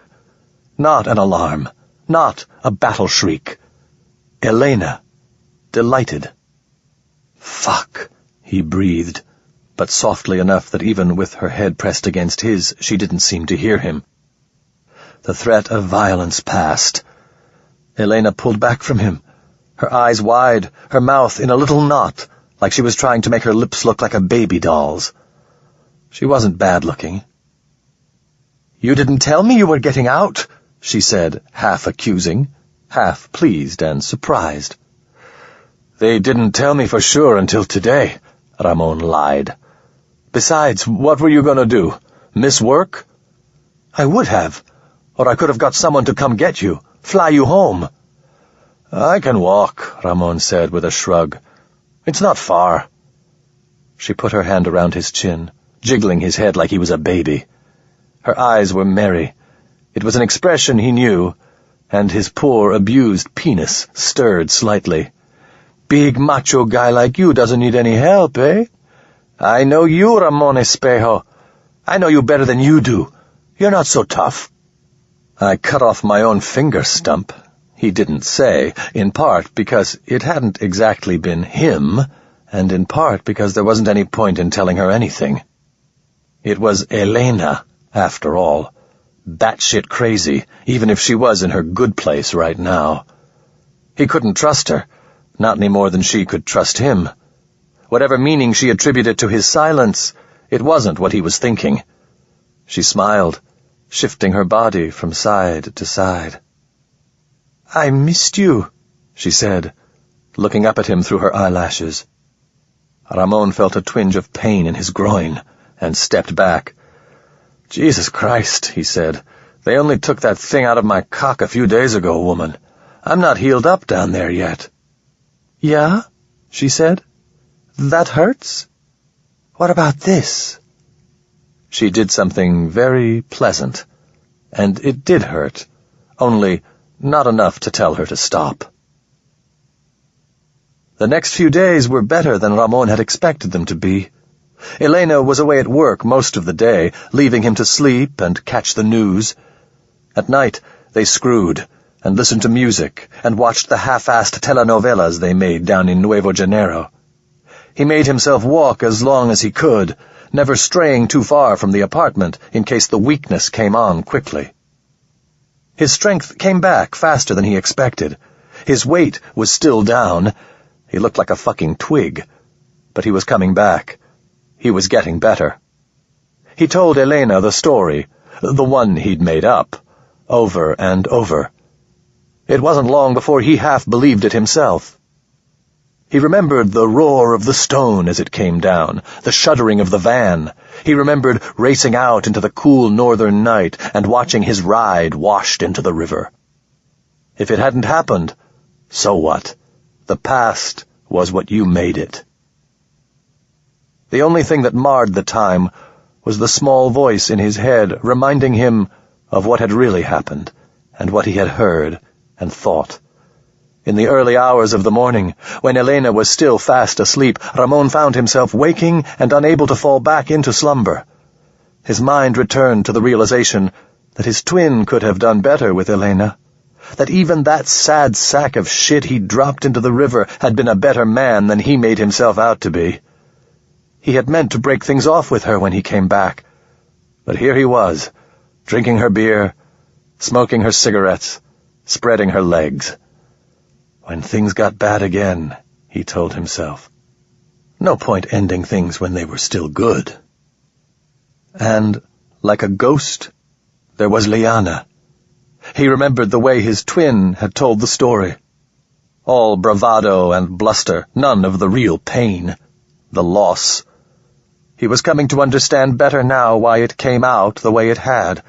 Not an alarm, not a battle shriek. Elena, delighted. "Fuck," he breathed, but softly enough that even with her head pressed against his, she didn't seem to hear him. The threat of violence passed. Elena pulled back from him, her eyes wide, her mouth in a little knot, like she was trying to make her lips look like a baby doll's. She wasn't bad-looking. "You didn't tell me you were getting out," she said, half accusing, half pleased and surprised. "They didn't tell me for sure until today," Ramon lied. "Besides, what were you going to do? Miss work?" "I would have. Or I could have got someone to come get you, fly you home." "I can walk," Ramon said with a shrug. "It's not far." She put her hand around his chin, jiggling his head like he was a baby. Her eyes were merry. It was an expression he knew, and his poor, abused penis stirred slightly. "Big macho guy like you doesn't need any help, eh? I know you, Ramon Espejo. I know you better than you do. You're not so tough." "I cut off my own finger stump," he didn't say, in part because it hadn't exactly been him, and in part because there wasn't any point in telling her anything. It was Elena, after all. Batshit crazy, even if she was in her good place right now. He couldn't trust her, not any more than she could trust him. Whatever meaning she attributed to his silence, it wasn't what he was thinking. She smiled, shifting her body from side to side. "I missed you," she said, looking up at him through her eyelashes. Ramon felt a twinge of pain in his groin and stepped back. "Jesus Christ," he said. "They only took that thing out of my cock a few days ago, woman. I'm not healed up down there yet." "Yeah?" she said. "That hurts? What about this?" She did something very pleasant, and it did hurt, only not enough to tell her to stop. The next few days were better than Ramon had expected them to be. Elena was away at work most of the day, leaving him to sleep and catch the news. At night, they screwed and listened to music and watched the half-assed telenovelas they made down in Nuevo Janeiro. He made himself walk as long as he could, never straying too far from the apartment in case the weakness came on quickly. His strength came back faster than he expected. His weight was still down. He looked like a fucking twig. But he was coming back. He was getting better. He told Elena the story, the one he'd made up, over and over. It wasn't long before he half believed it himself. He remembered the roar of the stone as it came down, the shuddering of the van. He remembered racing out into the cool northern night and watching his ride washed into the river. If it hadn't happened, so what? The past was what you made it. The only thing that marred the time was the small voice in his head reminding him of what had really happened and what he had heard and thought. In the early hours of the morning, when Elena was still fast asleep, Ramon found himself waking and unable to fall back into slumber. His mind returned to the realization that his twin could have done better with Elena, that even that sad sack of shit he'd dropped into the river had been a better man than he made himself out to be. He had meant to break things off with her when he came back, but here he was, drinking her beer, smoking her cigarettes, spreading her legs. When things got bad again, he told himself. No point ending things when they were still good. And, like a ghost, there was Liana. He remembered the way his twin had told the story. All bravado and bluster, none of the real pain, the loss. He was coming to understand better now why it came out the way it had.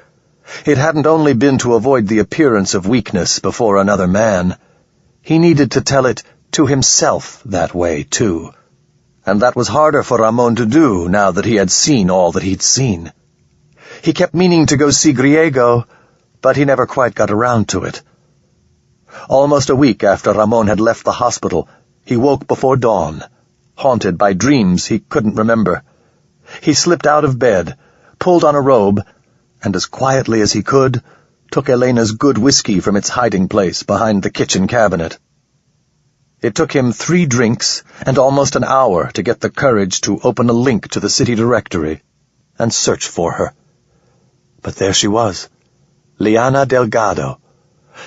It hadn't only been to avoid the appearance of weakness before another man. He needed to tell it to himself that way, too. And that was harder for Ramon to do now that he had seen all that he'd seen. He kept meaning to go see Griego, but he never quite got around to it. Almost a week after Ramon had left the hospital, he woke before dawn, haunted by dreams he couldn't remember. He slipped out of bed, pulled on a robe, and as quietly as he could, took Elena's good whiskey from its hiding place behind the kitchen cabinet. It took him 3 drinks and almost an hour to get the courage to open a link to the city directory and search for her. But there she was, Liana Delgado.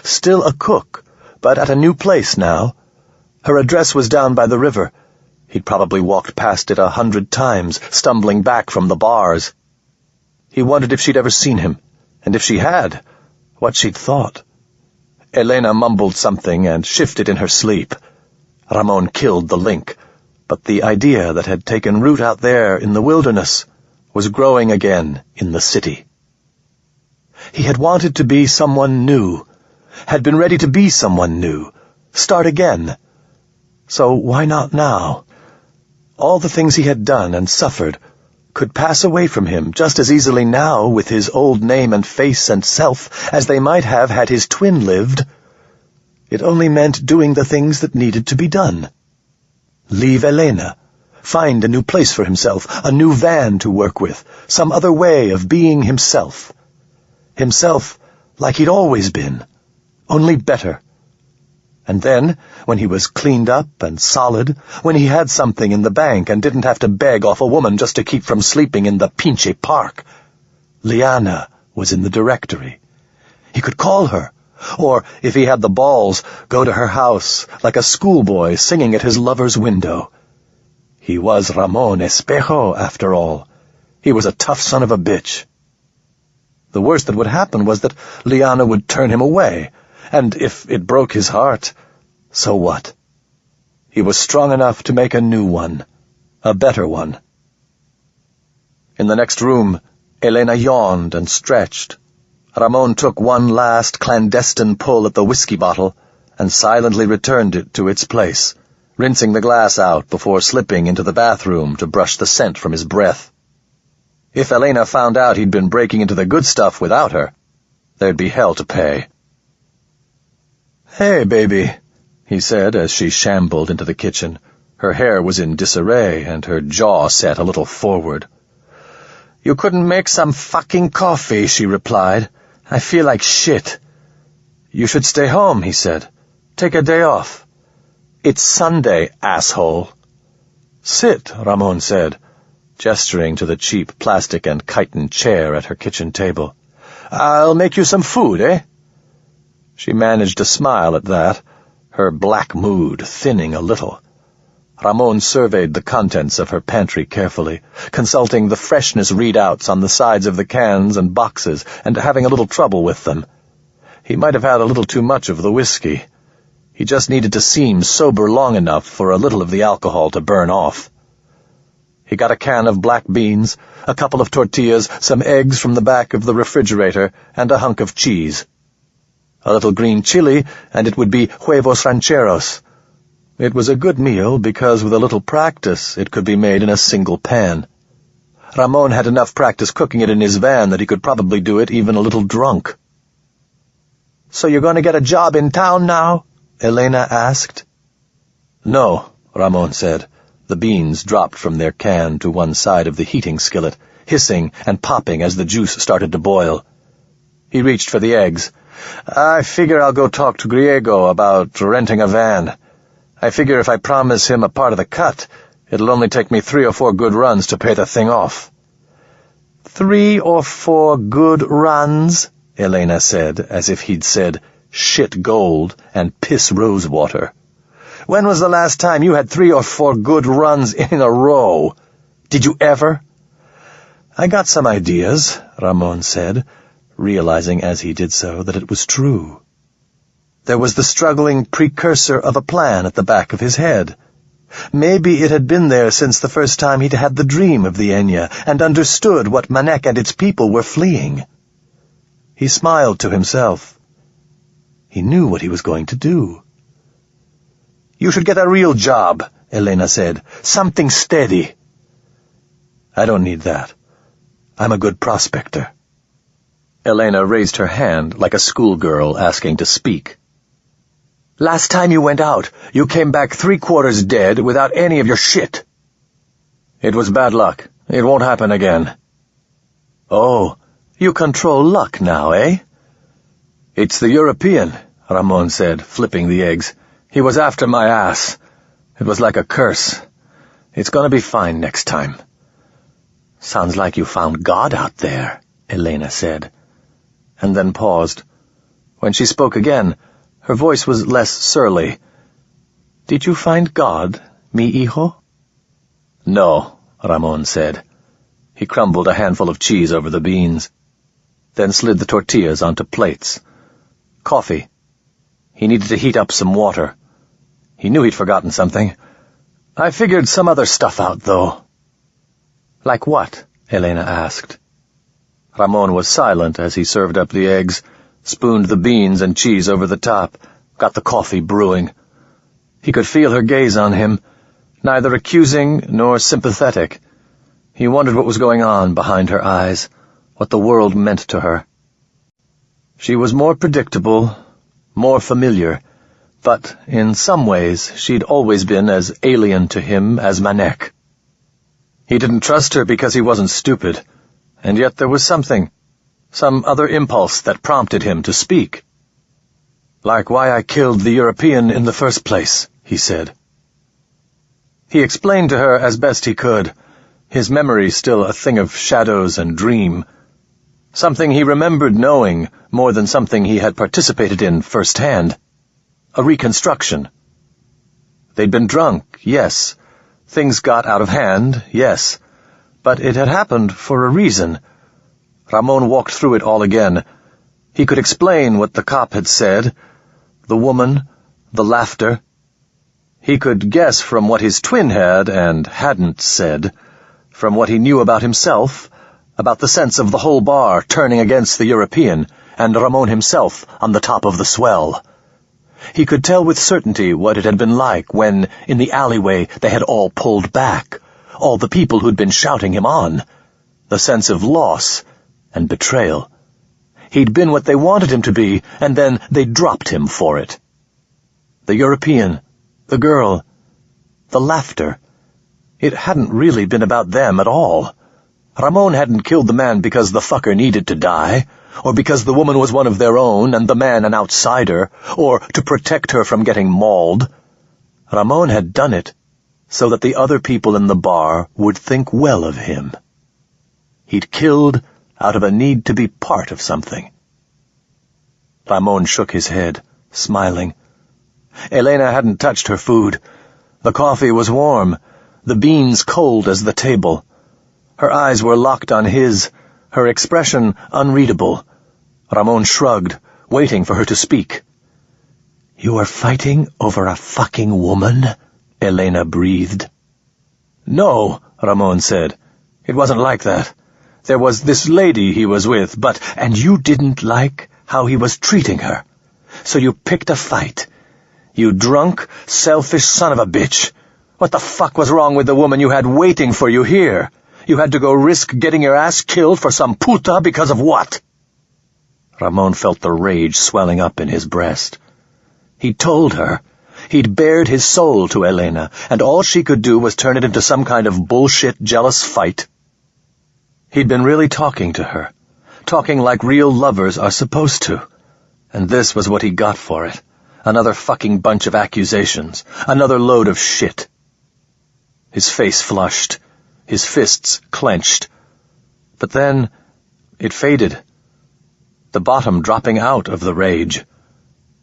Still a cook, but at a new place now. Her address was down by the river. He'd probably walked past it 100 times, stumbling back from the bars. He wondered if she'd ever seen him, and if she had, what she'd thought. Elena mumbled something and shifted in her sleep. Ramon killed the link, but the idea that had taken root out there in the wilderness was growing again in the city. He had wanted to be someone new, had been ready to be someone new, start again. So why not now? All the things he had done and suffered could pass away from him just as easily now with his old name and face and self as they might have had his twin lived. It only meant doing the things that needed to be done. Leave Elena, find a new place for himself, a new van to work with, some other way of being himself. Himself like he'd always been, only better. And then, when he was cleaned up and solid, when he had something in the bank and didn't have to beg off a woman just to keep from sleeping in the Pinche Park, Liana was in the directory. He could call her, or, if he had the balls, go to her house like a schoolboy singing at his lover's window. He was Ramon Espejo, after all. He was a tough son of a bitch. The worst that would happen was that Liana would turn him away, and if it broke his heart, so what? He was strong enough to make a new one, a better one. In the next room, Elena yawned and stretched. Ramon took one last clandestine pull at the whiskey bottle and silently returned it to its place, rinsing the glass out before slipping into the bathroom to brush the scent from his breath. If Elena found out he'd been breaking into the good stuff without her, there'd be hell to pay. "Hey, baby," he said as she shambled into the kitchen. Her hair was in disarray and her jaw set a little forward. "You couldn't make some fucking coffee," she replied. "I feel like shit." "You should stay home," he said. "Take a day off." "It's Sunday, asshole." "Sit," Ramon said, gesturing to the cheap plastic and chitin chair at her kitchen table. "I'll make you some food, eh?" She managed a smile at that, her black mood thinning a little. Ramon surveyed the contents of her pantry carefully, consulting the freshness readouts on the sides of the cans and boxes and having a little trouble with them. He might have had a little too much of the whiskey. He just needed to seem sober long enough for a little of the alcohol to burn off. He got a can of black beans, a couple of tortillas, some eggs from the back of the refrigerator, and a hunk of cheese. A little green chili, and it would be huevos rancheros. It was a good meal because with a little practice it could be made in a single pan. Ramon had enough practice cooking it in his van that he could probably do it even a little drunk. "So you're going to get a job in town now?" Elena asked. "No," Ramon said. The beans dropped from their can to one side of the heating skillet, hissing and popping as the juice started to boil. He reached for the eggs. "I figure I'll go talk to Griego about renting a van. I figure if I promise him a part of the cut, it'll only take me 3 or 4 good runs to pay the thing off." 3 or 4 good runs, Elena said, as if he'd said shit gold and piss rosewater. "When was the last time you had 3 or 4 good runs in a row? Did you ever?" "I got some ideas," Ramon said, realizing as he did so that it was true. There was the struggling precursor of a plan at the back of his head. Maybe it had been there since the first time he'd had the dream of the Enya and understood what Manek and its people were fleeing. He smiled to himself. He knew what he was going to do. "You should get a real job," Elena said. "Something steady." "I don't need that. I'm a good prospector." Elena raised her hand like a schoolgirl asking to speak. "Last time you went out, you came back 3/4 dead without any of your shit." "It was bad luck. It won't happen again." "Oh, you control luck now, eh?" "It's the European," Ramon said, flipping the eggs. "He was after my ass. It was like a curse. It's gonna be fine next time." "Sounds like you found God out there," Elena said, and then paused. When she spoke again, her voice was less surly. "Did you find God, mi hijo?" "No," Ramon said. He crumbled a handful of cheese over the beans, then slid the tortillas onto plates. Coffee. He needed to heat up some water. He knew he'd forgotten something. "I figured some other stuff out, though." "Like what?" Elena asked. Ramon was silent as he served up the eggs, spooned the beans and cheese over the top, got the coffee brewing. He could feel her gaze on him, neither accusing nor sympathetic. He wondered what was going on behind her eyes, what the world meant to her. She was more predictable, more familiar, but in some ways she'd always been as alien to him as Manek. He didn't trust her because he wasn't stupid, and yet there was something, some other impulse that prompted him to speak. "Like why I killed the European in the first place," he said. He explained to her as best he could, his memory still a thing of shadows and dream, something he remembered knowing more than something he had participated in firsthand. A reconstruction. They'd been drunk, yes. Things got out of hand, yes. But it had happened for a reason. Ramon walked through it all again. He could explain what the cop had said, the woman, the laughter. He could guess from what his twin had and hadn't said, from what he knew about himself, about the sense of the whole bar turning against the European, and Ramon himself on the top of the swell. He could tell with certainty what it had been like when, in the alleyway, they had all pulled back, all the people who'd been shouting him on, the sense of loss and betrayal. He'd been what they wanted him to be, and then they dropped him for it. The European. The girl. The laughter. It hadn't really been about them at all. Ramon hadn't killed the man because the fucker needed to die, or because the woman was one of their own and the man an outsider, or to protect her from getting mauled. Ramon had done it so that the other people in the bar would think well of him. He'd killed out of a need to be part of something. Ramon shook his head, smiling. Elena hadn't touched her food. The coffee was warm, the beans cold as the table. Her eyes were locked on his, her expression unreadable. Ramon shrugged, waiting for her to speak. "You are fighting over a fucking woman?" Elena breathed. "No," Ramon said. "It wasn't like that. There was this lady he was with, but—" "And you didn't like how he was treating her. So you picked a fight. You drunk, selfish son of a bitch. What the fuck was wrong with the woman you had waiting for you here? You had to go risk getting your ass killed for some puta because of what?" Ramon felt the rage swelling up in his breast. He'd told her. He'd bared his soul to Elena, and all she could do was turn it into some kind of bullshit jealous fight. He'd been really talking to her, talking like real lovers are supposed to, and this was what he got for it. Another fucking bunch of accusations, another load of shit. His face flushed, his fists clenched. But then it faded, the bottom dropping out of the rage.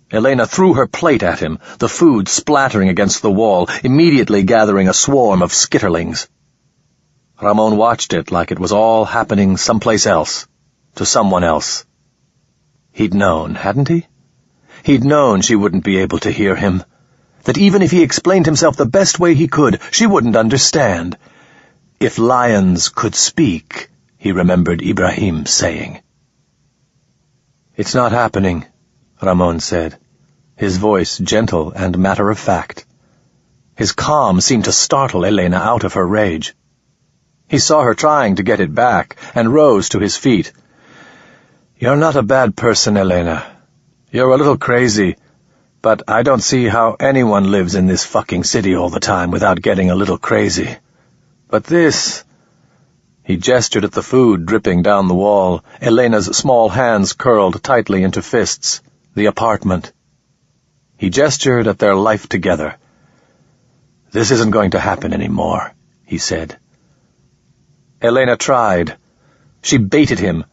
Elena threw her plate at him, the food splattering against the wall, immediately gathering a swarm of skitterlings. Ramon watched it like it was all happening someplace else, to someone else. He'd known, hadn't he? He'd known she wouldn't be able to hear him, that even if he explained himself the best way he could, she wouldn't understand. If lions could speak, he remembered Ibrahim saying. "It's not happening," Ramon said, his voice gentle and matter-of-fact. His calm seemed to startle Elena out of her rage. He saw her trying to get it back, and rose to his feet. "You're not a bad person, Elena. You're a little crazy, but I don't see how anyone lives in this fucking city all the time without getting a little crazy. But this—" He gestured at the food dripping down the wall, Elena's small hands curled tightly into fists. The apartment. He gestured at their life together. "This isn't going to happen anymore," he said. Elena tried. She baited him.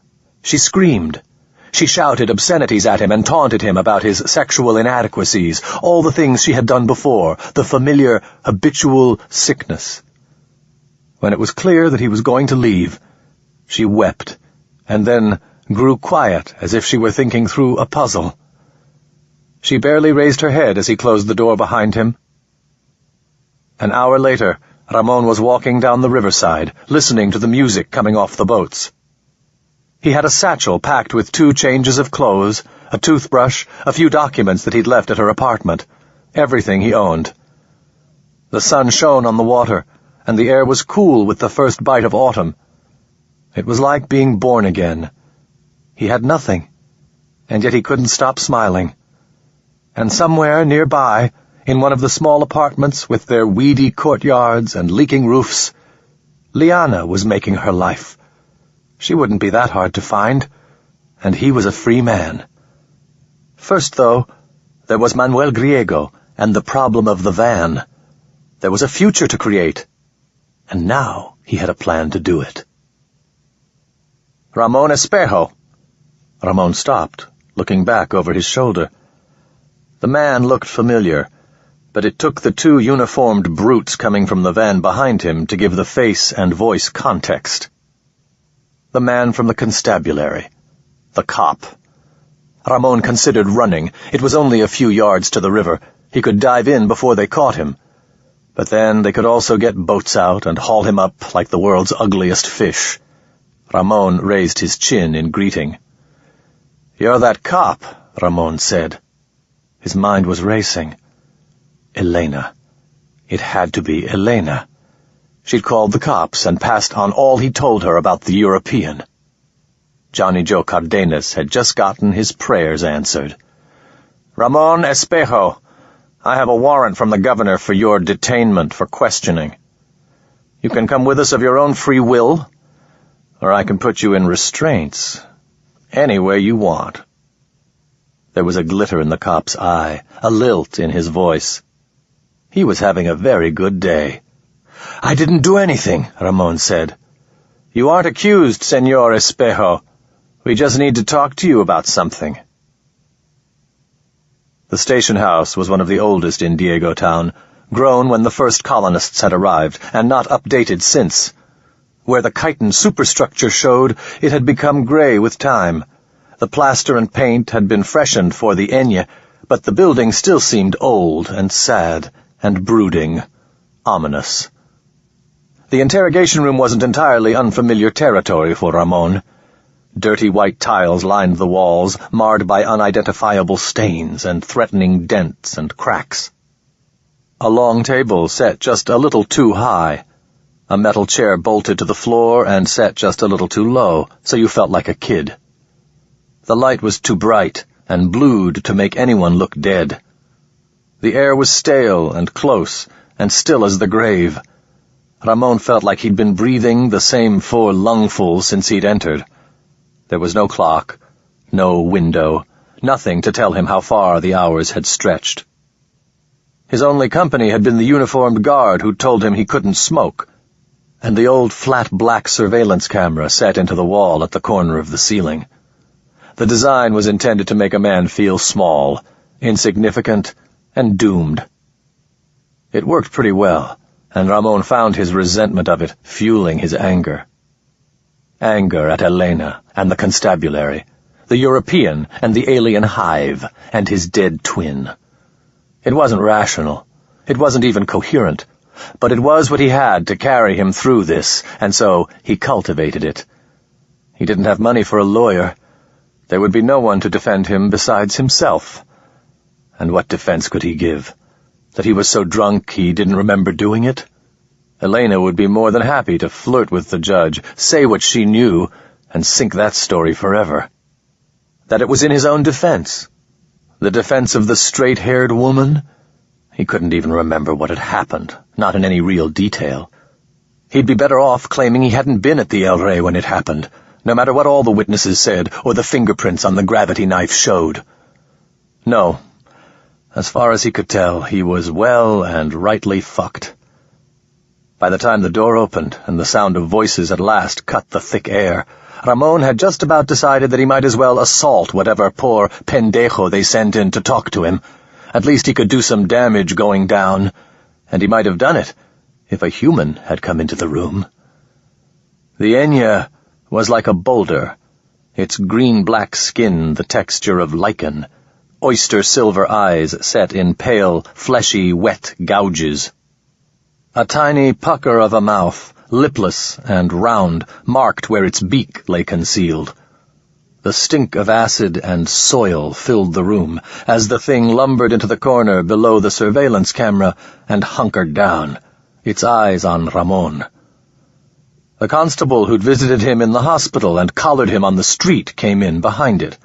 She screamed. She shouted obscenities at him and taunted him about his sexual inadequacies, all the things she had done before, the familiar, habitual sickness. When it was clear that he was going to leave, she wept, and then grew quiet as if she were thinking through a puzzle. She barely raised her head as he closed the door behind him. An hour later, Ramon was walking down the riverside, listening to the music coming off the boats. He had a satchel packed with 2 changes of clothes, a toothbrush, a few documents that he'd left at her apartment, everything he owned. The sun shone on the water, and the air was cool with the first bite of autumn. It was like being born again. He had nothing, and yet he couldn't stop smiling. And somewhere nearby, in one of the small apartments with their weedy courtyards and leaking roofs, Liana was making her life. She wouldn't be that hard to find, and he was a free man. First, though, there was Manuel Griego and the problem of the van. There was a future to create, and now he had a plan to do it. "Ramon Espejo!" Ramon stopped, looking back over his shoulder. The man looked familiar, but it took the 2 uniformed brutes coming from the van behind him to give the face and voice context. The man from the constabulary. The cop. Ramon considered running. It was only a few yards to the river. He could dive in before they caught him. But then they could also get boats out and haul him up like the world's ugliest fish. Ramon raised his chin in greeting. "You're that cop," Ramon said. His mind was racing. Elena. It had to be Elena. She'd called the cops and passed on all he told her about the European. Johnny Joe Cardenas had just gotten his prayers answered. "Ramon Espejo, I have a warrant from the governor for your detainment for questioning. You can come with us of your own free will, or I can put you in restraints. Any way you want." There was a glitter in the cop's eye, a lilt in his voice. He was having a very good day. "I didn't do anything," Ramon said. "You aren't accused, Señor Espejo. We just need to talk to you about something." The station house was one of the oldest in Diego Town, grown when the first colonists had arrived, and not updated since. Where the chitin superstructure showed, it had become gray with time. The plaster and paint had been freshened for the Enya, but the building still seemed old and sad and brooding, ominous. The interrogation room wasn't entirely unfamiliar territory for Ramon. Dirty white tiles lined the walls, marred by unidentifiable stains and threatening dents and cracks. A long table set just a little too high. A metal chair bolted to the floor and set just a little too low, so you felt like a kid. The light was too bright and blued to make anyone look dead. The air was stale and close and still as the grave. Ramon felt like he'd been breathing the same 4 lungfuls since he'd entered. There was no clock, no window, nothing to tell him how far the hours had stretched. His only company had been the uniformed guard who told him he couldn't smoke, and the old flat black surveillance camera set into the wall at the corner of the ceiling. The design was intended to make a man feel small, insignificant, and doomed. It worked pretty well, and Ramon found his resentment of it fueling his anger. Anger at Elena and the constabulary, the European and the alien hive, and his dead twin. It wasn't rational. It wasn't even coherent. But it was what he had to carry him through this, and so he cultivated it. He didn't have money for a lawyer. There would be no one to defend him besides himself. And what defense could he give? That he was so drunk he didn't remember doing it? Elena would be more than happy to flirt with the judge, say what she knew, and sink that story forever. That it was in his own defense. The defense of the straight-haired woman? He couldn't even remember what had happened, not in any real detail. He'd be better off claiming he hadn't been at the El Rey when it happened, no matter what all the witnesses said or the fingerprints on the gravity knife showed. No. As far as he could tell, he was well and rightly fucked. By the time the door opened and the sound of voices at last cut the thick air, Ramon had just about decided that he might as well assault whatever poor pendejo they sent in to talk to him. At least he could do some damage going down, and he might have done it if a human had come into the room. The Enya was like a boulder, its green-black skin the texture of lichen, oyster-silver eyes set in pale, fleshy, wet gouges. A tiny pucker of a mouth, lipless and round, marked where its beak lay concealed. The stink of acid and soil filled the room as the thing lumbered into the corner below the surveillance camera and hunkered down, its eyes on Ramon. The constable who'd visited him in the hospital and collared him on the street came in behind it.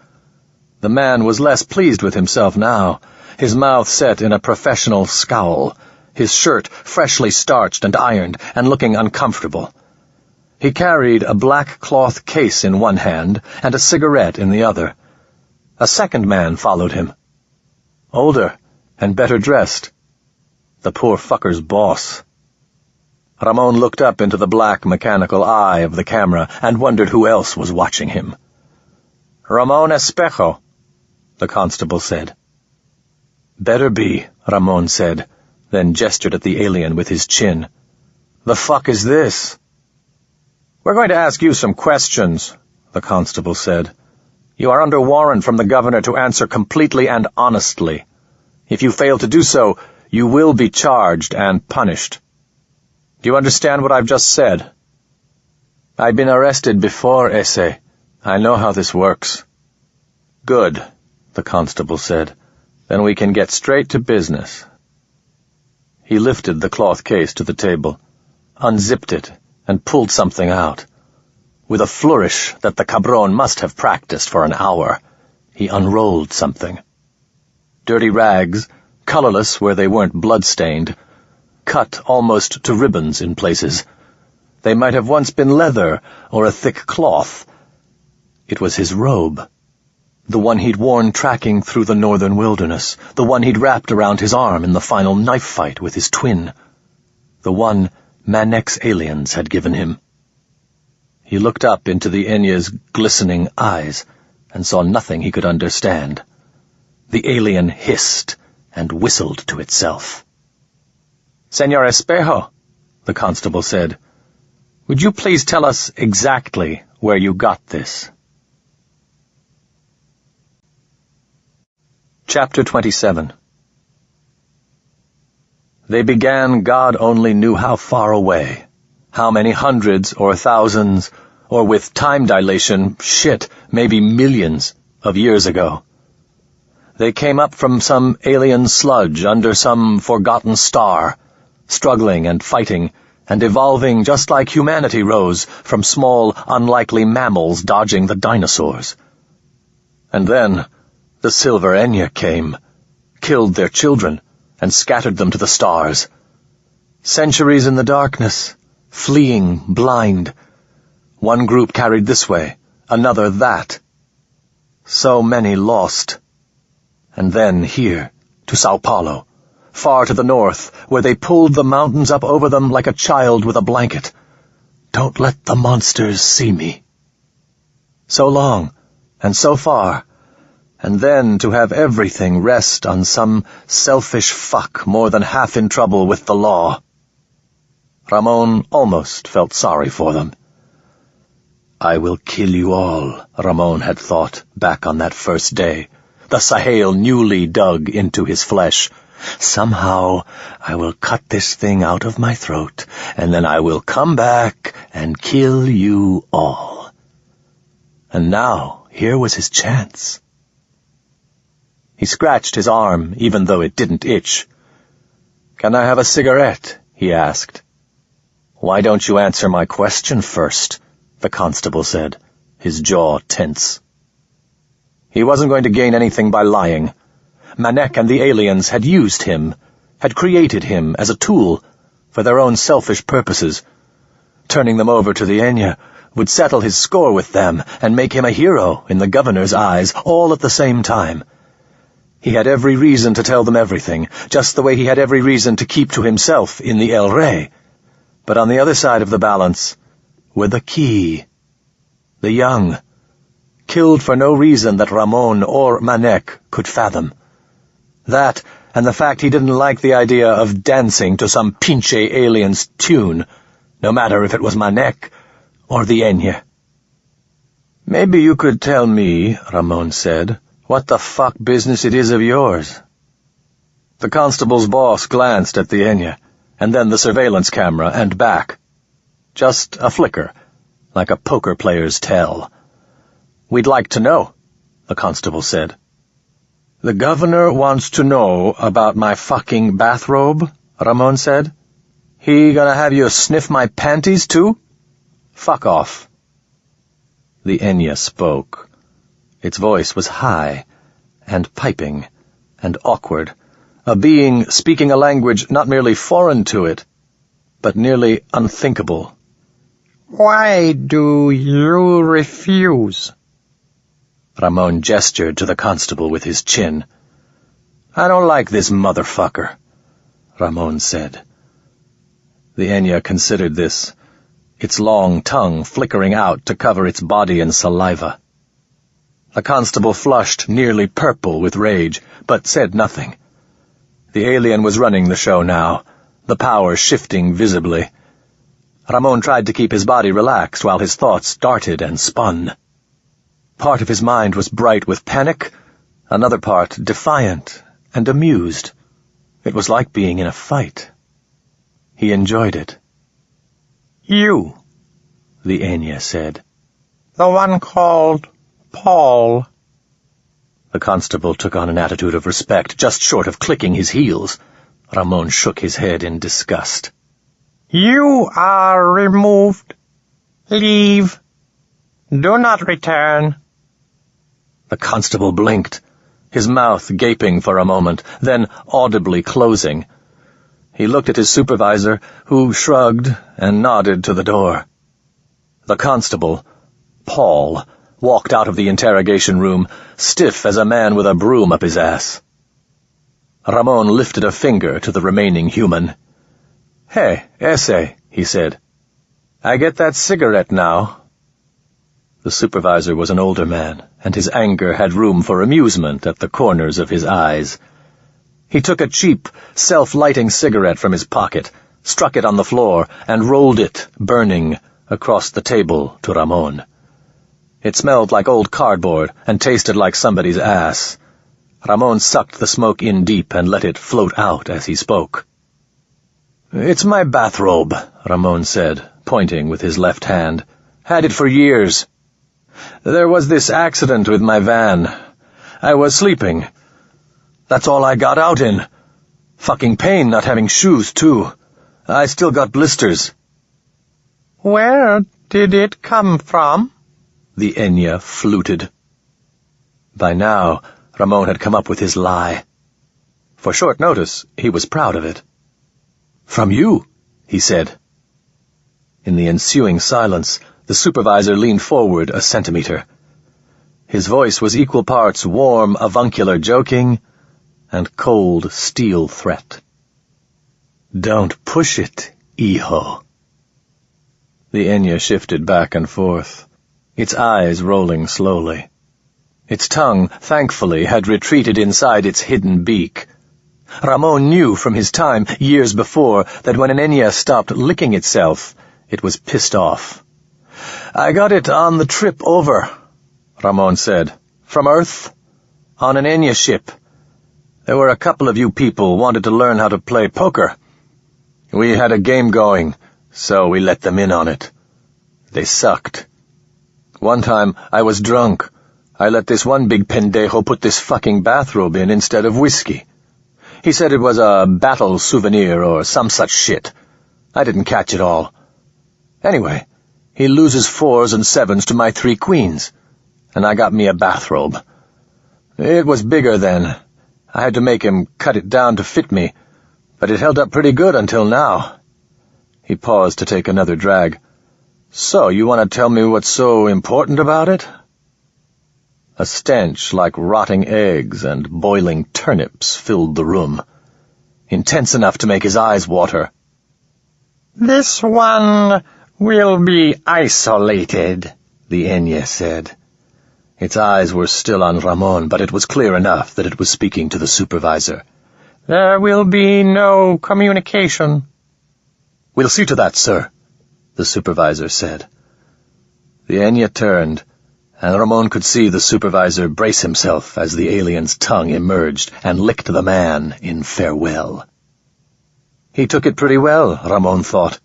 The man was less pleased with himself now, his mouth set in a professional scowl, his shirt freshly starched and ironed and looking uncomfortable. He carried a black cloth case in one hand and a cigarette in the other. A second man followed him. Older and better dressed. The poor fucker's boss. Ramon looked up into the black mechanical eye of the camera and wondered who else was watching him. "Ramon Espejo," the constable said. "Better be," Ramon said, then gestured at the alien with his chin. "The fuck is this?" "We're going to ask you some questions," the constable said. "You are under warrant from the governor to answer completely and honestly. If you fail to do so, you will be charged and punished. Do you understand what I've just said?" "I've been arrested before, Ese. I know how this works." "Good," the constable said. "Then we can get straight to business." He lifted the cloth case to the table, unzipped it, and pulled something out. With a flourish that the cabron must have practiced for an hour, he unrolled something. Dirty rags, colorless where they weren't blood-stained, cut almost to ribbons in places. They might have once been leather or a thick cloth. It was his robe, the one he'd worn tracking through the northern wilderness, the one he'd wrapped around his arm in the final knife fight with his twin, the one Manek's aliens had given him. He looked up into the Enya's glistening eyes and saw nothing he could understand. The alien hissed and whistled to itself. "Senor Espejo," the constable said, "would you please tell us exactly where you got this?" Chapter 27. They began God only knew how far away, how many hundreds or thousands, or with time dilation, maybe millions of years ago. They came up from some alien sludge under some forgotten star, struggling and fighting and evolving just like humanity rose from small, unlikely mammals dodging the dinosaurs. And then the Silver Enya came, killed their children, and scattered them to the stars. Centuries in the darkness, fleeing blind. One group carried this way, another that. So many lost. And then here, to Sao Paulo, far to the north, where they pulled the mountains up over them like a child with a blanket. Don't let the monsters see me. So long, and so far, and then to have everything rest on some selfish fuck more than half in trouble with the law. Ramon almost felt sorry for them. I will kill you all, Ramon had thought back on that first day, the Sahel newly dug into his flesh. Somehow I will cut this thing out of my throat, and then I will come back and kill you all. And now here was his chance. He scratched his arm, even though it didn't itch. "Can I have a cigarette?" he asked. "Why don't you answer my question first?" the constable said, his jaw tense. He wasn't going to gain anything by lying. Manek and the aliens had used him, had created him as a tool for their own selfish purposes. Turning them over to the Enya would settle his score with them and make him a hero in the governor's eyes, all at the same time. He had every reason to tell them everything, just the way he had every reason to keep to himself in the El Rey. But on the other side of the balance were the key. The young, killed for no reason that Ramon or Manek could fathom. That, and the fact he didn't like the idea of dancing to some pinche alien's tune, no matter if it was Manek or the Enya. "Maybe you could tell me," Ramon said, "what the fuck business it is of yours." The constable's boss glanced at the Enya, and then the surveillance camera, and back. Just a flicker, like a poker player's tell. "We'd like to know," the constable said. "The governor wants to know about my fucking bathrobe," Ramon said. "He gonna have you sniff my panties, too? Fuck off." The Enya spoke. Its voice was high, and piping, and awkward, a being speaking a language not merely foreign to it, but nearly unthinkable. "Why do you refuse?" Ramon gestured to the constable with his chin. "I don't like this motherfucker," Ramon said. The Enya considered this, its long tongue flickering out to cover its body in saliva. The constable flushed nearly purple with rage, but said nothing. The alien was running the show now, the power shifting visibly. Ramon tried to keep his body relaxed while his thoughts darted and spun. Part of his mind was bright with panic, another part defiant and amused. It was like being in a fight. He enjoyed it. "You," the Enya said. "the one called Paul." The constable took on an attitude of respect, just short of clicking his heels. Ramon shook his head in disgust. "You are removed. Leave. Do not return." The constable blinked, his mouth gaping for a moment, then audibly closing. He looked at his supervisor, who shrugged and nodded to the door. The constable, Paul, walked out of the interrogation room, stiff as a man with a broom up his ass. Ramon lifted a finger to the remaining human. "Hey, ese," he said. "I get that cigarette now." The supervisor was an older man, and his anger had room for amusement at the corners of his eyes. He took a cheap, self-lighting cigarette from his pocket, struck it on the floor, and rolled it, burning, across the table to Ramon. It smelled like old cardboard and tasted like somebody's ass. Ramon sucked the smoke in deep and let it float out as he spoke. "It's my bathrobe," Ramon said, pointing with his left hand. "Had it for years. There was this accident with my van. I was sleeping. That's all I got out in. Fucking pain not having shoes, too. I still got blisters." Where did it come from? The Enya fluted. By now, Ramon had come up with his lie. For short notice, he was proud of it. "From you," he said. In the ensuing silence, the supervisor leaned forward a centimeter. His voice was equal parts warm, avuncular joking and cold steel threat. "Don't push it, hijo." The Enya shifted back and forth, its eyes rolling slowly. Its tongue, thankfully, had retreated inside its hidden beak. Ramon knew from his time, years before, that when an Enya stopped licking itself, it was pissed off. "I got it on the trip over," Ramon said. "From Earth, on an Enya ship. There were a couple of you people wanted to learn how to play poker. We had a game going, so we let them in on it. They sucked. One time, I was drunk. I let this one big pendejo put this fucking bathrobe in instead of whiskey. He said it was a battle souvenir or some such shit. I didn't catch it all. Anyway, he loses 4s and 7s to my 3 queens, and I got me a bathrobe. It was bigger then. I had to make him cut it down to fit me, but it held up pretty good until now." He paused to take another drag. "So, you want to tell me what's so important about it?" A stench like rotting eggs and boiling turnips filled the room, intense enough to make his eyes water. This one will be isolated, the Enya said. Its eyes were still on Ramon, but it was clear enough that it was speaking to the supervisor. There will be no communication. "We'll see to that, sir," the supervisor said. The Enya turned, and Ramon could see the supervisor brace himself as the alien's tongue emerged and licked the man in farewell. He took it pretty well, Ramon thought.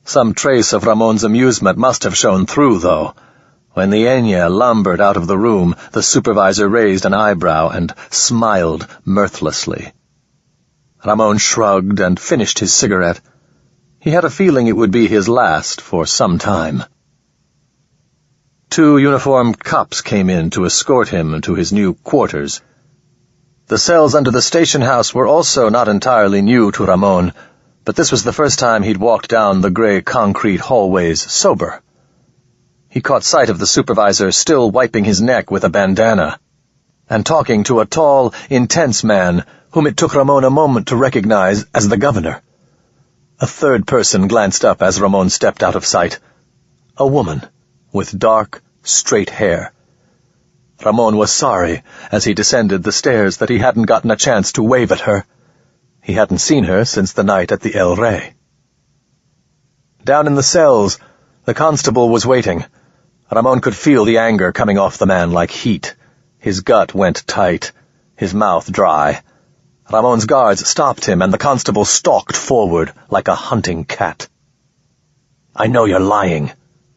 Some trace of Ramon's amusement must have shown through, though. When the Enya lumbered out of the room, the supervisor raised an eyebrow and smiled mirthlessly. Ramon shrugged and finished his cigarette. He had a feeling it would be his last for some time. 2 uniformed cops came in to escort him to his new quarters. The cells under the station house were also not entirely new to Ramon, but this was the first time he'd walked down the gray concrete hallways sober. He caught sight of the supervisor still wiping his neck with a bandana, and talking to a tall, intense man whom it took Ramon a moment to recognize as the governor. A third person glanced up as Ramon stepped out of sight. A woman with dark, straight hair. Ramon was sorry as he descended the stairs that he hadn't gotten a chance to wave at her. He hadn't seen her since the night at the El Rey. Down in the cells, the constable was waiting. Ramon could feel the anger coming off the man like heat. His gut went tight, his mouth dry. Ramon's guards stopped him, and the constable stalked forward like a hunting cat. "I know you're lying,"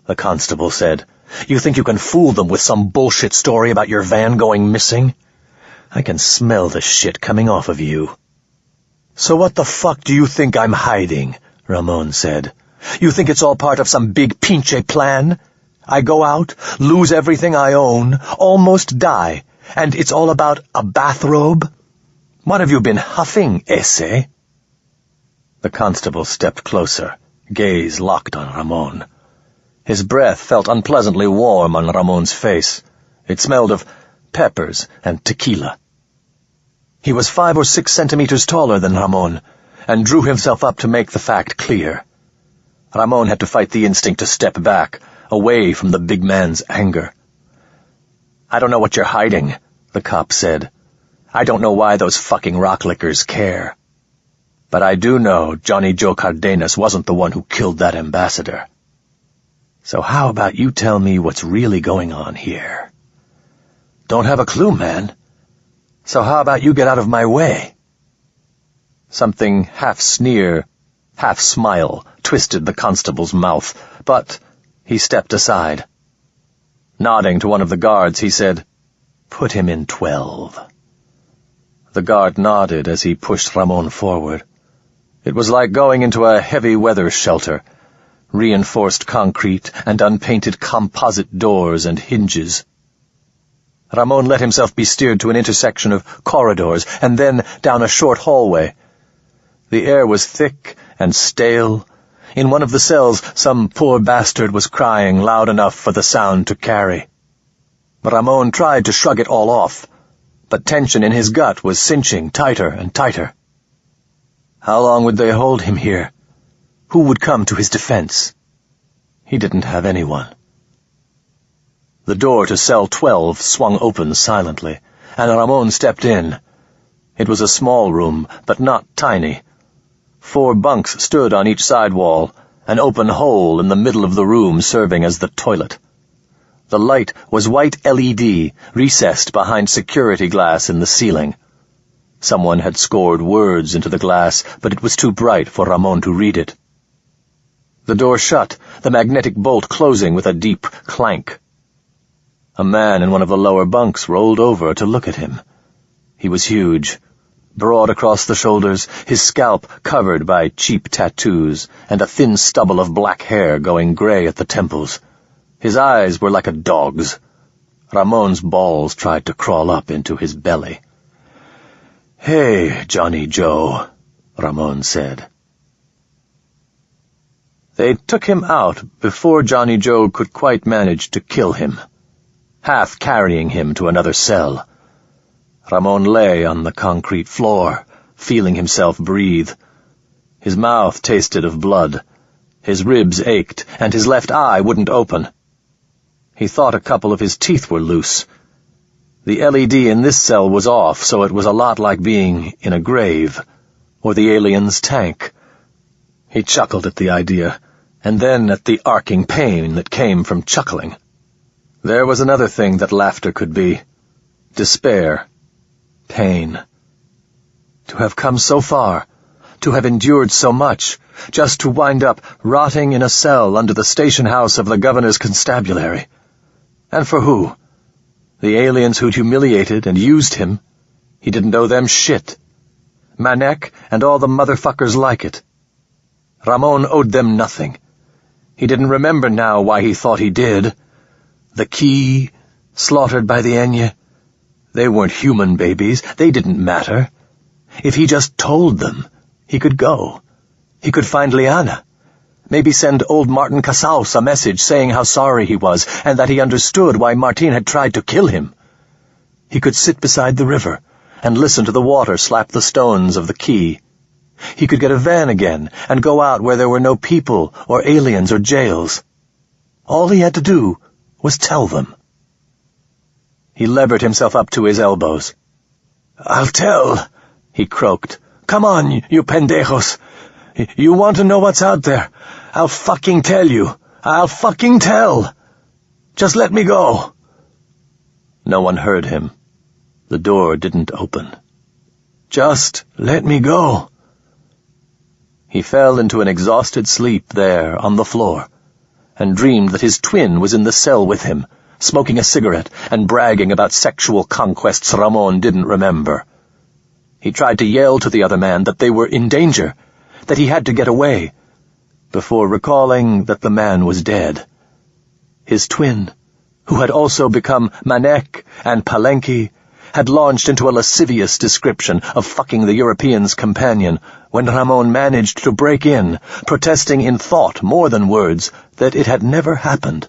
the constable said. "You think you can fool them with some bullshit story about your van going missing? I can smell the shit coming off of you." "So what the fuck do you think I'm hiding?" Ramon said. "You think it's all part of some big pinche plan? I go out, lose everything I own, almost die, And it's all about a bathrobe? What have you been huffing, ese?" The constable stepped closer, gaze locked on Ramon. His breath felt unpleasantly warm on Ramon's face. It smelled of peppers and tequila. He was 5 or 6 centimeters taller than Ramon, and drew himself up to make the fact clear. Ramon had to fight the instinct to step back, away from the big man's anger. "I don't know what you're hiding," the cop said. "I don't know why those fucking rocklickers care. But I do know Johnny Joe Cardenas wasn't the one who killed that ambassador. So how about you tell me what's really going on here?" "Don't have a clue, man. So how about you get out of my way?" Something half-sneer, half-smile twisted the constable's mouth, but he stepped aside. Nodding to one of the guards, he said, "Put him in 12. The guard nodded as he pushed Ramon forward. It was like going into a heavy weather shelter, reinforced concrete and unpainted composite doors and hinges. Ramon let himself be steered to an intersection of corridors and then down a short hallway. The air was thick and stale. In one of the cells, some poor bastard was crying loud enough for the sound to carry. Ramon tried to shrug it all off, but tension in his gut was cinching tighter and tighter. How long would they hold him here? Who would come to his defense? He didn't have anyone. The door to cell 12 swung open silently, and Ramon stepped in. It was a small room, but not tiny. 4 bunks stood on each side wall, an open hole in the middle of the room serving as the toilet. The light was white LED, recessed behind security glass in the ceiling. Someone had scored words into the glass, but it was too bright for Ramon to read it. The door shut, the magnetic bolt closing with a deep clank. A man in one of the lower bunks rolled over to look at him. He was huge, broad across the shoulders, his scalp covered by cheap tattoos, and a thin stubble of black hair going gray at the temples. His eyes were like a dog's. Ramon's balls tried to crawl up into his belly. "Hey, Johnny Joe," Ramon said. They took him out before Johnny Joe could quite manage to kill him, half carrying him to another cell. Ramon lay on the concrete floor, feeling himself breathe. His mouth tasted of blood. His ribs ached, and his left eye wouldn't open. He thought a couple of his teeth were loose. The LED in this cell was off, so it was a lot like being in a grave, or the alien's tank. He chuckled at the idea, and then at the arcing pain that came from chuckling. There was another thing that laughter could be: despair, pain. To have come so far, to have endured so much, just to wind up rotting in a cell under the station house of the governor's constabulary. And for who? The aliens who'd humiliated and used him. He didn't owe them shit. Manek and all the motherfuckers like it. Ramon owed them nothing. He didn't remember now why he thought he did. The key, slaughtered by the Enya. They weren't human babies. They didn't matter. If he just told them, he could go. He could find Liana. Maybe send old Martin Casals a message saying how sorry he was and that he understood why Martin had tried to kill him. He could sit beside the river and listen to the water slap the stones of the quay. He could get a van again and go out where there were no people or aliens or jails. All he had to do was tell them. He levered himself up to his elbows. "I'll tell," he croaked. "Come on, you pendejos. You want to know what's out there? I'll fucking tell you. I'll fucking tell. Just let me go." No one heard him. The door didn't open. "Just let me go." He fell into an exhausted sleep there on the floor, and dreamed that his twin was in the cell with him, smoking a cigarette and bragging about sexual conquests Ramon didn't remember. He tried to yell to the other man that they were in danger, that he had to get away, before recalling that the man was dead. His twin, who had also become Manek and Palenque had launched into a lascivious description of fucking the European's companion when Ramon managed to break in, protesting in thought more than words that it had never happened.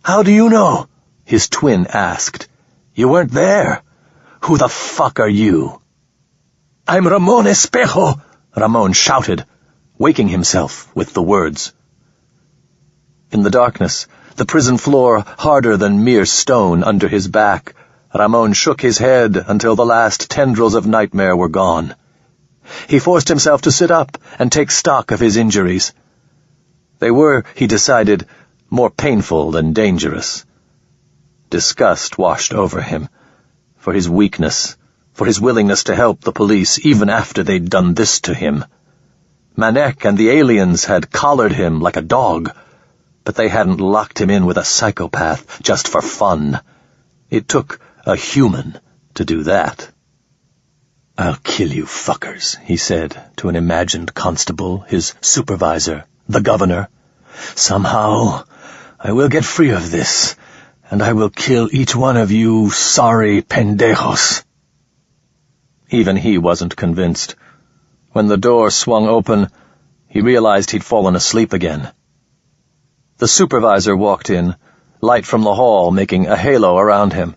"How do you know?" his twin asked. "You weren't there. Who the fuck are you?" "I'm Ramon Espejo," Ramon shouted, waking himself with the words. In the darkness, the prison floor harder than mere stone under his back, Ramon shook his head until the last tendrils of nightmare were gone. He forced himself to sit up and take stock of his injuries. They were, he decided, more painful than dangerous. Disgust washed over him, for his weakness, for his willingness to help the police even after they'd done this to him. Manek and the aliens had collared him like a dog, but they hadn't locked him in with a psychopath just for fun. It took a human to do that. "I'll kill you fuckers," he said to an imagined constable, his supervisor, the governor. "Somehow I will get free of this, and I will kill each one of you sorry pendejos." Even he wasn't convinced. When the door swung open, he realized he'd fallen asleep again. The supervisor walked in, light from the hall making a halo around him.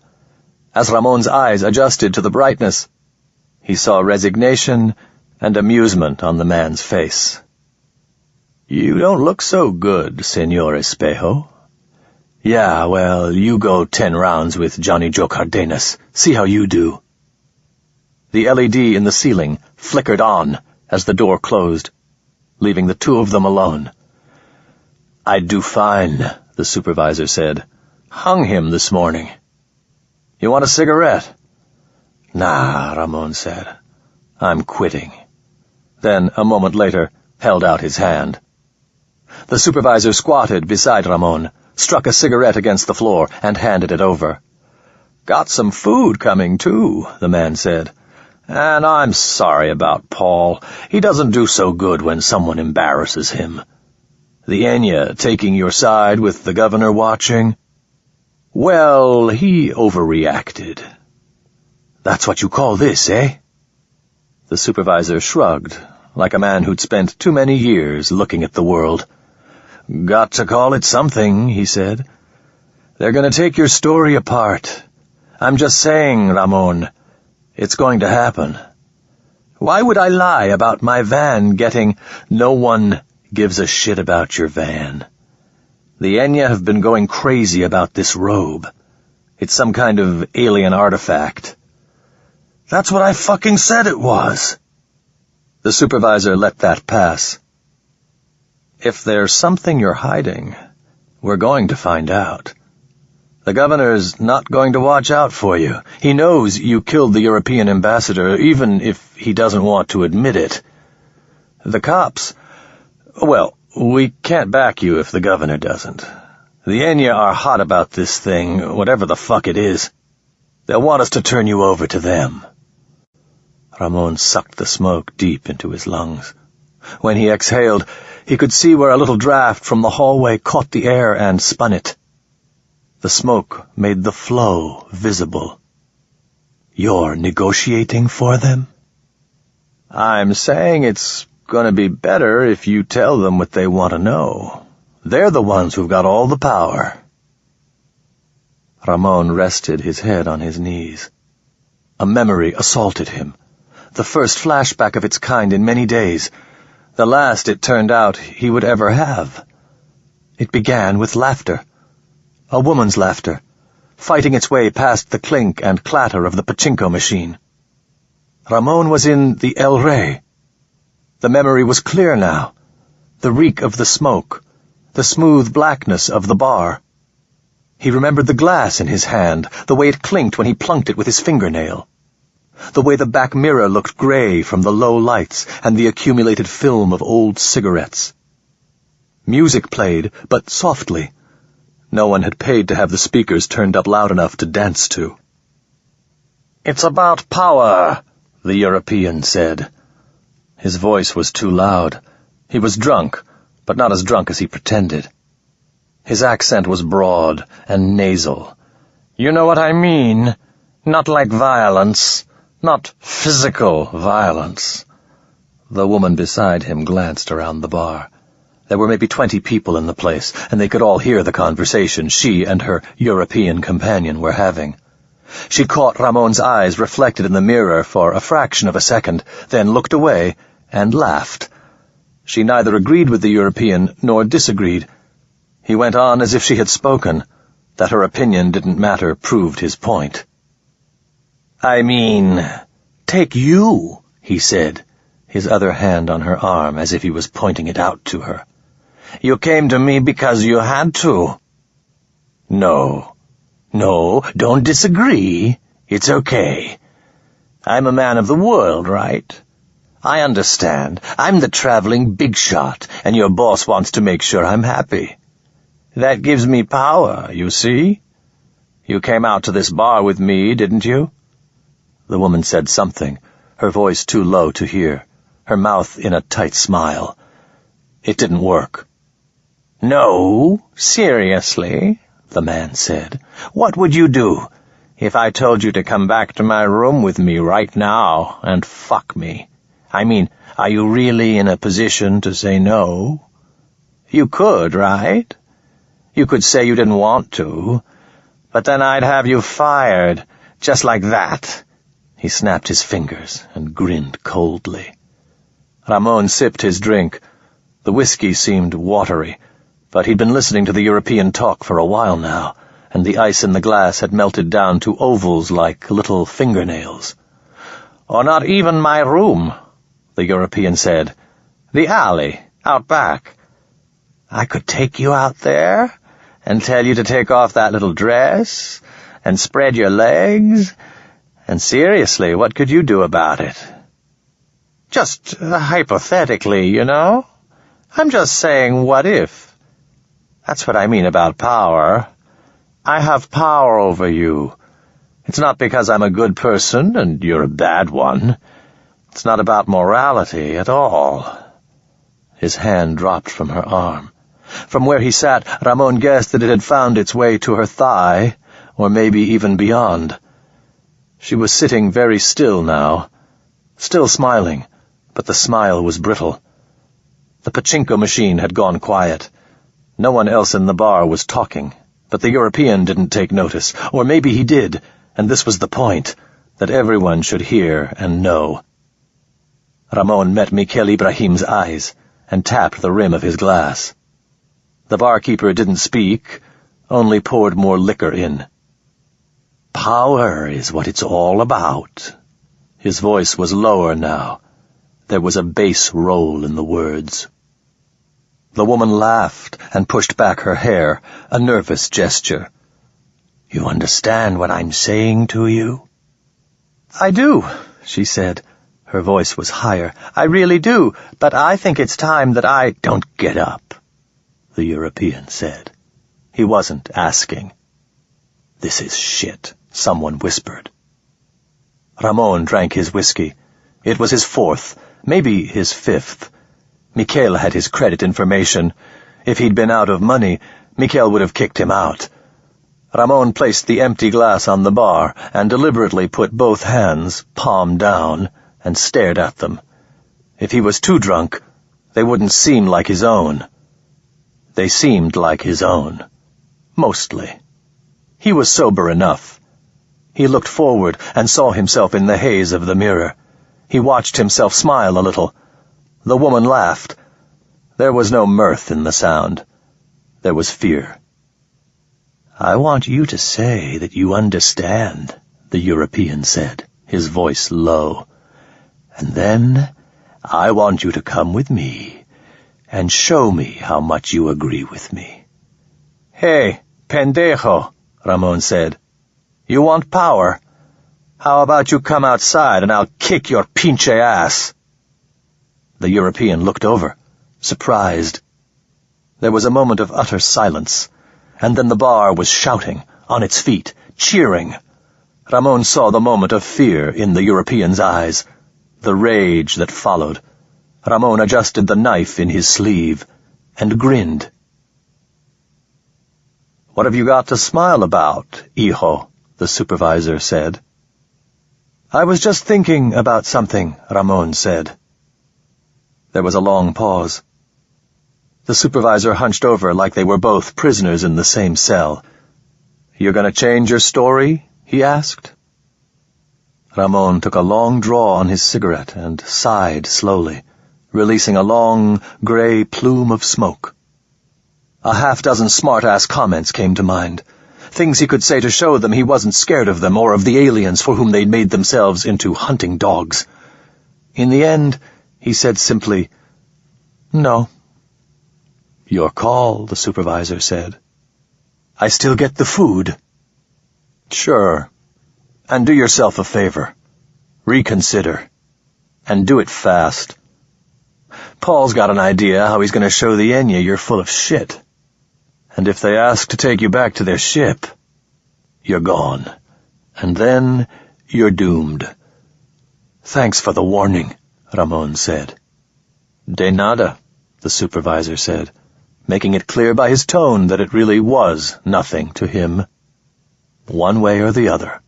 As Ramon's eyes adjusted to the brightness, he saw resignation and amusement on the man's face. "You don't look so good, Señor Espejo." "Yeah, well, you go 10 rounds with Johnny Joe Cardenas. See how you do." The LED in the ceiling flickered on as the door closed, leaving the two of them alone. "I'd do fine," the supervisor said. "Hung him this morning. You want a cigarette?" "Nah," Ramon said. "I'm quitting." Then, a moment later, held out his hand. The supervisor squatted beside Ramon, struck a cigarette against the floor, and handed it over. "Got some food coming, too," the man said. "And I'm sorry about Paul. He doesn't do so good when someone embarrasses him. The Enya taking your side with the governor watching? Well, he overreacted." "That's what you call this, eh?" The supervisor shrugged, like a man who'd spent too many years looking at the world. "Got to call it something," he said. "They're going to take your story apart. I'm just saying, Ramon, it's going to happen. Why would I lie about my van getting... No one gives a shit about your van. The Enya have been going crazy about this robe. It's some kind of alien artifact." "That's what I fucking said it was." The supervisor let that pass. "If there's something you're hiding, we're going to find out. The governor's not going to watch out for you. He knows you killed the European ambassador, even if he doesn't want to admit it. The cops... Well, we can't back you if the governor doesn't. The Enya are hot about this thing, whatever the fuck it is. They'll want us to turn you over to them." Ramon sucked the smoke deep into his lungs. When he exhaled, he could see where a little draft from the hallway caught the air and spun it. The smoke made the flow visible. "You're negotiating for them?" "I'm saying it's going to be better if you tell them what they want to know. They're the ones who've got all the power." Ramon rested his head on his knees. A memory assaulted him. The first flashback of its kind in many days. The last, it turned out, he would ever have. It began with laughter. A woman's laughter, fighting its way past the clink and clatter of the pachinko machine. Ramon was in the El Rey. The memory was clear now. The reek of the smoke, the smooth blackness of the bar. He remembered the glass in his hand, the way it clinked when he plunked it with his fingernail. The way the back mirror looked gray from the low lights and the accumulated film of old cigarettes. Music played, but softly. No one had paid to have the speakers turned up loud enough to dance to. "It's about power," the European said. His voice was too loud. He was drunk, but not as drunk as he pretended. His accent was broad and nasal. "You know what I mean? Not like violence. Not physical violence. The woman beside him glanced around the bar. There were maybe 20 people in the place, and they could all hear the conversation she and her European companion were having. She caught Ramon's eyes reflected in the mirror for a fraction of a second, then looked away and laughed. She neither agreed with the European nor disagreed. He went on as if she had spoken. That her opinion didn't matter proved his point. "I mean, take you," he said, his other hand on her arm as if he was pointing it out to her. "You came to me because you had to." No, don't disagree. It's okay. I'm a man of the world, right? I understand. I'm the traveling big shot, and your boss wants to make sure I'm happy. That gives me power, you see? You came out to this bar with me, didn't you?" The woman said something, her voice too low to hear, her mouth in a tight smile. It didn't work. "No, seriously," the man said. "What would you do if I told you to come back to my room with me right now and fuck me? I mean, are you really in a position to say no? You could, right? You could say you didn't want to, but then I'd have you fired, just like that." He snapped his fingers and grinned coldly. Ramon sipped his drink. The whiskey seemed watery, but he'd been listening to the European talk for a while now, and the ice in the glass had melted down to ovals like little fingernails. "Or not even my room," the European said. "The alley, out back. I could take you out there and tell you to take off that little dress and spread your legs. And seriously, what could you do about it? Just hypothetically, you know? I'm just saying, what if? That's what I mean about power. I have power over you. It's not because I'm a good person and you're a bad one. It's not about morality at all." His hand dropped from her arm. From where he sat, Ramon guessed that it had found its way to her thigh, or maybe even beyond. She was sitting very still now, still smiling, but the smile was brittle. The pachinko machine had gone quiet. No one else in the bar was talking, but the European didn't take notice, or maybe he did, and this was the point, that everyone should hear and know. Ramon met Mikhail Ibrahim's eyes and tapped the rim of his glass. The barkeeper didn't speak, only poured more liquor in. "Power is what it's all about." His voice was lower now. There was a bass roll in the words. The woman laughed and pushed back her hair, a nervous gesture. "You understand what I'm saying to you?" "I do," she said. Her voice was higher. "I really do, but I think it's time that I—" "Don't get up," the European said. He wasn't asking. "This is shit," someone whispered. Ramon drank his whiskey. It was his fourth, maybe his fifth. Mikhail had his credit information. If he'd been out of money, Mikhail would have kicked him out. Ramon placed the empty glass on the bar and deliberately put both hands, palm down, and stared at them. If he was too drunk, they wouldn't seem like his own. They seemed like his own. Mostly. He was sober enough. He looked forward and saw himself in the haze of the mirror. He watched himself smile a little. The woman laughed. There was no mirth in the sound. There was fear. "I want you to say that you understand," the European said, his voice low. "And then I want you to come with me and show me how much you agree with me." "Hey, pendejo," Ramon said. "You want power? How about you come outside and I'll kick your pinche ass?" The European looked over, surprised. There was a moment of utter silence, and then the bar was shouting, on its feet, cheering. Ramon saw the moment of fear in the European's eyes, the rage that followed. Ramon adjusted the knife in his sleeve and grinned. "What have you got to smile about, hijo?" the supervisor said. "I was just thinking about something," Ramon said. There was a long pause. The supervisor hunched over like they were both prisoners in the same cell. "You're going to change your story?" he asked. Ramon took a long draw on his cigarette and sighed slowly, releasing a long, gray plume of smoke. A half-dozen smart-ass comments came to mind, things he could say to show them he wasn't scared of them or of the aliens for whom they'd made themselves into hunting dogs. In the end, he said simply, "No." "Your call," the supervisor said. "I still get the food." "Sure. And do yourself a favor. Reconsider. And do it fast. Paul's got an idea how he's going to show the Enya you're full of shit. And if they ask to take you back to their ship, you're gone. And then you're doomed." "Thanks for the warning," Ramon said. "De nada," the supervisor said, making it clear by his tone that it really was nothing to him. One way or the other.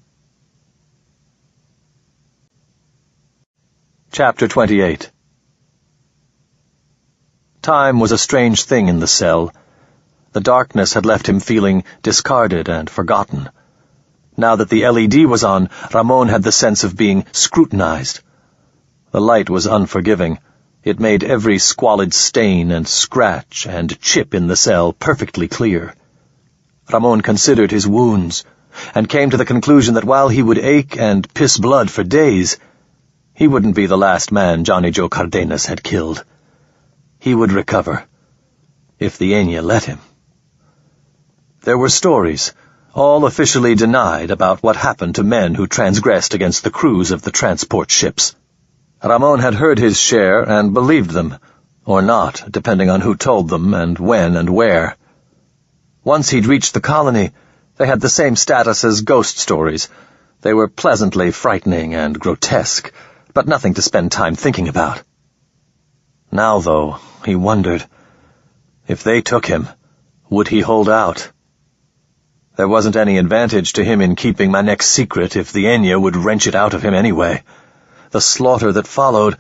Chapter 28. Time was a strange thing in the cell. The darkness had left him feeling discarded and forgotten. Now that the LED was on, Ramon had the sense of being scrutinized. The light was unforgiving. It made every squalid stain and scratch and chip in the cell perfectly clear. Ramon considered his wounds, and came to the conclusion that while he would ache and piss blood for days, he wouldn't be the last man Johnny Joe Cardenas had killed. He would recover, if the Enya let him. There were stories, all officially denied, about what happened to men who transgressed against the crews of the transport ships. Ramon had heard his share and believed them, or not, depending on who told them and when and where. Once he'd reached the colony, they had the same status as ghost stories. They were pleasantly frightening and grotesque, but nothing to spend time thinking about. Now, though, he wondered, if they took him, would he hold out? There wasn't any advantage to him in keeping Manek's secret if the Enya would wrench it out of him anyway. The slaughter that followed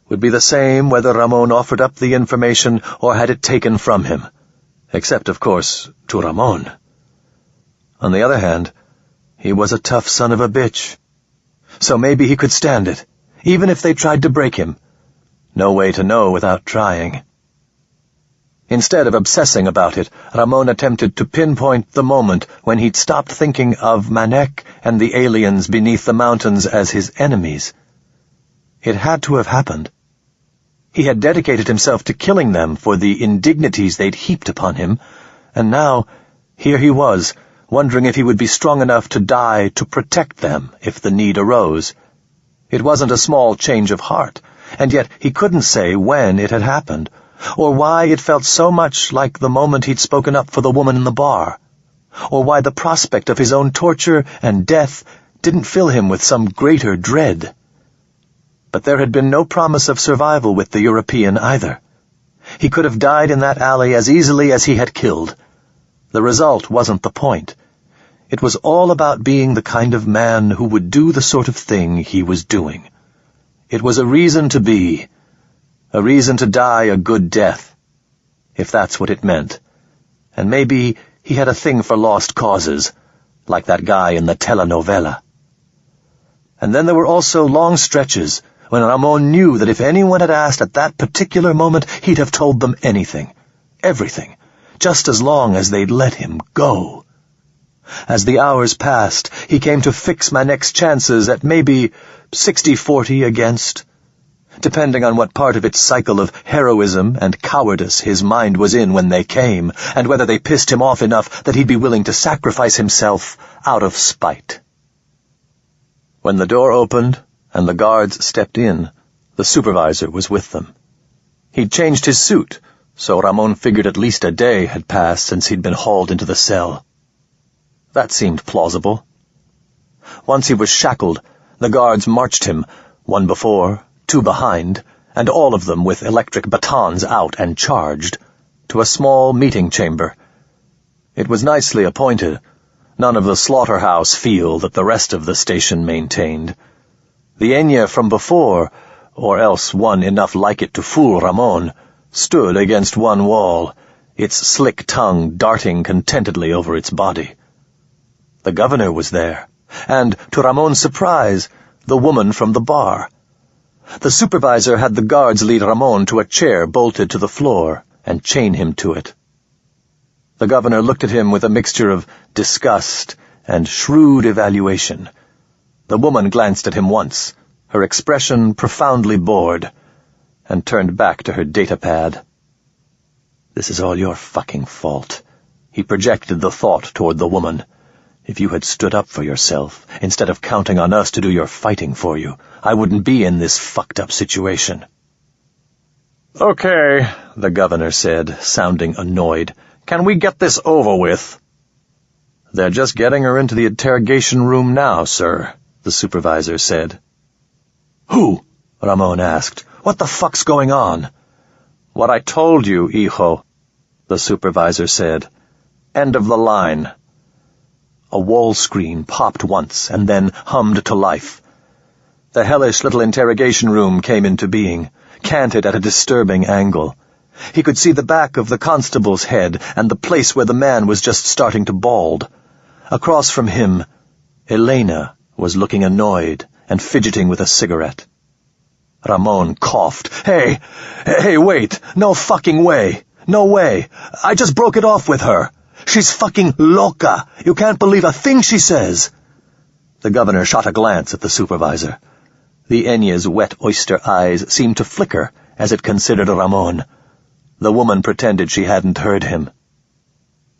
would be the same whether Ramon offered up the information or had it taken from him, except, of course, to Ramon. On the other hand, he was a tough son of a bitch, so maybe he could stand it, even if they tried to break him. No way to know without trying. Instead of obsessing about it, Ramon attempted to pinpoint the moment when he'd stopped thinking of Manek and the aliens beneath the mountains as his enemies. It had to have happened. He had dedicated himself to killing them for the indignities they'd heaped upon him, and now, here he was, wondering if he would be strong enough to die to protect them if the need arose. It wasn't a small change of heart, and yet he couldn't say when it had happened, or why it felt so much like the moment he'd spoken up for the woman in the bar, or why the prospect of his own torture and death didn't fill him with some greater dread. But there had been no promise of survival with the European either. He could have died in that alley as easily as he had killed. The result wasn't the point. It was all about being the kind of man who would do the sort of thing he was doing. It was a reason to be, a reason to die a good death, if that's what it meant. And maybe he had a thing for lost causes, like that guy in the telenovela. And then there were also long stretches when Ramon knew that if anyone had asked at that particular moment, he'd have told them anything, everything, just as long as they'd let him go. As the hours passed, he came to fix Manek's chances at maybe 60-40 against, depending on what part of its cycle of heroism and cowardice his mind was in when they came, and whether they pissed him off enough that he'd be willing to sacrifice himself out of spite. When the door opened and the guards stepped in, the supervisor was with them. He'd changed his suit, so Ramon figured at least a day had passed since he'd been hauled into the cell. That seemed plausible. Once he was shackled, the guards marched him, one before, two behind, and all of them with electric batons out and charged, to a small meeting chamber. It was nicely appointed, none of the slaughterhouse feel that the rest of the station maintained. The Enya from before, or else one enough like it to fool Ramon, stood against one wall, its slick tongue darting contentedly over its body. The governor was there, and, to Ramon's surprise, the woman from the bar. The supervisor had the guards lead Ramon to a chair bolted to the floor and chain him to it. The governor looked at him with a mixture of disgust and shrewd evaluation. The woman glanced at him once, her expression profoundly bored, and turned back to her datapad. "This is all your fucking fault." He projected the thought toward the woman. "If you had stood up for yourself, instead of counting on us to do your fighting for you, I wouldn't be in this fucked-up situation." "Okay," the governor said, sounding annoyed. "Can we get this over with?" "They're just getting her into the interrogation room now, sir," the supervisor said. "Who?" Ramon asked. "What the fuck's going on?" "What I told you, hijo," the supervisor said. "End of the line." A wall screen popped once and then hummed to life. The hellish little interrogation room came into being, canted at a disturbing angle. He could see the back of the constable's head and the place where the man was just starting to bald. Across from him, Elena was looking annoyed and fidgeting with a cigarette. Ramon coughed. Hey, wait! No fucking way! No way! I just broke it off with her! She's fucking loca! You can't believe a thing she says!" The governor shot a glance at the supervisor. The Enya's wet oyster eyes seemed to flicker as it considered Ramon. The woman pretended she hadn't heard him.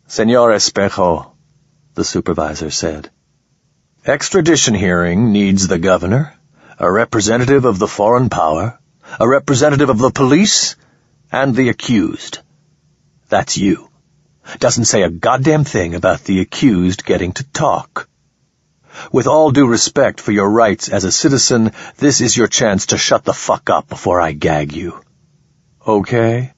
"Señor Espejo," the supervisor said, "extradition hearing needs the governor, a representative of the foreign power, a representative of the police, and the accused. That's you. Doesn't say a goddamn thing about the accused getting to talk. With all due respect for your rights as a citizen, this is your chance to shut the fuck up before I gag you. Okay?"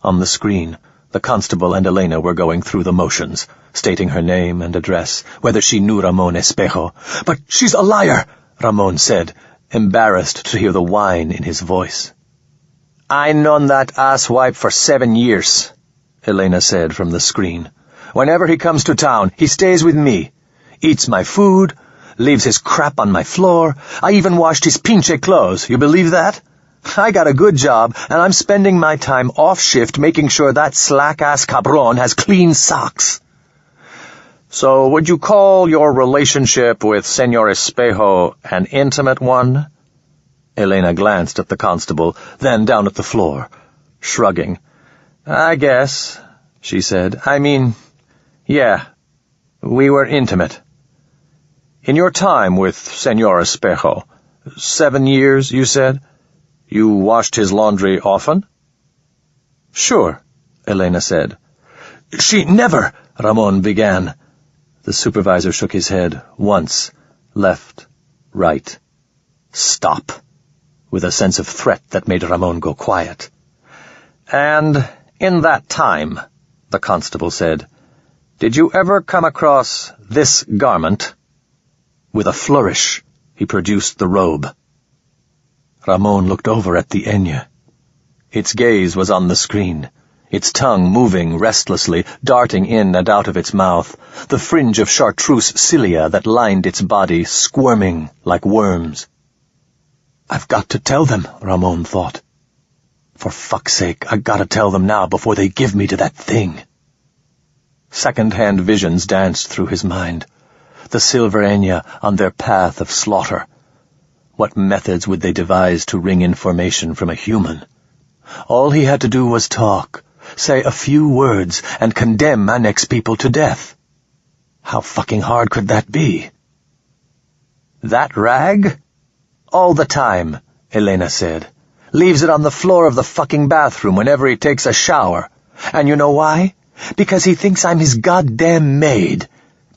On the screen, the constable and Elena were going through the motions, stating her name and address, whether she knew Ramon Espejo. "But she's a liar," Ramon said, embarrassed to hear the whine in his voice. "I known that asswipe for 7 years," Elena said from the screen. "Whenever he comes to town, he stays with me. Eats my food, leaves his crap on my floor. I even washed his pinche clothes. You believe that? I got a good job, and I'm spending my time off-shift making sure that slack-ass cabron has clean socks." "So would you call your relationship with Señor Espejo an intimate one?" Elena glanced at the constable, then down at the floor, shrugging. "I guess," she said. "I mean, yeah, we were intimate." "In your time with Señor Espejo, 7 years, you said? You washed his laundry often?" "Sure," Elena said. "She never," Ramon began. The supervisor shook his head, once, left, right. "Stop," with a sense of threat that made Ramon go quiet. "And in that time," the constable said, "did you ever come across this garment?" With a flourish, he produced the robe. Ramon looked over at the Enya. Its gaze was on the screen, its tongue moving restlessly, darting in and out of its mouth, the fringe of chartreuse cilia that lined its body squirming like worms. "I've got to tell them," Ramon thought. "For fuck's sake, I gotta tell them now before they give me to that thing." Second-hand visions danced through his mind. The silver Enya on their path of slaughter. What methods would they devise to wring information from a human? All he had to do was talk, say a few words, and condemn Manek's people to death. How fucking hard could that be? "That rag? All the time," Elena said. "Leaves it on the floor of the fucking bathroom whenever he takes a shower. And you know why? Because he thinks I'm his goddamn maid.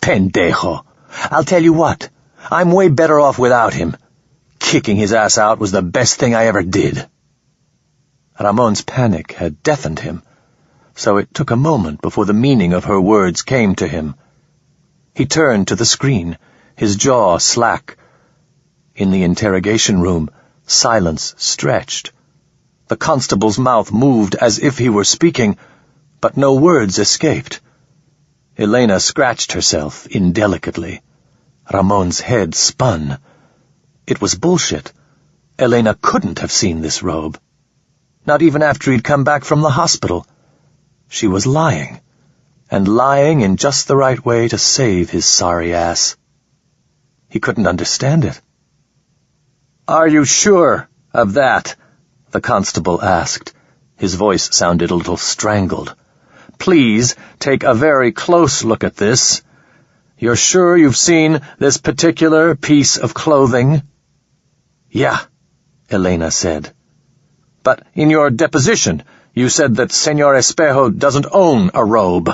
Pendejo. I'll tell you what, I'm way better off without him. Kicking his ass out was the best thing I ever did." Ramon's panic had deafened him, so it took a moment before the meaning of her words came to him. He turned to the screen, his jaw slack. In the interrogation room, silence stretched. The constable's mouth moved as if he were speaking, but no words escaped. Elena scratched herself indelicately. Ramon's head spun. It was bullshit. Elena couldn't have seen this robe. Not even after he'd come back from the hospital. She was lying, and lying in just the right way to save his sorry ass. He couldn't understand it. "Are you sure of that?" the constable asked. His voice sounded a little strangled. "Please take a very close look at this. You're sure you've seen this particular piece of clothing?" "Yeah," Elena said. "But in your deposition, you said that Senor Espejo doesn't own a robe."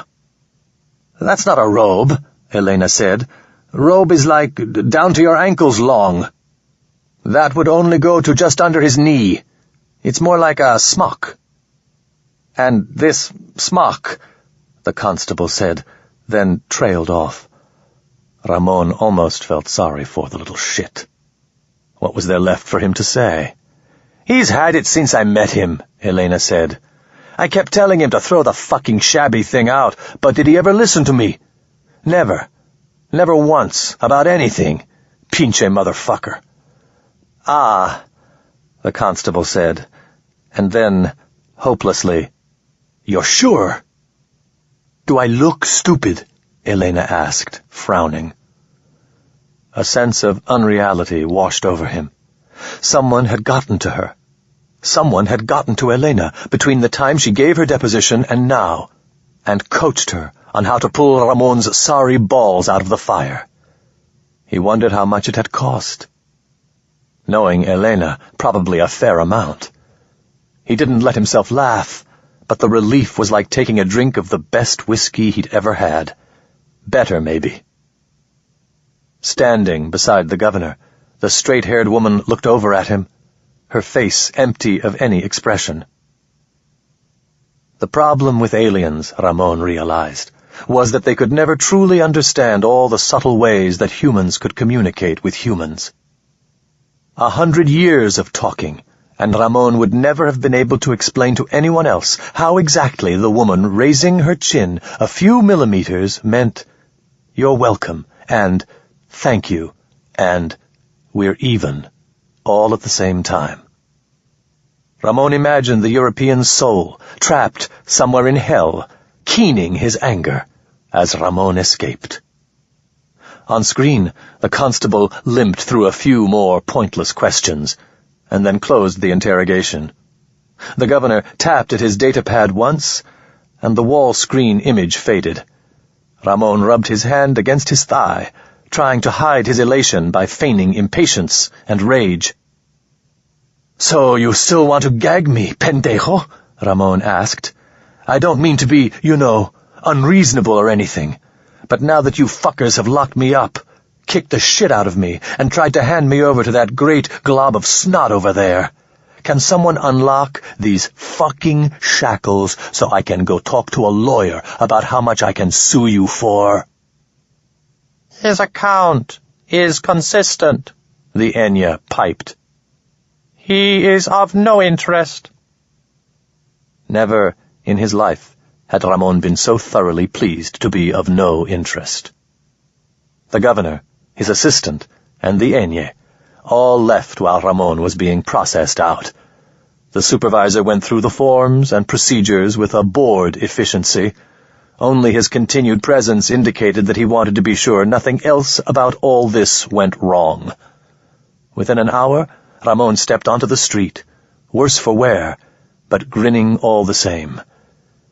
"That's not a robe," Elena said. "Robe is like down to your ankles long. That would only go to just under his knee. It's more like a smock." "And this smock," the constable said, then trailed off. Ramon almost felt sorry for the little shit. What was there left for him to say? "He's had it since I met him," Elena said. "I kept telling him to throw the fucking shabby thing out, but did he ever listen to me? Never. Never once, about anything. Pinche motherfucker." "Ah," the constable said, and then, hopelessly, "You're sure?" "Do I look stupid?" Elena asked, frowning. A sense of unreality washed over him. Someone had gotten to her. Someone had gotten to Elena between the time she gave her deposition and now, and coached her on how to pull Ramon's sorry balls out of the fire. He wondered how much it had cost. Knowing Elena, probably a fair amount. He didn't let himself laugh, but the relief was like taking a drink of the best whiskey he'd ever had. Better, maybe. Standing beside the governor, the straight-haired woman looked over at him, her face empty of any expression. The problem with aliens, Ramon realized, was that they could never truly understand all the subtle ways that humans could communicate with humans. 100 years of talking, and Ramon would never have been able to explain to anyone else how exactly the woman raising her chin a few millimeters meant, "You're welcome," and "Thank you," and "We're even," all at the same time. Ramon imagined the European soul, trapped somewhere in hell, keening his anger, as Ramon escaped. On screen, the constable limped through a few more pointless questions, and then closed the interrogation. The governor tapped at his datapad once, and the wall screen image faded. Ramon rubbed his hand against his thigh, trying to hide his elation by feigning impatience and rage. "So you still want to gag me, pendejo?" Ramon asked. "I don't mean to be, unreasonable or anything. But now that you fuckers have locked me up, kicked the shit out of me, and tried to hand me over to that great glob of snot over there, can someone unlock these fucking shackles so I can go talk to a lawyer about how much I can sue you for?" His account is consistent, the Enya piped. He is of no interest. Never in his life had Ramon been so thoroughly pleased to be of no interest. The governor, his assistant, and the Enya all left while Ramon was being processed out. The supervisor went through the forms and procedures with a bored efficiency. Only his continued presence indicated that he wanted to be sure nothing else about all this went wrong. Within an hour, Ramon stepped onto the street, worse for wear, but grinning all the same.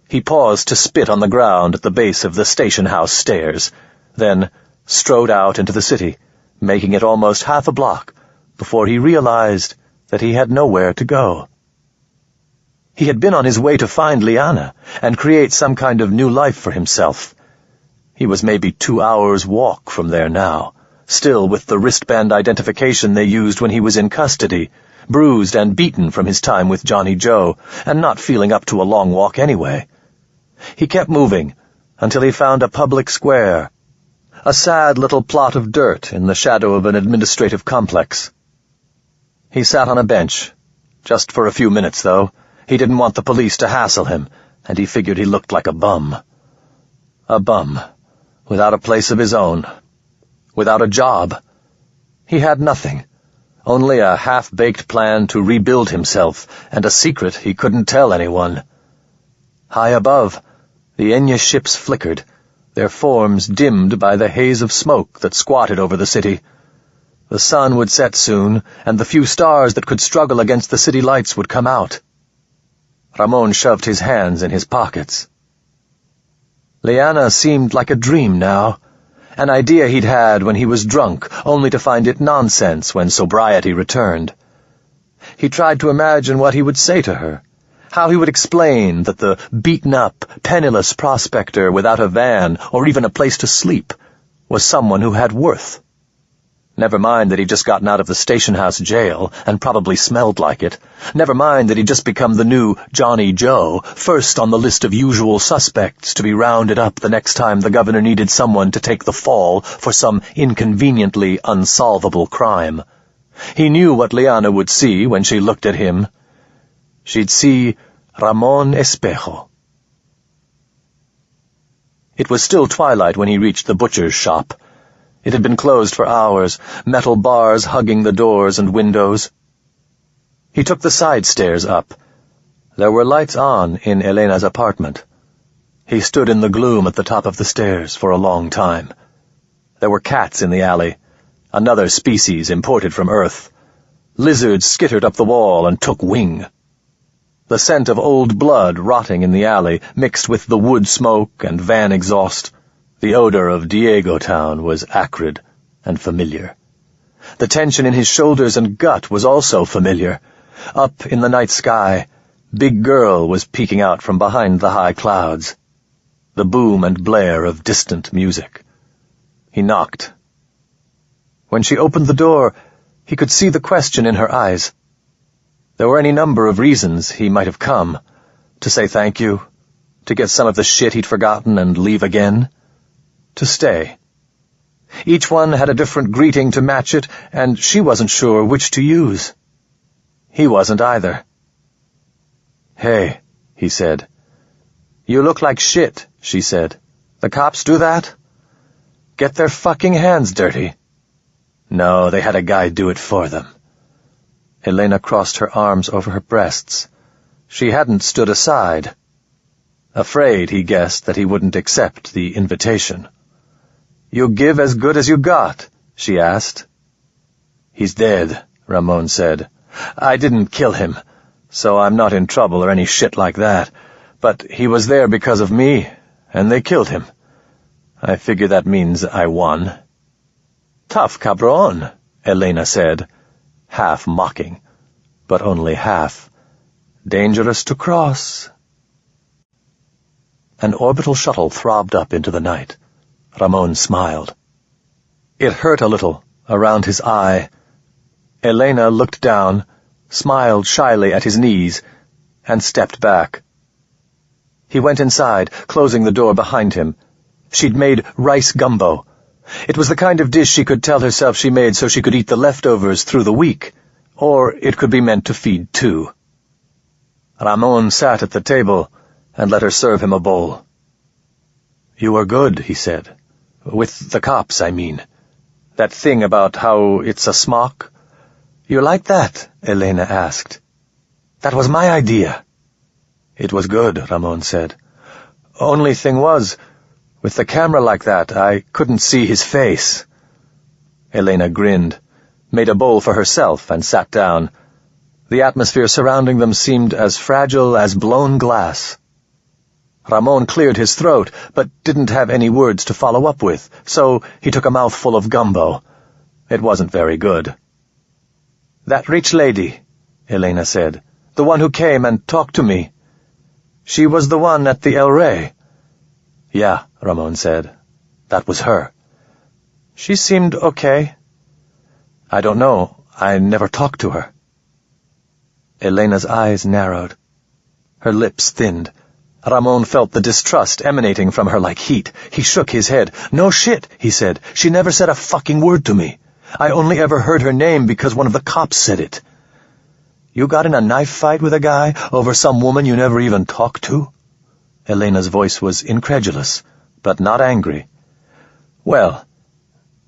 He paused to spit on the ground at the base of the station house stairs, then strode out into the city, making it almost half a block, before he realized that he had nowhere to go. He had been on his way to find Liana and create some kind of new life for himself. He was maybe 2 hours' walk from there now, still with the wristband identification they used when he was in custody, bruised and beaten from his time with Johnny Joe, and not feeling up to a long walk anyway. He kept moving until he found a public square, a sad little plot of dirt in the shadow of an administrative complex. He sat on a bench. Just for a few minutes, though. He didn't want the police to hassle him, and he figured he looked like a bum. A bum, without a place of his own, without a job. He had nothing, only a half-baked plan to rebuild himself, and a secret he couldn't tell anyone. High above, the Enya ships flickered, their forms dimmed by the haze of smoke that squatted over the city. The sun would set soon, and the few stars that could struggle against the city lights would come out. Ramon shoved his hands in his pockets. Liana seemed like a dream now, an idea he'd had when he was drunk, only to find it nonsense when sobriety returned. He tried to imagine what he would say to her, how he would explain that the beaten-up, penniless prospector without a van or even a place to sleep was someone who had worth. Never mind that he'd just gotten out of the station house jail and probably smelled like it. Never mind that he'd just become the new Johnny Joe, first on the list of usual suspects to be rounded up the next time the governor needed someone to take the fall for some inconveniently unsolvable crime. He knew what Liana would see when she looked at him. She'd see Ramon Espejo. It was still twilight when he reached the butcher's shop. It had been closed for hours, metal bars hugging the doors and windows. He took the side stairs up. There were lights on in Elena's apartment. He stood in the gloom at the top of the stairs for a long time. There were cats in the alley, another species imported from Earth. Lizards skittered up the wall and took wing. The scent of old blood rotting in the alley mixed with the wood smoke and van exhaust. The odor of Diego Town was acrid and familiar. The tension in his shoulders and gut was also familiar. Up in the night sky, Big Girl was peeking out from behind the high clouds. The boom and blare of distant music. He knocked. When she opened the door, he could see the question in her eyes. There were any number of reasons he might have come. To say thank you, to get some of the shit he'd forgotten and leave again, to stay. Each one had a different greeting to match it, and she wasn't sure which to use. He wasn't either. "Hey," he said. "You look like shit," she said. "The cops do that?" "Get their fucking hands dirty." No, they had a guy do it for them. Elena crossed her arms over her breasts. She hadn't stood aside. Afraid, he guessed, that he wouldn't accept the invitation. "You give as good as you got?" she asked. "He's dead," Ramon said. "I didn't kill him, so I'm not in trouble or any shit like that. But he was there because of me, and they killed him. I figure that means I won." "Tough cabron," Elena said, half mocking, but only half. "Dangerous to cross." An orbital shuttle throbbed up into the night. Ramon smiled. It hurt a little, around his eye. Elena looked down, smiled shyly at his knees, and stepped back. He went inside, closing the door behind him. She'd made rice gumbo. It was the kind of dish she could tell herself she made so she could eat the leftovers through the week, or it could be meant to feed two. Ramon sat at the table and let her serve him a bowl. "You were good," he said. "With the cops, I mean. That thing about how it's a smock." "You like that?" Elena asked. "That was my idea." "It was good," Ramon said. "Only thing was, with the camera like that, I couldn't see his face." Elena grinned, made a bowl for herself, and sat down. The atmosphere surrounding them seemed as fragile as blown glass. Ramon cleared his throat, but didn't have any words to follow up with, so he took a mouthful of gumbo. It wasn't very good. "That rich lady," Elena said, "the one who came and talked to me. She was the one at the El Rey." "Yeah," Ramon said. "That was her." "She seemed okay." "I don't know. I never talked to her." Elena's eyes narrowed. Her lips thinned. Ramon felt the distrust emanating from her like heat. He shook his head. "No shit," he said. "She never said a fucking word to me. I only ever heard her name because one of the cops said it. You got in a knife fight with a guy over some woman you never even talked to?" Elena's voice was incredulous, but not angry. "Well,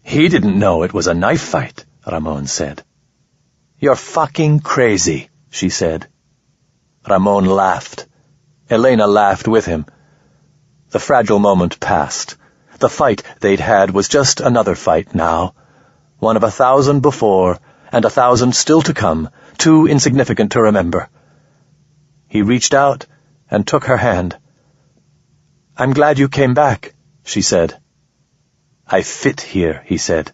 he didn't know it was a knife fight," Ramon said. "You're fucking crazy," she said. Ramon laughed. Elena laughed with him. The fragile moment passed. The fight they'd had was just another fight now. One of 1,000 before, and 1,000 still to come, too insignificant to remember. He reached out and took her hand. "I'm glad you came back," she said. "I fit here," he said.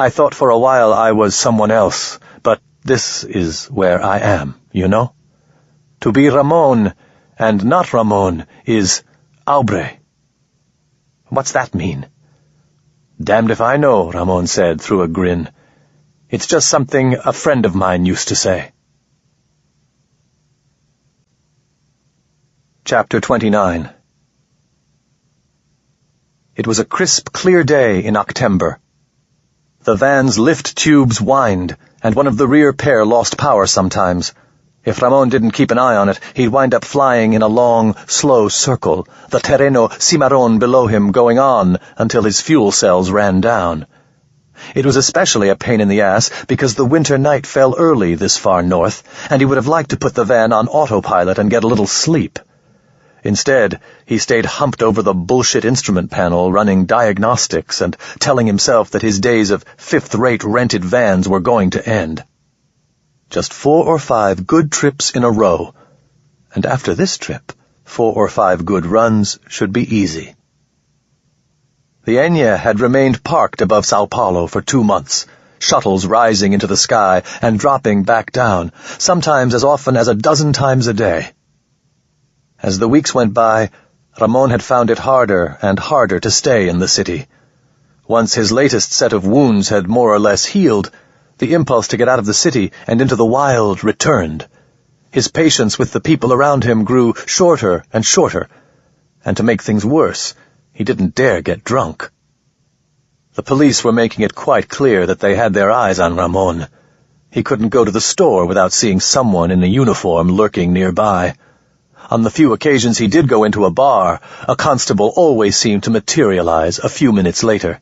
"I thought for a while I was someone else, but this is where I am, you know? To be Ramon and not Ramon is aubre." "What's that mean?" "Damned if I know," Ramon said through a grin. "It's just something a friend of mine used to say." Chapter 29. It was a crisp, clear day in October. The van's lift tubes whined, and one of the rear pair lost power sometimes. If Ramon didn't keep an eye on it, he'd wind up flying in a long, slow circle, the terreno cimarron below him going on until his fuel cells ran down. It was especially a pain in the ass because the winter night fell early this far north, and he would have liked to put the van on autopilot and get a little sleep. Instead, he stayed humped over the bullshit instrument panel running diagnostics and telling himself that his days of fifth-rate rented vans were going to end. Just 4 or 5 good trips in a row, and after this trip, 4 or 5 good runs should be easy. The Enya had remained parked above Sao Paulo for 2 months, shuttles rising into the sky and dropping back down, sometimes as often as 12 times a day. As the weeks went by, Ramon had found it harder and harder to stay in the city. Once his latest set of wounds had more or less healed, the impulse to get out of the city and into the wild returned. His patience with the people around him grew shorter and shorter, and to make things worse, he didn't dare get drunk. The police were making it quite clear that they had their eyes on Ramon. He couldn't go to the store without seeing someone in a uniform lurking nearby. On the few occasions he did go into a bar, a constable always seemed to materialize a few minutes later.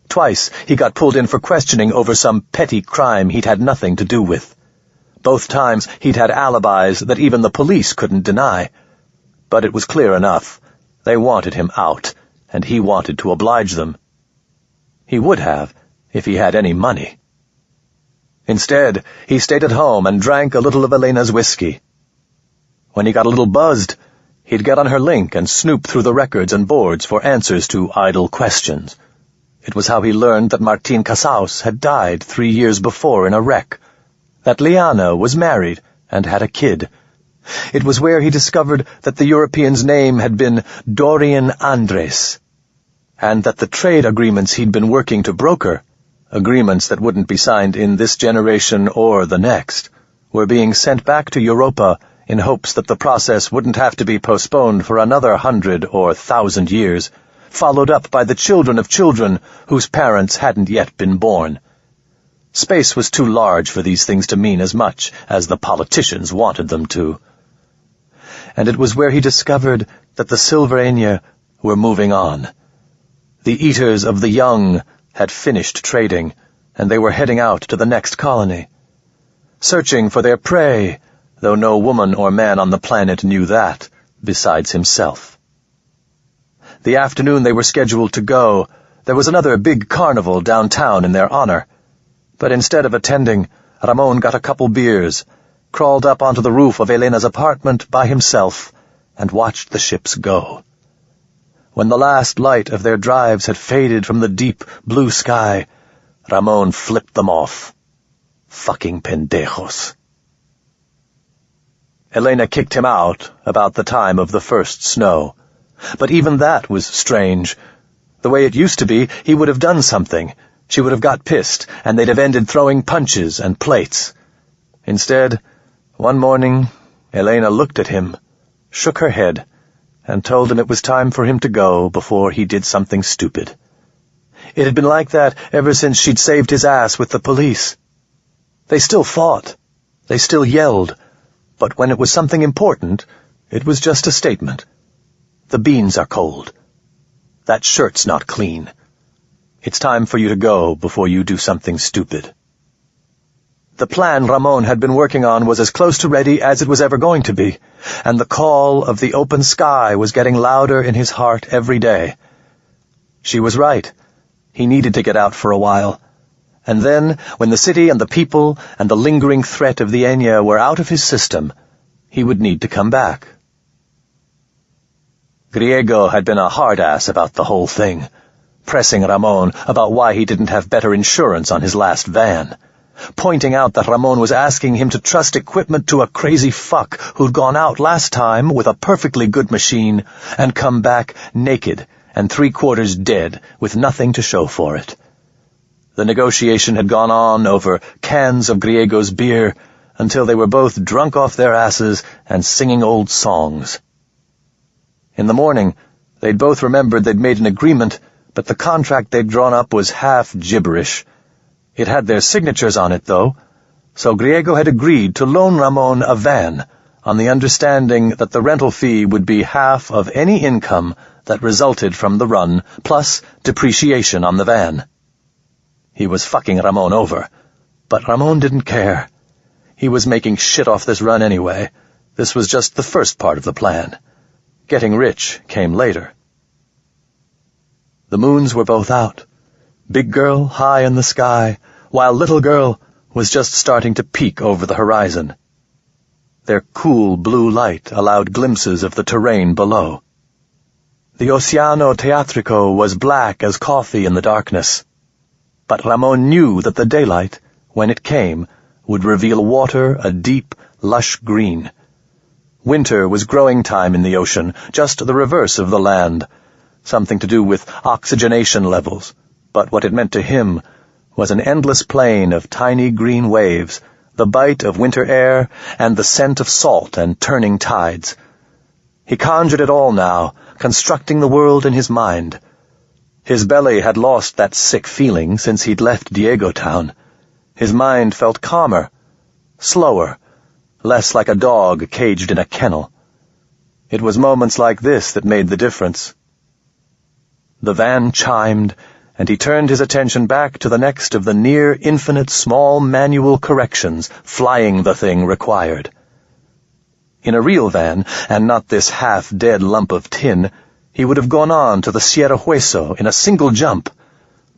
Twice he got pulled in for questioning over some petty crime he'd had nothing to do with. Both times he'd had alibis that even the police couldn't deny. But it was clear enough. They wanted him out, and he wanted to oblige them. He would have, if he had any money. Instead, he stayed at home and drank a little of Elena's whiskey. When he got a little buzzed, he'd get on her link and snoop through the records and boards for answers to idle questions. It was how he learned that Martin Casaus had died 3 years before in a wreck, that Liana was married and had a kid. It was where he discovered that the European's name had been Dorian Andres, and that the trade agreements he'd been working to broker, agreements that wouldn't be signed in this generation or the next, were being sent back to Europa in hopes that the process wouldn't have to be postponed for another 100 or 1,000 years, followed up by the children of children whose parents hadn't yet been born. Space was too large for these things to mean as much as the politicians wanted them to. And it was where he discovered that the Silver Enya were moving on. The Eaters of the Young had finished trading, and they were heading out to the next colony, searching for their prey, though no woman or man on the planet knew that, besides himself. The afternoon they were scheduled to go, there was another big carnival downtown in their honor. But instead of attending, Ramon got a couple beers, crawled up onto the roof of Elena's apartment by himself, and watched the ships go. When the last light of their drives had faded from the deep blue sky, Ramon flipped them off. Fucking pendejos. Elena kicked him out about the time of the first snow. But even that was strange. The way it used to be, he would have done something. She would have got pissed, and they'd have ended throwing punches and plates. Instead, one morning, Elena looked at him, shook her head, and told him it was time for him to go before he did something stupid. It had been like that ever since she'd saved his ass with the police. They still fought. They still yelled, but when it was something important, it was just a statement. The beans are cold. That shirt's not clean. It's time for you to go before you do something stupid. The plan Ramon had been working on was as close to ready as it was ever going to be, and the call of the open sky was getting louder in his heart every day. She was right. He needed to get out for a while. And then, when the city and the people and the lingering threat of the Enya were out of his system, he would need to come back. Griego had been a hard-ass about the whole thing, pressing Ramon about why he didn't have better insurance on his last van, pointing out that Ramon was asking him to trust equipment to a crazy fuck who'd gone out last time with a perfectly good machine and come back naked and 3/4 dead with nothing to show for it. The negotiation had gone on over cans of Griego's beer until they were both drunk off their asses and singing old songs. In the morning, they'd both remembered they'd made an agreement, but the contract they'd drawn up was half gibberish. It had their signatures on it, though, so Griego had agreed to loan Ramon a van on the understanding that the rental fee would be half of any income that resulted from the run, plus depreciation on the van. He was fucking Ramon over, but Ramon didn't care. He was making shit off this run anyway. This was just the first part of the plan. Getting rich came later. The moons were both out. Big Girl high in the sky, while Little Girl was just starting to peek over the horizon. Their cool blue light allowed glimpses of the terrain below. The Oceano Teatrico was black as coffee in the darkness. But Ramon knew that the daylight, when it came, would reveal water a deep, lush green. Winter was growing time in the ocean, just the reverse of the land, something to do with oxygenation levels, but what it meant to him was an endless plain of tiny green waves, the bite of winter air, and the scent of salt and turning tides. He conjured it all now, constructing the world in his mind. His belly had lost that sick feeling since he'd left Diego Town. His mind felt calmer, slower, less like a dog caged in a kennel. It was moments like this that made the difference. The van chimed, and he turned his attention back to the next of the near-infinite small manual corrections flying the thing required. In a real van, and not this half-dead lump of tin, he would have gone on to the Sierra Hueso in a single jump,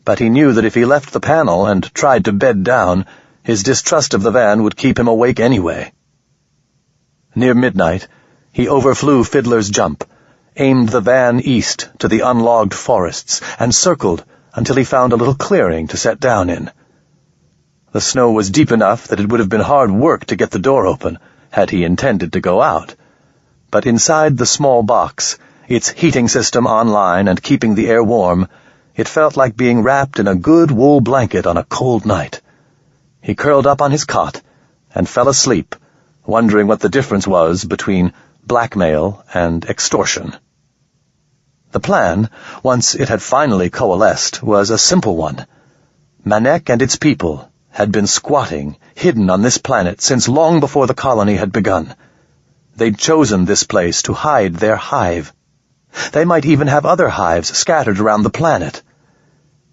but he knew that if he left the panel and tried to bed down, his distrust of the van would keep him awake anyway. Near midnight, he overflew Fiddler's Jump, aimed the van east to the unlogged forests, and circled until he found a little clearing to set down in. The snow was deep enough that it would have been hard work to get the door open, had he intended to go out. But inside the small box, its heating system online and keeping the air warm, it felt like being wrapped in a good wool blanket on a cold night. He curled up on his cot and fell asleep, wondering what the difference was between blackmail and extortion. The plan, once it had finally coalesced, was a simple one. Manek and its people had been squatting, hidden on this planet since long before the colony had begun. They'd chosen this place to hide their hive. They might even have other hives scattered around the planet.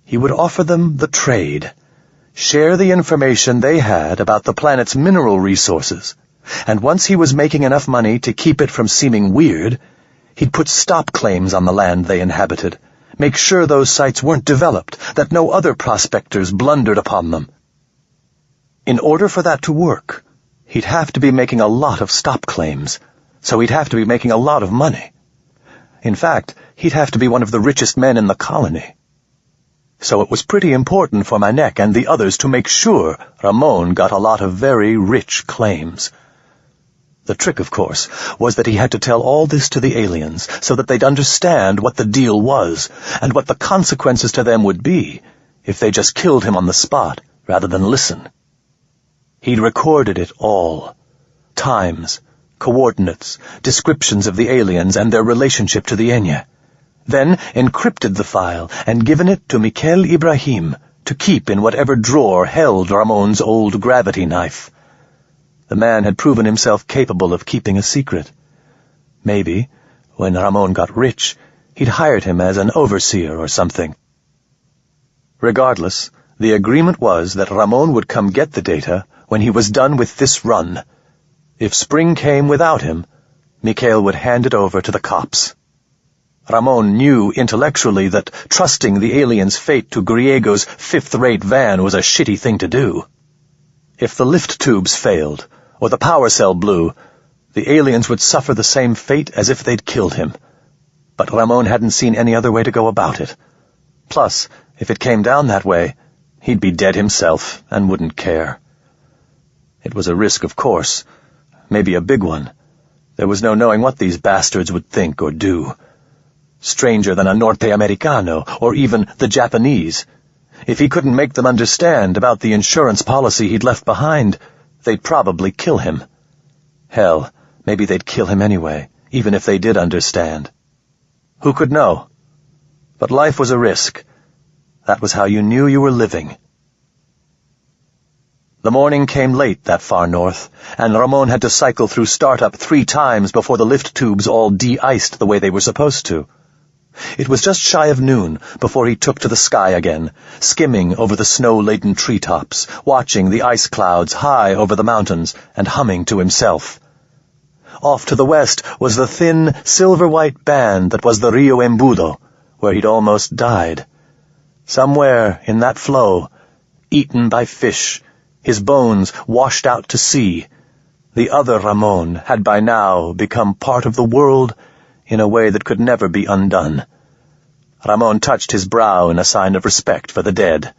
He would offer them the trade, share the information they had about the planet's mineral resources, and once he was making enough money to keep it from seeming weird, he'd put stop claims on the land they inhabited, make sure those sites weren't developed, that no other prospectors blundered upon them. In order for that to work, he'd have to be making a lot of stop claims, so he'd have to be making a lot of money. In fact, he'd have to be one of the richest men in the colony. So it was pretty important for Manek and the others to make sure Ramon got a lot of very rich claims. The trick, of course, was that he had to tell all this to the aliens so that they'd understand what the deal was and what the consequences to them would be if they just killed him on the spot rather than listen. He'd recorded it all. Times, coordinates, descriptions of the aliens and their relationship to the Enya. Then encrypted the file and given it to Mikel Ibrahim to keep in whatever drawer held Ramon's old gravity knife. The man had proven himself capable of keeping a secret. Maybe, when Ramon got rich, he'd hired him as an overseer or something. Regardless, the agreement was that Ramon would come get the data when he was done with this run. If spring came without him, Mikhail would hand it over to the cops. Ramon knew intellectually that trusting the alien's fate to Griego's fifth-rate van was a shitty thing to do. If the lift tubes failed, or the power cell blew, the aliens would suffer the same fate as if they'd killed him. But Ramon hadn't seen any other way to go about it. Plus, if it came down that way, he'd be dead himself and wouldn't care. It was a risk, of course. Maybe a big one. There was no knowing what these bastards would think or do. Stranger than a Norte-Americano, or even the Japanese. If he couldn't make them understand about the insurance policy he'd left behind, they'd probably kill him. Hell, maybe they'd kill him anyway, even if they did understand. Who could know? But life was a risk. That was how you knew you were living. The morning came late that far north, and Ramon had to cycle through startup 3 times before the lift tubes all de-iced the way they were supposed to. It was just shy of noon before he took to the sky again, skimming over the snow-laden treetops, watching the ice clouds high over the mountains and humming to himself. Off to the west was the thin, silver-white band that was the Rio Embudo, where he'd almost died. Somewhere in that flow, eaten by fish, his bones washed out to sea, the other Ramon had by now become part of the world in a way that could never be undone. Ramon touched his brow in a sign of respect for the dead.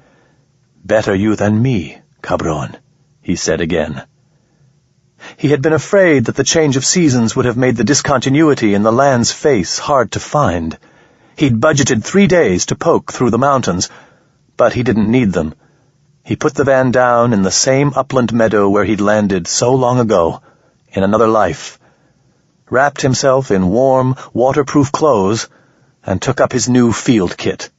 "Better you than me, cabron," he said again. He had been afraid that the change of seasons would have made the discontinuity in the land's face hard to find. He'd budgeted 3 days to poke through the mountains, but he didn't need them. He put the van down in the same upland meadow where he'd landed so long ago, in another life, wrapped himself in warm, waterproof clothes, and took up his new field kit.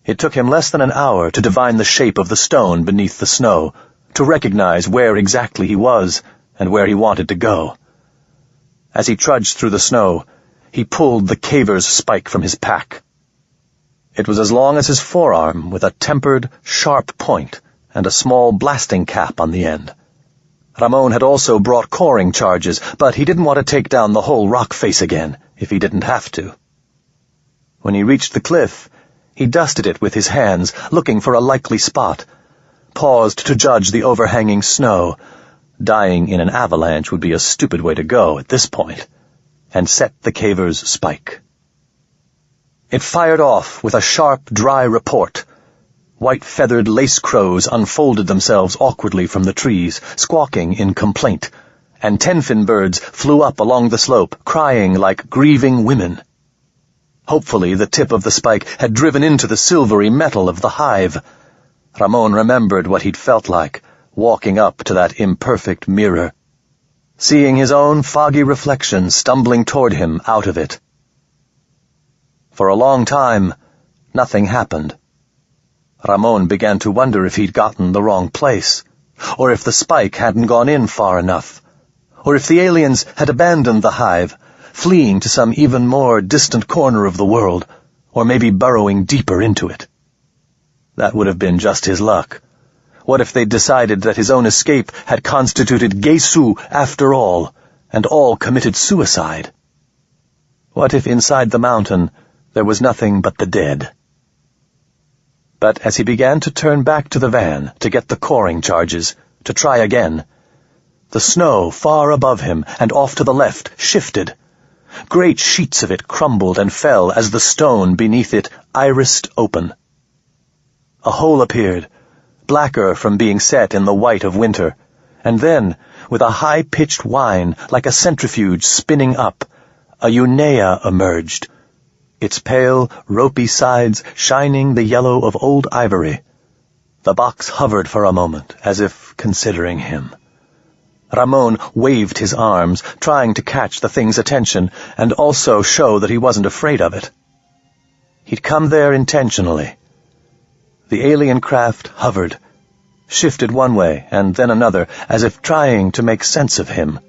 It took him less than an hour to divine the shape of the stone beneath the snow, to recognize where exactly he was and where he wanted to go. As he trudged through the snow, he pulled the caver's spike from his pack. It was as long as his forearm, with a tempered, sharp point and a small blasting cap on the end. Ramon had also brought coring charges, but he didn't want to take down the whole rock face again, if he didn't have to. When he reached the cliff, he dusted it with his hands, looking for a likely spot, paused to judge the overhanging snow. Dying in an avalanche would be a stupid way to go at this point, and set the caver's spike. It fired off with a sharp, dry report. White-feathered lace crows unfolded themselves awkwardly from the trees, squawking in complaint, and tenfin birds flew up along the slope, crying like grieving women. Hopefully the tip of the spike had driven into the silvery metal of the hive. Ramon remembered what he'd felt like, walking up to that imperfect mirror, seeing his own foggy reflection stumbling toward him out of it. For a long time, nothing happened. Ramon began to wonder if he'd gotten the wrong place, or if the spike hadn't gone in far enough, or if the aliens had abandoned the hive, fleeing to some even more distant corner of the world, or maybe burrowing deeper into it. That would have been just his luck. What if they'd decided that his own escape had constituted Gesu after all, and all committed suicide? What if inside the mountain there was nothing but the dead? But as he began to turn back to the van to get the coring charges, to try again, the snow far above him and off to the left shifted. Great sheets of it crumbled and fell as the stone beneath it irised open. A hole appeared, blacker from being set in the white of winter, and then, with a high-pitched whine like a centrifuge spinning up, a Unea emerged, its pale, ropey sides shining the yellow of old ivory. The box hovered for a moment, as if considering him. Ramon waved his arms, trying to catch the thing's attention, and also show that he wasn't afraid of it. He'd come there intentionally. The alien craft hovered, shifted one way and then another, as if trying to make sense of him.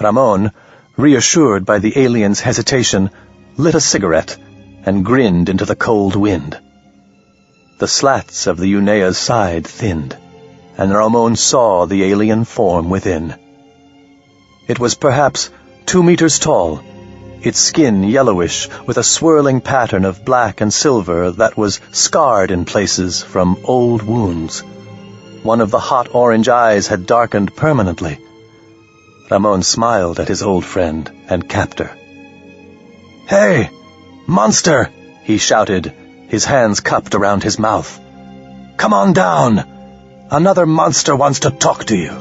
Ramon, reassured by the alien's hesitation, lit a cigarette and grinned into the cold wind. The slats of the Unea's side thinned, and Ramon saw the alien form within. It was perhaps 2 meters tall, its skin yellowish with a swirling pattern of black and silver that was scarred in places from old wounds. One of the hot orange eyes had darkened permanently. Ramon smiled at his old friend and captor. "Hey, monster!" he shouted, his hands cupped around his mouth. "Come on down! Another monster wants to talk to you."